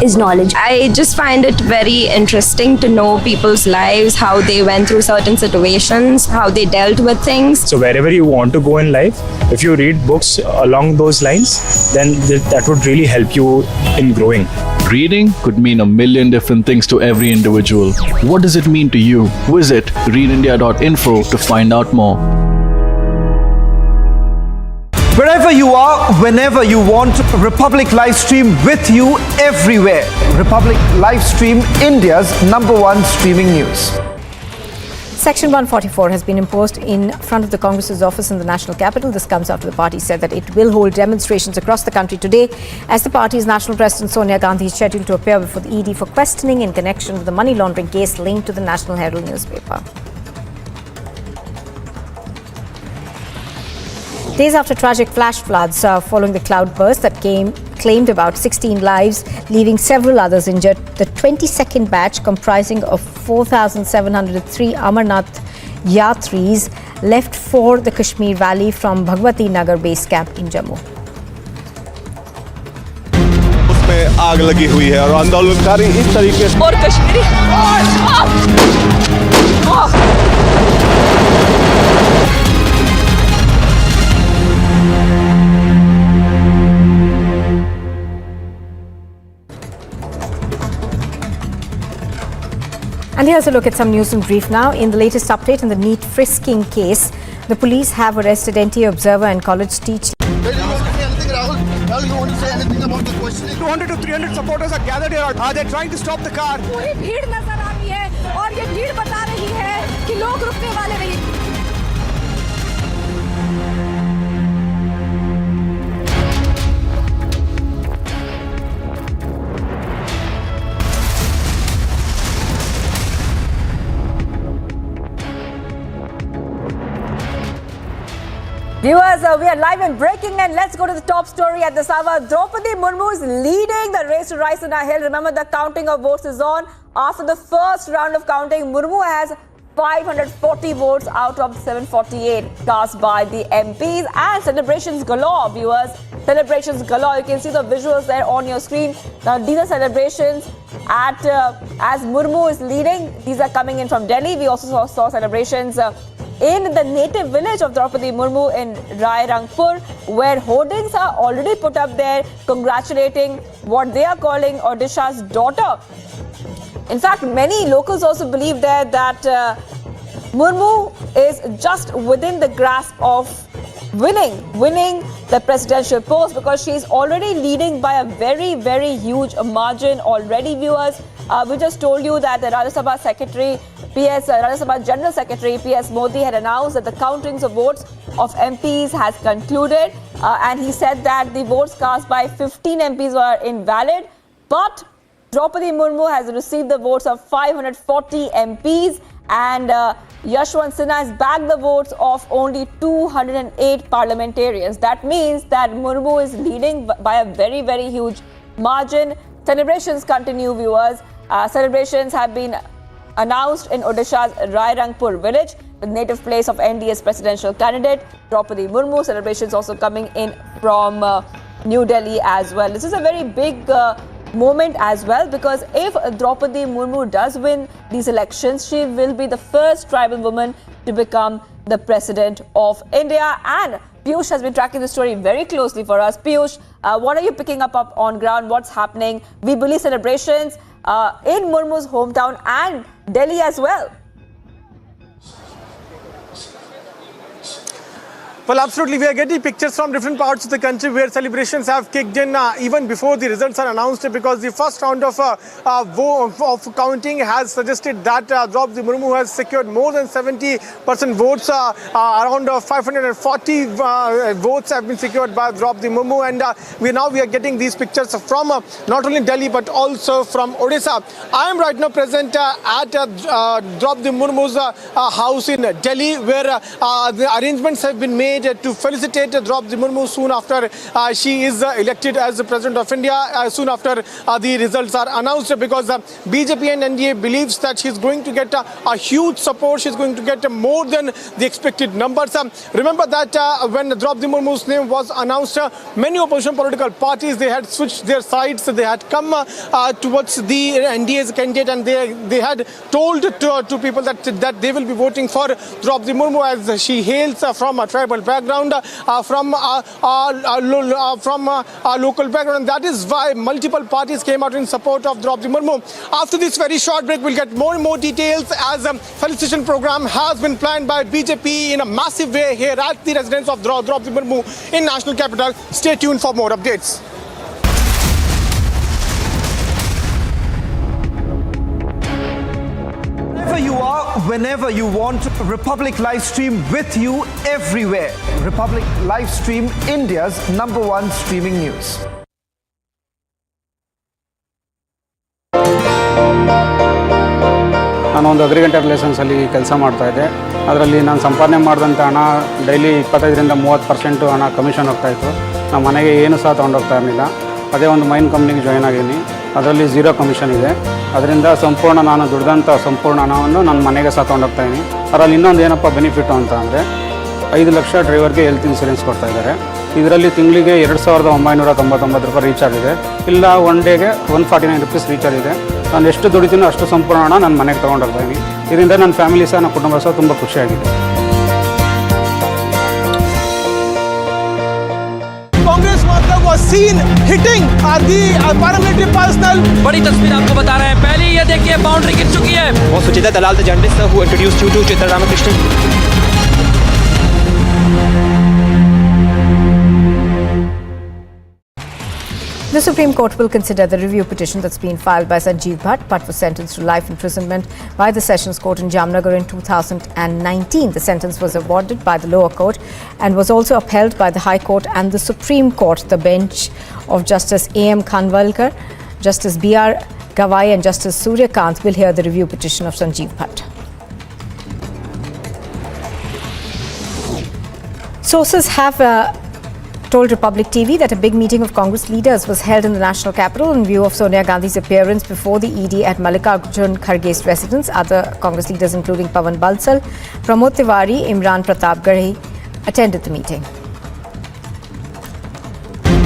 is knowledge. I just find it very interesting to know people's lives, how they went through certain situations, how they dealt with things. So wherever you want to go in life, if you read books along those lines, then that would really help you in growing. Reading could mean a million different things to every individual. What does it mean to you? Visit readindia.info to find out more. Wherever you are, whenever you want, Republic Livestream with you everywhere. Republic Livestream, India's #1 streaming news. Section 144 has been imposed in front of the Congress's office in the national capital. This comes after the party said that it will hold demonstrations across the country today as the party's national president Sonia Gandhi is scheduled to appear before the ED for questioning in connection with the money laundering case linked to the National Herald newspaper. Days after tragic flash floods following the cloudburst that claimed about 16 lives, leaving several others injured, the 22nd batch, comprising of 4,703 Amarnath Yatris, left for the Kashmir Valley from Bhagwati Nagar base camp in Jammu. उसमें आग लगी हुई है और आंदोलनकारी इस तरीके से और Kashmiri And here's a look at some news in brief now. In the latest update in the NEET frisking case, the police have arrested NTA observer and college teacher. 200 to 300 supporters are gathered here. Are they trying to stop the car? पूरी भीड़ नजर आ रही है और ये भीड़ बता रही है कि लोग रुकने वाले नहीं. Viewers, we are live and breaking, and let's go to the top story at this hour. Draupadi Murmu is leading the race to Raisina Hill. Remember, the counting of votes is on. After the first round of counting, Murmu has 540 votes out of 748 cast by the MPs, and celebrations galore, viewers. Celebrations galore. You can see the visuals there on your screen. Now, these are celebrations at as Murmu is leading. These are coming in from Delhi. We also saw celebrations in the native village of Draupadi Murmu in Rai Rangpur, where hoardings are already put up there congratulating what they are calling Odisha's daughter. In fact, many locals also believe there that Murmu is just within the grasp of winning the presidential post, because she is already leading by a very, very huge margin already, viewers. We just told you that the Rajya Sabha Secretary, Rajya Sabha General Secretary P.S. Modi had announced that the countings of votes of MPs has concluded, and he said that the votes cast by 15 MPs were invalid, but Draupadi Murmu has received the votes of 540 MPs, and Yashwant Sinha has bagged the votes of only 208 parliamentarians. That means that Murmu is leading by a very, very huge margin. Celebrations continue, viewers. Celebrations have been announced in Odisha's Rai Rangpur village, the native place of NDA's presidential candidate Draupadi Murmu. Celebrations also coming in from New Delhi as well. This is a very big moment as well, because if Draupadi Murmu does win these elections, she will be the first tribal woman to become the president of India. And Piyush has been tracking the story very closely for us. Piyush, what are you picking up on ground? What's happening? We believe celebrations in Murmu's hometown and Delhi as well. Well, absolutely. We are getting pictures from different parts of the country where celebrations have kicked in even before the results are announced, because the first round of counting has suggested that Draupadi Murmu has secured more than 70% votes. Around 540 votes have been secured by Draupadi Murmu, and we are getting these pictures from not only Delhi but also from Odisha. I am right now present at Draupadi Murmu's house in Delhi, where the arrangements have been made made to felicitate Draupadi Murmu soon after she is elected as the President of India, soon after the results are announced, because BJP and NDA believes that she's going to get a huge support. She's going to get more than the expected numbers. Remember that when Draupadi Murmu's name was announced, many opposition political parties, they had switched their sides. They had come towards the NDA's candidate, and they had told to people that they will be voting for Draupadi Murmu, as she hails from a tribal background, from a local background. And that is why multiple parties came out in support of Draupadi Murmu. After this very short break, we'll get more and more details, as a felicitation program has been planned by BJP in a massive way here at the residence of Draupadi Murmu in national capital. Stay tuned for more updates. Wherever you are, whenever you want, Republic live stream with you everywhere. Republic live stream, India's #1 streaming news. ನಾನು ಒಂದು agriculture ಲೈಸೆನ್ಸಲ್ಲಿ ಕೆಲಸ ಮಾಡ್ತಾಯಿದ್ದೆ. ಅದರಲ್ಲಿ ನಾನು ಸಂಪಾದನೆ ಮಾಡಿದಂಥ ಹಣ daily 25% 30% ಹಣ ಕಮಿಷನ್ ಹೋಗ್ತಾಯಿತ್ತು. ನಮ್ಮ ಮನೆಗೆ ಏನು ಸಹ ತೊಗೊಂಡೋಗ್ತಾ ಇರಲಿಲ್ಲ. ಅದೇ ಒಂದು ಮೈನ್ ಕಂಪ್ನಿಗೆ ಜಾಯ್ನ್ ಆಗಿದ್ದೀನಿ. ಅದರಲ್ಲಿ 0 ಕಮಿಷನ್ ಇದೆ. ಅದರಿಂದ ಸಂಪೂರ್ಣ ನಾನು ದುಡ್ದಂಥ ಸಂಪೂರ್ಣ ಹಣವನ್ನು ನನ್ನ ಮನೆಗೆ ಸಹ ತೊಗೊಂಡೋಗ್ತಾಯಿದ್ದೀನಿ. ಅದರಲ್ಲಿ ಇನ್ನೊಂದು ಏನಪ್ಪ ಬೆನಿಫಿಟ್ಟು ಅಂತ ಅಂದರೆ 5 ಲಕ್ಷ ಡ್ರೈವರ್ಗೆ ಹೆಲ್ತ್ ಇನ್ಸೂರೆನ್ಸ್ ಕೊಡ್ತಾಯಿದ್ದಾರೆ. ಇದರಲ್ಲಿ ತಿಂಗಳಿಗೆ 2999 ರೂಪಾಯಿ ರೀಚಾರ್ಜ್ ಇದೆ. ಇಲ್ಲ ಒನ್ ಡೇಗೆ 149 ರೂಪೀಸ್ ರೀಚಾರ್ಜ್ ಇದೆ. ನಾನು ಎಷ್ಟು ದುಡಿತೀನೋ ಅಷ್ಟು ಸಂಪೂರ್ಣ ಹಣ ನನ್ನ ಮನೆಗೆ ತೊಗೊಂಡೋಗ್ತಾಯಿದ್ದೀನಿ. ಇದರಿಂದ ನನ್ನ ಫ್ಯಾಮಿಲಿ ಸಹ, ನನ್ನ ಕುಟುಂಬ ಸಹ ತುಂಬ ಖುಷಿಯಾಗಿದೆ. Congress worker was seen hitting the paramilitary personnel. बड़ी तस्वीर आपको बता रहे हैं. पहले ये देखिए बाउंड्री गिर चुकी है. वो Suchita Dalal the journalist who introduced you to Chitra Ramakrishnan. The Supreme Court will consider the review petition that's been filed by Sanjeev Bhatt. Bhatt was sentenced to life imprisonment by the Sessions Court in Jamnagar in 2019. The sentence was awarded by the lower court and was also upheld by the High Court and the Supreme Court. The bench of Justice A.M. Khanwalkar, Justice B.R. Gawai and Justice Surya Kant will hear the review petition of Sanjeev Bhatt. Sources have told Republic TV that a big meeting of Congress leaders was held in the national capital in view of Sonia Gandhi's appearance before the ED at Mallikarjun Kharge's residence. Other Congress leaders including Pawan Bansal, Pramod Tiwari, Imran Pratapgarhi attended the meeting.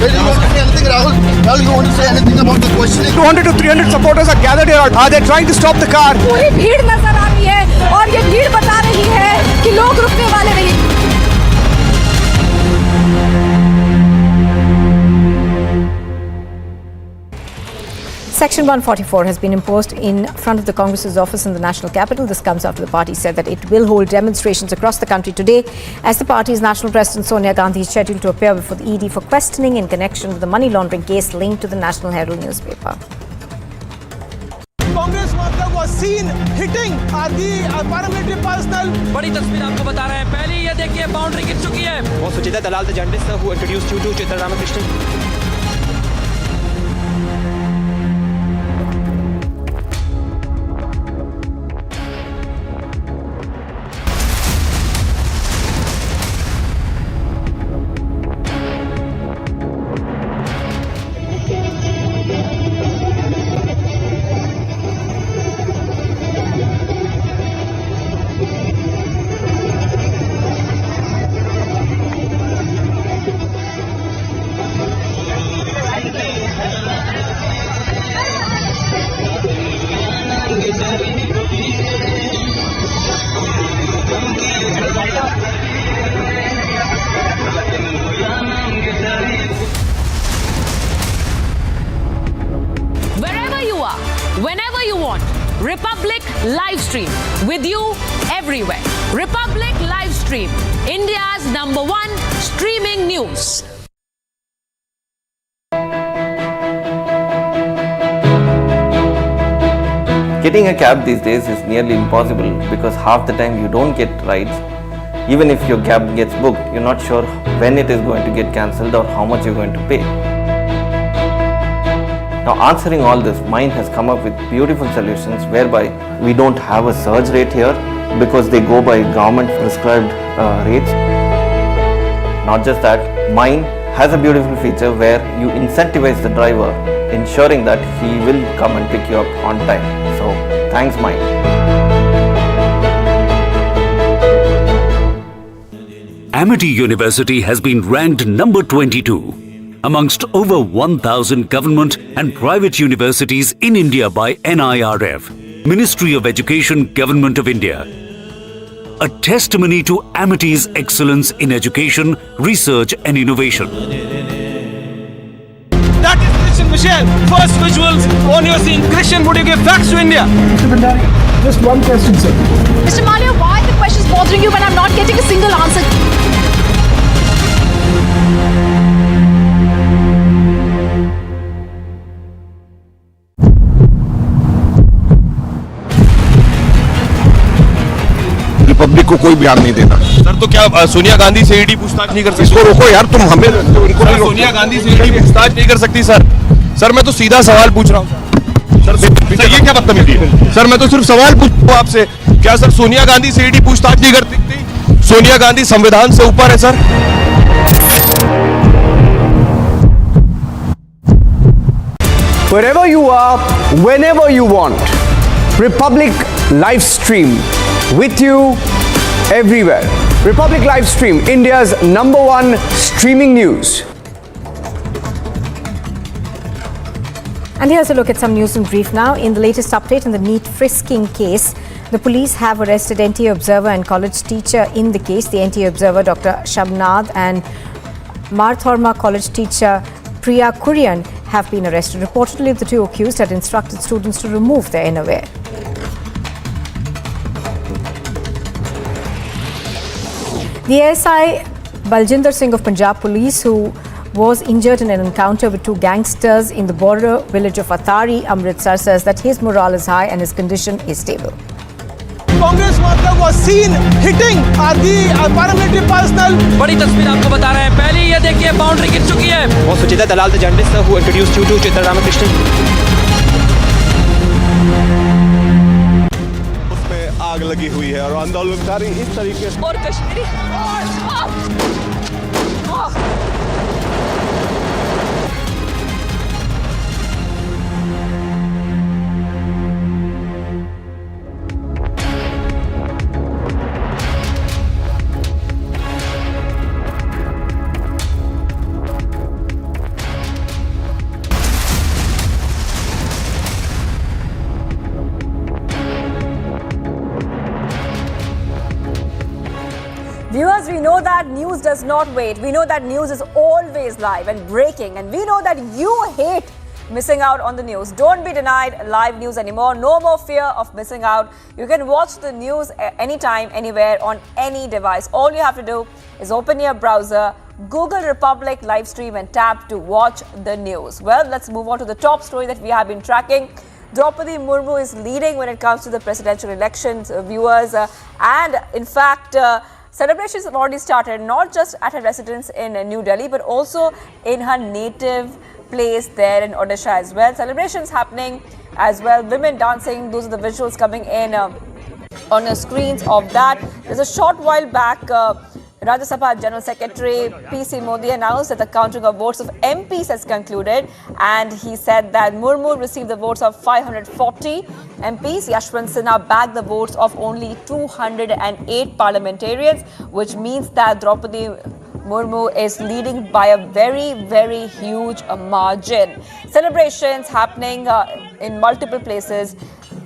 You want to say anything, Rahul? Rahul, you want to say anything about the questioning? 200 to 300 supporters are gathered here. They're trying to stop the car. पूरी भीड़ नजर आ रही है और ये भीड़ बता रही है कि लोग रुकने वाले नहीं. Section 144 has been imposed in front of the Congress's office in the national capital. This comes after the party said that it will hold demonstrations across the country today as the party's national president Sonia Gandhi is scheduled to appear before the ED for questioning in connection with the money laundering case linked to the National Herald newspaper. Congress worker was seen hitting the paramilitary personnel. बड़ी तस्वीर आपको बता रहे हैं. पहले ये देखिए boundary गिर चुकी है. वो Suchita Dalal the journalist who introduced you to Chitra Ramakrishnan. Wherever you are, whenever you want, Republic live stream with you everywhere. Republic live stream, India's #1 streaming news. Getting a cab these days is nearly impossible because half the time you don't get rides. Even if your cab gets booked, you're not sure when it is going to get cancelled or how much you're going to pay. Now, answering all this, Mind has come up with beautiful solutions whereby we don't have a surge rate here because they go by government prescribed rates. Not just that, mine has a beautiful feature where you incentivize the driver, ensuring that he will come and pick you up on time. So thanks mine. Amity University has been ranked number 22 amongst over 1,000 government and private universities in India by NIRF, Ministry of Education, Government of India. A testimony to Amity's excellence in education, research and innovation. That is Christian Michelle. First visuals on your scene. Christian, would you give facts to India? Mr. Bhandari, just one question, sir. Mr. Malia, why are the questions bothering you when I'm not getting a single answer? Republic को कोई बयान नहीं देना। Sir तो क्या सोनिया गांधी से ED पूछताछ नहीं कर सकती? इसको रोको यार, तुम हमें इनको सर, सोनिया गांधी से ईडी पूछताछ नहीं कर सकती सर। सर मैं तो सीधा सवाल पूछ रहा हूँ सर। सर ये क्या बदतमीजी है? सर मैं तो सिर्फ सवाल पूछ रहा हूँ आपसे, क्या सर सोनिया गांधी से ईडी पूछताछ नहीं कर सकती? सोनिया गांधी संविधान से ऊपर है sir. Wherever you are, whenever you want. Republic live stream with you everywhere. Republic live stream, India's #1 streaming news. And here's a look at some news in brief now. In the latest update in the NEET frisking case, the police have arrested NTA observer and college teacher in the case. The NTA observer, Dr. Shabnad, and Marthorma college teacher Priya Kurian have been arrested. Reportedly, the two accused had instructed students to remove their innerwear. The ASI Baljinder Singh of Punjab Police, who was injured in an encounter with two gangsters in the border village of Atari, Amritsar, says that his morale is high and his condition is stable. Congress worker was seen hitting the paramilitary personnel. बड़ी तस्वीर आपको बता रहे हैं। पहले ये देखिए boundary गिर चुकी है। वो Suchita Dalal the journalist who introduced you to Chitra Ramakrishnan. उसमें आग लगी हुई है और आंदोलनकारी इस तरीके से और Kashmiri Viewers, we know that news does not wait. We know that news is always live and breaking. And we know that you hate missing out on the news. Don't be denied live news anymore. No more fear of missing out. You can watch the news anytime, anywhere, on any device. All you have to do is open your browser, Google Republic live stream and tap to watch the news. Well, let's move on to the top story that we have been tracking. Draupadi Murmu is leading when it comes to the presidential elections, viewers. And in fact, celebrations have already started, not just at her residence in New Delhi, but also in her native place there in Odisha as well. Celebrations happening as well, women dancing. Those are the visuals coming in on the screens of that. There's a short while back, Rajya Sabha General Secretary PC Modi announced that the counting of votes of MPs has concluded, and he said that Murmu received the votes of 540 MPs. Yashwant Sinha bagged the votes of only 208 parliamentarians, which means that Draupadi Murmu is leading by a very, very huge margin. Celebrations happening in multiple places.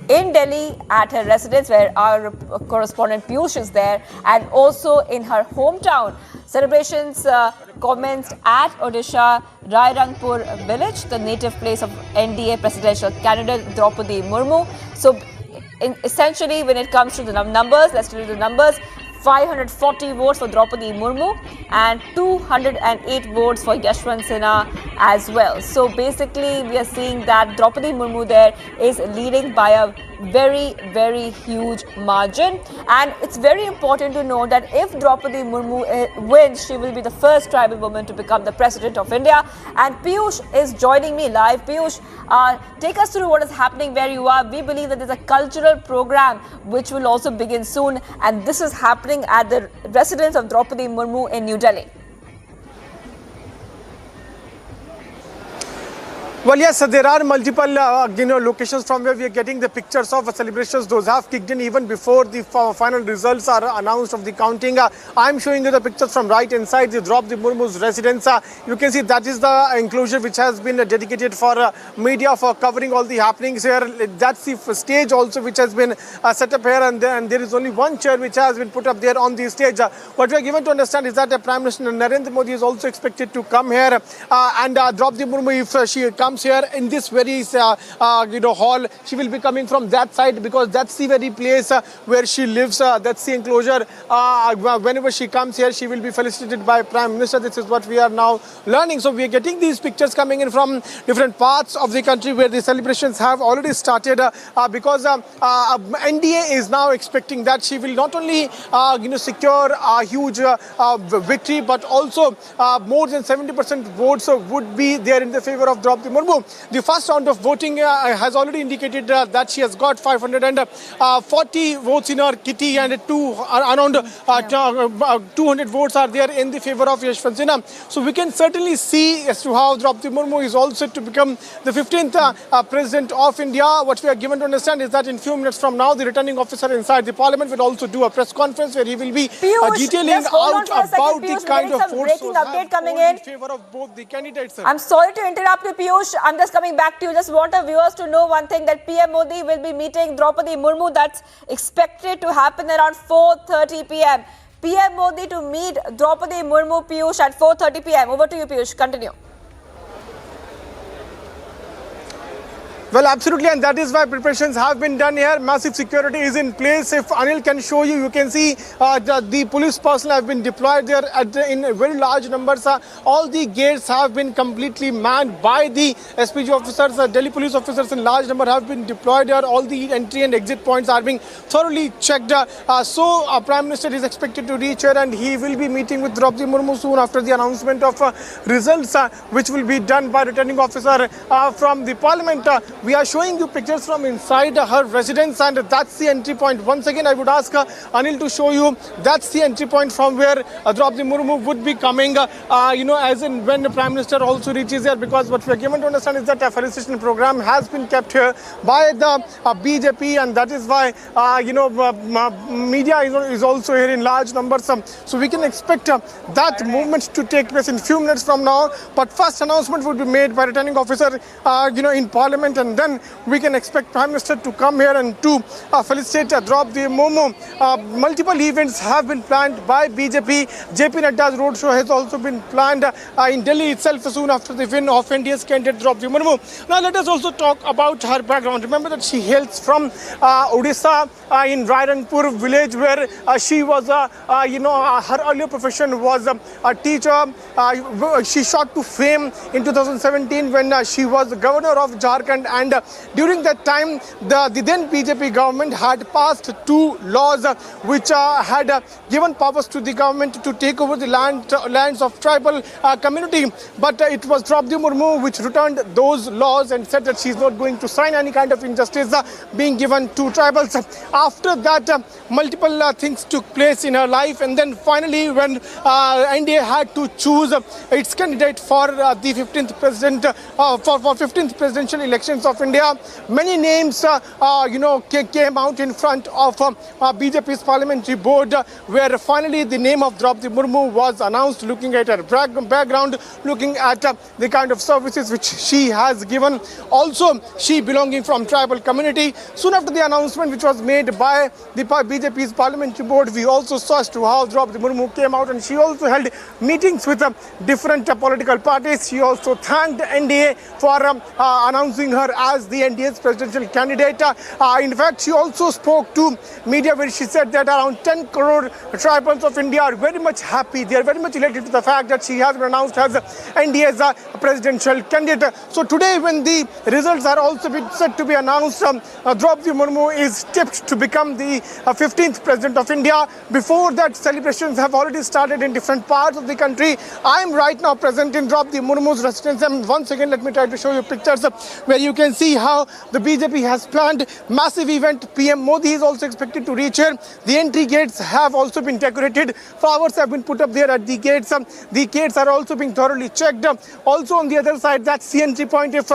In Delhi at her residence, where our correspondent Piyush is there, and also in her hometown. Celebrations commenced at Odisha Rairangpur village, the native place of NDA presidential candidate Draupadi Murmu. So essentially, when it comes to the numbers, let's do the numbers. 540 votes for Draupadi Murmu and 208 votes for Yashwant Sinha as well. So basically, we are seeing that Draupadi Murmu there is leading by a very, very huge margin. And it's very important to know that if Draupadi Murmu wins, she will be the first tribal woman to become the president of India. And Piyush is joining me live. Piyush, take us through what is happening where you are. We believe that there's a cultural program which will also begin soon, and this is happening at the residence of Draupadi Murmu in New Delhi. Well, yes, there are multiple locations from where we are getting the pictures of celebrations. Those have kicked in even before the final results are announced of the counting. I'm showing you the pictures from right inside the Draupadi Murmu's residence. You can see that is the enclosure which has been dedicated for media for covering all the happenings here. That's the stage also which has been set up here, and there is only one chair which has been put up there on the stage. What we are given to understand is that Prime Minister Narendra Modi is also expected to come here and Draupadi Murmu, if she comes here in this very hall, she will be coming from that side because that's the very place where she lives. That's the enclosure. Whenever she comes here, she will be felicitated by Prime Minister. This is what we are now learning. So we are getting these pictures coming in from different parts of the country where the celebrations have already started because NDA is now expecting that she will not only secure a huge victory, but also more than 70% votes would be there in the favor of Draupadi Murmu. The first round of voting has already indicated that she has got 540 votes in her kitty, and around 200 votes are there in the favor of Yashwant Sinha. So we can certainly see as to how Draupadi Murmu is all set to become the 15th President of India. What we are given to understand is that in few minutes from now, the returning officer inside the Parliament will also do a press conference where he will be detailing out about the kind of votes update coming in favor of both the candidates. I'm sorry to interrupt you, Piyush. I'm just coming back to you. Just want our viewers to know one thing, that PM Modi will be meeting Draupadi Murmu. That's expected to happen around 4:30 p.m. PM Modi to meet Draupadi Murmu, Piyush, at 4:30 p.m. Over to you, Piyush. Continue. Well, absolutely, and that is why preparations have been done here. Massive security is in place. If Anil can show you, you can see the police personnel have been deployed there in very large numbers. All the gates have been completely manned by the SPG officers. Delhi police officers in large number have been deployed here. All the entry and exit points are being thoroughly checked. So Prime Minister is expected to reach here, and he will be meeting with Draupadi Murmu soon after the announcement of results, which will be done by returning officer from the Parliament. We are showing you pictures from inside her residence, and that's the entry point. Once again, I would ask Anil to show you. That's the entry point from where Draupadi Murmu would be coming, as in when the Prime Minister also reaches there, because what we are given to understand is that a felicitation program has been kept here by the BJP, and that is why, media is also here in large numbers. So we can expect that movement to take place in few minutes from now. But first announcement would be made by returning officer, in Parliament, and then we can expect Prime Minister to come here and to felicitate Draupadi Murmu. Multiple events have been planned by BJP. JP Nadda's roadshow has also been planned in Delhi itself soon after the win of NDA's candidate Draupadi Murmu. Now let us also talk about her background. Remember that she hails from Odisha in Rairanpur village, where she was, her earlier profession was a teacher. She shot to fame in 2017 when she was the governor of Jharkhand, and during that time the then BJP government had passed 2 laws which had given powers to the government to take over the lands of tribal community. But it was Draupadi Murmu which returned those laws and said that she is not going to sign any kind of injustice being given to tribals. After that, multiple things took place in her life, and then finally when NDA had to choose its candidate for the 15th president for 15th presidential elections of India, many names came out in front of BJP's parliamentary board, where finally the name of Draupadi Murmu was announced, looking at her background, looking at the kind of services which she has given. Also, she belonging from tribal community. Soon after the announcement which was made by the BJP's parliamentary board, we also saw as to how Draupadi Murmu came out, and she also held meetings with different political parties. She also thanked NDA for announcing her as the NDA's presidential candidate. In fact, she also spoke to media where she said that around 10 crore tribals of India are very much happy. They are very much elated to the fact that she has been announced as NDA's presidential candidate. So today, when the results are also set to be announced, Draupadi Murmu is tipped to become the 15th president of India. Before that, celebrations have already started in different parts of the country. I am right now present in Draupadi Murmu's residence, and once again, let me try to show you pictures where you can can see how the BJP has planned massive event. PM Modi is also expected to reach here. The entry gates have also been decorated. Flowers have been put up there at the gates. The gates are also being thoroughly checked. Also on the other side, that's the entry point. If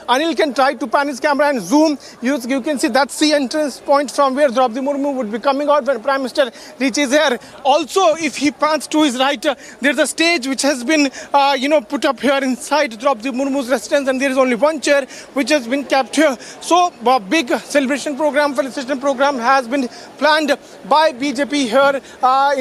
Anil can try to pan his camera and zoom. You can see that's the entrance point from where Draupadi Murmu would be coming out when Prime Minister reaches here. Also, if he pans to his right, there's a stage which has been, put up here inside Draupadi Murmu's residence, and there is only one chair which has been kept here. So, a big celebration program, felicitation program has been planned by BJP here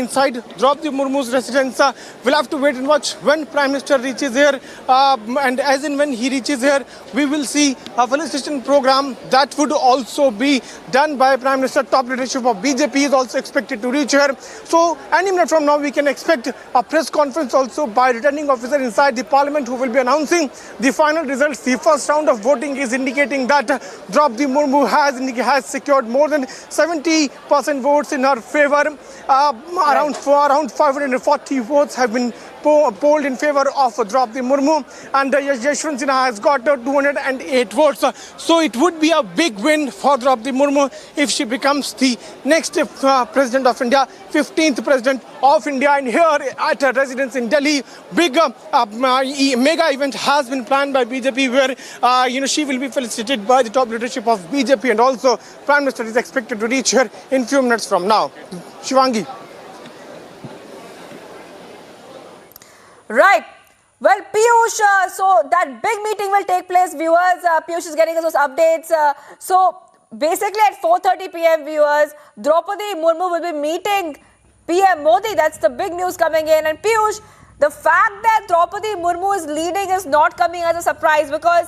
inside Draupadi Murmu's residence. We'll have to wait and watch when Prime Minister reaches here, and as in when he reaches here, we will see a felicitation program that would also be done by Prime Minister. Top leadership of BJP is also expected to reach here. So any minute from now, we can expect a press conference also by returning officer inside the parliament who will be announcing the final results. The first round of voting is indicating that Draupadi Murmu has secured more than 70% votes in her favor. Around 540 votes have been polled in favor of Draupadi Murmu, and Yashwant Sinha has got 208 votes. So it would be a big win for Draupadi Murmu if she becomes the next President of India, 15th President of India. And here at her residence in Delhi, big mega event has been planned by BJP where she will be felicitated by the top leadership of BJP, and also Prime Minister is expected to reach here in few minutes from now. Shivangi. Right. Well, Piyush, so that big meeting will take place, viewers. Piyush is getting us those updates. So basically at 4:30 p.m., viewers, Draupadi Murmu will be meeting PM Modi. That's the big news coming in. And Piyush, the fact that Draupadi Murmu is leading is not coming as a surprise, because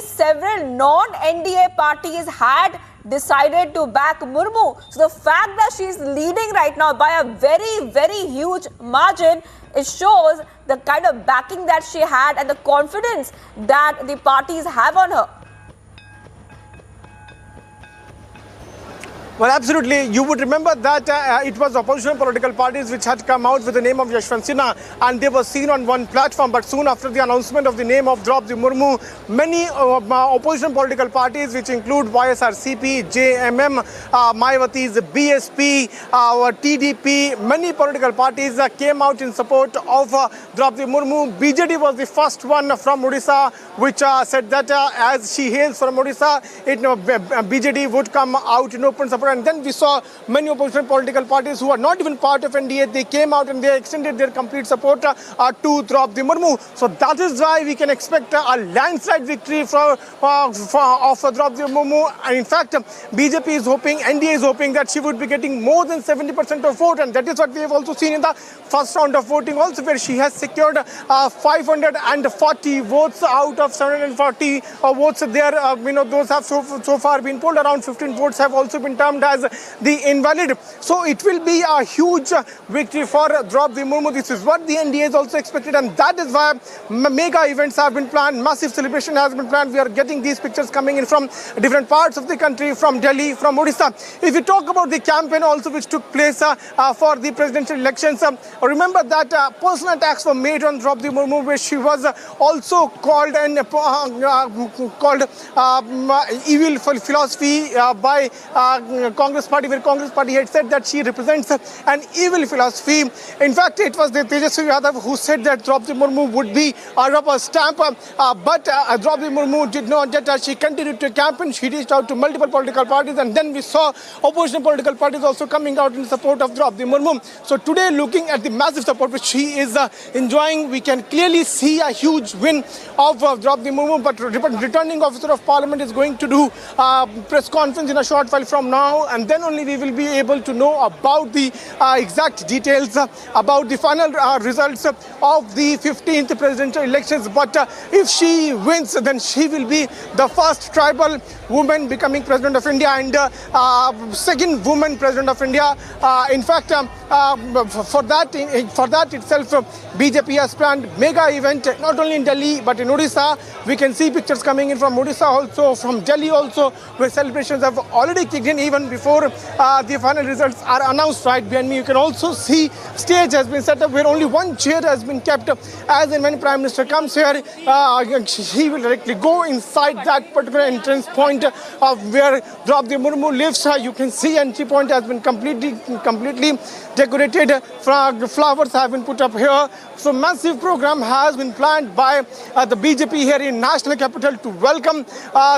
several non-NDA parties had decided to back Murmu. So the fact that she's leading right now by a very, very huge margin, it shows the kind of backing that she had and the confidence that the parties have on her. Well, absolutely. You would remember that it was opposition political parties which had come out with the name of Yashwant Sinha, and they were seen on one platform. But soon after the announcement of the name of Draupadi Murmu, many opposition political parties, which include YSRCP, JMM, Mayawati's BSP, TDP, many political parties came out in support of Draupadi Murmu. BJD was the first one from Odisha which said that as she hails from Odisha, BJD would come out in open support. And then we saw many opposition political parties who are not even part of NDA. They came out and they extended their complete support to Draupadi Murmu. So that is why we can expect a landslide victory of Draupadi Murmu. And in fact, BJP is hoping, NDA is hoping that she would be getting more than 70% of vote. And that is what we have also seen in the first round of voting also, where she has secured 540 votes out of 740 votes there. Those have so far been polled. Around 15 votes have also been termed as the invalid. So it will be a huge victory for Draupadi Murmu. This is what the NDA is also expected, and that is why mega events have been planned, massive celebration has been planned. We are getting these pictures coming in from different parts of the country, from Delhi, from Odisha. If you talk about the campaign also which took place for the presidential elections, remember that personal attacks were made on Draupadi Murmu, where she was also called evil philosophy by Congress Party, where Congress Party had said that she represents an evil philosophy. In fact, it was the Tejasvi Yadav who said that Draupadi Murmu would be a rubber stamp, but Draupadi Murmu did not get that. She continued to campaign. She reached out to multiple political parties, and then we saw opposition political parties also coming out in support of Draupadi Murmu. So today, looking at the massive support which she is enjoying, we can clearly see a huge win of Draupadi Murmu. But returning officer of parliament is going to do press conference in a short while from now, and then only we will be able to know about the exact details about the final results of the 15th presidential elections. But if she wins, then she will be the first tribal woman becoming president of India, and second woman president of India. In fact, for that itself, BJP has planned mega event not only in Delhi but in Odisha. We can see pictures coming in from Odisha also, from Delhi also, where celebrations have already kicked in. Even happen before the final results are announced. Right behind me, you can also see stage has been set up where only one chair has been kept. As and when Prime Minister comes here, he will directly go inside that particular entrance point where Draupadi Murmu lives. You can see entry point has been completely decorated. Flowers have been put up here. So massive program has been planned by the BJP here in national capital to welcome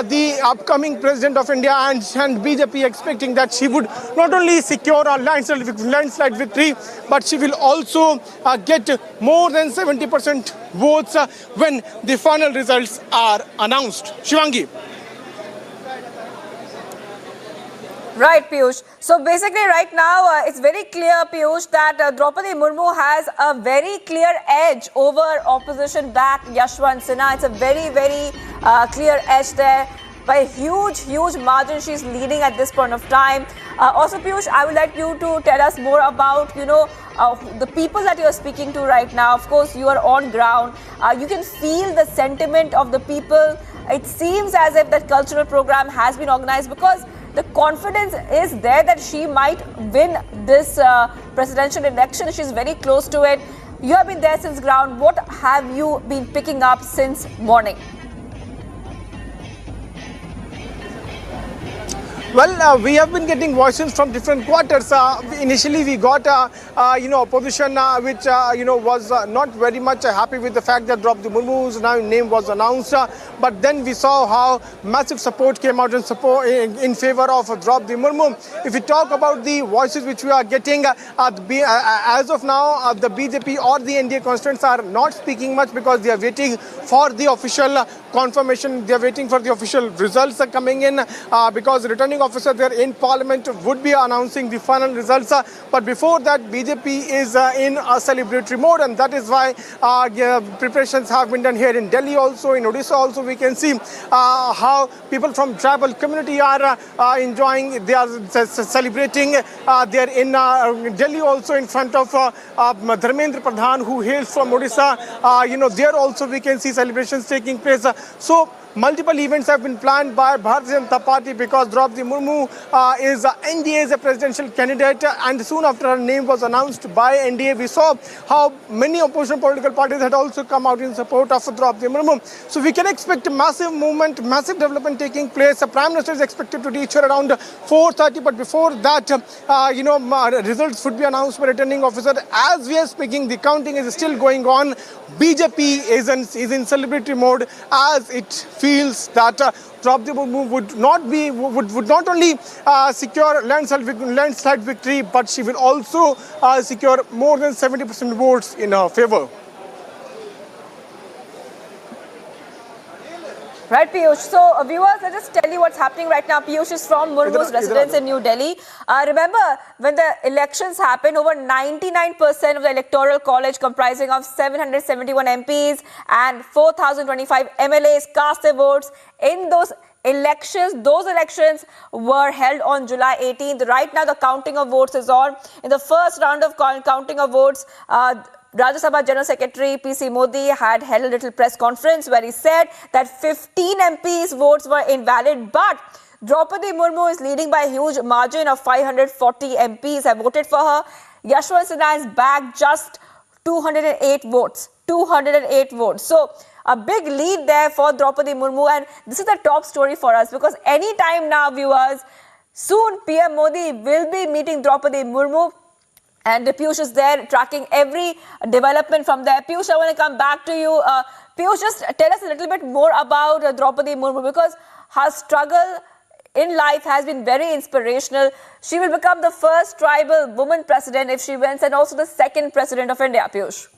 the upcoming President of India, and BJP expecting that she would not only secure a landslide victory, but she will also get more than 70% votes when the final results are announced. Shivangi. Right, Piyush. So basically right now, it's very clear, Piyush, that Draupadi Murmu has a very clear edge over opposition back Yashwant Sinha. It's a very, very clear edge there. By a huge margin, she's leading at this point of time. Also, Piyush, I would like you to tell us more about, the people that you're speaking to right now. Of course, you are on ground. You can feel the sentiment of the people. It seems as if that cultural program has been organized because the confidence is there that she might win this presidential election. She's very close to it. You have been there since ground. What have you been picking up since morning? Well, we have been getting voices from different quarters. Initially, we got, opposition which, was not very much happy with the fact that Draupadi Murmu's name was announced. But then we saw how massive support came out in favor of Draupadi Murmu. If we talk about the voices which we are getting, as of now, the BJP or the NDA constituents are not speaking much because they are waiting for the official confirmation. They are waiting for the official results coming in because the returning officer there in Parliament would be announcing the final results. But before that, BJP is in a celebratory mode, and that is why preparations have been done here in Delhi also, in Odisha also. We can see how people from tribal community are enjoying, they are celebrating. They are in Delhi also in front of Dharmendra Pradhan, who hails from Odisha. There also we can see celebrations taking place. So multiple events have been planned by Bharatiya Janata Party because Draupadi Murmu is NDA as a presidential candidate, and soon after her name was announced by NDA, we saw how many opposition political parties had also come out in support of Draupadi Murmu. So we can expect a massive movement, massive development taking place. The Prime Minister is expected to reach here around 4:30, but before that, results would be announced by returning officer. As we are speaking, the counting is still going on. BJP is in celebratory mode as it feels that Draupadi Murmu would not only secure landslide victory, but she will also secure more than 70% votes in her favor. Right, Piyush. So, viewers, I'll just tell you what's happening right now. Piyush is from Murmu's residence in New Delhi. Remember, when the elections happened, over 99% of the electoral college comprising of 771 MPs and 4,025 MLAs cast their votes in those elections. Those elections were held on July 18th. Right now, the counting of votes is on. In the first round of counting of votes, Rajya Sabha General Secretary PC Modi had held a little press conference where he said that 15 MPs' votes were invalid, but Draupadi Murmu is leading by a huge margin of 540 MPs have voted for her. Yashwant Sinha is back just 208 votes. 208 votes. So a big lead there for Draupadi Murmu, and this is the top story for us because any time now, viewers, soon PM Modi will be meeting Draupadi Murmu. And Piyush is there tracking every development from there. Piyush, I want to come back to you. Piyush, just tell us a little bit more about Draupadi Murmu because her struggle in life has been very inspirational. She will become the first tribal woman president if she wins, and also the second president of India, Piyush.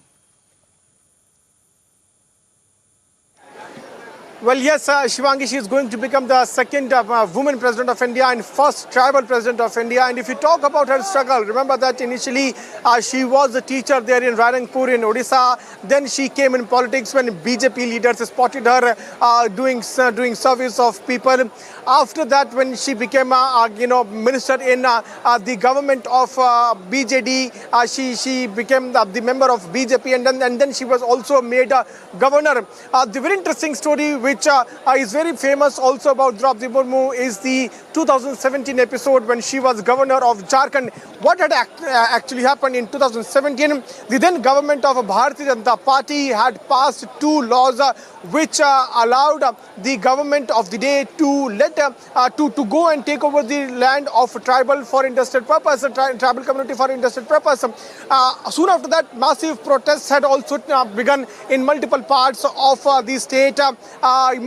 Well, yes, Shivangi, she is going to become the second woman president of India and first tribal president of India. And if you talk about her struggle, remember that initially she was a teacher there in Rangpur in Odisha. Then she came in politics when BJP leaders spotted her doing service of people. After that, when she became minister in the government of BJD, she became the member of BJP, and then she was also made governor. The very interesting story which is very famous also about Draupadi Murmu is the 2017 episode when she was governor of Jharkhand. What had actually happened in 2017? The then government of Bharatiya Janata Party had passed 2 laws which allowed the government of the day to let to go and take over the land of tribal for industrial purpose, tribal community for industrial purpose. Soon after that, massive protests had also begun in multiple parts of the state.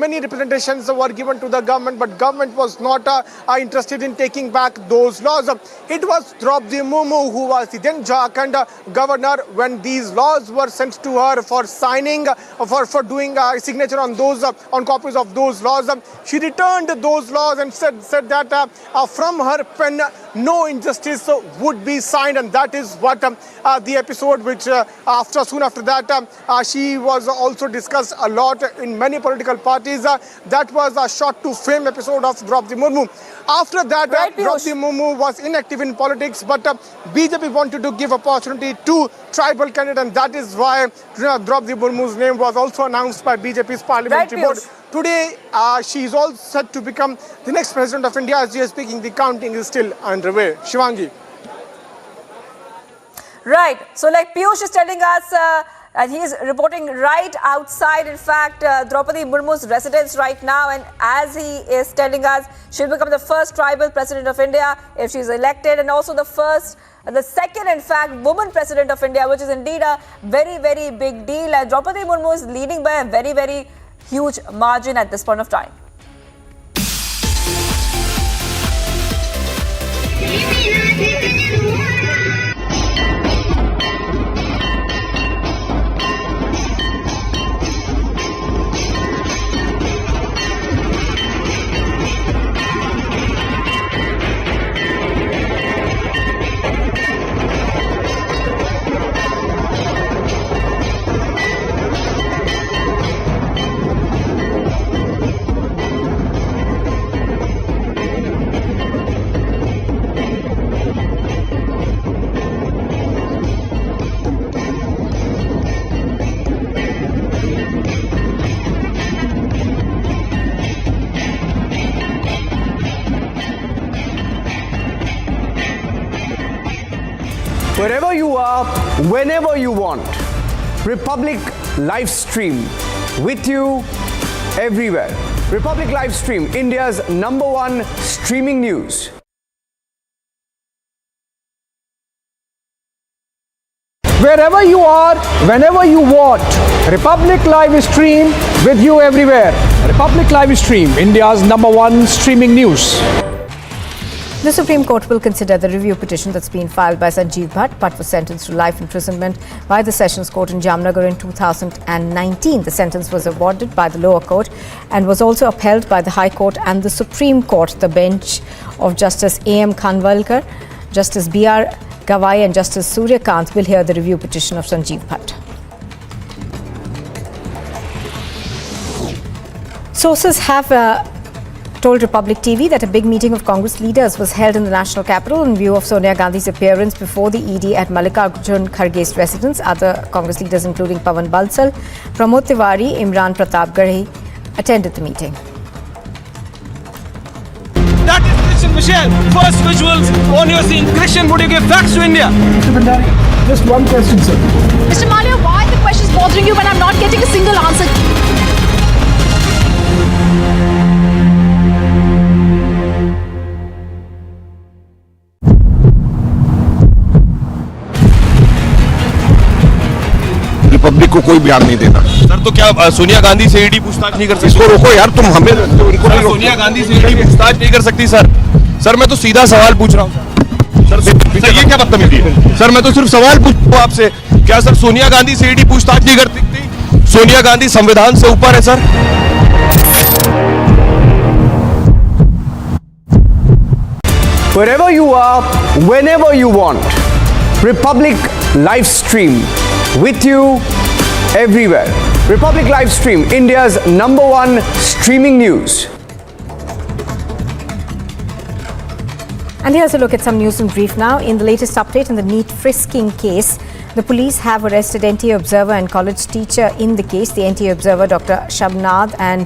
Many representations were given to the government, but government was not interested in taking back those laws. It was Draupadi Murmu who was the then Jharkhand governor when these laws were sent to her for signing, for doing signature on those on copies of those laws. She returned those laws and said that from her pen no injustice would be signed, and that is what the episode which soon after that she was also discussed a lot in many political parties. That was a shot to fame episode of Draupadi Murmu. After that, Draupadi Murmu was inactive in politics, but BJP wanted to give opportunity to tribal candidate, and that is why Draupadi Murmu's name was also announced by BJP's parliamentary board. Today, she is all set to become the next president of India. As we are speaking, the counting is still underway. Shivangi. Right. So like Piyush is telling us, and he is reporting right outside, in fact, Draupadi Murmu's residence right now. And as he is telling us, she'll become the first tribal president of India if she's elected, and also the second, in fact, woman president of India, which is indeed a very, very big deal. And Draupadi Murmu is leading by a very, very huge margin at this point of time. Wherever you are, whenever you want. Republic live stream with you everywhere. Republic live stream, India's #1 streaming news. Wherever you are, whenever you want. Republic Live Stream with you everywhere. Republic Live Stream, India's #1 streaming news. The Supreme Court will consider the review petition that's been filed by Sanjeev Bhatt. Bhatt was sentenced to life imprisonment by the Sessions Court in Jamnagar in 2019. The sentence was awarded by the lower court and was also upheld by the High Court and the Supreme Court. The bench of Justice A.M. Khanwalkar, Justice B.R. Gawai and Justice Surya Kant will hear the review petition of Sanjeev Bhatt. Sources have told Republic TV that a big meeting of Congress leaders was held in the national capital in view of Sonia Gandhi's appearance before the ED at Mallikarjun Kharge's residence. Other Congress leaders including Pawan Bansal, Pramod Tiwari, Imran Pratap Garhi attended the meeting. That is Christian Michelle. First visuals on your scene. Christian, would you give facts to India? Mr. Bhandari, just one question, sir. Mr. Malia, why are the questions bothering you when I'm not getting a single answer? Republic को कोई बयान नहीं देना। Sir तो क्या सोनिया गांधी से ED पूछताछ नहीं कर सकती? इसको रोको यार, तुम हमें सोनिया गांधी से ईडी पूछताछ नहीं कर सकती सर। सर मैं तो सीधा सवाल पूछ रहा हूँ सर। ये क्या बदतमीजी है सर? मैं तो सिर्फ सवाल पूछ रहा हूँ आपसे, क्या सर सोनिया गांधी से ईडी पूछताछ नहीं कर सकती? सोनिया गांधी संविधान से ऊपर है sir. Wherever you are, whenever you want. Republic live stream with you everywhere. Republic live stream, India's #1 streaming news. And here's a look at some news in brief now. In the latest update in the NEET frisking case, The police have arrested NTA Observer and college teacher in the case. The NTA Observer, Dr. Shabnad, and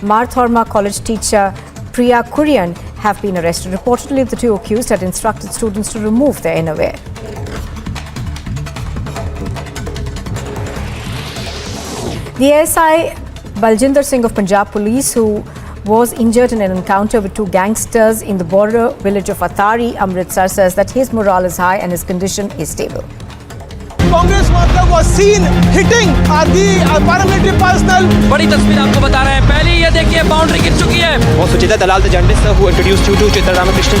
Marthorma college teacher Priya Kurian have been arrested. Reportedly, the two accused had instructed students to remove their innerwear. The ASI Baljinder Singh of Punjab Police, who was injured in an encounter with two gangsters in the border village of Atari, Amritsar, says that his morale is high and his condition is stable. Congress worker was seen hitting the paramilitary personnel. बड़ी तस्वीर आपको बता रहे हैं पहले ये देखिए boundary गिर चुकी है वो Suchita Dalal the journalist who introduced you to Chitra Ramakrishnan.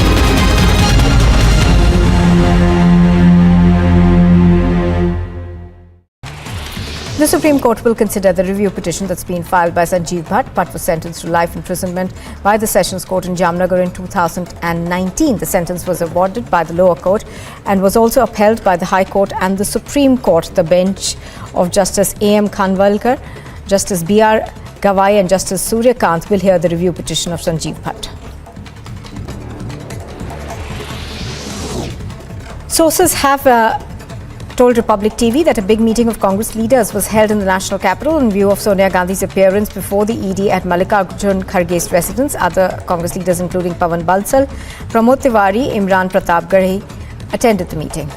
The Supreme Court will consider the review petition that's been filed by Sanjeev Bhatt. Bhatt was sentenced to life imprisonment by the Sessions Court in Jamnagar in 2019. The sentence was awarded by the lower court and was also upheld by the High Court and the Supreme Court. The bench of Justice A.M. Khanwalkar, Justice B.R. Gawai and Justice Surya Kant will hear the review petition of Sanjeev Bhatt. Sources have told Republic TV that a big meeting of Congress leaders was held in the national capital in view of Sonia Gandhi's appearance before the ED at Mallikarjun Kharge's residence. Other Congress leaders including Pawan Bansal, Pramod Tiwari, Imran Pratap Garhi attended the meeting.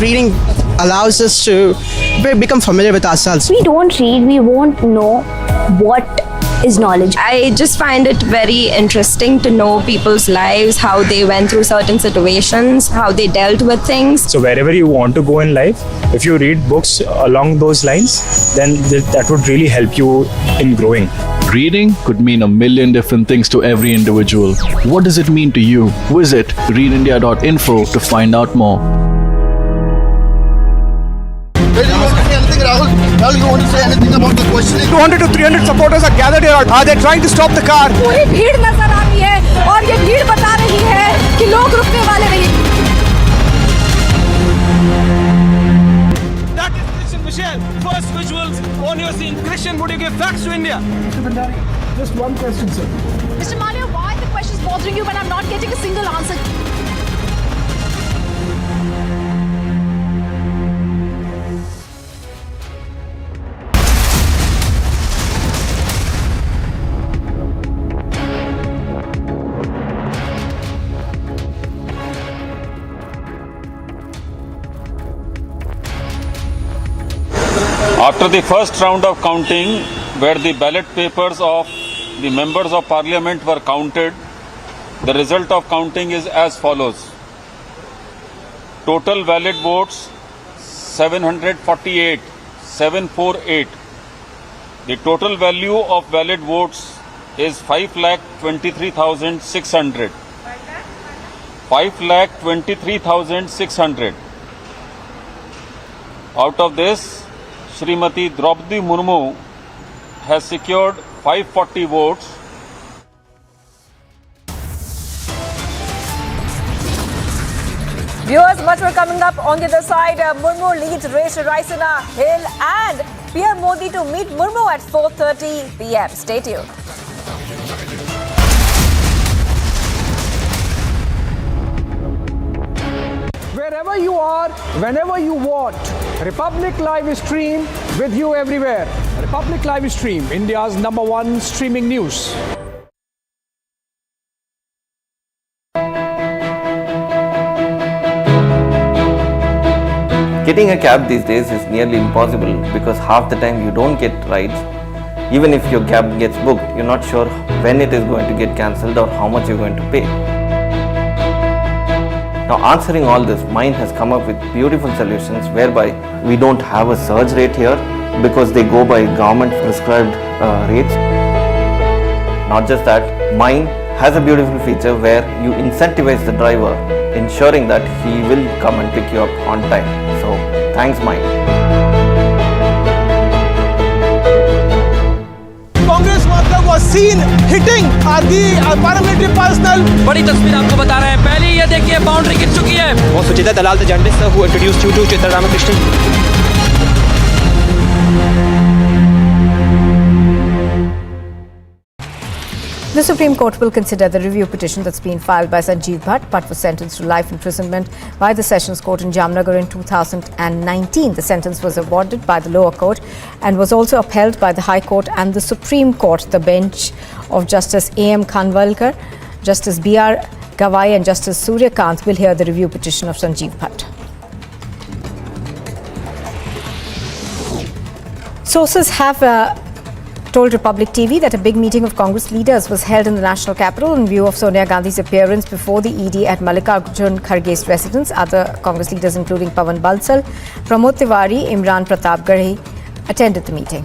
Reading allows us to become familiar with ourselves. We don't read, we won't know what is knowledge. I just find it very interesting to know people's lives, how they went through certain situations, how they dealt with things. So wherever you want to go in life, if you read books along those lines, then that would really help you in growing. Reading could mean a million different things to every individual. What does it mean to you? Visit readindia.info to find out more. Rahul, you want to say anything about the questioning? 200 to 300 supporters are gathered here. They're trying to stop the car. पूरी भीड़ नजर आ रही है और ये भीड़ बता रही है कि लोग रुकने वाले नहीं. That is Christian Michelle. First visuals on your scene. Christian, would you give facts to India? Mr. Bhandari, just one question, sir. Mr. Malia, why are the questions bothering you when I'm not getting a single answer? After the first round of counting, where the ballot papers of the members of parliament were counted, the result of counting is as follows. Total valid votes 748. The total value of valid votes is 5,23,600. 5,23,600. Out of this, Srimati Draupadi Murmu has secured 540 votes. Viewers, much more coming up on the other side. Murmu leads race to Raisina Hill and PM Modi to meet Murmu at 4:30 p.m. Stay tuned. Wherever you are, whenever you want, Republic Live Stream with you everywhere. Republic Live Stream, India's #1 streaming news. Getting a cab these days is nearly impossible because half the time you don't get rides. Even if your cab gets booked, you're not sure when it is going to get cancelled or how much you're going to pay. Now, answering all this, Mind has come up with beautiful solutions whereby we don't have a surge rate here because they go by government prescribed rates. Not just that, Mind has a beautiful feature where you incentivize the driver, ensuring that he will come and pick you up on time. So, thanks Mind. Congress worker was seen hitting the paramilitary personnel. बड़ी तस्वीर आपको बता रहे हैं पहले ये देखिए boundary गिर चुकी है वो Suchita Dalal the journalist who introduced you to Chitra Ramakrishnan. The Supreme Court will consider the review petition that's been filed by Sanjeev Bhatt. Bhatt was sentenced to life imprisonment by the Sessions Court in Jamnagar in 2019. The sentence was awarded by the lower court and was also upheld by the High Court and the Supreme Court. The bench of Justice A.M. Khanwalkar, Justice B.R. Gawai and Justice Surya Kant will hear the review petition of Sanjeev Bhatt. Sources have told Republic TV that a big meeting of Congress leaders was held in the national capital in view of Sonia Gandhi's appearance before the ED at Mallikarjun Kharge's residence. Other Congress leaders including Pawan Bansal, Pramod Tiwari, Imran Pratap Garhi attended the meeting.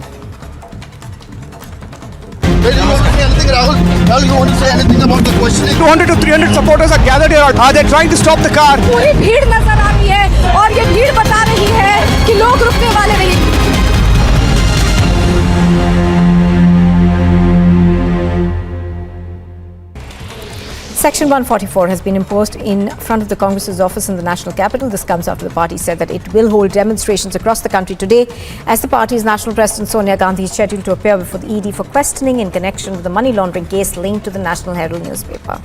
Rahul, you want to say anything about the questioning? 200 to 300 supporters are gathered here. They're trying to stop the car. पूरी भीड़ नजर आ रही है और ये भीड़ बता रही है कि लोग रुकने वाले नहीं. Section 144 has been imposed in front of the Congress's office in the national capital. This comes after the party said that it will hold demonstrations across the country today as the party's national president Sonia Gandhi is scheduled to appear before the ED for questioning in connection with the money laundering case linked to the National Herald newspaper.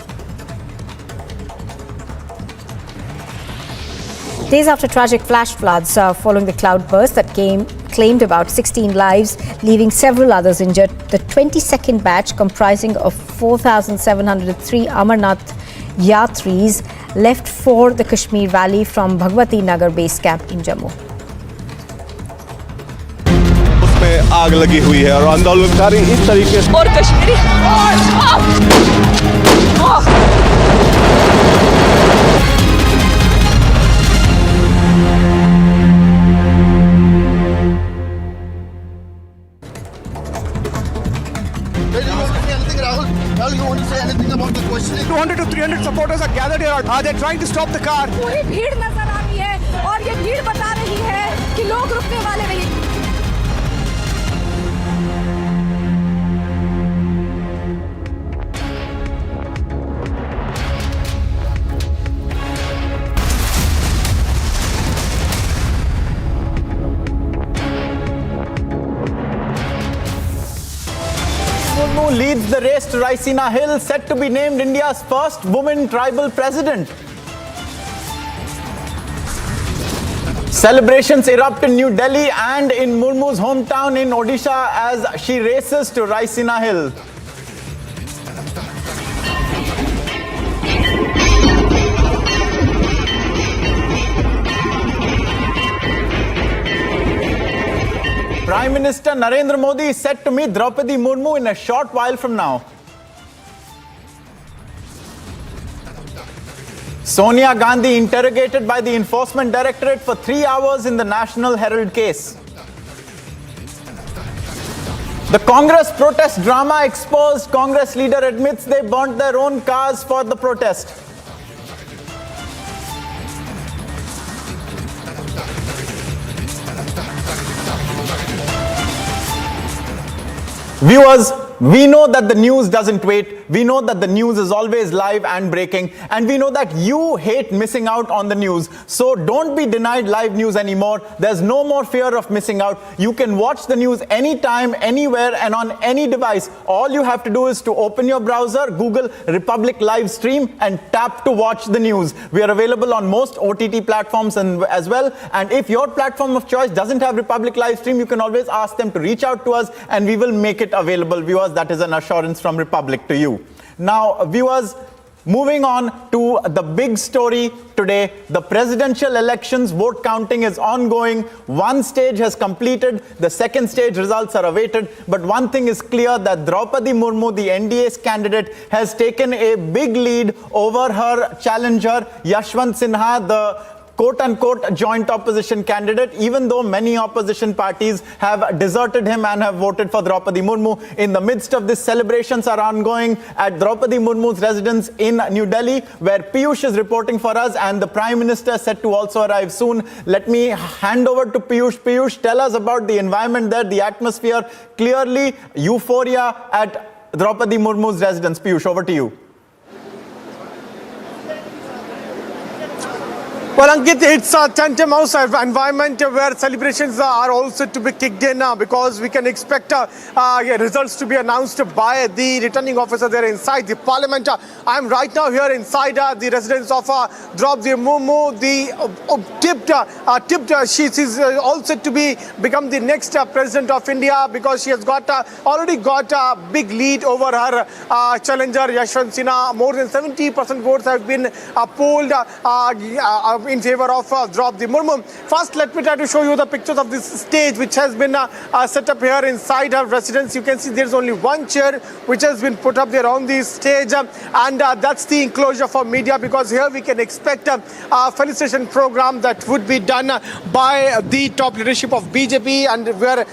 Days after tragic flash floods following the cloudburst that claimed about 16 lives, leaving several others injured, the 22nd batch comprising of 4,703 Amarnath Yatris left for the Kashmir Valley from Bhagwati Nagar base camp in Jammu. उसमें आग लगी हुई है और आंदोलनकारी इस तरीके से और Kashmiri Rahul, you want to say anything about the questioning? 200 to 300 supporters are gathered here. They're trying to stop the car. पूरी भीड़ नजर आ रही है और ये भीड़ बता रही है कि लोग रुकने वाले नहीं. Murmu leads the race to Raisina Hill, set to be named India's first woman tribal president. Celebrations erupt in New Delhi and in Murmu's hometown in Odisha as she races to Raisina Hill. Prime Minister Narendra Modi is set to meet Draupadi Murmu in a short while from now. Sonia Gandhi interrogated by the Enforcement Directorate for 3 hours in the National Herald case. The Congress protest drama exposed. Congress leader admits they burnt their own cars for the protest. Viewers, we know that the news doesn't wait. We know that the news is always live and breaking. And we know that you hate missing out on the news. So don't be denied live news anymore. There's no more fear of missing out. You can watch the news anytime, anywhere, and on any device. All you have to do is to open your browser, Google Republic Live Stream, and tap to watch the news. We are available on most OTT platforms as well. And if your platform of choice doesn't have Republic Live Stream, you can always ask them to reach out to us and we will make it available. Viewers, that is an assurance from Republic to you. Now, viewers, moving on to the big story today, the presidential elections vote counting is ongoing. One stage has completed, the second stage results are awaited. But one thing is clear, that Draupadi Murmu, the NDA's candidate, has taken a big lead over her challenger, Yashwant Sinha, the quote-unquote joint opposition candidate, even though many opposition parties have deserted him and have voted for Draupadi Murmu. In the midst of this, celebrations are ongoing at Draupadi Murmu's residence in New Delhi, where Piyush is reporting for us, and the Prime Minister is set to also arrive soon. Let me hand over to Piyush. Piyush, tell us about the environment there, the atmosphere. Clearly, euphoria at Draupadi Murmu's residence. Piyush, over to you. Well, Ankit, it's a Tantum House environment where celebrations are also to be kicked in because we can expect results to be announced by the returning officer there inside the parliament. I'm right now here inside the residence of Draupadi Murmu. She is also to become the next president of India because she has already got a big lead over her challenger Yashwant Sinha. More than 70% votes have been polled in favor of Draupadi Murmu. First, let me try to show you the pictures of this stage which has been set up here inside her residence. You can see there's only one chair which has been put up there on the stage, and that's the enclosure for media because here we can expect a felicitation program that would be done by the top leadership of BJP, and where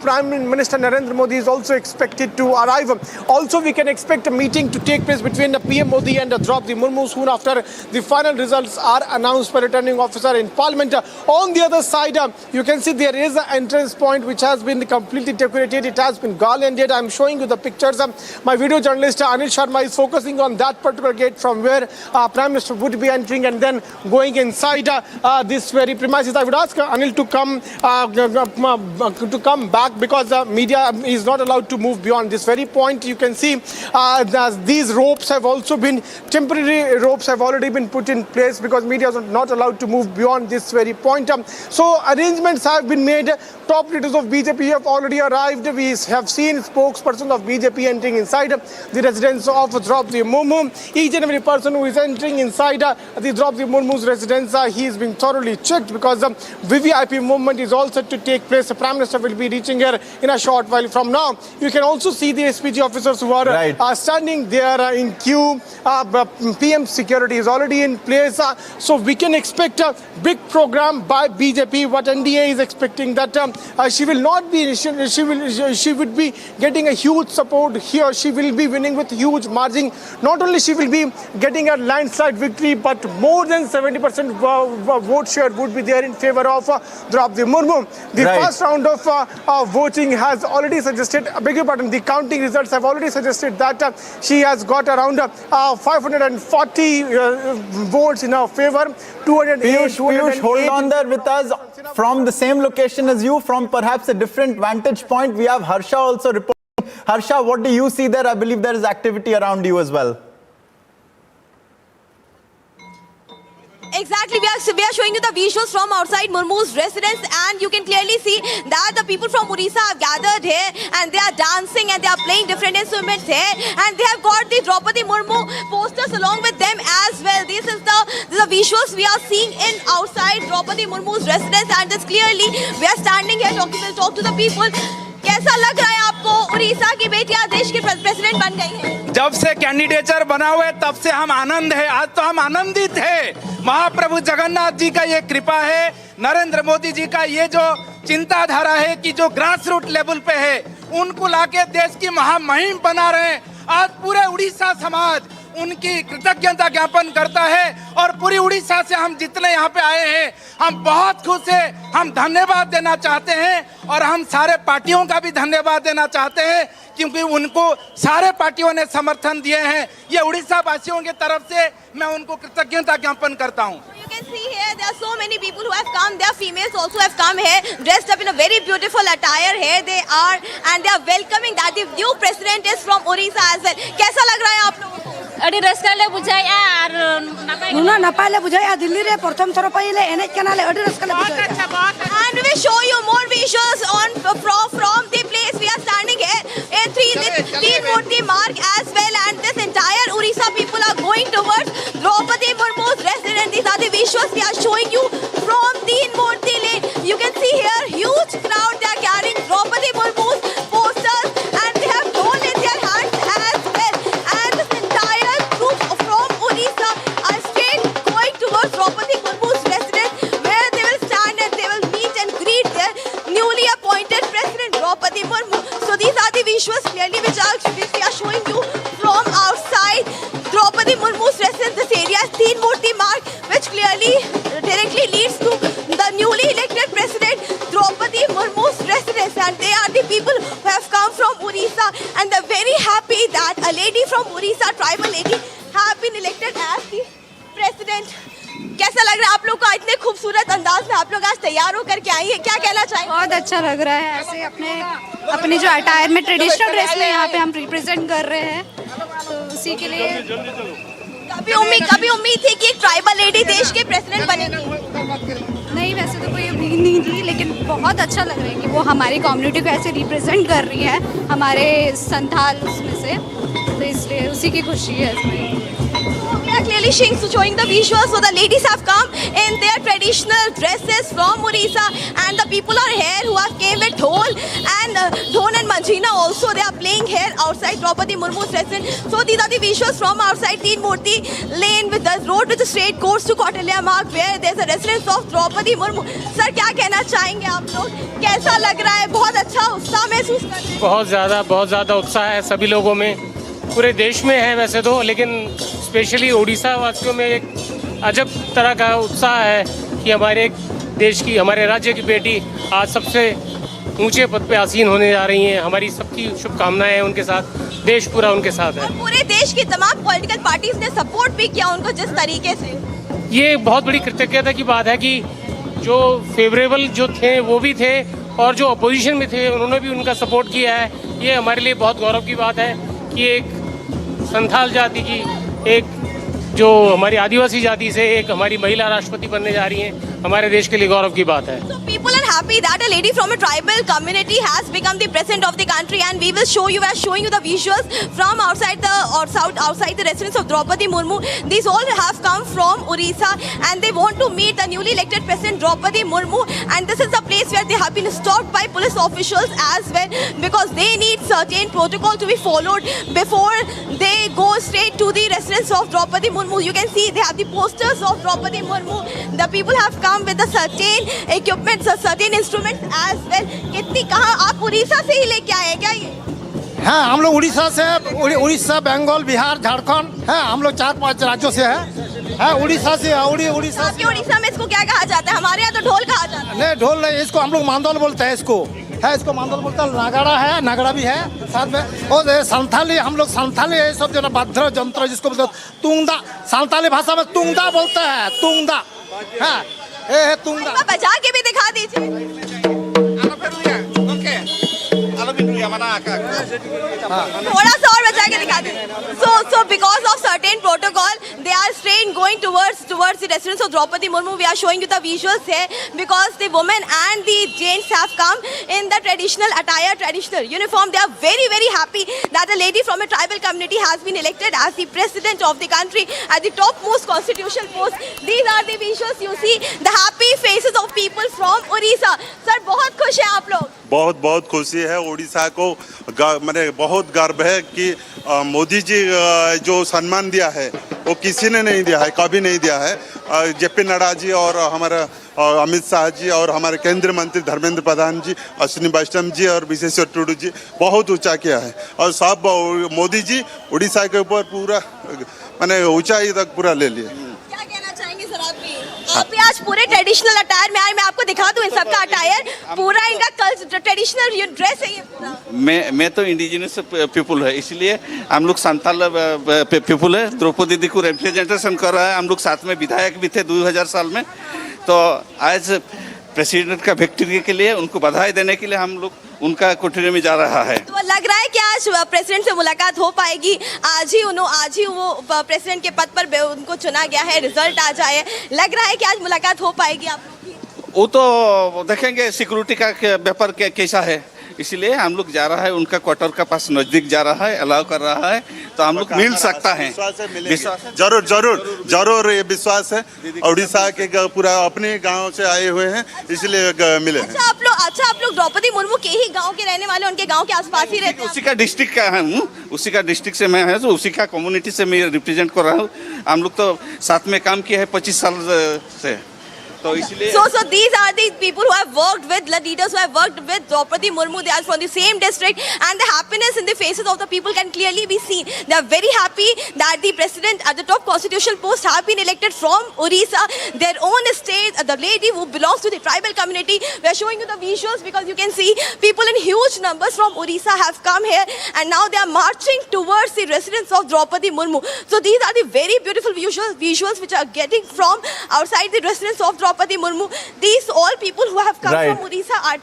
Prime Minister Narendra Modi is also expected to arrive. Also, we can expect a meeting to take place between PM Modi and Draupadi Murmu soon after the final results are announced by returning officer in Parliament. On the other side, you can see there is an entrance point which has been completely decorated. It has been garlanded. I'm showing you the pictures. My video journalist Anil Sharma is focusing on that particular gate from where Prime Minister would be entering and then going inside this very premises. I would ask Anil to come back because media is not allowed to move beyond this very point. You can see these ropes have also been, temporary ropes have already been put in place because media is not allowed to move beyond this very point. So arrangements have been made. Top leaders of BJP have already arrived. We have seen spokespersons of BJP entering inside the residence of Draupadi Murmu. Each and every person who is entering inside the Draupadi Murmu's residence, he is being thoroughly checked because the VVIP movement is all set to take place. The Prime Minister will be reaching here in a short while from now. You can also see the SPG officers who are standing there in queue. PM security is already in place. So we can expect a big program by BJP. What NDA is expecting that she will not be, she would be getting a huge support here. She will be winning with huge margin. Not only she will be getting a landslide victory, but more than 70% vote share would be there in favor of Draupadi Murmu. The first round of voting has already suggested, the counting results have already suggested that she has got around 540 votes in her favor. Piyush, hold on there with us from the same location as you, from perhaps a different vantage point. We have Harsha also reporting. Harsha, what do you see there? I believe there is activity around you as well. Exactly, we are showing you the visuals from outside Murmu's residence, and you can clearly see that the people from Orissa have gathered here and they are dancing and they are playing different instruments here, and they have got the Draupadi Murmu posters along with them as well. These are the visuals we are seeing in outside Draupadi Murmu's residence, and it's clearly we are standing here talk to the people. कैसा लग रहा है आपको? उड़ीसा की बेटियां देश की president बन गई हैं। जब से कैंडिडेचर बना हुआ तब से हम आनंद है। आज तो हम आनंदित है। महाप्रभु जगन्नाथ जी का ये कृपा है, नरेंद्र मोदी जी का ये जो चिंताधारा है कि जो ग्रास रूट लेवल पे है उनको लाके देश की महामहिम बना रहे हैं। आज पूरे उड़ीसा समाज उनकी कृतज्ञता ज्ञापन करता है, और पूरी उड़ीसा से हम जितने यहाँ पे आए हैं हम बहुत खुश हैं। हम धन्यवाद देना चाहते हैं और हम सारे पार्टियों का भी धन्यवाद देना चाहते हैं क्योंकि उनको सारे पार्टियों ने समर्थन दिए हैं। ये उड़ीसा वासियों की तरफ से मैं उनको कृतज्ञता ज्ञापन करता हूँ। You can see here there are so many people who have come. Their females also have come here dressed up in a very beautiful attire. Here they are and they are welcoming that the new president is from Orissa as well. कैसा लग रहा है आप लोगों को? अड़ी रस्काले बुझाया और नुना नपाले बुझाया दिल्ली रे प्रथम थर पहिले एने केनाले अड़ी रस्काले बुझाया। अच्छा बहुत। And we show you more visuals from the place we are standing here. Three Murti mark as well, and this entire Orissa people are going towards Draupadi Murmu's residence. These are the visuals we are showing you from Teen Murti lane. You can see here huge crowd. They are carrying Draupadi Murmu's posters and they have gold in their hands as well. And this entire group from Orissa are straight going towards Draupadi Murmu's residence, where they will stand and they will meet and greet their newly appointed President Draupadi Murmu. So these are the visuals clearly which we are showing you from outside Draupadi Murmu's residence. This area is Teen Murti mark, which clearly directly leads लग रहा है आप लोग को? इतने खूबसूरत अंदाज में आप लोग आज तैयार होकर के आई है, क्या कहना चाहेंगे? बहुत अच्छा लग रहा है, ऐसे अपने जो अटायर में ट्रेडिशनल ड्रेस में यहाँ पे हम रिप्रेजेंट कर रहे हैं, तो उसी के लिए कभी उम्मीद थी कि एक ट्राइबल लेडी देश के प्रेसिडेंट बनेगी? नहीं, वैसे तो कोई उम्मीद नहीं थी, लेकिन बहुत अच्छा लग रहा है कि वो हमारी कम्युनिटी को ऐसे रिप्रेजेंट कर रही है, हमारे संथाल उसमें से, तो इसलिए उसी की खुशी है इसमें। We are clearly showing the visuals. So the ladies have come in their traditional dresses from Orissa, and the people are here who have came with dhol and manjina also. They are playing here outside Draupadi Murmu's residence. So these are the visuals from outside Teen Murti Lane with the road with the straight course to Kautilya Marg, where there's a residence of Draupadi Murmu. Sir, क्या कहना चाहेंगे आप लोग? कैसा लग रहा है? बहुत अच्छा उत्साह महसूस कर रहे हैं? बहुत ज़्यादा उत्साह है सभी लोगों में, पूरे देश में है वैसे तो, लेकिन स्पेशली उड़ीसा वासियों में एक अजब तरह का उत्साह है कि हमारे देश की, हमारे राज्य की बेटी आज सबसे ऊंचे पद पे आसीन होने जा रही हैं। हमारी सबकी शुभकामनाएं हैं उनके साथ, देश पूरा उनके साथ है। पूरे देश की तमाम पॉलिटिकल पार्टीज ने सपोर्ट भी किया उनको जिस तरीके से। ये बहुत बड़ी कृतज्ञता की बात है कि जो फेवरेबल जो थे वो भी थे, और जो अपोजिशन में थे उन्होंने भी उनका सपोर्ट किया है। ये हमारे लिए बहुत गौरव की बात है कि एक संथाल जाति की, एक जो हमारी आदिवासी जाति से एक हमारी महिला राष्ट्रपति बनने जा रही हैं, हमारे देश के लिए गौरव की बात है। So people are happy that a lady from a tribal community has become the president of the country, and we will show you, we are showing you the visuals from outside the residence of Draupadi Murmu. These all have come from Orissa, and they want to meet the newly elected president Draupadi Murmu, and this is the place where they have been stopped by police officials as well, because they need certain protocol to be followed before they go straight to the residence of Draupadi Murmu. You can see they have the posters of Draupadi Murmu. The people have come with the certain equipment, certain instruments as well. कितनी कहाँ आप उड़ीसा से ही लेके आए क्या ये? हाँ, हम लोग उड़ीसा से, उड़ीसा, बंगाल, बिहार, झारखंड, हाँ, हम लोग 4-5 राज्यों से हैं। हाँ, उड़ीसा से, उड़ीसा से। उड़ीसा में इसको क्या कहा जाता है? हमारे यहाँ तो ढोल कहा जाता है। नहीं, ढोल नहीं, इसको हम लोग मांदोल बोलते हैं। इसको है, इसको मांदोल बोलते हैं। नागड़ा है, नागड़ा भी है साथ में। और संथाली, हम लोग संथाली ये सब जो ना बाद्र जंत्र जिसको बोलते हैं तुंगदा, संथाली भाषा में तुंगदा बोलते हैं, तुंगदा। हाँ, ये है तुंगदा। बजा के भी दिखा दीजिए। थोड़ा सा और बचा के दिखा दीजिए। So because of certain protocol, they are straight going towards the residence of Draupadi Murmu. We are showing you the visuals here because the women and the gents have come in the traditional attire, traditional uniform. They are very, very happy that a lady from a tribal community has been elected as the president of the country at the topmost constitutional post. These are the visuals you see, the happy faces of people from Orissa. Sir, बहुत खुश हैं आप लोग? बहुत खुशी है। उड़ीसा को मैंने बहुत गर्व है कि मोदी जी जो सम्मान दिया है वो किसी ने नहीं दिया है, कभी नहीं दिया है। जेपी नड्डा जी और हमारा अमित शाह जी और हमारे केंद्रीय मंत्री धर्मेंद्र प्रधान जी, अश्विनी वैष्णव जी और विशेश्वर टूडू जी बहुत ऊंचा किया है। और सब मोदी जी उड़ीसा के ऊपर पूरा मैंने ऊंचाई तक पूरा ले लिया। क्या कहना चाहेंगे सर आप भी? आप आज पूरे ट्रेडिशनल अटायर में आए, मैं आपको दिखा दूं इन सबका अटायर, पूरा इनका ट्रेडिशनल ड्रेस है ये पूरा। मैं तो इंडिजिनस पीपुल है, इसलिए हम लोग संथाल पीपुल है। द्रौपदी जी को रिप्रेजेंटेशन कर रहा है। हम लोग साथ में विधायक भी थे 2000 साल में। तो आज प्रेसिडेंट का विक्ट्री के लिए उनको बधाई देने के लिए हम लोग उनका कोठरी में जा रहा है। तो लग रहा है कि आज प्रेसिडेंट से मुलाकात हो पाएगी? आज ही वो प्रेसिडेंट के पद पर उनको चुना गया है, रिजल्ट आ जाए, लग रहा है कि आज मुलाकात हो पाएगी आप लोग की? वो तो देखेंगे सिक्योरिटी का व्यापार कैसा है, इसलिए हम लोग जा रहा है उनका क्वार्टर का पास नजदीक जा रहा है, अलाउ कर रहा है, तो हम लोग मिल सकता है। जरूर ये विश्वास है। उड़ीसा के पूरा अपने गांव से आए हुए हैं, इसलिए मिले। अच्छा आप लोग द्रौपदी मुर्मू के ही गांव के रहने वाले, उनके गांव के आसपास ही रहते हैं? उसी का डिस्ट्रिक्ट का हूँ, उसी का डिस्ट्रिक्ट से मैं है, तो उसी का कम्युनिटी से मैं रिप्रेजेंट कर रहा हूँ। हम लोग तो साथ में काम किया है 25 साल से। तो इसलिए So these are the people who have worked with, the leaders who have worked with Draupadi Murmu. They are from the same district, and the happiness in the faces of the people can clearly be seen. They are very happy that the president at the top constitutional post have been elected from Odisha, their own state. The lady who belongs to the tribal community. We are showing you the visuals because you can see people in huge numbers from Odisha have come here, and now they are marching towards the residence of Draupadi Murmu. So these are the very beautiful visuals which are getting from outside the residence of Draupadi Murmu. These all people who have come from Odisha are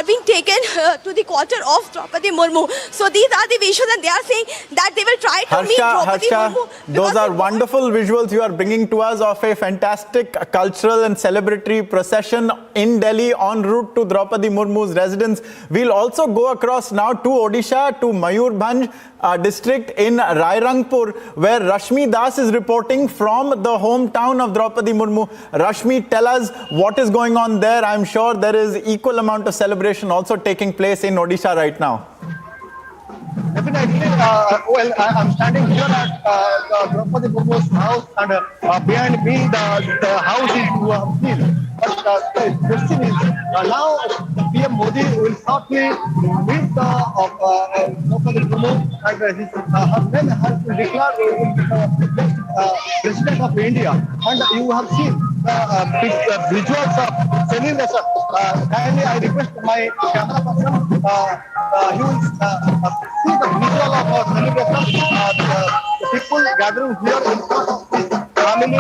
being taken to the quarter of Draupadi Murmu. So these are the visuals, and they are saying that they will try to meet Draupadi Murmu. Those are wonderful visuals you are bringing to us of a fantastic cultural and celebratory procession in Delhi en route to Draupadi Murmu's residence. We'll also go across now to Odisha, to Mayurbhanj district in Rairangpur, where Rashmi Das is reporting from the hometown of Draupadi Murmu. Rashmi, tell us what is going on there. I'm sure there is equal amount of celebration also taking place in Odisha right now. Definitely. I'm standing here at Draupadi Murmu's house, and behind me the house is you have seen. But the question is, now PM Modi will shortly meet Draupadi Murmu, and her name has been declared President of India. And you have seen the visuals of celebration. Kindly, I request my camera person, he will see the visual of our celebration. The people gathering here in front of this family.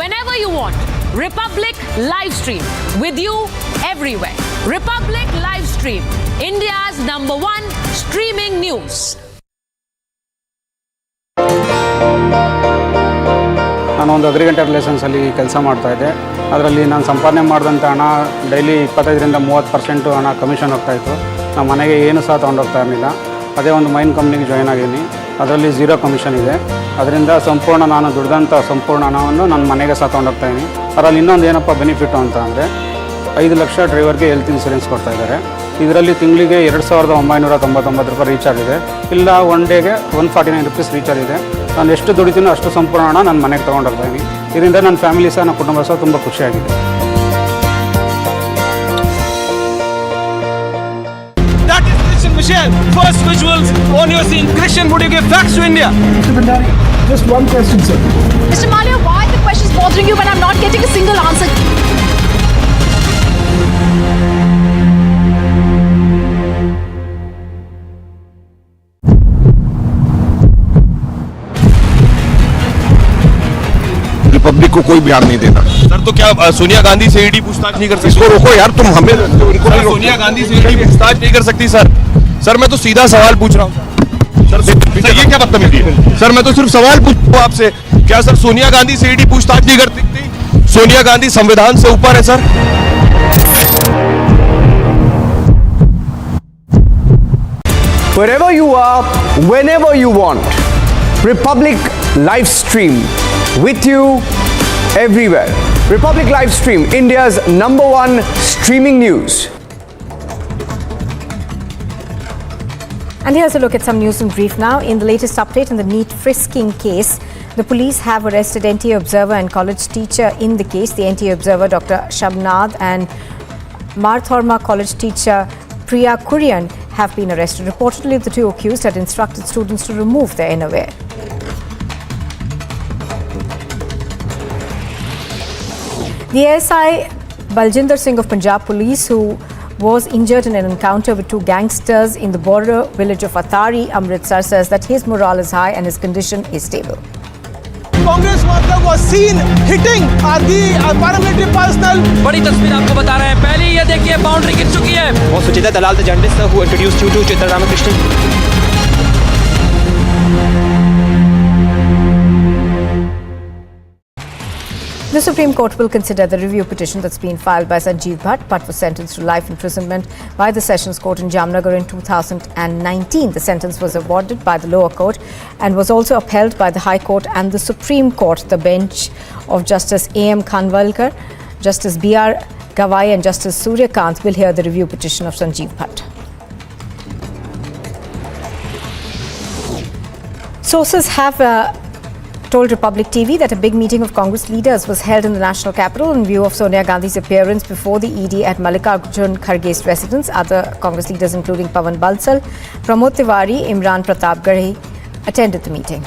Whenever you want, Republic live stream with you everywhere. Republic live stream, India's #1 streaming news. ನಾನು ಒಂದು agriculture ರಿಲೇಷನ್ಸಲ್ಲಿ ಕೆಲಸ ಮಾಡ್ತಾಯಿದ್ದೆ. ಅದರಲ್ಲಿ ನಾನು ಸಂಪಾದನೆ ಮಾಡಿದಂಥ ಹಣ daily 25ರಿಂದ 30% ಹಣ ಕಮಿಷನ್ ಹೋಗ್ತಾಯಿತ್ತು. ನಮ್ಮ ಮನೆಗೆ ಏನು ಸಹ ತೊಗೊಂಡೋಗ್ತಾ ಇರಲಿಲ್ಲ. ಅದೇ ಒಂದು ಮೈನ್ ಕಂಪ್ನಿಗೆ ಜಾಯ್ನ್ ಆಗಿದ್ದೀನಿ. ಅದರಲ್ಲಿ 0 ಕಮಿಷನ್ ಇದೆ. ಅದರಿಂದ ಸಂಪೂರ್ಣ ನಾನು ದುಡ್ದಂಥ ಸಂಪೂರ್ಣ ಹಣವನ್ನು ನನ್ನ ಮನೆಗೆ ಸಹ ತೊಗೊಂಡೋಗ್ತಾಯಿದ್ದೀನಿ. ಅದರಲ್ಲಿ ಇನ್ನೊಂದು ಏನಪ್ಪ ಬೆನಿಫಿಟ್ಟು ಅಂತ ಅಂದರೆ 5 ಲಕ್ಷ ಡ್ರೈವರ್ಗೆ ಹೆಲ್ತ್ ಇನ್ಸೂರೆನ್ಸ್ ಕೊಡ್ತಾಯಿದ್ದಾರೆ. ಇದರಲ್ಲಿ ತಿಂಗಳಿಗೆ 2999 ರೂಪಾಯಿ ರೀಚಾರ್ಜ್ ಇದೆ. ಇಲ್ಲ ಒನ್ ಡೇಗೆ 149 ರುಪೀಸ್ ರೀಚಾರ್ಜ್ ಇದೆ. ನಾನು ಎಷ್ಟು ದುಡಿತೀನೋ ಅಷ್ಟು ಸಂಪೂರ್ಣ ಹಣ ನನ್ನ ಮನೆಗೆ ತೊಗೊಂಡೋಗ್ತಾಯಿದ್ದೀನಿ. ಇದರಿಂದ ನನ್ನ ಫ್ಯಾಮಿಲಿ ಸಹ ನನ್ನ ಕುಟುಂಬ ಸಹ ತುಂಬ ಖುಷಿಯಾಗಿದೆ. Michelle, first visuals on your scene. Christian, would you give facts to India? Mr. Bhandari, just one question, sir. Mr. Malia, why are the questions bothering you when I'm not getting a single answer? Republic को कोई बयान नहीं देना। Sir तो क्या सोनिया गांधी से ED पूछताछ नहीं कर सकती? इसको रोको यार, तुम हमें सोनिया गांधी से ईडी पूछताछ नहीं कर सकती सर। सर मैं तो सीधा सवाल पूछ रहा हूँ सर, ये क्या बदतमीजी है? सर मैं तो सिर्फ सवाल पूछ रहा हूँ आपसे क्या सर सोनिया गांधी से ईडी पूछताछ नहीं करती थी? सोनिया गांधी संविधान से ऊपर है sir. Wherever you are, whenever you want, Republic live stream with you everywhere. Republic live stream, India's #1 streaming news. And here's a look at some news in brief now. In the latest update in the NEET frisking case, the police have arrested NTA observer and college teacher in the case. The NTA observer, Dr. Shabnad, and Marthorma college teacher Priya Kurian have been arrested. Reportedly, the two accused had instructed students to remove their innerwear. The ASI Baljinder Singh of Punjab Police, who was injured in an encounter with two gangsters in the border village of Atari, Amritsar, says that his morale is high and his condition is stable. Congress worker was seen hitting the paramilitary personnel. बड़ी तस्वीर आपको बता रहे हैं। पहले ये देखिए boundary गिर चुकी है। वो सुचिता दलाल the journalist who introduced you to Chitra Ramakrishnan. The Supreme Court will consider the review petition that's been filed by Sanjeev Bhatt. Bhatt was sentenced to life imprisonment by the Sessions Court in Jamnagar in 2019. The sentence was awarded by the lower court and was also upheld by the High Court and the Supreme Court. The bench of Justice A.M. Khanwalkar, Justice B.R. Gawai and Justice Surya Kant will hear the review petition of Sanjeev Bhatt. Sources have told Republic TV that a big meeting of Congress leaders was held in the national capital in view of Sonia Gandhi's appearance before the ED at Mallikarjun Kharge's residence. Other Congress leaders including Pawan Bansal, Pramod Tiwari, Imran Pratap Garhi attended the meeting.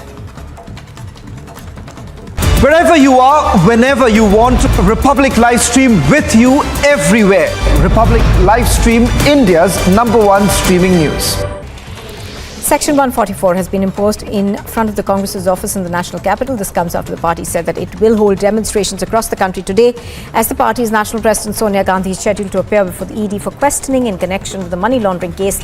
Wherever you are, whenever you want, Republic live stream with you everywhere. Republic live stream, India's #1 streaming news. Section 144 has been imposed in front of the Congress's office in the national capital. This comes after the party said that it will hold demonstrations across the country today as the party's national president Sonia Gandhi is scheduled to appear before the ED for questioning in connection with the money laundering case.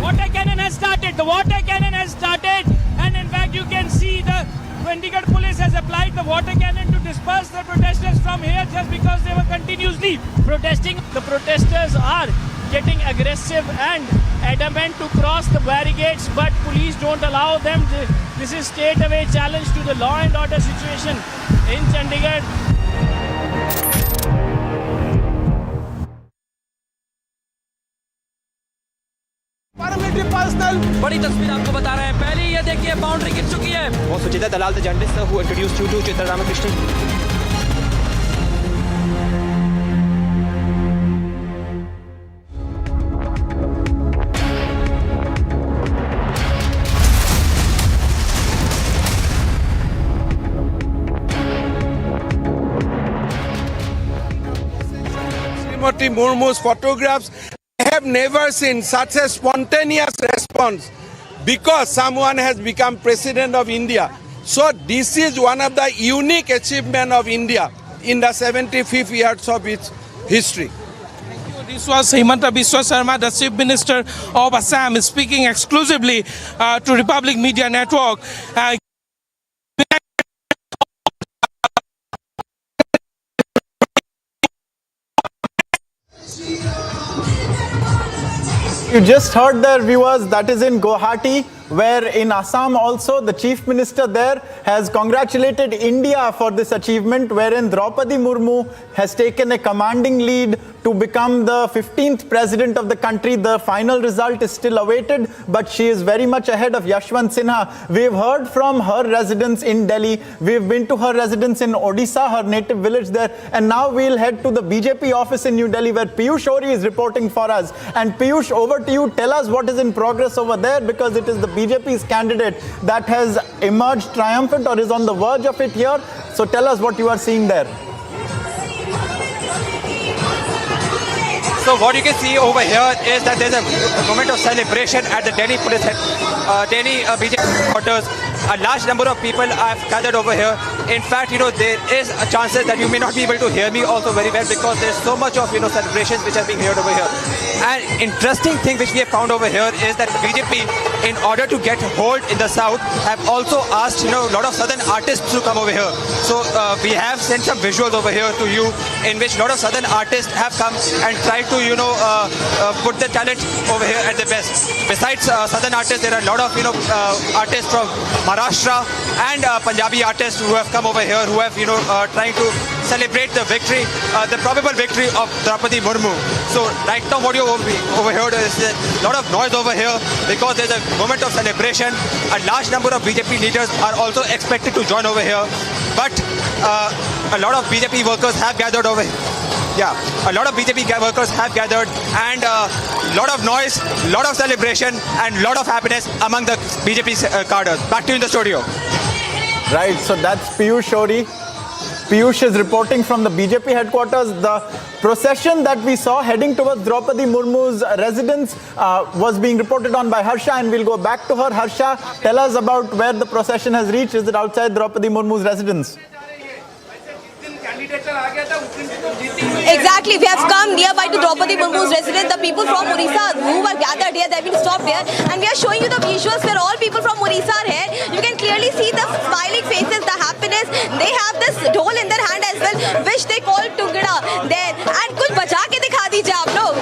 Water cannon has started. The water cannon has started, and in fact you can see the Chandigarh police has applied the water cannon to disperse the protesters from here just because they were continuously protesting. The protesters are getting aggressive and adamant to cross the barricades, but police don't allow them. This is straight away challenge to the law and order situation in Chandigarh. Paramilitary personnel. बड़ी तस्वीर आपको बता रहे हैं। पहले ये देखिए boundary गिर चुकी है। वो सुचिता दलाल the journalist who introduced you to Chitra Ramakrishnan. Srimati Murmu's photographs. I have never seen such a spontaneous response because someone has become president of India. So this is one of the unique achievements of India in the 75th years of its history. This was Himanta Biswa Sarma, the Chief Minister of Assam, speaking exclusively to Republic Media Network. You just heard there, viewers, that is in Guwahati, where in Assam also the Chief Minister there has congratulated India for this achievement, wherein Draupadi Murmu has taken a commanding lead to become the 15th president of the country. The final result is still awaited, but she is very much ahead of Yashwant Sinha. We've heard from her residence in Delhi. We've been to her residence in Odisha, her native village there. And now we'll head to the BJP office in New Delhi, where Piyush Ori is reporting for us. And Piyush, over to you. Tell us what is in progress over there, because it is the BJP's candidate that has emerged triumphant or is on the verge of it here. So tell us what you are seeing there. So what you can see over here is that there's a moment of celebration at the Delhi police Delhi BJP headquarters. A large number of people have gathered over here. In fact, there is a chances that you may not be able to hear me also very well, because there's so much of celebrations which are being heard over here. An interesting thing which we have found over here is that BJP, in order to get hold in the south, have also asked a lot of southern artists to come over here. So we have sent some visuals over here to you, in which a lot of southern artists have come and tried to put their talent over here at the best. Besides southern artists, there are a lot of artists from Maharashtra and Punjabi artists who have come over here, who have trying to celebrate the victory, the probable victory of Draupadi Murmu. So right now what you overheard is a lot of noise over here because there's a moment of celebration. A large number of BJP leaders are also expected to join over here, but a lot of BJP workers have gathered over here. Yeah, a lot of BJP workers have gathered, and a lot of noise, a lot of celebration, and a lot of happiness among the BJP cadres. Back to you in the studio. Right, so that's Piyush Shori. Piyush is reporting from the BJP headquarters. The procession that we saw heading towards Draupadi Murmu's residence was being reported on by Harsha, and we'll go back to her. Harsha, tell us about where the procession has reached. Is it outside Draupadi Murmu's residence? Exactly, we have come nearby to Draupadi Murmu's residence. The people from Orissa who were gathered here, they've been stopped here, and we are showing you the visuals where all people from Orissa are here. You can clearly see the smiling faces, the happiness. They have this dhol in their hand as well, which they call tungda there. And kuch baja ke dikha dijiye aap log.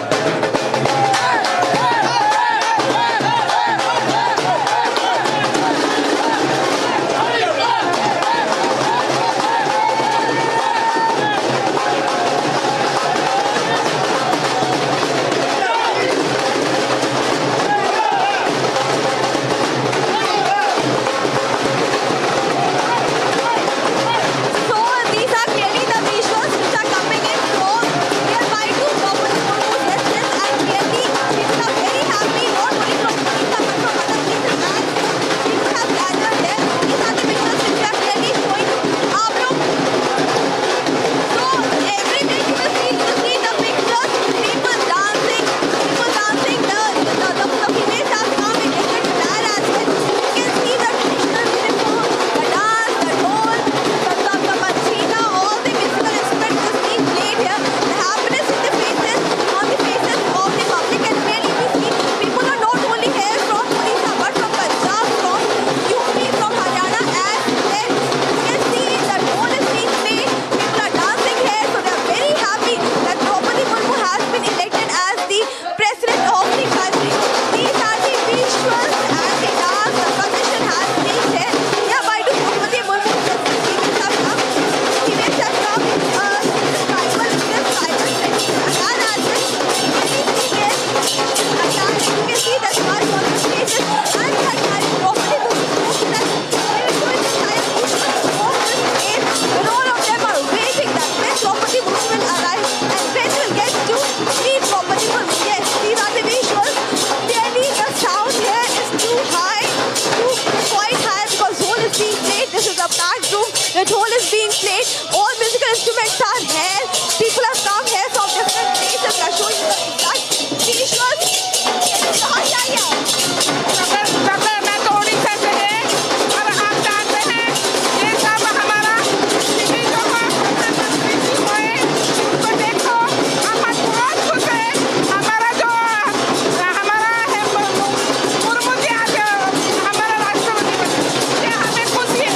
The dhol is being played. All musical instruments are here. People have come here from different places. We are showing you the exact visuals. मैं तो उड़ीसा से है और आप जानते हैं ये सब हमारा दिल्ली जो है उनको देखो हम बहुत खुश हैं हमारा जो हमारा है मुर्मू जी आज हमारा राष्ट्रपति ये हमें खुशी है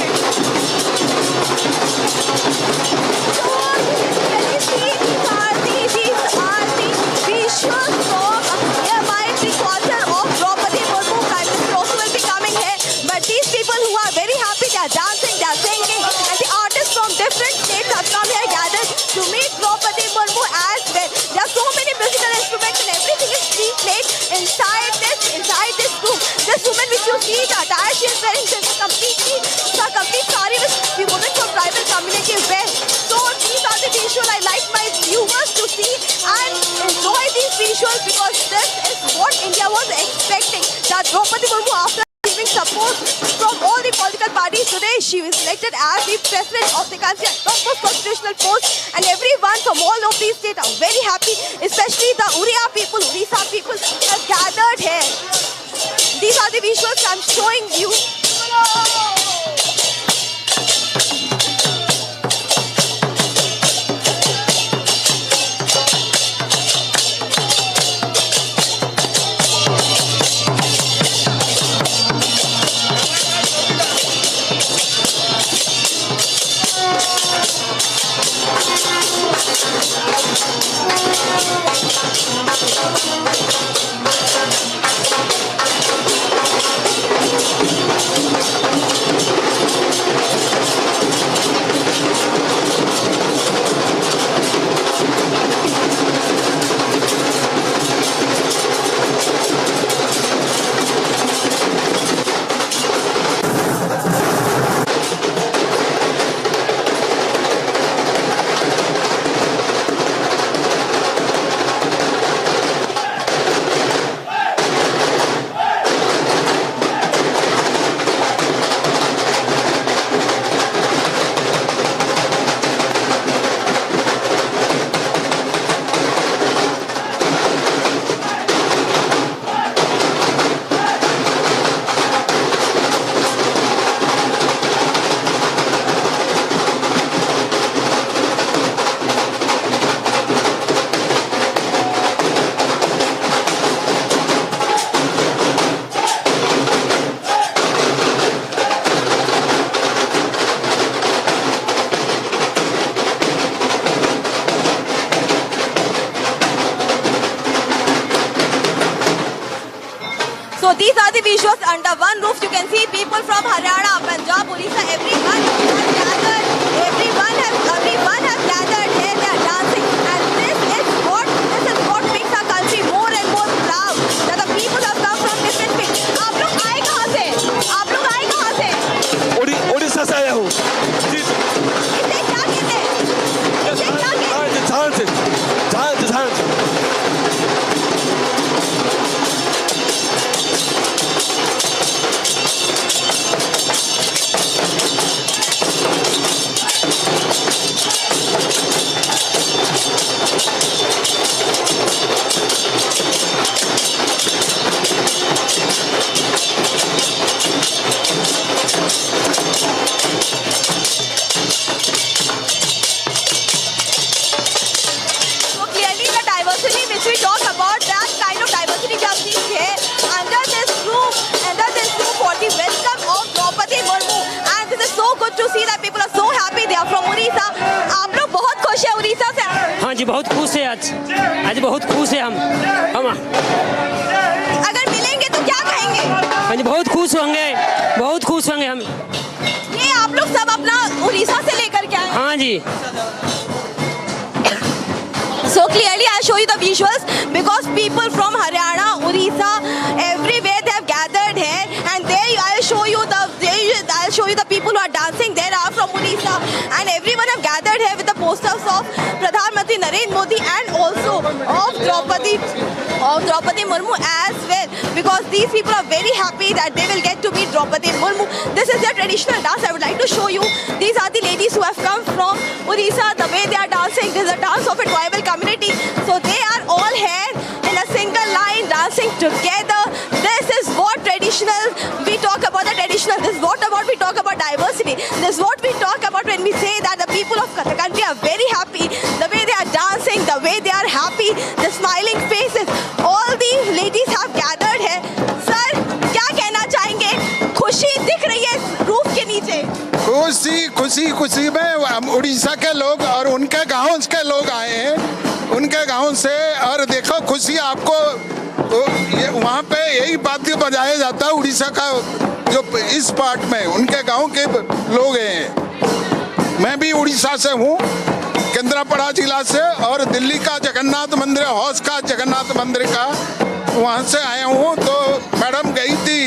dancing, they are singing, and the artists from different states have come here gathered to meet Draupadi Murmu as well. There are so many musical instruments and everything is being played inside this room. This woman which you see, the attire she is wearing, is a complete sari which the women from tribal community wear. So these are the visuals I like my viewers to see and enjoy these visuals because this is what India was expecting. That Draupadi Murmu, after giving support from all the political parties today, she was elected as the president of the country at topmost constitutional post, and everyone from all of these states are very happy, especially the Orissa people have gathered here. These are the visuals I'm showing you. visuals under one roof. You can see people from Haryana, Punjab, Orissa, everyone has gathered. Everyone has gathered here. They are dancing, and this is what makes our country more and more proud. That the people have come from different places. आप लोग आए कहाँ से? आप लोग आए कहाँ से? उड़ीसा से आया हूँ। इसे क्या कहते हैं? इसे क्या कहते हैं? झांझ। So clearly the diversity which we talk about, that kind of diversity we have seen here under this roof for the welcome of Draupadi Murmu. And this is so good to see that people are so happy. They are from Orissa. आप लोग बहुत खुश हैं उड़ीसा से? हाँ जी, बहुत खुश है आज बहुत खुश है हम अगर मिलेंगे तो क्या कहेंगे? हाँ जी, बहुत खुश होंगे हम। ये आप लोग सब अपना उड़ीसा से लेकर के आए? हाँ जी। So clearly I'll show you the visuals because people from Haryana, Orissa, everywhere they have gathered here, and there I'll show you the people who are dancing there are from Orissa, and everyone have gathered here with the posters of Pradhan Mantri Narendra Modi and also of Draupadi Murmu as well, because these people are very happy that they will get to meet Draupadi Murmu. This is their traditional dance. I would like to show you. These are the ladies who have come from Orissa. The way they are dancing, this is a dance of a tribal community. So they are all here in a single line dancing together. This is what traditional we talk about. The traditional. This is what about we talk about diversity. This is what we talk about when we say that the people of the country are very happy. The way they are dancing, the way they are happy, the smiling faces. All these ladies have gathered here. Sir, क्या कहना चाहेंगे? खुशी दिख रही है roof के नीचे. खुशी में हम उड़ीसा के लोग और उनके गांव के लोग आए हैं, उनके गांव से। और देखो खुशी आपको वहाँ पे यही वाद्य बजाया जाता है उड़ीसा का, जो इस पार्ट में उनके गांव के लोग हैं। मैं भी उड़ीसा से हूँ, केंद्रापड़ा जिला से, और दिल्ली का जगन्नाथ मंदिर, हौस का जगन्नाथ मंदिर का, वहाँ से आया हूँ। तो मैडम गई थी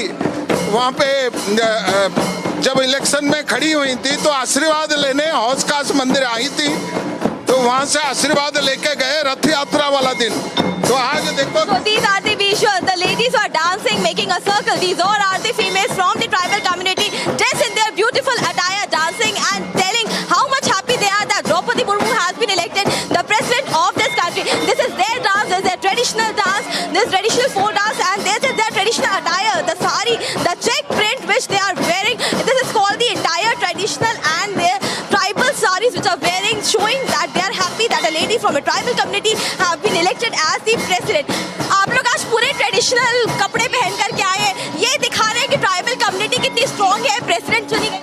वहाँ पे, जब इलेक्शन में खड़ी हुई थी तो आशीर्वाद लेने हौस कास मंदिर आई थी, तो वहाँ से आशीर्वाद लेके गए रथ यात्रा वाला दिन। तो आज देखो, so these are the visuals. The ladies who are dancing, making a circle. These all are the females from the tribal community, dressed in their beautiful attire, dancing and telling how much happy they are that Draupadi Murmu has been elected the president of this country. This is their dance, this is their traditional dance, this traditional folk dance, and this is their traditional attire, the sari, the check print which they are wearing. This is called the entire traditional and their tribal saris which are wearing, showing that they are happy that a lady from a tribal community have been elected as the president. आप लोग आज पूरे traditional कपड़े पहन कर के आए हैं, ये दिखा रहे हैं कि ट्राइबल कम्युनिटी कितनी स्ट्रॉन्ग है, प्रेसिडेंट चुनी गई।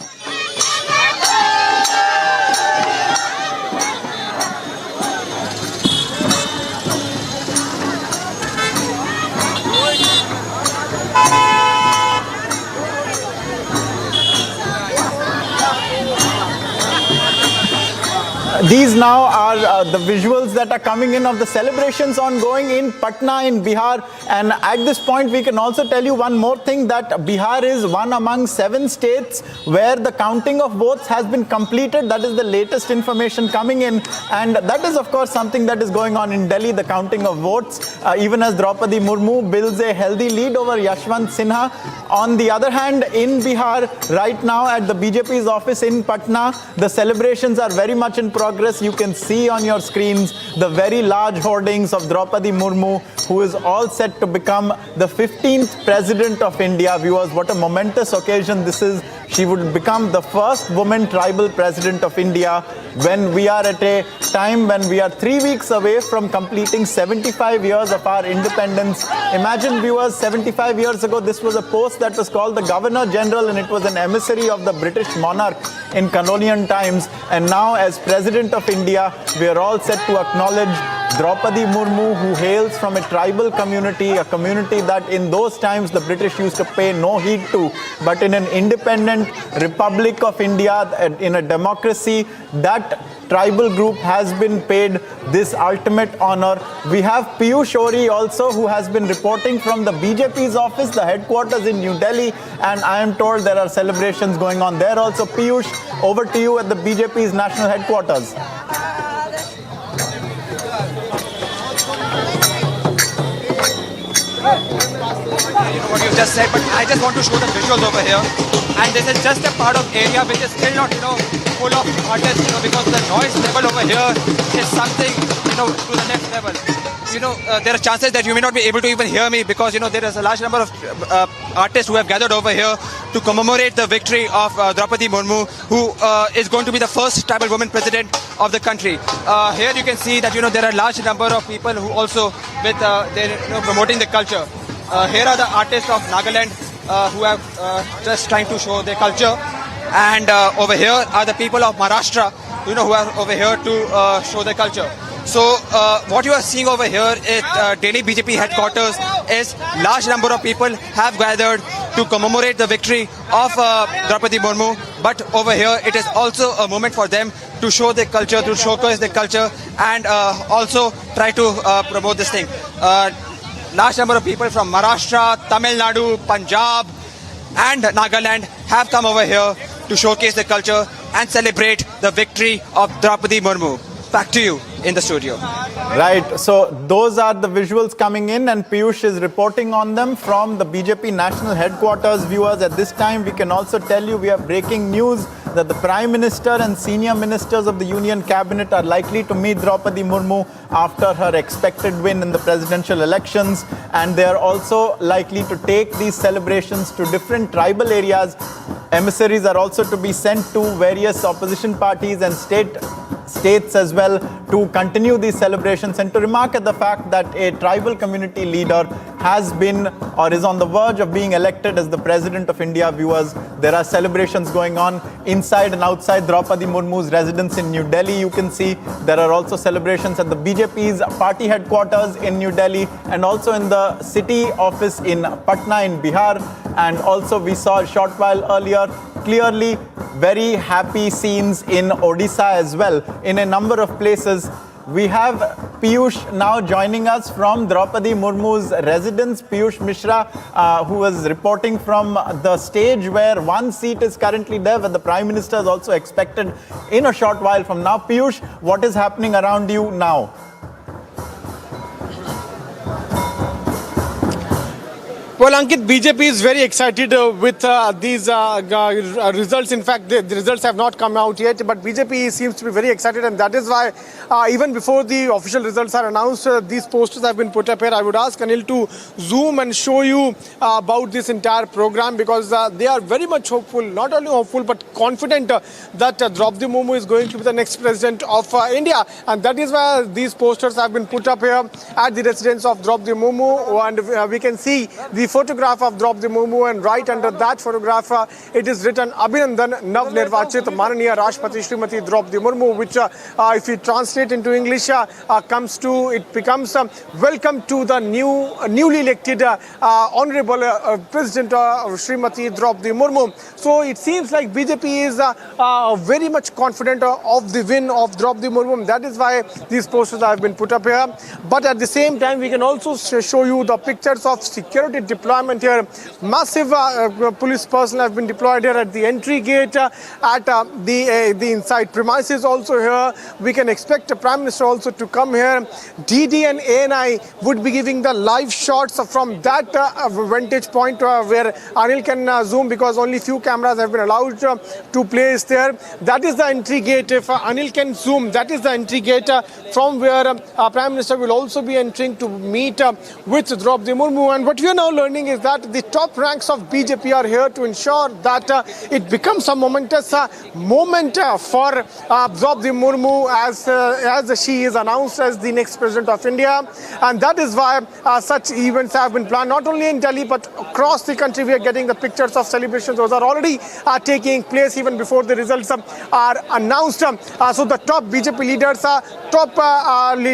These now are the visuals that are coming in of the celebrations ongoing in Patna in Bihar. And at this point, we can also tell you one more thing, that Bihar is one among 7 states where the counting of votes has been completed. That is the latest information coming in. And that is, of course, something that is going on in Delhi, the counting of votes, even as Draupadi Murmu builds a healthy lead over Yashwant Sinha. On the other hand, in Bihar, right now at the BJP's office in Patna, the celebrations are very much in progress. You can see on your screens the very large hoardings of Draupadi Murmu, who is all set to become the 15th President of India. Viewers, what a momentous occasion this is. She would become the first woman tribal President of India when we are at a time when we are 3 weeks away from completing 75 years of our independence. Imagine, viewers, 75 years ago, this was a post that was called the Governor General, and it was an emissary of the British monarch in colonial times. And now, as President of India, we are all set to acknowledge Draupadi Murmu, who hails from a tribal community, a community that in those times the British used to pay no heed to, but in an independent Republic of India, in a democracy, that tribal group has been paid this ultimate honor. We have Piyush Ori also, who has been reporting from the BJP's office, the headquarters in New Delhi, and I am told there are celebrations going on there also. Piyush, over to you at the BJP's national headquarters. What you've just said, but I just want to show the visuals over here. And this is just a part of area which is still not, full of artists, because the noise level over here is something, to the next level. There are chances that you may not be able to even hear me because, there is a large number of artists who have gathered over here to commemorate the victory of Draupadi Murmu, who is going to be the first tribal woman president of the country. Here you can see that, there are a large number of people who also with promoting the culture. Here are the artists of Nagaland who have just trying to show their culture. And over here are the people of Maharashtra, who are over here to show their culture. So what you are seeing over here at Delhi BJP headquarters is large number of people have gathered to commemorate the victory of Draupadi Murmu. But over here it is also a moment for them to show their culture, to showcase their culture, and also try to promote this thing. Large number of people from Maharashtra, Tamil Nadu, Punjab and Nagaland have come over here to showcase their culture and celebrate the victory of Draupadi Murmu. Back to you in the studio. Right, so those are the visuals coming in and Piyush is reporting on them from the BJP national headquarters. Viewers, at this time we can also tell you we have breaking news that the Prime Minister and senior ministers of the Union Cabinet are likely to meet Draupadi Murmu after her expected win in the presidential elections, and they are also likely to take these celebrations to different tribal areas. Emissaries are also to be sent to various opposition parties and states as well to continue these celebrations, and to remark at the fact that a tribal community leader has been or is on the verge of being elected as the President of India. Viewers, there are celebrations going on inside and outside Draupadi Murmu's residence in New Delhi. You can see there are also celebrations at the BJP's party headquarters in New Delhi and also in the city office in Patna in Bihar. And also we saw a short while earlier clearly very happy scenes in Odisha as well. In a number of places, we have Piyush now joining us from Draupadi Murmu's residence. Piyush Mishra, who was reporting from the stage where one seat is currently there, where the Prime Minister is also expected in a short while from now. Piyush, what is happening around you now? Well, Ankit, BJP is very excited with these results. In fact, the results have not come out yet, but BJP seems to be very excited, and that is why even before the official results are announced, these posters have been put up here. I would ask Anil to zoom and show you about this entire program, because they are very much hopeful, not only hopeful, but confident that Draupadi Murmu is going to be the next president of India. And that is why these posters have been put up here at the residence of Draupadi Murmu, and we can see the photograph of Draupadi Murmu, and right under that photograph it is written Abhinandan Nav Nirvachit Mananiya Rashtrapati Srimati Draupadi Murmu, which if we translate into English becomes welcome to the newly elected honorable President Srimati Draupadi Murmu. So it seems like BJP is very much confident of the win of Draupadi Murmu. That is why these posters have been put up here. But at the same time, we can also show you the pictures of security deployment here. Massive police personnel have been deployed here at the entry gate, at the inside premises also here. We can expect the Prime Minister also to come here. DD and ANI would be giving the live shots from that vantage point where Anil can zoom, because only few cameras have been allowed to place there. That is the entry gate. If Anil can zoom, that is the entry gate from where Prime Minister will also be entering to meet with Draupadi Murmu. And what we are now learning is that the top ranks of BJP are here to ensure that it becomes a momentous moment for Draupadi Murmu as she is announced as the next president of India. And that is why such events have been planned, not only in Delhi, but across the country. We are getting the pictures of celebrations. Those are already taking place even before the results are announced. So the top BJP leaders,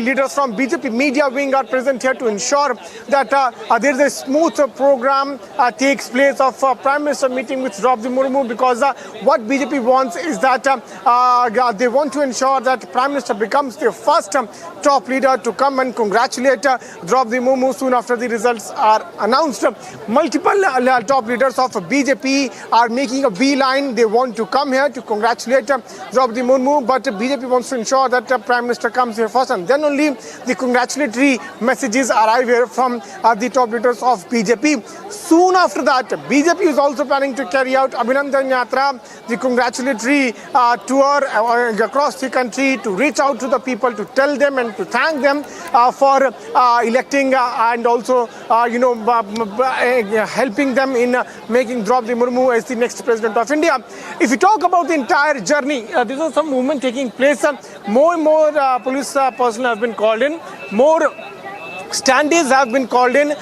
leaders from BJP media wing are present here to ensure that there is a smooth program takes place of Prime Minister meeting with Draupadi Murmu, because what BJP wants is that they want to ensure that Prime Minister becomes the first top leader to come and congratulate Draupadi Murmu soon after the results are announced. Multiple top leaders of BJP are making a beeline. They want to come here to congratulate Draupadi Murmu, but BJP wants to ensure that Prime Minister comes here first, and then only the congratulatory messages arrive here from the top leaders of BJP. Soon after that, BJP is also planning to carry out Abhinandan Yatra, the congratulatory tour across the country, to reach out to the people, to tell them and to thank them for electing and also helping them in making Draupadi Murmu as the next president of India. If you talk about the entire journey, this is some movement taking place. More and more police personnel have been called in. More standees have been called in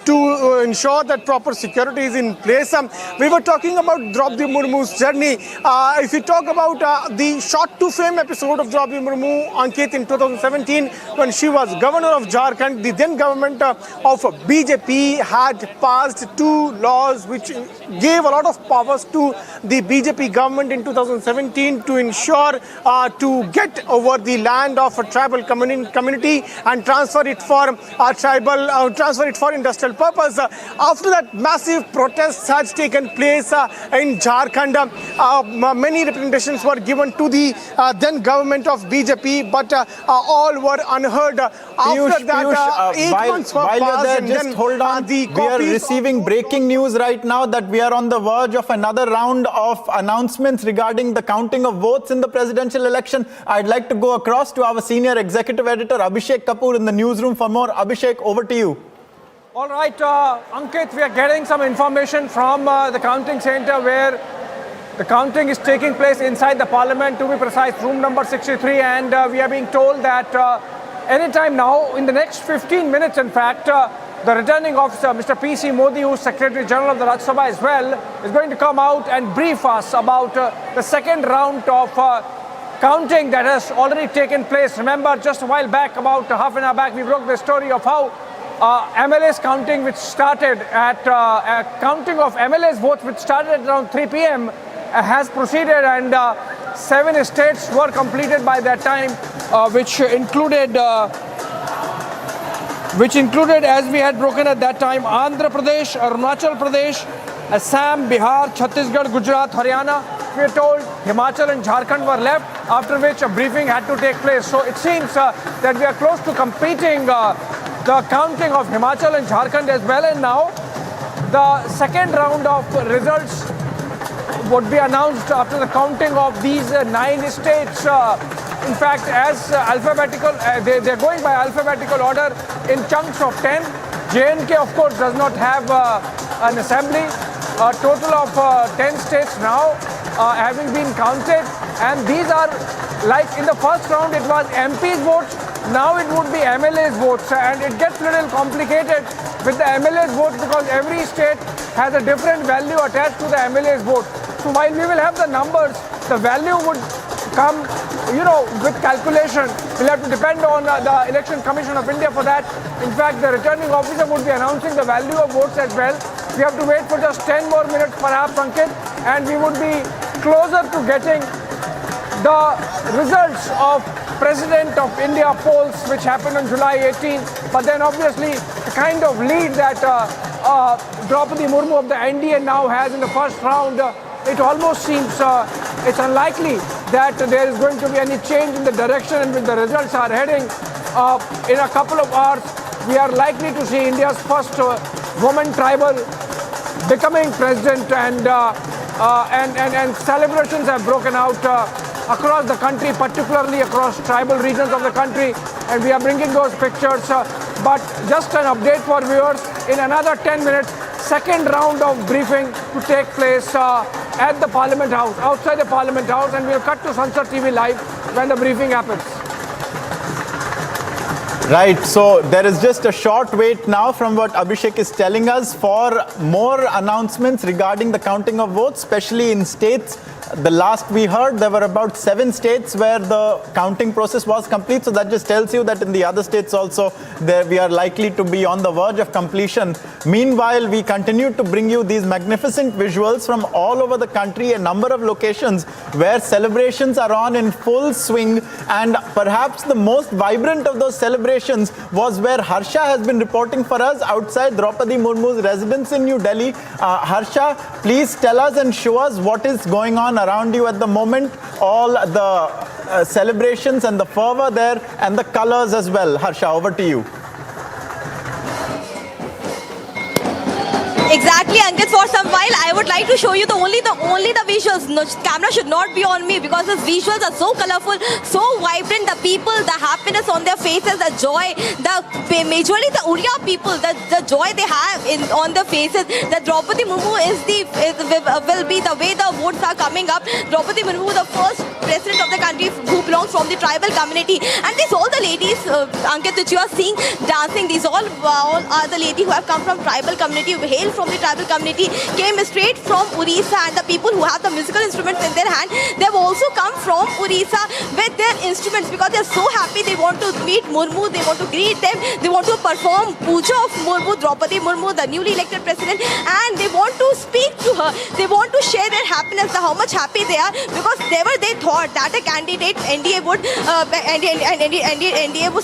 to ensure that proper security is in place. We were talking about Draupadi Murmu's journey. If you talk about the shot to fame episode of Draupadi Murmu, Ankit, in 2017, when she was governor of Jharkhand, the then government of BJP had passed 2 laws which gave a lot of powers to the BJP government in 2017 to ensure to get over the land of a tribal community and transfer it for industrial purpose. After that, massive protests has taken place in Jharkhand. Many representations were given to the then government of BJP, but all were unheard. After that, 8 months were passed, and then hold on. We are receiving breaking news right now that we are on the verge of another round of announcements regarding the counting of votes in the presidential election. I'd like to go across to our senior executive editor Abhishek Kapoor in the newsroom for more. Abhishek, over to you. All right, Ankit, we are getting some information from the counting center where the counting is taking place inside the parliament, to be precise, room number 63, and we are being told that anytime now, in the next 15 minutes, in fact, the returning officer, Mr. P.C. Modi, who is Secretary General of the Rajya Sabha as well, is going to come out and brief us about the second round of counting that has already taken place. Remember, just a while back, about half an hour back, we broke the story of how MLA's counting, which started at counting of MLA's votes, which started at around 3 p.m., has proceeded, and 7 states were completed by that time, which included, as we had broken at that time, Andhra Pradesh, Arunachal Pradesh, Assam, Bihar, Chhattisgarh, Gujarat, Haryana. We are told Himachal and Jharkhand were left, after which a briefing had to take place. So it seems that we are close to completing the counting of Himachal and Jharkhand as well. And now the second round of results would be announced after the counting of these 9 states. In fact, as alphabetical, they're going by alphabetical order in chunks of 10. J&K, of course, does not have an assembly. A total of 10 states now having been counted, and these are, like in the first round it was MP's votes, now it would be MLA's votes, and it gets a little complicated with the MLA's votes because every state has a different value attached to the MLA's vote. So while we will have the numbers, the value would come, with calculation. We'll have to depend on the Election Commission of India for that. In fact, the returning officer would be announcing the value of votes as well. We have to wait for just 10 more minutes perhaps, Ankit, and we would be closer to getting the results of President of India polls, which happened on July 18. But then obviously the kind of lead that Draupadi Murmu of the NDA now has in the first round, it almost seems it's unlikely that there is going to be any change in the direction in which the results are heading. In a couple of hours, we are likely to see India's first woman tribal becoming president, and celebrations have broken out across the country, particularly across tribal regions of the country, and we are bringing those pictures. But just an update for viewers, in another 10 minutes, second round of briefing to take place at the Parliament House, outside the Parliament House, and we'll cut to Sansad TV Live when the briefing happens. Right, so there is just a short wait now from what Abhishek is telling us for more announcements regarding the counting of votes, especially in states. The last we heard, there were about 7 states where the counting process was complete. So that just tells you that in the other states also, we are likely to be on the verge of completion. Meanwhile, we continue to bring you these magnificent visuals from all over the country, a number of locations where celebrations are on in full swing. And perhaps the most vibrant of those celebrations was where Harsha has been reporting for us outside Draupadi Murmu's residence in New Delhi. Harsha, please tell us and show us what is going on around you at the moment, all the celebrations and the fervor there and the colors as well. Harsha, over to you. Exactly, Ankit. For some while, I would like to show you only the visuals. No, camera should not be on me because the visuals are so colorful, so vibrant. The people, the happiness on their faces, the joy, majorly the Uriya people, the joy they have on their faces. The Draupadi Murmu will be the way the votes are coming up. Draupadi Murmu, the first president of the country who belongs from the tribal community, and these all the ladies, Ankit, that you are seeing dancing. These all are the ladies who have come from tribal community, who hail from the tribal community, came straight from Orissa, and the people who have the musical instruments in their hand, they have also come from Orissa with their instruments because they are so happy. They want to meet Murmu, they want to greet them, they want to perform puja of Murmu, Draupadi Murmu, the newly elected president, and they want to speak to her. They want to share their happiness, how much happy they are, because never they thought that a candidate, NDA would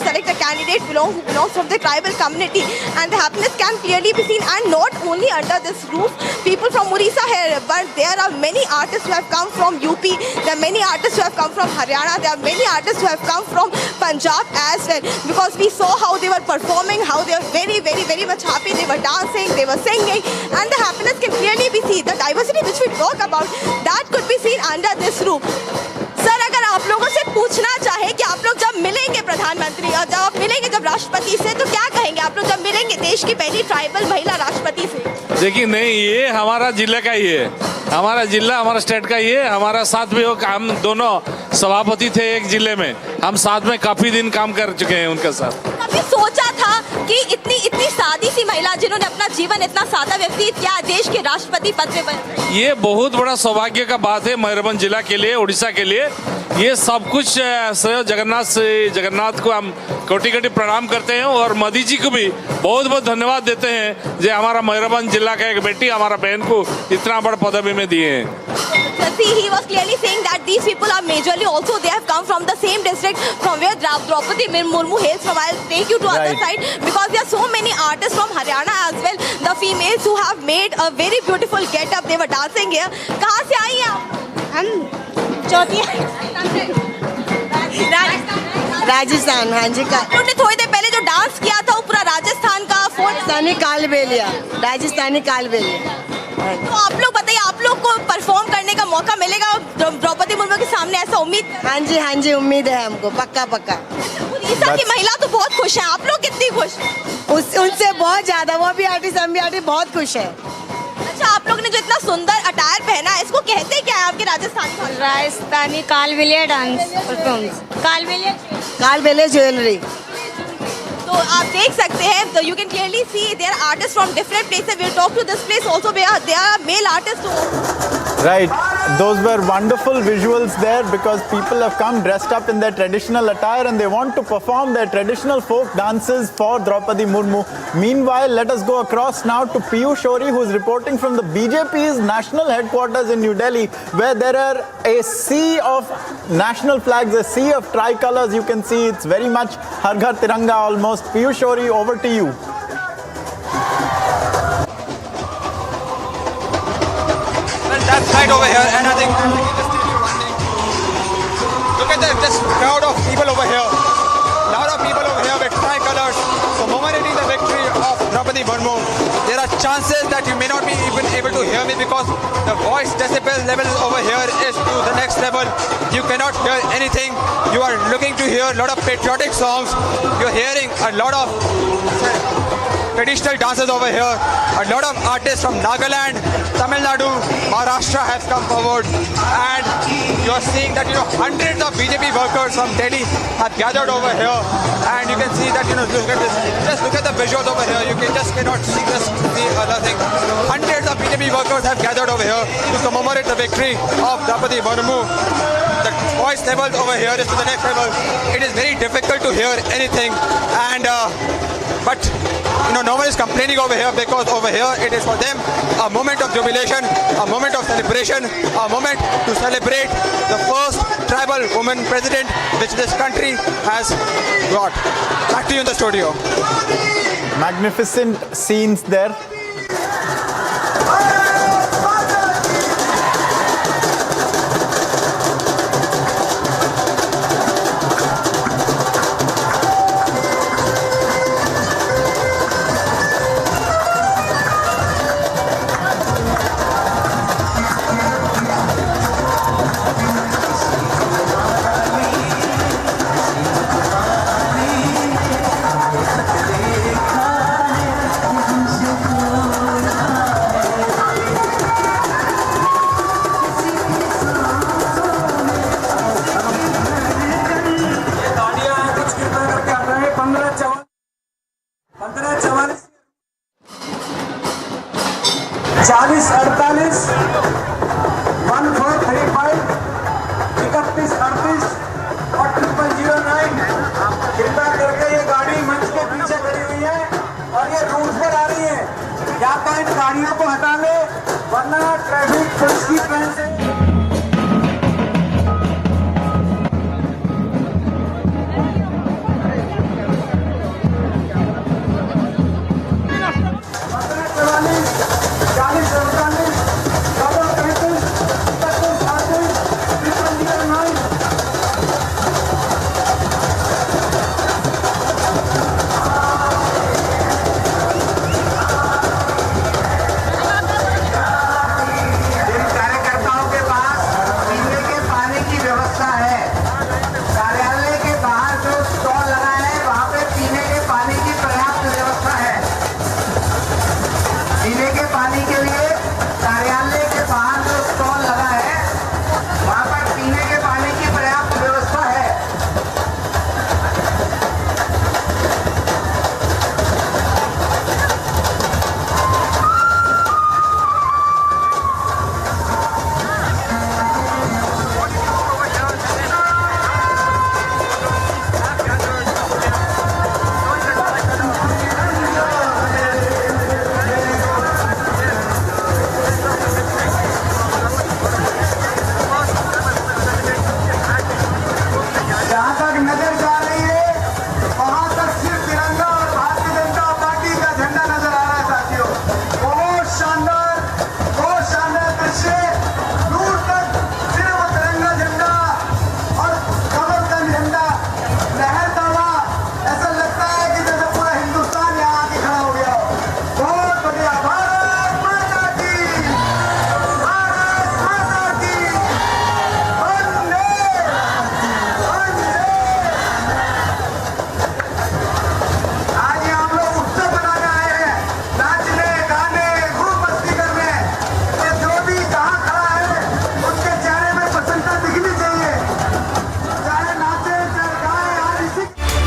select a candidate who belongs from the tribal community, and the happiness can clearly be seen. And not only under this roof, people from Orissa here, but there are many artists who have come from UP, there are many artists who have come from Haryana, there are many artists who have come from Punjab as well, because we saw how they were performing, how they were very, very, very much happy. They were dancing, they were singing, and the happiness can clearly be seen. The diversity which we talk about, that could be seen under this roof. Sir, अगर आप लोगों से पूछना चाहे कि आप लोग जब मिलेंगे प्रधानमंत्री और जब आप मिलेंगे जब राष्ट्रपति से, तो क्या कहेंगे आप लोग जब मिलेंगे देश की पहली ट्राइबल महिला राष्ट्रपति से? देखिए, नहीं, ये हमारा जिले का ही है, हमारा जिला हमारा स्टेट का ही है। हमारा साथ में हम दोनों सभापति थे एक जिले में, हम साथ में काफी दिन काम कर चुके हैं उनके साथ। कभी सोचा था कि इतनी सादी सी महिला जिन्होंने अपना जीवन इतना सादा व्यतीत किया, देश के राष्ट्रपति पद पे बने? ये बहुत बड़ा सौभाग्य का बात है मयूरभंज जिला के लिए, उड़ीसा के लिए। ये सब कुछ श्रेय जगन्नाथ को हम कोटि कोटि प्रणाम करते हैं और मोदी जी को भी बहुत बहुत धन्यवाद देते हैं जो हमारा मयूरभंज जिला का एक बेटी हमारा बहन को इतना बड़ा पदवी में दिए हैं। See, he was clearly saying that these people are majorly also, they have come from the same district from where Draupadi Murmu hails from. I'll take you to other side because there are so many artists from Haryana as well. The females who have made a very beautiful get-up, they were dancing here. कहाँ से आई हैं आप? हम चौथी राजस्थान। हाँ जी। आपने थोड़ी देर पहले जो डांस किया था वो पूरा राजस्थान का राजस्थानी कालबेलिया, राजस्थानी कालबेलिया। तो आप लोग बताइए, आप लोग को परफॉर्म करने का मौका मिलेगा द्रौपदी मुर्मू के सामने, ऐसा उम्मीद? हाँ जी, उम्मीद है हमको, पक्का। उड़ीसा की महिला तो बहुत खुश है, आप लोग कितनी खुश? उनसे बहुत ज्यादा, वो भी आर्टिस्ट, हम भी आर्टिस्ट, बहुत खुश है। अच्छा, आप लोग ने जो इतना सुंदर अटायर पहना है, इसको कहते क्या है आपके Rajasthani Kalbelia dance performance, Kalbelia jewellery. तो आप देख सकते हैं, you can clearly see there are artists from different places. We'll talk to this place also where there are male artists too. Right, those were wonderful visuals there because people have come dressed up in their traditional attire and they want to perform their traditional folk dances for Draupadi Murmu. Meanwhile, let us go across now to Piyush Shori, who is reporting from the BJP's national headquarters in New Delhi, where there are a sea of national flags, a sea of tricolors. You can see it's very much Har Ghar Tiranga almost. Piyush Shori, over to you. That's right over here, and I think look at this crowd of people over here. A lot of people over here with tricolors commemorating the victory of Draupadi Murmu. There are chances that you may not be even able to to hear me because the voice decibel level over here is to the next level. You cannot hear anything. You are looking to hear a lot of patriotic songs. You're hearing a lot of traditional dances over here. A lot of artists from Nagaland, Tamil Nadu, Maharashtra have come forward, and you're seeing that hundreds of BJP workers from Delhi have gathered over here, and you can see that look at this. Just look at the visuals over here. You cannot see other thing. Hundreds of BJP workers have gathered over here to commemorate the victory of Draupadi Murmu. The voice level over here is to the next level. It is very difficult to hear anything, and but no one is complaining over here because over here it is for them a moment of jubilation, a moment of celebration, a moment to celebrate the first tribal woman president which this country has got. Back to you in the studio. Magnificent scenes there.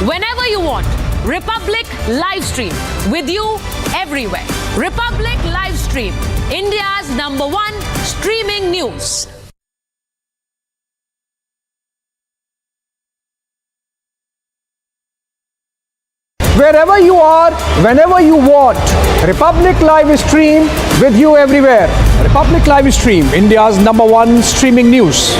Whenever you want, Republic live stream with you everywhere. Republic live stream, India's #1 streaming news. Wherever you are, whenever you want, Republic Live Stream with you everywhere. Republic Live Stream, India's #1 streaming news.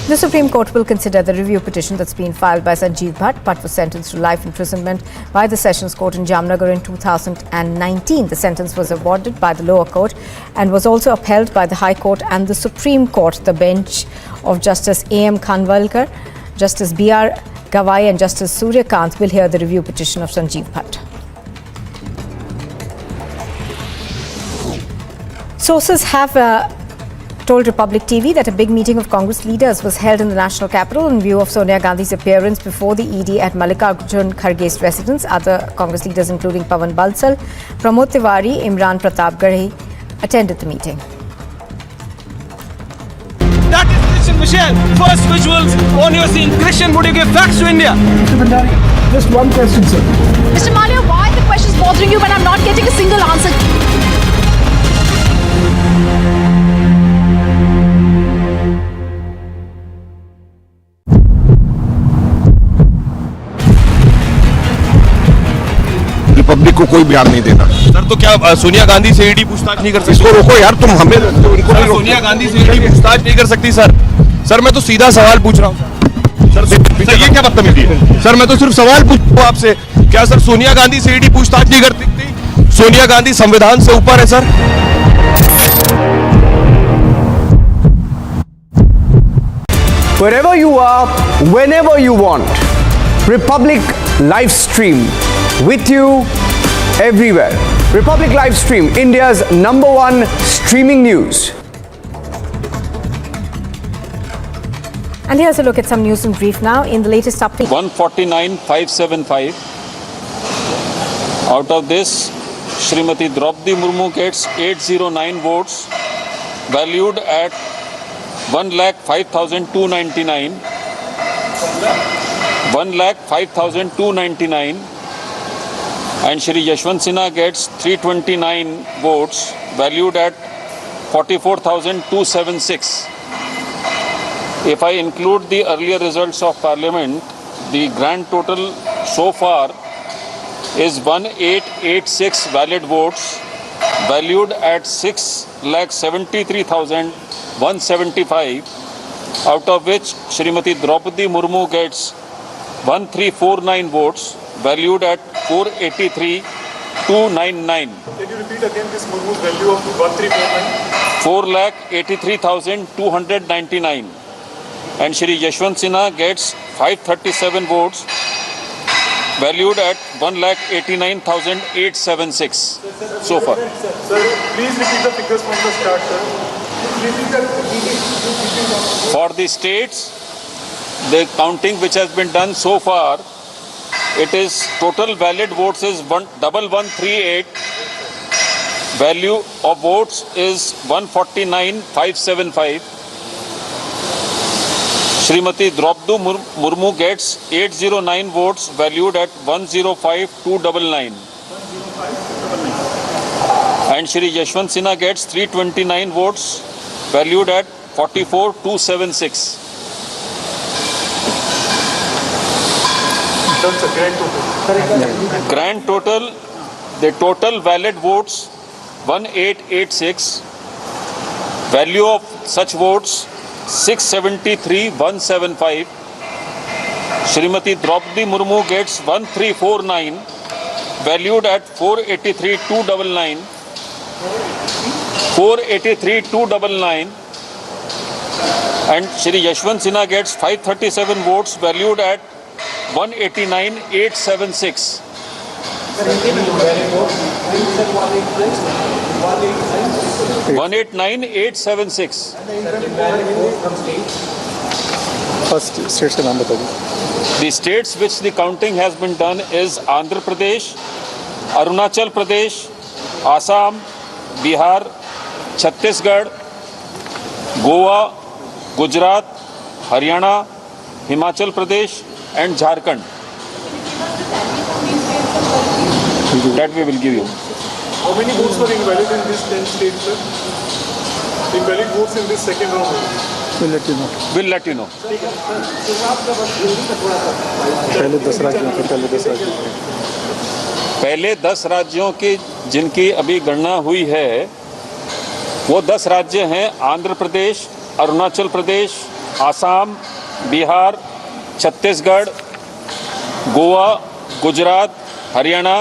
The Supreme Court will consider the review petition that's been filed by Sanjeev Bhatt. Bhatt was sentenced to life imprisonment by the Sessions Court in Jamnagar in 2019. The sentence was awarded by the lower court and was also upheld by the High Court and the Supreme Court. The bench of Justice A.M. Khanwalkar, Justice B.R. Gawai and Justice Surya Kant will hear the review petition of Sanjeev Bhatt. Sources have told Republic TV that a big meeting of Congress leaders was held in the national capital in view of Sonia Gandhi's appearance before the ED at Mallikarjun Kharge's residence. Other Congress leaders including Pawan Bansal, Pramod Tiwari, Imran Pratapgarhi attended the meeting. That is Christian Michelle. First visuals on your scene. Christian, would you give facts to India? Mr. Bhandari, just one question, sir. Mr. Malia, why are the questions bothering you when I'm not getting a single answer? Republic को कोई बयान नहीं देना। Sir तो क्या सोनिया गांधी से ED पूछताछ नहीं कर सकती? इसको रोको यार, तुम हमें उनको नहीं। सोनिया गांधी से ईडी पूछताछ नहीं कर सकती सर। सर मैं तो सीधा सवाल पूछ रहा हूँ सर ये क्या बदतमीजी है? सर मैं तो सिर्फ सवाल पूछ रहा हूँ आपसे, क्या सर सोनिया गांधी से ईडी पूछताछ नहीं कर सकती? सोनिया गांधी संविधान से ऊपर है sir. Wherever you are, whenever you want, Republic live stream with you everywhere. Republic live stream, India's #1 streaming news. And here's a look at some news in brief now. In the latest update, 149,575. Out of this, Srimati Draupadi Murmu gets 809 votes, valued at 1,05,299. 1,05,299. And Shri Yashwant Sinha gets 329 votes, valued at 44,276. If I include the earlier results of Parliament, the grand total so far is 1,886 valid votes, valued at 6,73,175, out of which Srimati Draupadi Murmu gets 1,349 votes, valued at 483,299. Can you repeat again this Murmu's value of 1,349? 4,83,299. And Shri Yashwant Sinha gets 537 votes, valued at 1,89,876 so far. Sir, please repeat the figures from the start, sir. For the states, the counting which has been done so far, it is total valid votes is 1,138. Value of votes is 149,575. Srimati Draupadi Murmu gets 809 votes, valued at 105,299. And Shri Yashwant Sinha gets 329 votes, valued at 44,276. Grand total, the total valid votes 1,886. Value of such votes 673,175. Srimati Draupadi Murmu gets 1,349, valued at 483,299. 483,299. And Shri Yashwant Sinha gets 537 votes, valued at 189,876. 189,876. First states का नाम बता दो. The states which the counting has been done is Andhra Pradesh, Arunachal Pradesh, Assam, Bihar, Chhattisgarh, Goa, Gujarat, Haryana, Himachal Pradesh and Jharkhand. That we will give you. How many votes were invalid in these 10 states, sir? Invalid votes in this second round. We'll let you know. We'll let you know. पहले 10 राज्यों की जिनकी अभी गणना हुई है, वो 10 राज्य हैं आंध्र प्रदेश, अरुणाचल प्रदेश, आसाम, बिहार, छत्तीसगढ़, गोवा, गुजरात, हरियाणा,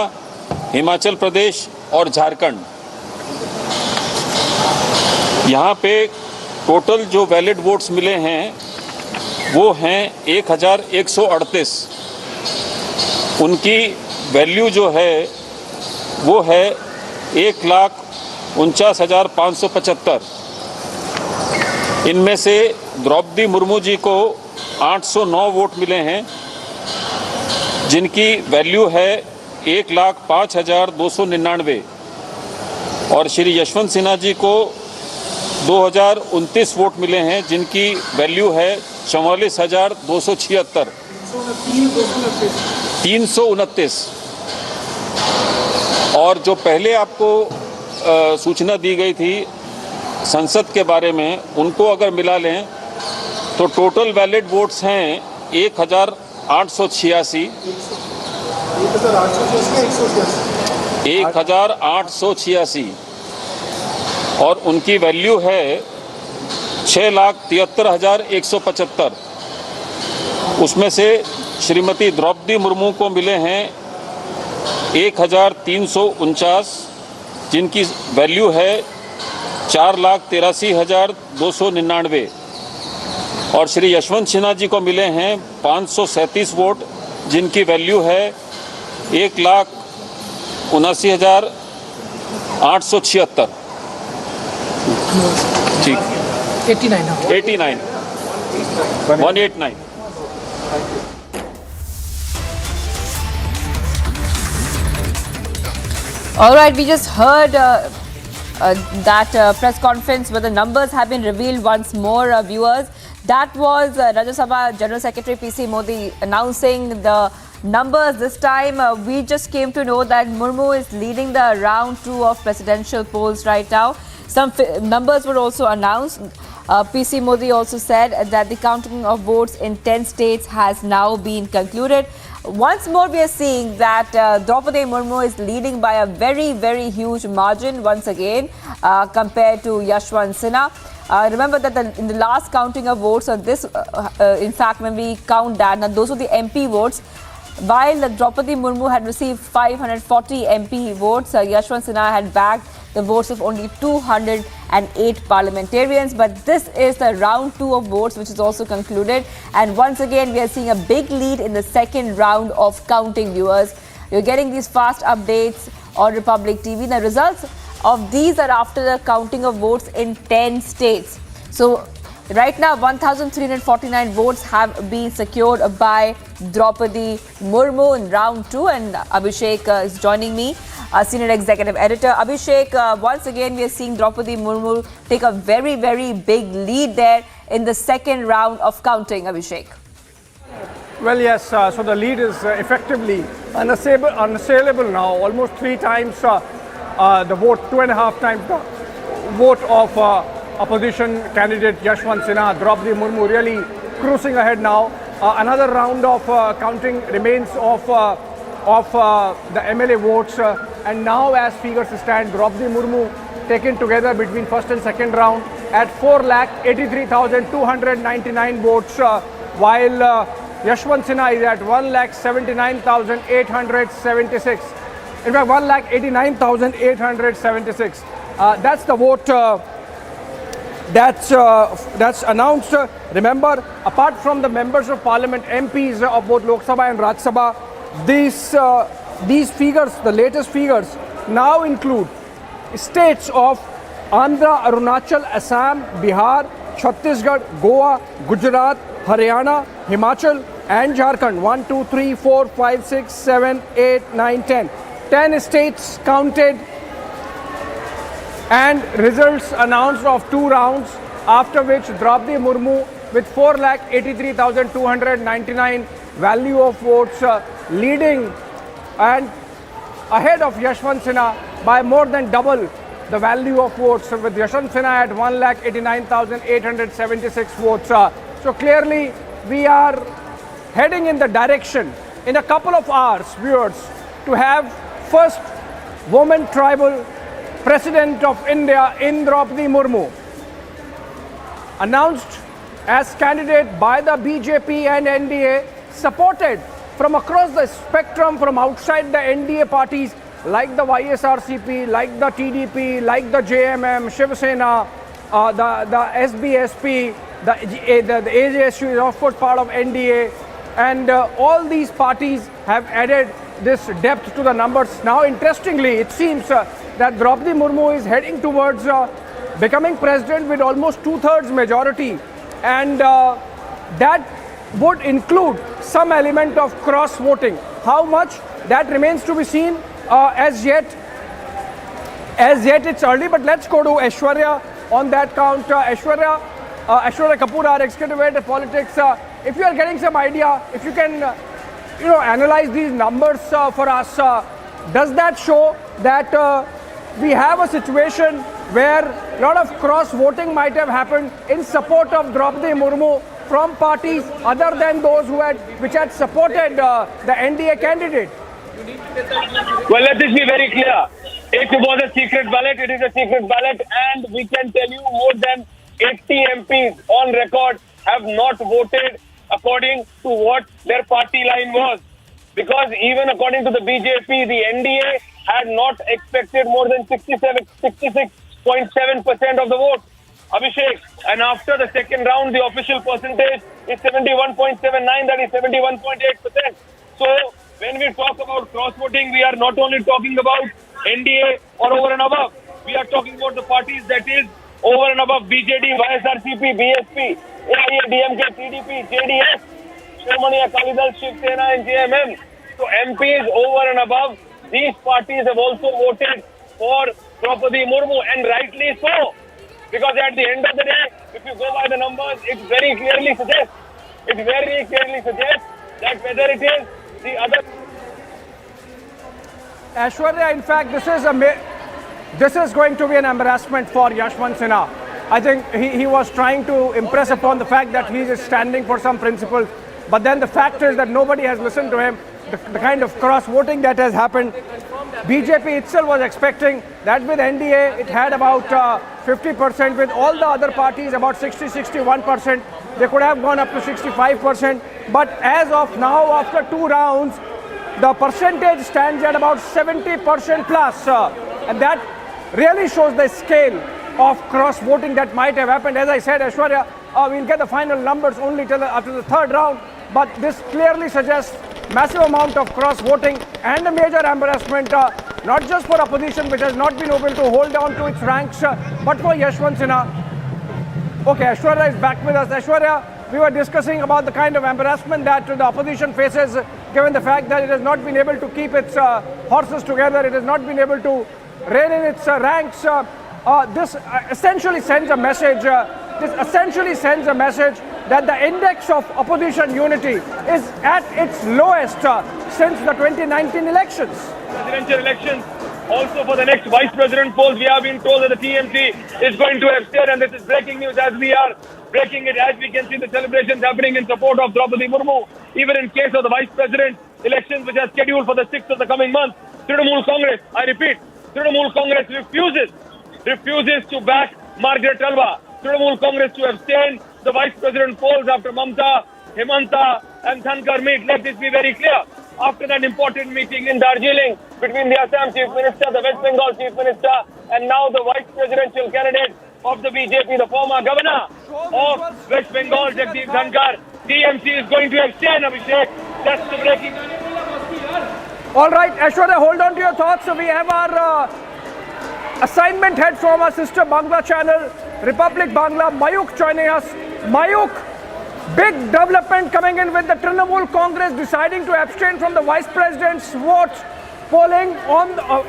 हिमाचल प्रदेश और झारखंड। यहाँ पे टोटल जो वैलिड वोट्स मिले हैं वो हैं 1,138। उनकी वैल्यू जो है वो है 49,575। इनमें से द्रौपदी मुर्मू जी को 809 वोट मिले हैं, जिनकी वैल्यू है 1,05,299। और श्री यशवंत सिन्हा जी को 2029 वोट मिले हैं, जिनकी वैल्यू है 44,276। 329। और जो पहले आपको सूचना दी गई थी संसद के बारे में, उनको अगर मिला लें तो टोटल वैलिड वोट्स हैं 1,886। 1,886 और उनकी वैल्यू है 6,73,175। उसमें से श्रीमती द्रौपदी मुर्मू को मिले हैं 1,349, जिनकी वैल्यू है 4,83,299। और श्री यशवंत सिन्हा जी को मिले हैं 537 वोट, जिनकी वैल्यू है 1,79,876। ठीक, 89 189। All right, we just heard that press conference where the numbers have been revealed once more, viewers. That was Rajya Sabha General Secretary PC Modi announcing the numbers. This time, we just came to know that Murmu is leading the round 2 of presidential polls right now. Some numbers were also announced. PC Modi also said that the counting of votes in 10 states has now been concluded. Once more, we are seeing that Draupadi Murmu is leading by a very, very huge margin once again compared to Yashwant Sinha. Remember that in the last counting of votes, or this, in fact, when we count that, now those were the MP votes. While Draupadi Murmu had received 540 MP votes, Yashwant Sinha had bagged the votes of only 208 parliamentarians. But this is the round 2 of votes, which is also concluded. And once again, we are seeing a big lead in the second round of counting, viewers. You're getting these fast updates on Republic TV. The results of these are after the counting of votes in 10 states. So right now, 1,349 votes have been secured by Draupadi Murmu in round 2, and Abhishek is joining me, Senior Executive Editor. Abhishek, once again, we are seeing Draupadi Murmu take a very, very big lead there in the second round of counting, Abhishek. Well, yes, so the lead is effectively unassailable now, almost 3 times the vote, 2.5 times the vote of opposition candidate Yashwant Sinha. Draupadi Murmu really cruising ahead now. Another round of counting remains of the MLA votes, and now as figures stand, Draupadi Murmu taken together between first and second round at 4,83,299 votes, while Yashwant Sinha is at 1,79,876. In fact, 1,89,876. That's the vote that's announced. Remember, apart from the members of parliament, MPs of both Lok Sabha and Rajya Sabha, these figures, the latest figures, now include states of Andhra, Arunachal, Assam, Bihar, Chhattisgarh, Goa, Gujarat, Haryana, Himachal and Jharkhand. 1, 2, 3, 4, 5, 6, 7, 8, 9, 10. 10 states counted and results announced of 2 rounds, after which Draupadi Murmu with 4,83,299 value of votes leading and ahead of Yashwant Sinha by more than double the value of votes, with Yashwant Sinha at 1,89,876 votes. So clearly we are heading in the direction in a couple of hours, viewers, to have first woman tribal President of India in Draupadi Murmu, announced as candidate by the BJP and NDA, supported from across the spectrum from outside the NDA parties like the YSRCP, like the TDP, like the JMM, Shiv Sena, the SBSP, the AJSU is of course part of NDA, and all these parties have added this depth to the numbers. Now, interestingly, it seems that Draupadi Murmu is heading towards becoming president with almost 2/3 majority, and that would include some element of cross voting. How much, that remains to be seen. As yet it's early, but let's go to Aishwarya on that count. Aishwarya Kapoor, our executive editor of politics. If you are getting some idea, if you can analyze these numbers for us, does that show that we have a situation where a lot of cross voting might have happened in support of Draupadi Murmu from parties other than those which had supported the NDA candidate? Well, let this be very clear. If it was a secret ballot, it is a secret ballot, and we can tell you more than 80 MPs on record have not voted according to what their party line was. Because even according to the BJP, the NDA had not expected more than 66.7% of the vote. Abhishek, and after the second round, the official percentage is 71.79, that is 71.8%. So, when we talk about cross-voting, we are not only talking about NDA or over and above. We are talking about the parties that is over and above BJD, YSRCP, BSP, AIA, DMK, TDP, JDS, Shomani Akali Dal, Shiv Sena and JMM. So MPs over and above, these parties have also voted for Draupadi Murmu, and rightly so. Because at the end of the day, if you go by the numbers, it very clearly suggests that whether it is the other... Aishwarya, in fact, this is going to be an embarrassment for Yashwant Sinha. I think he was trying to impress upon the fact that he is standing for some principles, but then the fact is that nobody has listened to him. The kind of cross-voting that has happened, BJP itself was expecting that with NDA it had about 50%, with all the other parties about 60-61%. They could have gone up to 65%, but as of now, after 2 rounds, the percentage stands at about 70% plus, and that really shows the scale of cross-voting that might have happened. As I said, Aishwarya, we'll get the final numbers only till after the 3rd round, but this clearly suggests massive amount of cross-voting and a major embarrassment, not just for opposition, which has not been able to hold on to its ranks, but for Yashwant Sinha. Okay, Aishwarya is back with us. Aishwarya, we were discussing about the kind of embarrassment that the opposition faces, given the fact that it has not been able to keep its horses together, it has not been able to rein in its ranks. This essentially sends a message. That the index of opposition unity is at its lowest since the 2019 elections. Presidential elections. Also for the next vice president polls, we have been told that the TMC is going to abstain, and this is breaking news as we are breaking it, as we can see the celebrations happening in support of Draupadi Murmu. Even in case of the vice president elections, which are scheduled for the 6th of the coming month, Trinamool Congress, I repeat, Trinamool Congress refuses to back Margaret Talva. Trinamool Congress to abstain the vice president polls after Mamta, Hemanta and Thankar meet. Let this be very clear. After that important meeting in Darjeeling between the Assam Chief Minister, the West Bengal Chief Minister, and now the vice presidential candidate of the BJP, the former governor of West Bengal, Jagdeep Dhankar, TMC is going to abstain, Abhishek. That's the breaking news. All right, Aishwarya, hold on to your thoughts. So we have our assignment head from our sister Bangla channel, Republic Bangla, Mayuk, joining us. Mayuk, big development coming in with the Trinamool Congress deciding to abstain from the vice president's vote, polling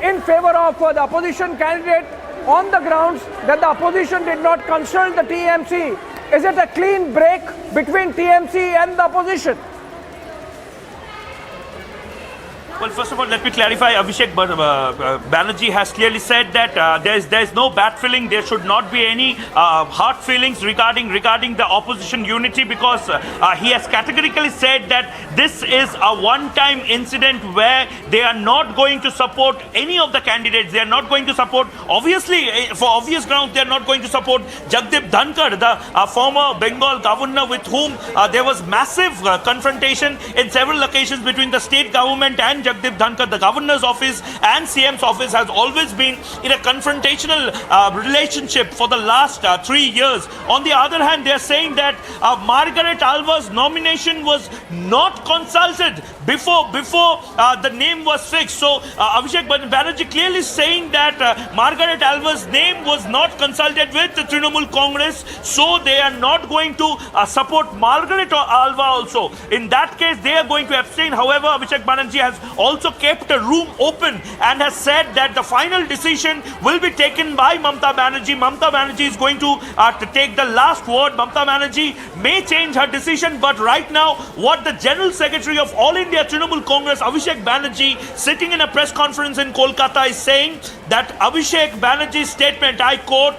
in favor of the opposition candidate on the grounds that the opposition did not consult the TMC. Is it a clean break between TMC and the opposition? Well, first of all, let me clarify. Abhishek Banerjee has clearly said that there is no bad feeling. There should not be any hard feelings regarding the opposition unity, because he has categorically said that this is a one-time incident where they are not going to support any of the candidates. They are not going to support, obviously, for obvious grounds, they are not going to support Jagdeep Dhankar, the former Bengal governor, with whom there was massive confrontation in several occasions between the state government and Jagdeep Dhankar. The governor's office and CM's office has always been in a confrontational relationship for the last 3 years. On the other hand, they are saying that Margaret Alva's nomination was not consulted before the name was fixed. So Abhishek Banerjee clearly saying that Margaret Alva's name was not consulted with the Trinamool Congress, so they are not going to support Margaret Alva also. In that case, they are going to abstain. However, Abhishek Banerjee has also kept a room open and has said that the final decision will be taken by Mamata Banerjee. Mamata Banerjee is going to take the last word. Mamata Banerjee may change her decision, but right now, what the General Secretary of All India Trinamool Congress, Abhishek Banerjee, sitting in a press conference in Kolkata, is saying that Abhishek Banerjee's statement, I quote,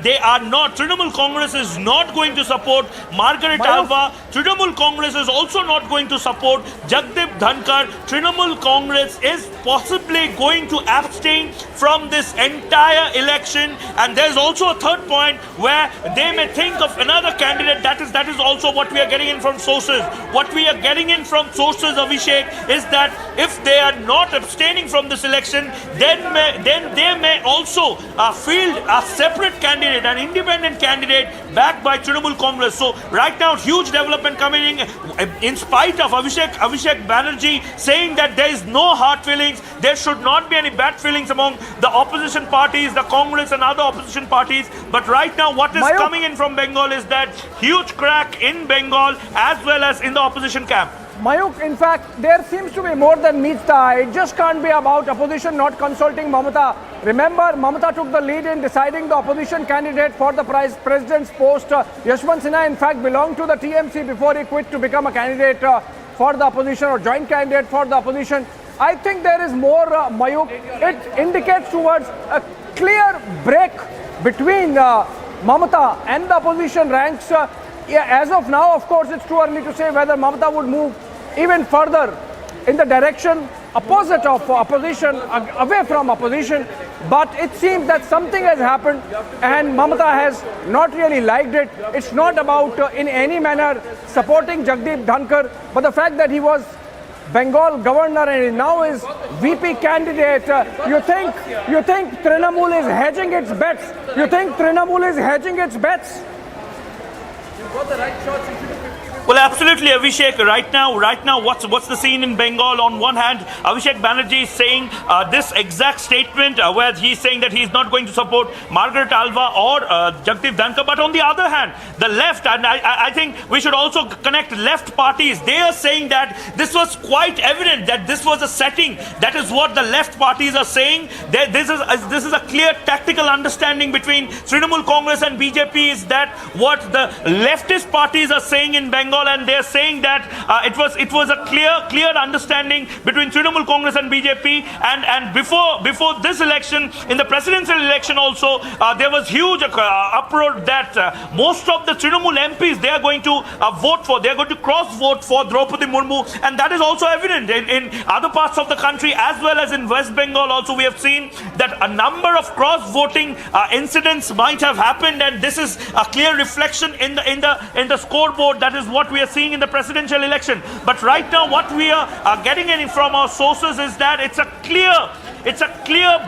they are not, Trinamool Congress is not going to support Margaret Alva. Trinamool Congress is also not going to support Jagdeep Dhankar. Trinamool Congress is possibly going to abstain from this entire election. And there's also a third point where they may think of another candidate. That is also what we are getting in from sources. What we are getting in from sources, Abhishek, is that if they are not abstaining from this election, then they may also field a separate candidate, an independent candidate backed by Trinamool Congress. So right now, huge development coming in spite of Abhishek Banerjee saying that there is no hard feelings, there should not be any bad feelings among the opposition parties, the Congress and other opposition parties. But right now, what is coming in from Bengal is that huge crack in Bengal as well as in the opposition camp. Mayuk, in fact, there seems to be more than meets the eye. It just can't be about opposition not consulting Mamata. Remember, Mamata took the lead in deciding the opposition candidate for the president's post. Yashwant Sinha, in fact, belonged to the TMC before he quit to become a candidate for the opposition or joint candidate for the opposition. I think there is more, Mayuk. It indicates towards a clear break between Mamata and the opposition ranks. As of now, of course, it's too early to say whether Mamata would move even further in the direction opposite of opposition, away from opposition. But it seems that something has happened and Mamata has not really liked it. It's not about in any manner supporting Jagdeep Dhankar, but the fact that he was Bengal governor and now is VP candidate. You think Trinamool is hedging its bets? You think Trinamool is hedging its bets? Got the right shots. Well, absolutely, Abhishek. Right now, what's the scene in Bengal? On one hand, Abhishek Banerjee is saying this exact statement where he's saying that he's not going to support Margaret Alva or Jagdeep Dhankar. But on the other hand, the left, and I think we should also connect left parties. They are saying that this was quite evident that this was a setting. That is what the left parties are saying. This is a clear tactical understanding between Trinamool Congress and BJP. Is that what the leftist parties are saying in Bengal? And they're saying that it was a clear understanding between Trinamool Congress and BJP. And before this election, in the presidential election also, there was huge uproar that most of the Trinamool MPs they are going to vote for. They are going to cross vote for Draupadi Murmu, and that is also evident in other parts of the country as well as in West Bengal. Also, we have seen that a number of cross voting incidents might have happened, and this is a clear reflection in the scoreboard. That is what we are seeing in the presidential election. But right now, what we are getting in from our sources is that it's a clear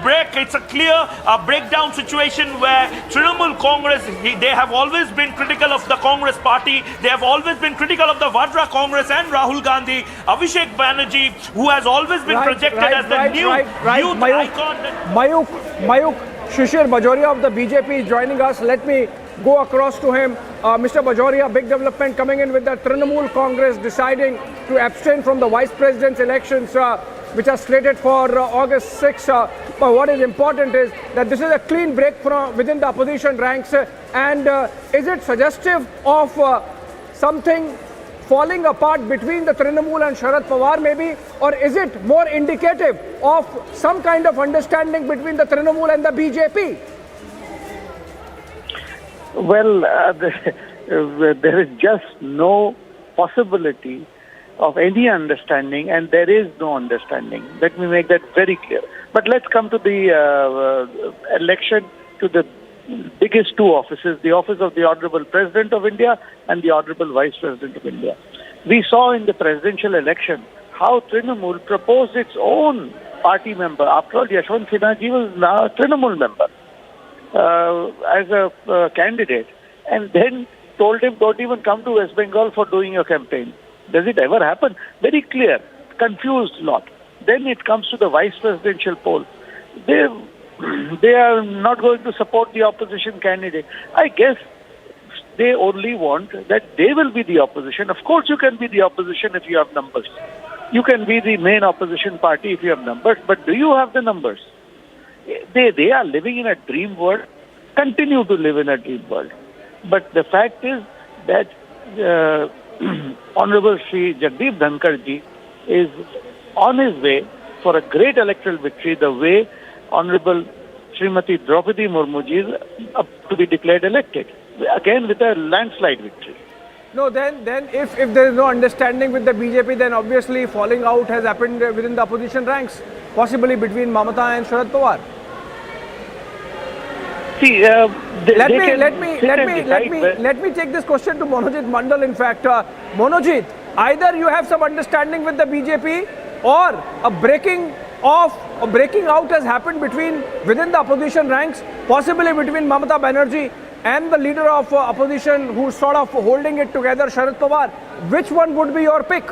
break, it's a clear breakdown situation where Trinamool Congress, they have always been critical of the Congress party, they have always been critical of the Vadra Congress and Rahul Gandhi. Abhishek Banerjee, who has always been projected as the new youth icon. Mayuk, Shishir Bajoria of the BJP is joining us. Let me go across to him. Mr. Bajoria, big development coming in with the Trinamool Congress deciding to abstain from the vice president's elections, which are slated for August 6. But what is important is that this is a clean break from within the opposition ranks. And is it suggestive of something falling apart between the Trinamool and Sharad Pawar maybe? Or is it more indicative of some kind of understanding between the Trinamool and the BJP? Well, there is just no possibility of any understanding, and there is no understanding. Let me make that very clear. But let's come to the election, to the biggest two offices, the office of the Honorable President of India and the Honorable Vice President of India. We saw in the presidential election how Trinamool proposed its own party member. After all, Yashwant Sinha ji was now a Trinamool member as a candidate, and then told him, don't even come to West Bengal for doing your campaign. Does it ever happen? Very clear, confused lot. Then it comes to the vice presidential poll. They are not going to support the opposition candidate. I guess they only want that they will be the opposition. Of course, you can be the opposition if you have numbers. You can be the main opposition party if you have numbers. But do you have the numbers? They are living in a dream world, continue to live in a dream world. But the fact is that Honorable Shri Jagdeep Dhankar ji is on his way for a great electoral victory, the way Honorable Srimati Draupadi Murmu ji is up to be declared elected, again with a landslide victory. No, then if there is no understanding with the BJP, then obviously falling out has happened within the opposition ranks, possibly between Mamata and Sharad Pawar. See, let me take this question to Monojit Mandal. In fact, Monojit, either you have some understanding with the BJP, or a breaking out has happened within the opposition ranks, possibly between Mamata Banerjee and the leader of opposition who's sort of holding it together, Sharad Pawar. Which one would be your pick?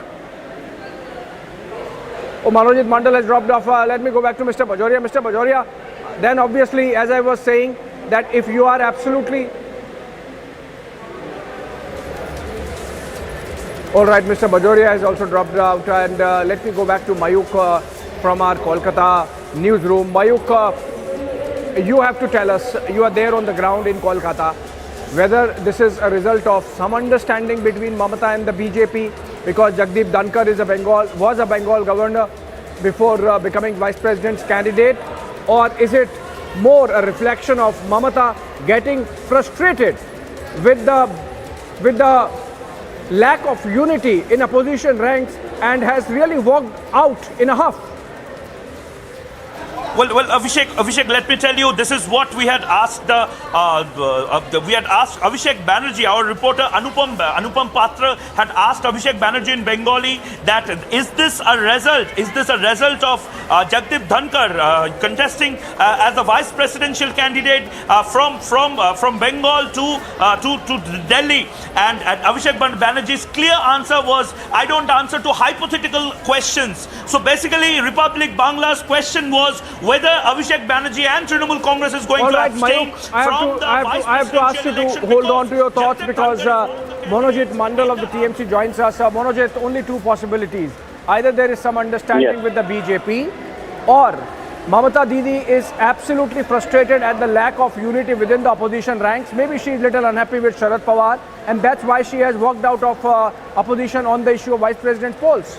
Oh, Manojit Mandal has dropped off. Let me go back to Mr. Bajoria. Mr. Bajoria, then obviously, as I was saying, that if you are absolutely... All right, Mr. Bajoria has also dropped out. And let me go back to Mayuk from our Kolkata newsroom. Mayuk, you have to tell us, you are there on the ground in Kolkata, whether this is a result of some understanding between Mamata and the BJP, because Jagdeep Dhankar was a Bengal governor before becoming vice president's candidate, or is it more a reflection of Mamata getting frustrated with the lack of unity in opposition ranks and has really walked out in a huff? Well, Abhishek, let me tell you, this is what we had asked Abhishek Banerjee, our reporter Anupam Patra had asked Abhishek Banerjee in Bengali that is this a result of Jagdeep Dhankar contesting as a vice presidential candidate from Bengal to Delhi, and Abhishek Banerjee's clear answer was, I don't answer to hypothetical questions. So basically, Republic Bangla's question was whether Abhishek Banerjee and Trinamool Congress is going to abstain from the vice presidential election. I have to ask you to hold on to your thoughts, because Monojit Mandal of the TMC joins us. Monojit, only two possibilities. Either there is some understanding with the BJP, or Mamata Didi is absolutely frustrated at the lack of unity within the opposition ranks. Maybe she is a little unhappy with Sharad Pawar, and that's why she has walked out of opposition on the issue of vice president polls.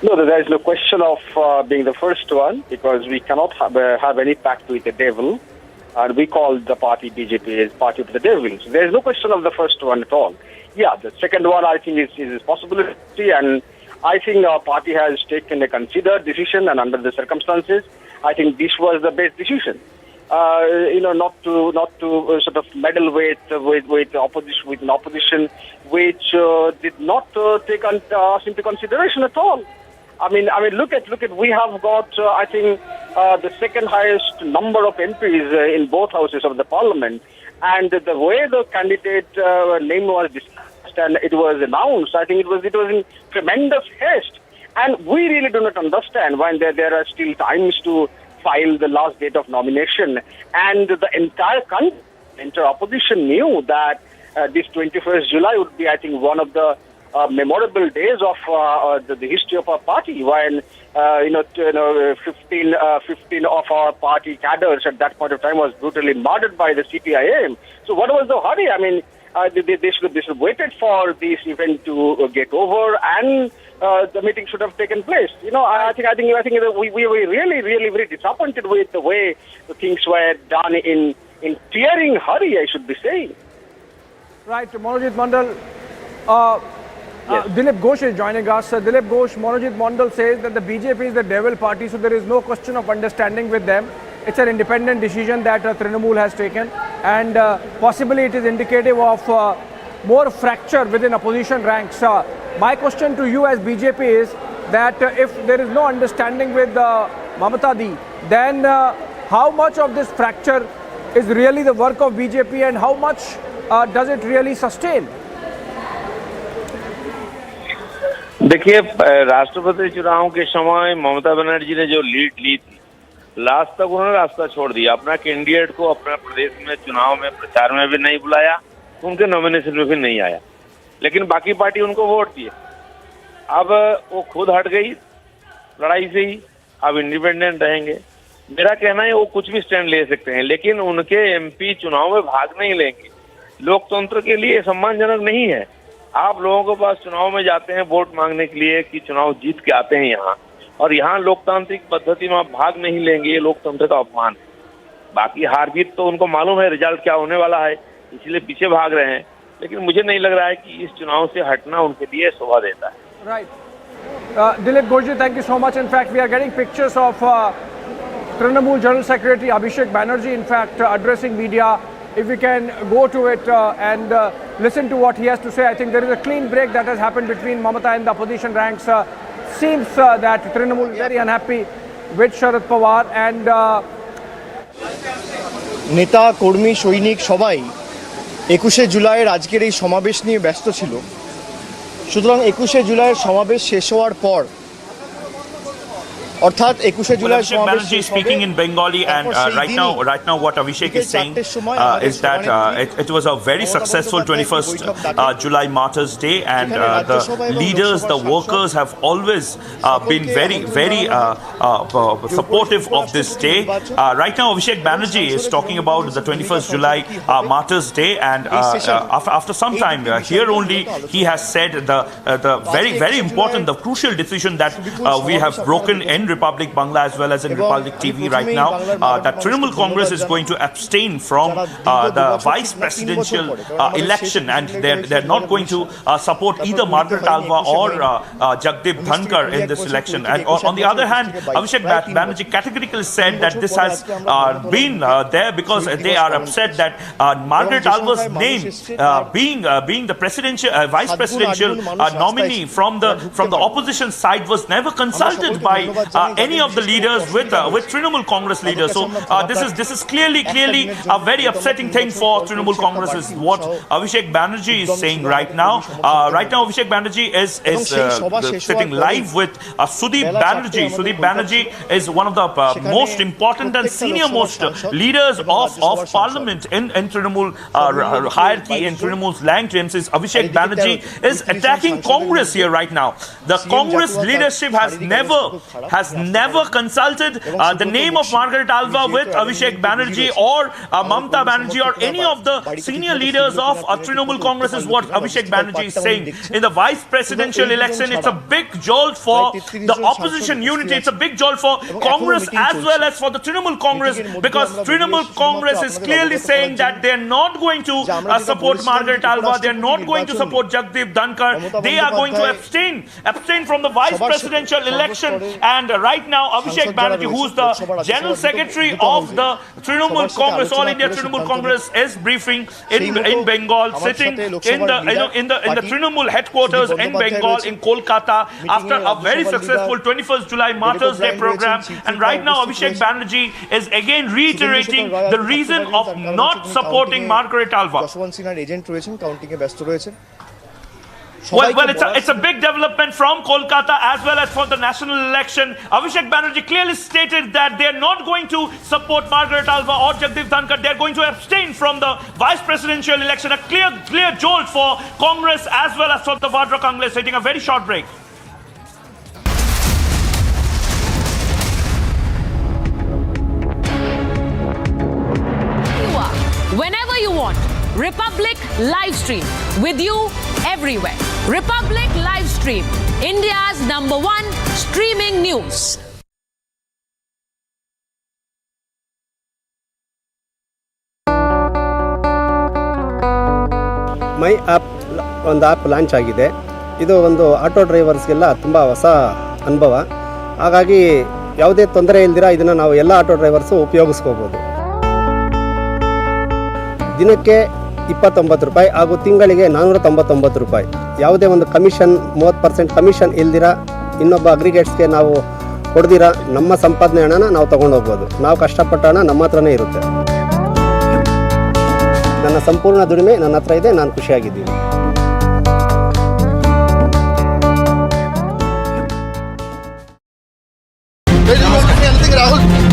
No, there is no question of being the first one, because we cannot have any pact with the devil, and we call the party BJP as party of the devil. So there is no question of the first one at all. Yeah, the second one I think is a possibility, and I think our party has taken a considered decision, and under the circumstances, I think this was the best decision. Not to sort of meddle with an opposition which did not take us into consideration at all. I mean, look at. We have got, I think, the second highest number of MPs in both houses of the parliament, and the way the candidate name was discussed and it was announced, I think it was in tremendous haste, and we really do not understand when there are still times to file the last date of nomination, and the entire country, entire opposition knew that this 21st July would be, I think, one of the memorable days of the history of our party, when 15 of our party cadres at that point of time was brutally murdered by the CPIM. So what was the hurry? I mean, they should have waited for this event to get over, and the meeting should have taken place. I think we were really very disappointed with the way the things were done in tearing hurry, I should be saying. Right, Monojit Mandal. Yes. Dilip Ghosh is joining us. Dilip Ghosh, Monojit Mandal says that the BJP is the devil party, so there is no question of understanding with them. It's an independent decision that Trinamool has taken, and possibly it is indicative of more fracture within opposition ranks. My question to you as BJP is, that if there is no understanding with Mamata Di, then how much of this fracture is really the work of BJP and how much does it really sustain? देखिए, राष्ट्रपति चुनाव के समय ममता बनर्जी ने जो lead ली थी, last तक उन्होंने रास्ता छोड़ दिया। अपना कैंडिडेट को अपने प्रदेश में चुनाव में प्रचार में भी नहीं बुलाया, उनके नॉमिनेशन में भी नहीं आया, लेकिन बाकी पार्टी उनको वोट दिए। अब वो खुद हट गई लड़ाई से ही, अब इंडिपेंडेंट रहेंगे। मेरा कहना है वो कुछ भी स्टैंड ले सकते हैं, लेकिन उनके एमपी चुनाव में भाग नहीं लेंगे। लोकतंत्र के लिए सम्मानजनक नहीं है। आप लोगों के पास चुनाव में जाते हैं वोट मांगने के लिए कि चुनाव जीत के आते हैं यहाँ, और यहाँ लोकतांत्रिक पद्धति में आप भाग नहीं लेंगे, ये लोकतंत्र का अपमान है। बाकी हार जीत तो उनको मालूम है रिजल्ट क्या होने वाला है, इसलिए पीछे भाग रहे हैं, लेकिन मुझे नहीं लग रहा है कि इस चुनाव से हटना उनके लिए शोभा देता है। Right. Dilip Ghosh, thank you so much. In fact, we are getting pictures of Trinamool General Secretary Abhishek Banerjee, in fact, addressing media. If we can go to it and listen to what he has to say, I think there is a clean break that has happened between Mamata and the opposition ranks. Seems that Trinamool is very unhappy with Sharad Pawar and নেতা কর্মী সৈনিক সবাই 21শে জুলাইয়ের আজকের এই সমাবেশ নিয়ে ব্যস্ত ছিল। সুতরাং 21শে জুলাইয়ের সমাবেশ শেষ হওয়ার পর অর্থাৎ 21শে জুলাইয়ের সমাবেশ speaking in Bengali and right now what Abhishek is saying is that it was a very successful 21st July Martyrs Day, and the leaders, the workers have always been very supportive of this day. Right now Abhishek Banerjee is talking about the 21st July Martyrs Day, and after some time here only he has said the very important, the crucial decision that we have broken in Republic Bangla as well as in Republic TV right now, that Trinamool Congress is going to abstain from the vice presidential election, and they're not going to support either Margaret Alva or Jagdeep Dhankar in this election. And on the other hand, Abhishek Banerjee categorically said that this has been there because they are upset that Margaret Alva's name being the presidential vice presidential nominee from the opposition side was never consulted by any of the leaders with Trinamool Congress leaders. So this is clearly a very upsetting thing for Trinamool Congress, is what Abhishek Banerjee is saying right now. Right now Abhishek Banerjee is sitting live with Sudeep Banerjee. Sudeep Banerjee is one of the most important and senior most leaders of parliament in Trinamool hierarchy, in Trinamool's ranks. Abhishek Banerjee is attacking Congress here right now. The Congress leadership has never consulted the name of Margaret Alva with Abhishek Banerjee or Mamata Banerjee or any of the senior leaders of Trinamool Congress, is what Abhishek Banerjee is saying. In the vice presidential election, it's a big jolt for the opposition unity. It's a big jolt for Congress as well as for the Trinamool Congress, because Trinamool Congress is clearly saying that they're not going to support Margaret Alva, they're not going to support Jagdeep Dhankar, they are going to abstain from the vice presidential election. And right now Abhishek Banerjee, who's the General Secretary of the Trinamool Congress, All India Trinamool Congress, is briefing in Bengal, sitting in the Trinamool headquarters in Bengal, in Kolkata, after a very successful 21st July Martyrs Day program. And right now Abhishek Banerjee is again reiterating the reason of not supporting Margaret Alva. Well, it's a big development from Kolkata as well as for the national election. Abhishek Banerjee clearly stated that they're not going to support Margaret Alva or Jagdeep Dhankar. They're going to abstain from the vice presidential election. A clear jolt for Congress as well as for the Vadra Congress. Taking a very short break. Whenever you want, Republic live stream with you everywhere. Republic live stream, India's #1 streaming news. My app ಒಂದು app launch ಆಗಿದೆ. ಇದು ಒಂದು auto ಡ್ರೈವರ್ಸ್ಗೆಲ್ಲ ತುಂಬ ಹೊಸ ಅನುಭವ. ಹಾಗಾಗಿ ಯಾವುದೇ ತೊಂದರೆ ಇಲ್ದಿರ ಇದನ್ನು ನಾವು ಎಲ್ಲ ಆಟೋ ಡ್ರೈವರ್ಸು ಉಪಯೋಗಿಸ್ಕೋಬೋದು. ದಿನಕ್ಕೆ 29 ರೂಪಾಯಿ ಹಾಗೂ ತಿಂಗಳಿಗೆ 499 ರೂಪಾಯಿ. ಯಾವುದೇ ಒಂದು ಕಮಿಷನ್ 30% ಕಮಿಷನ್ ಇಲ್ದಿರ ಇನ್ನೊಬ್ಬ ಅಗ್ರಿಗೇಟ್ಸ್ಗೆ ನಾವು ಕೊಡ್ದಿರ ನಮ್ಮ ಸಂಪಾದನೆ ಹಣನ ನಾವು ತೊಗೊಂಡು ಹೋಗ್ಬೋದು. ನಾವು ಕಷ್ಟಪಟ್ಟ ಹಣ ನಮ್ಮ ಹತ್ರನೇ ಇರುತ್ತೆ. ನನ್ನ ಸಂಪೂರ್ಣ ದುಡಿಮೆ ನನ್ನ ಹತ್ರ ಇದೆ, ನಾನು ಖುಷಿಯಾಗಿದ್ದೀನಿ.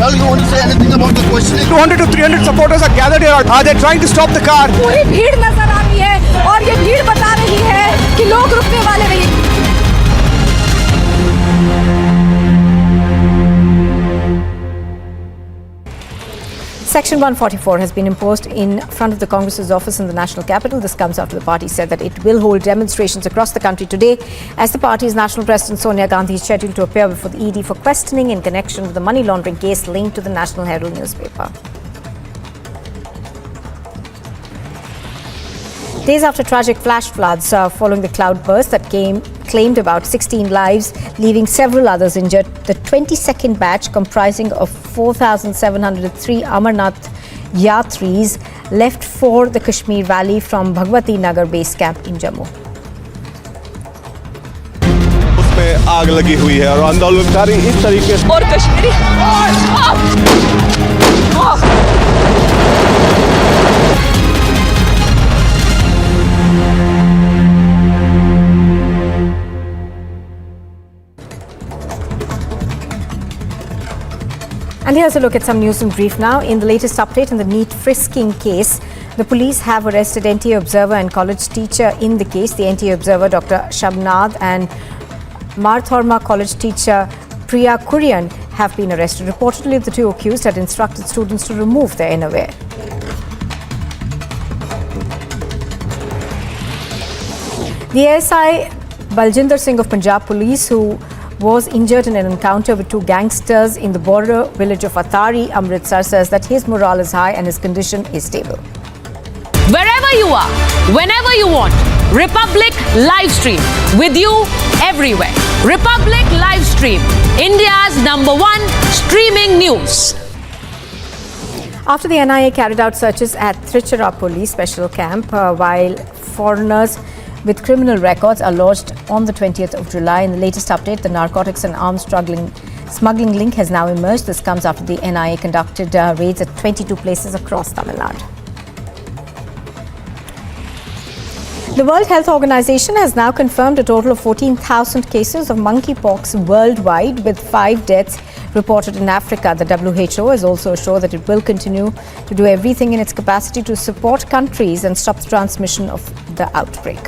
Rahul, you want to say anything about the questioning? 200 to 300 supporters are gathered here. Are they trying to stop the car? पूरी भीड़ नजर आ रही है और ये भीड़ बता रही है कि लोग रुकने वाले नहीं. Section 144 has been imposed in front of the Congress's office in the national capital. This comes after the party said that it will hold demonstrations across the country today as the party's national president Sonia Gandhi is scheduled to appear before the ED for questioning in connection with the money laundering case linked to the National Herald newspaper. Days after tragic flash floods following the cloudburst that claimed about 16 lives, leaving several others injured, the 22nd batch comprising of 4,703 Amarnath Yatris left for the Kashmir Valley from Bhagwati Nagar base camp in Jammu. उसमें आग लगी हुई है और आंदोलनकारी इस तरीके से और Kashmiri And here's a look at some news in brief now. In the latest update in the NEET frisking case, the police have arrested NTA observer and college teacher in the case. The NTA observer, Dr. Shabnad, and Marthorma college teacher Priya Kurian have been arrested. Reportedly, the two accused had instructed students to remove their innerwear. The ASI Baljinder Singh of Punjab Police, who was injured in an encounter with two gangsters in the border village of Atari, Amritsar, says that his morale is high and his condition is stable. Wherever you are, whenever you want, Republic live stream with you everywhere. Republic live stream, India's #1 streaming news. After the NIA carried out searches at Trichirappalli special camp, while foreigners with criminal records are lodged on the 20th of July. In the latest update, the narcotics and arms smuggling link has now emerged. This comes after the NIA conducted raids at 22 places across Tamil Nadu. The World Health Organization has now confirmed a total of 14,000 cases of monkeypox worldwide, with 5 deaths reported in Africa. The WHO has also assured that it will continue to do everything in its capacity to support countries and stop the transmission of the outbreak.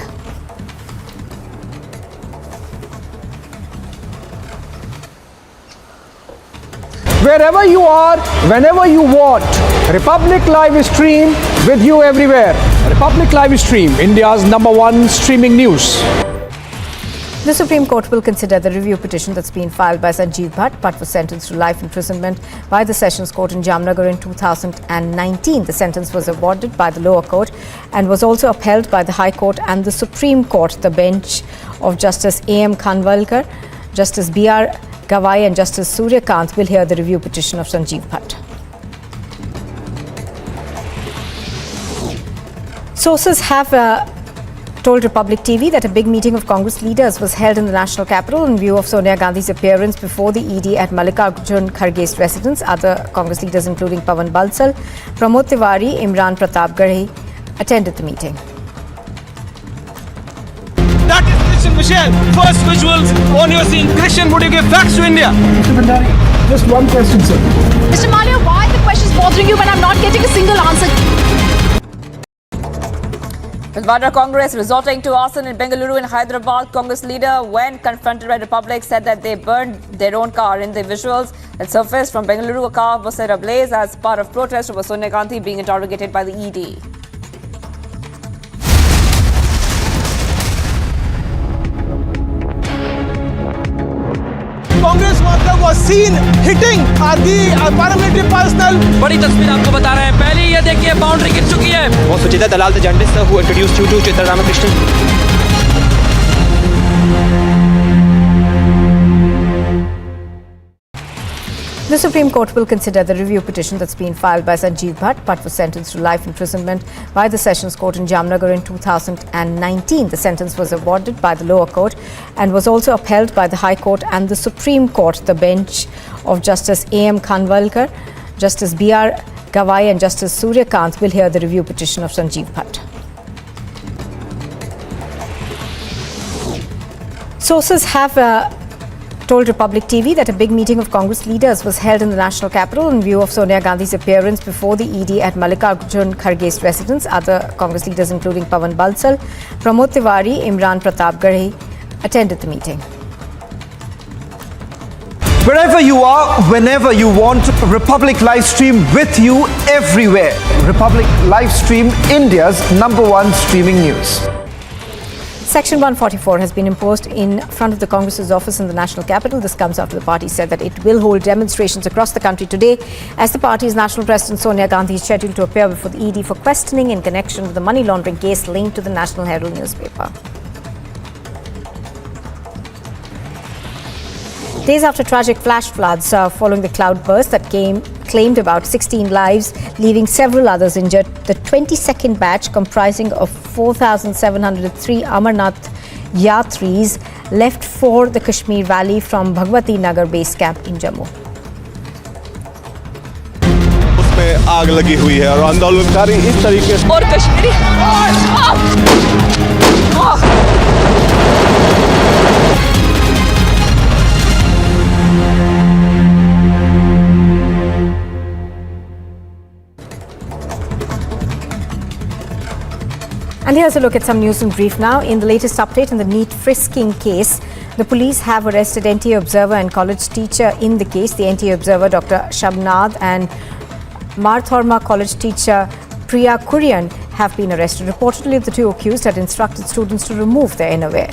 Wherever you are, whenever you want, Republic Live Stream with you everywhere. Republic Live Stream, India's #1 streaming news. The Supreme Court will consider the review petition that's been filed by Sanjeev Bhatt. Bhatt was sentenced to life imprisonment by the Sessions Court in Jamnagar in 2019. The sentence was awarded by the lower court and was also upheld by the High Court and the Supreme Court. The bench of Justice A.M. Khanwalkar, Justice B.R. Gawai and Justice Surya Kant will hear the review petition of Sanjeev Bhatt. Sources have told Republic TV that a big meeting of Congress leaders was held in the national capital in view of Sonia Gandhi's appearance before the ED at Mallikarjun Kharge's residence. Other Congress leaders including Pawan Bansal, Pramod Tiwari, Imran Pratap Garhi attended the meeting. That is Christian Michelle. First visuals on your scene. Christian, would you give facts to India? Mr. Bhandari, just one question, sir. Mr. Malia, why are the questions bothering you when I'm not getting a single answer? With Vadra Congress resorting to arson in Bengaluru and Hyderabad, Congress leader, when confronted by Republic, said that they burned their own car. In the visuals that surfaced from Bengaluru, a car was set ablaze as part of protest over Sonia Gandhi being interrogated by the ED. Congress worker was seen hitting the paramilitary personnel. बड़ी तस्वीर आपको बता रहे हैं. पहले ये देखिए boundary गिर चुकी है. वो Suchita Dalal the journalist who introduced you to Chitra Ramakrishnan. The Supreme Court will consider the review petition that's been filed by Sanjeev Bhatt. Bhatt was sentenced to life imprisonment by the Sessions Court in Jamnagar in 2019. The sentence was awarded by the lower court and was also upheld by the High Court and the Supreme Court. The bench of Justice A.M. Khanwalkar, Justice B.R. Gawai and Justice Surya Kant will hear the review petition of Sanjeev Bhatt. Sources have told Republic TV that a big meeting of Congress leaders was held in the national capital in view of Sonia Gandhi's appearance before the ED at Mallikarjun Kharge's residence. Other Congress leaders including Pawan Bansal, Pramod Tiwari, Imran Pratapgarhi attended the meeting. Wherever you are, whenever you want, Republic Livestream with you everywhere. Republic Livestream, India's #1 streaming news. Section 144 has been imposed in front of the Congress's office in the national capital. This comes after the party said that it will hold demonstrations across the country today as the party's national president Sonia Gandhi is scheduled to appear before the ED for questioning in connection with the money laundering case linked to the National Herald newspaper. Days after tragic flash floods following the cloudburst that claimed about 16 lives, leaving several others injured, the 22nd batch comprising of 4,703 Amarnath Yatris left for the Kashmir Valley from Bhagwati Nagar base camp in Jammu. उसमें आग लगी हुई है और आंदोलनकारी इस तरीके से और Kashmiri And here's a look at some news in brief now. In the latest update in the NEET frisking case, the police have arrested NTA Observer and college teacher in the case. The NTA Observer, Dr. Shabnad, and Marthorma college teacher Priya Kurian have been arrested. Reportedly, the two accused had instructed students to remove their innerwear.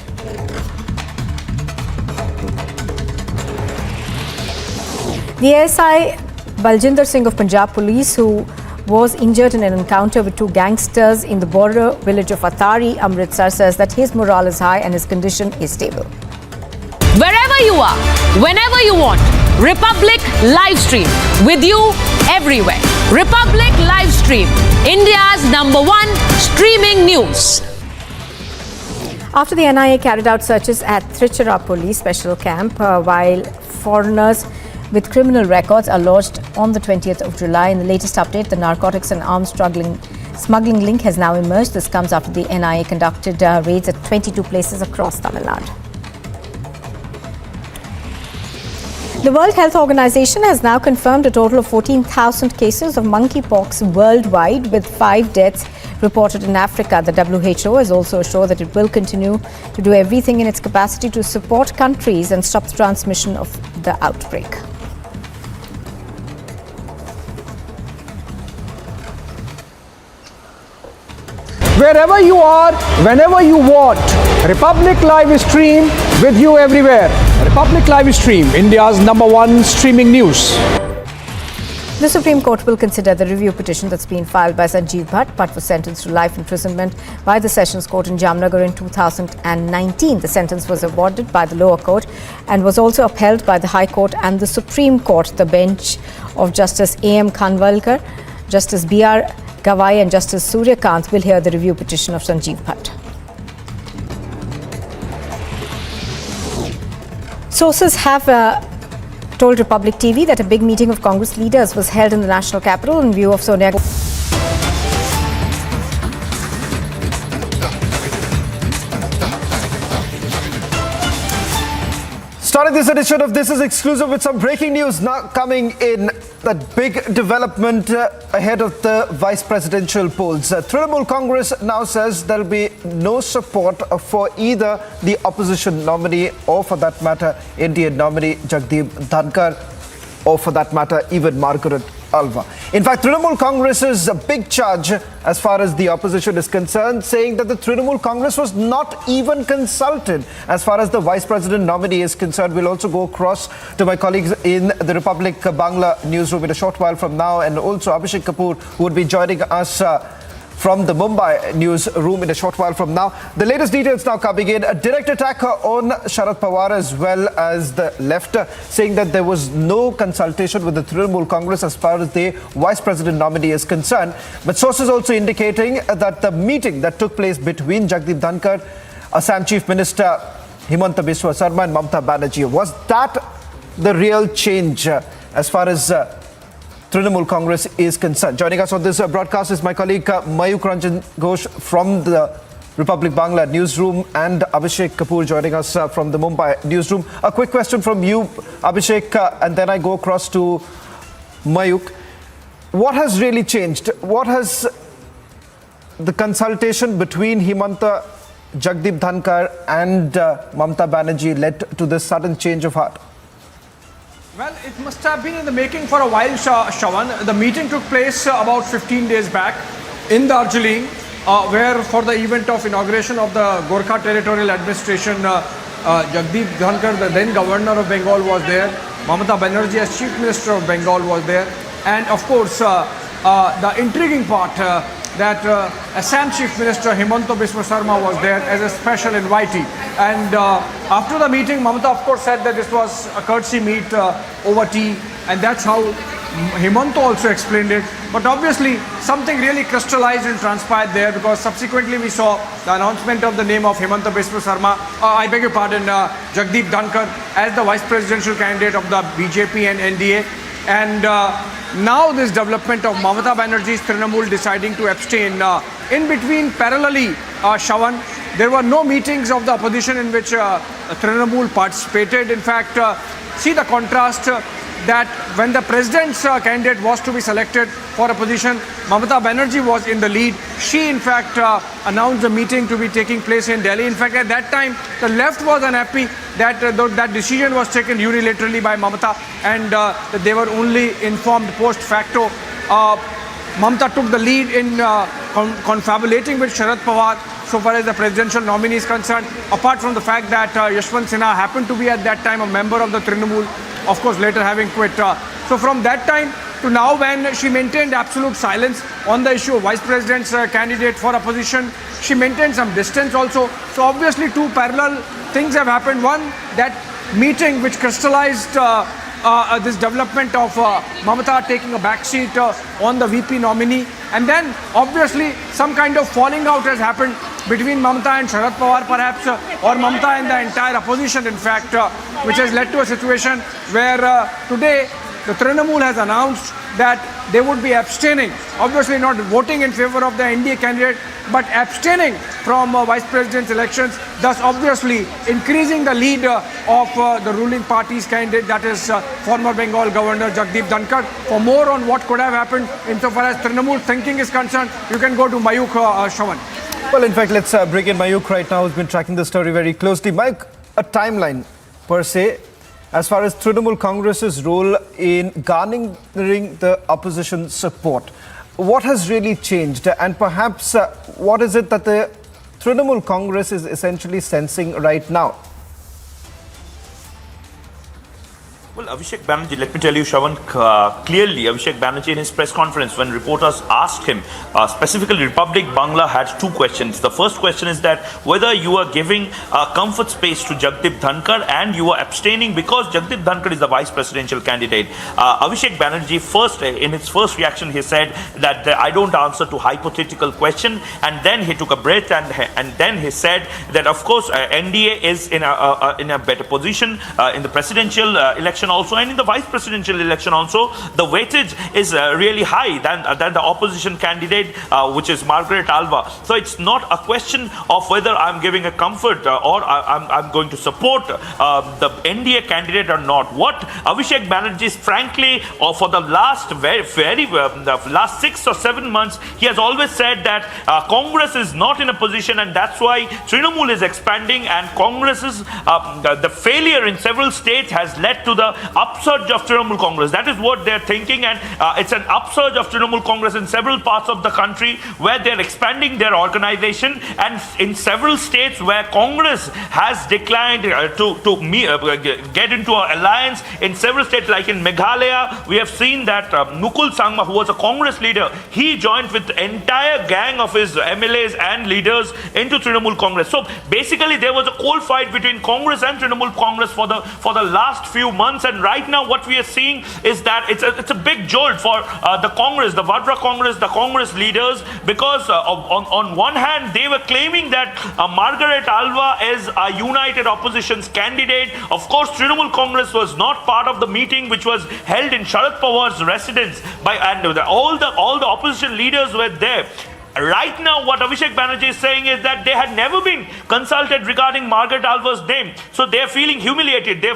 The ASI Baljinder Singh of Punjab Police, who was injured in an encounter with two gangsters in the border village of Atari, Amritsar, says that his morale is high and his condition is stable. Wherever you are, whenever you want, Republic Livestream with you everywhere. Republic Livestream, India's #1 streaming news. After the NIA carried out searches at Trichirappalli special camp, while foreigners with criminal records are lodged on the 20th of July. In the latest update, the narcotics and arms smuggling link has now emerged. This comes after the NIA conducted raids at 22 places across Tamil Nadu. The World Health Organization has now confirmed a total of 14,000 cases of monkeypox worldwide, with 5 deaths reported in Africa. The WHO has also assured that it will continue to do everything in its capacity to support countries and stop the transmission of the outbreak. Wherever you are, whenever you want, Republic Live Stream with you everywhere. Republic Live Stream, India's #1 streaming news. The Supreme Court will consider the review petition that's been filed by Sanjeev Bhatt. Bhatt was sentenced to life imprisonment by the Sessions Court in Jamnagar in 2019. The sentence was awarded by the lower court and was also upheld by the High Court and the Supreme Court. The bench of Justice A.M. Khanwalkar, Justice B.R. Gawai and Justice Surya Kant will hear the review petition of Sanjeev Bhatt. Sources have told Republic TV that a big meeting of Congress leaders was held in the national capital in view of Sonia. Starting this edition of This Is Exclusive with some breaking news now coming in. That big development ahead of the vice presidential polls. Trinamool Congress now says there will be no support for either the opposition nominee or, for that matter, Indian nominee Jagdeep Dhankar, or for that matter, even Margaret Alva. In fact, Trinamool Congress is a big charge as far as the opposition is concerned, saying that the Trinamool Congress was not even consulted as far as the vice president nominee is concerned. We'll also go across to my colleagues in the Republic Bangla newsroom in a short while from now, and also Abhishek Kapoor, who would be joining us from the Mumbai newsroom in a short while from now. The latest details now coming in. A direct attack on Sharad Pawar as well as the left, saying that there was no consultation with the Trinamool Congress as far as the Vice President nominee is concerned. But sources also indicating that the meeting that took place between Jagdeep Dhankar, Assam Chief Minister Himanta Biswa Sarma and Mamata Banerjee, was that the real change as far as Trinamool Congress is concerned? Joining us on this broadcast is my colleague Mayuk Ranjan Ghosh from the Republic Bangla newsroom and Abhishek Kapoor joining us from the Mumbai newsroom. A quick question from you, Abhishek, and then I go across to Mayuk. What has really changed? What has the consultation between Himanta, Jagdeep Dhankar and Mamata Banerjee led to this sudden change of heart? Well, it must have been in the making for a while, Shawan. The meeting took place about 15 days back in Darjeeling, where for the event of inauguration of the Gorkha Territorial Administration, Jagdeep Dhankar, the then Governor of Bengal, was there. Mamata Banerjee as Chief Minister of Bengal was there. And of course, the intriguing part that Assam Chief Minister Himanta Biswa Sarma was there as a special invitee. And after the meeting, Mamata of course said that this was a courtesy meet over tea, and that's how Himanta also explained it. But obviously something really crystallized and transpired there, because subsequently we saw the announcement of the name of Himanta Biswa Sarma, Jagdeep Dhankar as the vice presidential candidate of the BJP and NDA. And now this development of Mamata Banerjee's Trinamool deciding to abstain. In between, parallelly, Shawan, there were no meetings of the opposition in which Trinamool participated. In fact, see the contrast that when the president's candidate was to be selected for a position, Mamata Banerjee was in the lead. She in fact announced the meeting to be taking place in Delhi. In fact, at that time, the left was unhappy that that decision was taken unilaterally by Mamata, and that they were only informed post facto. Mamata took the lead in confabulating with Sharad Pawar so far as the presidential nominee is concerned, apart from the fact that Yashwant Sinha happened to be at that time a member of the Trinamool, of course later having quit. So from that time to now, when she maintained absolute silence on the issue of vice president's candidate for a position, she maintained some distance also. So obviously two parallel things have happened. One, that meeting which crystallized this development of Mamata taking a backseat on the VP nominee, and then obviously some kind of falling out has happened between Mamata and Sharad Pawar perhaps, or Mamata and the entire opposition in fact, which has led to a situation where today the Trinamool has announced that they would be abstaining, obviously not voting in favor of the NDA candidate, but abstaining from vice president's elections, thus obviously increasing the lead of the ruling party's candidate, that is former Bengal Governor Jagdeep Dhankar. For more on what could have happened insofar as Trinamool thinking is concerned, you can go to Mayuk, Shawan. Well, in fact, let's bring in Mayuk right now, who's been tracking the story very closely. Mayuk, a timeline per se, as far as Trinamool Congress's role in garnering the opposition support. What has really changed, and perhaps what is it that the Trinamool Congress is essentially sensing right now? Well, Abhishek Banerjee, let me tell you, Shawan, clearly Abhishek Banerjee in his press conference, when reporters asked him, specifically Republic Bangla had two questions. The first question is that whether you are giving comfort space to Jagdeep Dhankar and you are abstaining because Jagdeep Dhankar is the vice presidential candidate. Abhishek Banerjee first, in his first reaction, he said that I don't answer to hypothetical question, and then he took a breath and then he said that of course NDA is in a better position in the presidential election also, and in the vice presidential election also, the weightage is really high than the opposition candidate, which is Margaret Alva. So it's not a question of whether I'm giving a comfort or I'm going to support the NDA candidate or not. What Abhishek Banerjee is frankly, for the last the last 6 or 7 months, he has always said that Congress is not in a position, and that's why Trinamool is expanding, and Congress's the failure in several states has led to the upsurge of Trinamool Congress. That is what they're thinking, and it's an upsurge of Trinamool Congress in several parts of the country where they're expanding their organization, and in several states where Congress has declined to get into an alliance. In several states, like in Meghalaya, we have seen that Mukul Sangma, who was a Congress leader, he joined with the entire gang of his MLAs and leaders into Trinamool Congress. So basically, there was a cold fight between Congress and Trinamool Congress for the last few months, and right now what we are seeing is that it's a big jolt for the Congress, the Vadra Congress, the Congress leaders, because on one hand they were claiming that Margaret Alva is a united opposition's candidate. Of course, Trinamool Congress was not part of the meeting which was held in Sharad Pawar's residence and all the opposition leaders were there. Right now, what Abhishek Banerjee is saying is that they had never been consulted regarding Margaret Alva's name. So they're feeling humiliated. They're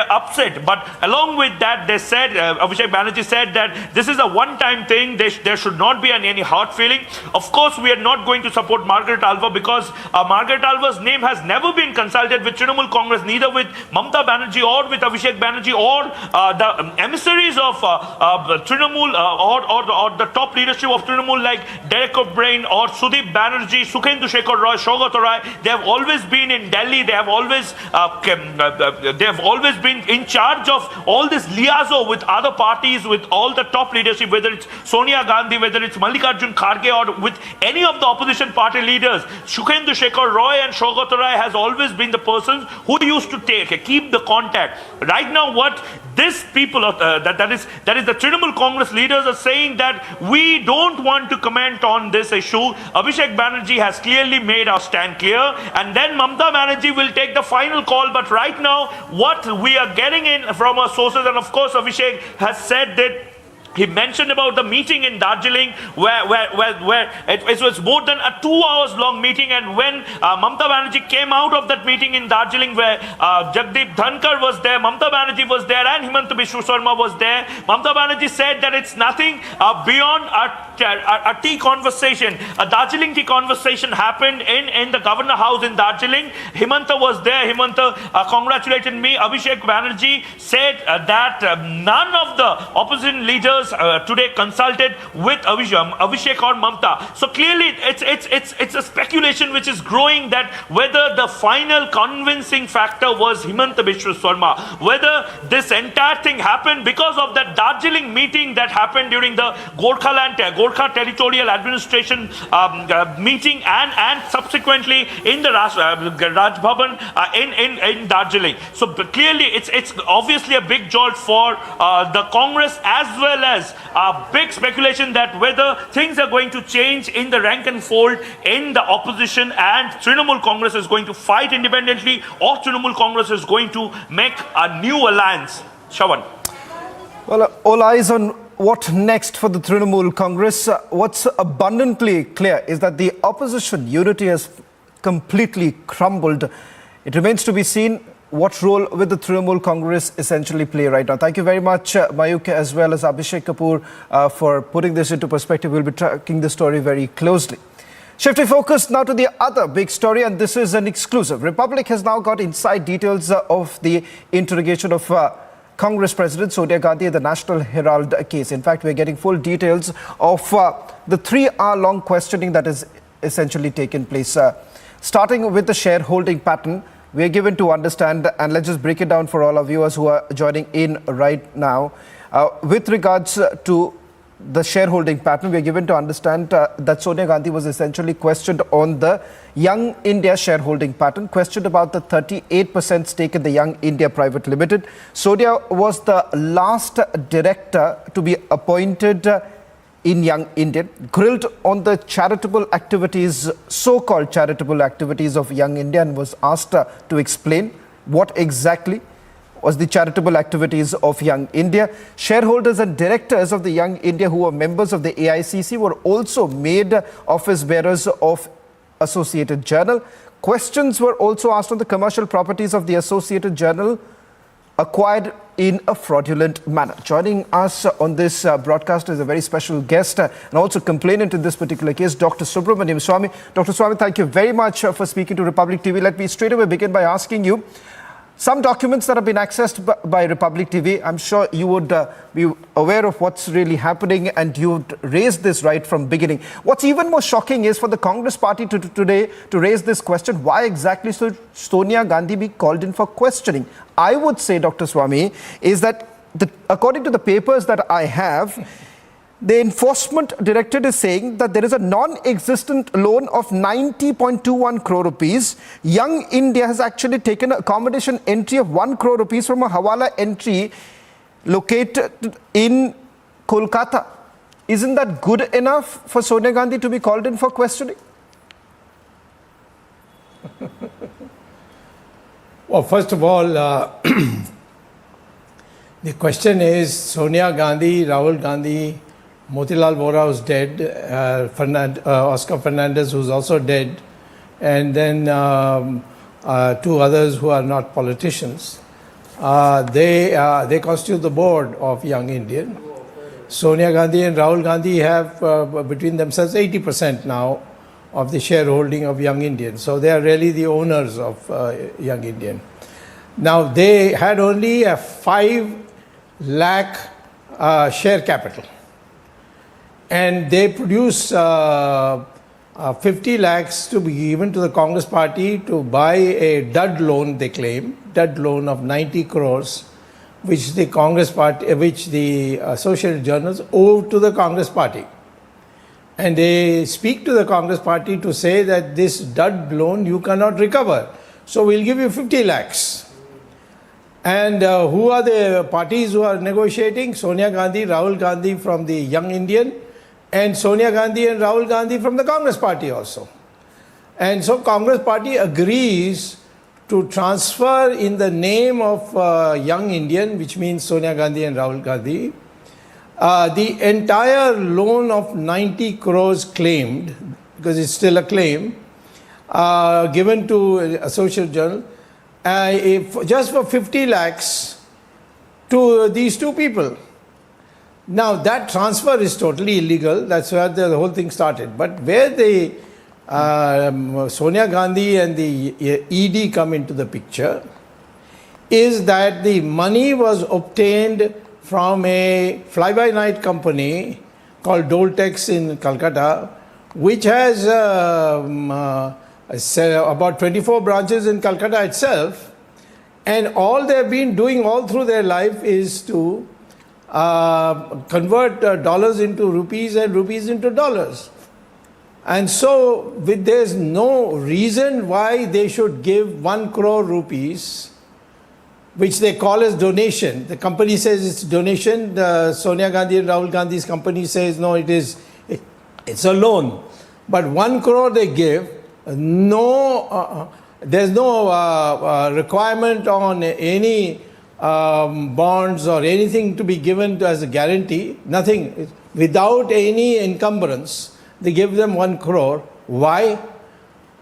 upset. But along with that, they said, Abhishek Banerjee said that this is a one-time thing. There should not be any hard feeling. Of course, we are not going to support Margaret Alva because Margaret Alva's name has never been consulted with Trinamool Congress, neither with Mamata Banerjee or with Abhishek Banerjee or the emissaries of Trinamool or the top leadership of Trinamool like Derek O'Brien or Sudeep Banerjee, Sukhendu Shekhar Roy, Shaugat Rai. They have always been in Delhi. They have always been in charge of all this liaison with other parties, with all the top leadership, whether it's Sonia Gandhi, whether it's Mallikarjun Kharge, or with any of the opposition party leaders. Sukhendu Shekhar Roy and Shaugat Rai has always been the persons who used to keep the contact. Right now, what this people that is the Trinamool Congress leaders are saying that we don't want to comment on this issue. Abhishek Banerjee has clearly made our stand clear, and then Mamata Banerjee will take the final call. But right now, what we are getting in from our sources, and of course Abhishek has said that he mentioned about the meeting in Darjeeling where it was more than a 2 hours long meeting, and when Mamata Banerjee came out of that meeting in Darjeeling where Jagdeep Dhankar was there, Mamata Banerjee was there, and Himanta Biswa Sarma was there, Mamata Banerjee said that it's nothing beyond a tea conversation. A Darjeeling tea conversation happened in the Governor House in Darjeeling. Himanta was there. Himanta congratulated me. Abhishek Banerjee said that none of the opposition leaders today consulted with Abhishek or Mamata. So clearly it's a speculation which is growing that whether the final convincing factor was Himanta Biswa Sarma, whether this entire thing happened because of that Darjeeling meeting that happened during the Gorkha Territorial Administration meeting and subsequently in the Raj Bhavan in Darjeeling. So clearly it's obviously a big jolt for the Congress, as well as a big speculation that whether things are going to change in the rank and fold in the opposition, and Trinamool Congress is going to fight independently, or Trinamool Congress is going to make a new alliance. Shawan. Well, all eyes on what next for the Trinamool Congress. What's abundantly clear is that the opposition unity has completely crumbled. It remains to be seen what role will the Trinamool Congress essentially play right now. Thank you very much, Mayuk, as well as Abhishek Kapoor, for putting this into perspective. We'll be tracking the story very closely. Shifting focus now to the other big story, and this is an exclusive. Republic has now got inside details of the interrogation of Congress President Sonia Gandhi in the National Herald case. In fact, we're getting full details of the 3-hour-long questioning that has essentially taken place. Starting with the shareholding pattern, we are given to understand, and let's just break it down for all our viewers who are joining in right now. With regards to the shareholding pattern, we are given to understand that Sonia Gandhi was essentially questioned on the Young India shareholding pattern, questioned about the 38% stake in the Young India Private Limited. Sonia was the last director to be appointed in Young India, grilled on the charitable activities, so-called charitable activities of Young India, and was asked to explain what exactly was the charitable activities of Young India. Shareholders and directors of the Young India who were members of the AICC were also made office bearers of Associated Journal. Questions were also asked on the commercial properties of the Associated Journal acquired in a fraudulent manner. Joining us on this broadcast is a very special guest and also complainant in this particular case, Dr. Subramaniam Swamy. Dr. Swamy, thank you very much for speaking to Republic TV. Let me straight away begin by asking you, some documents that have been accessed by Republic TV. I'm sure you would be aware of what's really happening, and you raised this right from beginning. What's even more shocking is for the Congress party today to raise this question: why exactly should Sonia Gandhi be called in for questioning? I would say, Dr. Swamy, is that according to the papers that I have, the enforcement directorate is saying that there is a non-existent loan of 90.21 crore rupees. Young India has actually taken an accommodation entry of 1 crore rupees from a Hawala entry located in Kolkata. Isn't that good enough for Sonia Gandhi to be called in for questioning? Well, first of all, the question is Sonia Gandhi, Rahul Gandhi, Motilal Vora, who's dead, Oscar Fernandez, who's also dead, and then 2 others who are not politicians. They constitute the board of Young Indian. Sonia Gandhi and Rahul Gandhi have between themselves 80% now of the shareholding of Young Indian. So they are really the owners of Young Indian. Now they had only a 5 lakh share capital. And they produce 50 lakhs to be given to the Congress party to buy a dud loan, they claim, dud loan of 90 crores, which the Congress party, which the Associated Journals owe to the Congress party. And they speak to the Congress party to say that this dud loan you cannot recover. So we'll give you 50 lakhs. And who are the parties who are negotiating? Sonia Gandhi, Rahul Gandhi from the Young Indian, and Sonia Gandhi and Rahul Gandhi from the Congress party also. And so Congress party agrees to transfer in the name of Young Indian, which means Sonia Gandhi and Rahul Gandhi, the entire loan of 90 crores claimed, because it's still a claim, given to Associated Journal, just for 50 lakhs to these 2 people. Now that transfer is totally illegal. That's where the whole thing started. But where the Sonia Gandhi and the ED come into the picture is that the money was obtained from a fly-by-night company called Doltex in Calcutta, which has about 24 branches in Calcutta itself, and all they've been doing all through their life is to convert dollars into rupees and rupees into dollars. And so there's no reason why they should give 1 crore rupees, which they call as donation. The company says it's donation. Sonia Gandhi and Rahul Gandhi's company says no, it's a loan. But 1 crore they give, there's no requirement on any bonds or anything to be given as a guarantee, nothing, without any encumbrance. They give them 1 crore. Why?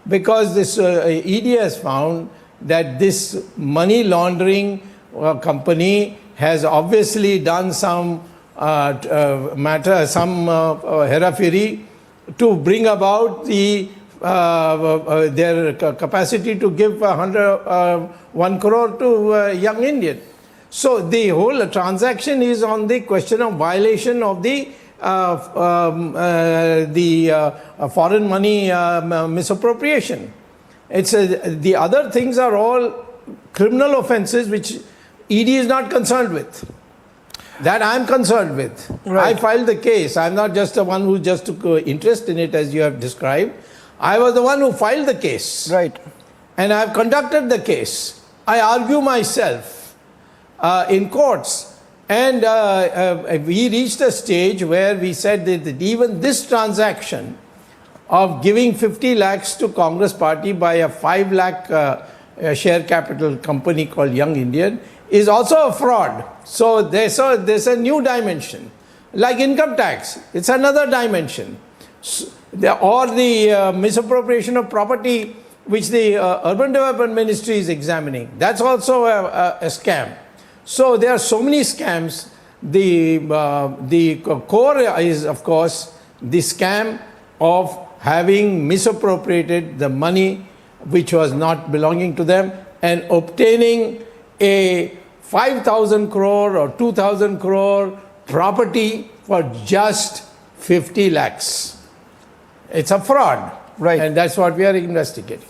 Because this ED has found that this money laundering company has obviously done some herafiri to bring about their capacity to give 1 crore to Young Indian. So the whole transaction is on the question of violation of the foreign money misappropriation. It's the other things are all criminal offenses which ED is not concerned with. That I'm concerned with. Right. I filed the case. I'm not just the one who just took interest in it as you have described. I was the one who filed the case. Right. And I have conducted the case. I argue myself in courts. And we reached a stage where we said that even this transaction of giving 50 lakhs to Congress party by a 5 lakh share capital company called Young Indian is also a fraud. So there's a new dimension. Like income tax, it's another dimension. Or the misappropriation of property which the Urban Development Ministry is examining. That's also a scam. So there are so many scams. The core is, of course, the scam of having misappropriated the money which was not belonging to them. and obtaining a 5,000 crore or 2,000 crore property for just 50 lakhs. It's a fraud. Right. And that's what we are investigating.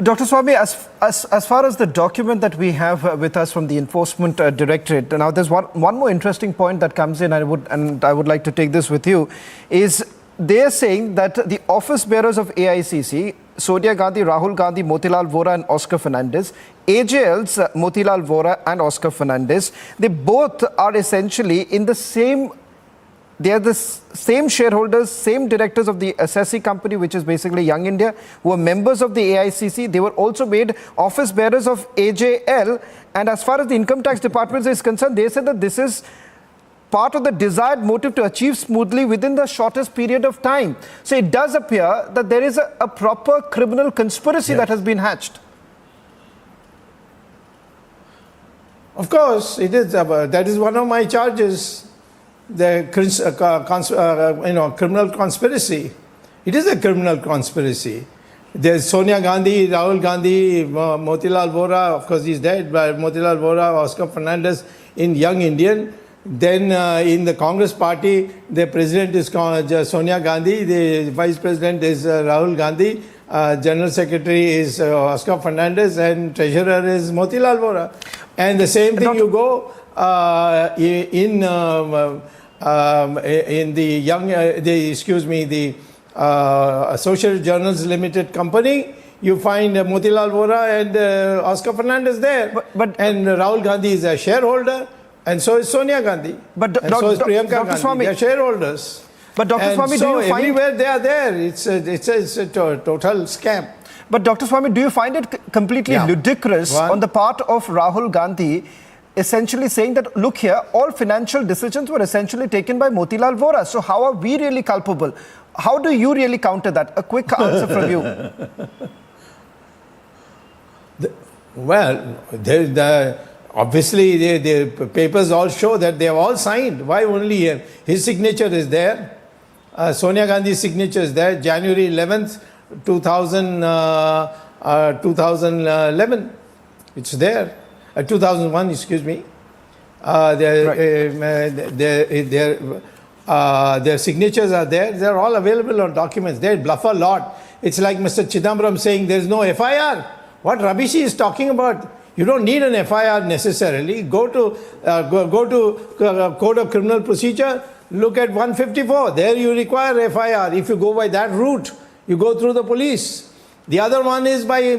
Dr. Swami, as far as the document that we have with us from the Enforcement Directorate, now there's one more interesting point that comes in, and I would like to take this with you, is they're saying that the office bearers of AICC, Sonia Gandhi, Rahul Gandhi, Motilal Vora and Oscar Fernandez, AJL's Motilal Vora and Oscar Fernandez, they both are essentially in the same, they are the same shareholders, same directors of the assessee company, which is basically Young India, who are members of the AICC. They were also made office bearers of AJL. And as far as the Income Tax Department is concerned, they said that this is part of the desired motive to achieve smoothly within the shortest period of time. So it does appear that there is a proper criminal conspiracy that has been hatched. Of course, it is. That is one of my charges. The criminal conspiracy. It is a criminal conspiracy. There's Sonia Gandhi, Rahul Gandhi, Motilal Vora, of course he's dead, but Motilal Vora, Oscar Fernandez in Young Indian. Then in the Congress party, the president is Sonia Gandhi, the vice president is Rahul Gandhi, general secretary is Oscar Fernandez, and treasurer is Motilal Vora. And the same thing you go in the young, the Associated Journals Limited Company, you find Motilal Vora and Oscar Fernandez there. And Rahul Gandhi is a shareholder, and so is Sonia Gandhi. And so is Priyanka Dr. Gandhi. Swami, they are shareholders. But Dr. Swami, so do you find everywhere they are there? It's a total scam. But Dr. Swami, do you find it completely ludicrous on the part of Rahul Gandhi, essentially saying that, look here, all financial decisions were essentially taken by Motilal Vora. So how are we really culpable? How do you really counter that? A quick answer from you. Obviously, the papers all show that they have all signed. Why only him? His signature is there. Sonia Gandhi's signature is there. January 11th, 2011. It's there. 2001, excuse me. Their signatures are there. They're all available on documents. They bluff a lot. It's like Mr. Chidambaram saying there's no FIR. What rubbish he is talking about? You don't need an FIR necessarily. Go to Code of Criminal Procedure. Look at 154. There you require FIR. If you go by that route, you go through the police. The other one is by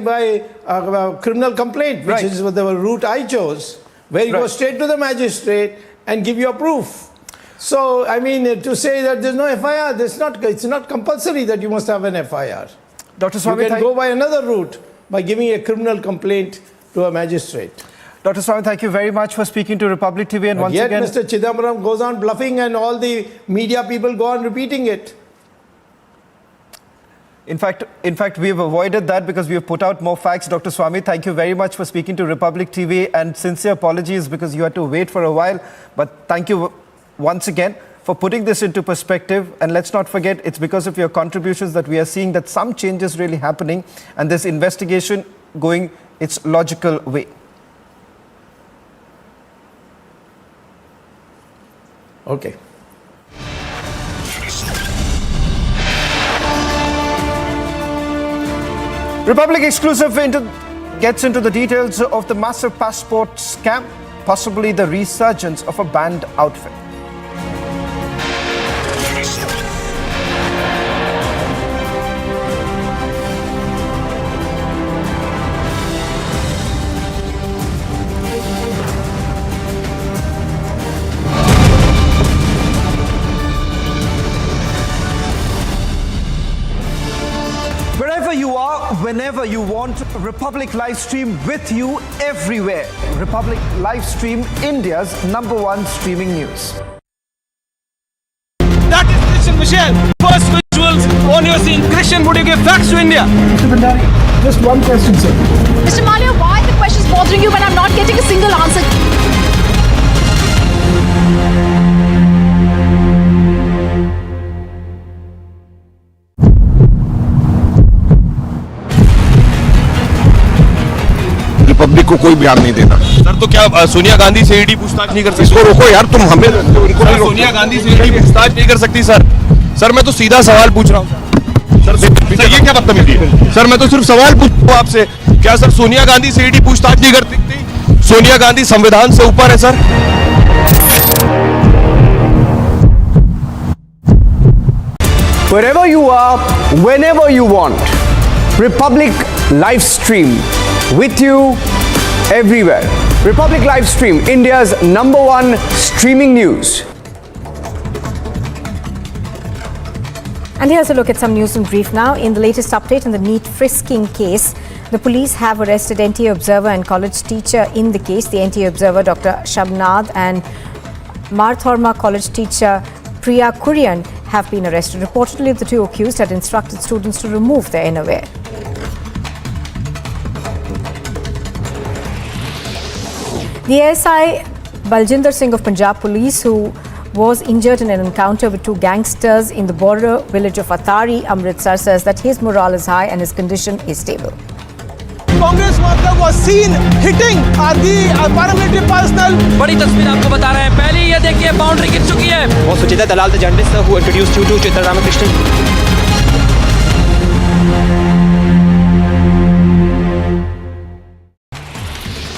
criminal complaint, which is the route I chose, where you go straight to the magistrate and give your proof. So, I mean, to say that there's no FIR, it's not compulsory that you must have an FIR. Dr. Swami, you can go by another route, by giving a criminal complaint to a magistrate. Dr. Swami, thank you very much for speaking to Republic TV. And once again, Mr. Chidambaram goes on bluffing and all the media people go on repeating it. In fact, we have avoided that because we have put out more facts. Dr. Swami, thank you very much for speaking to Republic TV, and sincere apologies because you had to wait for a while. But thank you once again for putting this into perspective. And let's not forget, it's because of your contributions that we are seeing that some change is really happening and this investigation going its logical way. Okay. Republic Exclusive gets into the details of the massive passport scam, possibly the resurgence of a banned outfit. Whenever you want, Republic Livestream with you everywhere. Republic Livestream, India's #1 streaming news. That is Christian Michelle. First visuals on your scene. Christian, would you give facts to India? Mr. Bhandari, just one question, sir. Mr. Malia, why are the questions bothering you when I'm not getting a single answer? Republic को कोई बयान नहीं देना। Sir तो क्या सोनिया गांधी से ED पूछताछ नहीं कर सकती? इसको रोको यार, तुम हमें सोनिया गांधी से ईडी पूछताछ नहीं कर सकती सर। सर मैं तो सीधा सवाल पूछ रहा हूँ सर, ये क्या बदतमीजी है सर? मैं तो सिर्फ सवाल पूछ रहा हूँ आपसे, क्या सर सोनिया गांधी से ईडी पूछताछ नहीं कर सकती? सोनिया गांधी संविधान से ऊपर है sir. Wherever you are, whenever you want, Republic live stream with you everywhere. Republic live stream, India's #1 streaming news. And here's a look at some news in brief now. In the latest update in the NEET frisking case, the police have arrested NTA observer and college teacher in the case. The NTA observer, Dr. Shabnad, and Marthorma college teacher Priya Kurian have been arrested. Reportedly, the two accused had instructed students to remove their innerwear. The ASI Baljinder Singh of Punjab Police, who was injured in an encounter with two gangsters in the border village of Atari, Amritsar, says that his morale is high and his condition is stable. Congress worker was seen hitting the paramilitary personnel. बड़ी तस्वीर आपको बता रहे हैं। पहले ये देखिए boundary गिर चुकी है। Was Suchita Dalal the journalist who introduced you to Chitra Ramakrishnan?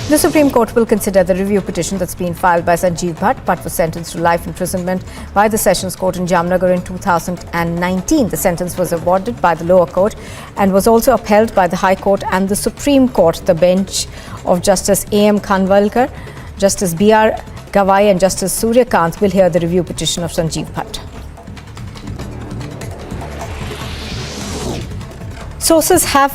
The Supreme Court will consider the review petition that's been filed by Sanjeev Bhatt. Bhatt was sentenced to life imprisonment by the Sessions Court in Jamnagar in 2019. The sentence was awarded by the lower court and was also upheld by the High Court and the Supreme Court. The bench of Justice A.M. Khanwalkar, Justice B.R. Gawai and Justice Surya Kant will hear the review petition of Sanjeev Bhatt. Sources have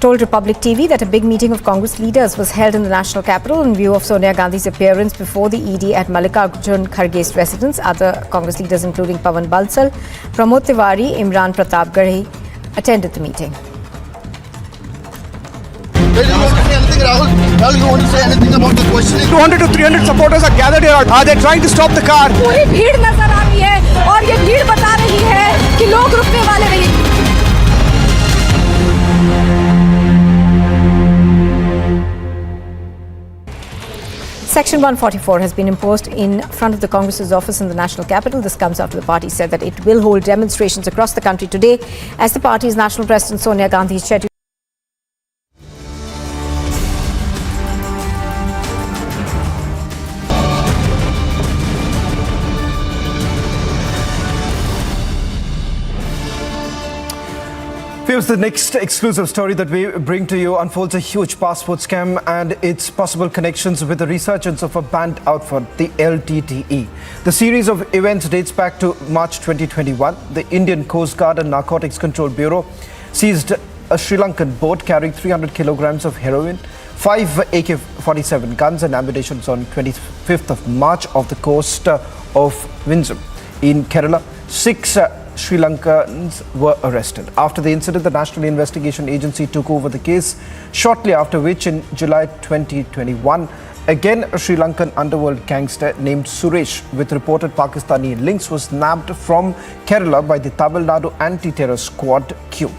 told Republic TV that a big meeting of Congress leaders was held in the national capital in view of Sonia Gandhi's appearance before the ED at Mallikarjun Kharge's residence. Other Congress leaders including Pawan Bansal, Pramod Tiwari, Imran Pratap Garhi attended the meeting. Rahul, you want to say anything about the questioning? 200 to 300 supporters are gathered here. Are they trying to stop the car? पूरी भीड़ नजर आ रही है और ये भीड़ बता रही है कि लोग रुकने वाले नहीं। Section 144 has been imposed in front of the Congress's office in the national capital. This comes after the party said that it will hold demonstrations across the country today as the party's national president Sonia Gandhi is scheduled. Here's the next exclusive story that we bring to you unfolds a huge passport scam and its possible connections with the resurgence of a banned outfit, the LTTE. The series of events dates back to March 2021. The Indian Coast Guard and Narcotics Control Bureau seized a Sri Lankan boat carrying 300 kilograms of heroin, 5 AK-47 guns and ammunition on 25th of March off the coast of Vizhinjam in Kerala. 6 Sri Lankans were arrested. After the incident, the National Investigation Agency took over the case, shortly after which in July 2021, again a Sri Lankan underworld gangster named Suresh with reported Pakistani links was nabbed from Kerala by the Tamil Nadu Anti-Terror Squad Q.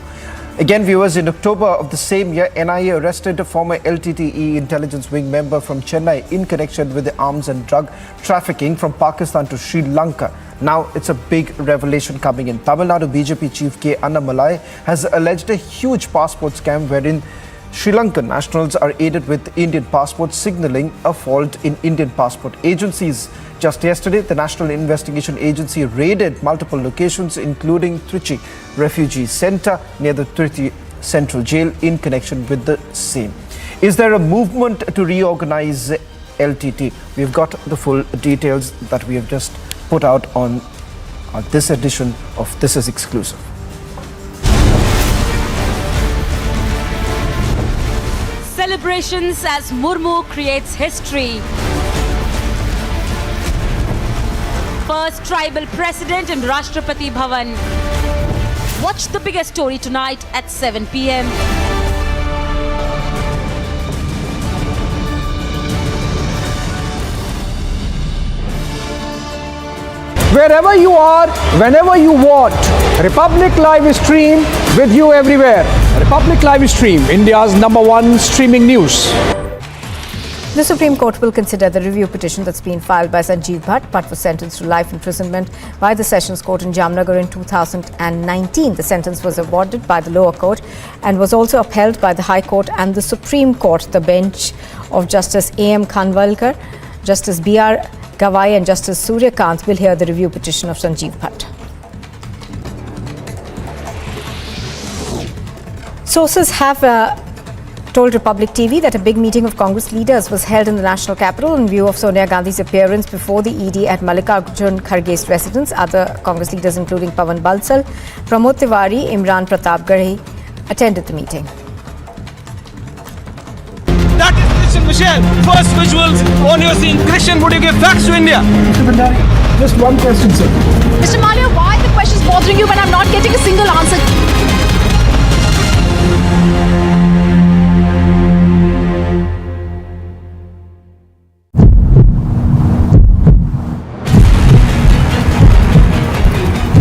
Again, viewers, in October of the same year, NIA arrested a former LTTE intelligence wing member from Chennai in connection with the arms and drug trafficking from Pakistan to Sri Lanka. Now, it's a big revelation coming in. Tamil Nadu BJP chief K. Annamalai has alleged a huge passport scam wherein Sri Lankan nationals are aided with Indian passports, signaling a fault in Indian passport agencies. Just yesterday, the National Investigation Agency raided multiple locations, including Trichy Refugee Center near the Trichy Central Jail in connection with the same. Is there a movement to reorganize LTT? We've got the full details that we have just put out on this edition of This Is Exclusive. Celebrations as Murmu creates history. First tribal president in Rashtrapati Bhavan. Watch the biggest story tonight at 7 p.m. wherever you are, whenever you want. Republic Live Stream with you everywhere. Republic Live Stream, India's #1 streaming news. The Supreme Court will consider the review petition that's been filed by Sanjeev Bhatt. Bhatt was sentenced to life imprisonment by the Sessions Court in Jamnagar in 2019. The sentence was awarded by the lower court and was also upheld by the High Court and the Supreme Court. The bench of Justice A.M. Khanwalkar, Justice B.R. Gawai and Justice Surya Kant will hear the review petition of Sanjeev Bhatt. Sources have told Republic TV that a big meeting of Congress leaders was held in the national capital in view of Sonia Gandhi's appearance before the ED at Mallikarjun Kharge's residence. Other Congress leaders including Pawan Bansal, Pramod Tiwari, Imran Pratap Garhi attended the meeting. That is Christian Michelle. First visuals on your scene. Christian, would you give facts to India? Mr. Bhandari, just one question, sir. Mr. Malia, why are the questions bothering you when I'm not getting a single answer?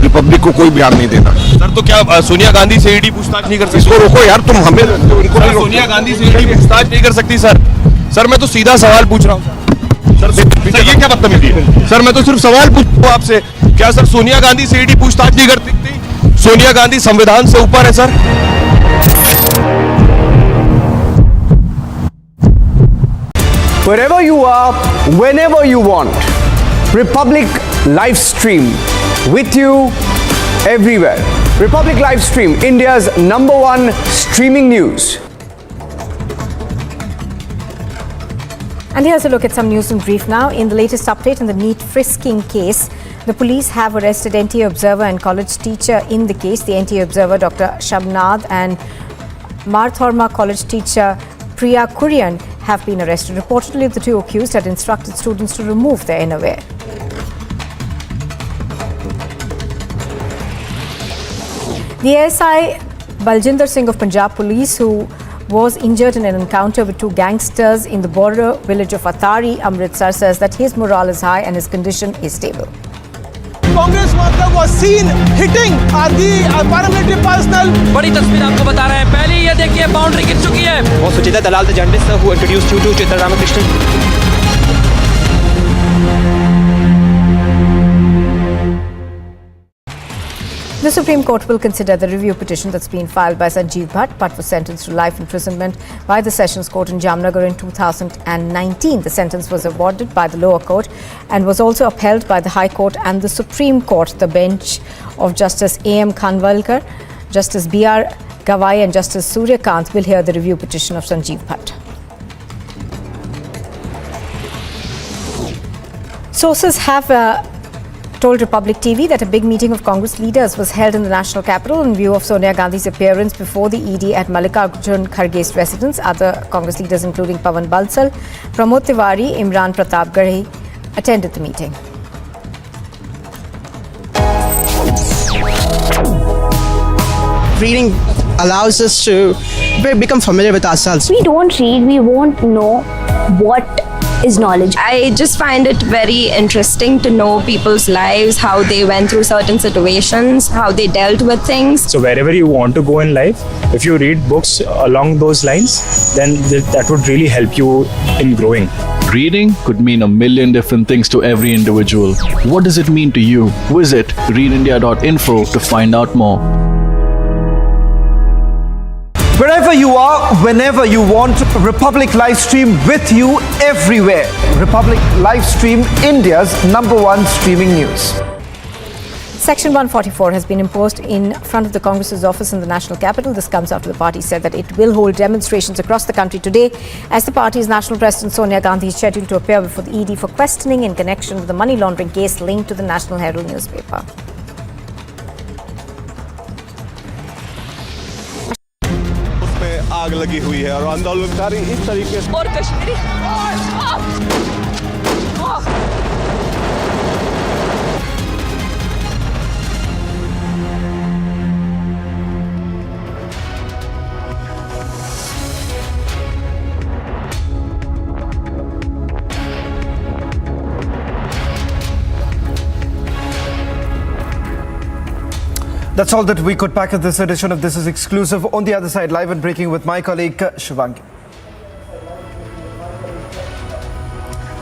Republic को कोई बयान नहीं देना sir. तो क्या सोनिया गांधी से ED पूछताछ नहीं कर सकती? इसको रोको यार, तुम हमें इनको सोनिया गांधी से ईडी पूछताछ नहीं कर सकती सर। सर मैं तो सीधा सवाल पूछ रहा हूँ सर। ये क्या बदतमीजी है सर? मैं तो सिर्फ सवाल पूछ रहा हूँ आपसे। क्या सर सोनिया गांधी से ईडी पूछताछ नहीं कर सकती? सोनिया गांधी संविधान से ऊपर है sir. Wherever you are, whenever you want. Republic Live Stream with you everywhere. Republic Live Stream, India's #1 streaming news. And here's a look at some news in brief now. In the latest update in the NEET frisking case, the police have arrested NTA Observer and college teacher in the case. The NTA Observer, Dr. Shabnad, and Marthorma college teacher Priya Kurian have been arrested. Reportedly, the two accused had instructed students to remove their innerwear. The ASI Baljinder Singh of Punjab Police, who was injured in an encounter with two gangsters in the border village of Atari, Amritsar, says that his morale is high and his condition is stable. Congress worker was seen hitting the paramilitary personnel. बड़ी तस्वीर आपको बता रहे हैं। पहले ये देखिए boundary गिर चुकी है। Was Suchita Dalal the journalist who introduced you to Chitra Ramakrishnan? The Supreme Court will consider the review petition that's been filed by Sanjeev Bhatt. Bhatt was sentenced to life imprisonment by the Sessions Court in Jamnagar in 2019. The sentence was awarded by the lower court and was also upheld by the High Court and the Supreme Court. The bench of Justice A.M. Khanwalkar, Justice B.R. Gawai and Justice Surya Kant will hear the review petition of Sanjeev Bhatt. Sources have told Republic TV that a big meeting of Congress leaders was held in the national capital in view of Sonia Gandhi's appearance before the ED at Mallikarjun Kharge's residence. Other Congress leaders including Pawan Bansal, Pramod Tiwari, Imran Pratap Garhi attended the meeting. Reading allows us to become familiar with ourselves. We don't read, we won't know what is knowledge. I just find it very interesting to know people's lives, how they went through certain situations, how they dealt with things. So wherever you want to go in life, if you read books along those lines, then that would really help you in growing. Reading could mean a million different things to every individual. What does it mean to you? Visit readindia.info to find out more. Wherever you are, whenever you want, Republic Live Stream with you everywhere. Republic Live Stream, India's #1 streaming news. Section 144 has been imposed in front of the Congress's office in the national capital. This comes after the party said that it will hold demonstrations across the country today as the party's national president Sonia Gandhi is scheduled to appear before the ED for questioning in connection with the money laundering case linked to the National Herald newspaper. आग लगी हुई है और आंदोलनकारी इस तरीके से और Kashmiri That's all that we could pack at this edition of This Is Exclusive. On the other side, live and breaking with my colleague Shivangi.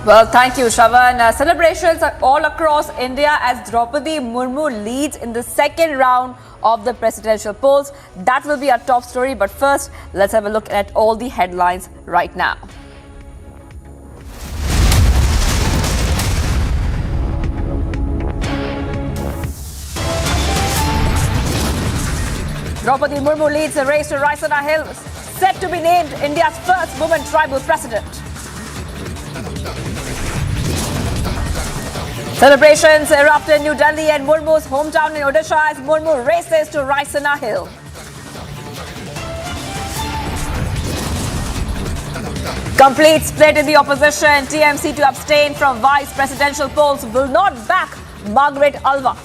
Well, thank you, Shravan. Celebrations are all across India as Draupadi Murmu leads in the second round of the presidential polls. That will be our top story. But first, let's have a look at all the headlines right now. Draupadi Murmu leads the race to Raisina Hill, set to be named India's first woman tribal president. Celebrations erupt in New Delhi and Murmu's hometown in Odisha as Murmu races to Raisina Hill. Complete split in the opposition. TMC to abstain from vice presidential polls will not back Margaret Alva.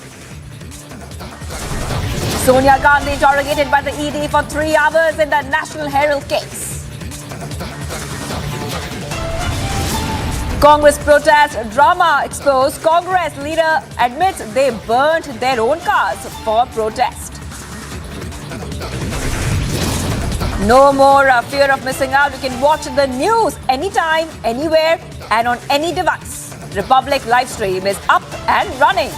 Sonia Gandhi interrogated by the ED for 3 hours in the National Herald case. Congress protest drama exposed. Congress leader admits they burnt their own cars for protest. No more fear of missing out. You can watch the news anytime, anywhere, and on any device. Republic live stream is up and running.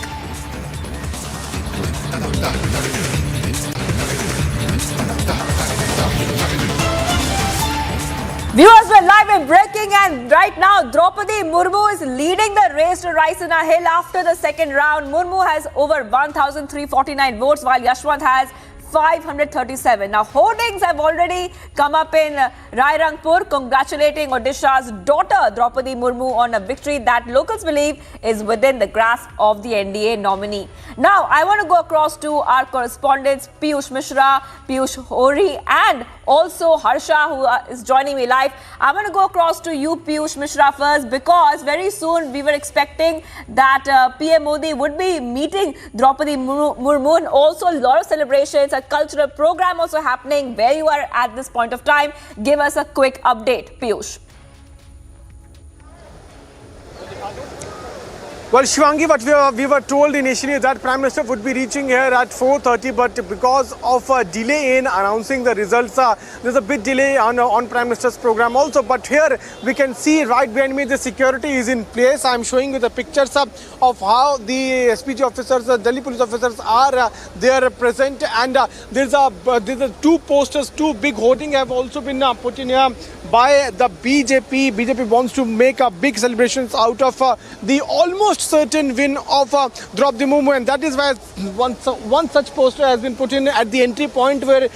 Viewers, we're live and breaking, and right now Draupadi Murmu is leading the race to Raisina Hill after the second round. Murmu has over 1,349 votes while Yashwant has 537. Now, hoardings have already come up in Rairangpur congratulating Odisha's daughter Draupadi Murmu on a victory that locals believe is within the grasp of the NDA nominee. Now, I want to go across to our correspondents Piyush Mishra, Piyush Hori, and also Harsha, who is joining me live. I want to go across to you, Piyush Mishra, first, because very soon we were expecting that PM Modi would be meeting Draupadi Murmu, and also a lot of celebrations, a cultural program also happening. Where you are at this point of time, give us a quick update, Piyush. Well, Shivangi, what we were told initially that Prime Minister would be reaching here at 4:30, but because of a delay in announcing the results, there's a bit delay on Prime Minister's program also. But here we can see right behind me the security is in place. I'm showing you the pictures of how the SPG officers, the Delhi police officers are there present, and there's two posters, two big hoarding have also been put in here by the BJP. BJP wants to make a big celebrations out of the almost certain win of Draupadi Murmu, and that is why one such poster has been put in at the entry point where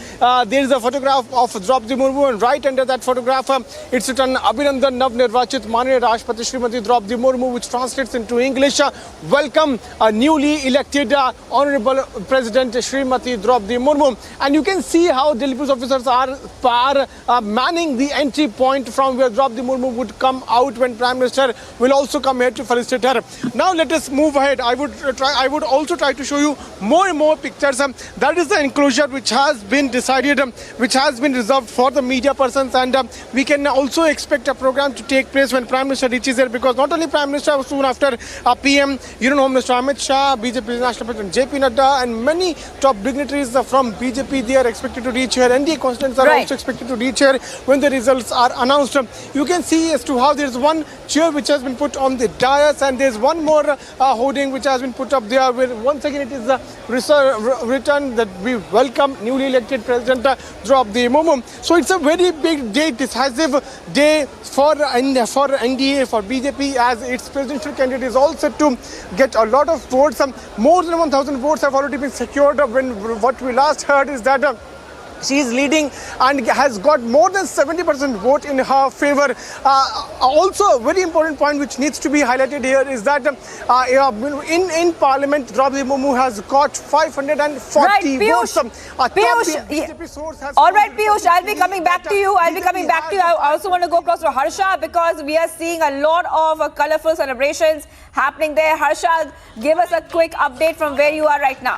there is a photograph of Draupadi Murmu, and right under that photograph it's written Abhinandan Nav Nirvachit Mananiya Rashtrapati Srimati Draupadi Murmu, which translates into English, welcome newly elected Honorable President Srimati Draupadi Murmu. And you can see how Delhi police officers are manning the entry point from where Draupadi Murmu would come out when Prime Minister will also come here to felicitate her. Now let us move ahead. I would also try to show you more and more pictures. That is the enclosure which has been decided, which has been reserved for the media persons, and we can also expect a program to take place when Prime Minister reaches here, because not only Prime Minister, soon after PM, Union Home Minister Amit Shah, BJP National President JP Nadda, and many top dignitaries from BJP, they are expected to reach here. NDA constituents are also expected to reach here when the results are announced. You can see as to how there is one chair which has been put on the dais, and there is one more hoarding which has been put up there where once again it is written that we welcome newly elected President Draupadi Murmu. So it's a very big day, decisive day for NDA, for BJP, as its presidential candidate is all set to get a lot of votes. More than 1,000 votes have already been secured. What we last heard is that she is leading and has got more than 70% vote in her favor. Also, a very important point which needs to be highlighted here is that in Parliament, Draupadi Murmu has got 540 votes. Piyush, all right, Piyush, I'll be coming back to you. I also want to go across to Harsha, because we are seeing a lot of colorful celebrations happening there. Harsha, give us a quick update from where you are right now.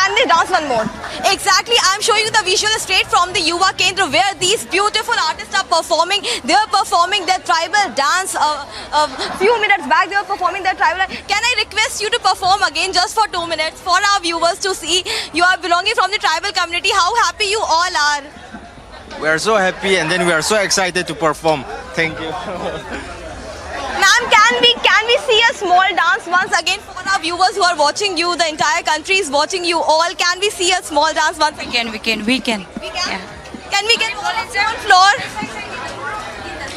Can they dance one more? Exactly, I'm showing you the visual straight from the Yuva Kendra where these beautiful artists are performing. They are performing their tribal dance. A few minutes back they were performing their tribal. Can I request you to perform again just for 2 minutes for our viewers to see? You are belonging from the tribal community. How happy you all are. We are so happy and then we are so excited to perform. Thank you. Ma'am, can we see a small dance once again for our viewers who are watching you? The entire country is watching you all. Can we see a small dance once again? We can. We can? Yeah. Can we get all on floor?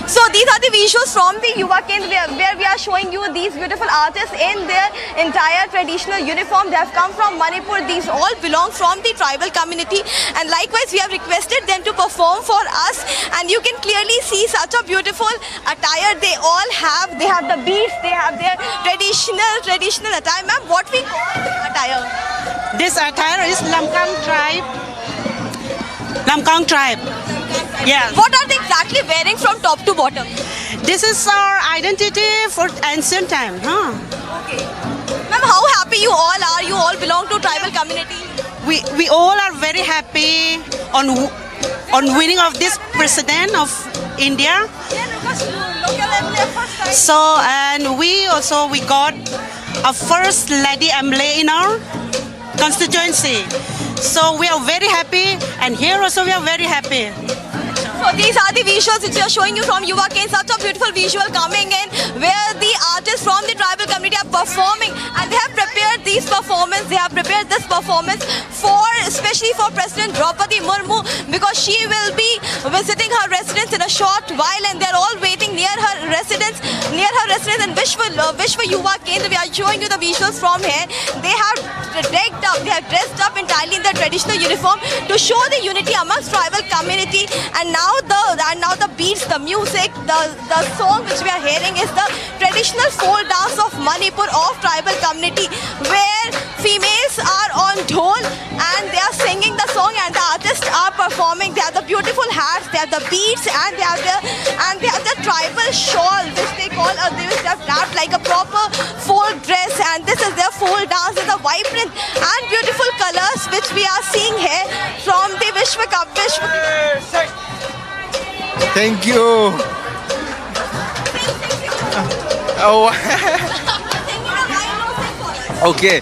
So these are the visuals from the Yuva Kendra where we are showing you these beautiful artists in their entire traditional uniform. They have come from Manipur. These all belong from the tribal community, and likewise we have requested them to perform for us, and you can clearly see such a beautiful attire they all have. They have the beads, they have their traditional attire. Ma'am, what we call attire? This attire is Lamkang tribe. Lamkang tribe. Yes. What are they exactly wearing from top to bottom? This is our identity for ancient time, huh? Okay. Ma'am, how happy you all are? You all belong to tribal community. We all are very happy on winning of this president of India. So and we got a first lady MLA in our constituency. So we are very happy, and here also we are very happy. So these are the visuals which we are showing you from Yuva Kendra. Such a beautiful visual coming in where the artists from the tribal community are performing, and they have prepared these performance. They have prepared this performance especially for President Draupadi Murmu, because she will be visiting her residence in a short while, and they're all waiting near her residence in Vishwa Yuva Kendra. We are showing you the visuals from here. They have dressed up entirely in their traditional uniform to show the unity amongst tribal community. And now the beats, the music, the song which we are hearing is the traditional folk dance of Manipur of tribal community, where females are on dhol and they are singing the song, and the artists are performing. They have the beautiful hats, they have the beads, and they have the tribal shawl which they call which they have wrapped like a proper folk dress, and this is their folk dance in the vibrant and beautiful colors which we are seeing here from the Vishwa Cup. Thank you. Oh. Okay.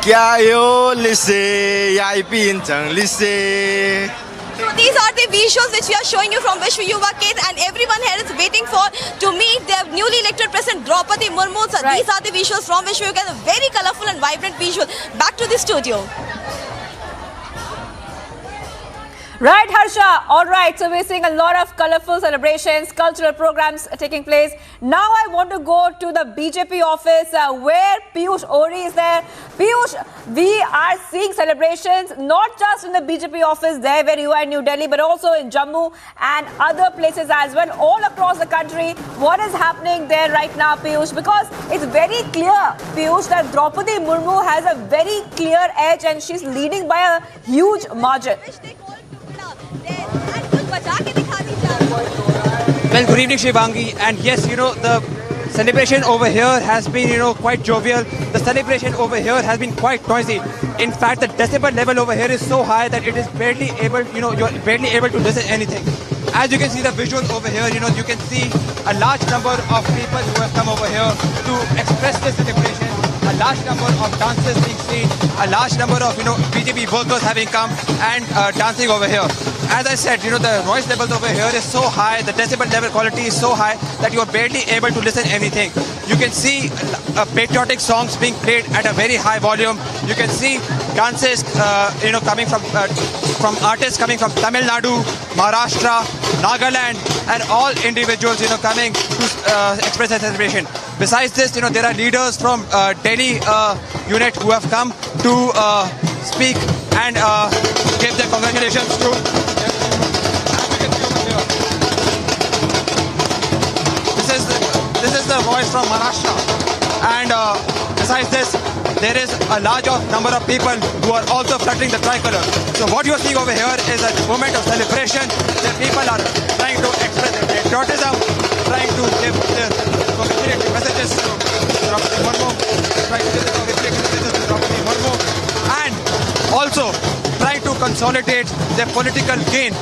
Kya yo lise, yai pin chang lise. So these are the visuals which we are showing you from Vishwa Yuva Kendra, and everyone here is waiting to meet their newly elected President Draupadi Murmu. So these are the visuals from Vishwa Yuva Kendra, very colorful and vibrant visual. Back to the studio. Right, Harsha. All right. So we're seeing a lot of colorful celebrations, cultural programs taking place. Now I want to go to the BJP office where Piyush Ohri is there. Piyush, we are seeing celebrations not just in the BJP office there where you are in New Delhi, but also in Jammu and other places as well, all across the country. What is happening there right now, Piyush? Because it's very clear, Piyush, that Draupadi Murmu has a very clear edge and she's leading by a huge margin. Well, good evening, Shivangi. And yes, the celebration over here has been, quite jovial. The celebration over here has been quite noisy. In fact, the decibel level over here is so high that it is barely able, you're barely able to listen anything. As you can see the visuals over here, you can see a large number of people who have come over here to express this celebration. A large number of dancers being seen, a large number of BJP workers having come and dancing over here. As I said, the noise levels over here is so high, the decibel level quality is so high that you are barely able to listen anything. You can see patriotic songs being played at a very high volume. You can see dances, coming from artists coming from Tamil Nadu, Maharashtra, Nagaland, and all individuals, coming to express their celebration. Besides this, there are leaders from Delhi unit who have come to speak and give their congratulations to. This is the voice from Maharashtra, and besides this, there is a large number of people who are also fluttering the tricolor. So what you are seeing over here is a moment of celebration. The people are trying to express their patriotism, trying to give their congratulatory messages to Draupadi Murmu, and also trying to consolidate their political gain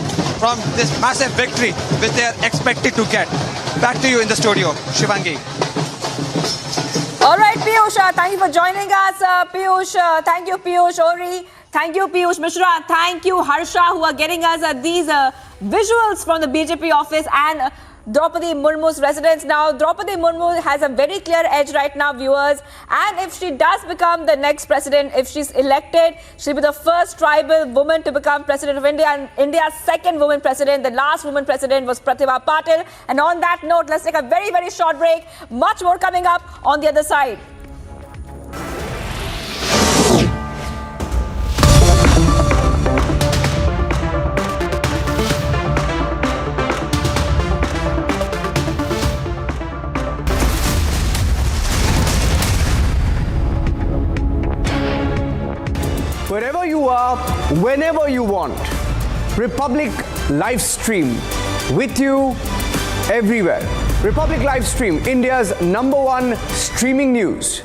from this massive victory which they are expected to get. Back to you in the studio, Shivangi. All right, Piyush, thank you for joining us. Piyush, thank you, Piyush. Ori, thank you, Piyush Mishra. Thank you, Harsha, who are getting us these visuals from the BJP office and Draupadi Murmu's residence. Now, Draupadi Murmu has a very clear edge right now, viewers. And if she does become the next president, if she's elected, she'll be the first tribal woman to become president of India and India's second woman president. The last woman president was Pratibha Patil. And on that note, let's take a very, very short break. Much more coming up on the other side. Wherever you are, whenever you want. Republic live stream with you everywhere. Republic live stream, India's #1 streaming news.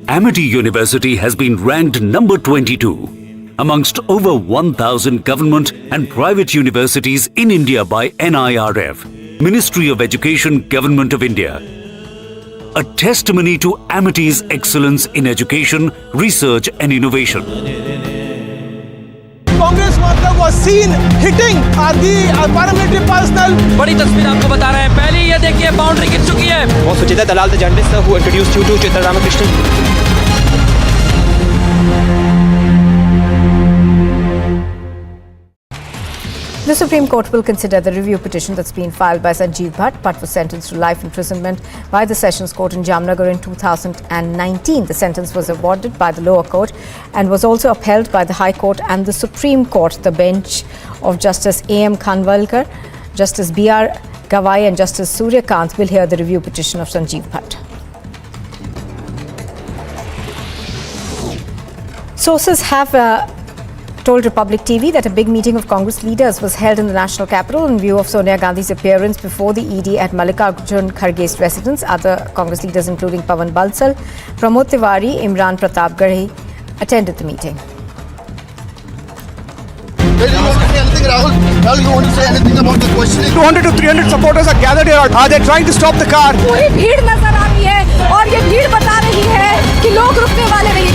Amity University has been ranked number 22 amongst over 1,000 government and private universities in India by NIRF, Ministry of Education, Government of India. A testimony to Amity's excellence in education, research and innovation. Congress worker was seen hitting the paramilitary personnel. बड़ी तस्वीर आपको बता रहे हैं। पहले ये देखिए boundary गिर चुकी है। Was Suchita Dalal the journalist who introduced you to Chitra Ramakrishnan? The Supreme Court will consider the review petition that's been filed by Sanjeev Bhatt. Bhatt was sentenced to life imprisonment by the Sessions Court in Jamnagar in 2019. The sentence was awarded by the lower court and was also upheld by the High Court and the Supreme Court. The bench of Justice A.M. Khanwalkar, Justice B.R. Gawai and Justice Surya Kant will hear the review petition of Sanjeev Bhatt. Sources have told Republic TV that a big meeting of Congress leaders was held in the national capital in view of Sonia Gandhi's appearance before the ED at Mallikarjun Kharge's residence. Other Congress leaders including Pawan Bansal, Pramod Tiwari, Imran Pratap Garhi attended the meeting. Rahul, you want to say anything about the questioning? 200 to 300 supporters are gathered here. Are they trying to stop the car? पूरी भीड़ नजर आ रही है और ये भीड़ बता रही है कि लोग रुकने वाले नहीं।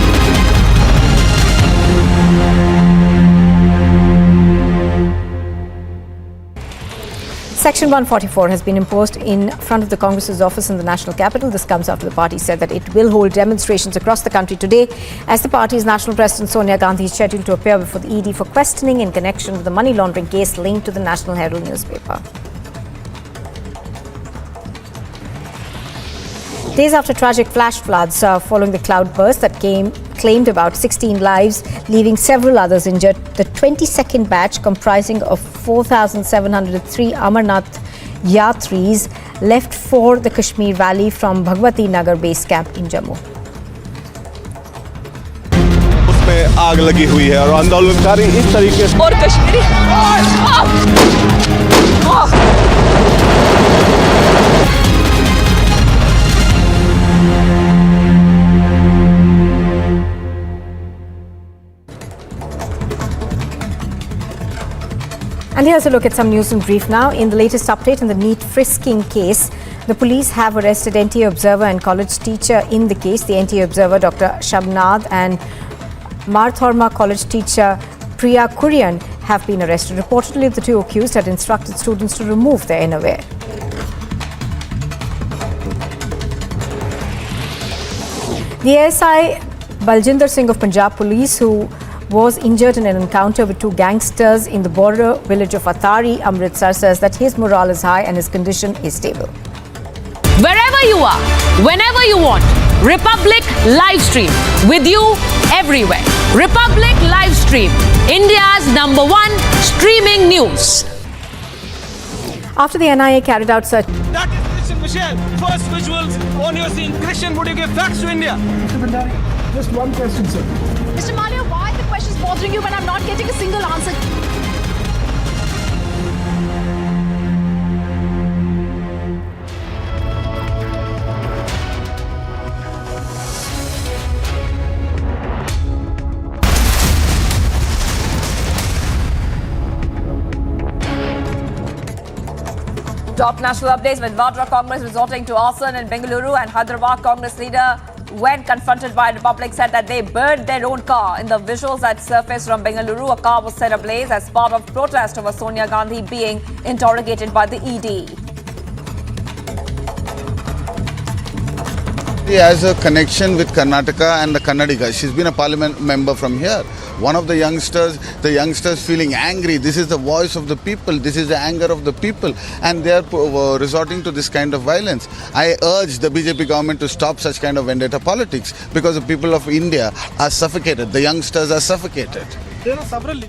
Section 144 has been imposed in front of the Congress's office in the national capital. This comes after the party said that it will hold demonstrations across the country today as the party's national president Sonia Gandhi is scheduled to appear before the ED for questioning in connection with the money laundering case linked to the National Herald newspaper. Days after tragic flash floods following the cloudburst that claimed about 16 lives, leaving several others injured, the 22nd batch comprising of 4,703 Amarnath Yatris left for the Kashmir Valley from Bhagwati Nagar base camp in Jammu. उसमें आग लगी हुई है और आंदोलनकारी इस तरीके से और Kashmiri And here's a look at some news in brief now. In the latest update in the NEET frisking case, the police have arrested NTA observer and college teacher in the case. The NTA observer, Dr. Shabnad, and Marthorma college teacher Priya Kurian have been arrested. Reportedly, the two accused had instructed students to remove their innerwear. The ASI Baljinder Singh of Punjab Police, who was injured in an encounter with two gangsters in the border village of Atari, Amritsar, says that his morale is high and his condition is stable. Wherever you are, whenever you want, Republic live stream with you everywhere. Republic live stream, India's #1 streaming news. After the NIA carried out such... That is Christian Michelle. First visuals on your scene. Christian, would you give facts to India? Mr. Bhandari, just one question, sir. Mr. Malia, why are the questions bothering you when I'm not getting a single answer? Top national updates with Vadra Congress resorting to arson in Bengaluru, and Hyderabad Congress leader, when confronted by Republic, said that they burned their own car. In the visuals that surfaced from Bengaluru, a car was set ablaze as part of protest over Sonia Gandhi being interrogated by the ED. She has a connection with Karnataka and the Kannadiga. She's been a parliament member from here. One of the youngsters feeling angry. This is the voice of the people. This is the anger of the people. And they are resorting to this kind of violence. I urge the BJP government to stop such kind of vendetta politics, because the people of India are suffocated. The youngsters are suffocated. There are several.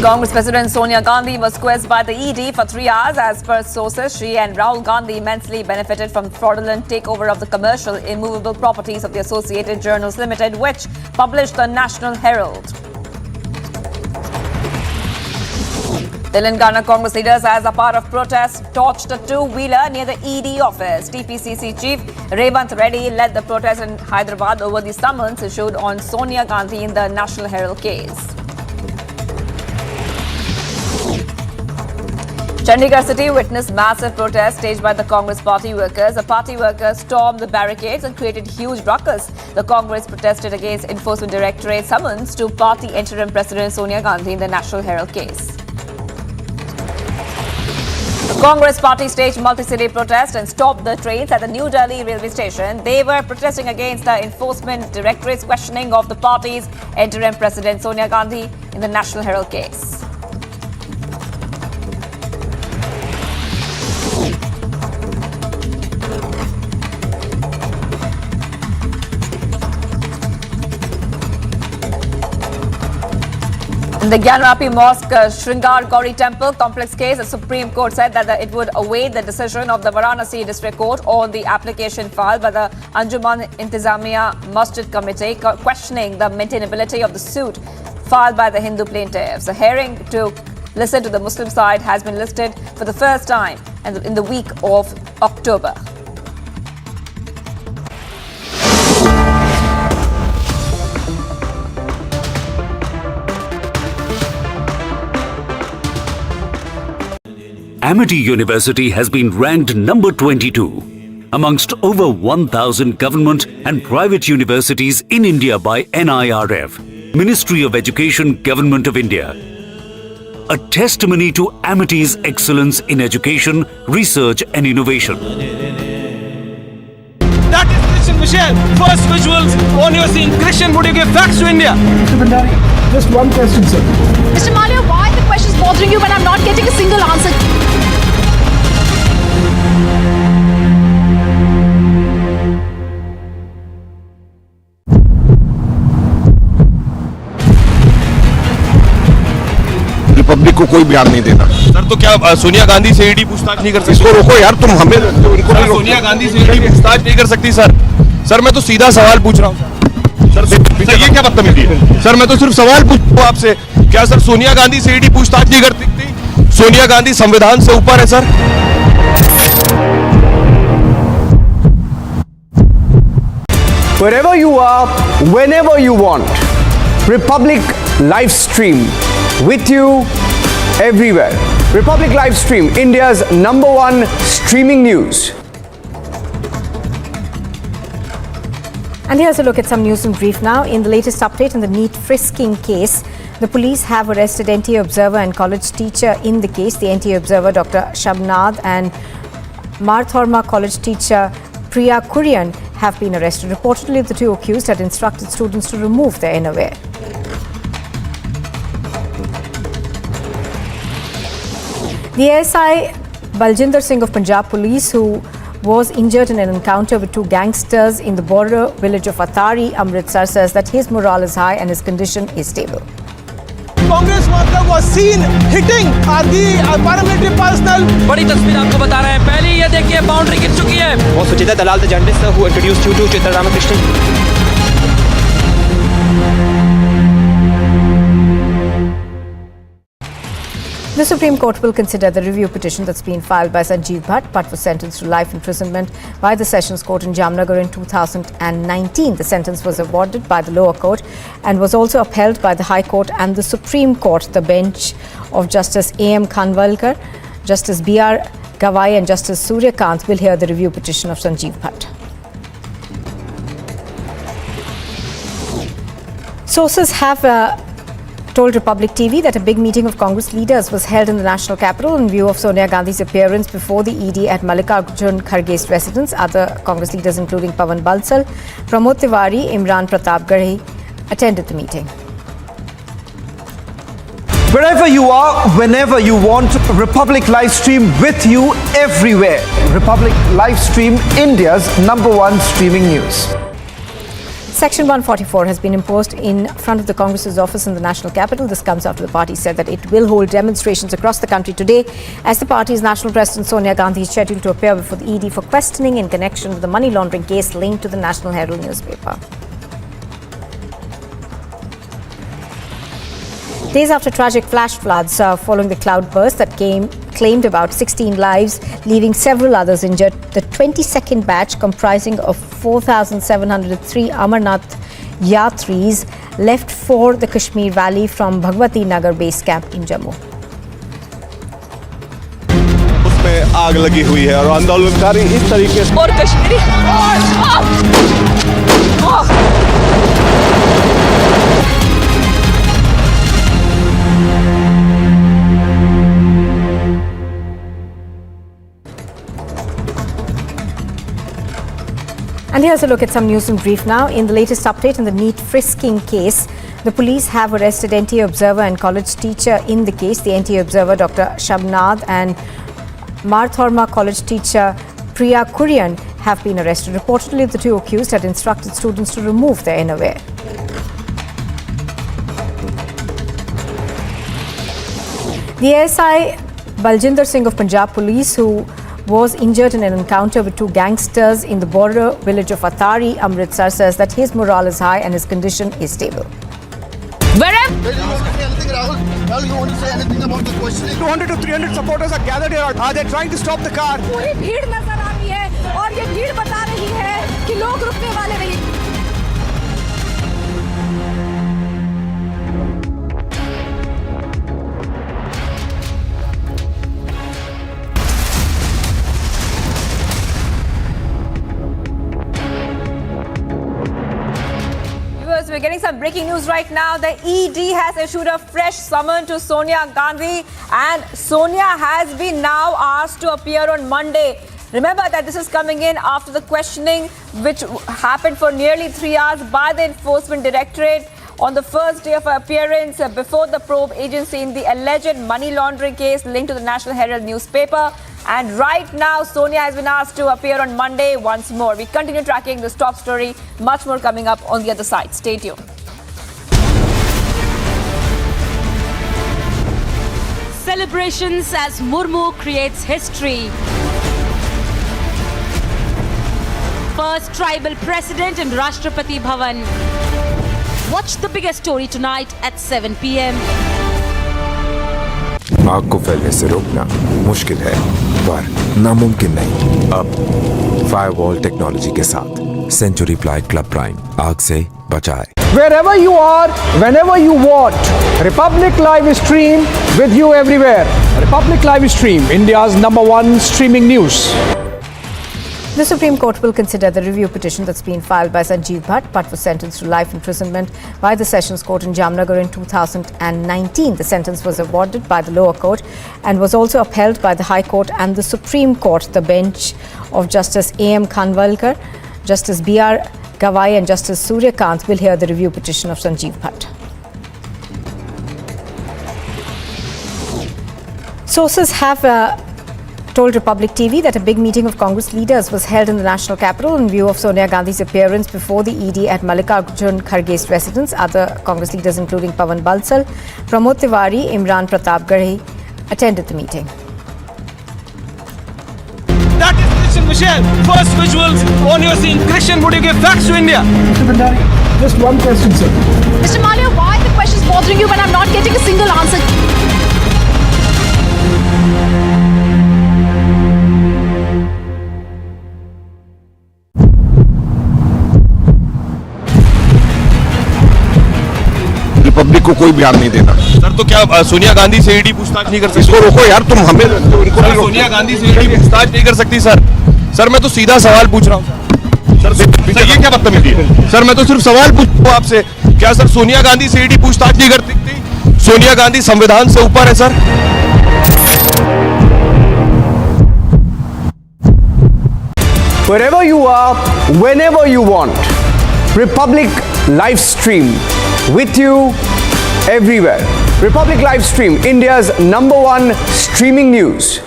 Congress President Sonia Gandhi was quizzed by the ED for 3 hours. As per sources, she and Rahul Gandhi immensely benefited from fraudulent takeover of the commercial immovable properties of the Associated Journals Limited, which published the National Herald. Telangana Congress leaders, as a part of protest, torched a two-wheeler near the ED office. TPCC Chief Revanth Reddy led the protest in Hyderabad over the summons issued on Sonia Gandhi in the National Herald case. Chandigarh city witnessed massive protests staged by the Congress party workers. The party workers stormed the barricades and created huge ruckus. The Congress protested against Enforcement Directorate summons to party interim President Sonia Gandhi in the National Herald case. The Congress party staged multi-city protest and stopped the trains at the New Delhi railway station. They were protesting against the Enforcement Directorate's questioning of the party's interim President Sonia Gandhi in the National Herald case. In the Gyanrapi Mosque Shringar Gauri Temple complex case, the Supreme Court said that it would await the decision of the Varanasi District Court on the application filed by the Anjuman Intizamiya Masjid Committee questioning the maintainability of the suit filed by the Hindu plaintiffs. The hearing to listen to the Muslim side has been listed for the first time in the week of October. Amity University has been ranked number 22 amongst over 1,000 government and private universities in India by NIRF, Ministry of Education, Government of India. A testimony to Amity's excellence in education, research and innovation. That is Christian Michelle. First visuals on your scene. Christian, would you give facts to India? Mr. Bhandari, just one question, sir. Mr. Malia, why the question is bothering you when I'm not getting a single answer? Republic को कोई बयान नहीं देना। Sir तो क्या सोनिया गांधी से ED पूछताछ नहीं कर सकती? इसको रोको यार, तुम हमें उनको नहीं। सोनिया गांधी से ईडी पूछताछ नहीं कर सकती सर। सर मैं तो सीधा सवाल पूछ रहा हूँ सर, ये क्या बदतमीजी है? सर मैं तो सिर्फ सवाल पूछ रहा हूँ आपसे, क्या सर सोनिया गांधी से ईडी पूछताछ नहीं कर सकती? सोनिया गांधी संविधान से ऊपर है sir. Wherever you are, whenever you want, Republic live stream with you everywhere. Republic live stream, India's #1 streaming news. And here's a look at some news in brief now. In the latest update in the NEET frisking case, the police have arrested NTA observer and college teacher in the case. The NTA observer, Dr. Shabnad, and Marthorma college teacher Priya Kurian have been arrested. Reportedly, the two accused had instructed students to remove their innerwear. The ASI Baljinder Singh of Punjab Police, who was injured in an encounter with two gangsters in the border village of Atari, Amritsar, says that his morale is high and his condition is stable. Congress worker was seen hitting the paramilitary personnel. बड़ी तस्वीर आपको बता रहे हैं। पहले ये देखिए boundary गिर चुकी है। Was Suchita Dalal the journalist who introduced you to Chitra Ramakrishnan? The The Supreme Court will consider the review petition that's been filed by Sanjeev Bhatt. Bhatt was sentenced to life imprisonment by the Sessions Court in Jamnagar in 2019. The sentence was awarded by the lower court and was also upheld by the High Court and the Supreme Court. The bench of Justice A.M. Khanwalkar, Justice B.R. Gawai and Justice Surya Kant will hear the review petition of Sanjeev Bhatt. Sources have told Republic TV that a big meeting of Congress leaders was held in the national capital in view of Sonia Gandhi's appearance before the ED at Mallikarjun Kharge's residence. Other Congress leaders including Pawan Bansal, Pramod Tiwari, Imran Pratap Garhi attended the meeting. Wherever you are, whenever you want, Republic Livestream with you everywhere. Republic Livestream, India's #1 streaming news. Section 144 has been imposed in front of the Congress's office in the national capital. This comes after the party said that it will hold demonstrations across the country today as the party's national president Sonia Gandhi is scheduled to appear before the ED for questioning in connection with the money laundering case linked to the National Herald newspaper. Days after tragic flash floods following the cloudburst that claimed about 16 lives, leaving several others injured, the 22nd batch comprising of 4,703 Amarnath Yatris left for the Kashmir Valley from Bhagwati Nagar base camp in Jammu. उसमें आग लगी हुई है और आंदोलनकारी इस तरीके से और Kashmiri And here's a look at some news in brief now. In the latest update in the NEET frisking case, the police have arrested NTA observer and college teacher in the case. The NTA observer, Dr. Shabnad, and Marthorma college teacher Priya Kurian have been arrested. Reportedly, the two accused had instructed students to remove their innerwear. The ASI Baljinder Singh of Punjab Police, who was injured in an encounter with two gangsters in the border village of Atari, Amritsar, says that his morale is high and his condition is stable. Wherever 200 to 300 supporters are gathered here. They're trying to stop the car. पूरी भीड़ नजर आ रही है और ये भीड़ बता रही है कि लोग रुकने वाले नहीं। We're getting some breaking news right now. The ED has issued a fresh summon to Sonia Gandhi, and Sonia has been now asked to appear on Monday. Remember that this is coming in after the questioning which happened for nearly 3 hours by the Enforcement Directorate on the first day of her appearance before the probe agency in the alleged money laundering case linked to the National Herald newspaper. And right now, Sonia has been asked to appear on Monday once more. We continue tracking this top story. Much more coming up on the other side. Stay tuned. celebrations as Murmu creates history. First tribal president in Rashtrapati Bhavan. Watch the biggest story tonight at 7 p.m. आग को फैलने से रोकना मुश्किल है पर नामुमकिन नहीं। अब फायरवॉल टेक्नोलॉजी के साथ सेंचुरी प्लाई क्लब प्राइम आग से बचाए। Wherever you are, whenever you want, Republic Live Stream with you everywhere. Republic Live Stream, India's #1 streaming news. The Supreme Court will consider the review petition that's been filed by Sanjeev Bhatt. Bhatt was sentenced to life imprisonment by the Sessions Court in Jamnagar in 2019. The sentence was awarded by the lower court and was also upheld by the High Court and the Supreme Court. The bench of Justice A.M. Khanwalkar, Justice B.R. Gawai and Justice Surya Kant will hear the review petition of Sanjeev Bhatt. Sources have told Republic TV that a big meeting of Congress leaders was held in the national capital in view of Sonia Gandhi's appearance before the ED at Mallikarjun Kharge's residence. Other Congress leaders including Pawan Bansal, Pramod Tiwari, Imran Pratap Garhi attended the meeting. That is Christian Michelle. First visuals on your scene. Christian, would you give facts to India? Mr. Bhandari, just one question, sir. Mr. Malia, why are the questions bothering you when I'm not getting a single answer? Republic को कोई बयान नहीं देना। Sir तो क्या सोनिया गांधी से ED पूछताछ नहीं कर सकती? इसको रोको यार, तुम हमें सर, सोनिया गांधी से ईडी पूछताछ नहीं कर सकती सर। सर मैं तो सीधा सवाल पूछ रहा हूँ सर, ये क्या बदतमीजी है सर? मैं तो सिर्फ सवाल पूछ रहा हूँ आपसे, क्या सर सोनिया गांधी से ईडी पूछताछ नहीं कर सकती? सोनिया गांधी संविधान से ऊपर है sir. Wherever you are, whenever you want, Republic live stream with you everywhere. Republic live stream, India's #1 streaming news.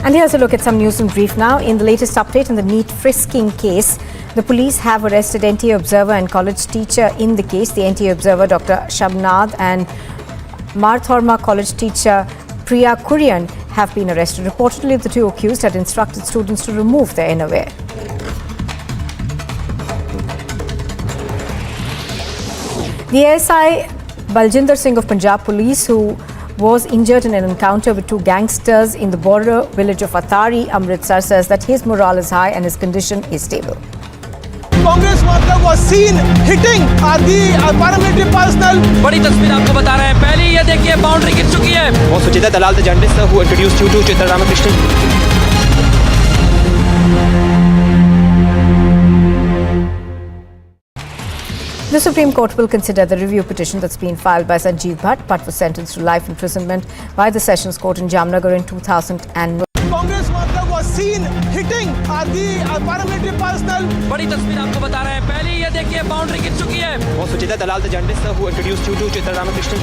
And here's a look at some news in brief now. In the latest update in the NEET frisking case, the police have arrested NTA observer and college teacher in the case. The NTA observer, Dr. Shabnad, and Marthorma college teacher Priya Kurian have been arrested. Reportedly, the two accused had instructed students to remove their innerwear. The ASI Baljinder Singh of Punjab Police, who was injured in an encounter with two gangsters in the border village of Atari, Amritsar, says that his morale is high and his condition is stable. Congress worker was seen hitting the paramilitary personnel. बड़ी तस्वीर आपको बता रहे हैं। पहले ये देखिए boundary गिर चुकी है। Was Suchita Dalal the journalist who introduced you to Chitra Ramakrishnan? The Supreme Court will consider the review petition that's been filed by Sanjeev Bhatt. Bhatt was sentenced to life imprisonment by the Sessions Court in Jamnagar in 2009. Congress worker was seen hitting the paramilitary personnel. बड़ी तस्वीर आपको बता रहे हैं। पहले ये देखिए boundary गिर चुकी है। Was Suchita Dalal the journalist who introduced you to Chitra Ramakrishnan?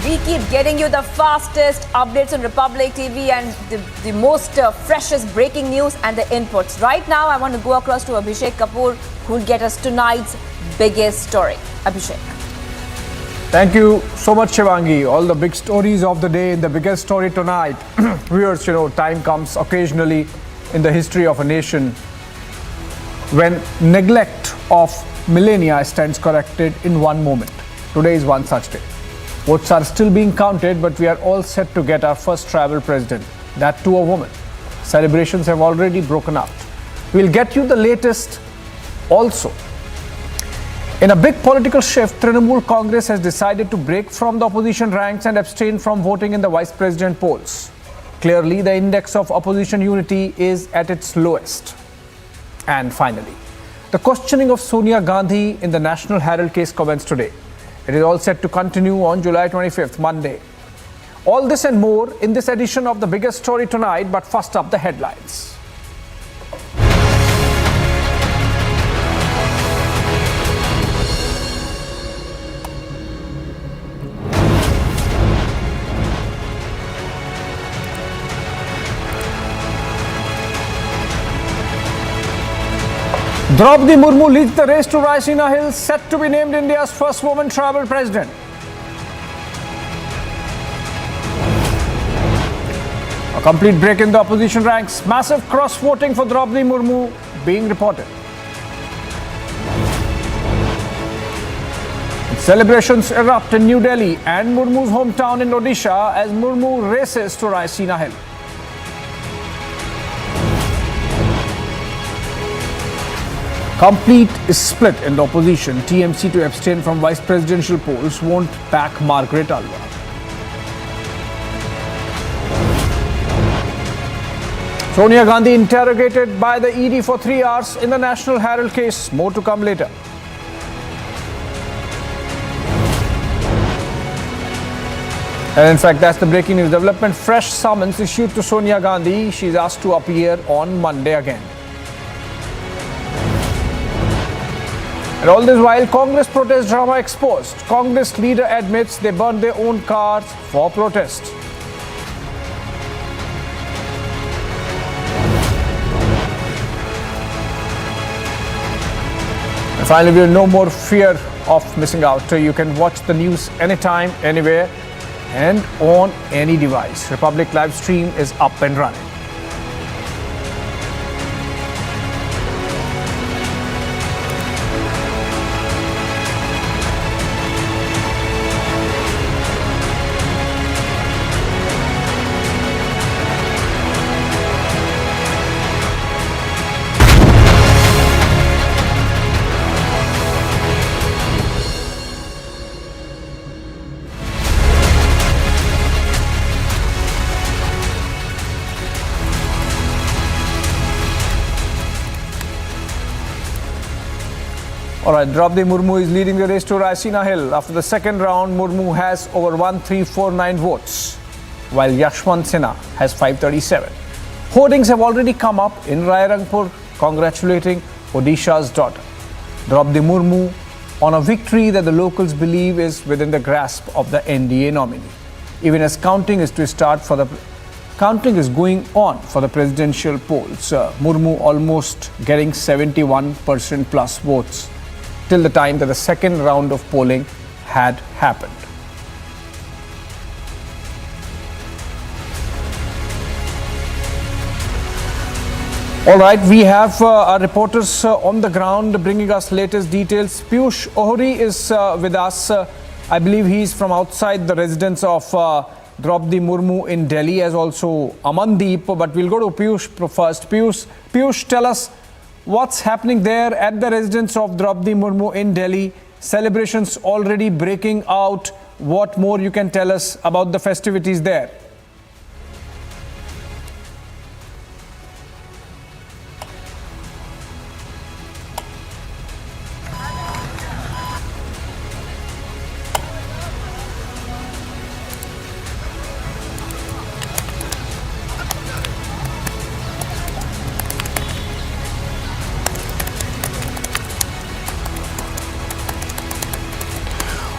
We keep getting you the fastest updates on Republic TV and the most freshest breaking news and the inputs. Right now, I want to go across to Abhishek Kapoor, who will get us tonight's biggest story. Abhishek. Thank you so much, Shivangi. All the big stories of the day in the biggest story tonight. Viewers, time comes occasionally in the history of a nation when neglect of millennia stands corrected in one moment. Today is one such day. Votes are still being counted, but we are all set to get our first tribal president, that too a woman. Celebrations have already broken out. We'll get you the latest also. In a big political shift, Trinamool Congress has decided to break from the opposition ranks and abstain from voting in the vice president polls. Clearly, the index of opposition unity is at its lowest. And finally, the questioning of Sonia Gandhi in the National Herald case commenced today. It is all set to continue on July 25th, Monday. All this and more in this edition of the biggest story tonight, but first up the headlines. Draupadi Murmu leads the race to Raisina Hill, set to be named India's first woman tribal president. A complete break in the opposition ranks, massive cross-voting for Draupadi Murmu being reported. Celebrations erupt in New Delhi and Murmu's hometown in Odisha as Murmu races to Raisina Hill. Complete split in the opposition. TMC to abstain from vice presidential polls won't back Margaret Alva. Sonia Gandhi interrogated by the ED for 3 hours in the National Herald case. More to come later. And in fact, that's the breaking news development. Fresh summons issued to Sonia Gandhi. She's asked to appear on Monday again. And all this while, Congress protest drama exposed. Congress leader admits they burned their own cars for protest. And finally, we have no more fear of missing out. You can watch the news anytime, anywhere, and on any device. Republic live stream is up and running. All right, Draupadi Murmu is leading the race to Raisina Hill. After the second round, Murmu has over 1349 votes, while Yashwant Sinha has 537. Hoardings have already come up in Rairangpur, congratulating Odisha's daughter, Draupadi Murmu, on a victory that the locals believe is within the grasp of the NDA nominee. Even as counting is going on for the presidential polls, Murmu almost getting 71% plus votes till the time that the second round of polling had happened. All right, we have our reporters on the ground bringing us latest details. Piyush Ohri is with us. I believe he's from outside the residence of Draupadi Murmu in Delhi, as also Amandeep. But we'll go to Piyush first. Piyush, tell us what's happening there at the residence of Draupadi Murmu in Delhi. Celebrations already breaking out. What more you can tell us about the festivities there?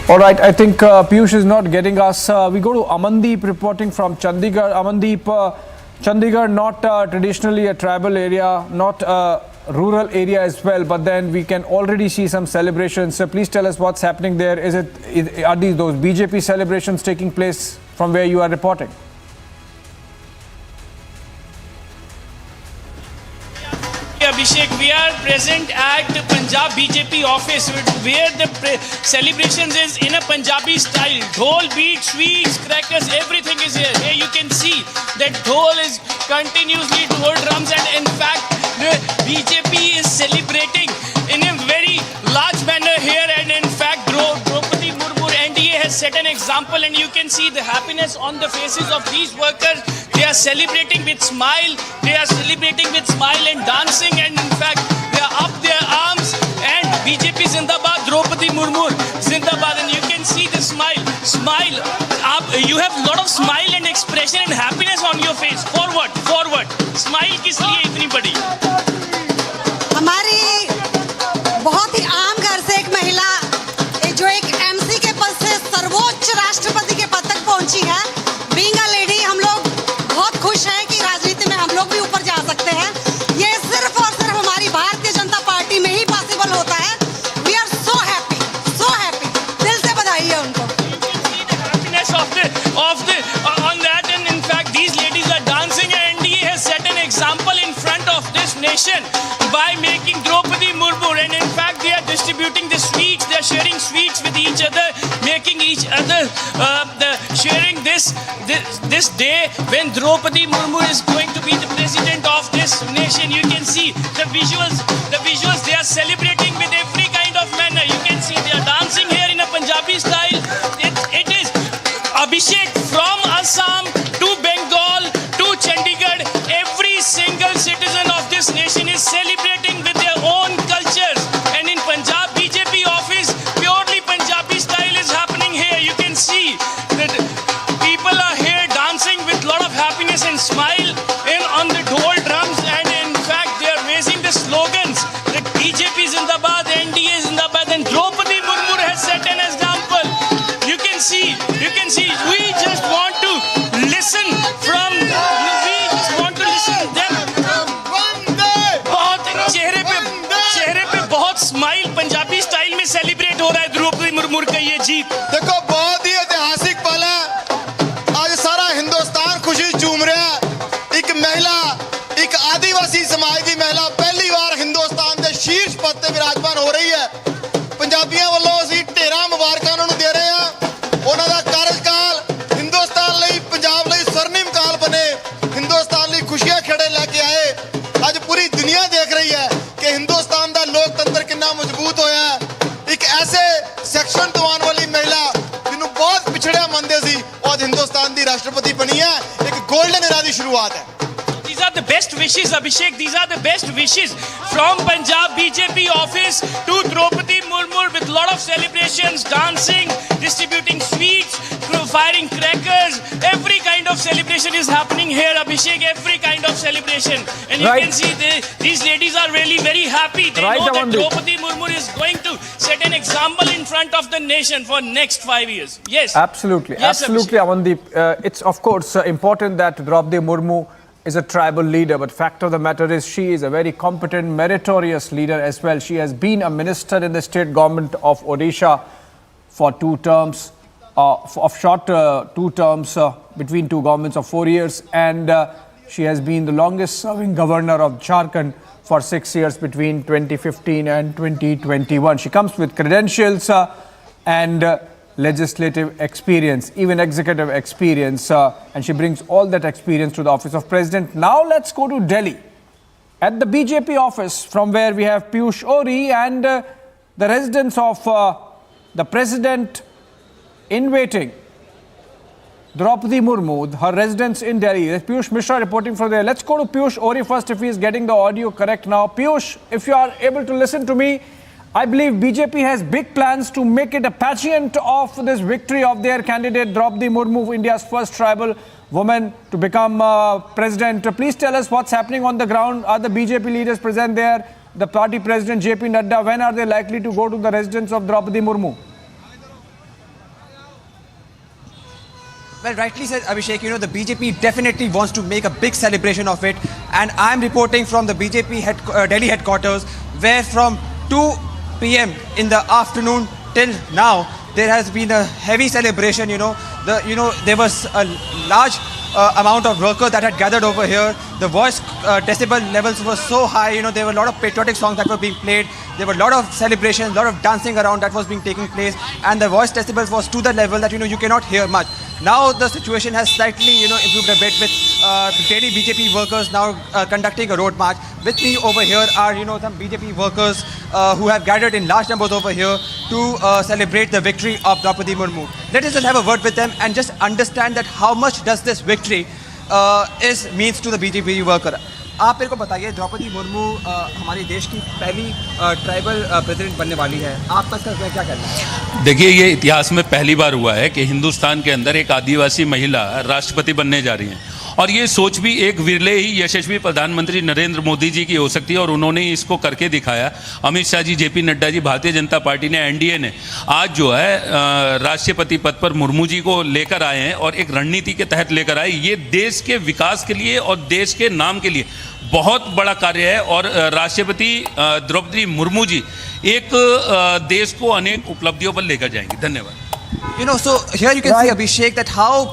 All right, I think Piyush is not getting us. We go to Amandeep reporting from Chandigarh. Amandeep, Chandigarh not traditionally a tribal area, not a rural area as well, but then we can already see some celebrations. So please tell us what's happening there. Are these those BJP celebrations taking place from where you are reporting? Abhishek, we are present at the Punjab BJP office where the celebrations is in a Punjabi style. Dhol, beat, sweets, crackers, everything is here. Here you can see that dhol is continuously dhol drums, and in fact the BJP is celebrating in a very large manner here, and in fact Draupadi Murmu NDA has set an example, and you can see the happiness on the faces of these workers. They are celebrating with smile. They are celebrating with smile and dancing, and in fact they are up their arms and BJP Zindabad, Draupadi Murmu Zindabad, and you can see the smile. You have a lot of smile and expression and happiness on your face. Forward. Smile किस लिए इतनी बड़ी? हमारी बहुत ही आम घर से एक महिला जो एक एमसी के पद से सर्वोच्च राष्ट्रपति के पद तक पहुंची है, बीइंग अ लेडी, हम लोग बहुत खुश हैं कि राजनीति में हम लोग भी ऊपर जा सकते हैं। ये सिर्फ और सिर्फ हमारी भारतीय जनता पार्टी में ही पॉसिबल होता है। वी आर सो हैप्पी, दिल से बधाई है उनको। On that, and in fact these ladies are dancing, and NDA has set an example in front of this nation by making Draupadi Murmu, and in fact they are distributing the sweets, they are sharing sweets with each other, making each other sharing this day when Draupadi Murmu is going to be the president of this nation. You can see the visuals, they are celebrating with every kind of manner. You can see they are dancing here in a Punjabi style. It is Abhishek, from Assam to Bengal to Chandigarh, every single citizen of this nation is celebrating with their own cultures. And in Punjab BJP office, purely Punjabi style is happening here. You can see that people are here dancing with a lot of happiness and smile and on the dhol drums, and in fact they are raising the slogans that BJP Zindabad, NDA Zindabad, and Draupadi Murmu has set an example. You can see, we just want to listen them. बहुत चेहरे पे बहुत smile Punjabi style में celebrate हो रहा है द्रौपदी मुर्मू का ये जीत। देखो, बहुत ही ऐतिहासिक पल है। आज सारा हिंदुस्तान खुशी झूम रहा है। एक महिला, एक आदिवासी समाज की महिला पहली बार हिंदुस्तान के शीर्ष पद पर विराजमान हो रही है। पंजाबियों वालों ਅਸੀਂ ਢੇਰਾਂ ਮੁਬਾਰਕਾਂ ਉਹਨਾਂ ਨੂੰ ਦੇ ਰਹੇ ਹਾਂ। ਉਹਨਾਂ ਦਾ ਕਾਰਜਕਾਲ ਹਿੰਦੁਸਤਾਨ ਲਈ, ਪੰਜਾਬ ਲਈ ਸਵਰਨਿਮ ਕਾਲ ਬਣੇ, ਹਿੰਦੁਸਤਾਨ ਲਈ ਖੁਸ਼ੀਆਂ ਖੇੜੇ ਲੈ ਕੇ ਆਏ। ਅੱਜ ਪੂਰੀ ਦੁਨੀਆ ਦੇਖ ਰਹੀ ਹੈ ਕਿ ਹਿੰਦੁਸਤਾਨ ਦਾ ਲੋਕਤੰਤਰ ਕਿੰਨਾ ਮਜ਼ਬੂਤ ਹੋਇਆ ਹੈ। ਇੱਕ ਐਸੇ ਸੈਕਸ਼ਨ ਤੋਂ ਆਉਣ ਵਾਲੀ ਮਹਿਲਾ ਜਿਹਨੂੰ ਬਹੁਤ ਪਿਛੜਿਆ ਮੰਨਦੇ ਸੀ, ਉਹ ਅੱਜ ਹਿੰਦੁਸਤਾਨ ਦੀ ਰਾਸ਼ਟਰਪਤੀ ਬਣੀ ਹੈ। ਇੱਕ ਗੋਲਡਨ era ਦੀ ਸ਼ੁਰੂਆਤ ਹੈ। These these are the best wishes, Abhishek. These are the best wishes from Punjab BJP office to Draupadi Murmu with a lot of celebrations, dancing, distributing sweets, firing crackers. Every kind of celebration is happening here, Abhishek. Every kind of celebration. And you can see these ladies are really very happy. They know that Draupadi Murmu is going to set an example in front of the nation for next 5 years. Yes. Absolutely. Yes, absolutely, Amandeep. It's of course important that Draupadi Murmu is a tribal leader, but fact of the matter is she is a very competent, meritorious leader as well. She has been a minister in the state government of Odisha for 2 terms, of short 2 terms between 2 governments of 4 years, and she has been the longest serving governor of Jharkhand for 6 years between 2015 and 2021. She comes with credentials and legislative experience, even executive experience, and she brings all that experience to the office of president. Now let's go to Delhi at the BJP office, from where we have Piyush Ori and the residence of the president in waiting, Draupadi Murmu, her residence in Delhi. There's Piyush Mishra reporting from there. Let's go to Piyush Ori first, if he is getting the audio correct now. Piyush, if you are able to listen to me, I believe BJP has big plans to make it a pageant of this victory of their candidate Draupadi Murmu, India's first tribal woman to become president. Please tell us what's happening on the ground. Are the BJP leaders present there? The party president JP Nadda, when are they likely to go to the residence of Draupadi Murmu? Well, rightly said, Abhishek, the BJP definitely wants to make a big celebration of it. And I'm reporting from the BJP Delhi headquarters, where from 2 p.m. in the afternoon till now, there has been a heavy celebration. There was a large amount of workers that had gathered over here. The voice decibel levels were so high. There were a lot of patriotic songs that were being played. There were a lot of celebrations, a lot of dancing around that was being taking place, and the voice decibels was to the level that you cannot hear much. Now the situation has slightly improved a bit, with Delhi BJP workers now conducting a road march. With me over here are some BJP workers who have gathered in large numbers over here to celebrate the victory of Draupadi Murmu. Let us just have a word with them and just understand that how much does this victory means to the BJP worker. आप मेरे को बताइए, द्रौपदी मुर्मू हमारे देश की पहली tribal president बनने वाली है, आपका इसका क्या कहना है? देखिए, ये इतिहास में पहली बार हुआ है कि हिंदुस्तान के अंदर एक आदिवासी महिला राष्ट्रपति बनने जा रही हैं, और ये सोच भी एक विरले ही यशस्वी प्रधानमंत्री नरेंद्र मोदी जी की हो सकती है, और उन्होंने इसको करके दिखाया। अमित शाह जी, जेपी नड्डा जी, भारतीय जनता पार्टी ने, एनडीए ने आज जो है राष्ट्रपति पद पर मुर्मू जी को लेकर आए हैं और एक रणनीति के तहत लेकर आए। ये देश के विकास के लिए और देश के नाम के लिए बहुत बड़ा कार्य है, और राष्ट्रपति द्रौपदी मुर्मू जी एक देश को अनेक उपलब्धियों पर लेकर जाएंगे। धन्यवाद। So here you can see, Abhishek, that how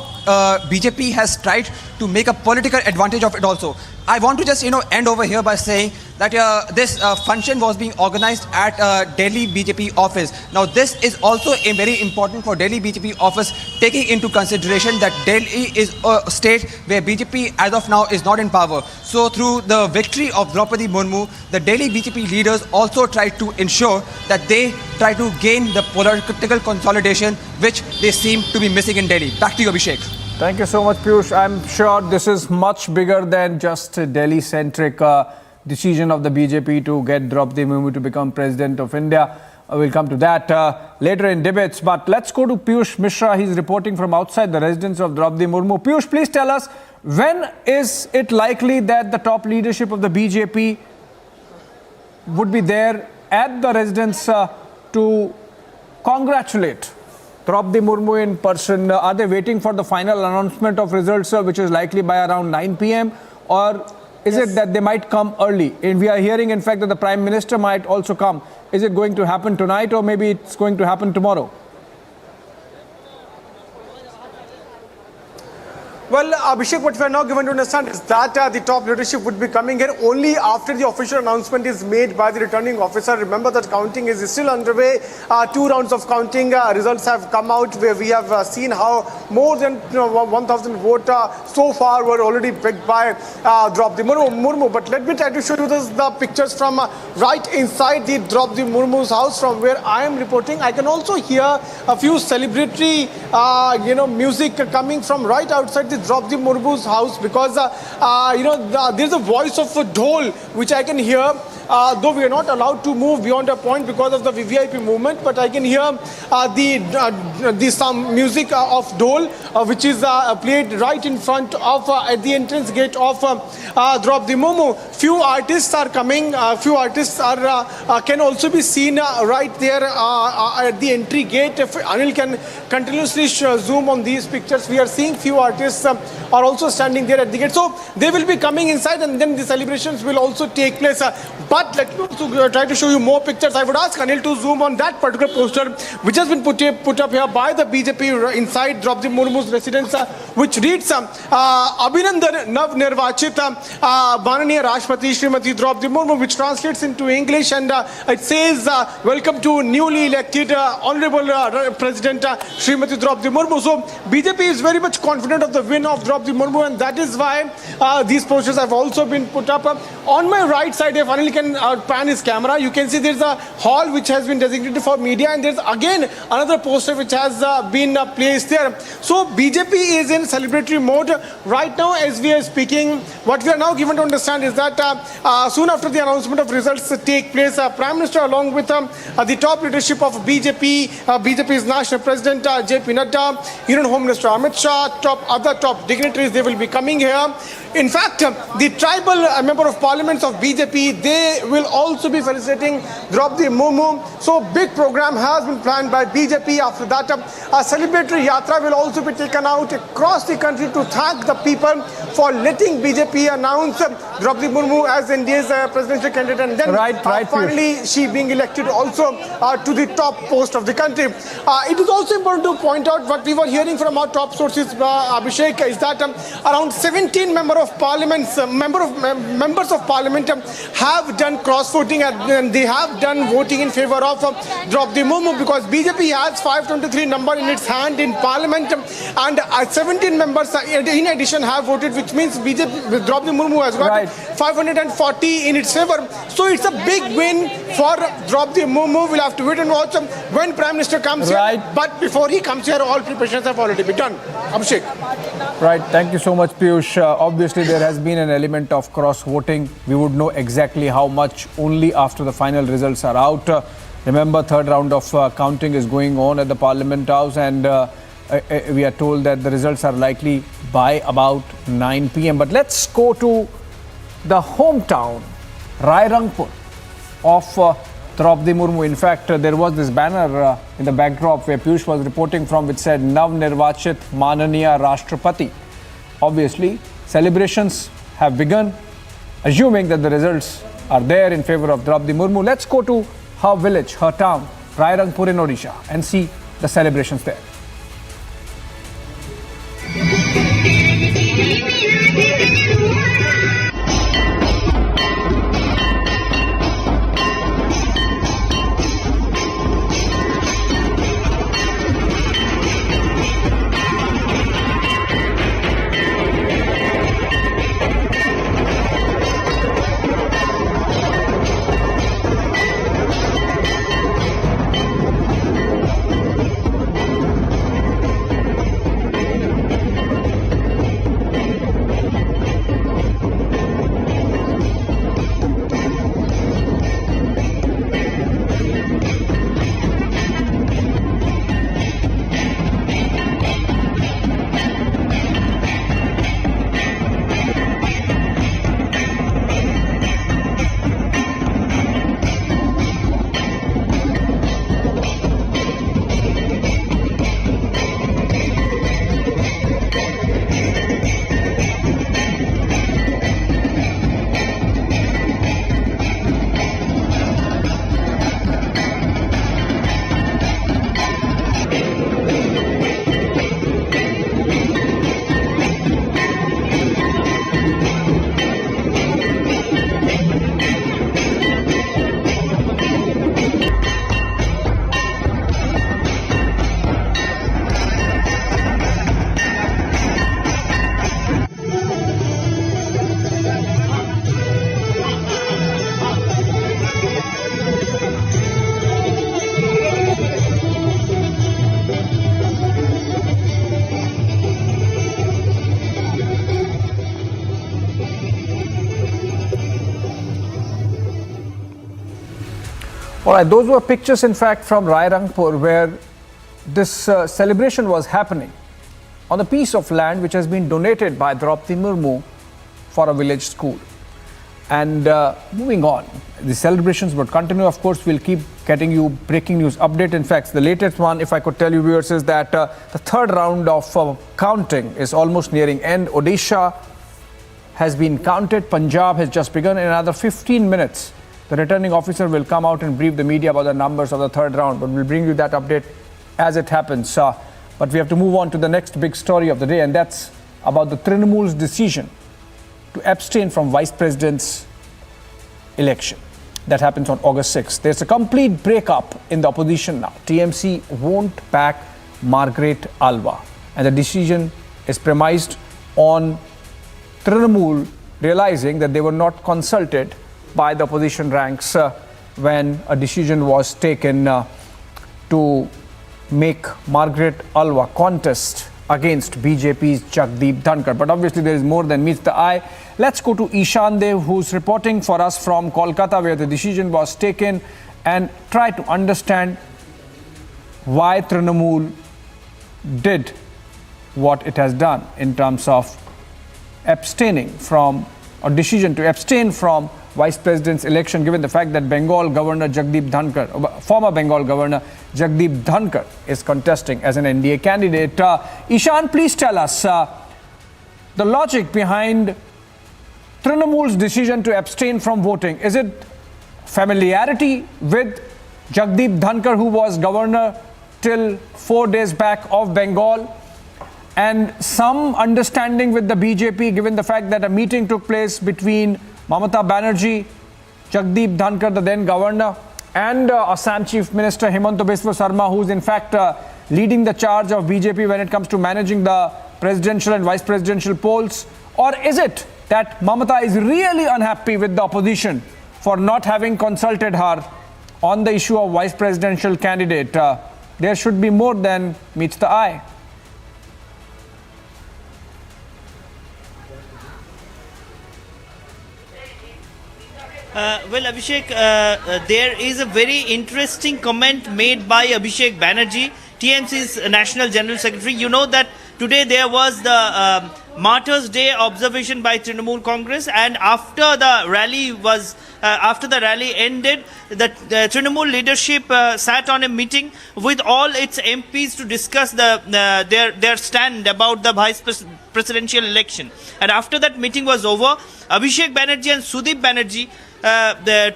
BJP has tried to make a political advantage of it also. I want to just end over here by saying that this function was being organized at Delhi BJP office. Now this is also very important for Delhi BJP office, taking into consideration that Delhi is a state where BJP as of now is not in power. So through the victory of Draupadi Murmu, the Delhi BJP leaders also tried to ensure that they try to gain the political consolidation which they seem to be missing in Delhi. Back to you, Abhishek. Thank you so much, Piyush. I'm sure this is much bigger than just a Delhi-centric decision of the BJP to get Draupadi Murmu to become President of India. We'll come to that later in debates. But let's go to Piyush Mishra. He's reporting from outside the residence of Draupadi Murmu. Piyush, please tell us, when is it likely that the top leadership of the BJP would be there at the residence to congratulate Draupadi Murmu in person? Are they waiting for the final announcement of results, which is likely by around 9 p.m. or is it that they might come early? And we are hearing, in fact, that the Prime Minister might also come. Is it going to happen tonight, or maybe it's going to happen tomorrow? Well, Abhishek, what we are now given to understand is that the top leadership would be coming here only after the official announcement is made by the returning officer. Remember that counting is still underway. 2 rounds of counting results have come out, where we have seen how more than 1,000 votes so far were already picked by Draupadi Murmu. But let me try to show you the pictures from right inside the Draupadi Murmu's house, from where I am reporting. I can also hear a few celebratory music coming from right outside the Draupadi Murmu's house because, there's a voice of a dhol which I can hear. Though we are not allowed to move beyond a point because of the VVIP movement, but I can hear the some music of dhol, which is played right in front of at the entrance gate of Draupadi Murmu. Few artists are coming. Few artists are can also be seen right there at the entry gate. If Anil can continuously zoom on these pictures, we are seeing few artists are also standing there at the gate. So they will be coming inside, and then the celebrations will also take place. But let me also try to show you more pictures. I would ask Anil to zoom on that particular poster, which has been put up here by the BJP inside Draupadi Murmu's residence, which reads, Abhinandan Nav Nirvachit Mananiya Rashtrapati Srimati Draupadi Murmu, which translates into English, and it says, welcome to newly elected Honorable President Srimati Draupadi Murmu. So BJP is very much confident of the win of Draupadi Murmu, and that is why these posters have also been put up. On my right side, if Anil can pan his camera, you can see there's a hall which has been designated for media, and there's again another poster which has been placed there. So BJP is in celebratory mode right now as we are speaking. What we are now given to understand is that soon after the announcement of results take place, Prime Minister along with the top leadership of BJP, BJP's National President JP Nadda, Union Home Minister Amit Shah, other top dignitaries, they will be coming here. In fact, the tribal member of parliaments of BJP, they will also be felicitating Draupadi Murmu. So big program has been planned by BJP. After that, a celebratory yatra will also be taken out across the country to thank the people for letting BJP announce Draupadi Murmu as India's presidential candidate, and then finally she being elected also to the top post of the country. It is also important to point out what we were hearing from our top sources, Abhishek, is that around 17 members of parliament have done cross voting, and they have done voting in favor of Draupadi Murmu, because BJP has 523 number in its hand in parliament, and 17 members in addition have voted, which means BJP Draupadi Murmu has got 540 in its favor. So it's a big win for Draupadi Murmu. We'll have to wait and watch when Prime Minister comes here. But before he comes here, all preparations have already been done. Abhishek. Right. Thank you so much, Piyush. Obviously, there has been an element of cross-voting. We would know exactly how much only after the final results are out. Remember, third round of counting is going on at the Parliament House, and we are told that the results are likely by about 9 p.m. But let's go to the hometown, Rairangpur, of Draupadi Murmu. In fact, there was this banner in the backdrop where Piyush was reporting from, which said Nav Nirvachit Mananiya Rashtrapati. Obviously, celebrations have begun, assuming that the results are there in favor of Draupadi Murmu. Let's go to her village, her town, Rairangpur in Odisha, and see the celebrations there. All right, those were pictures, in fact, from Rairangpur, where this celebration was happening on a piece of land which has been donated by Draupadi Murmu for a village school. And moving on, the celebrations would continue. Of course, we'll keep getting you breaking news update. In fact, the latest one, if I could tell you, viewers, is that the third round of counting is almost nearing end. Odisha has been counted. Punjab has just begun. In another 15 minutes, the returning officer will come out and brief the media about the numbers of the third round. But we'll bring you that update as it happens. But we have to move on to the next big story of the day, and that's about the Trinamool's decision to abstain from Vice President's election. That happens on August 6th. There's a complete breakup in the opposition now. TMC won't back Margaret Alva. And the decision is premised on Trinamool realizing that they were not consulted by the opposition ranks when a decision was taken to make Margaret Alva contest against BJP's Jagdeep Dhankar. But obviously there is more than meets the eye. Let's go to Ishan Dev, who's reporting for us from Kolkata, where the decision was taken, and try to understand why Trinamool did what it has done in terms of abstaining from, or decision to abstain from Vice President's election, given the fact that Bengal Governor Jagdeep Dhankar, former Bengal Governor Jagdeep Dhankar, is contesting as an NDA candidate. Ishan, please tell us the logic behind Trinamool's decision to abstain from voting. Is it familiarity with Jagdeep Dhankar, who was governor till 4 days back of Bengal, and some understanding with the BJP, given the fact that a meeting took place between Mamata Banerjee, Jagdeep Dhankar, the then governor, and Assam Chief Minister Himanta Biswa Sarma, who's in fact leading the charge of BJP when it comes to managing the presidential and vice presidential polls? Or is it that Mamata is really unhappy with the opposition for not having consulted her on the issue of vice presidential candidate? There should be more than meets the eye. Well, Abhishek, there is a very interesting comment made by Abhishek Banerjee, TMC's National General Secretary. You know that today there was the Martyrs' Day observation by Trinamool Congress, and after the rally ended, the Trinamool leadership sat on a meeting with all its MPs to discuss their stand about the vice presidential election. And after that meeting was over, Abhishek Banerjee and Sudeep Banerjee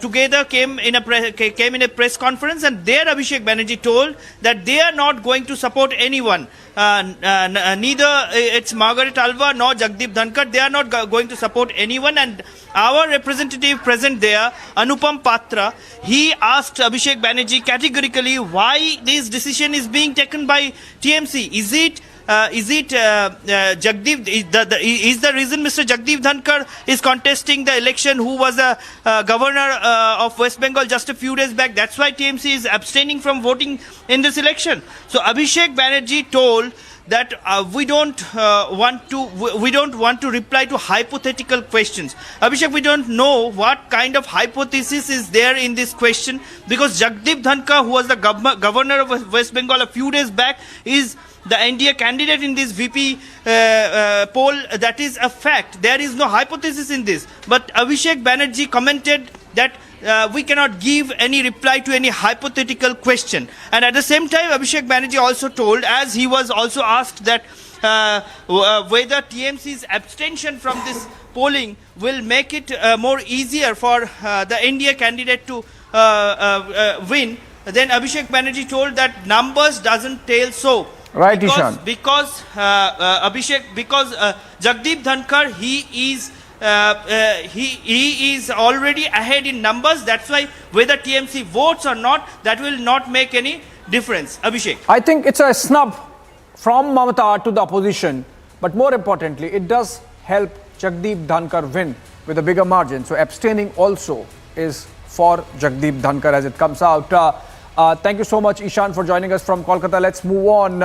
together came in a press conference, and there Abhishek Banerjee told that they are not going to support anyone, neither it's Margaret Alva nor Jagdeep Dhankar. They are not going to support anyone. And our representative present there, Anupam Patra, he asked Abhishek Banerjee categorically why this decision is being taken by TMC. Is the reason Mr. Jagdeep Dhankar is contesting the election, who was a governor of West Bengal just a few days back? That's why TMC is abstaining from voting in this election. So Abhishek Banerjee told that we don't want to reply to hypothetical questions. Abhishek, we don't know what kind of hypothesis is there in this question, because Jagdeep Dhankar, who was the governor of West Bengal a few days back, is the NDA candidate in this VP poll. That is a fact. There is no hypothesis in this. But Abhishek Banerjee commented that we cannot give any reply to any hypothetical question. And at the same time, Abhishek Banerjee also told, as he was also asked, that whether TMC's abstention from this polling will make it more easier for the NDA candidate to win. Then Abhishek Banerjee told that numbers doesn't tell so. Right, because, Ishan. Because Jagdeep Dhankar, he is already ahead in numbers. That's why whether TMC votes or not, that will not make any difference. Abhishek. I think it's a snub from Mamata to the opposition, but more importantly, it does help Jagdeep Dhankar win with a bigger margin. So abstaining also is for Jagdeep Dhankar as it comes out. Thank you so much, Ishan, for joining us from Kolkata. Let's move on.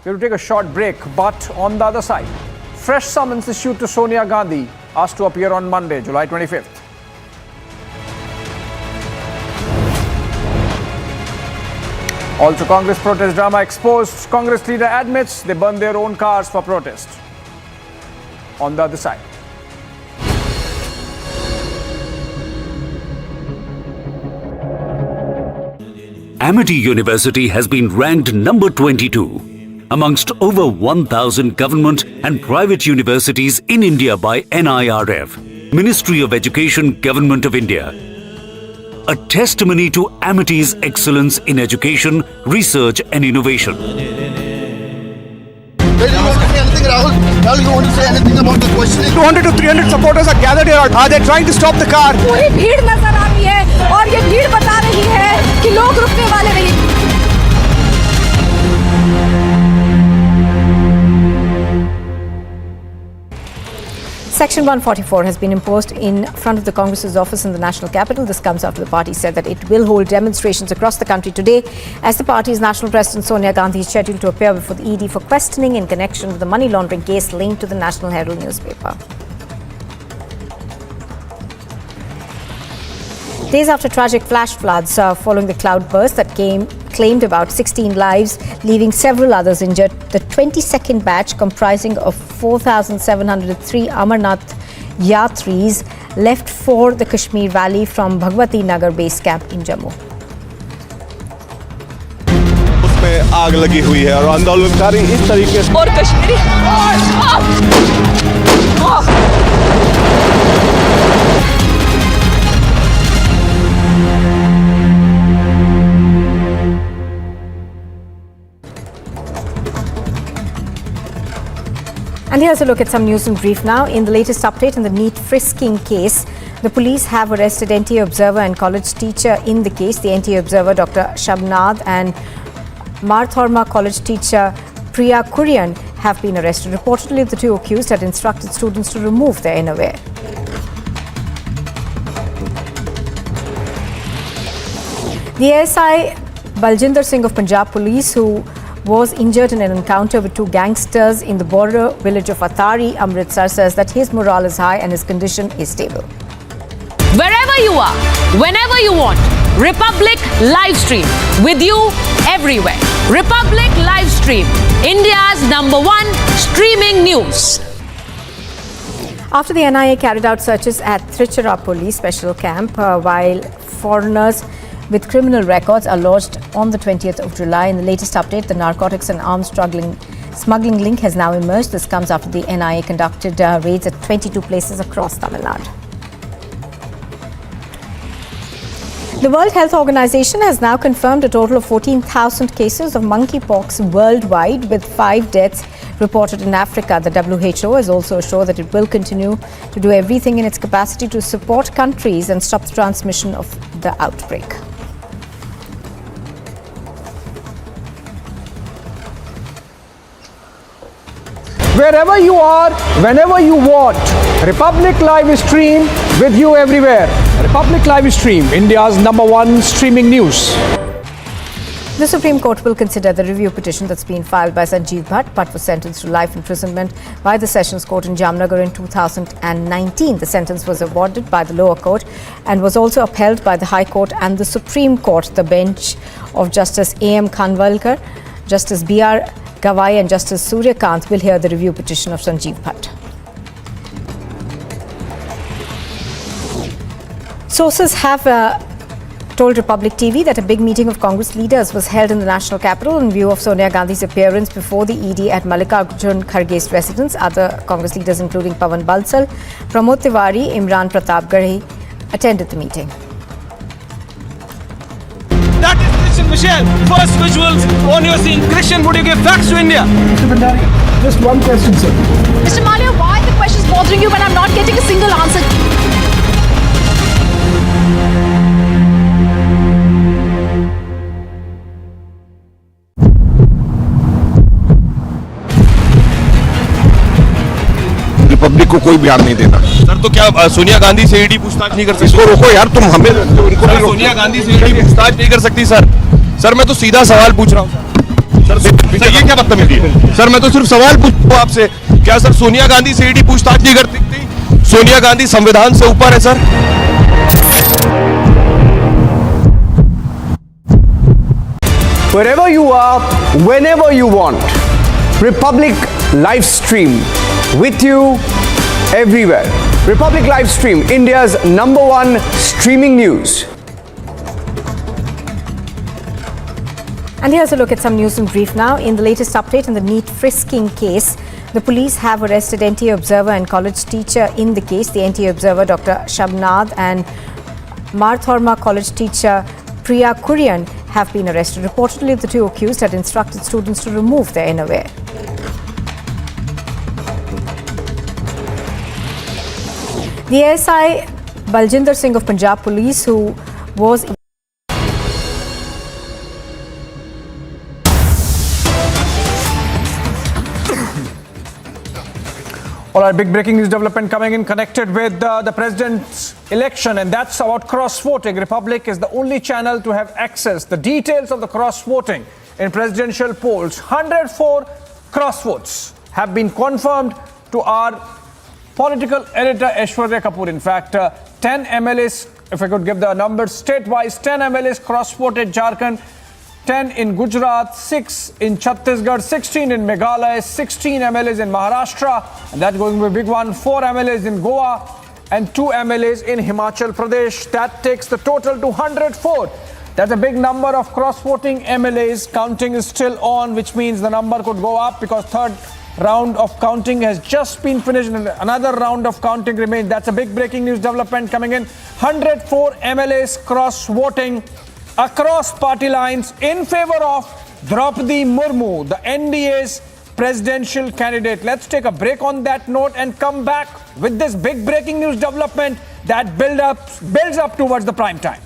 We will take a short break, but on the other side, fresh summons issued to Sonia Gandhi, asked to appear on Monday, July 25th. Also, Congress protest drama exposed. Congress leader admits they burned their own cars for protest. On the other side. Amity University has been ranked number 22 amongst over 1,000 government and private universities in India by NIRF, Ministry of Education, Government of India. A testimony to Amity's excellence in education, research and innovation. Rahul, you want to say anything about the questioning? 200 to 300 supporters are gathered here. Are they trying to stop the car? पूरी भीड़ नजर आ रही है और ये भीड़ बता रही है कि लोग रुकने वाले नहीं। Section 144 has been imposed in front of the Congress's office in the national capital. This comes after the party said that it will hold demonstrations across the country today as the party's national president Sonia Gandhi is scheduled to appear before the ED for questioning in connection with the money laundering case linked to the National Herald newspaper. Days after tragic flash floods following the cloudburst that claimed about 16 lives, leaving several others injured, the 22nd batch comprising of 4,703 Amarnath Yatris left for the Kashmir Valley from Bhagwati Nagar base camp in Jammu. उसमें आग लगी हुई है और आंदोलनकारी इस तरीके से और Kashmiri And here's a look at some news in brief now. In the latest update in the NEET frisking case, the police have arrested NTA observer and college teacher in the case. The NTA observer, Dr. Shabnad, and Marthorma college teacher Priya Kurian have been arrested. Reportedly, the two accused had instructed students to remove their innerwear. The ASI Baljinder Singh of Punjab Police, who was injured in an encounter with two gangsters in the border village of Athari, Amritsar, says that his morale is high and his condition is stable. Wherever you are, whenever you want, Republic Livestream with you everywhere. Republic Livestream, India's #1 streaming news. After the NIA carried out searches at Trichirappalli special camp, while foreigners with criminal records are lodged on the 20th of July. In the latest update, the narcotics and arms smuggling link has now emerged. This comes after the NIA conducted raids at 22 places across Tamil Nadu. The World Health Organization has now confirmed a total of 14,000 cases of monkeypox worldwide, with 5 deaths reported in Africa. The WHO has also assured that it will continue to do everything in its capacity to support countries and stop the transmission of the outbreak. Wherever you are, whenever you want, Republic Live Stream with you everywhere. Republic Live Stream, India's #1 streaming news. The Supreme Court will consider the review petition that's been filed by Sanjeev Bhatt. Bhatt was sentenced to life imprisonment by the Sessions Court in Jamnagar in 2019. The sentence was awarded by the lower court and was also upheld by the High Court and the Supreme Court. The bench of Justice A.M. Khanwalkar, Justice B.R. Gawai and Justice Surya Kant will hear the review petition of Sanjeev Bhatt. Sources have told Republic TV that a big meeting of Congress leaders was held in the national capital in view of Sonia Gandhi's appearance before the ED at Mallikarjun Kharge's residence. Other Congress leaders including Pawan Bansal, Pramod Tiwari, Imran Pratapgarhi attended the meeting. That is Christian Michelle. First visuals on your scene. Christian, would you give facts to India? Mr. Bhandari, just one question, sir. Mr. Malia, why are the questions bothering you when I'm not getting a single answer? Republic को कोई बयान नहीं देना। Sir तो क्या सोनिया गांधी से ED पूछताछ नहीं कर सकती? इसको रोको यार, तुम हमें उनको नहीं। सोनिया गांधी से ईडी पूछताछ नहीं कर सकती सर। सर मैं तो सीधा सवाल पूछ रहा हूँ सर। ये क्या बदतमीजी है सर? मैं तो सिर्फ सवाल पूछ रहा हूँ आपसे। क्या सर सोनिया गांधी से ईडी पूछताछ नहीं करती? सोनिया गांधी संविधान से ऊपर है sir. wherever you are, whenever you want. Republic live stream with you everywhere. Republic live stream, India's #1 streaming news. And here's a look at some news in brief now. In the latest update in the NEET frisking case, the police have arrested NTA observer and college teacher in the case. The NTA observer, Dr. Shabnad, and Marthorma college teacher Priya Kurian have been arrested. Reportedly, the two accused had instructed students to remove their innerwear. The ASI Baljinder Singh of Punjab Police, who was All right, big breaking news development coming in connected with the president's election, and that's about cross-voting. Republic is the only channel to have access the details of the cross-voting in presidential polls. 104 cross-votes have been confirmed to our political editor Aishwarya Kapoor. In fact, 10 MLAs, if I could give the numbers state-wise, 10 MLAs cross-voted Jharkhand, 10 in Gujarat, 6 in Chhattisgarh, 16 in Meghalaya, 16 MLAs in Maharashtra, and that's going to be a big one, 4 MLAs in Goa and 2 MLAs in Himachal Pradesh. That takes the total to 104. That's a big number of cross-voting MLAs. Counting is still on, which means the number could go up because third round of counting has just been finished and another round of counting remains. That's a big breaking news development coming in. 104 MLAs cross-voting across party lines in favor of Draupadi Murmu, the NDA's presidential candidate. Let's take a break on that note and come back with this big breaking news development that builds up towards the prime time.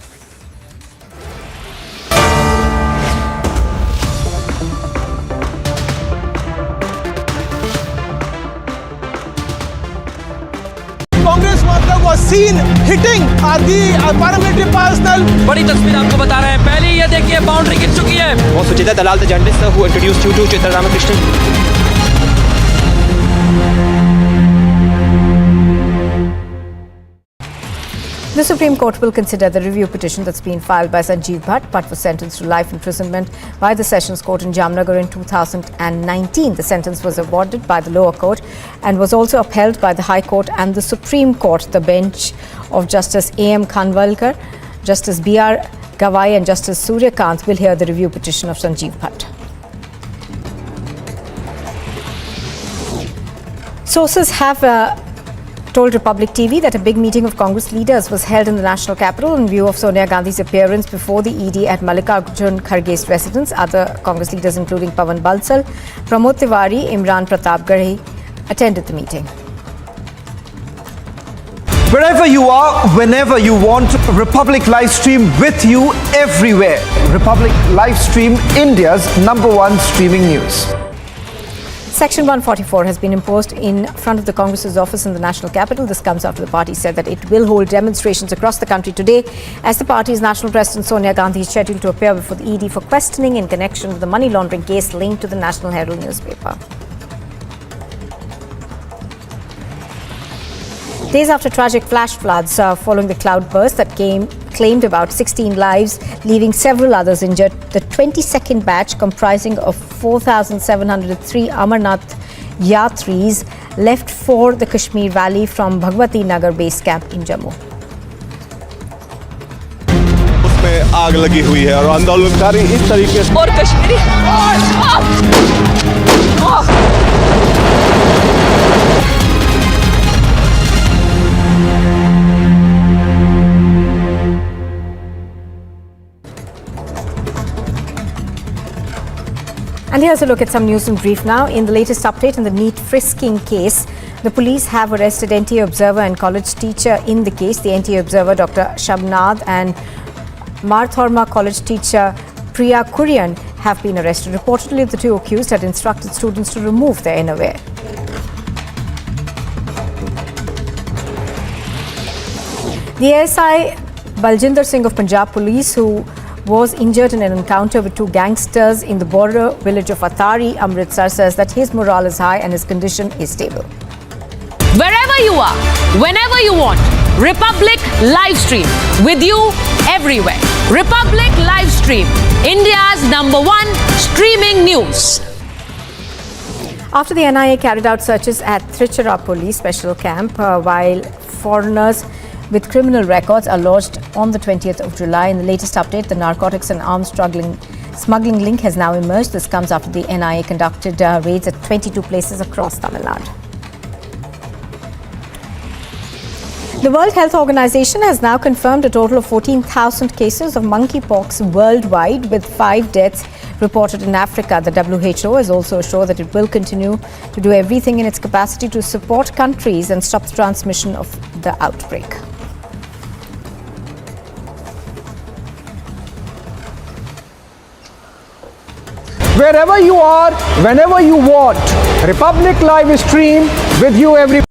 Congress worker was seen hitting the paramilitary personnel. बड़ी तस्वीर आपको बता रहे हैं। पहले ये देखिए boundary गिर चुकी है। वो सुचिता दलाल, the journalist who introduced you to Chitra Ramakrishnan. The Supreme Court will consider the review petition that's been filed by Sanjeev Bhatt. Bhatt was sentenced to life imprisonment by the Sessions Court in Jamnagar in 2019. The sentence was awarded by the lower court and was also upheld by the High Court and the Supreme Court. The bench of Justice A.M. Khanwalkar, Justice B.R. Gawai and Justice Surya Kant will hear the review petition of Sanjeev Bhatt. Sources have told Republic TV that a big meeting of Congress leaders was held in the national capital in view of Sonia Gandhi's appearance before the ED at Mallikarjun Kharge's residence. Other Congress leaders including Pawan Bansal, Pramod Tiwari, Imran Pratap Garhi attended the meeting. Wherever you are, whenever you want, Republic live stream with you everywhere. Republic live stream, India's #1 streaming news. Section 144 has been imposed in front of the Congress's office in the national capital. This comes after the party said that it will hold demonstrations across the country today as the party's national president Sonia Gandhi is scheduled to appear before the ED for questioning in connection with the money laundering case linked to the National Herald newspaper. Days after tragic flash floods following the cloudburst that claimed about 16 lives, leaving several others injured, the 22nd batch comprising of 4,703 Amarnath Yatris left for the Kashmir Valley from Bhagwati Nagar base camp in Jammu. उसमें आग लगी हुई है और आंदोलनकारी इस तरीके से और Kashmiri And here's a look at some news in brief now. In the latest update in the NEET frisking case, the police have arrested NTA observer and college teacher in the case. The NTA observer, Dr. Shabnad, and Marthorma college teacher Priya Kurian have been arrested. Reportedly, the two accused had instructed students to remove their innerwear. The ASI Baljinder Singh of Punjab Police, who was injured in an encounter with two gangsters in the border village of Atari, Amritsar, says that his morale is high and his condition is stable. Wherever you are, whenever you want, Republic Livestream, with you everywhere. Republic Livestream, India's #1 streaming news. After the NIA carried out searches at Trichirappalli special camp, while foreigners with criminal records are lodged on the 20th of July. In the latest update, the narcotics and arms smuggling link has now emerged. This comes after the NIA conducted raids at 22 places across Tamil Nadu. The World Health Organization has now confirmed a total of 14,000 cases of monkeypox worldwide, with 5 deaths reported in Africa. The WHO has also assured that it will continue to do everything in its capacity to support countries and stop the transmission of the outbreak. Wherever you are, whenever you want, Republic Live stream with you every.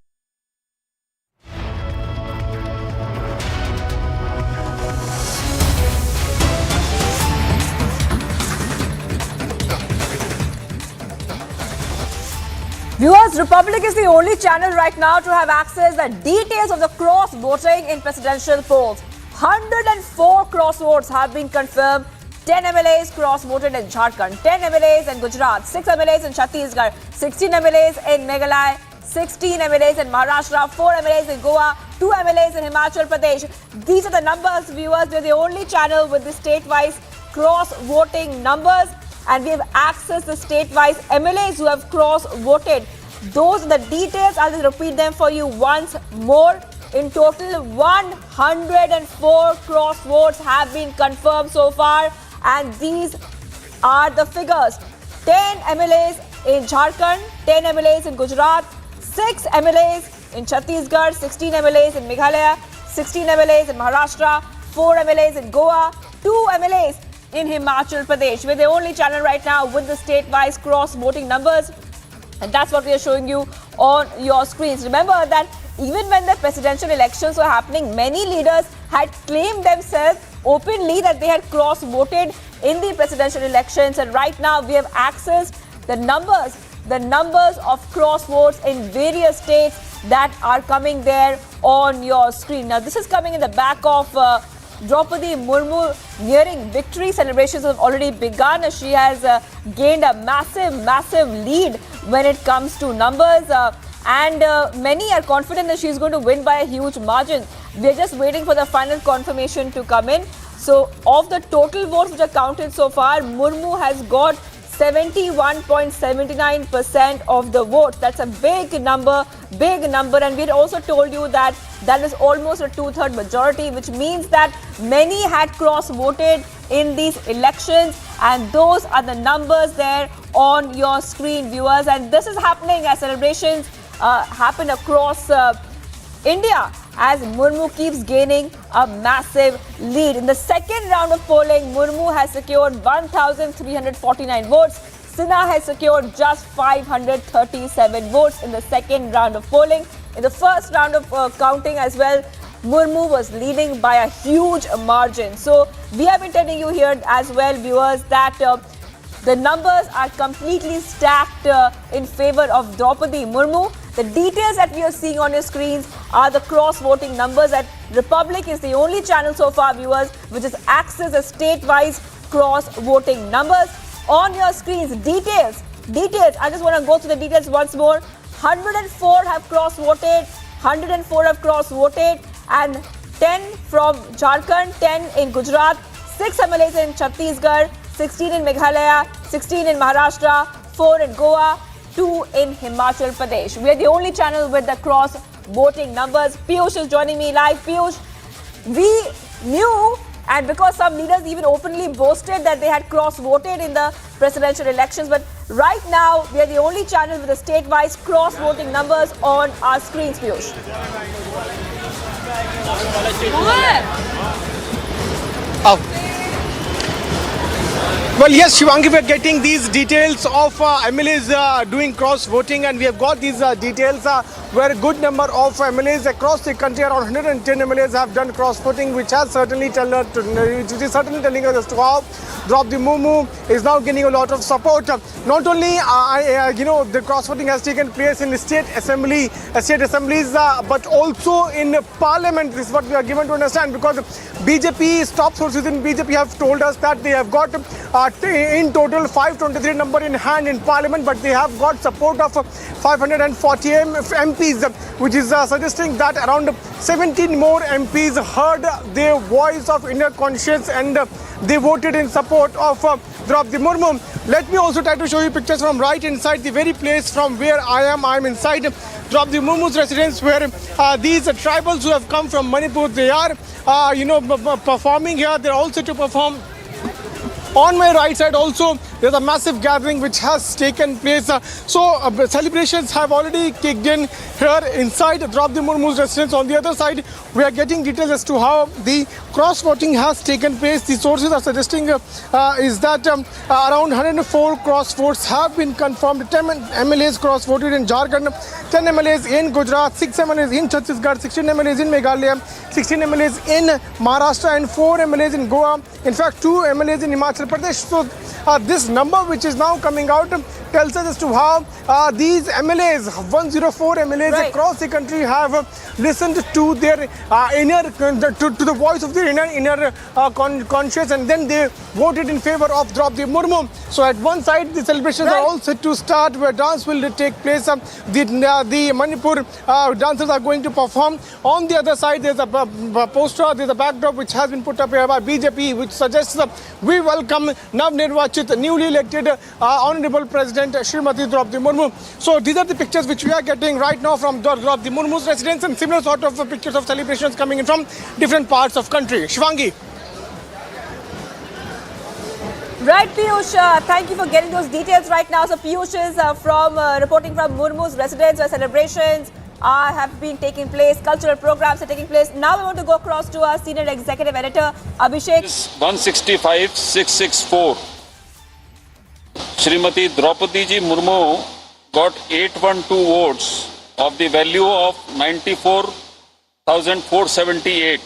Viewers, Republic is the only channel right now to have access to the details of the cross voting in presidential polls. 104 cross votes have been confirmed. 10 MLAs cross voted in Jharkhand, 10 MLAs in Gujarat, 6 MLAs in Chhattisgarh, 16 MLAs in Meghalaya, 16 MLAs in Maharashtra, 4 MLAs in Goa, 2 MLAs in Himachal Pradesh. These are the numbers, viewers. We're the only channel with the state-wise cross-voting numbers, and we have accessed the state-wise MLAs who have cross-voted. Those are the details. I'll just repeat them for you once more. In total, 104 cross votes have been confirmed so far, and these are the figures. 10 MLAs in Jharkhand, 10 MLAs in Gujarat, 6 MLAs in Chhattisgarh, 16 MLAs in Meghalaya, 16 MLAs in Maharashtra, 4 MLAs in Goa, 2 MLAs in Himachal Pradesh. We're the only channel right now with the state-wise cross-voting numbers, and that's what we are showing you on your screens. Remember that even when the presidential elections were happening, many leaders had claimed themselves openly that they had cross-voted in the presidential elections, and right now we have accessed the numbers of cross votes in various states that are coming there on your screen. Now, this is coming in the back of Draupadi Murmu nearing victory. Celebrations have already begun as she has gained a massive lead when it comes to numbers. And many are confident that she's going to win by a huge margin. We're just waiting for the final confirmation to come in. So, of the total votes which are counted so far, Murmu has got 71.79% of the votes. That's a big number, and we had also told you that that is almost a 2/3 majority, which means that many had cross-voted in these elections, and those are the numbers there on your screen, viewers. And this is happening as celebrations happen across India as Murmu keeps gaining a massive lead. In the second round of polling, Murmu has secured 1,349 votes. Sinha has secured just 537 votes in the second round of polling. In the first round of counting as well, Murmu was leading by a huge margin. So we have been telling you here as well, viewers, that the numbers are completely stacked in favor of Draupadi Murmu. The details that we are seeing on your screens are the cross-voting numbers. At Republic is the only channel so far, viewers, which has access to state-wise cross-voting numbers. On your screens, details. I just want to go through the details once more. 104 have cross-voted, 104 have cross-voted, and 10 from Jharkhand, 10 in Gujarat, 6 MLAs in Chhattisgarh, 16 in Meghalaya, 16 in Maharashtra, 4 in Goa, 2 in Himachal Pradesh. We are the only channel with the cross-voting numbers. Piyush is joining me live. Piyush, we knew, and because some leaders even openly boasted that they had cross-voted in the presidential elections, but right now we are the only channel with the state-wise cross-voting numbers on our screens, Piyush. Well, yes, Shivangi, we are getting these details of MLAs doing cross-voting, and we have got these details where a good number of MLAs across the country, around 110 MLAs have done cross-voting, which is certainly telling us as to how Draupadi Murmu is now gaining a lot of support. Not only, the cross-voting has taken place in the state assemblies, but also in parliament. This is what we are given to understand, because BJP, top sources in BJP have told us that they have got in total 523 number in hand in parliament, but they have got support of 540 MPs, which is suggesting that around 17 more MPs heard their voice of inner conscience and they voted in support of Draupadi Murmu. Let me also try to show you pictures from right inside the very place from where I am. I am inside Draupadi Murmu's residence, where these tribals who have come from Manipur, they are performing here. They're also to perform. On my right side also, there's a massive gathering which has taken place. Celebrations have already kicked in here inside Draupadi Murmu's residence. On the other side, we are getting details as to how the cross-voting has taken place. The sources are suggesting is that around 104 cross-votes have been confirmed. 10 MLAs cross-voted in Jharkhand, 10 MLAs in Gujarat, 6 MLAs in Chhattisgarh, 16 MLAs in Meghalaya, 16 MLAs in Maharashtra and 4 MLAs in Goa. In fact, 2 MLAs in Himachal Pradesh. So this number which is now coming out tells us as to how these MLAs, 104 MLAs across the country, have listened to their to the voice of their inner conscience, and then they voted in favor of Draupadi Murmu. So at one side, the celebrations are all set to start, where dance will take place. The Manipur dancers are going to perform. On the other side, there's a poster, there's a backdrop which has been put up here by BJP, which suggests we welcome Nav-Nirvachit, newly elected Honorable President Srimati Draupadi Murmu. So these are the pictures which we are getting right now from Draupadi Murmu's residence, and similar sort of pictures of celebrations coming in from different parts of country. Shivangi. Right, Piyush, thank you for getting those details right now. So Piyush is reporting from Murmu's residence, where celebrations have been taking place, cultural programs are taking place. Now we want to go across to our senior executive editor, Abhishek. 165,664. Srimati Draupadi ji Murmu got 812 votes of the value of 94,478.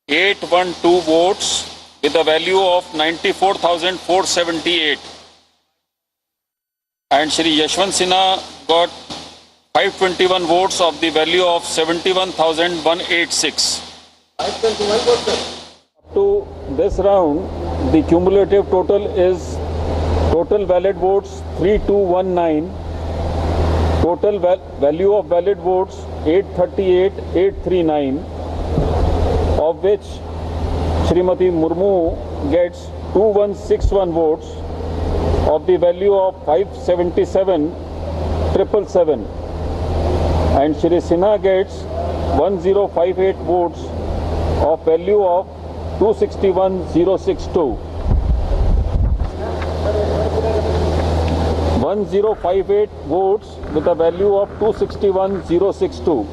812 votes with a value of 94,478. And Shri Yashwant Sinha got 521 votes of the value of 71,186. Up to this round, the cumulative total is total valid votes 3219, total value of valid votes 838,839, of which Srimati Murmu gets 2161 votes of the value of 577,777, and Shri Sinha gets 1058 votes of value of 261,062. 1058 votes with a value of 261,062.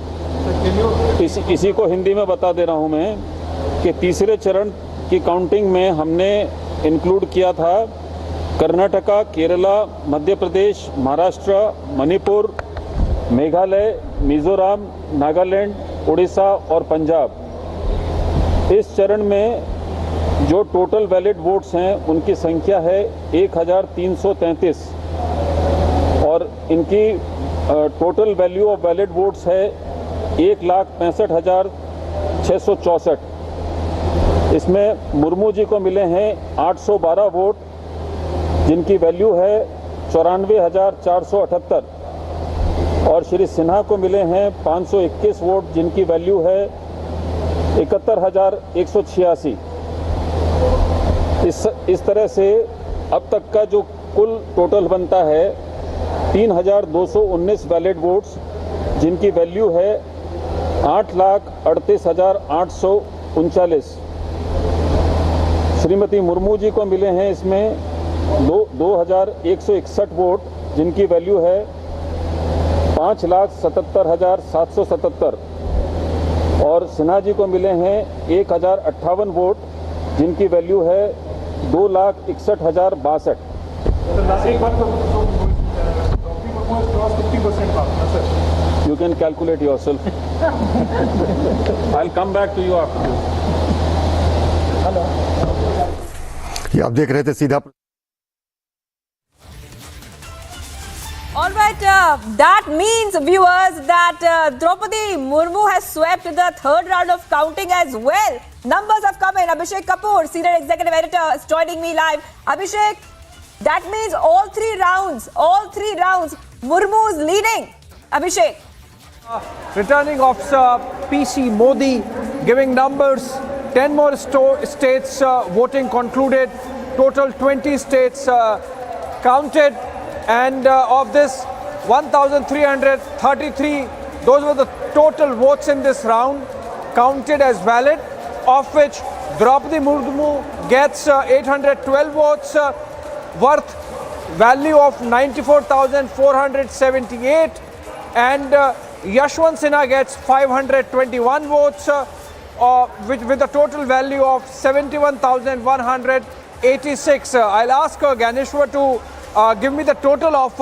इसी को हिंदी में बता दे रहा हूं मैं कि तीसरे चरण की काउंटिंग में हमने इंक्लूड किया था कर्नाटका, केरला, मध्य प्रदेश, महाराष्ट्र, मणिपुर, मेघालय, मिजोरम, नागालैंड, उड़ीसा और पंजाब। इस चरण में जो टोटल वैलिड वोट्स हैं उनकी संख्या है 1333 और इनकी total value of valid votes है 1,65,664। इसमें मुर्मू जी को मिले हैं 812 वोट जिनकी वैल्यू है 94,478 और श्री सिन्हा को मिले हैं 521 वोट जिनकी वैल्यू है 71,186। इस तरह से अब तक का जो कुल टोटल बनता है 3,219 वैलिड वोट्स जिनकी वैल्यू है 8,38,839। श्रीमती मुर्मू जी को मिले हैं इसमें 2,161 वोट जिनकी वैल्यू है 5,77,777 और सिन्हा जी को मिले हैं 1,058 वोट जिनकी वैल्यू है 2,61,062। You can calculate yourself. I'll come back to you after this. Hello. कि आप देख रहे थे सीधा All right, that means, viewers, that Draupadi Murmu has swept the third round of counting as well. Numbers have come in. Abhishek Kapoor, Senior Executive Editor, is joining me live. Abhishek, that means all three rounds, Murmu is leading. Abhishek. Returning officer PC Modi giving numbers. 10 more states voting concluded. Total 20 states counted. And of this, 1,333, those were the total votes in this round, counted as valid, of which Draupadi Murmu gets 812 votes, worth value of 94,478, and Yashwant Sinha gets 521 votes, with a total value of 71,186. I'll ask Ganeshwar to give me the total of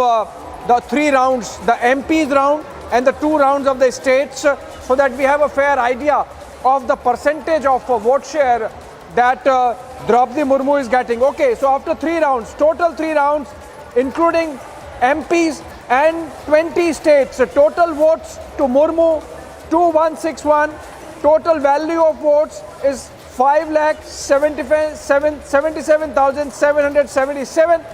the three rounds, the MPs round and the two rounds of the states, so that we have a fair idea of the percentage of vote share that Draupadi Murmu is getting. Okay, so after three rounds, total three rounds, including MPs and 20 states, total votes to Murmu 2161. Total value of votes is 5,77,777.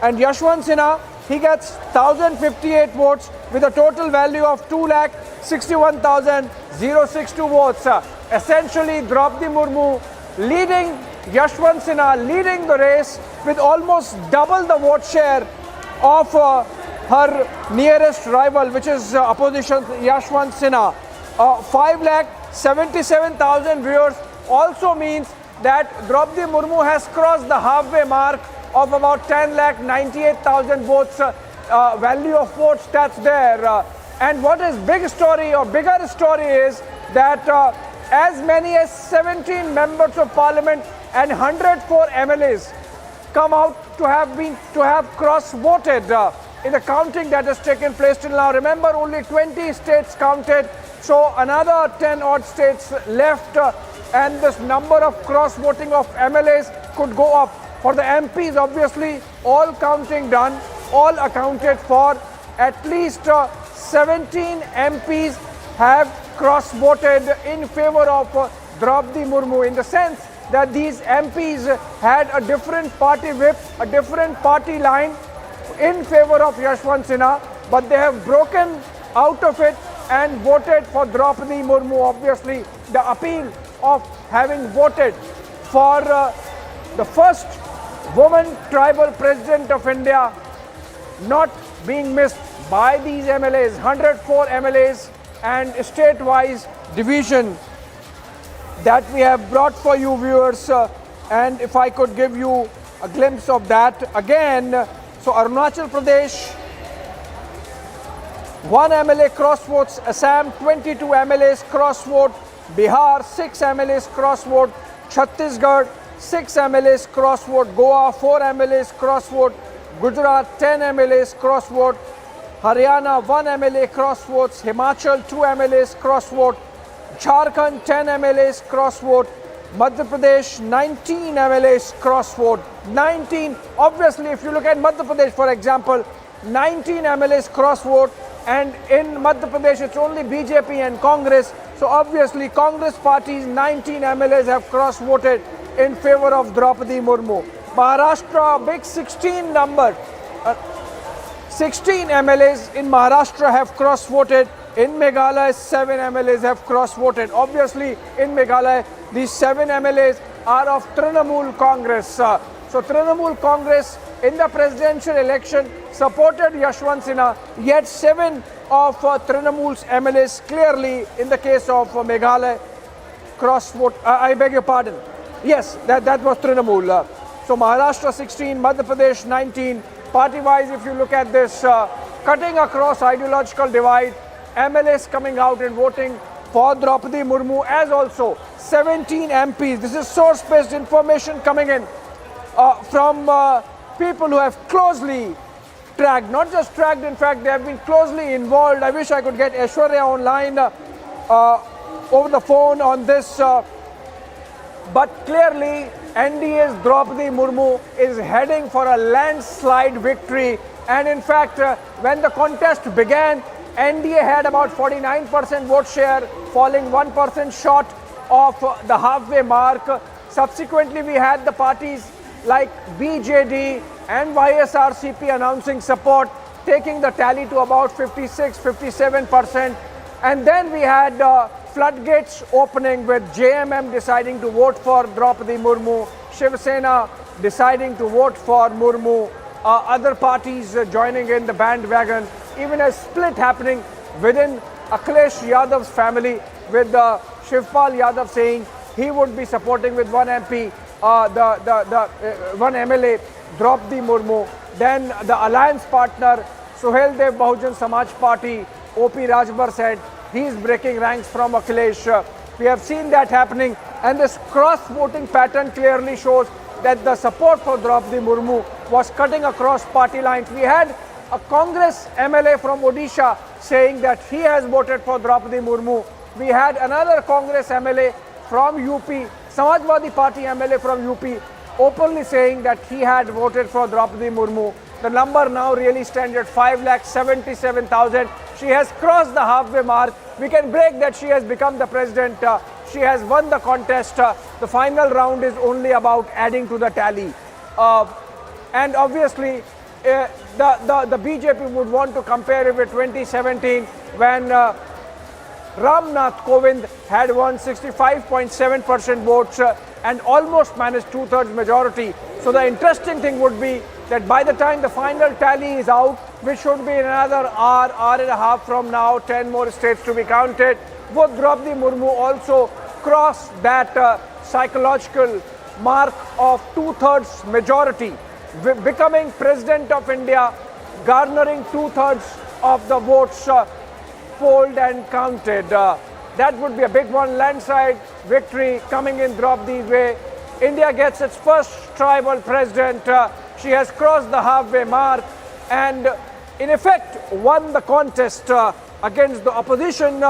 And Yashwant Sinha, he gets 1,058 votes with a total value of 2,61,062 votes. Essentially, Draupadi Murmu leading Yashwant Sinha, leading the race with almost double the vote share of her nearest rival, which is opposition Yashwant Sinha. 5,77,000 viewers also means that Draupadi Murmu has crossed the halfway mark of about 10,98,000 votes, value of votes that's there. And what is bigger story is that as many as 17 members of parliament and 104 MLAs come out to have cross-voted in the counting that has taken place till now. Remember, only 20 states counted, so another 10 odd states left, and this number of cross-voting of MLAs could go up. For the MPs, obviously, all counting done, all accounted for. At least 17 MPs have cross-voted in favor of Draupadi Murmu, in the sense that these MPs had a different party whip, a different party line in favor of Yashwant Sinha, but they have broken out of it and voted for Draupadi Murmu. Obviously, the appeal of having voted for the first woman tribal president of India not being missed by these MLAs, 104 MLAs and state-wise division that we have brought for you, viewers. And if I could give you a glimpse of that again. So Arunachal Pradesh, 1 MLA cross-votes, Assam 22 MLAs cross-vote, Bihar 6 MLAs cross-vote, Chhattisgarh 6 MLAs cross-vote, Goa 4 MLAs cross-vote, Gujarat 10 MLAs cross-vote, Haryana 1 MLA cross-votes, Himachal 2 MLAs cross-vote, Jharkhand 10 MLAs cross-vote, Madhya Pradesh 19 MLAs cross-vote. 19, obviously if you look at Madhya Pradesh for example, 19 MLAs cross-vote, and in Madhya Pradesh it's only BJP and Congress, so obviously Congress party's 19 MLAs have cross-voted in favor of Draupadi Murmu. Maharashtra, big 16 number, 16 MLAs in Maharashtra have cross-voted. In Meghalaya, 7 MLAs have cross-voted. Obviously, in Meghalaya, these 7 MLAs are of Trinamool Congress. So Trinamool Congress in the presidential election supported Yashwant Sinha, yet 7 of Trinamool's MLAs clearly, in the case of Meghalaya, cross-vote. I beg your pardon. Yes, that was Trinamool. So Maharashtra 16, Madhya Pradesh 19. Party-wise, if you look at this, cutting across ideological divide, MLAs coming out and voting for Draupadi Murmu, as also 17 MPs. This is source-based information coming in from people who have closely tracked, not just tracked, in fact, they have been closely involved. I wish I could get Aishwarya online over the phone on this. but clearly NDA's Draupadi Murmu is heading for a landslide victory. And in fact, when the contest began, NDA had about 49% vote share, falling 1% short of the halfway mark. Subsequently, we had the parties like BJD and YSRCP announcing support, taking the tally to about 56-57%. And then we had floodgates opening with JMM deciding to vote for Draupadi Murmu, Shiv Sena deciding to vote for Murmu, other parties joining in the bandwagon, even a split happening within Akhilesh Yadav's family, with Shivpal Yadav saying he would be supporting with one MP, one MLA, Draupadi Murmu. Then the alliance partner, Suhail Dev Bahujan Samaj Party, OP Rajbar said he is breaking ranks from Akhilesh. We have seen that happening, and this cross-voting pattern clearly shows that the support for Draupadi Murmu was cutting across party lines. We had a Congress MLA from Odisha saying that he has voted for Draupadi Murmu. We had another Congress MLA from UP, Samajwadi Party MLA from UP, openly saying that he had voted for Draupadi Murmu. The number now really stands at 5,77,000. She has crossed the halfway mark. We can break that she has become the president. She has won the contest. The final round is only about adding to the tally. And obviously, the BJP would want to compare it with 2017 when Ramnath Kovind had won 65.7% votes and almost managed 2/3 majority. So the interesting thing would be that by the time the final tally is out, which should be in another hour and a half from now, 10 more states to be counted, would Draupadi Murmu also cross that psychological mark of 2/3 majority, becoming President of India, garnering 2/3 of the votes polled and counted. That would be a big one, landslide victory coming in Draupadi's way. India gets its first tribal president. She has crossed the halfway mark and in effect won the contest against the opposition.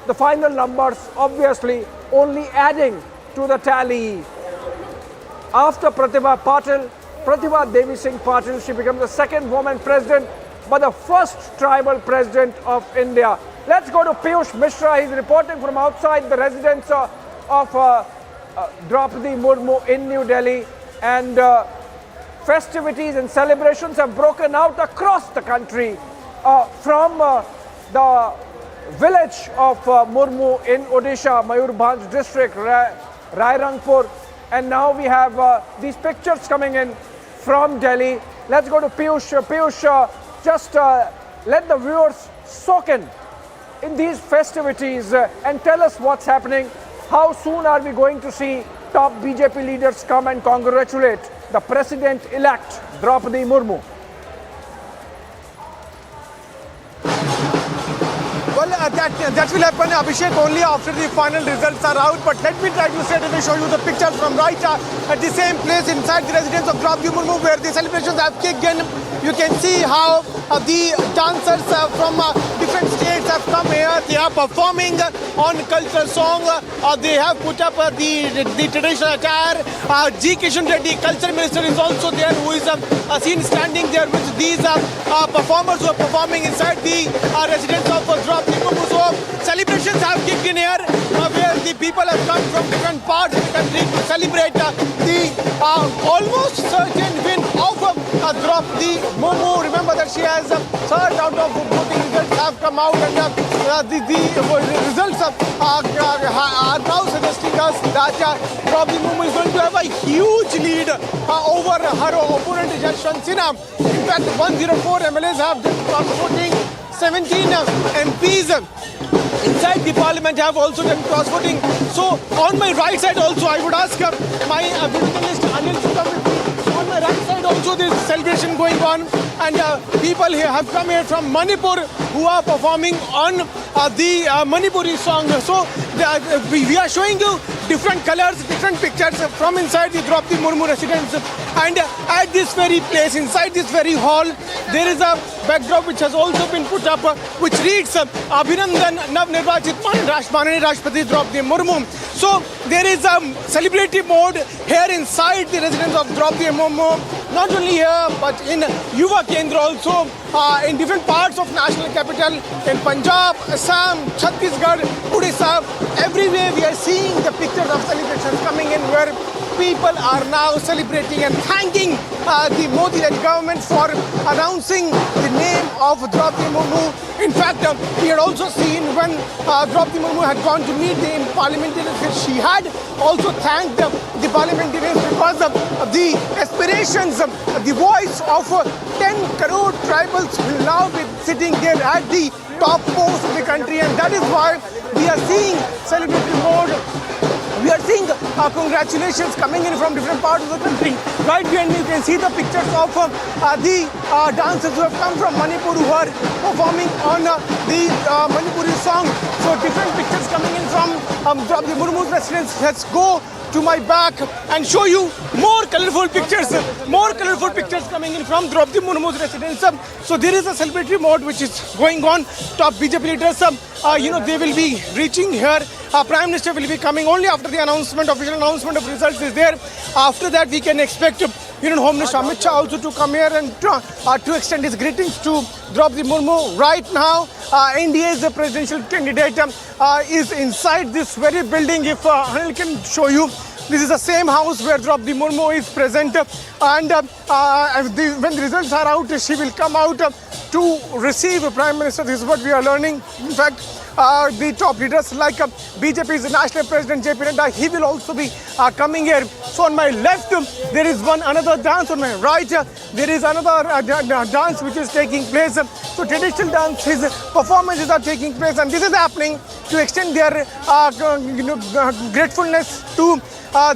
The final numbers obviously only adding to the tally. After Pratibha Devi Singh Patil, she becomes the second woman president, but the first tribal president of India. Let's go to Piyush Mishra. He's reporting from outside the residence of Draupadi Murmu in New Delhi, and festivities and celebrations have broken out across the country from the village of Murmu in Odisha, Mayurbhanj district, Rairangpur, and now we have these pictures coming in from Delhi. Let's go to Piyush. Piyush, just let the viewers soak in these festivities and tell us what's happening. How soon are we going to see top BJP leaders come and congratulate the president-elect Draupadi Murmu? Well, that will happen, Abhishek, only after the final results are out. But let me try to straight away show you the pictures from right at the same place inside the residence of Draupadi Murmu, where the celebrations have kicked in. You can see how the dancers from different states have come here. They are performing on cultural song. They have put up the traditional attire. G. Kishan Reddy, culture minister, is also there, who is seen standing there with these performers who are performing inside the residence of Draupadi Murmu. So celebrations have kicked in here, where the people have come from different parts of the country to celebrate the almost certain win of Draupadi Murmu. Remember that she has third out of voting results have come out, and the results are now suggesting us that Draupadi Murmu is going to have a huge lead over her opponent Yashwant Sinha. In fact, 104 MLAs have done voting, 17 MPs inside the parliament have also done cross voting. So on my right side also, I would ask my political list Anil to come with me. On my right side also this celebration going on, and people here have come here from Manipur who are performing on the Manipuri song. So we are showing you different colors, different pictures from inside the Draupadi Murmu residence. And at this very place, inside this very hall, there is a backdrop which has also been put up, which reads Abhinandan Nav Nirvachit Manani Rashtrapati Draupadi Murmu. So there is a celebratory mode here inside the residence of Draupadi Murmu. Not only here, but in Yuva Kendra also, in different parts of national capital, in Punjab, Assam, Chhattisgarh, Odisha, everywhere we are seeing the pictures of celebrations coming in where people are now celebrating and thanking the Modi-led government for announcing the name of Draupadi Murmu. In fact, we had also seen when Draupadi Murmu had gone to meet the parliamentarians, she had also thanked the parliamentarians because of the aspirations, the voice of 10 crore tribals will now be sitting there at the top post of the country, and that is why we are seeing celebratory mode. We are seeing congratulations coming in from different parts of the country. Right behind me, you can see the pictures of the dancers who have come from Manipur who are performing on the Manipuri song. So different pictures coming in from Draupadi Murmu's residence. Let's go to my back and show you more colorful pictures coming in from Draupadi Murmu's residence. So there is a celebratory mode which is going on. Top BJP leaders, they will be reaching here. Prime Minister will be coming only after the official announcement of results is there. After that, we can expect Home Minister Amit Shah also to come here and to extend his greetings to Draupadi Murmu. Right now, NDA's presidential candidate is inside this very building. If Anil can show you, this is the same house where Draupadi Murmu is present. And when the results are out, she will come out to receive Prime Minister. This is what we are learning. In fact, the top leaders like BJP's national president JP Nadda, he will also be coming here. So on my left, there is another dance. On my right, there is another dance which is taking place. So traditional dance, his performances are taking place, and this is happening to extend their gratefulness to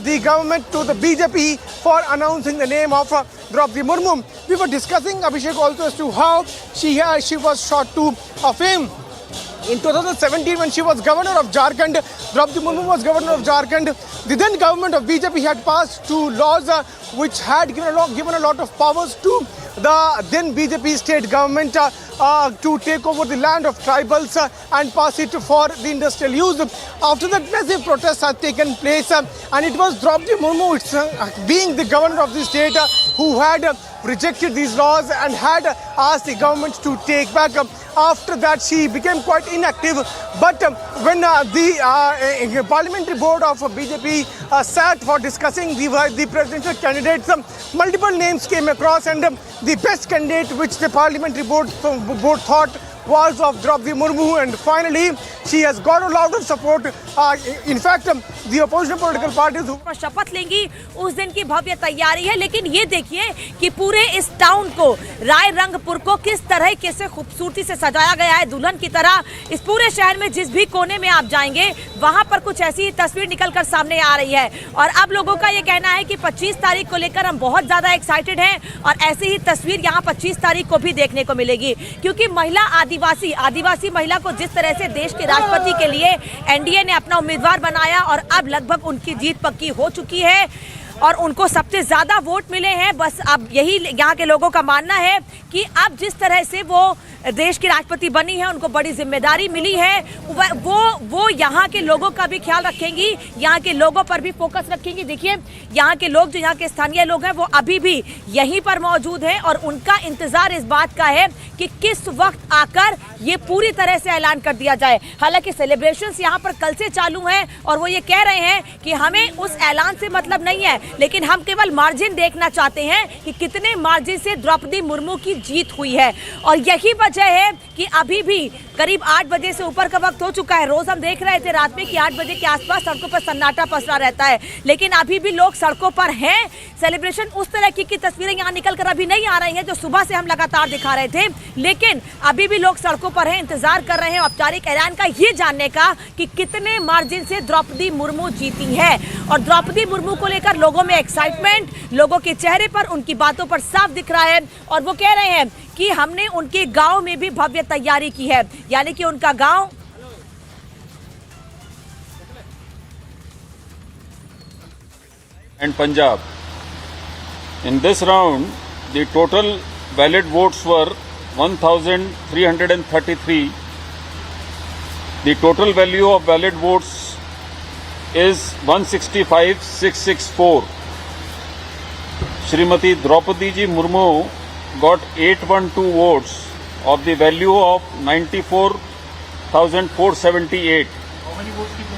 the government, to the BJP for announcing the name of Draupadi Murmu. We were discussing, Abhishek, also as to how she was shot to fame. In 2017, when she was governor of Jharkhand, Draupadi Murmu was governor of Jharkhand. The then government of BJP had passed two laws which had given a lot of powers to the then BJP state government to take over the land of tribals and pass it for the industrial use. After that, massive protests had taken place, and it was Draupadi Murmu, being the governor of the state, who had rejected these laws and had asked the government to take back. After that, she became quite inactive. But when the parliamentary board of BJP sat for discussing the presidential candidates, multiple names came across, and the best candidate which the parliamentary board thought was of Draupadi Murmu, and finally she has got a lot of support. In fact, the opposition political parties शपथ लेंगी उस दिन की भव्य तैयारी है। लेकिन ये देखिए कि पूरे इस टाउन को, राय रंगपुर को किस तरह कैसे खूबसूरती से सजाया गया है दुल्हन की तरह। इस पूरे शहर में जिस भी कोने में आप जाएंगे वहां पर कुछ ऐसी तस्वीर निकल कर सामने आ रही है। और अब लोगों का ये कहना है कि 25 तारीख को लेकर हम बहुत ज्यादा एक्साइटेड हैं, और ऐसी ही तस्वीर यहाँ 25 तारीख को भी देखने को मिलेगी, क्योंकि महिला आदिवासी महिला को जिस तरह से देश के राष्ट्रपति के लिए एनडीए ने अपना उम्मीदवार बनाया, और अब लगभग उनकी जीत पक्की हो चुकी है और उनको सबसे ज्यादा वोट मिले हैं। बस अब यही यहाँ के लोगों का मानना है कि अब जिस तरह से वो देश की राष्ट्रपति बनी है, उनको बड़ी जिम्मेदारी मिली है, वो यहाँ के लोगों का भी ख्याल रखेंगी, यहाँ के लोगों पर भी फोकस रखेंगी। देखिए, यहाँ के लोग, जो यहाँ के स्थानीय लोग हैं, वो अभी भी यहीं पर मौजूद हैं और उनका इंतजार इस बात का है कि किस वक्त आकर ये पूरी तरह से ऐलान कर दिया जाए। हालांकि सेलिब्रेशंस यहाँ पर कल से चालू हैं और वो ये कह रहे हैं कि हमें उस ऐलान से मतलब नहीं है, लेकिन हम केवल मार्जिन देखना चाहते हैं कि कितने मार्जिन से द्रौपदी मुर्मू की जीत हुई है। और यही वजह है कि अभी भी करीब 8 बजे से ऊपर का वक्त हो चुका है। रोज हम देख रहे थे रात में कि 8 बजे के आसपास सड़कों पर सन्नाटा पसरा रहता है, लेकिन अभी भी लोग सड़कों पर हैं। सेलिब्रेशन उस तरह की तस्वीरें यहाँ निकल कर अभी नहीं आ रही हैं जो सुबह से हम लगातार दिखा रहे थे, लेकिन अभी भी लोग सड़कों पर हैं, इंतजार कर रहे हैं औपचारिक ऐलान का, ये जानने का कि कितने मार्जिन से द्रौपदी मुर्मू जीती है। और द्रौपदी मुर्मू को लेकर लोगों लोगों में एक्साइटमेंट, लोगों के चेहरे पर, उनकी बातों पर साफ दिख रहा है। और वो कह रहे हैं कि हमने उनके गांव में भी भव्य तैयारी की है, यानी कि उनका गांव and Punjab. In this round, the total valid votes were 1,333. The total value of valid votes is 165,664. Shrimati Draupadi ji Murmu got 812 votes of the value of 94,478. How many votes did you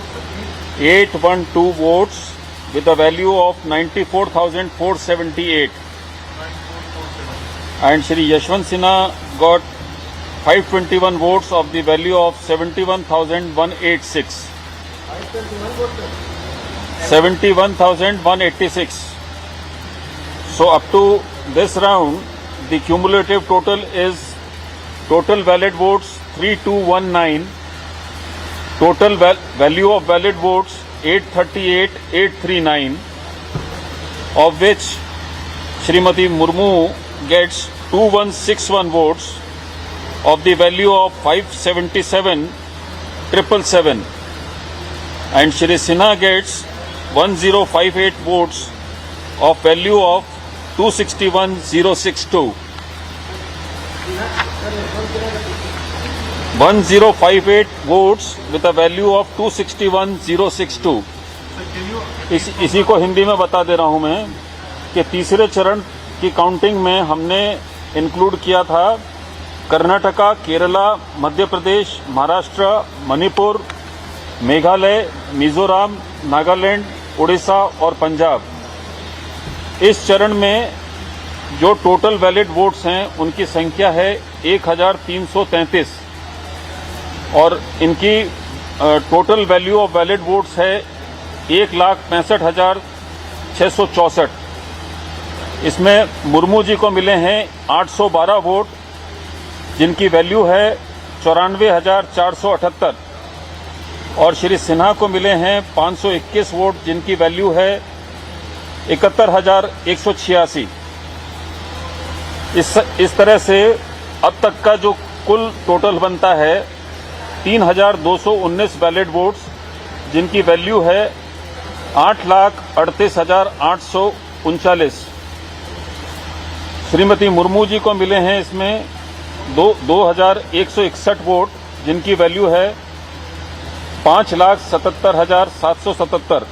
get? 812 votes with a value of 94,478. And Shri Yashwant Sinha got 521 votes of the value of 71,186. 71,186. So up to this round, the cumulative total is total valid votes 3219, total value of valid votes 838,839, of which Shrimati Murmu gets 2161 votes of the value of 577,777, and Shri Sinha gets 1058 votes of value of 261,062. 1058 votes with a value of 261,062. इसी को हिंदी में बता दे रहा हूं मैं कि तीसरे चरण की काउंटिंग में हमने इंक्लूड किया था कर्नाटका, केरला, मध्य प्रदेश, महाराष्ट्र, मणिपुर, मेघालय, मिजोरम, नागालैंड, उड़ीसा और पंजाब। इस चरण में जो टोटल वैलिड वोट्स हैं उनकी संख्या है 1333 और इनकी total value of valid votes है 1,65,664। इसमें मुर्मू जी को मिले हैं 812 वोट जिनकी वैल्यू है 94,478 और श्री सिन्हा को मिले हैं 521 वोट जिनकी वैल्यू है 71,186। इस तरह से अब तक का जो कुल टोटल बनता है 3,219 वैलिड वोट्स जिनकी वैल्यू है 8,38,839। श्रीमती मुर्मू जी को मिले हैं इसमें 2,161 वोट जिनकी वैल्यू है 5,77,777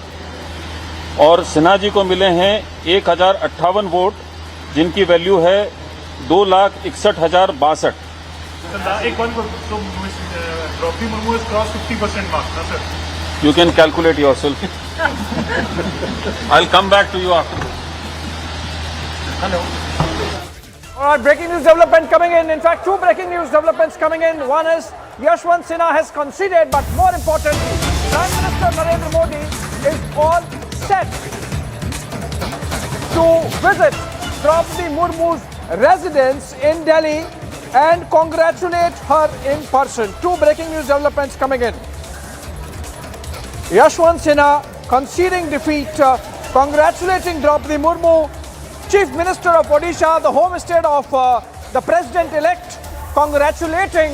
और सिन्हा जी को मिले हैं 1,058 वोट जिनकी वैल्यू है 2,61,062। एक बात तो Draupadi Murmu has crossed 50% mark, ना sir? You can calculate yourself. I'll come back to you after this. Hello. All right, breaking news development coming in. In fact, two breaking news developments coming in. One is Yashwant Sinha has conceded, but more importantly, Prime Minister Narendra Modi is all set to visit Draupadi Murmu's residence in Delhi and congratulate her in person. Two breaking news developments coming in. Yashwant Sinha conceding defeat, congratulating Draupadi Murmu. Chief Minister of Odisha, the home state of the President-elect, congratulating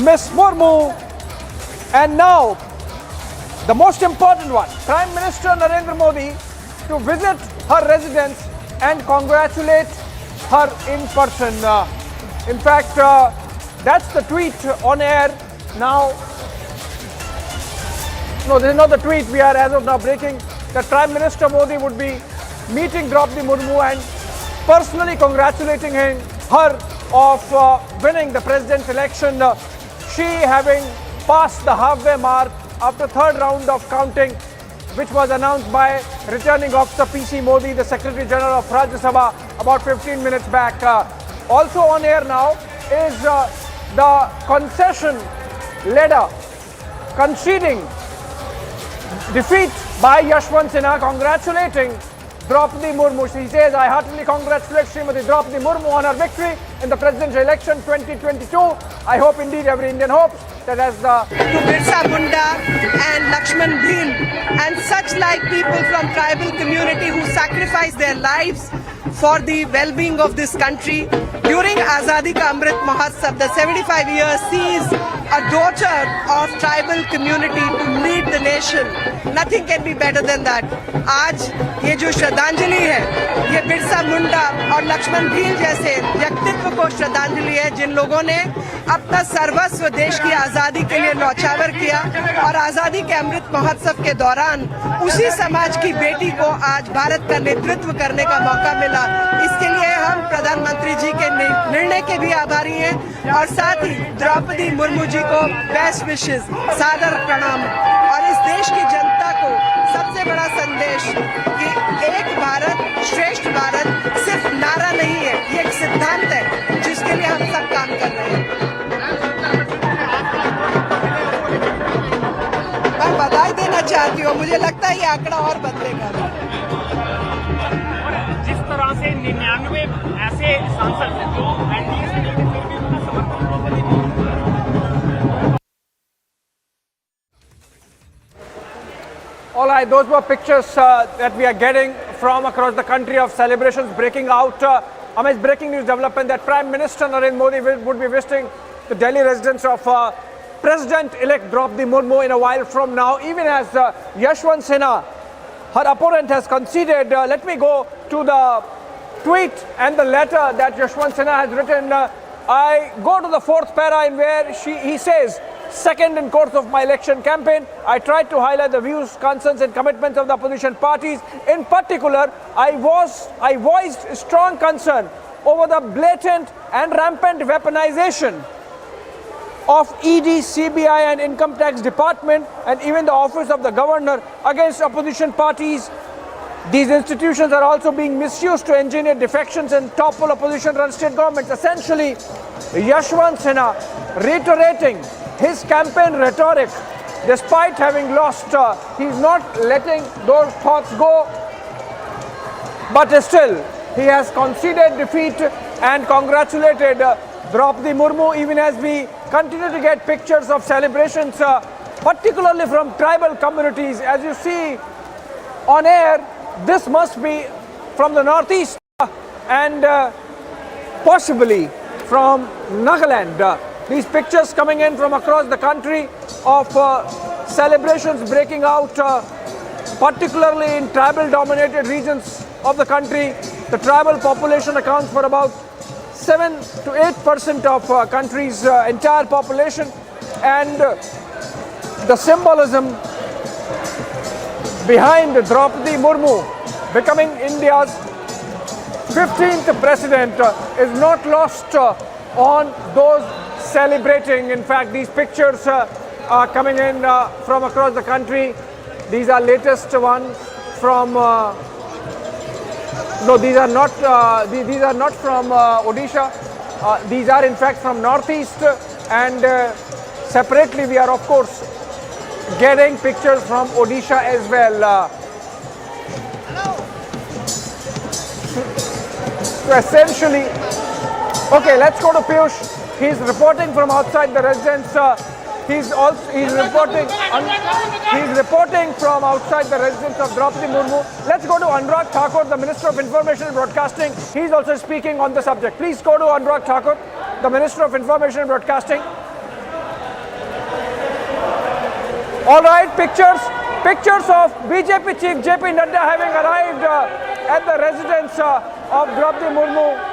Miss Murmu. And now, the most important one, Prime Minister Narendra Modi to visit her residence and congratulate her in person. In fact, that's the tweet on air now. No, this is not the tweet. We are as of now breaking that Prime Minister Modi would be meeting Draupadi Murmu and personally congratulating her of winning the president's election. She having passed the halfway mark after third round of counting, which was announced by returning officer PC Modi, the Secretary General of Rajya Sabha, about 15 minutes back. Also on air now is the concession leader conceding defeat by Yashwant Sinha, congratulating Draupadi Murmu. She says, I heartily congratulate Srimati Draupadi Murmu on her victory in the presidential election 2022. I hope indeed every Indian hopes that as the to Birsa Munda and Lakshman Bheel and such like people from tribal community who sacrificed their lives for the well-being of this country. During Azadi Ka Amrit Mahotsav, the 75 years sees a daughter of tribal community to lead the nation. Nothing can be better than that. आज ये जो श्रद्धांजलि है, ये बिरसा मुंडा और लक्ष्मण भील जैसे व्यक्तित्व को श्रद्धांजलि है जिन लोगों ने अपना सर्वस्व देश की आज़ादी के लिए न्यौछावर किया और आज़ादी के अमृत महोत्सव के दौरान उसी समाज की बेटी को आज भारत का नेतृत्व करने का मौका मिला। इसके लिए हम प्रधानमंत्री जी के निर्णय के भी आभारी हैं और साथ ही द्रौपदी मुर्मू जी को बेस्ट विशेस, सादर प्रणाम। और इस देश की जनता को सबसे बड़ा संदेश कि एक भारत श्रेष्ठ भारत सिर्फ नारा नहीं है, ये एक सिद्धांत है जिसके लिए हम सब काम कर रहे हैं। मैं बधाई देना चाहती हूँ, मुझे लगता है ये आंकड़ा और बदलेगा। जिस तरह से 99 ऐसे सांसद हैं जो एनडीए से लेकर फिर भी उनका समर्थन Droupadi Murmu. All right, those were pictures that we are getting from across the country of celebrations breaking out amidst breaking news development that Prime Minister Narendra Modi would be visiting the Delhi residence of President-elect Draupadi Murmu in a while from now, even as Yashwant Sinha, her opponent, has conceded. Let me go to the tweet and the letter that Yashwant Sinha has written. I go to the fourth para in where he says, second in course of my election campaign, I tried to highlight the views, concerns and commitments of the opposition parties. In particular, I voiced strong concern over the blatant and rampant weaponization of ED, CBI and Income Tax Department and even the office of the governor against opposition parties. These institutions are also being misused to engineer defections and topple opposition-run state governments. Essentially, Yashwant Sinha reiterating his campaign rhetoric, despite having lost, he's not letting those thoughts go, but still he has conceded defeat and congratulated Draupadi Murmu, even as we continue to get pictures of celebrations, particularly from tribal communities. As you see on air, this must be from the northeast and possibly from Nagaland. These pictures coming in from across the country of celebrations breaking out, particularly in tribal-dominated regions of the country. The tribal population accounts for about 7 to 8% of country's entire population, and the symbolism behind Draupadi Murmu becoming India's 15th president is not lost on those celebrating. In fact, these pictures are coming in from across the country. These are latest ones from no, these are not from Odisha. These are in fact from northeast, and separately we are of course getting pictures from Odisha as well. So essentially, okay, let's go to Piyush. He's reporting from outside the residence. He's reporting from outside the residence of Draupadi Murmu. Let's go to Anurag Thakur, the Minister of Information and Broadcasting. He's also speaking on the subject. Please go to Anurag Thakur, the Minister of Information and Broadcasting. All right, pictures of BJP Chief JP Nadda having arrived at the residence of Draupadi Murmu.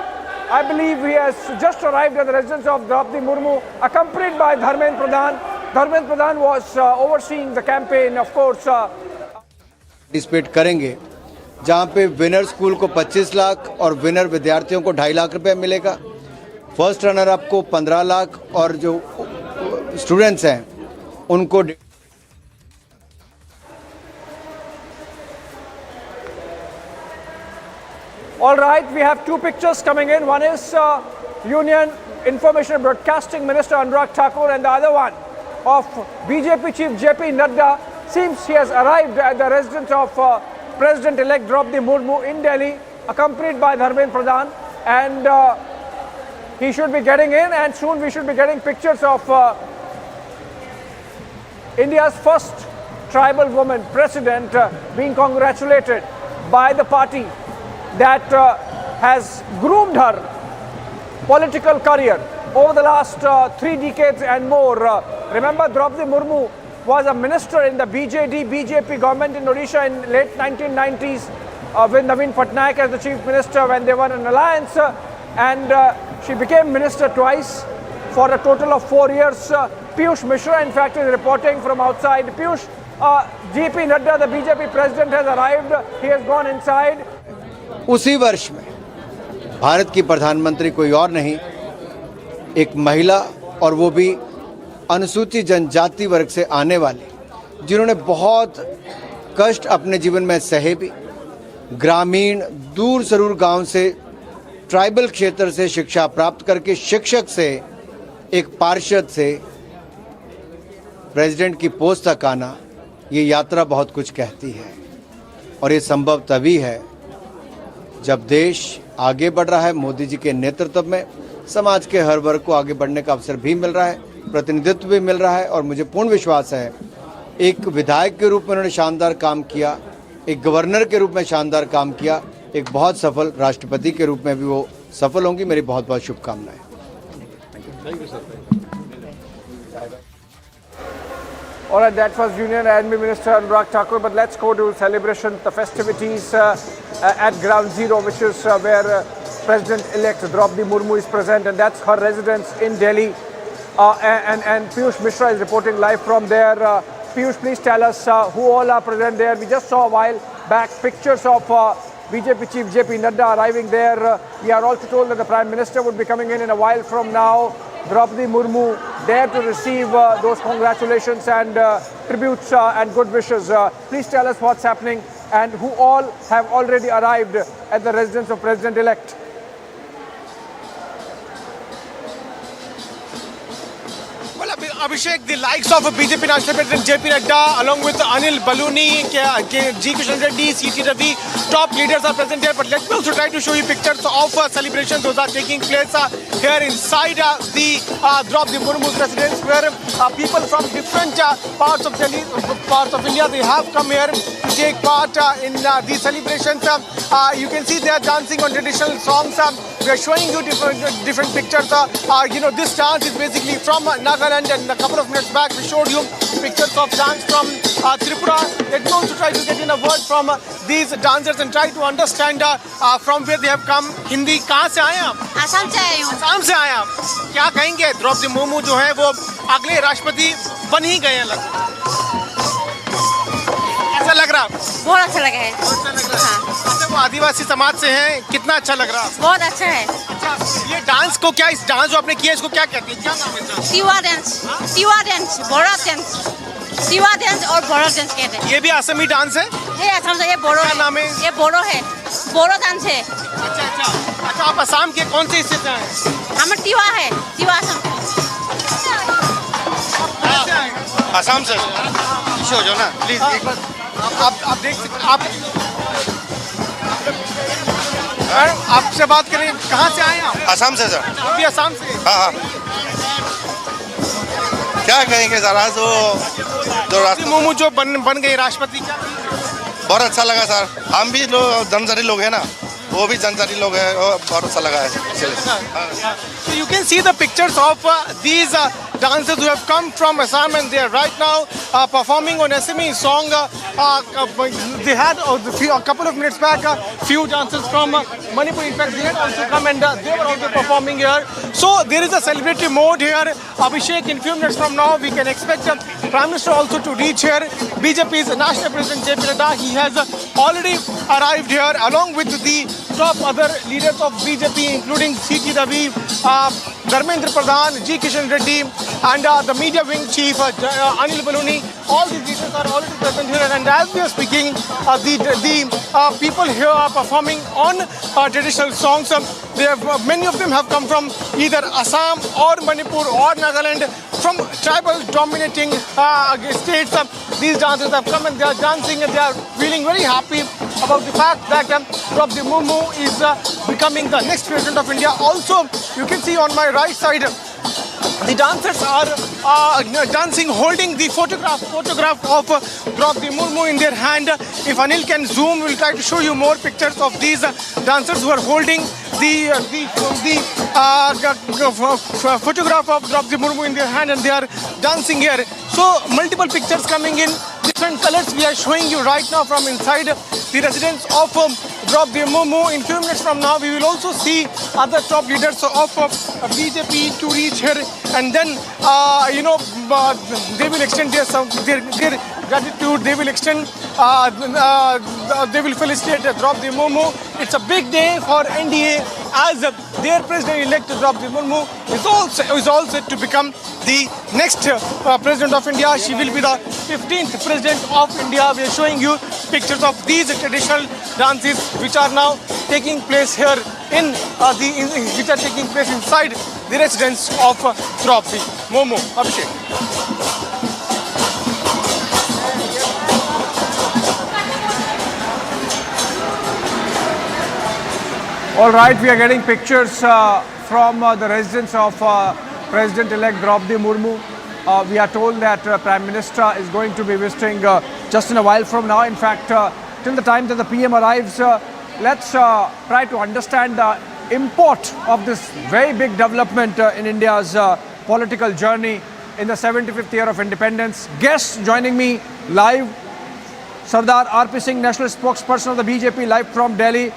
I believe he has just arrived at the residence of Draupadi Murmu, accompanied by Dharmendra Pradhan. Dharmendra Pradhan was overseeing the campaign, of course. Participate करेंगे, जहां पे winner school को 25 लाख और winner विद्यार्थियों को 2.5 लाख रुपए मिलेगा। First runner up को 15 लाख और जो स्टूडेंट्स हैं उनको All right, we have two pictures coming in. One is Union Information and Broadcasting Minister Anurag Thakur, and the other one of BJP Chief JP Nadda. Seems he has arrived at the residence of President-elect Draupadi Murmu in Delhi, accompanied by Dharmendra Pradhan, and he should be getting in, and soon we should be getting pictures of India's first tribal woman president being congratulated by the party that has groomed her political career over the last 3 decades and more. Remember, Draupadi Murmu was a minister in the BJP government in Odisha in late 1990s with Naveen Patnaik as the chief minister when they were in alliance, and she became minister twice for a total of 4 years. Piyush Mishra, in fact, is reporting from outside. Piyush, JP Nadda, the BJP president, has arrived. He has gone inside. उसी वर्ष में भारत की प्रधानमंत्री कोई और नहीं, एक महिला, और वो भी अनुसूचित जनजाति वर्ग से आने वाली, जिन्होंने बहुत कष्ट अपने जीवन में सहे भी, ग्रामीण दूर सरूर गांव से ट्राइबल क्षेत्र से शिक्षा प्राप्त करके शिक्षक से एक पार्षद से प्रेसिडेंट की पोस्ट तक आना, ये यात्रा बहुत कुछ कहती है। और ये संभव तभी है जब देश आगे बढ़ रहा है मोदी जी के नेतृत्व में, समाज के हर वर्ग को आगे बढ़ने का अवसर भी मिल रहा है, प्रतिनिधित्व भी मिल रहा है, और मुझे पूर्ण विश्वास है एक विधायक के रूप में उन्होंने शानदार काम किया, एक गवर्नर के रूप में शानदार काम किया, एक बहुत सफल राष्ट्रपति के रूप में भी वो सफल होंगी। मेरी बहुत बहुत शुभकामनाएं। Thank you, sir. All right, that was Union Army Minister Anurag Thakur, but let's go to celebration, the festivities at Ground Zero, which is where President-elect Draupadi Murmu is present, and that's her residence in Delhi. And Piyush Mishra is reporting live from there. Piyush, please tell us who all are present there. We just saw a while back pictures of BJP Chief JP Nadda arriving there. We are also told that the Prime Minister would be coming in a while from now. Draupadi Murmu there to receive those congratulations and tributes and good wishes. Please tell us what's happening and who all have already arrived at the residence of President-elect. Abhishek, the likes of BJP National President JP Nadda along with Anil Baluni, G. Kishan Reddy, CT Ravi, top leaders are present here. But let me also try to show you pictures of celebrations. Those are taking place here inside the Draupadi Murmu's residence, where people from different parts of Delhi, parts of India, they have come here to take part in these celebrations. You can see they are dancing on traditional songs. We are showing you different pictures. This dance is basically from Nagaland, and a couple of minutes back we showed you pictures of dance from Tripura. Let me also try to get in a word from these dancers and try to understand from where they have come. Hindi, कहाँ से आए आप? आसाम से आए हूँ। आसाम से आए आप? क्या कहेंगे? द्रौपदी मुर्मू जो है वो अगले राष्ट्रपति बन ही गए हैं लगभग। कैसा लग रहा? बहुत अच्छा लगा है। बहुत अच्छा लग रहा है। अच्छा, वो आदिवासी समाज से हैं, कितना अच्छा लग रहा? बहुत अच्छा है। अच्छा, ये डांस को क्या, इस डांस जो आपने किया इसको क्या कहते हैं? क्या नाम है? तिवा डांस, तिवा डांस, बोरा डांस, तिवा डांस और बोरा डांस कहते हैं। ये भी असमी डांस है? ये असम से, ये बोरो है। नाम है? ये बोरो है, बोरो डांस है। अच्छा अच्छा अच्छा, आप असम के कौन से हिस्से से आए? हम तिवा है, तिवा असम। असम से पीछे हो जाओ ना प्लीज। आप देख सकते, आप आपसे बात करें, कहाँ से आए आप? असम से सर। आप भी असम से? हाँ हाँ। क्या कहेंगे जरा, जो मुर्मू जो बन गए राष्ट्रपति, क्या बहुत अच्छा लगा सर। हम भी जनजाति लोग हैं ना, वो भी जनजाति लोग हैं, बहुत अच्छा लगा है। So you can see the pictures of these dancers who have come from Assam, and they are right now performing on SME song. They had a couple of minutes back few dancers from Manipur. In fact, they had also come and they were also performing here. So there is a celebratory mode here. Abhishek, in few minutes from now, we can expect Prime Minister also to reach here. BJP's National President JP Nadda, he has already arrived here along with the top other leaders of BJP, including CT Ravi, Dharmendra Pradhan, G. Kishan Reddy, and the media wing chief Anil Baluni. All these leaders are already present here, and as we are speaking, the people here are performing on traditional songs. Many of them have come from either Assam or Manipur or Nagaland, from tribal dominating states. These dancers have come and they are dancing, and they are feeling very happy about the fact that Draupadi Murmu is becoming the next president of India. Also, you can see on my right side, the dancers are dancing, holding the photograph of Draupadi Murmu in their hand. If Anil can zoom, we'll try to show you more pictures of these dancers who are holding the photograph of Draupadi Murmu in their hand, and they are dancing here. So multiple pictures coming in different colors we are showing you right now from inside the residence of Draupadi Murmu. In few minutes from now, we will also see other top leaders of BJP to reach here, and then they will extend their gratitude. They will extend. They will felicitate Draupadi Murmu. It's a big day for NDA as their president-elect Draupadi Murmu is all set to become the next president of India. She will be the 15th president of India. We are showing you pictures of these traditional dances which are now taking place here which are taking place inside the residence of Draupadi Murmu. Abhishek. All right, we are getting pictures from the residence of President-elect Draupadi Murmu. We are told that Prime Minister is going to be visiting just in a while from now. In fact, till the time that the PM arrives, let's try to understand the import of this very big development in India's political journey in the 75th year of independence. Guests joining me live, Sardar R.P. Singh, National Spokesperson of the BJP, live from Delhi.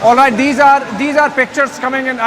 All right, these are pictures coming in.